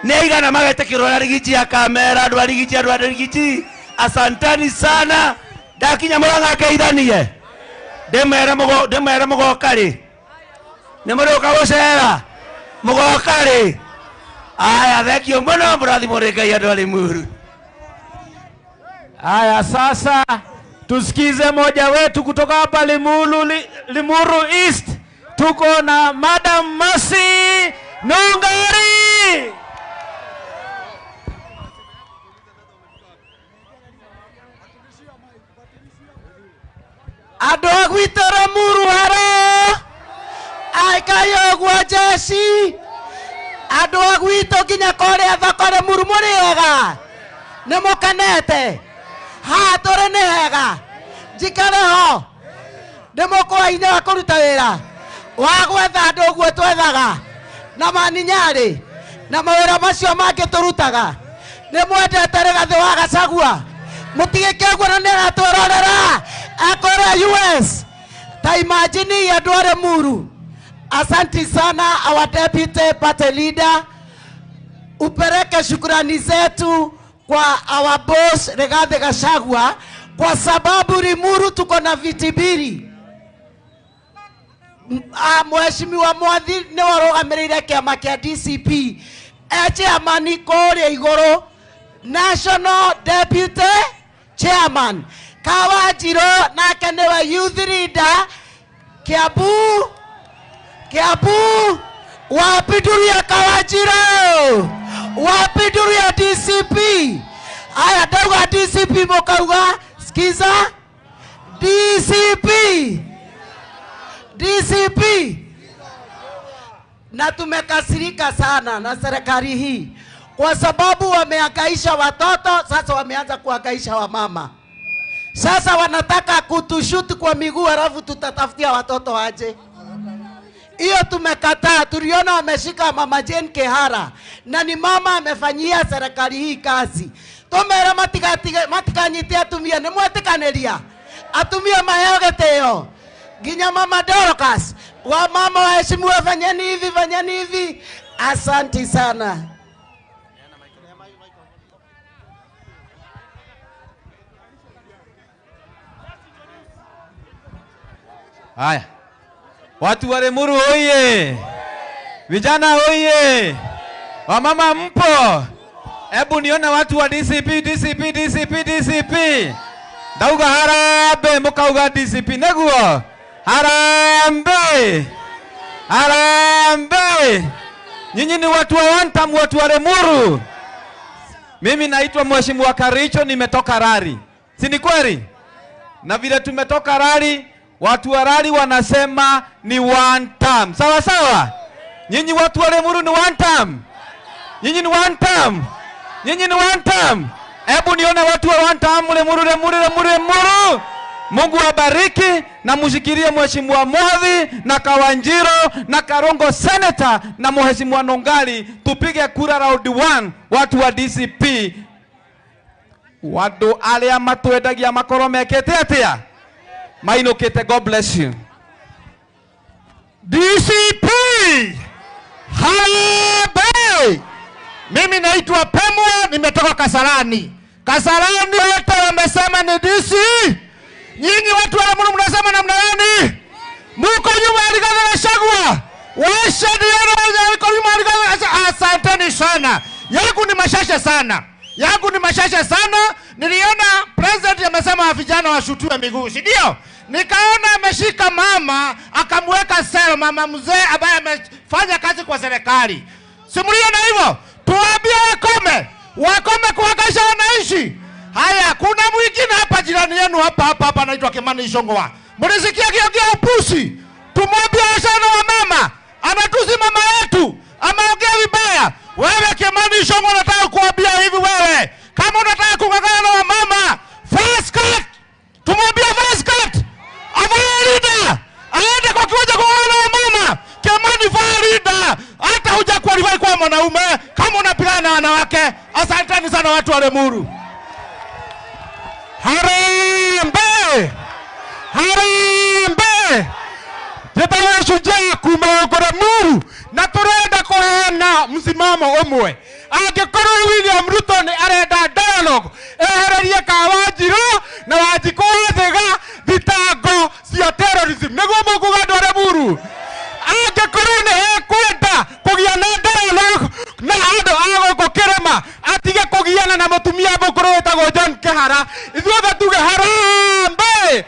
Speaker 5: Nĩ aigana magetĩkĩra ũrĩa Rigiji akamera. Andũ a Rigiji, andũ a Rigiji, asantani sana. Ndakinya Murang'a ngeithanie. Ndĩmere mũgoka rĩ. Nĩ mũrĩũka gũcera. Mũgoka rĩ. Aya, thengio mũno, mũrathimwo nĩ Ngai andũ a Lemuru.
Speaker 1: Haya, sasa tusikize moja wetu kutoka hapa Limuru East. Tuko na Madam Mercy Nungari.
Speaker 6: Andũ a gwitũ Limuru haro aikayo gwa jeshi andũ a gwitũ nginya kũrĩa thoko Limuru mũrĩega nĩ mũkenete ha tũrĩ nĩ hega njikare ho nĩ mũkũainĩ wa kũruta wĩra wa gwetha andũ ũguo twethaga na maninyarĩ na mawĩra macio mangĩ tũrutaga nĩ mwendete Rigathĩ wa Gachagua mũtigĩke ũguo na nĩ aratwĩrorera akũrĩa US ta imagine andũ a Limuru. Asante sana our deputy party leader, upeleke shukrani zetu kwa our boss Rigathĩ Gachagua kwa sababu Limuru tuko na viti mbili. Mheshimiwa Mwathi ni warugamĩrĩire kĩama kĩa DCP chairman kũrĩa igũrũ national deputy chairman Kawanjirũ nake nĩwe youth leader Kiambu wapiduria Kawanjirũ wapiduria DCP aya ndauga DCP mukauga skiza DCP na tumekasirika sana na serikali hii kwa sababu wamehangaisha watoto, sasa wameanza kuhangaisha wamama. Sasa wanataka kutushuti kwa miguu alafu tutatafutia watoto aje. Hiyo tumekataa. Tuliona wameshika mama Jane Kihara na ni mama amefanyia serikali hii kazi. Tumera matikanyitia atumia ni mwetikanĩria atumia maheo gĩtĩo nginya mama Dorcas wa mama waheshimiwa fanyeni hivi. Asante sana.
Speaker 3: Haya, watu wa Limuru oye, vijana oye, wamama mpo, hebu nione watu wa DCP. Dauga harambe, mukauga DCP neguo, harambe. Nyinyi ni watu wa one time, watu wa Limuru. Mimi naitwa Mheshimiwa Karicho, nimetoka Rari, si ni kweli? Na vile tumetoka Rari, watu wa Rari wanasema ni one time. Sawa sawa? Nyinyi watu wa Limuru ni one time. Nyinyi ni one time. Hebu nione watu wa one time Limuru. Mungu abariki na mushikirie Mheshimiwa Mwathi na Kawanjirũ na Karongo Senator na Mheshimiwa Nongali, tupige kura round 1 watu wa DCP. Watu alia matwendagia makoro mekete atia mainokete. God bless you.
Speaker 1: DCP Harambee. Mimi naitwa Pemwa, nimetoka Kasarani. Kasarani wote wamesema ni DC. Nyinyi watu wa Limuru mnasema namna gani? Muko nyuma ya Rigathĩ Gachagua. Washadiana wako nyuma ya Rigathĩ Gachagua. Asanteni sana. Yangu ni mashasha sana. Niliona president amesema vijana washutiwe miguu, si ndio? Nikaona ameshika mama akamweka sel, mama mzee ambaye amefanya kazi kwa serikali. Simuliona hivyo? Tuambie wakome kuhangaisha wananchi. Haya, kuna mwingine hapa jirani yenu hapa anaitwa Kimani Ichung'wah. Mlisikia kiongea upusi? Tumwambie sana wa mama, anatusi mama yetu, ameongea vibaya. Wewe Kimani Ichung'wah, nataka kuambia hivi wewe, kama unataka kung'ang'ana na mama, first cut. Tumwambie first cut. Avalida, aende kwa kiwanja kung'ang'ana na mama. Kimani Farida, hata huja qualify kwa mwanaume kama unapigana na wanawake. Asanteni sana watu wa Limuru. Harambee. Tetawa shujaa kuma Limuru na turenda kuheana msimamo umwe. Angĩkorwo William Ruto ni arenda dialogue, ehererie Kawanjirũ na Wanjikũ thega thitango cia terrorism. Nĩguo mũkuga andũ a Limuru. Angĩkorwo ni ekwenda kũgia na dialogue na andũ a gũkũ Kĩrĩma, atige kũgiana na mũtumia mũkũrũ wĩtagwo John Kihara. Ithuothe tuge harambee.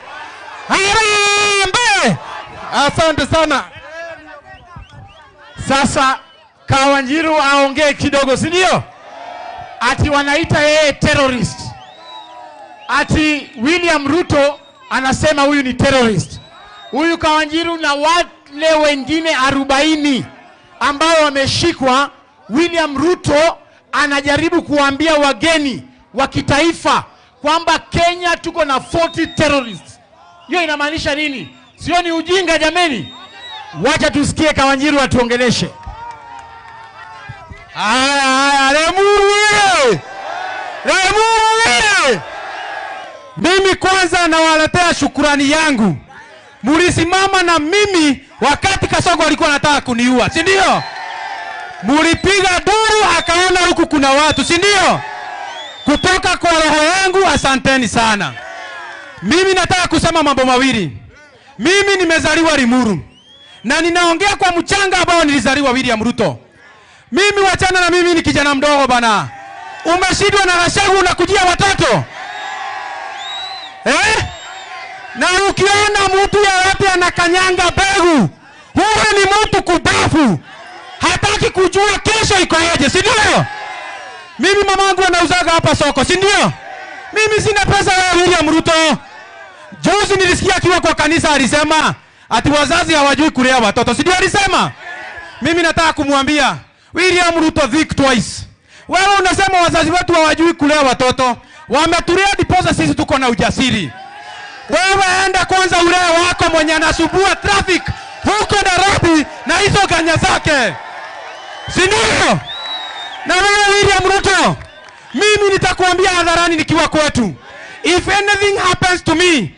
Speaker 1: Asante sana. Sasa Kawanjirũ aongee kidogo, si ndio? Ati wanaita yeye terrorist. Ati William Ruto anasema huyu ni terrorist. Huyu Kawanjiru na wale wengine 40 ambao wameshikwa, William Ruto anajaribu kuambia wageni wa kitaifa kwamba Kenya tuko na 40 terrorists. Hiyo inamaanisha nini? Sio ni ujinga jameni? Wacha tusikie Kawanjiru atuongeleshe.
Speaker 3: Haya, Lemuru! Lemuru! Mimi kwanza nawaletea shukrani yangu. Mulisimama na mimi wakati Kasongo alikuwa anataka kuniua, si ndio? Mulipiga duru akaona huku kuna watu, si ndio? Kutoka kwa roho yangu asanteni sana. Mimi nataka kusema mambo mawili. Mimi nimezaliwa Limuru na ninaongea kwa mchanga ambao nilizaliwa William Ruto. Mimi wachana na mimi ni kijana mdogo bana. Umeshindwa na Gachagua unakujia watoto. Na ukiona mtu yeyote anakanyanga begu, huyo ni mtu kudafu. Hataki kujua kesho iko aje, si ndio? Mimi mamangu anauzaga hapa soko, si ndio? Mimi sina pesa ya William Ruto. Juzi nilisikia akiwa kwa kanisa alisema ati wazazi hawajui kulea watoto, si ndio alisema? Mimi nataka kumwambia William Ruto think twice. Wewe unasema wazazi wetu hawajui kulea watoto. Wametulia diposa sisi tuko na ujasiri. Wewe enda kwanza ulee wako mwenye anasumbua traffic huko Nairobi na hizo ganya zake. Si ndio? Na wewe William Ruto, mimi nitakuambia hadharani nikiwa kwetu. If anything happens to me,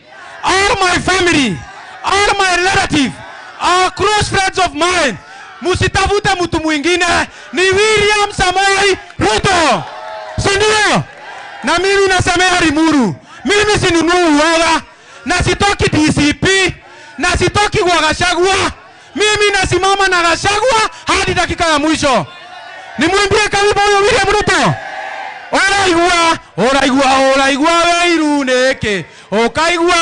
Speaker 3: all my family, all my relatives, all close friends of mine, musitafute mtu mwingine, ni William Samoei Ruto. Si ndio? Na mimi nasemea Limuru, mimi sinunui uoga, na sitoki DCP, na sitoki kwa Gachagua. Mimi nasimama na Gachagua hadi dakika ya mwisho. Nimwambie karibu huyo William Ruto. Oraigua weiru neke. Okaigua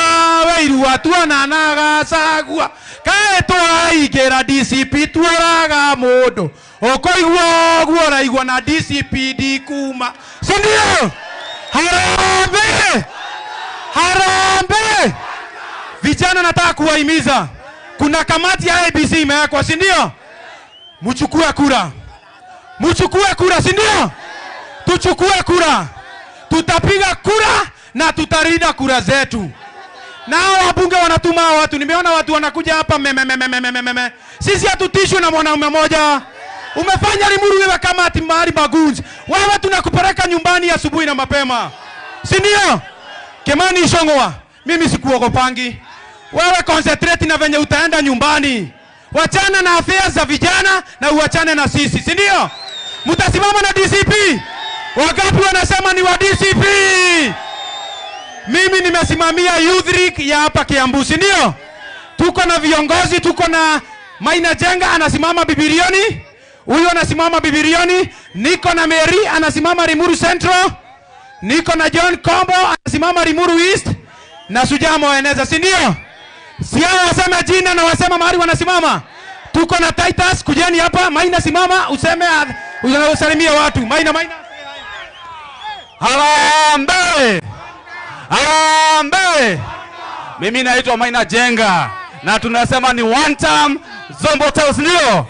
Speaker 3: weiru atuana na Gachagua. Kae twaigera DCP twaraga mundu. Okoigua oraigua na DCP dikuma. Si ndio? Harambe! Harambe! Vijana nataka kuwahimiza. Kuna kamati ya ABC imewekwa, si ndio? Mchukue kura. Mchukue kura, si ndio? Tuchukue kura. Tutapiga kura na tutarinda kura zetu. Nao wabunge wanatuma watu. Nimeona watu wanakuja hapa meme. Sisi hatutishwi na mwanaume mmoja. Umefanya Limuru wewe kama ati mahali magunzi. Wewe tunakupeleka nyumbani asubuhi na mapema. Si ndio? Kimani Ichung'wah, mimi sikuogopangi. Wewe concentrate na venye utaenda nyumbani. Wachana na affairs za vijana na uachane na sisi, si ndio? Mtasimama na DCP. Wangapi wanasema ni wa DCP? Mimi nimesimamia Youth League ya hapa Kiambu, si ndio? Tuko na viongozi, tuko na Maina Jenga anasimama Bibilioni. Huyo anasimama Bibilioni. Niko na Mary anasimama Limuru Central. Niko na John Kombo anasimama Limuru East. Na Sujamo waeneza, si ndio? Si hao wasema jina na wasema mahali wanasimama. Tuko na Titus, kujeni hapa. Maina simama useme usalimie watu. Maina.
Speaker 7: Harambe! Harambe! Mimi naitwa Maina Jenga na tunasema ni one term Zombo Towns, ndio?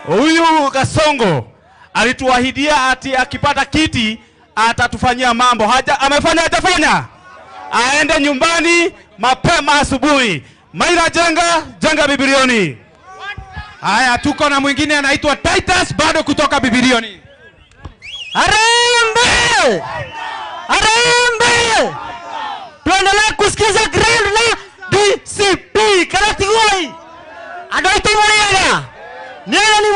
Speaker 7: Huyu Kasongo alituahidia ati akipata kiti atatufanyia mambo. Amefanya hajafanya? Aende nyumbani mapema asubuhi. Maina Jenga Bibilioni.
Speaker 3: Haya, tuko na mwingine anaitwa Titus bado kutoka Bibilioni.
Speaker 6: Harambe! Harambe! Tuendelee kusikiza grand na DCP Karatigoi. Adoito Muriega. Nene ni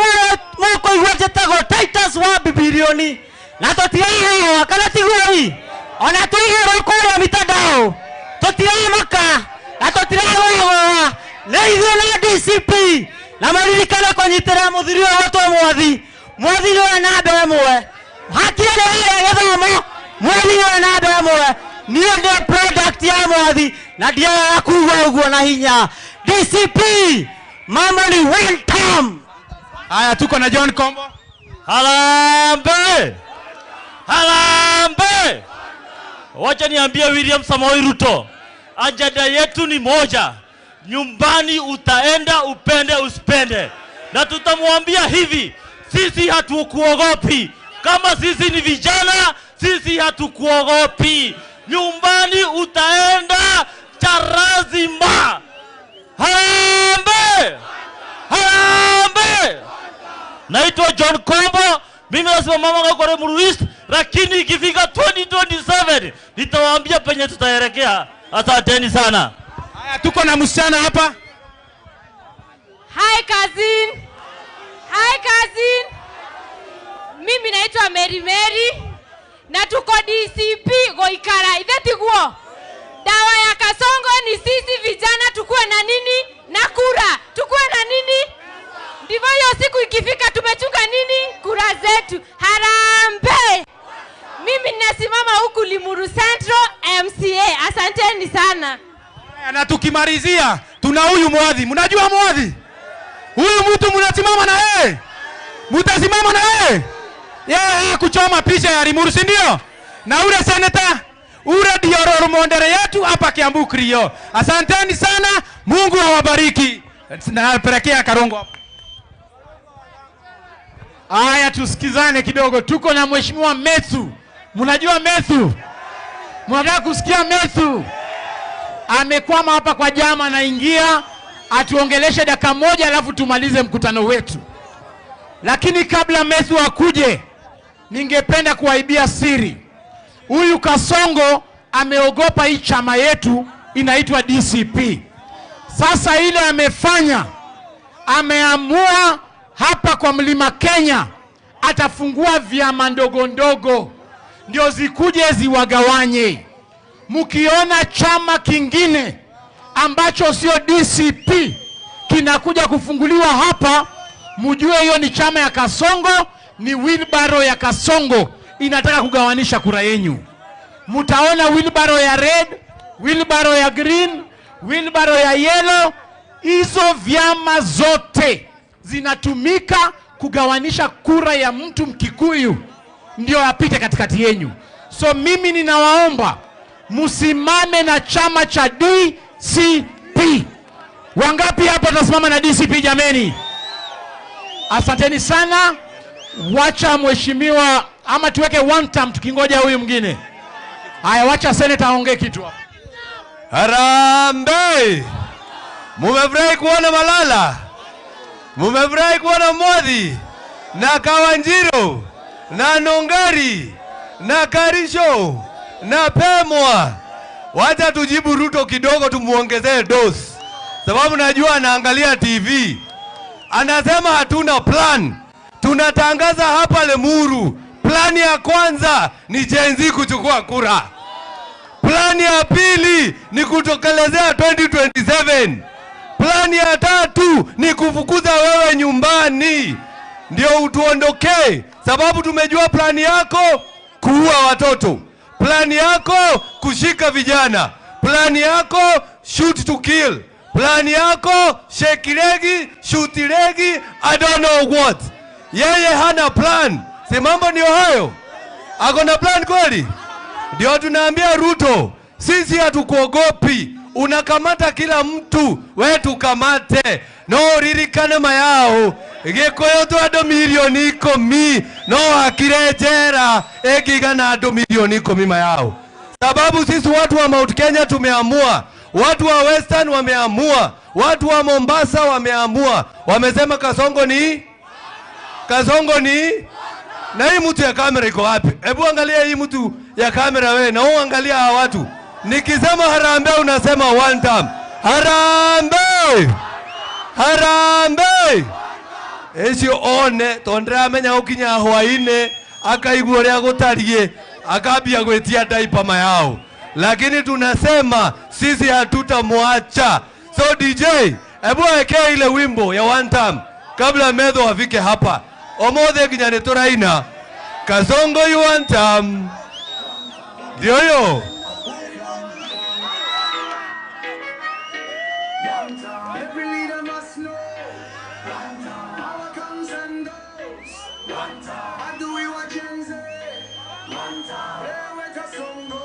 Speaker 6: wako iwaje tago Titus wa Bibilioni. Na totiaga wa Karatigoi. Ona tuigero kwa mitandao. Totiaga maka. Na totiaga wa Leitho na DCP. Na maririkana konyitira muthirio watu mwathi. Mwathi ni na ndemwe. Hakire ile githomo. Mwathi ni na ndemwe. Niyo ndio product ya mwathi na ndio yakuwa uguo na hinya. DCP mama ni one time.
Speaker 3: Haya, tuko na John Kombo.
Speaker 8: Harambe! Harambe! Wacha niambie William Samoei Ruto. ajenda yetu ni moja. Nyumbani utaenda upende usipende. Na tutamwambia hivi, sisi hatukuogopi. Kama sisi ni vijana, sisi hatukuogopi. Nyumbani utaenda charazima. Harambee! Harambee! Naitwa John Kombo, mimi nasimama kama Koremuru East, lakini ikifika 2027 nitawaambia penye tutaelekea. Asanteni sana.
Speaker 1: Haya, tuko na msichana hapa.
Speaker 9: Hi cousin. Hi cousin. Mimi naitwa Mary na tuko DCP Goikara. Ithetiguo. Dawa ya Kasongo ni sisi vijana tukue na nini? Na kura. Tukue na nini? Ndivyo hiyo siku ikifika tumechunga nini? Kura zetu. Harambee! Mimi ninasimama huku Limuru Central MCA. Asanteni sana.
Speaker 1: Na tukimalizia tuna huyu Mwadhi. Mnajua Mwadhi? Huyu mtu mnasimama na yeye. Mtasimama na yeye. Yeye kuchoma picha ya Limuru, si ndio? Na ule senator, ule ndio role model yetu hapa Kiambu Krio. Asanteni sana. Mungu awabariki. Napelekea Karongo hapa. Haya, tusikizane kidogo. Tuko na Mheshimiwa Methu. Mnajua Methu? Mnataka kusikia Methu? Amekwama hapa kwa jama, anaingia atuongeleshe dakika moja alafu tumalize mkutano wetu. Lakini kabla Methu akuje, ningependa kuwaibia siri. Huyu Kasongo ameogopa hii chama yetu inaitwa DCP. Sasa ile amefanya, ameamua hapa kwa Mlima Kenya atafungua vyama ndogo ndogo ndio zikuje ziwagawanye. Mkiona chama kingine ambacho sio DCP kinakuja kufunguliwa hapa, mjue hiyo ni chama ya Kasongo, ni wheelbarrow ya Kasongo inataka kugawanisha kura yenu. Mtaona wheelbarrow ya red, wheelbarrow ya green, wheelbarrow ya yellow. Hizo vyama zote zinatumika kugawanisha kura ya mtu Mkikuyu ndio apite katikati yenu. So mimi ninawaomba musimame na chama cha DCP. Wangapi hapa tunasimama na DCP jameni? Asanteni sana. Wacha mheshimiwa, ama tuweke one term tukingoja huyu mwingine. Haya, wacha senator aongee kitu hapa.
Speaker 3: Harambee! Mumefurahi kuona Malala? Mumefurahi kuona Mwadhi na Kawanjiro na Nongari na Karisho na Pemwa? Wacha tujibu Ruto kidogo, tumuongezee dosi, sababu najua anaangalia TV. Anasema hatuna plan. Tunatangaza hapa Limuru, plani ya kwanza ni Gen Z kuchukua kura. Plani ya pili ni kutokelezea 2027. Plani ya tatu ni kufukuza wewe nyumbani ndio utuondokee, sababu tumejua plani yako kuua watoto, plani yako kushika vijana, plani yako shoot to kill, plani yako shake legi, shoot legi, I don't know what. Yeye hana plan. Si mambo ndio hayo? Ako na plan kweli? Ndio tunaambia Ruto, sisi hatukuogopi. Unakamata kila mtu, wewe tukamate. No ririkane mayao. Gikoyo tu ado milioni 10 no akirejera ekigana ado milioni 10 mayao. Sababu sisi watu wa Mount Kenya tumeamua, watu wa Western wameamua, watu wa Mombasa wameamua. Wamesema Kasongo ni na hii mtu ya kamera iko wapi? Hebu angalia hii mtu ya kamera wewe, na uangalia hawa watu. Nikisema harambee unasema one time. Harambee! Harambee! Esio one tondra amenya ukinya hwaine akaigua ria gutarie akabia gwetia daipa mayao. Lakini tunasema sisi hatutamwacha. So DJ, hebu weke ile wimbo ya one time kabla Medho afike hapa. Omothe kinyane turaina Kasongo you one time. Ndio yo.
Speaker 10: Every leader must know. Power comes and goes. How do we want Gen Z? Where we Kasongo?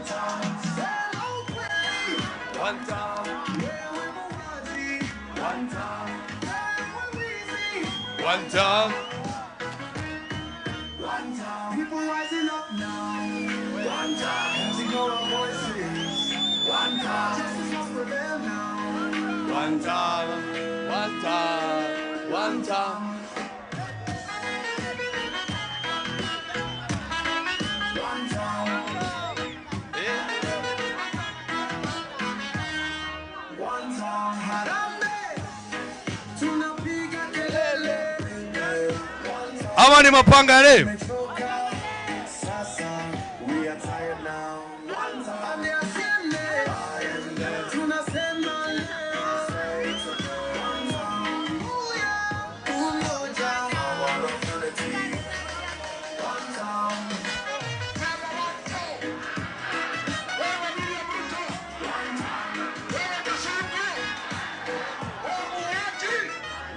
Speaker 10: Say no place.
Speaker 3: One time. One time.
Speaker 10: People rising up now. One time. Can't ignore our voices. One time. Justice must prevail now.
Speaker 3: One time. One time. One time.
Speaker 10: One time. One time. Harambee. Tunapiga kelele. One time.
Speaker 3: Ama ni mapanga leo.
Speaker 10: Sasa, we are tired now. One time. Tunasema leo. One time. Umoja. Our unity. One time.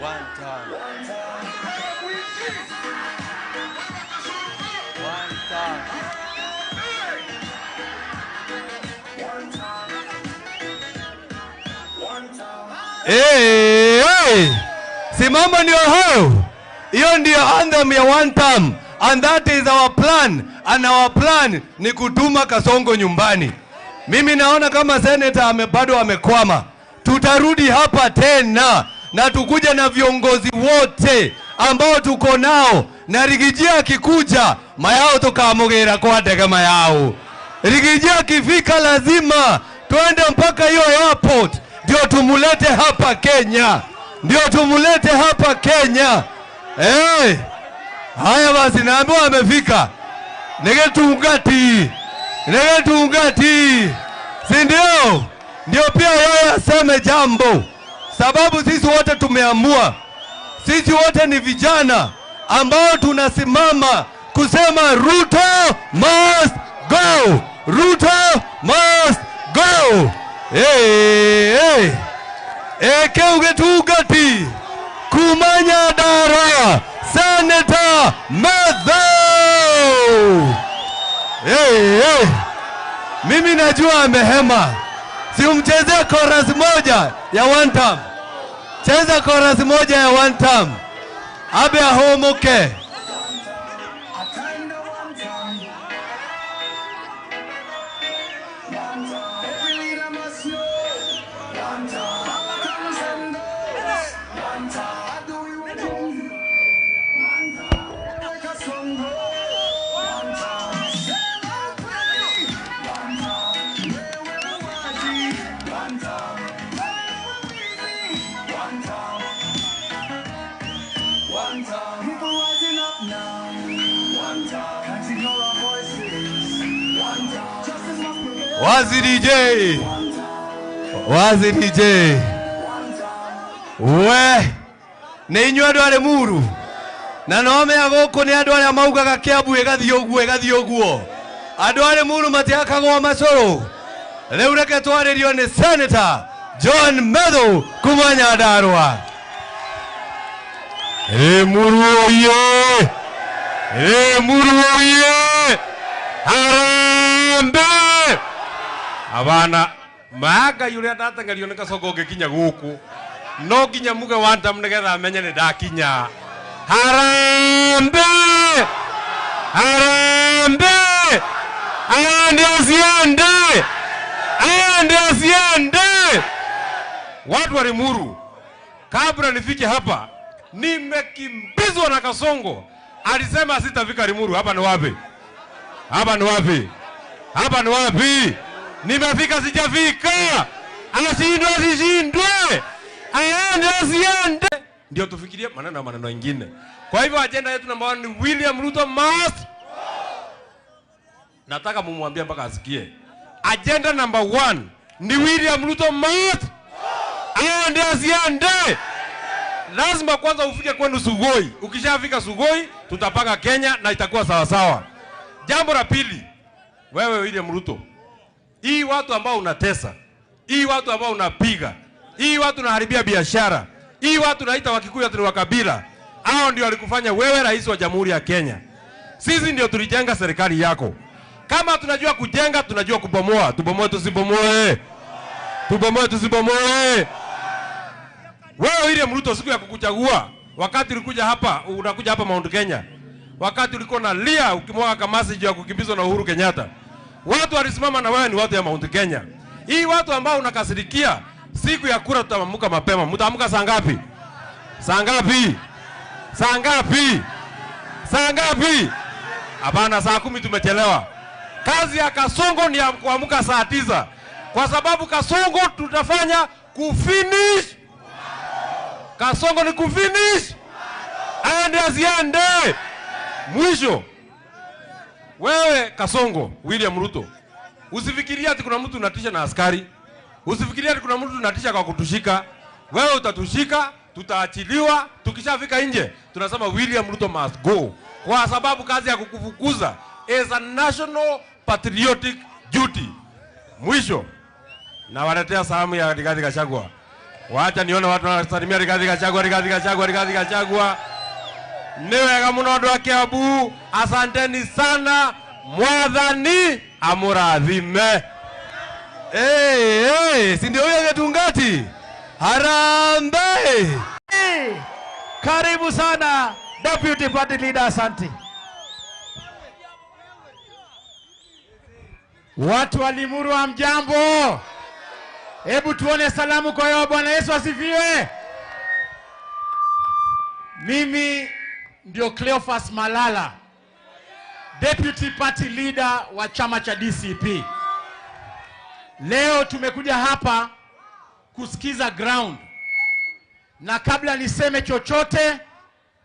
Speaker 3: One time. One time. Hey! Simama ndio hayo. Hiyo ndio anthem ya one time. And that is our plan. And our plan ni kutuma Kasongo nyumbani. Mimi naona kama senator bado amekwama. Tutarudi hapa tena na tukuja na viongozi wote ambao tuko nao, na Rigijia akikuja mayao tukamugera kwa ndege mayao. Rigijia akifika lazima twende mpaka hiyo airport ndio tumulete hapa Kenya. Ndio tumulete hapa Kenya. Haya basi, naambiwa amefika. Negetungati. Si ndio? Ndio pia yeye aseme jambo. Sababu sisi wote tumeamua. Sisi wote ni vijana ambao tunasimama kusema Ruto must go. Ruto must go. Keugetugati kumanya dara Senator Medho. Mimi najua amehema. Si umchezea chorus moja ya one time. Cheza chorus moja ya one time. Abe ahomoke. Wazi DJ. We ne inywa dwale muru na nome agoko ne adwale amauga gakiabu egathio guo adwale muru matiaka go masoro leo reke twarerio ne Senator John Medho kumanya darwa. Muru oye Harambe abana maga yule atatangario ne Kasongo gekinya guku no ginya muge wanta mnegetha amenye ne dakinya. Harambe ande asiende. Watu wa Limuru, kabla nifike hapa nimekimbizwa na Kasongo. Alisema sitafika Limuru. Hapa ni wapi? Nimefika sijafika. Asishindwe. Asiende. Ndio tufikirie maneno mengine. Kwa hivyo agenda yetu namba 1 ni William Ruto must. Nataka mumwambie mpaka asikie. Agenda number 1 ni William Ruto must. Asiende. Lazima kwanza ufike kwenu Sugoi. Ukishafika Sugoi tutapanga Kenya na itakuwa sawa sawa. Jambo la pili, wewe William Ruto, hii watu ambao unatesa, hii watu ambao unapiga, hii watu unaharibia biashara, hii watu naita Wakikuyu ati wa kabila, hao ndio walikufanya wewe rais wa Jamhuri ya Kenya. Sisi ndio tulijenga serikali yako. Kama tunajua kujenga, tunajua kubomoa. Tubomoe tusibomoe. Tubomoe tusibomoe? Wewe William Ruto siku ya kukuchagua, wakati ulikuja hapa, unakuja hapa Mount Kenya, wakati ulikuwa na lia ukimwaga kama message ya kukimbizwa na Uhuru Kenyatta, watu walisimama na wewe ni watu ya Mount Kenya. Hii watu ambao unakasirikia, siku ya kura tutaamka mapema. Mtaamka saa ngapi? Saa ngapi? Saa ngapi? Saa ngapi? Hapana, saa 10 tumechelewa. Kazi ya Kasongo ni ya kuamka saa 9. Kwa sababu Kasongo tutafanya kufinish. Kasongo ni kufinish. Aende asiende. Mwisho. Wewe Kasongo, William Ruto, usifikiria ati kuna mtu unatisha na askari. Usifikiria ati kuna mtu unatisha kwa kutushika. Wewe utatushika, tutaachiliwa, tukishafika nje tunasema William Ruto must go. Kwa sababu kazi ya kukufukuza is a national patriotic duty. Mwisho, na waletea salamu ya Rigathi Gachagua. Waacha nione watu wanasalimia Rigathi Gachagua, Rigathi Gachagua, Rigathi Gachagua. Niwega muno andu a Kiambu, asanteni sana. Mwathani amurathime. Si ndio huyo Getungati? Harambee!
Speaker 6: Karibu sana Deputy Party Leader, asante.
Speaker 1: Watu wa Limuru hamjambo? Hebu tuone salamu kwa yao. Bwana Yesu asifiwe. Mimi ndio Cleophas Malala, Deputy Party Leader wa chama cha DCP. Leo tumekuja hapa kusikiza ground. Na kabla niseme chochote,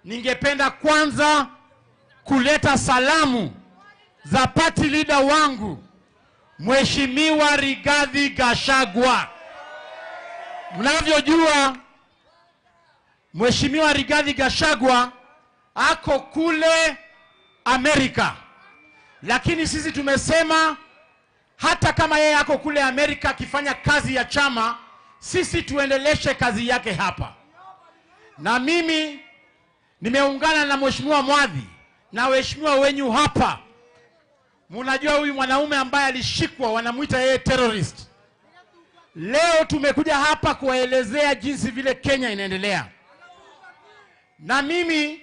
Speaker 1: ningependa kwanza kuleta salamu za party leader wangu, Mheshimiwa Rigathi Gachagua. Mnavyojua Mheshimiwa Rigathi Gachagua ako kule Amerika. Lakini sisi tumesema hata kama yeye ako kule Amerika akifanya kazi ya chama, sisi tuendeleshe kazi yake hapa. Na mimi nimeungana na Mheshimiwa Mwadhi na waheshimiwa wenyu hapa. Mnajua huyu mwanaume ambaye alishikwa wanamuita yeye terrorist. Leo tumekuja hapa kuwaelezea jinsi vile Kenya inaendelea. Na mimi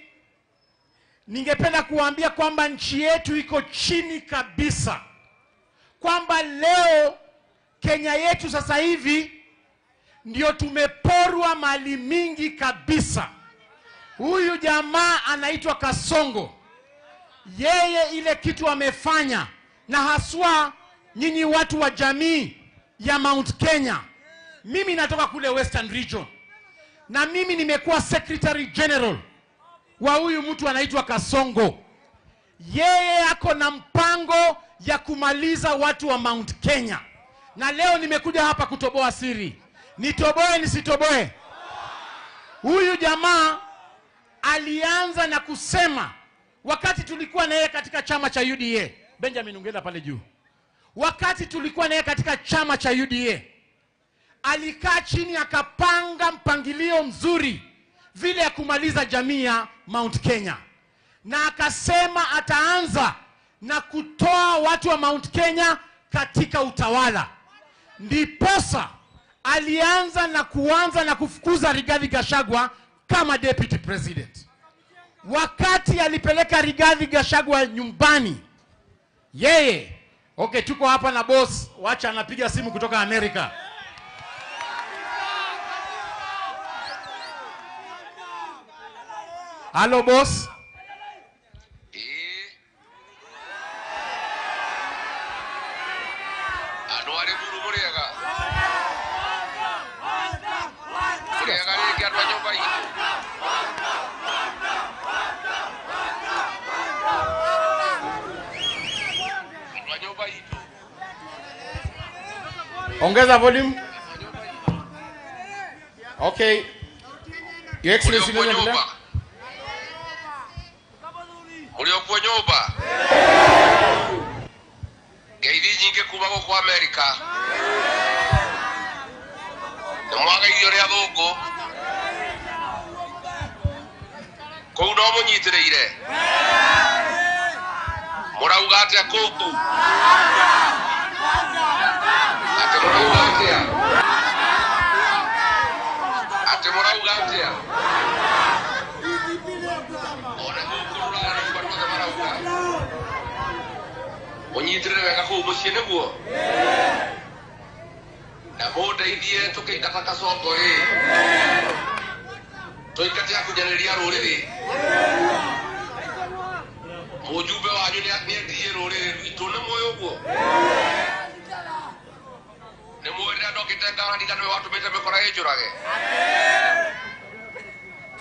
Speaker 1: ningependa kuambia kwamba nchi yetu iko chini kabisa. Kwamba leo Kenya yetu sasa hivi ndio tumeporwa mali mingi kabisa. Huyu jamaa anaitwa Kasongo. Yeye ile kitu amefanya, na haswa nyinyi watu wa jamii ya Mount Kenya. Mimi natoka kule Western Region. Na mimi nimekuwa Secretary General wa huyu mtu anaitwa Kasongo. Yeye ako na mpango ya kumaliza watu wa Mount Kenya. Na leo nimekuja hapa kutoboa siri. Nitoboe nisitoboe? Huyu jamaa alianza na kusema wakati tulikuwa na yeye katika chama cha UDA. Benjamin ungenda pale juu. Wakati tulikuwa na yeye katika chama cha UDA, alikaa chini akapanga mpangilio mzuri vile ya kumaliza jamii ya Mount Kenya. Na akasema ataanza na kutoa watu wa Mount Kenya katika utawala. Ndiposa alianza na kufukuza Rigathi Gachagua kama deputy president. Wakati alipeleka Rigathi Gachagua nyumbani, yeye, okay, tuko hapa na boss, wacha anapiga simu kutoka Amerika. Hello boss.
Speaker 2: Anware muru muriega. Muriega ni kia nyumba hii. Nyumba hii tu.
Speaker 1: Ongeza volume. Okay. Your Excellency,
Speaker 2: Muliokuwa nyumba. Ngeithi nyingi kuma kwa Amerika. Na mwaga irio ria thungu. Kou no munyitireire. Murauga atia kou tu. Ati murauga atia. ate murauga atia ona gukurura na barua marauga onyitirire wega ku mucie niguo na boda idie tukitaka Kasongo toikatia kujaneria ruriri mujumbe wanyu ni atie ruriri rwitu na moyo guo ne mwira ndokitenga ndika nwe watu mete mekora ejurage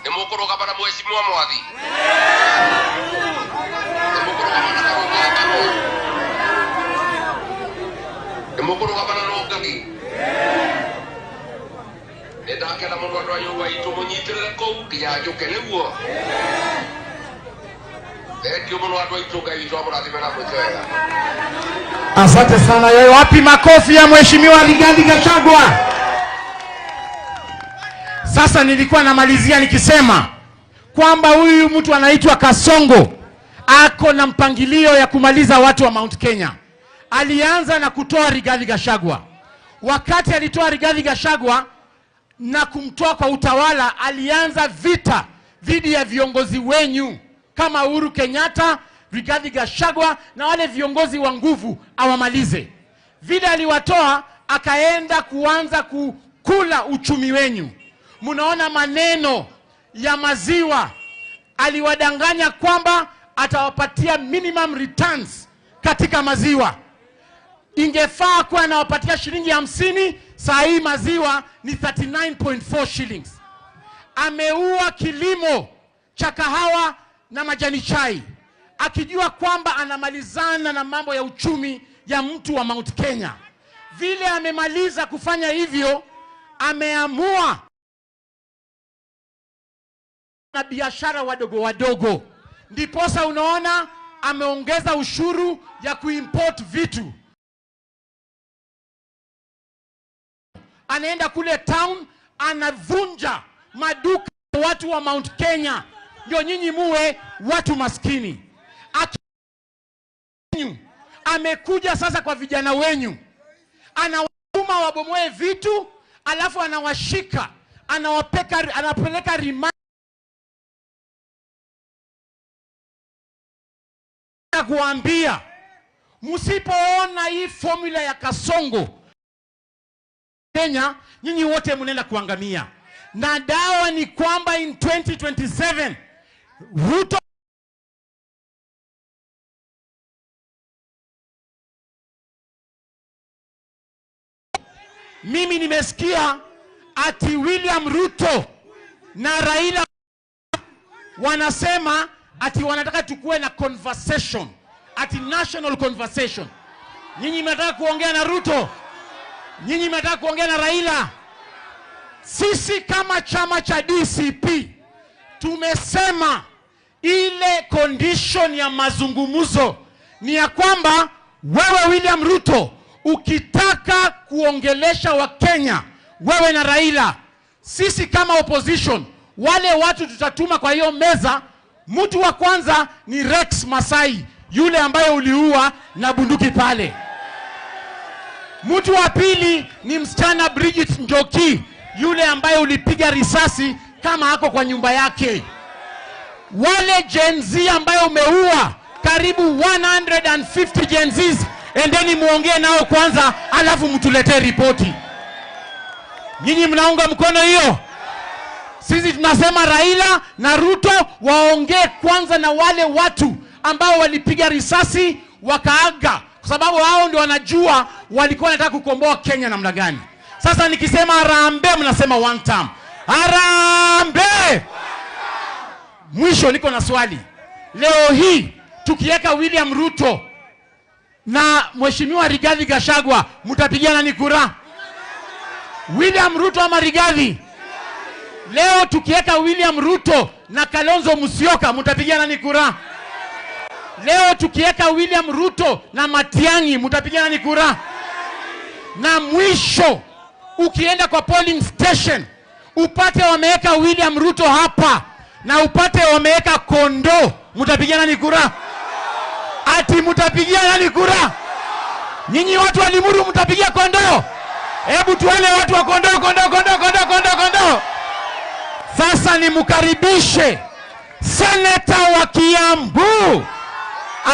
Speaker 2: ne mukuruga bana mheshimiwa mwathi ne mukuruga bana karuga ne mukuruga bana rogani ne ndakena mundu andu ayo waitu munyitirire kou kinya njuke niguo thengiu muno andu aitu ngai witu amurathime na mwikega.
Speaker 1: Asante sana. Yeye wapi makofi ya mheshimiwa Rigathi Gachagua? Sasa nilikuwa namalizia nikisema kwamba huyu mtu anaitwa Kasongo ako na mpangilio ya kumaliza watu wa Mount Kenya. Alianza na kutoa Rigathi Gachagua. Wakati alitoa Rigathi Gachagua na kumtoa kwa utawala, alianza vita dhidi ya viongozi wenyu kama Uhuru Kenyatta, Rigathi Gachagua na wale viongozi wa nguvu awamalize. Vile aliwatoa, akaenda kuanza kukula uchumi wenyu. Munaona maneno ya maziwa, aliwadanganya kwamba atawapatia minimum returns katika maziwa. Ingefaa kuwa anawapatia shilingi 50, saa hii maziwa ni 39.4 shillings. Ameua kilimo cha kahawa na majani chai, akijua kwamba anamalizana na mambo ya uchumi ya mtu wa Mount Kenya. Vile amemaliza kufanya hivyo, ameamua na biashara wadogo wadogo. Ndiposa unaona ameongeza ushuru ya kuimport vitu. Anaenda kule town, anavunja maduka watu wa Mount Kenya, ndio nyinyi muwe watu maskini. Amekuja sasa kwa vijana wenyu, anawatuma wabomoe vitu, alafu anawashika, anapeleka rimani kuambia msipoona hii formula ya Kasongo Kenya, nyinyi wote mnaenda kuangamia. Na dawa ni kwamba in 2027 Ruto mimi nimesikia ati William Ruto na Raila wanasema ati wanataka tukue na conversation, ati national conversation. Nyinyi mnataka kuongea na Ruto? Nyinyi mnataka kuongea na Raila? Sisi kama chama cha DCP tumesema ile condition ya mazungumzo ni ya kwamba wewe William Ruto ukitaka kuongelesha wa Kenya, wewe na Raila, sisi kama opposition, wale watu tutatuma kwa hiyo meza, mtu wa kwanza ni Rex Masai, yule ambaye uliua na bunduki pale. Mtu wa pili ni msichana Bridget Njoki, yule ambaye ulipiga risasi kama hako kwa nyumba yake. Wale Gen Z ambayo umeua, karibu 150 Gen Zs, endeni muongee nao kwanza, alafu mtuletee ripoti. Nyinyi mnaunga mkono hiyo? Sisi tunasema Raila na Ruto waongee kwanza na wale watu ambao walipiga risasi wakaaga, kwa sababu hao ndio wanajua walikuwa wanataka kukomboa Kenya namna gani. Sasa nikisema harambee, mnasema one time. Harambee! Mwisho niko na swali. Leo hii tukiweka William Ruto na mheshimiwa Rigathi Gachagua, mtapigiana ni kura? William Ruto ama Rigathi? Leo tukiweka William Ruto na Kalonzo Musyoka, mtapigiana ni kura? Leo tukiweka William Ruto na Matiang'i, mtapigiana ni kura? Na mwisho ukienda kwa polling station upate wameweka William Ruto hapa na upate wameweka Kondo, mtapigiana ni kura? Ati mtapigiana ni kura? Nyinyi watu wa Limuru mtapigia Kondo? Hebu tuone watu wa Kondo. Sasa nimkaribishe seneta wa Kiambu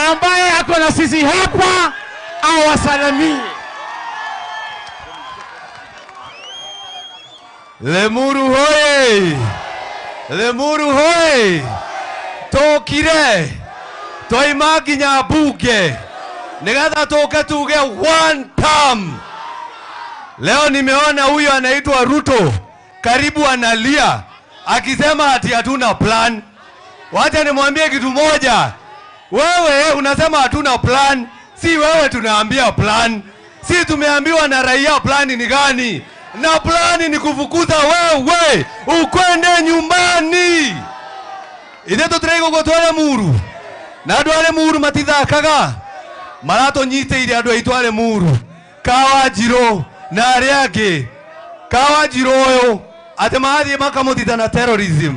Speaker 1: ambaye ako na sisi hapa awasalimie.
Speaker 3: Lemuru hoye! Lemuru hoye! Tokire! Toima nginya bunge. Nigatha toke tuge one term. Leo nimeona huyu anaitwa Ruto karibu analia akisema ati hatuna plan. Wacha nimwambie kitu moja. Wewe unasema hatuna plan, si wewe tunaambia plan. Si tumeambiwa na raia plani ni gani? Na plani ni kufukuza wewe ukwende nyumbani. Ideto trego gotwale muru. Na adwale muru matithakaga. Marato nyite ile adwa itwale muru. Kawa jiro na ariage. Kawa jiro yo atemathi makamutita na terrorism.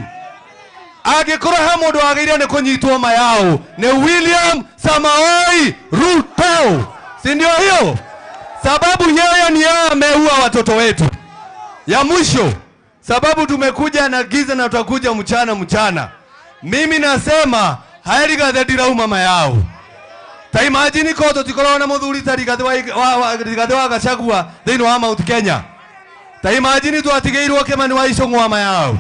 Speaker 3: Agikora hamodo agiria ne kunyitwo mayao ne William Samoei Ruto. Si ndio hiyo? Sababu yeye ni yeye ameua watoto wetu. Ya mwisho, sababu tumekuja na giza na tutakuja mchana. Mimi nasema haeri gathedira mama yao. Ta imagine ko tutikorona muthuri tari gathwa Gachagua thĩinĩ wa Mount Kenya. Ta imagine twatigeirwo Kimani wa Icũng'wa ama yao.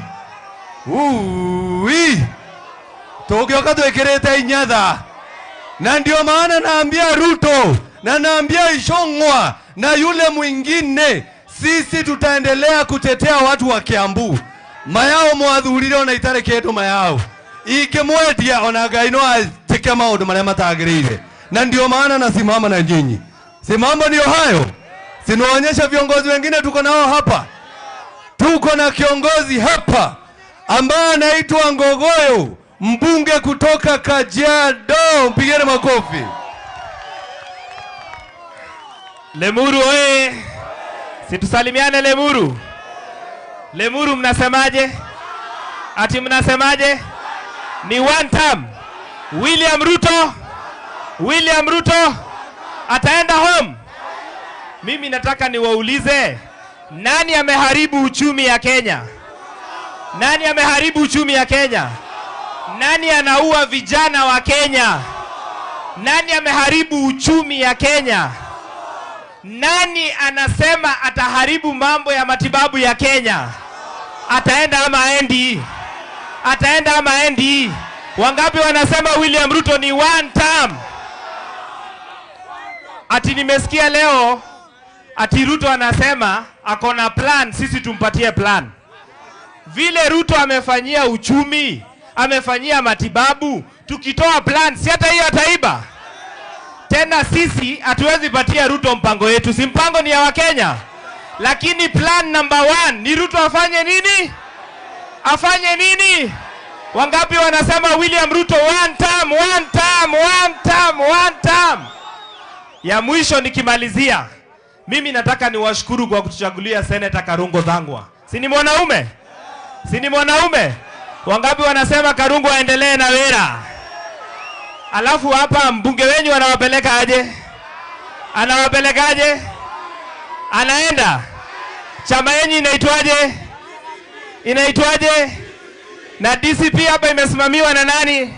Speaker 3: Tũngĩoka twĩkĩrĩte inyatha. Na ndio maana naambia Ruto na naambia Icũng'wa na yule mwingine, sisi tutaendelea kutetea watu wa Kiambu. Mayao mwathurire ona itare kĩndũ mayao. Ingĩmwendia ona Ngai no atĩke maũndũ marĩa matagĩrĩire. Na ndio maana nasimama na nyinyi. Si mambo ndio hayo? Sinaonyesha viongozi wengine tuko nao hapa. Tuko na kiongozi hapa ambaye anaitwa Ngogoyo, mbunge kutoka Kajiado. Mpigeni makofi.
Speaker 4: Lemuru oye! Situsalimiane Lemuru. Lemuru mnasemaje? Ati mnasemaje? Ni one term. William Ruto ataenda home. Mimi nataka niwaulize, nani ameharibu uchumi ya Kenya? Nani ameharibu uchumi ya Kenya? Nani anaua vijana wa Kenya? Nani ameharibu uchumi ya Kenya? Nani anasema ataharibu mambo ya matibabu ya Kenya? Ataenda ama aendi? Ataenda ama aendi? Wangapi wanasema William Ruto ni one term? Ati nimesikia leo ati Ruto anasema akona plan, sisi tumpatie plan. Vile Ruto amefanyia uchumi, amefanyia matibabu, tukitoa plan si hata hiyo ataiba. Tena sisi hatuwezi patia Ruto mpango yetu, si mpango ni ya Wakenya. Lakini plan number 1 ni Ruto afanye nini? Afanye nini? Wangapi wanasema William Ruto one term? Ya mwisho nikimalizia, mimi nataka niwashukuru kwa kutuchagulia Senator Karungo Thang'wa. Si ni mwanaume? Si ni mwanaume? Wangapi wanasema Karungo aendelee na wera? Alafu hapa mbunge wenyu anawapeleka aje? Anawapelekaje? Anaenda. Chama yenu inaitwaje? Inaitwaje? Na DCP hapa imesimamiwa na nani?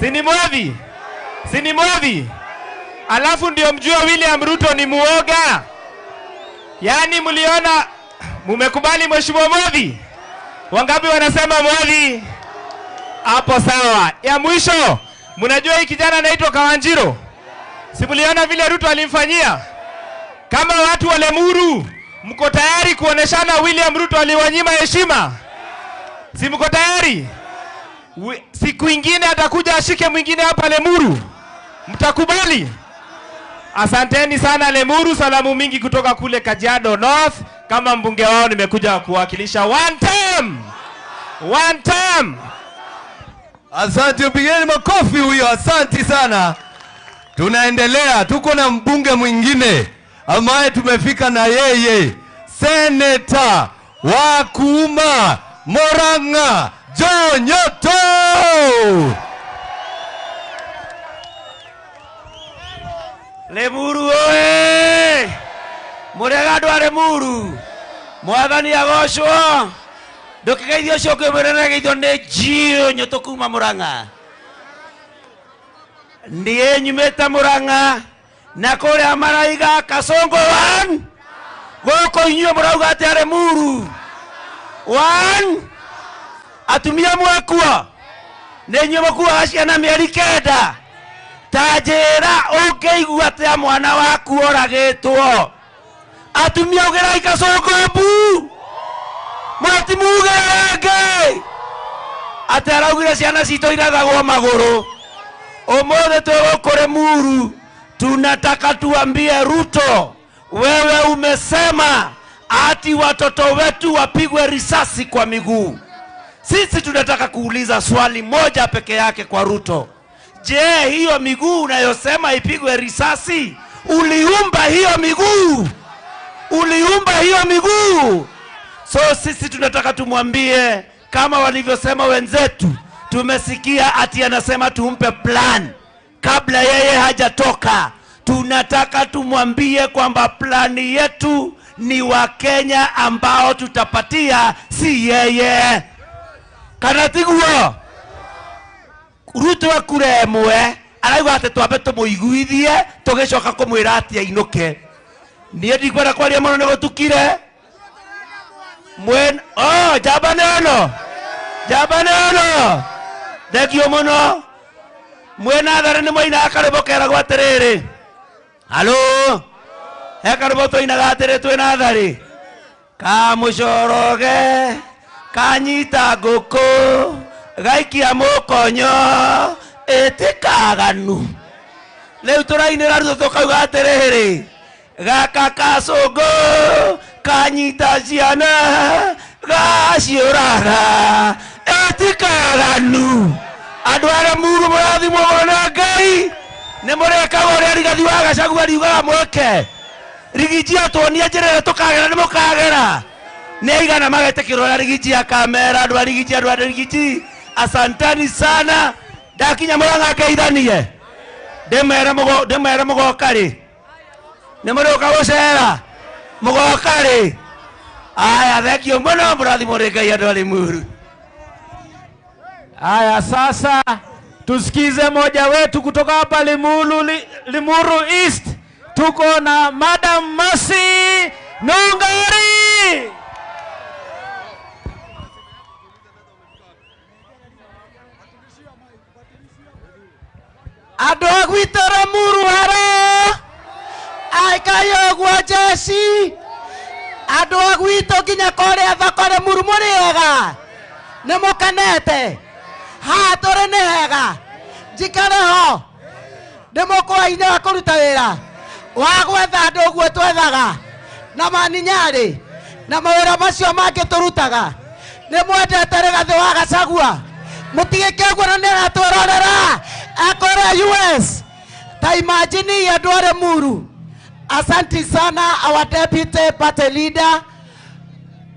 Speaker 4: Si ni Mwavi? Si ni Mwavi? Alafu ndio mjua William Ruto ni muoga. Yaani mliona, mumekubali mheshimiwa Mwavi? Wangapi wanasema Mwavi? Hapo sawa. Ya mwisho, mnajua hii kijana anaitwa Kawanjiro? Si mliona vile Ruto alimfanyia? Kama watu wa Lemuru, mko tayari kuoneshana William Ruto aliwanyima heshima? Si mko tayari? Siku ingine atakuja ashike mwingine hapa Lemuru. Mtakubali? Asanteni sana Lemuru, salamu mingi kutoka kule Kajiado North. Kama mbunge wao nimekuja kuwakilisha one term.
Speaker 3: Asante, pigeni makofi huyo. Asante sana. Tunaendelea, tuko na mbunge mwingine ambaye tumefika na yeye, Senator wa Kuma Murang'a, John Nyoto.
Speaker 5: Lemuru oye! Murega andũ a Lemuru, Mwathani agocwo. ndukigeithio cio kwimurana geithio ni jio nyotokuma Murang'a ndiye nyumite Murang'a na kuria maraiga Kasongo 1 goko inyuĩ mũrauga atĩ arĩ Muru 1 atumia mwakua nĩ inyuĩ mũkuaga ciana mĩeri 9 ta njĩra ũngĩigua atĩa mwana waku oragĩtwo atumia ũgerai Kasongo mbu mwatimuge rĩngĩ atĩ araugire ciana citũ irathagwo magũrũ ũmũthĩ twĩgũkũrĩ Muru tunataka tuambie Ruto wewe umesema ati watoto wetu wapigwe risasi kwa miguu. Sisi tunataka kuuliza swali moja peke yake kwa Ruto. Je, hiyo miguu unayosema ipigwe risasi, uliumba hiyo miguu? Uliumba hiyo miguu? So sisi tunataka tumwambie kama walivyosema wenzetu. Tumesikia ati anasema tumpe plan kabla yeye hajatoka. Tunataka tumwambie kwamba plani yetu ni wa Kenya ambao tutapatia, si yeye. Kanatiguo Ruto akuremwe arauga ati twambe tumuiguithie tugicoka kumwira ati ainuke. Nie ndikwenda kwaria muno ni gutukire mwen jabaneno thegio muno mwena thare ni mwaina akaribokera gwatiriri. Halo ekaribo twainaga atiri twina thari kamucoroge kanyita nguku gaikia mukonyo itikaganu riu turainira Ruto tukauga atiriri gaka Kasongo kanyita ciana gaciuraga itikaganu. Andu ara Muru murathimwo na Ngai ni murekaga uria Rigathi wa Gachagua ariugaga mweke Rigiji atuonia njĩra tukagera ni mukagera ni aigana magetekirwo na Rigiji akamera andu a Rigiji asantani sana ndakinya Murang'a akeithanie ndemere mugokari ni muruka gucera mugokari aya thegio muno murathimwo ni Ngai andu ari Muru.
Speaker 4: Haya, sasa tusikize moja wetu kutoka hapa Limuru East. Tuko na Madam Mercy Nungari.
Speaker 6: Andũ a gwitũ Limuru haro aikayo gwa jeshi andũ a gwitũ nginya kũrĩa thoko Limuru mũrĩega nĩ mũkenete ha tũrĩ nĩ hega njikare ho ndĩmũkũainĩ wa kũruta wĩra wa gwetha andũ ũguo twethaga na maninyarĩ na mawĩra macio mangĩ tũrutaga nĩ mwendete Rigathi wa Gachagua mũtigĩke ũguo na nĩ aratwĩrorera akũrĩa US ta imagine andũ a Limuru. Asanti sana our deputy party leader,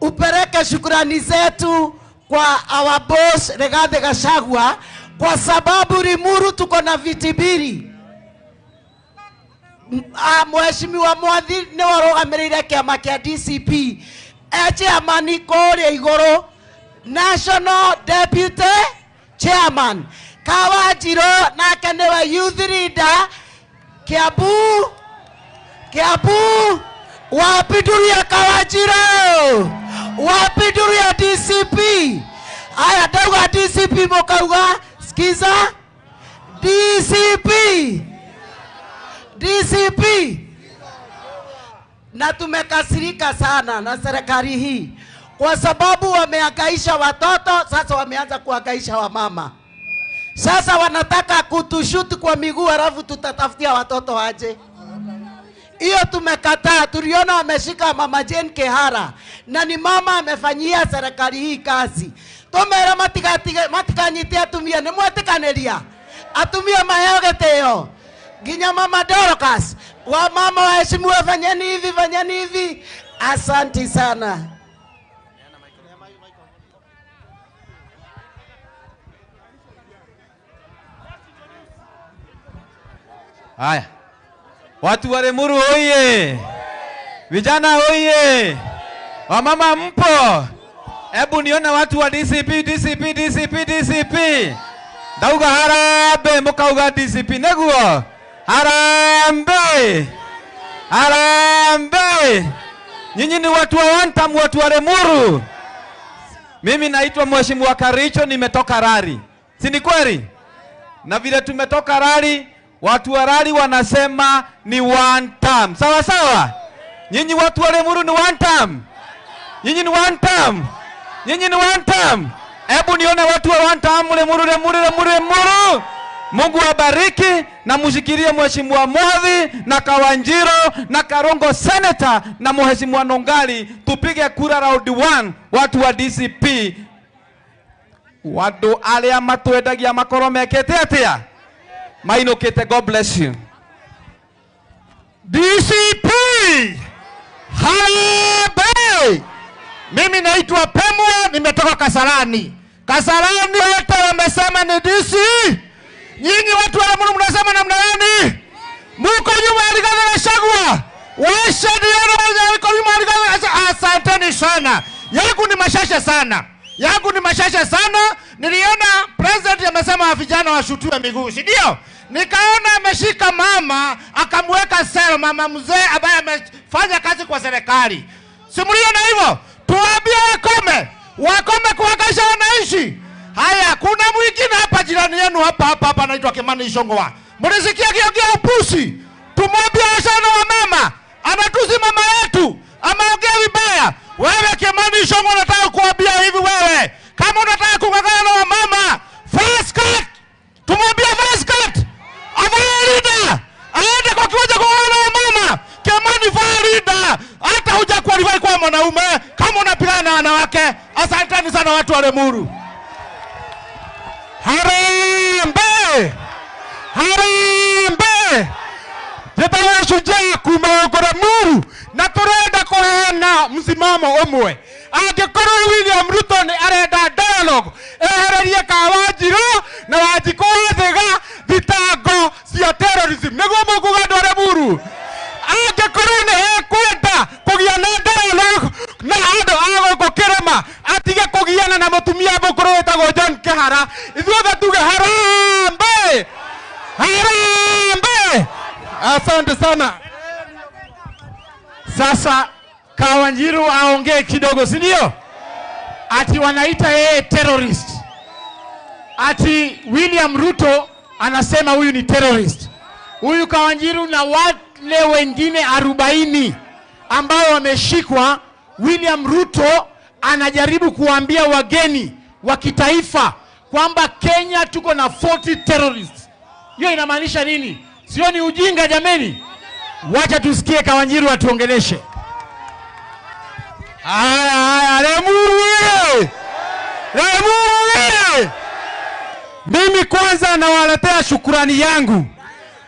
Speaker 6: upeleke shukrani zetu kwa our boss Rigathi Gachagua kwa sababu Limuru tuko na viti mbili. Mheshimiwa Mwathi ni warugamĩrĩire kĩama kĩa DCP chairman kũrĩa igũrũ national deputy chairman Kawanjirũ nake nĩwe youth leader Kiambu wapiduria Kawanjirũ wapiduria DCP. Aya ndauga DCP mukauga skiza DCP. Na tumekasirika sana na serikali hii kwa sababu wamehangaisha watoto, sasa wameanza kuhangaisha wamama. Sasa wanataka kutushuti kwa miguu alafu tutatafutia watoto aje. Hiyo tumekataa. Tuliona wameshika Mama Jane Kihara na ni mama amefanyia serikali hii kazi. Tomera matikanyitia atumia ni mwetikanĩria atumia maheo gĩtĩo nginya Mama Dorcas wa mama waheshimiwa fanyeni hivi. Asanti sana.
Speaker 3: Haya, watu wa Limuru oye, vijana oye, wamama mpo, Hebu nione watu wa DCP, DCP, DCP, DCP. Dauga harambe, mukauga DCP neguo. Harambe. Harambe. Nyinyi ni watu wa one time, watu wa Lemuru. Mimi naitwa Mheshimiwa Karicho, nimetoka Rari. Si ni kweli? Na vile tumetoka Rari, watu wa Rari wanasema ni one time. Sawa sawa? Nyinyi watu wa Lemuru ni one time. Nyinyi ni one time. Nyinyi ni one time. Hebu nione watu wa one time. Lemuru, Lemuru, Lemuru, Lemuru. Mungu wabariki na mushikirie Mheshimiwa Mwadhi na Kawanjiro na Karongo Senator na Mheshimiwa Nongali. Tupige kura round 1 watu wa DCP. Watu alia matwendagia makoro mekete atia. Mainokete, God bless you.
Speaker 1: DCP Harambee. Mimi naitwa Pemwa, nimetoka Kasarani. Kasarani wote wamesema ni DC. Nyinyi watu wa Lemuru mnasema namna gani? Muko nyuma ya Rigathi Gachagua. Washa diona muko nyuma ya Rigathi Gachagua. Asanteni sana. Yangu ni mashasha sana. Yangu ni mashasha sana. Niliona president amesema vijana washutiwe miguu, si ndio? Nikaona ameshika mama akamweka selo, mama mzee ambaye amefanya kazi kwa serikali. Simuliona hivyo? Tuambie wakome kuhakikisha wanaishi. Haya, kuna mwingine hapa jirani yenu hapa anaitwa Kimani Ichung'wah. Mlisikia kiongea upusi? Tumwambie sana wa mama. Anatusi mama yetu. Ameongea vibaya. Wewe Kimani Ichung'wah, nataka kuambia hivi wewe. Kama unataka kung'ang'ana na wa mama, first cut. Tumwambie first cut. Avalida. Aende kwa kiwanja kung'ang'ana na wa mama. Kimani Farida. Hata huja qualify kwa mwanaume kama unapigana na wanawake. Asanteni sana watu wa Lemuru. Harambee! Harambee! Jetawa shujaa kuma Lemuru na turenda kuheana msimamo umwe. Angĩkorwo William Ruto ni arenda dialogue, ehererie Kawanjiro na Wanjikũ thega thitango cia terrorism. Nĩguo mũkuga andũ a Lemuru. Angĩkorwo ni ekwenda kũgia na dialogue na andũ a gũkũ Kĩrĩma, atige kũgiana na mũtumia mũkũrũ wĩtagwo John Kĩhara. Ithuothe tuge harambee! Harambee! Asante sana. Sasa Kawanjiro aongee kidogo, si ndio? Ati wanaita yeye terrorist. Ati William Ruto anasema huyu ni terrorist. Huyu Kawanjiro na wale wengine 40 ambao wameshikwa, William Ruto anajaribu kuambia wageni wa kitaifa kwamba Kenya tuko na 40 terrorists. Hiyo inamaanisha nini? Sio ni ujinga jameni? Wacha tusikie Kawanjiro atuongeleshe. Haya, Lemuru! Lemuru! Mimi kwanza nawaletea shukrani yangu.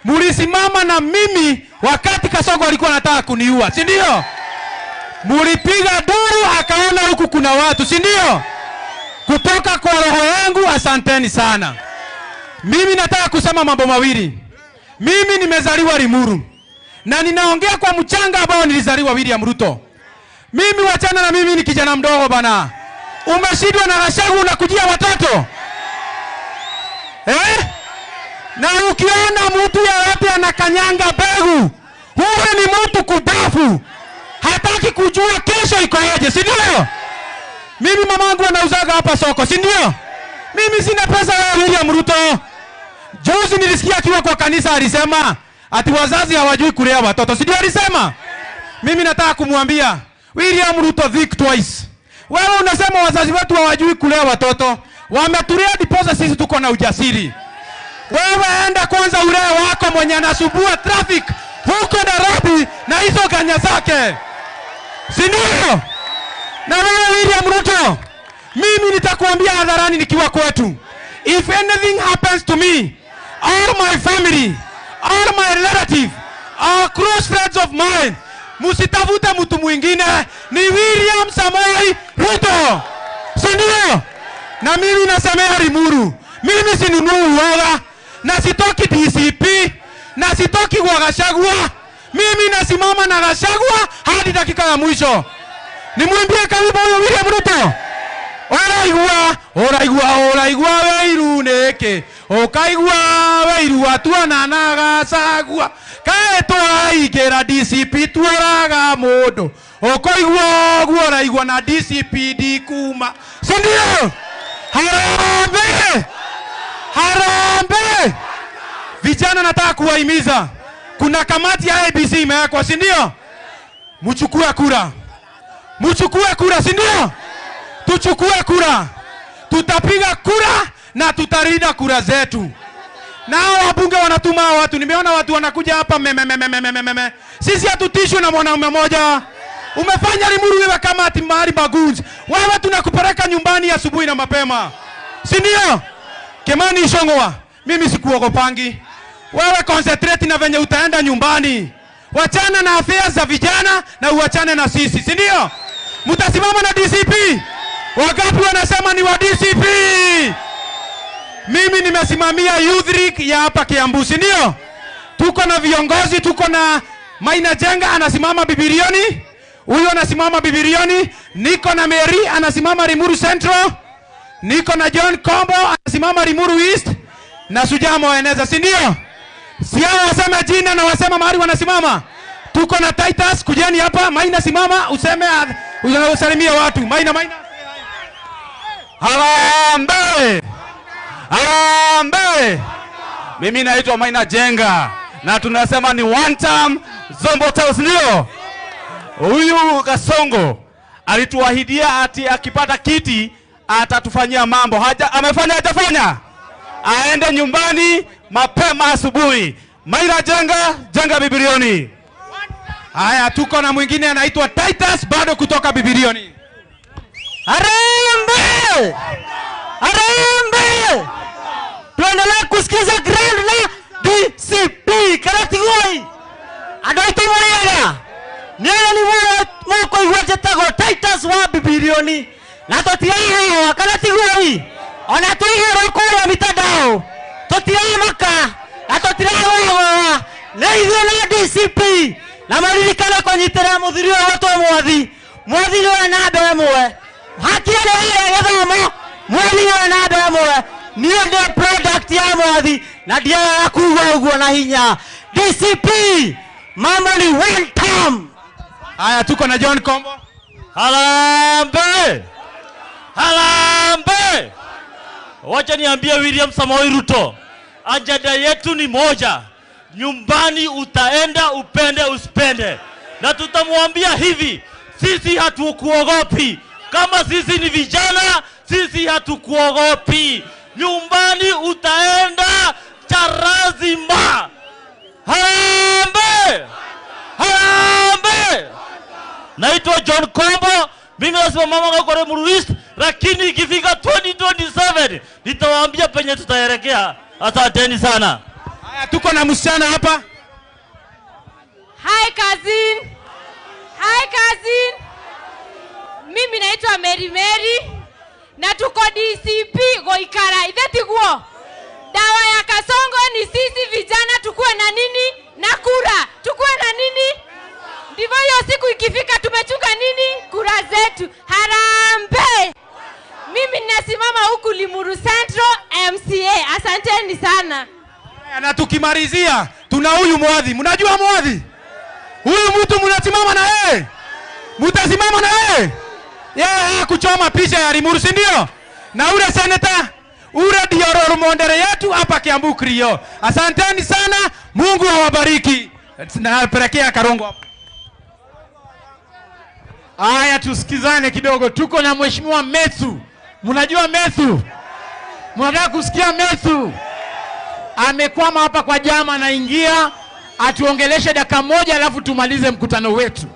Speaker 1: Mulisimama na mimi wakati Kasongo alikuwa anataka kuniua, si ndio? Mulipiga duru akaona huku kuna watu, si ndio? Kutoka kwa roho yangu asanteni sana. Mimi nataka kusema mambo mawili. Mimi nimezaliwa Limuru na ninaongea kwa mchanga ambao nilizaliwa William Ruto. Mimi wachana na mimi ni kijana mdogo bana. Umeshindwa na Gachagua unakujia watoto. Na ukiona mtu yeyote anakanyanga begu, huyo ni mtu kudafu. Hataki kujua kesho iko aje, si ndio? Mimi mamangu anauzaga hapa soko, si ndio? Mimi sina pesa ya William Ruto. Juzi nilisikia akiwa kwa kanisa alisema ati wazazi hawajui kulea watoto, si ndio alisema? Mimi nataka kumwambia William Ruto, think twice. Wewe unasema wazazi wetu hawajui kulea watoto. Wametulea diposa sisi tuko na ujasiri. Wewe enda kwanza ulee wako mwenye anasumbua traffic huko Nairobi na hizo ganya zake. Si ndio? Na wewe William Ruto, mimi nitakuambia hadharani nikiwa kwetu. If anything happens to me, all my family, all my relative, all close friends of mine, musitafute mtu mwingine, ni William Samoei Ruto. Si ndio? Na mimi nasemea Limuru, mimi sinunui uoga, na sitoki DCP, na sitoki kwa Gachagua. Mimi nasimama na Gachagua hadi dakika ya mwisho. Nimwambie karibu huyo William Ruto. Oraigua weiru neke. Okaigua weiru atuana nagasagua. Kae twaigera DCP tuaraga mundu. Okoigua oraigua na DCP dikuma. Sindio? Harambe! Harambe! Vijana nataka kuwahimiza. Kuna kamati ya ABC imewekwa, si ndio? Mchukue kura. Mchukue kura, si ndio? Tuchukue kura. Tutapiga kura na tutarinda kura zetu. Nao wabunge wanatuma watu. Nimeona watu wanakuja hapa meme. Sisi hatutishwi na mwanaume mmoja. Umefanya Limuru iwe kama ati mahali bagunzi. Wewe tunakupeleka nyumbani asubuhi na mapema. Si ndio? Kimani Ichung'wah, mimi sikuogopangi. Wewe concentrate na venye utaenda nyumbani. Wachana na affairs za vijana na uachane na sisi, si ndio? Mtasimama na DCP. Wangapi wanasema ni wa DCP? Mimi nimesimamia Youth League ya hapa Kiambu, si ndio? Tuko na viongozi, tuko na Maina Jenga anasimama Bibilioni. Huyo anasimama Bibilioni. Niko na Mary anasimama Limuru Central. Niko na John Kombo anasimama Limuru East. Na Sujamo waeneza, si ndio? Si hao wasema jina na wasema mahali wanasimama. Tuko na Titus, kujeni hapa. Maina simama, useme usalimie watu. Maina.
Speaker 7: Harambe! Harambe! Mimi naitwa Maina Jenga na tunasema ni one term Zombo House, ndio? Huyu Kasongo alituahidia ati akipata kiti atatufanyia mambo. Amefanya hajafanya? Aende nyumbani mapema asubuhi. Maina Jenga Bibilioni.
Speaker 1: Haya, tuko na mwingine anaitwa Titus bado kutoka Bibilioni.
Speaker 6: Harambe! Harambe! Tuendelee kusikiza grand na DCP Karatigoi. Adoito Muriaga. Nene ni mwako iwajetago Titus wa Bibilioni. Na totiaga wa Karatigoi. Ona tuigero kura mitandao. Totiaga maka. Na totiaga wa. Neithio na DCP. Na maririkana kũnyitĩra mũthuri wa watu mwathi. Mwathi nĩ na andũ amwe. Hakiale ile gĩthomo. Mwathi nĩ na andũ amwe. Niĩ ndĩ product ya mwathi na ndiaga kuuga ũguo na hinya. DCP mama ni one term.
Speaker 1: Haya, tuko na John Kombo.
Speaker 8: Harambe! Harambe! Wacha niambie William Samoei Ruto. Ajenda yetu ni moja. Nyumbani utaenda upende usipende. Na tutamwambia hivi, sisi hatukuogopi. Kama sisi ni vijana, sisi hatukuogopi. Nyumbani utaenda charazima. Harambe! Harambe! Naitwa John Kombo. Mimi nasimama kwa Limuru East, lakini ikifika 2027 nitawaambia penye tutaelekea. Asanteni sana.
Speaker 1: Haya, tuko na msichana hapa.
Speaker 9: Hi cousin. Hi cousin. Mimi naitwa Mary na tuko DCP Goikara. Ithetiguo. Dawa ya Kasongo ni sisi vijana tukue na nini? Na kura. Tukue na nini? Ndivyo hiyo siku ikifika tumechunga nini? Kura zetu. Harambe! Mimi ninasimama huku Limuru Central MCA. Asanteni sana.
Speaker 1: Na tukimalizia tuna huyu mwadhi. Mnajua mwadhi? Huyu mtu mnasimama na yeye. Mtasimama na yeye. Yeye kuchoma picha ya Limuru, si ndio? Na ule senator, ule ndio role model yetu hapa Kiambu Krio. Asanteni sana. Mungu awabariki. Napelekea Karongo hapo. Haya, tusikizane kidogo. Tuko na Mheshimiwa Methu. Mnajua Methu? Mnataka kusikia Methu? Amekwama hapa kwa jama, anaingia atuongeleshe dakika moja alafu tumalize mkutano wetu.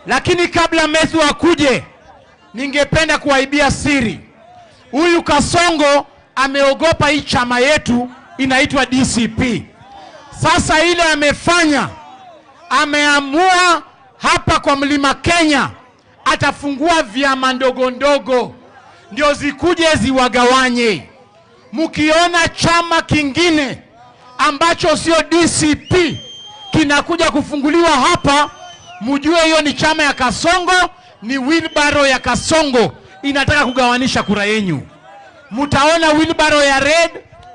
Speaker 1: Lakini kabla Methu akuje, ningependa kuwaibia siri. Huyu Kasongo ameogopa hii chama yetu inaitwa DCP. Sasa ile amefanya, ameamua hapa kwa Mlima Kenya atafungua vyama ndogo ndogo ndio zikuje ziwagawanye. Mkiona chama kingine ambacho sio DCP kinakuja kufunguliwa hapa, mjue hiyo ni chama ya Kasongo, ni wheelbarrow ya Kasongo inataka kugawanisha kura yenyu. Mutaona wheelbarrow ya red,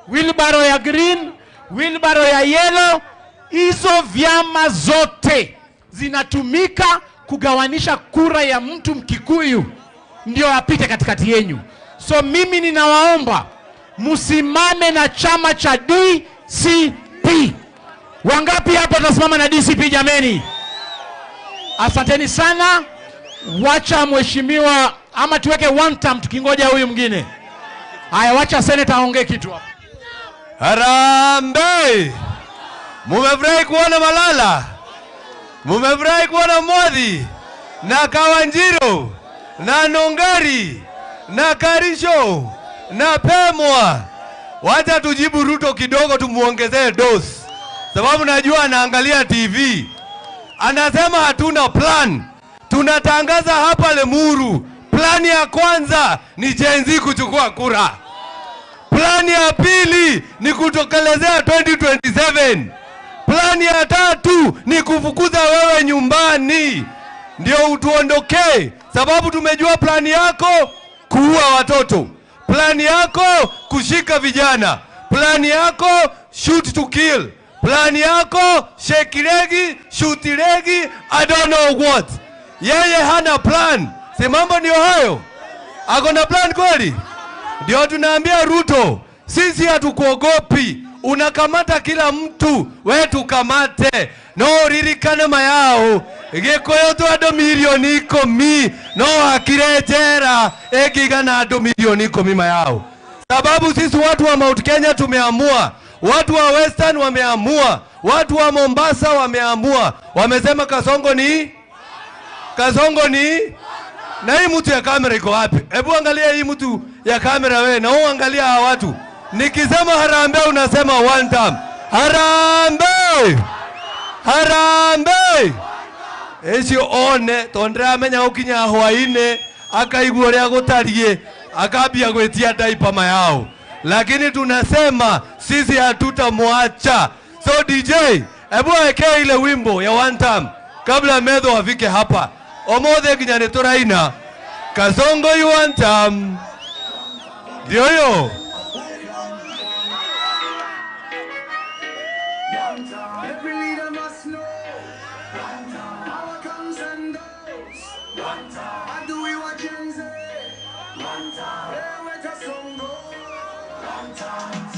Speaker 1: wheelbarrow ya green, wheelbarrow ya yellow. Hizo vyama zote zinatumika kugawanisha kura ya mtu Mkikuyu ndio apite katikati yenyu. So mimi ninawaomba musimame na chama cha DCP. Wangapi hapa tasimama na DCP jameni? Asanteni sana. Wacha mheshimiwa ama tuweke one term tukingoja huyu mwingine. Haya, wacha senator aongee kitu hapa.
Speaker 3: Harambee! Mumefurahi kuona Malala? Mumefurahi kuona Mwadhi na Kawanjiro na Nongari na Karisho na Pemwa? Wacha tujibu Ruto kidogo, tumuongezee dose, sababu najua anaangalia TV. Anasema hatuna plan. Tunatangaza hapa Lemuru, plani ya kwanza ni Gen Z kuchukua kura. Plani ya pili ni kutokelezea 2027. Plani ya tatu ni kufukuza wewe nyumbani ndio utuondokee, sababu tumejua plani yako kuua watoto, plani yako kushika vijana, plani yako shoot to kill, plani yako shake legi, shoot legi, I don't know what. Yeye hana plan. Si mambo ndio hayo? Ako na plan kweli? Ndio tunaambia Ruto, sisi hatukuogopi. Unakamata kila mtu, wewe tukamate. No ririkane mayao. Gikoyo tu ado milioni 10 no akirejera egigana ado milioni 10 mayao. Sababu sisi watu wa Mount Kenya tumeamua, watu wa Western wameamua, watu wa Mombasa wameamua. Wamesema Kasongo ni na hii mtu ya kamera iko wapi? Hebu angalia hii mtu ya kamera wewe, na uangalia hawa watu. Nikisema harambee unasema one time. Harambee! Harambee! Ecio one tondra amenya ukinya hwaine akaigua ria gutarie akabia gwetia daipa mayao. Lakini tunasema sisi hatutamwacha. So DJ, hebu weke ile wimbo ya one time kabla Medho afike hapa. Omothe ginya nituraina Kasongo you one time. Ndio hiyo.
Speaker 10: Every leader must know. Power comes and goes. How do we want Gen Z? Where we Kasongo?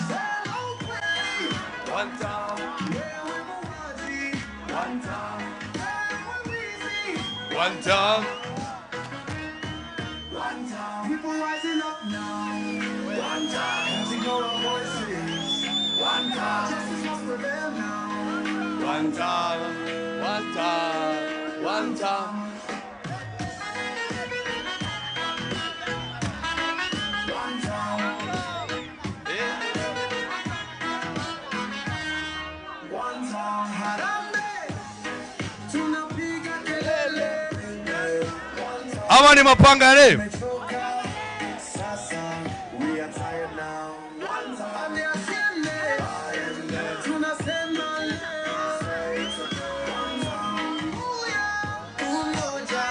Speaker 10: Hello, play. Where we Muhaji? Where we Weezy?
Speaker 3: One time.
Speaker 10: People rising up now. Raising our voices. Justice must prevail now.
Speaker 3: One time.
Speaker 10: Harambee, tunapiga kelele.
Speaker 3: Ama ni mapanga leo.
Speaker 10: Sasa, we are tired now. Ande asiende, tunasema leo. Umoja,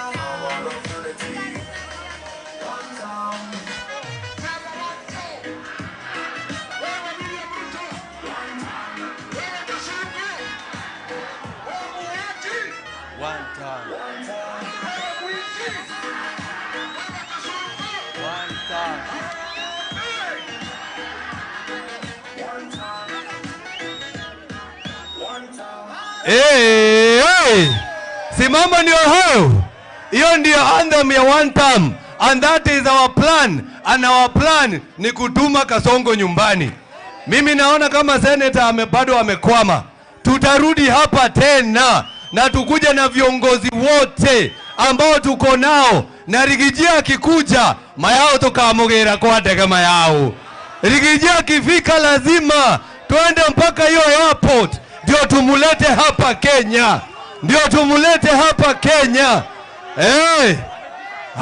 Speaker 3: Si mambo ndio hayo. Hiyo ndio anthem ya one time, and that is our plan, and our plan ni kutuma Kasongo nyumbani. Mimi naona kama senator bado amekwama. Tutarudi hapa tena na tukuje na viongozi wote ambao tuko nao, na Rigijia akikuja mayao tukamugera kwa ndege mayao. Rigijia akifika lazima twende mpaka hiyo airport ndio tumulete hapa Kenya.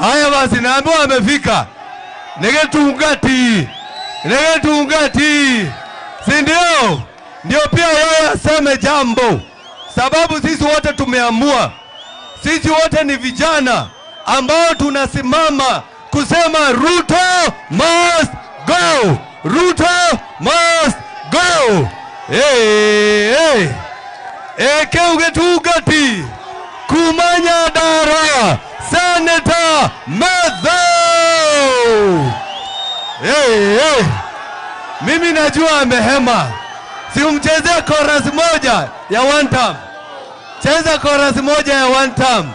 Speaker 3: Haya basi, naambiwa amefika. Negetungati. Si ndio? Ndio pia yeye aseme jambo. Sababu sisi wote tumeamua. Sisi wote ni vijana ambao tunasimama kusema Ruto must go. Ruto must go. Keuge tugati kumanya dara Senator Mathau. Mimi najua amehema. Si umcheze chorus moja ya one time. Cheza chorus moja ya one time.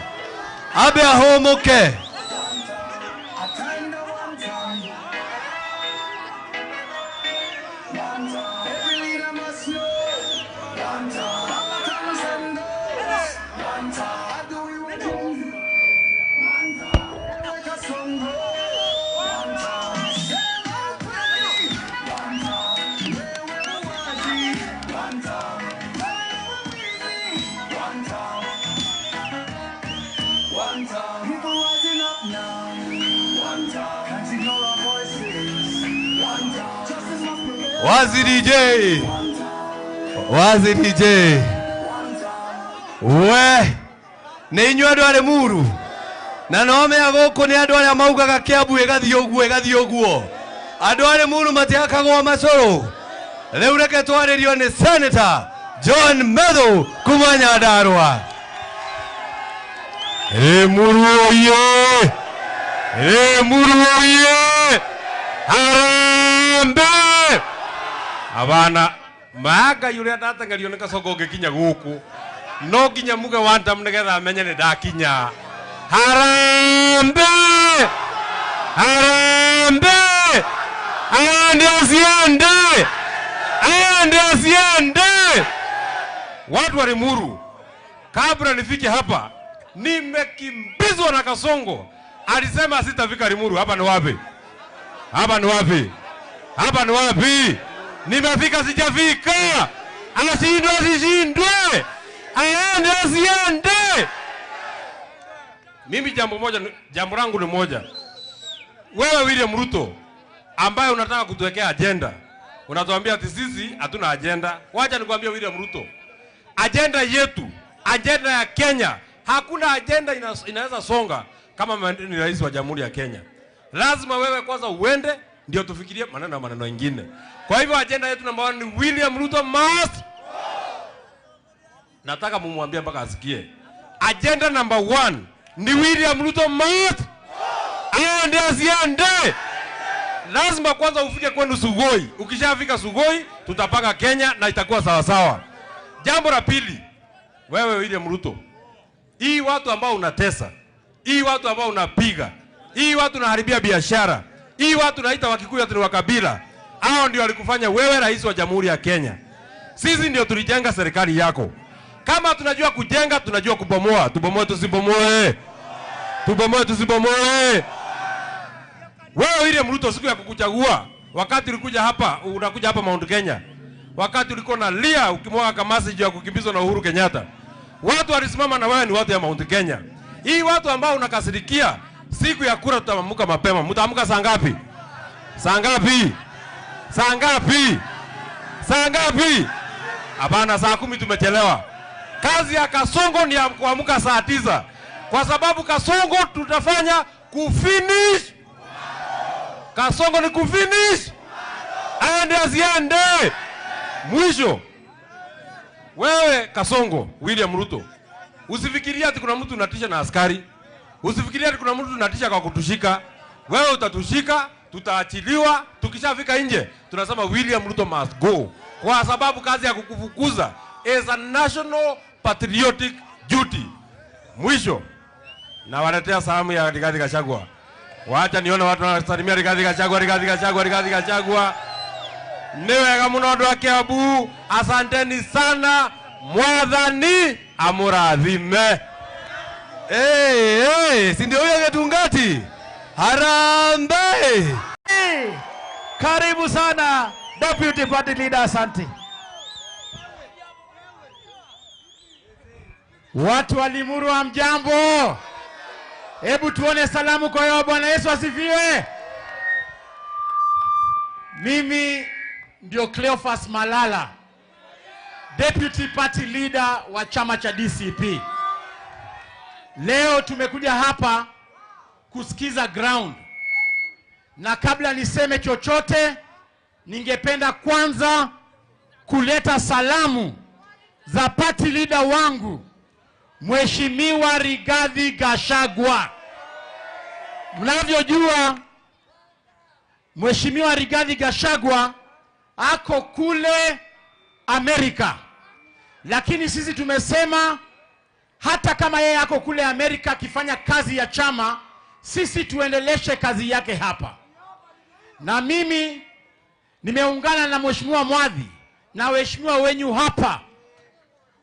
Speaker 3: Abe ahomoke. Wazi DJ we ne inywa dware muru na nome agoko ne adware amaugaga Kiambu egathi oguo adware muru matiakagwa macoro riu reke twaririo ni Senator John Mathau kumanya Ndarwa. Muru oye Harambe abana maga yule atatangario ne Kasongo ngikinya guku no nginya muge wanta mnegetha amenye ne ndakinya. Harambe ande asiende. Watu wa Limuru, kabla nifike hapa nimekimbizwa na Kasongo. Alisema sitafika Limuru. Hapa ni wapi? Nimefika sijafika. Asishindwe. Aende asiende. Mimi jambo langu ni moja. Wewe William Ruto ambaye unataka kutuwekea agenda. Unatuambia ati sisi hatuna agenda. Wacha nikwambie William Ruto. Agenda yetu, agenda ya Kenya, hakuna agenda inaweza songa kama ni rais wa Jamhuri ya Kenya. Lazima wewe kwanza uende ndio tufikirie maneno mengine. Kwa hivyo agenda yetu namba 1 ni William Ruto must. Nataka mumwambie mpaka asikie. Agenda namba 1 ni William Ruto must. Aende asiende. Lazima kwanza ufike kwenu Sugoi. Ukishafika Sugoi tutapanga Kenya na itakuwa sawa sawa. Jambo la pili, wewe William Ruto, hii watu ambao unatesa, hii watu ambao unapiga, hii watu unaharibia biashara, hii watu naita Wakikuyu ati wa kabila, hao ndio walikufanya wewe rais wa Jamhuri ya Kenya. Sisi ndio tulijenga serikali yako. Kama tunajua kujenga, tunajua kubomoa. Tubomoe tusibomoe. Wewe William Ruto, siku ya kukuchagua, wakati ulikuja hapa, unakuja hapa Mount Kenya, wakati ulikuwa na lia ukimwaga kamasi juu ya kukimbizwa na Uhuru Kenyatta, watu walisimama na wewe ni watu ya Mount Kenya. Hii watu ambao unakasirikia, siku ya kura tutaamka mapema. Mtaamka saa ngapi? Hapana, saa 10 tumechelewa. Kazi ya Kasongo ni ya kuamka saa 9. Kwa sababu Kasongo tutafanya kufinish. Kasongo ni kufinish. Aende asiende. Mwisho, wewe Kasongo, William Ruto, usifikiria ati kuna mtu unatisha na askari. Usifikiria ati kuna mtu unatisha kwa kutushika. Wewe utatushika, tutaachiliwa, tukishafika nje tunasema William Ruto must go. Kwa sababu kazi ya kukufukuza is a national patriotic duty. Mwisho, na waletea salamu ya Rigathi Gachagua. Wacha nione watu wanasalimia Rigathi Gachagua. Niwega muno andu a Kiambu, asanteni sana, mwathani amurathime. Si ndio huyo Getungati? Harambe.
Speaker 1: Karibu sana Deputy Party Leader, asante. Watu wa Limuru hamjambo. Hebu tuone salamu kwa yao. Bwana Yesu asifiwe. Mimi ndio Cleophas Malala, Deputy Party Leader wa chama cha DCP. Leo tumekuja hapa kusikiza ground Na kabla niseme chochote, ningependa kwanza kuleta salamu za party leader wangu Mheshimiwa Rigathi Gachagua. Mnavyojua Mheshimiwa Rigathi Gachagua ako kule Amerika. Lakini sisi tumesema hata kama yeye ako kule Amerika akifanya kazi ya chama, sisi tuendeleshe kazi yake hapa. Na mimi nimeungana na Mheshimiwa Mwadhi na waheshimiwa wenyu hapa.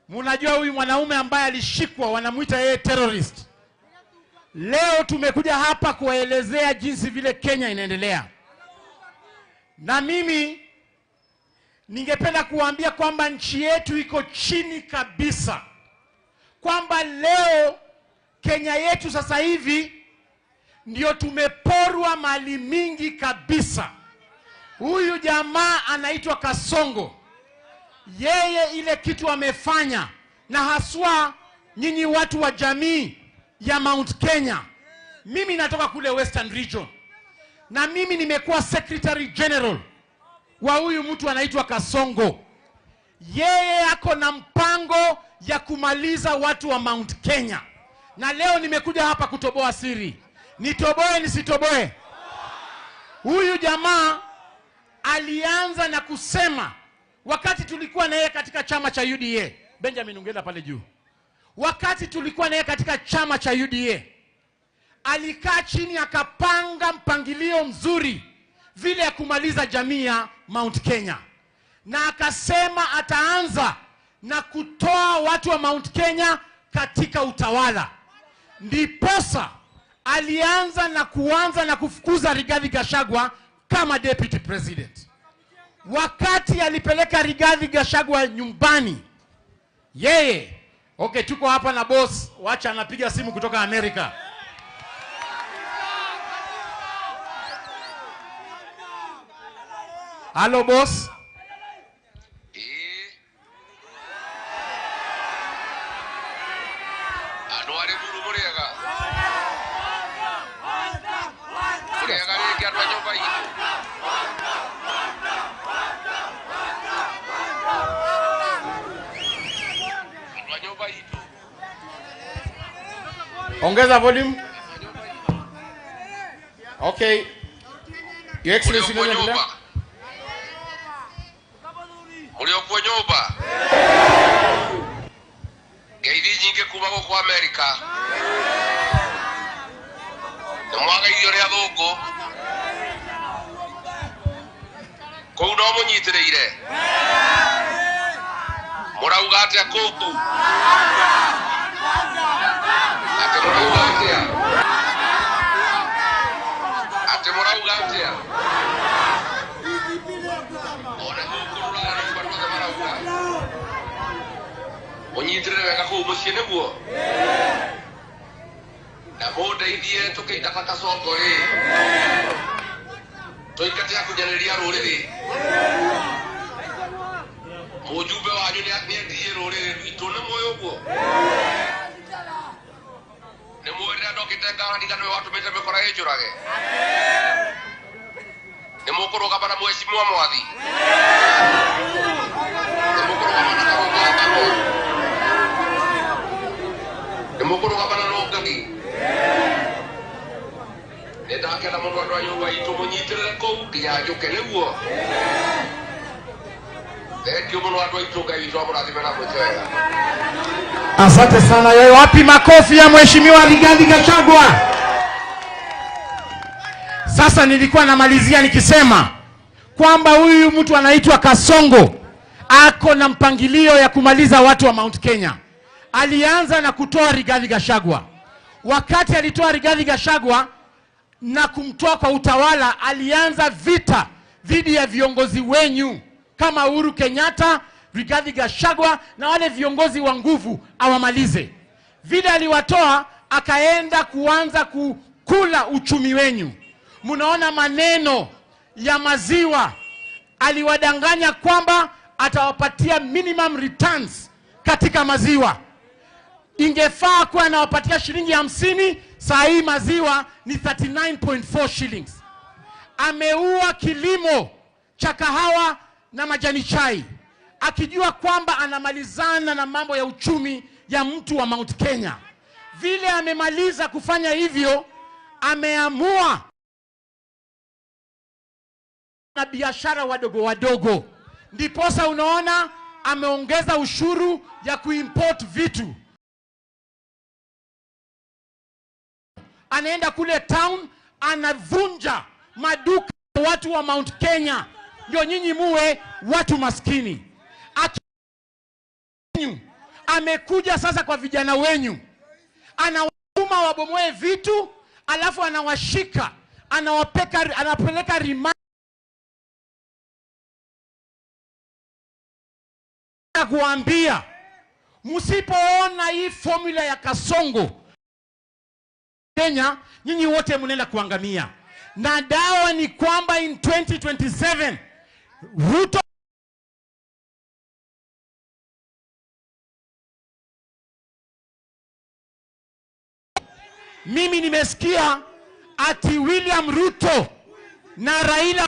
Speaker 1: Mnajua huyu mwanaume ambaye alishikwa wanamuita yeye terrorist. Leo tumekuja hapa kuwaelezea jinsi vile Kenya inaendelea. Na mimi ningependa kuambia kwamba nchi yetu iko chini kabisa. Kwamba leo Kenya yetu sasa hivi ndio tumeporwa mali mingi kabisa. Huyu jamaa anaitwa Kasongo. Yeye ile kitu amefanya, na haswa nyinyi watu wa jamii ya Mount Kenya. Mimi natoka kule Western Region. Na mimi nimekuwa Secretary General wa huyu mtu anaitwa Kasongo. Yeye ako na mpango ya kumaliza watu wa Mount Kenya. Na leo nimekuja hapa kutoboa siri. Nitoboe nisitoboe? Huyu jamaa alianza na kusema wakati tulikuwa na yeye katika chama cha UDA. Benjamin ungenda pale juu. Wakati tulikuwa na yeye katika chama cha UDA, alikaa chini akapanga mpangilio mzuri vile ya kumaliza jamii ya Mount Kenya. Na akasema ataanza na kutoa watu wa Mount Kenya katika utawala. Ndiposa alianza na kufukuza Rigathi Gachagua kama deputy president. Wakati alipeleka Rigathi Gachagua nyumbani, yeye, okay, tuko hapa na boss, wacha anapiga simu kutoka Amerika. Hello boss.
Speaker 2: Anuare buru muriaga. Muriaga ni kiarwa nyoba hii. Kiarwa nyoba hii.
Speaker 1: Ongeza volume. Okay. Your Excellency,
Speaker 2: Uliokuwa nyoba. Geidi nyingi kuma kwa Amerika. Na mwaga iyo ria thungu. Kou no munyitireire. Murauga atia kuku. Ate murauga atia. Ate murauga atia. Onyitire wega kuu muciĩ nĩguo. Na mũndeithie tũkĩingata Kasongo rĩ. Tũingate akũnyanĩria rũrĩrĩ. Mũjumbe wanyu nĩendirie rũrĩrĩ rwitũ, nĩ mũĩ ũguo? Nĩ mũĩ rĩrĩa ndokĩte Ngarani nĩwe watũmĩte mĩkora ĩnjũrage? Nĩ mũkũrũgama na Mheshimiwa Mwathi? Nĩ mũkũrũgama na Karũng'ana? Mukuru gabana no ngagi. Ndakenda mundu andũ a nyũmba itũ mũnyitirĩre kũu nginya njũke nĩguo. Thengiũ mũno andũ a itũ, Ngai witũ amũrathime na mwĩke wega.
Speaker 1: Asante sana. Wapi makofi ya Mheshimiwa Rigathi Gachagua? Sasa nilikuwa namalizia nikisema kwamba huyu mtu anaitwa Kasongo ako na mpangilio ya kumaliza watu wa Mount Kenya. Alianza na kutoa Rigathi Gachagua. Wakati alitoa Rigathi Gachagua na kumtoa kwa utawala, alianza vita dhidi ya viongozi wenyu kama Uhuru Kenyatta, Rigathi Gachagua na wale viongozi wa nguvu awamalize. Vile aliwatoa, akaenda kuanza kukula uchumi wenyu. Munaona maneno ya maziwa, aliwadanganya kwamba atawapatia minimum returns katika maziwa. Ingefaa kuwa anawapatia shilingi 50, saa hii maziwa ni 39.4 shillings. ameua kilimo cha kahawa na majani chai, akijua kwamba anamalizana na mambo ya uchumi ya mtu wa Mount Kenya. Vile amemaliza kufanya hivyo, ameamua na biashara wadogo wadogo. Ndiposa unaona ameongeza ushuru ya kuimport vitu. Anaenda kule town, anavunja maduka watu wa Mount Kenya, ndio nyinyi muwe watu maskini. Amekuja sasa kwa vijana wenyu, anawatuma wabomoe vitu, alafu anawashika, anapeleka rimani kuambia, msipoona hii formula ya Kasongo Kenya, nyinyi wote mnaenda kuangamia. Na dawa ni kwamba in 2027 Ruto mimi nimesikia ati William Ruto na Raila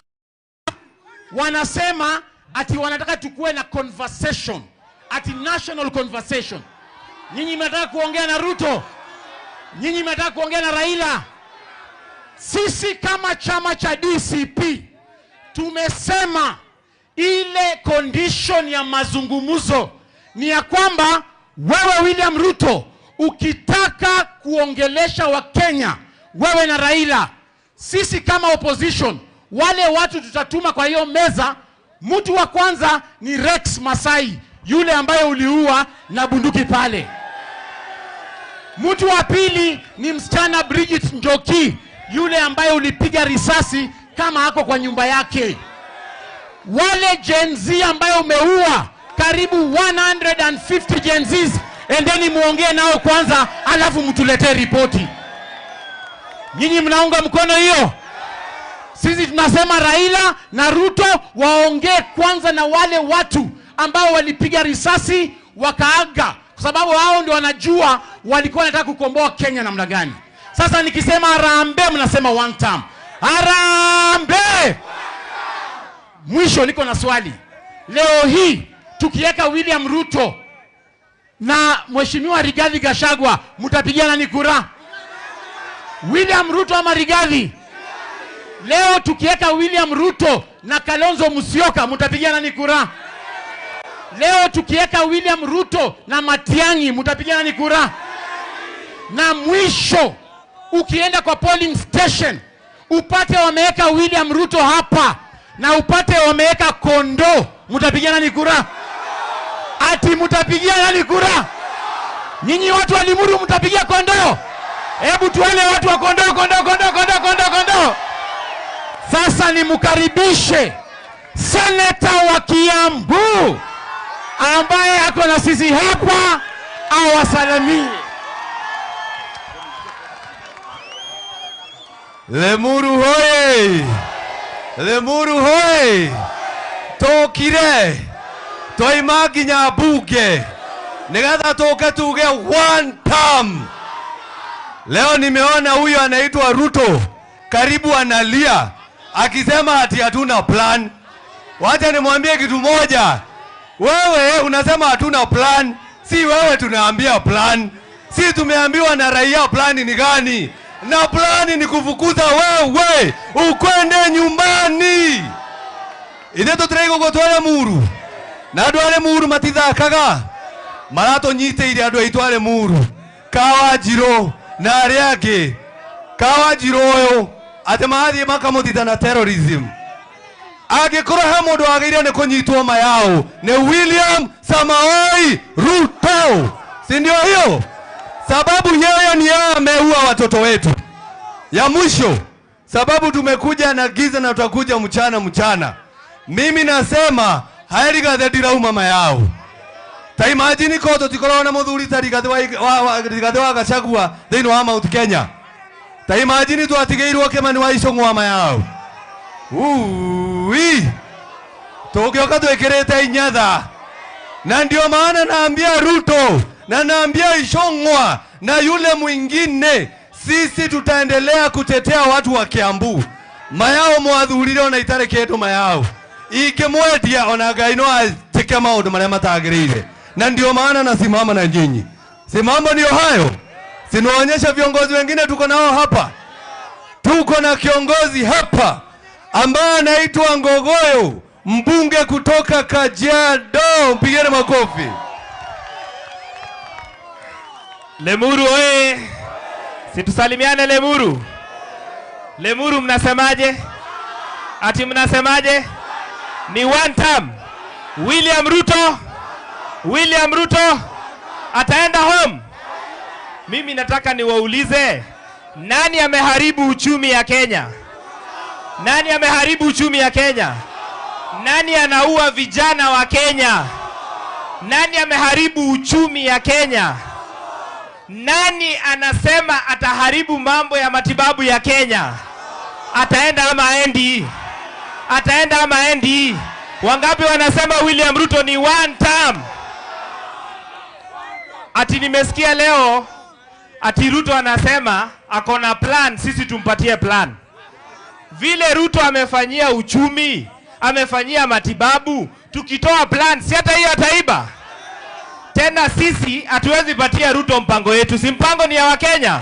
Speaker 1: wanasema ati wanataka tukue na conversation, ati national conversation. Nyinyi mnataka kuongea na Ruto? Nyinyi mnataka kuongea na Raila? Sisi kama chama cha DCP tumesema ile condition ya mazungumzo ni ya kwamba wewe William Ruto ukitaka kuongelesha wa Kenya, wewe na Raila, sisi kama opposition, wale watu tutatuma kwa hiyo meza, mtu wa kwanza ni Rex Masai, yule ambaye uliua na bunduki pale. Mtu wa pili ni msichana Bridget Njoki, yule ambaye ulipiga risasi kama hako kwa nyumba yake. Wale Gen Z ambaye umeua karibu 150 Gen Zs, endeni muongee nao kwanza, alafu mtuletee ripoti. Nyinyi mnaunga mkono hiyo? Sisi tunasema Raila na Ruto waongee kwanza na wale watu ambao walipiga risasi wakaaga, kwa sababu hao ndio wanajua walikuwa wanataka kukomboa Kenya namna gani. Sasa nikisema harambee, mnasema one time. Harambee! Mwisho niko na swali. Leo hii tukiweka William Ruto na Mheshimiwa Rigathi Gachagua, mtapigia nani kura? William Ruto ama Rigathi? Leo tukiweka William Ruto na Kalonzo Musyoka, mtapigia nani kura? Leo tukiweka William Ruto na Matiang'i, mtapigia nani kura? Na mwisho ukienda kwa polling station upate wameweka William Ruto hapa na upate wameweka Kondo, mtapigia nani kura? Ati mtapigia nani kura? Nyinyi watu wa Limuru mtapigia Kondo? Hebu tuone watu wa Kondo, Kondo, Kondo, Kondo, Kondo, Kondo. Sasa nimkaribishe seneta wa Kiambu ambaye ako na sisi hapa awasalimie.
Speaker 3: Lemuru hoye! Lemuru hoye! Tokire! Toima nginya bunge nigetha tuke tuge one term. Leo nimeona huyu anaitwa Ruto karibu analia akisema ati hatuna plan. Wacha nimwambie kitu moja. Wewe unasema hatuna plan, si wewe tunaambia plan. Si tumeambiwa na raia plan ni gani? Na plan ni kufukuza wewe ukwende nyumbani. Ide tutrego gotwara muru. Na andware muru matithakaga. Marato nyite ire andu aitware muru. Kawajiro na ariake. Kawajiro oyo ate mathi makamutita na terrorism. Agikora ha mundu ageire ne kunyitwo mayao ne William Samoei Ruto. Si ndio hiyo? Sababu yeye ni yeye ameua watoto wetu. Ya mwisho, sababu tumekuja na giza na tutakuja mchana. Mimi nasema haeri gatheti rauma mayao. Ta imagine ko tutikora na muthuri tari gathe wa Gachagua thĩinĩ wa Mount Kenya. Ta imagine twatigeirwo Kimani wa Icũng'wa mayao. Tũngĩoka twĩkĩrĩte inyatha. Na ndio maana naambia Ruto na naambia Icũng'wa na yule mwingine, sisi tutaendelea kutetea watu wa Kiambu. mayao mwathurire ona itare kindu mayao ingimwendia ona Ngai no atike maundu maria matagirire na ndio maana nasimama na nyinyi. Si mambo ndio hayo? Sinaonyesha viongozi wengine tuko nao hapa. Tuko na kiongozi hapa ambaye anaitwa Ngogoyo, mbunge kutoka Kajiado. Mpigeni makofi.
Speaker 4: Lemuru oye! Situsalimiane Lemuru. Lemuru mnasemaje? Ati mnasemaje? Ni one term. William Ruto ataenda home. Mimi nataka niwaulize, nani ameharibu uchumi ya Kenya? Nani ameharibu uchumi ya Kenya? Nani anaua vijana wa Kenya? Nani ameharibu uchumi ya Kenya? Nani anasema ataharibu mambo ya matibabu ya Kenya? Ataenda ama aendi? Ataenda ama aendi? Wangapi wanasema William Ruto ni one term? Ati nimesikia leo ati Ruto anasema akona plan, sisi tumpatie plan. Vile Ruto amefanyia uchumi, amefanyia matibabu, tukitoa plan si hata hiyo ataiba. Tena sisi hatuwezi patia Ruto mpango yetu, si mpango ni ya Wakenya.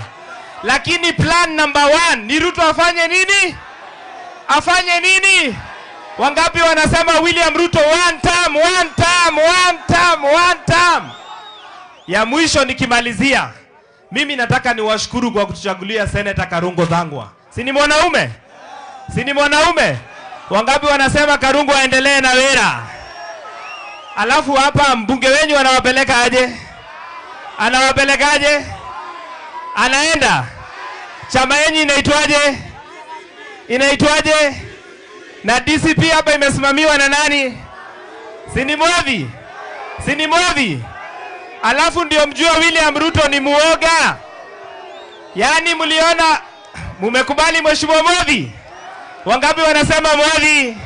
Speaker 4: Lakini plan number 1 ni Ruto afanye nini? Afanye nini? Wangapi wanasema William Ruto one term? Ya mwisho nikimalizia, mimi nataka niwashukuru kwa kutuchagulia Senator Karungo Thangwa. Si ni mwanaume? Si ni mwanaume? Wangapi wanasema Karungo aendelee na wera? Alafu hapa mbunge wenyu anawapeleka aje? Anawapelekaje? Anaenda. Chama yenyu inaitwaje? Inaitwaje? Na DCP hapa imesimamiwa na nani? Si ni Mwadhi? Si ni Mwadhi? Alafu ndio mjua William Ruto ni muoga. Yaani mliona, mumekubali mheshimiwa Mwadhi? Wangapi wanasema Mwadhi?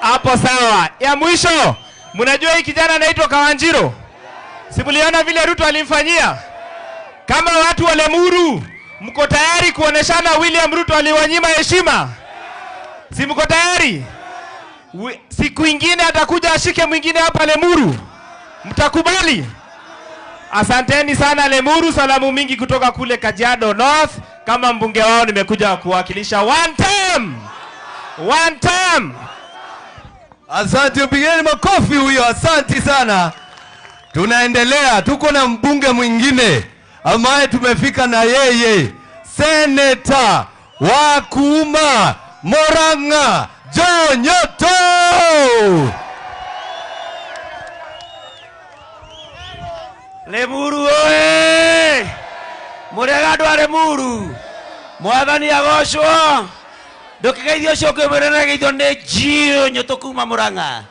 Speaker 4: Hapo sawa. Ya mwisho, mnajua hii kijana anaitwa Kawanjiro? Si mliona vile Ruto alimfanyia? Kama watu wa Lemuru, mko tayari kuoneshana William Ruto aliwanyima heshima? Si mko tayari? Siku ingine atakuja ashike mwingine hapa Lemuru. Mtakubali? Asanteni sana Lemuru, salamu mingi kutoka kule Kajiado North. Kama mbunge wao nimekuja kuwakilisha one term.
Speaker 3: Asante, upigeni makofi huyo, asante sana. Tunaendelea, tuko na mbunge mwingine ambaye tumefika na yeye, Senator wa Kuma Murang'a, John Nyoto.
Speaker 5: Lemuru oe! Murega ndwa Lemuru. Mwathani agocwo. Ndukigeithio coke murena geithio ni John Nyoto kuma Murang'a.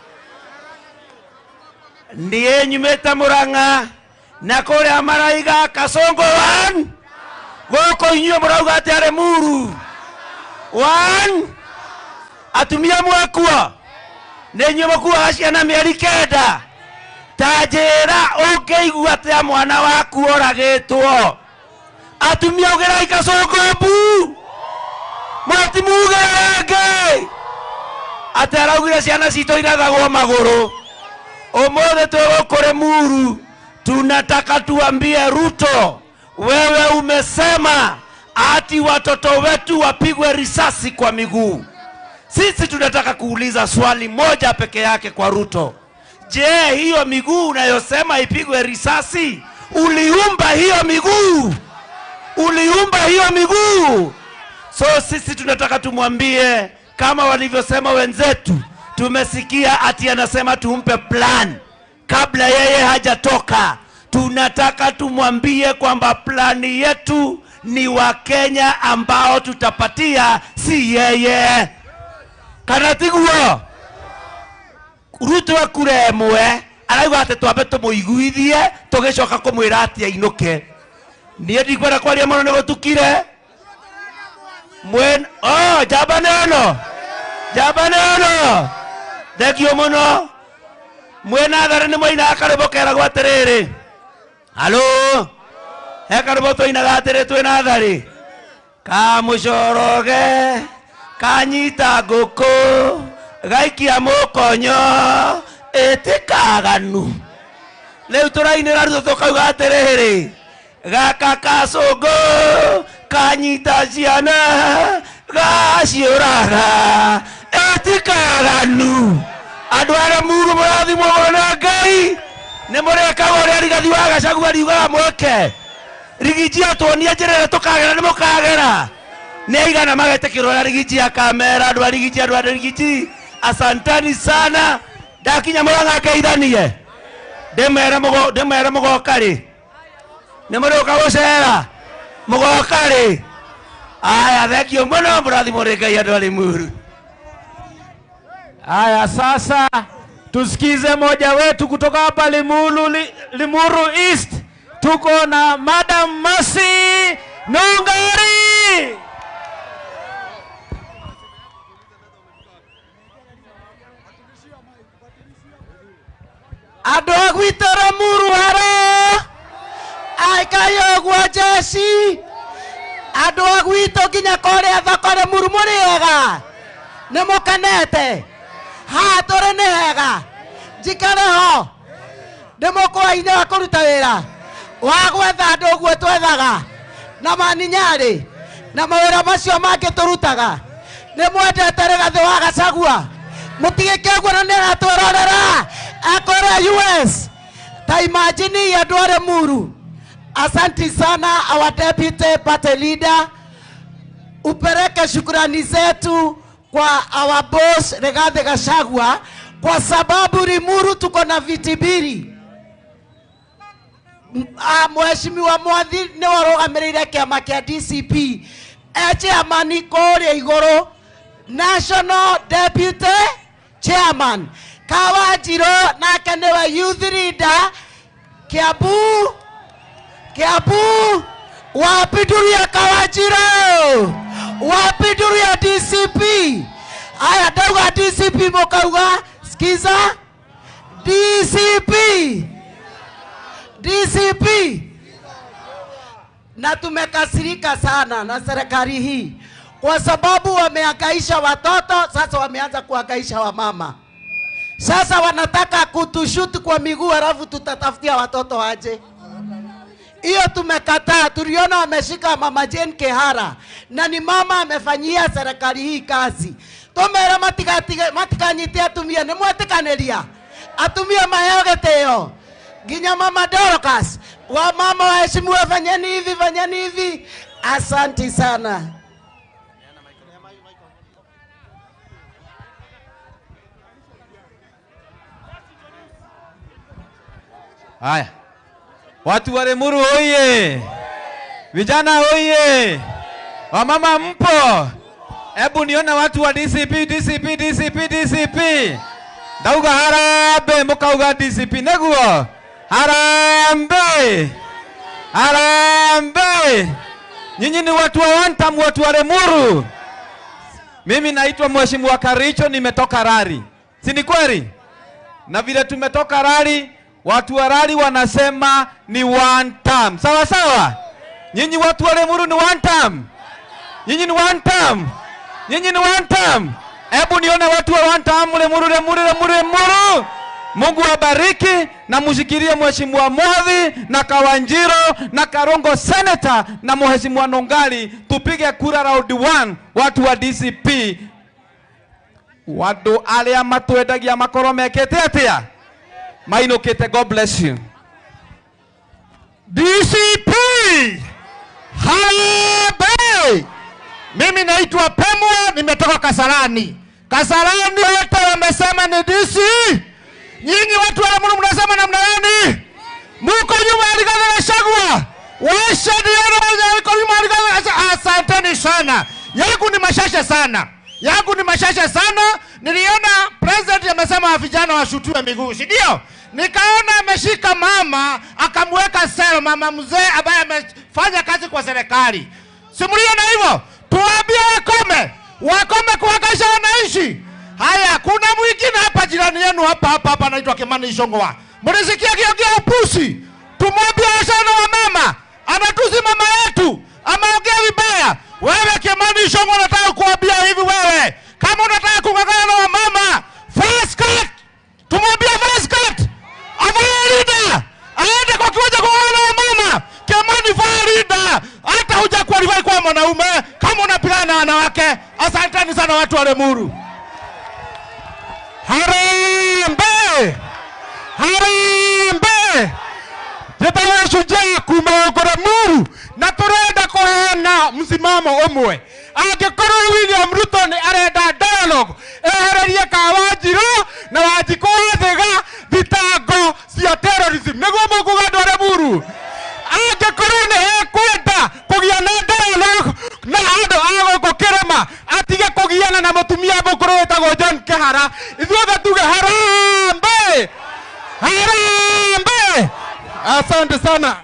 Speaker 5: Ndiye nyumete Murang'a na kuria maraiga Kasongo 1. Goko inyo murauga ati Lemuru 1. Atumia mwakua. Nenyo makua ciana mieri kenda. Tajera ukeigua ati mwana waku oragitwo. Atumia ugerai Kasongo bu. Mwati mugerenge. Ati araugire ciana cito irathagwo maguru. Omothe twegoko Lemuru, tunataka tuambie Ruto, wewe umesema ati watoto wetu wapigwe risasi kwa miguu. Sisi tunataka kuuliza swali moja peke yake kwa Ruto. Je, hiyo miguu unayosema ipigwe risasi, uliumba hiyo miguu? Uliumba hiyo miguu? So sisi tunataka tumwambie kama walivyosema wenzetu. Tumesikia ati anasema tumpe plan kabla yeye hajatoka. Tunataka tumwambie kwamba plani yetu ni Wakenya ambao tutapatia, si yeye. Kanatiguo Ruto akuremwe arauga ati twambe tumuiguithie tugicoka kumwira ati ainuke. Nie ndikwenda kwaria muno nigutukire mwen jabaneno Dekio muno. Mwena thare ni moina akarebo kera gwaterere. Halo. Akarebo to ina gatere twena thare. Kamucoroge kanyita ngũkũ gaikia mũkonyo ĩtĩkaganu rĩu tũrainĩra rĩu tũkauga atĩrĩrĩ gaka kacũngũ kanyita ciana gaciũraga ĩtĩkaganu andũ arĩa muru mũrathimwo na Ngai nĩ mũrĩkaga ũrĩa Rigathi wa Gachagua ariugaga mweke Rigiji atuonia njĩra tũkagera nĩ mũkagera nĩ aigana magetĩkĩrwo ũrĩa Rigiji akamera andũ a Rigiji asanteni sana ndakinya Mũrang'a ngeithanie ndĩmere mũgoka rĩ nĩ mũrĩũka gũcera mũgoka rĩ aya thengio mũno mũrathimwo nĩ Ngai andũ a Limuru.
Speaker 1: Haya, sasa tusikize moja wetu kutoka hapa Limuru East. Tuko na Madam Mercy Nungari.
Speaker 6: Adogwitara Muru hara aikayo gwa Jesse adogwito kinya kore athakore Muru muriega nemokanete ha tore nehega jikare ho demoko aina akuruta wira wa gwetha andu guo twethaga na maninyari na mawira macio make turutaga ne mwendete Rigathi wa Gachagua mutige kegwo na ne atwororera akore US ta imagine andu are Muru. Asante sana our deputy party leader, upeleke shukrani zetu kwa our boss Rigathi Gachagua kwa sababu Limuru tuko na viti mbili. Mheshimiwa Mwathi ni warugamirire kiama kia DCP chairman kore iguru national deputy chairman Kawanjiro nake niwe youth leader Kiambu wapiduria Kawanjiro wapiduria DCP. Aya ndauga DCP mukauga skiza DCP na tumekasirika sana na serikali hii kwa sababu wamehangaisha watoto, sasa wameanza kuhangaisha wamama. Sasa wanataka kutushuti kwa miguu halafu tutatafutia watoto aje. Hiyo tumekataa. Tuliona wameshika mama Jane Kehara na ni mama amefanyia serikali hii kazi. Tomera matikanyite atumia ni mwetikaneria atumia maheo geteo ginya mama Dorcas wa mama waheshimiwa fanyeni hivi. Asante sana.
Speaker 3: Haya, watu wa Limuru oye, vijana oye, wamama mpo, hebu niona watu wa DCP. Ndauga harambe mukauga DCP neguo, harambe. Nyinyi ni watu wa wantam, watu wa Limuru. Mimi naitwa Mheshimiwa Karicho, nimetoka Rari, si ni kweli? Na vile tumetoka Rari, watu wa Rari wanasema ni one term. Sawa sawa? Nyinyi watu wa Limuru ni one term. Nyinyi ni one term. Hebu nione watu wa one term Limuru. Mungu wabariki na mushikilie Mheshimiwa Mwathi na Kawanjiro na Karongo Senator na Mheshimiwa Nungali, tupige kura round 1 watu wa DCP. Watu alia matwendagia makoro mekete atia mainokete. God bless you.
Speaker 1: DCP Harambee. Mimi naitwa Pemwa, nimetoka Kasarani. Kasarani wote wamesema ni DC. Nyinyi watu wa Limuru mnasema namna gani? Muko nyuma ya Rigathi Gachagua. Washadi yenu mko nyuma ya Rigathi Gachagua. Asanteni sana. Yangu ni mashasha sana. Niliona president amesema vijana washutue miguu, si ndio? Nikaona ameshika mama akamweka sel, mama mzee ambaye amefanya kazi kwa serikali. Simuliona hivyo? Tuambie wakome kuhangaisha wananchi. Haya, kuna mwingine hapa jirani yenu hapa anaitwa Kimani Ichung'wah. Mnasikia kiongea upusi? Tumwambie sana wa mama, anatusi mama yetu, ameongea vibaya. Wewe Kimani Ichung'wah nataka kuambia hivi wewe. wanaume, kama unapigana na wanawake. Asanteni sana watu wa Limuru. Harambee! Harambee! Jetawa shujaa kuma Limuru na turenda kuheana msimamo umwe. Angĩkorwo William Ruto ni arenda dialogue, ehererie Kawanjiru na Wanjiku thega thitango cia terrorism. Nĩguo mũkuga andũ a Limuru. Angĩkorwo nĩ ekwenda kũgia na dialogue na andũ a gũkũ Kĩrĩma, atige kũgiana na mũtumia mũkũrũ wĩtagwo John Kĩhara. Ithuothe tuge harambee! Harambee! Asante sana.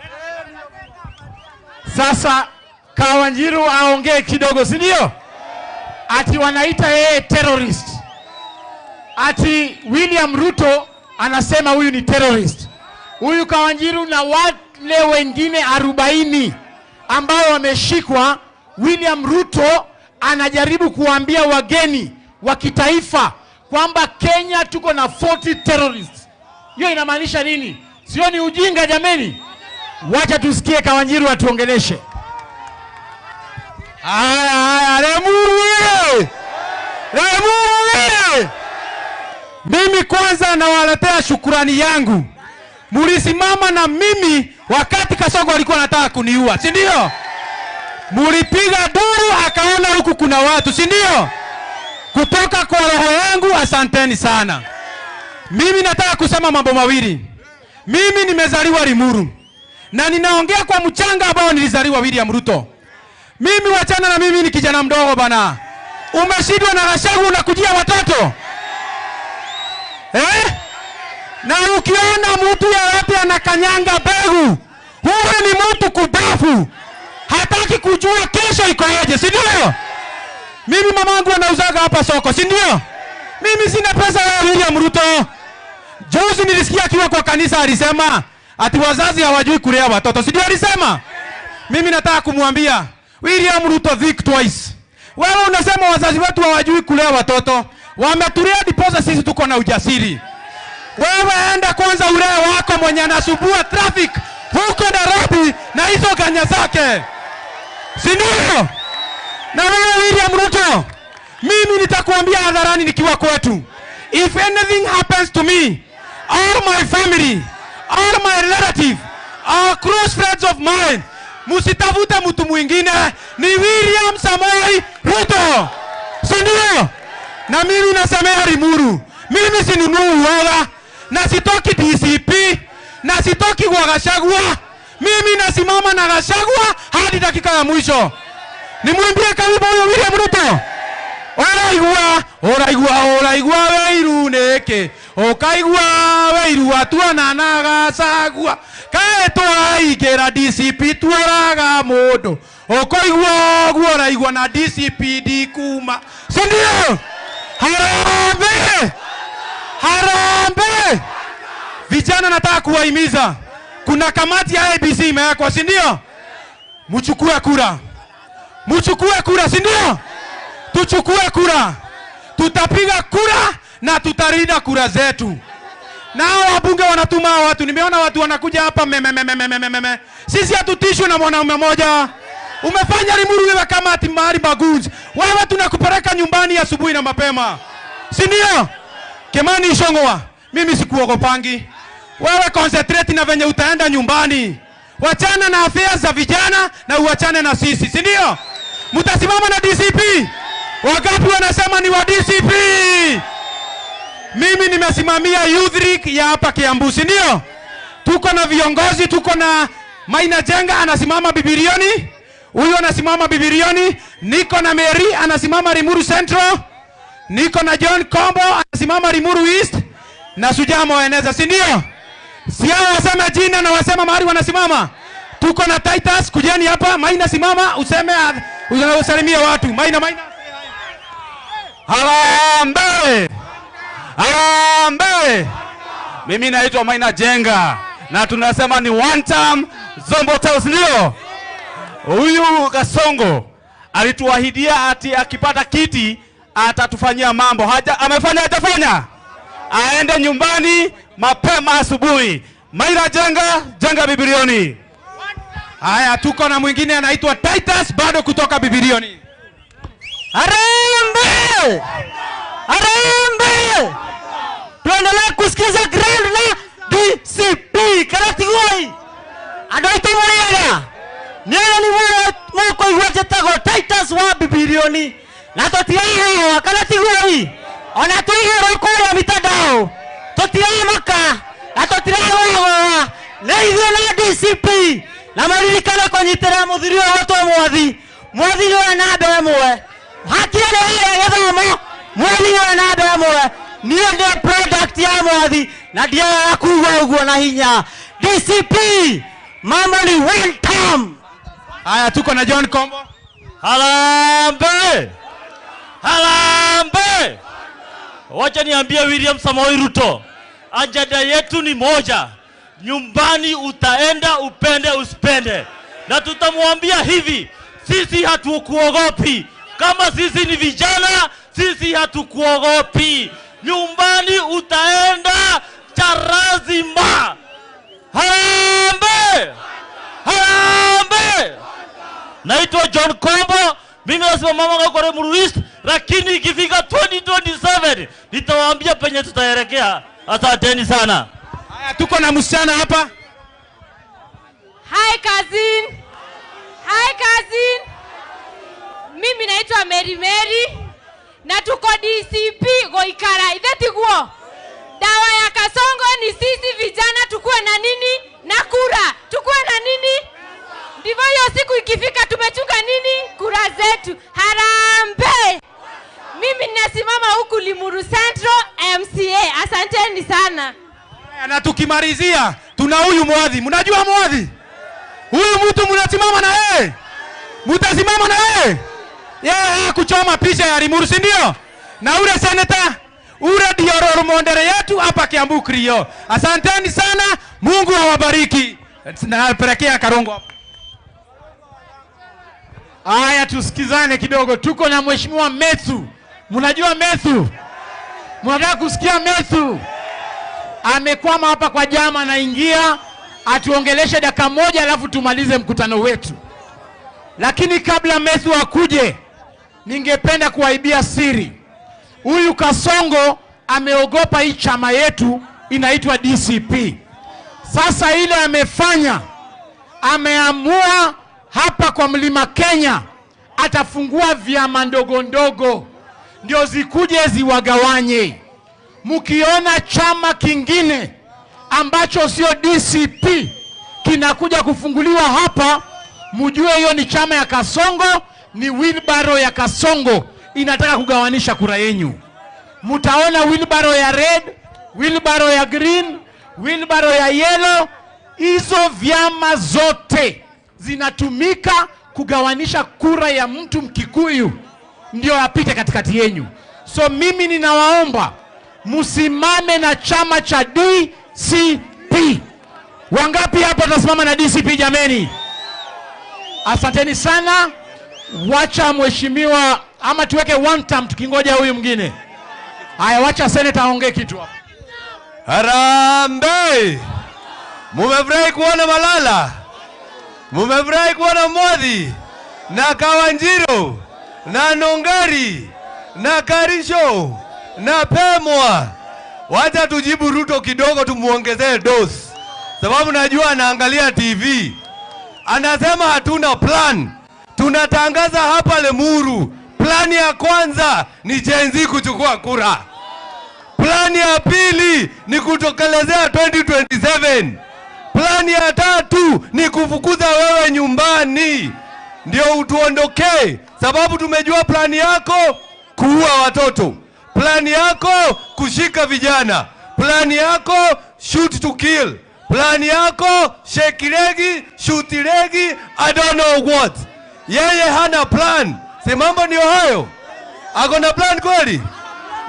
Speaker 1: Sasa Kawanjiru aongee kidogo, si ndio? Ati wanaita yeye terrorist. Ati William Ruto anasema huyu ni terrorist. Huyu Kawanjiru na wale wengine 40 ambao wameshikwa, William Ruto anajaribu kuambia wageni wa kitaifa kwamba Kenya tuko na 40 terrorists. Hiyo inamaanisha nini? Sio ni ujinga jameni? Wacha tusikie Kawanjiru atuongeleshe. Haya, Limuru! Limuru! Mimi kwanza nawaletea shukrani yangu. Mulisimama na mimi wakati Kasongo alikuwa anataka kuniua, si ndio? Mulipiga duru akaona huku kuna watu, si ndio? Kutoka kwa roho yangu asanteni sana. Mimi nataka kusema mambo mawili. Mimi nimezaliwa Limuru na ninaongea kwa mchanga ambao nilizaliwa William Ruto. Mimi wachana na mimi ni kijana mdogo bana. Umeshindwa na Gachagua unakujia watoto. Na ukiona mtu yeyote anakanyanga begu, huyo ni mtu kudafu. Hataki kujua kesho iko aje, si ndio? Mimi mamangu anauzaga hapa soko, si ndio? Mimi sina pesa ya William Ruto. Juzi nilisikia akiwa kwa kanisa alisema ati wazazi hawajui kulea watoto, si ndio alisema? Mimi nataka kumwambia William Ruto think twice. Wewe unasema wazazi wetu hawajui kulea watoto. Wametulea diposa sisi tuko na ujasiri. Wewe enda kwanza ulee wako mwenye anasumbua traffic huko Nairobi na hizo ganya zake. Si ndio? Na wewe William Ruto, mimi nitakuambia hadharani nikiwa kwetu. If anything happens to me, all my family, all my relative, all close friends of mine, musitafute mtu mwingine, ni William Samoei Ruto. Si ndio? Na mimi nasemea Limuru, mimi sinunui uoga, na sitoki DCP, na sitoki kwa Gachagua. Mimi nasimama na Gachagua hadi dakika ya mwisho. Nimwambie karibu huyo William Ruto. Oraigua weiru neke. Okaigua weiru atuana na Gachagua. Kae twaigera DCP twaraga mundu. Okoigua oraigua na DCP dikuma. Si ndio? Harambee! Harambee! Vijana nataka kuwahimiza. Kuna kamati ya ABC imewekwa, si ndio? Mchukue kura. Mchukue kura, si ndio? Tuchukue kura. Tutapiga kura na tutalinda kura zetu. Nao wabunge wanatuma watu. Nimeona watu wanakuja hapa Sisi hatutishwi na mwanaume mmoja. Umefanya Limuru iwe kama ati mahali bagunzi. Wewe tunakupeleka nyumbani asubuhi na mapema. Si ndio? Kimani Ichung'wah, mimi sikuogopangi. Wewe concentrate na venye utaenda nyumbani. Wachana na afya za vijana na uachane na sisi, si ndio? Mtasimama na DCP. Wangapi wanasema ni wa DCP? Mimi nimesimamia Youth League ya hapa Kiambu, si ndio? Tuko na viongozi, tuko na Maina Jenga anasimama Bibilioni. Huyo anasimama Bibilioni. Niko na Mary anasimama Limuru Central. Niko na John Kombo anasimama Limuru East. Na Shujaa Moeneza, si ndio? Si hao wasema jina na wasema mahali wanasimama. Tuko na Titus, kujeni hapa. Maina simama useme usalimia watu. Maina.
Speaker 7: Harambee! Harambee! Mimi naitwa Maina Jenga na tunasema ni one time Zombo Towers, ndio? Huyu Kasongo alituahidia ati akipata kiti atatufanyia mambo. Amefanya hajafanya? Aende nyumbani mapema asubuhi. Maina Jenga, Jenga Bibilioni.
Speaker 3: Haya, tuko na mwingine anaitwa Titus bado kutoka Bibilioni.
Speaker 6: Harambee! Harambee! Tuendelee kusikiza grand na DCP Karatigoi. Adoito Muriaga. Niana ni mwako iwajetago Titus wa Bibilioni. Na totiai wa Karatigoi. Ona tuihero kore mitandao. Totiai maka. Na totiai wa. Leithio na DCP. Na maririkana konyitera muthirio watu mwathi. Mwathi ni na mbere mwe. Hakia ni githomo. Mwathi ni na mbere mwe. Niye ndio product ya mwathi na ndio akuwa uguo na hinya. DCP mama ni one time.
Speaker 3: Haya, tuko na John Kombo.
Speaker 8: Harambee! Harambee! Wacha niambie William Samoei Ruto, ajenda yetu ni moja. Nyumbani utaenda upende usipende. Na tutamwambia hivi, sisi hatukuogopi. Kama sisi ni vijana, sisi hatukuogopi. Nyumbani utaenda charazima. Harambee! Harambee! Naitwa John Kombo, mimi nasema mama kwa Muruist, lakini ikifika 2027 nitawaambia penye tutaelekea. Asanteni sana.
Speaker 3: Haya, tuko na msichana hapa.
Speaker 9: Hi cousin. Hi cousin. Mimi naitwa Mary na tuko DCP Goikara. Ithetiguo. Dawa ya Kasongo ni sisi vijana tukue na nini? Na kura. Tukue na nini? Ndivyo hiyo siku ikifika tumechunga nini? Kura zetu. Harambee! Mimi ninasimama huku Limuru Central MCA. Asanteni sana.
Speaker 3: Na tukimalizia tuna huyu mwadhi. Mnajua mwadhi? Huyu mtu mnasimama na yeye. Mtasimama na yeye. Yeye kuchoma picha ya Limuru, si ndio? Na ule senator, ule ndio role model yetu hapa Kiambu Krio. Asanteni sana. Mungu awabariki. Napelekea Karongo hapo.
Speaker 1: Haya, tusikizane kidogo. Tuko na Mheshimiwa Methu. Mnajua Methu? Mnataka kusikia Methu? Amekwama hapa kwa jama, anaingia atuongeleshe dakika moja alafu tumalize mkutano wetu. Lakini kabla Methu akuje, ningependa kuwaibia siri. Huyu Kasongo ameogopa hii chama yetu inaitwa DCP. Sasa ile amefanya, ameamua hapa kwa Mlima Kenya atafungua vyama ndogo ndogo ndio zikuje ziwagawanye. Mkiona chama kingine ambacho sio DCP kinakuja kufunguliwa hapa, mjue hiyo ni chama ya Kasongo, ni wheelbarrow ya Kasongo inataka kugawanisha kura yenu. Mtaona wheelbarrow ya red, wheelbarrow ya green, wheelbarrow ya yellow. Hizo vyama zote zinatumika kugawanisha kura ya mtu Mkikuyu ndio apite katikati yenu. So mimi ninawaomba musimame na chama cha DCP. Wangapi hapa tasimama na DCP jameni? Asanteni sana. Wacha mheshimiwa ama tuweke one term tukingoja huyu mwingine. Haya, wacha senator aongee kitu hapa.
Speaker 3: Harambee! Mumefurahi kuona Malala? Mumefurahi kuona Mwadhi na Kawanjiro na Nongari na Karisho na Pemwa? Wacha tujibu Ruto kidogo, tumuongezee dosi, sababu najua anaangalia TV. Anasema hatuna plan. Tunatangaza hapa Limuru, plani ya kwanza ni Gen Z kuchukua kura. Plani ya pili ni kutokelezea 2027. Plani ya tatu ni kufukuza wewe nyumbani ndio utuondokee, sababu tumejua plani yako kuua watoto, plani yako kushika vijana, plani yako shoot to kill, plani yako shake legi, shoot legi, I don't know what. Yeye hana plan. Si mambo ndio hayo? Akona plan kweli?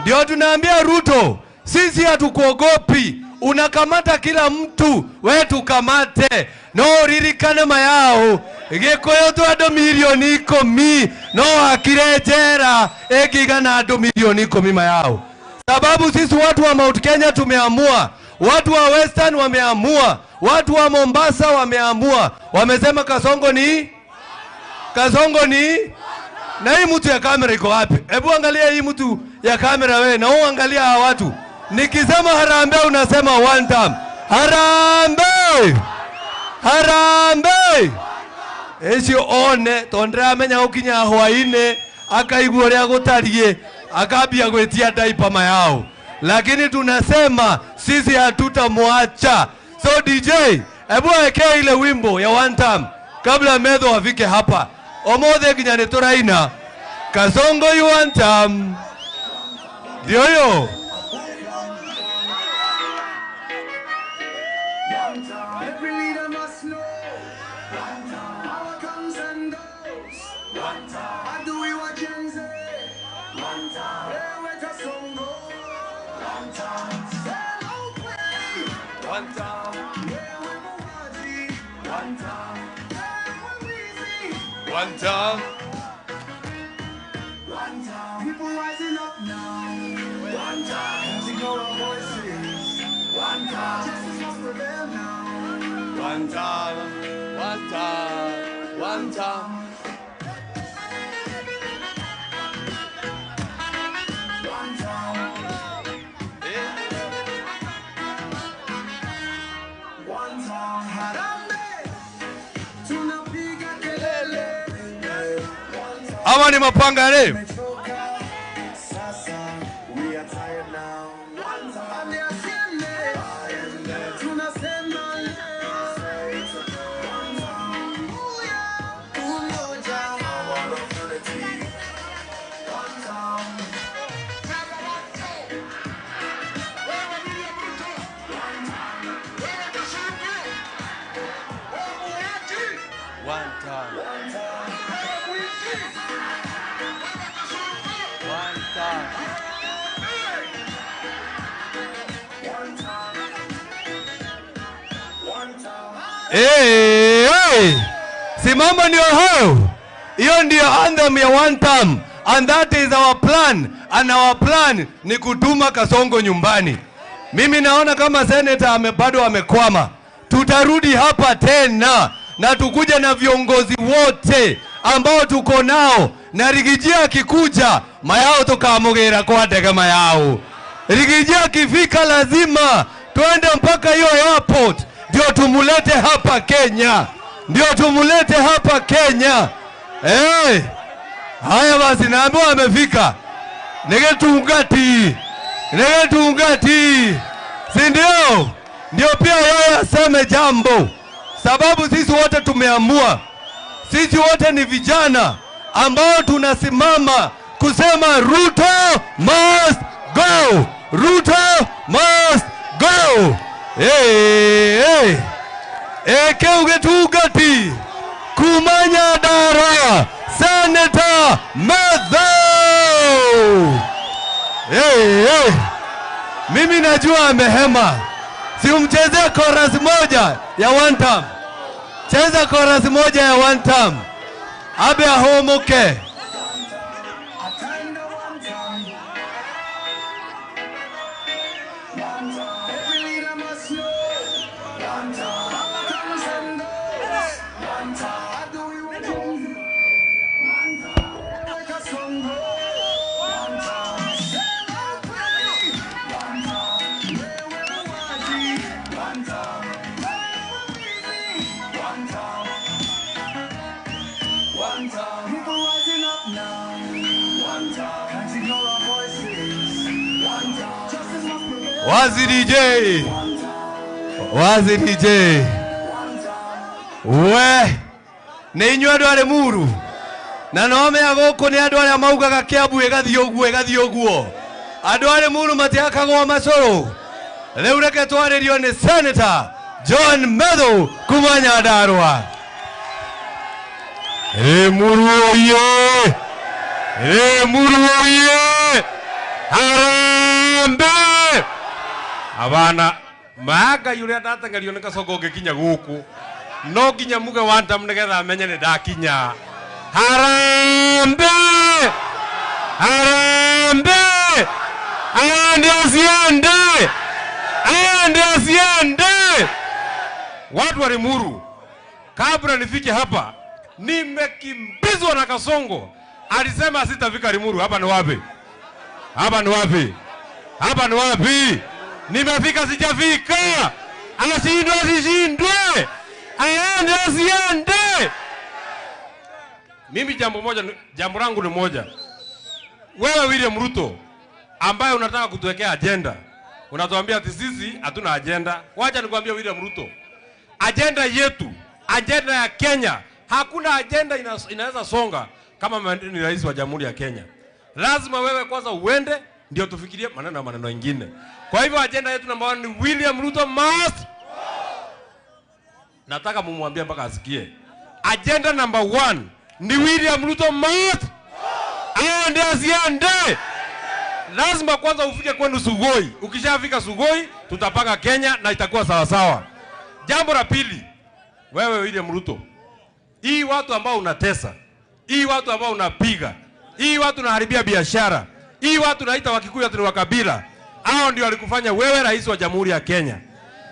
Speaker 3: Ndio tunaambia Ruto, sisi hatukuogopi. Unakamata kila mtu, wewe tukamate. No ririkane mayao. Gikoyo tu ado milioni 10 no akirejera ekigana ado milioni 10 mayao. Sababu sisi watu wa Mount Kenya tumeamua, watu wa Western wameamua, Watu wa Mombasa wameamua, wamesema Kasongo ni na hii mtu ya kamera iko wapi? Hebu angalia hii mtu ya kamera wewe, na uangalia hawa watu. Nikisema harambee unasema one time. Harambee! Harambee! Ecio one tondra amenya ukinya hwaine akaigua ria gutarie akambia gwetia daipa mayao, lakini tunasema sisi hatutamwacha. So DJ, hebu weke ile wimbo ya one time kabla Medho afike hapa. Omothe kinyane turaina Kasongo you one time. Ndio hiyo.
Speaker 10: Every leader must know. Power comes and goes. I do it what Gen Z. Where Kasongo. Stand out play. Where we're Muhaji. Where we're Weezy.
Speaker 3: One time.
Speaker 10: People rising up now. Using our voices. Justice must prevail now.
Speaker 3: One time.
Speaker 10: Harambee, tunapiga kelele.
Speaker 3: Ama ni mapangare.
Speaker 10: Sasa, we are tired now. Ameaseme, tunasema leo. Umoja, our unity. One time.
Speaker 3: Hey! Simama ndio hayo. Hiyo ndio anthem ya one time. And that is our plan. And our plan ni kutuma Kasongo nyumbani. Mimi naona kama senator bado amekwama. Tutarudi hapa tena na tukuja na viongozi wote ambao tuko nao, na Rigijia akikuja mayao tukamugera kwa ndege mayao. Rigijia akifika lazima tuende mpaka hiyo airport ndio tumulete hapa Kenya. Haya basi, naambiwa amefika. Negetungati. Si ndio? Ndio pia yeye aseme jambo. Sababu sisi wote tumeamua. Sisi wote ni vijana ambao tunasimama kusema Ruto must go. Keuge tugati kumanya dara Senator Medho. Mimi najua amehema. Si umchezee chorus moja ya one time. Cheza chorus moja ya one time. Abe ahomoke.
Speaker 10: Every leader must know. Power comes and goes. I do it what Gen Z. Where Kasongo. Stand out play. Where we're Muhaji. Where we're Weezy. People rising up now. Can't ignore our voices. Justice must prevail.
Speaker 3: Wazi DJ. We ni inyuĩ andũ arĩ muru na no mea gũkũ nĩ andũ arĩa maugaga Kiambu ĩgathiĩ ũguo. Andũ arĩ muru matiakagwo macũrũ. Rĩu reke twarĩrio nĩ Senator John Medho kuma Nyandarua. Muru oye. Harambee. Abana maga yule ndatangario nĩ Kasongo ngikinya gũkũ. No nginya muge one time nigetha amenye nĩ ndakinya. Harambee. Ande asiende. Watu wa Limuru, kabla nifike hapa, nimekimbizwa na Kasongo. Alisema sitafika Limuru. Hapa ni wapi? Hapa ni wapi? Hapa ni wapi? Nimefika sijafika. Anashindwa asishindwe. Aende asiende. Mimi jambo langu ni moja. Wewe William Ruto ambaye unataka kutuwekea agenda. Unatuambia ati sisi hatuna agenda. Wacha nikwambie William Ruto. Agenda yetu, agenda ya Kenya, hakuna agenda inaweza songa kama ni rais wa Jamhuri ya Kenya. Lazima wewe kwanza uende ndio tufikirie maneno mengine. Kwa hivyo agenda yetu namba 1 ni William Ruto must. Nataka mumwambie mpaka asikie. Agenda namba 1 ni William Ruto must. Aende asiende. Lazima kwanza ufike kwenu Sugoi. Ukishafika Sugoi, tutapanga Kenya na itakuwa sawa sawa. Jambo la pili, wewe William Ruto, hii watu ambao unatesa, hii watu ambao unapiga, hii watu unaharibia biashara, hii watu naita Wakikuyu ati wa kabila, hao ndio walikufanya wewe rais wa Jamhuri ya Kenya.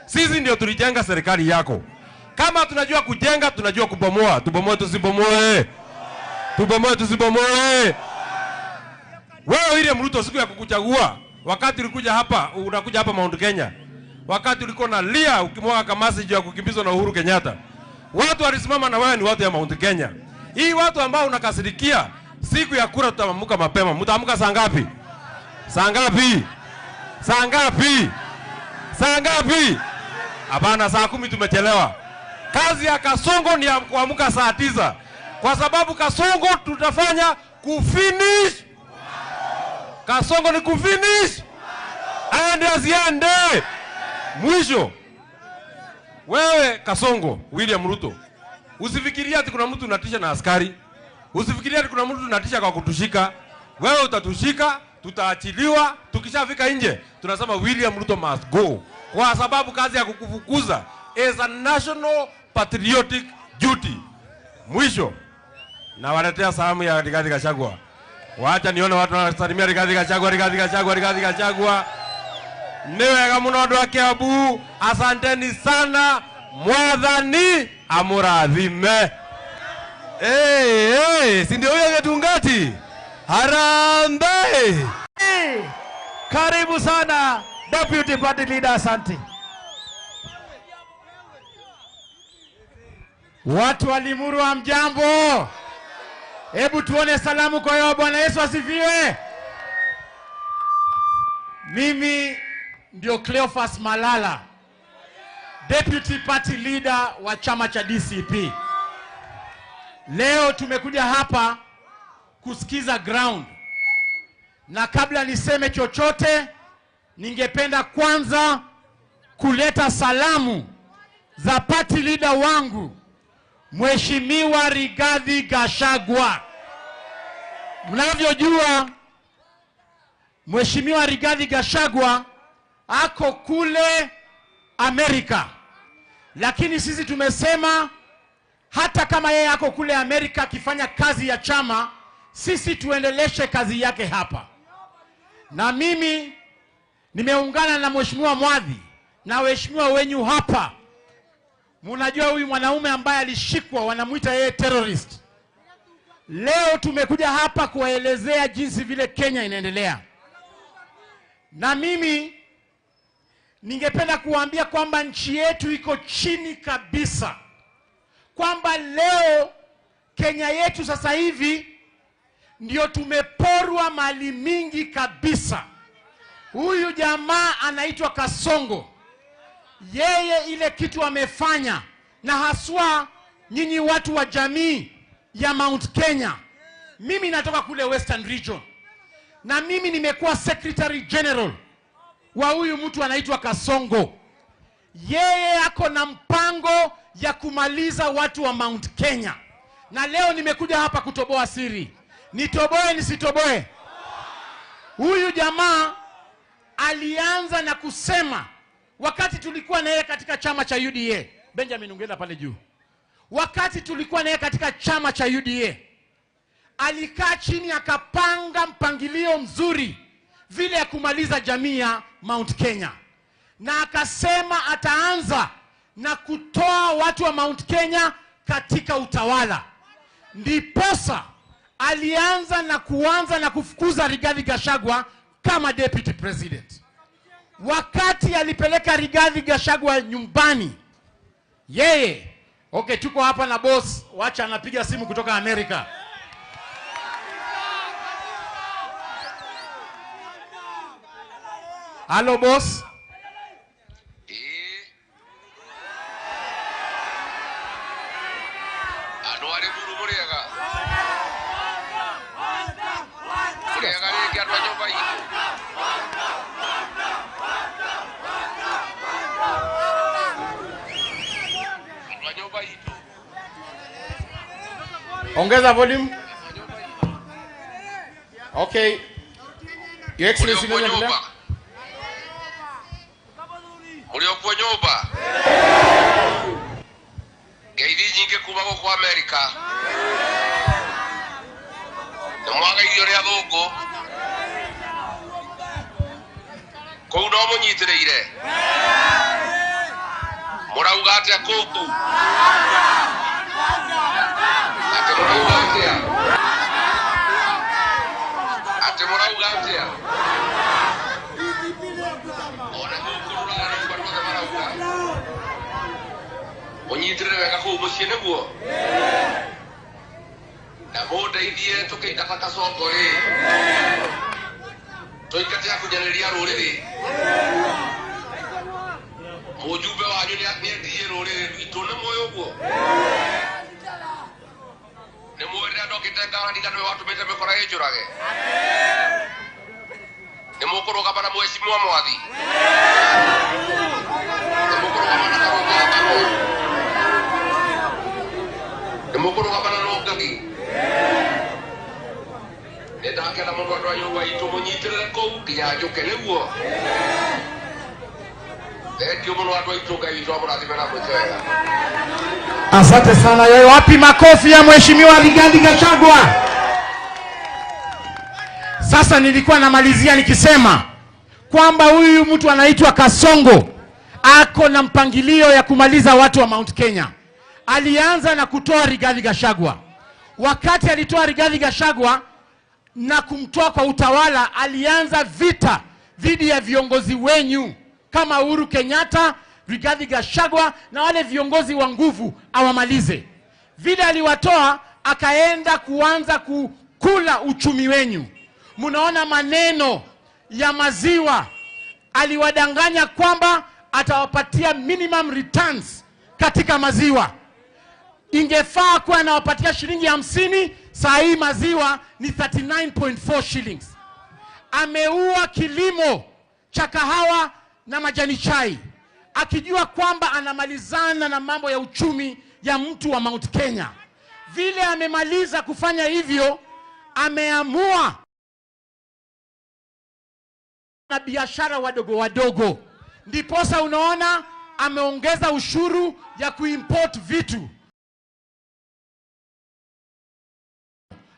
Speaker 3: Sisi ndio tulijenga serikali yako. Kama tunajua kujenga, tunajua kubomoa. Tubomoe tusibomoe. Tubomoe tusibomoe. Wewe William Ruto, siku ya kukuchagua, wakati ulikuja hapa, unakuja hapa Mount Kenya, wakati ulikuwa na lia ukimwaga kamasi juu ya kukimbizwa na Uhuru Kenyatta, watu walisimama na wewe ni watu ya Mount Kenya. Hii watu ambao unakasirikia, siku ya kura tutaamka mapema. Mtaamka saa ngapi? Saa ngapi? Saa ngapi? Saa ngapi? Hapana, saa 10 tumechelewa. Kazi ya Kasongo ni ya kuamka saa 9. Kwa sababu Kasongo tutafanya kufinish. Kasongo ni kufinish. Aende asiende. Mwisho, wewe Kasongo, William Ruto, usifikiria ati kuna mtu unatisha na askari. Usifikiria ati kuna mtu unatisha kwa kutushika. Wewe utatushika, tutaachiliwa, tukishafika nje, tunasema William Ruto must go. Kwa sababu kazi ya kukufukuza is a national patriotic duty. Mwisho, na waletea salamu ya Rigathi Gachagua. Wacha nione watu wanasalimia Rigathi Gachagua, Rigathi Gachagua, Rigathi Gachagua. Niwega muno andu a Kiambu, asanteni sana, Mwathani amurathime. Si ndio huyo Getungati? Harambee!
Speaker 6: Karibu sana Deputy Party Leader, asante.
Speaker 1: Watu wa Limuru hamjambo. Hebu tuone salamu kwa yao. Bwana Yesu asifiwe. Mimi ndio Cleophas Malala, Deputy Party Leader wa chama cha DCP. Leo tumekuja hapa kusikiza ground. Na kabla niseme chochote, ningependa kwanza kuleta salamu za party leader wangu, Mheshimiwa Rigathi Gachagua. Mnavyojua, Mheshimiwa Rigathi Gachagua ako kule Amerika. Lakini sisi tumesema hata kama yeye ako kule Amerika akifanya kazi ya chama, sisi tuendeleshe kazi yake hapa. Na mimi nimeungana na Mheshimiwa Mwadhi na waheshimiwa wenyu hapa. Mnajua huyu mwanaume ambaye alishikwa wanamuita yeye terrorist. Leo tumekuja hapa kuwaelezea jinsi vile Kenya inaendelea. Na mimi ningependa kuambia kwamba nchi yetu iko chini kabisa. Kwamba leo Kenya yetu sasa hivi ndio tumeporwa mali mingi kabisa. Huyu jamaa anaitwa Kasongo. Yeye ile kitu amefanya, na haswa nyinyi watu wa jamii ya Mount Kenya. Mimi natoka kule Western Region. Na mimi nimekuwa Secretary General wa huyu mtu anaitwa Kasongo. Yeye ako na mpango ya kumaliza watu wa Mount Kenya. Na leo nimekuja hapa kutoboa siri. Nitoboe nisitoboe? Huyu jamaa alianza na kusema wakati tulikuwa na yeye katika chama cha UDA. Benjamin ungeenda pale juu. Wakati tulikuwa na yeye katika chama cha UDA, alikaa chini akapanga mpangilio mzuri vile ya kumaliza jamii ya Mount Kenya. Na akasema ataanza na kutoa watu wa Mount Kenya katika utawala. Ndiposa alianza na kufukuza Rigathi Gachagua kama deputy president. Wakati alipeleka Rigathi Gachagua nyumbani, yeye, okay, tuko hapa na boss, wacha anapiga simu kutoka Amerika. Hello boss. Ongeza volume. Okay. Your Excellency,
Speaker 2: Muliokuwa nyoba. Gaidi nyingi kuma kwa Amerika. Namwaga idio ria thungu. Kou no munyitireire. Murauga atia kuku. Ate murauga atia. Ate murauga atia. Onyitre wega ku mucie neguo. Na boda ithie tukiita Kasongo ri. Toikatia kujaneria ruriri. Mujumbe wanyu ni athie ruriri rwitu ne moyo guo. Ne mwira ndokite ngari kanwe watu mete mekora ejurage. Ne mukuru kabana mheshimiwa mwathi. Ne mukuru kabana kabana. Mukuru kabana no ngagi. Ndake na mundu andwa nyumba itu munyitirire kou kinya njuke niguo. Ndio mundu andwa itu ngai itu amurathime na mwetega.
Speaker 1: Asante sana. Yeye wapi makofi ya mheshimiwa Rigathi Gachagua? Sasa nilikuwa namalizia nikisema kwamba huyu mtu anaitwa Kasongo ako na mpangilio ya kumaliza watu wa Mount Kenya. Alianza na kutoa Rigathi Gachagua. Wakati alitoa Rigathi Gachagua na kumtoa kwa utawala, alianza vita dhidi ya viongozi wenyu kama Uhuru Kenyatta, Rigathi Gachagua na wale viongozi wa nguvu awamalize. Vile aliwatoa, akaenda kuanza kukula uchumi wenyu. Munaona maneno ya maziwa, aliwadanganya kwamba atawapatia minimum returns katika maziwa. Ingefaa kuwa anawapatia shilingi 50, saa hii maziwa ni 39.4 shillings. Ameua kilimo cha kahawa na majani chai, akijua kwamba anamalizana na mambo ya uchumi ya mtu wa Mount Kenya. Vile amemaliza kufanya hivyo, ameamua na biashara wadogo wadogo. Ndiposa unaona ameongeza ushuru ya kuimport vitu.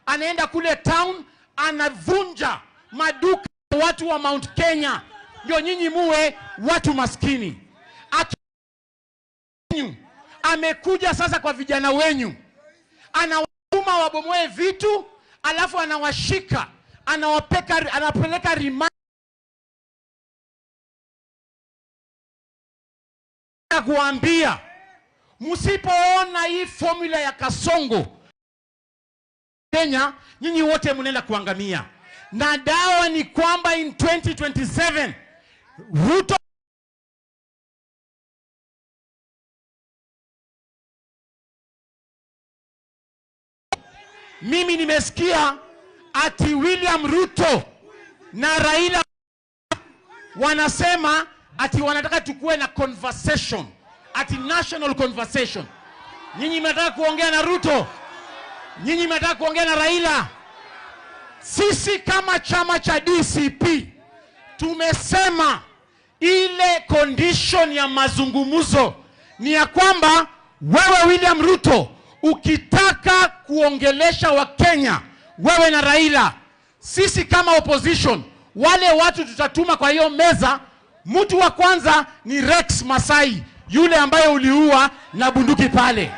Speaker 1: Anaenda kule town, anavunja maduka watu wa Mount Kenya. Ndio nyinyi muwe watu maskini. Amekuja sasa kwa vijana wenyu. Anawatuma wabomoe vitu, alafu anawashika, anapeleka remand kuambia msipoona hii formula ya Kasongo Kenya, nyinyi wote mnaenda kuangamia. Na dawa ni kwamba in 2027 Ruto mimi nimesikia ati William Ruto na Raila wanasema ati wanataka tukue na conversation, ati national conversation. Nyinyi mnataka kuongea na Ruto? Nyinyi mnataka kuongea na Raila? Sisi kama chama cha DCP tumesema ile condition ya mazungumzo ni ya kwamba wewe William Ruto ukitaka kuongelesha wa Kenya, wewe na Raila, sisi kama opposition, wale watu tutatuma kwa hiyo meza, mtu wa kwanza ni Rex Masai. yule ambaye uliua na bunduki pale.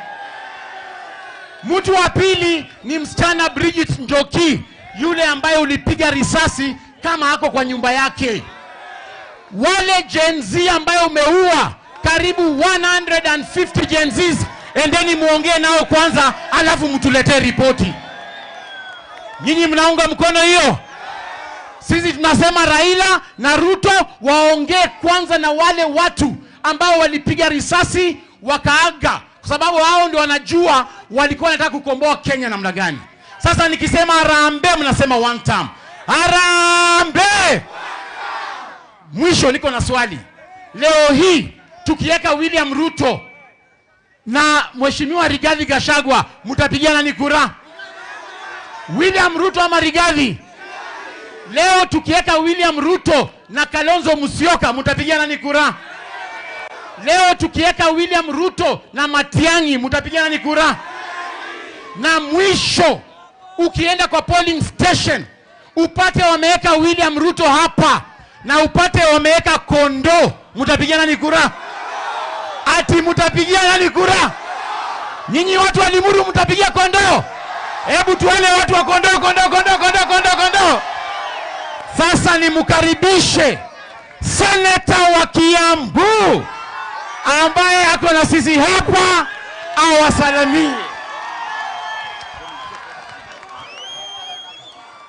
Speaker 1: Mtu wa pili ni msichana Bridget Njoki, yule ambaye ulipiga risasi kama hako kwa nyumba yake. Wale Gen Z ambayo umeua karibu 150 Gen Zs, endeni muongee nao kwanza, alafu mtuletee ripoti. Nyinyi mnaunga mkono hiyo? Sisi tunasema Raila na Ruto waongee kwanza na wale watu ambao walipiga risasi wakaaga, kwa sababu hao ndio wanajua walikuwa wanataka kukomboa Kenya namna gani. Sasa nikisema harambee, mnasema one time. Harambee! Mwisho niko na swali. Leo hii tukiweka William Ruto na Mheshimiwa Rigathi Gachagua, mtapigana ni kura? William Ruto ama Rigathi? Leo tukiweka William Ruto na Kalonzo Musyoka, mtapigana ni kura? Leo tukiweka William Ruto na Matiang'i, mtapigana ni kura? Na mwisho ukienda kwa polling station upate wameweka William Ruto hapa na upate wameweka Kondo, mtapigana ni kura? Ati mtapigana ni kura? Nyinyi watu wa Limuru mtapigia Kondo? Hebu tuone watu wa Kondo, Kondo, Kondo, Kondo, Kondo, Kondo. Sasa nimkaribishe seneta wa Kiambu ambaye ako na sisi hapa awasalimie.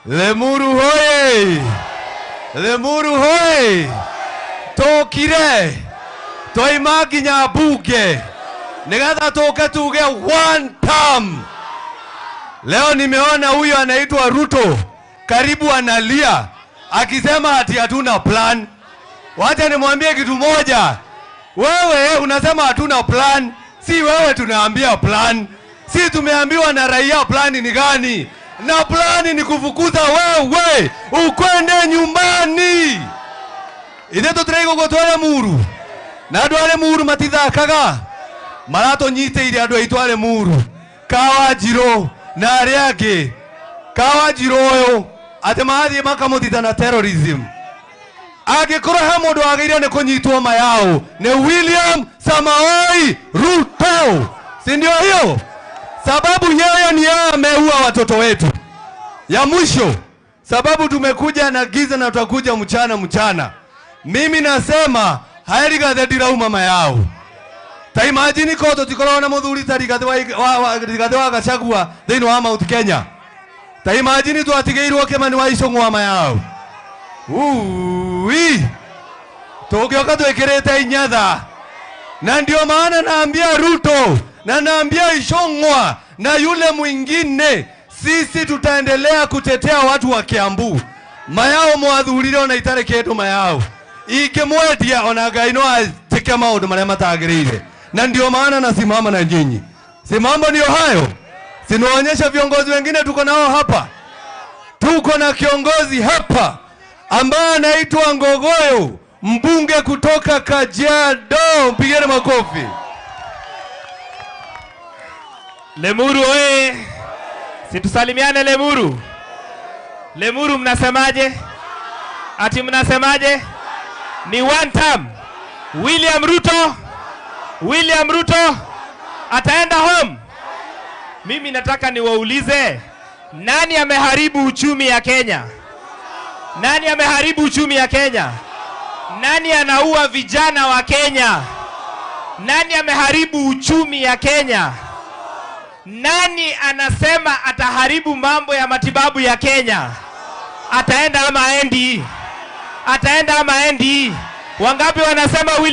Speaker 3: Lemuru hoye! Lemuru hoye! Tokire! Toima nginya bunge nigetha tuke tuge one term. Leo nimeona huyo anaitwa Ruto karibu analia akisema ati hatuna plan. Wacha nimwambie kitu moja. Wewe unasema hatuna plan, si wewe tunaambia plan. Si tumeambiwa na raia plan ni gani? Na plan ni kufukuza wewe ukwende nyumbani. Ideto trego gotwale muru. Na dwale muru matithakaga. Marato nyite ile andũ aitũ arĩ muru. Kawajiro na arĩa angĩ. Kawajiro ũyũ atĩ mathiĩ makamũthita na terrorism. Angĩkorwo he mũndũ wagĩrĩirwo nĩ kũnyitwo mayao nĩ William Samoei Ruto. Si ndio hiyo? Sababu yeye ni yeye ameua watoto wetu. Ya mwisho, sababu tumekuja na giza na tutakuja mchana. Mimi nasema haerigathe ndirauma mayao. Ta imagine ko tutikorwo na muthuri ta Rigathi wa Gachagua thĩinĩ wa Mount Kenya. Ta imagine twatigeirwo Kimani wa Icũng'wa mayao. Tũngĩoka twĩkĩrĩte inyatha. Na ndio maana naambia Ruto na naambia Icũng'wa na yule mwingine, sisi tutaendelea kutetea watu wa Kiambu. Mayao mwathurire ona itarĩ kĩndũ mayao. Ingĩmwendia ona Ngai no atĩke maũndũ marĩa matagĩrĩire. Na ndio maana nasimama na nyinyi. Si mambo ndio hayo? Sinaonyesha viongozi wengine tuko nao hapa. Tuko na kiongozi hapa ambaye anaitwa Ngogoyo, mbunge kutoka Kajiado. Mpigeni makofi.
Speaker 4: Lemuru oye! Situsalimiane Lemuru. Lemuru mnasemaje? Ati mnasemaje? Ni one term. William Ruto ataenda home. Mimi nataka niwaulize, nani ameharibu uchumi ya Kenya? Nani ameharibu uchumi ya Kenya? Nani anaua vijana wa Kenya? Nani ameharibu uchumi ya Kenya? Nani anasema ataharibu mambo ya matibabu ya Kenya? Ataenda ama aendi? Ataenda ama aendi? Wangapi wanasema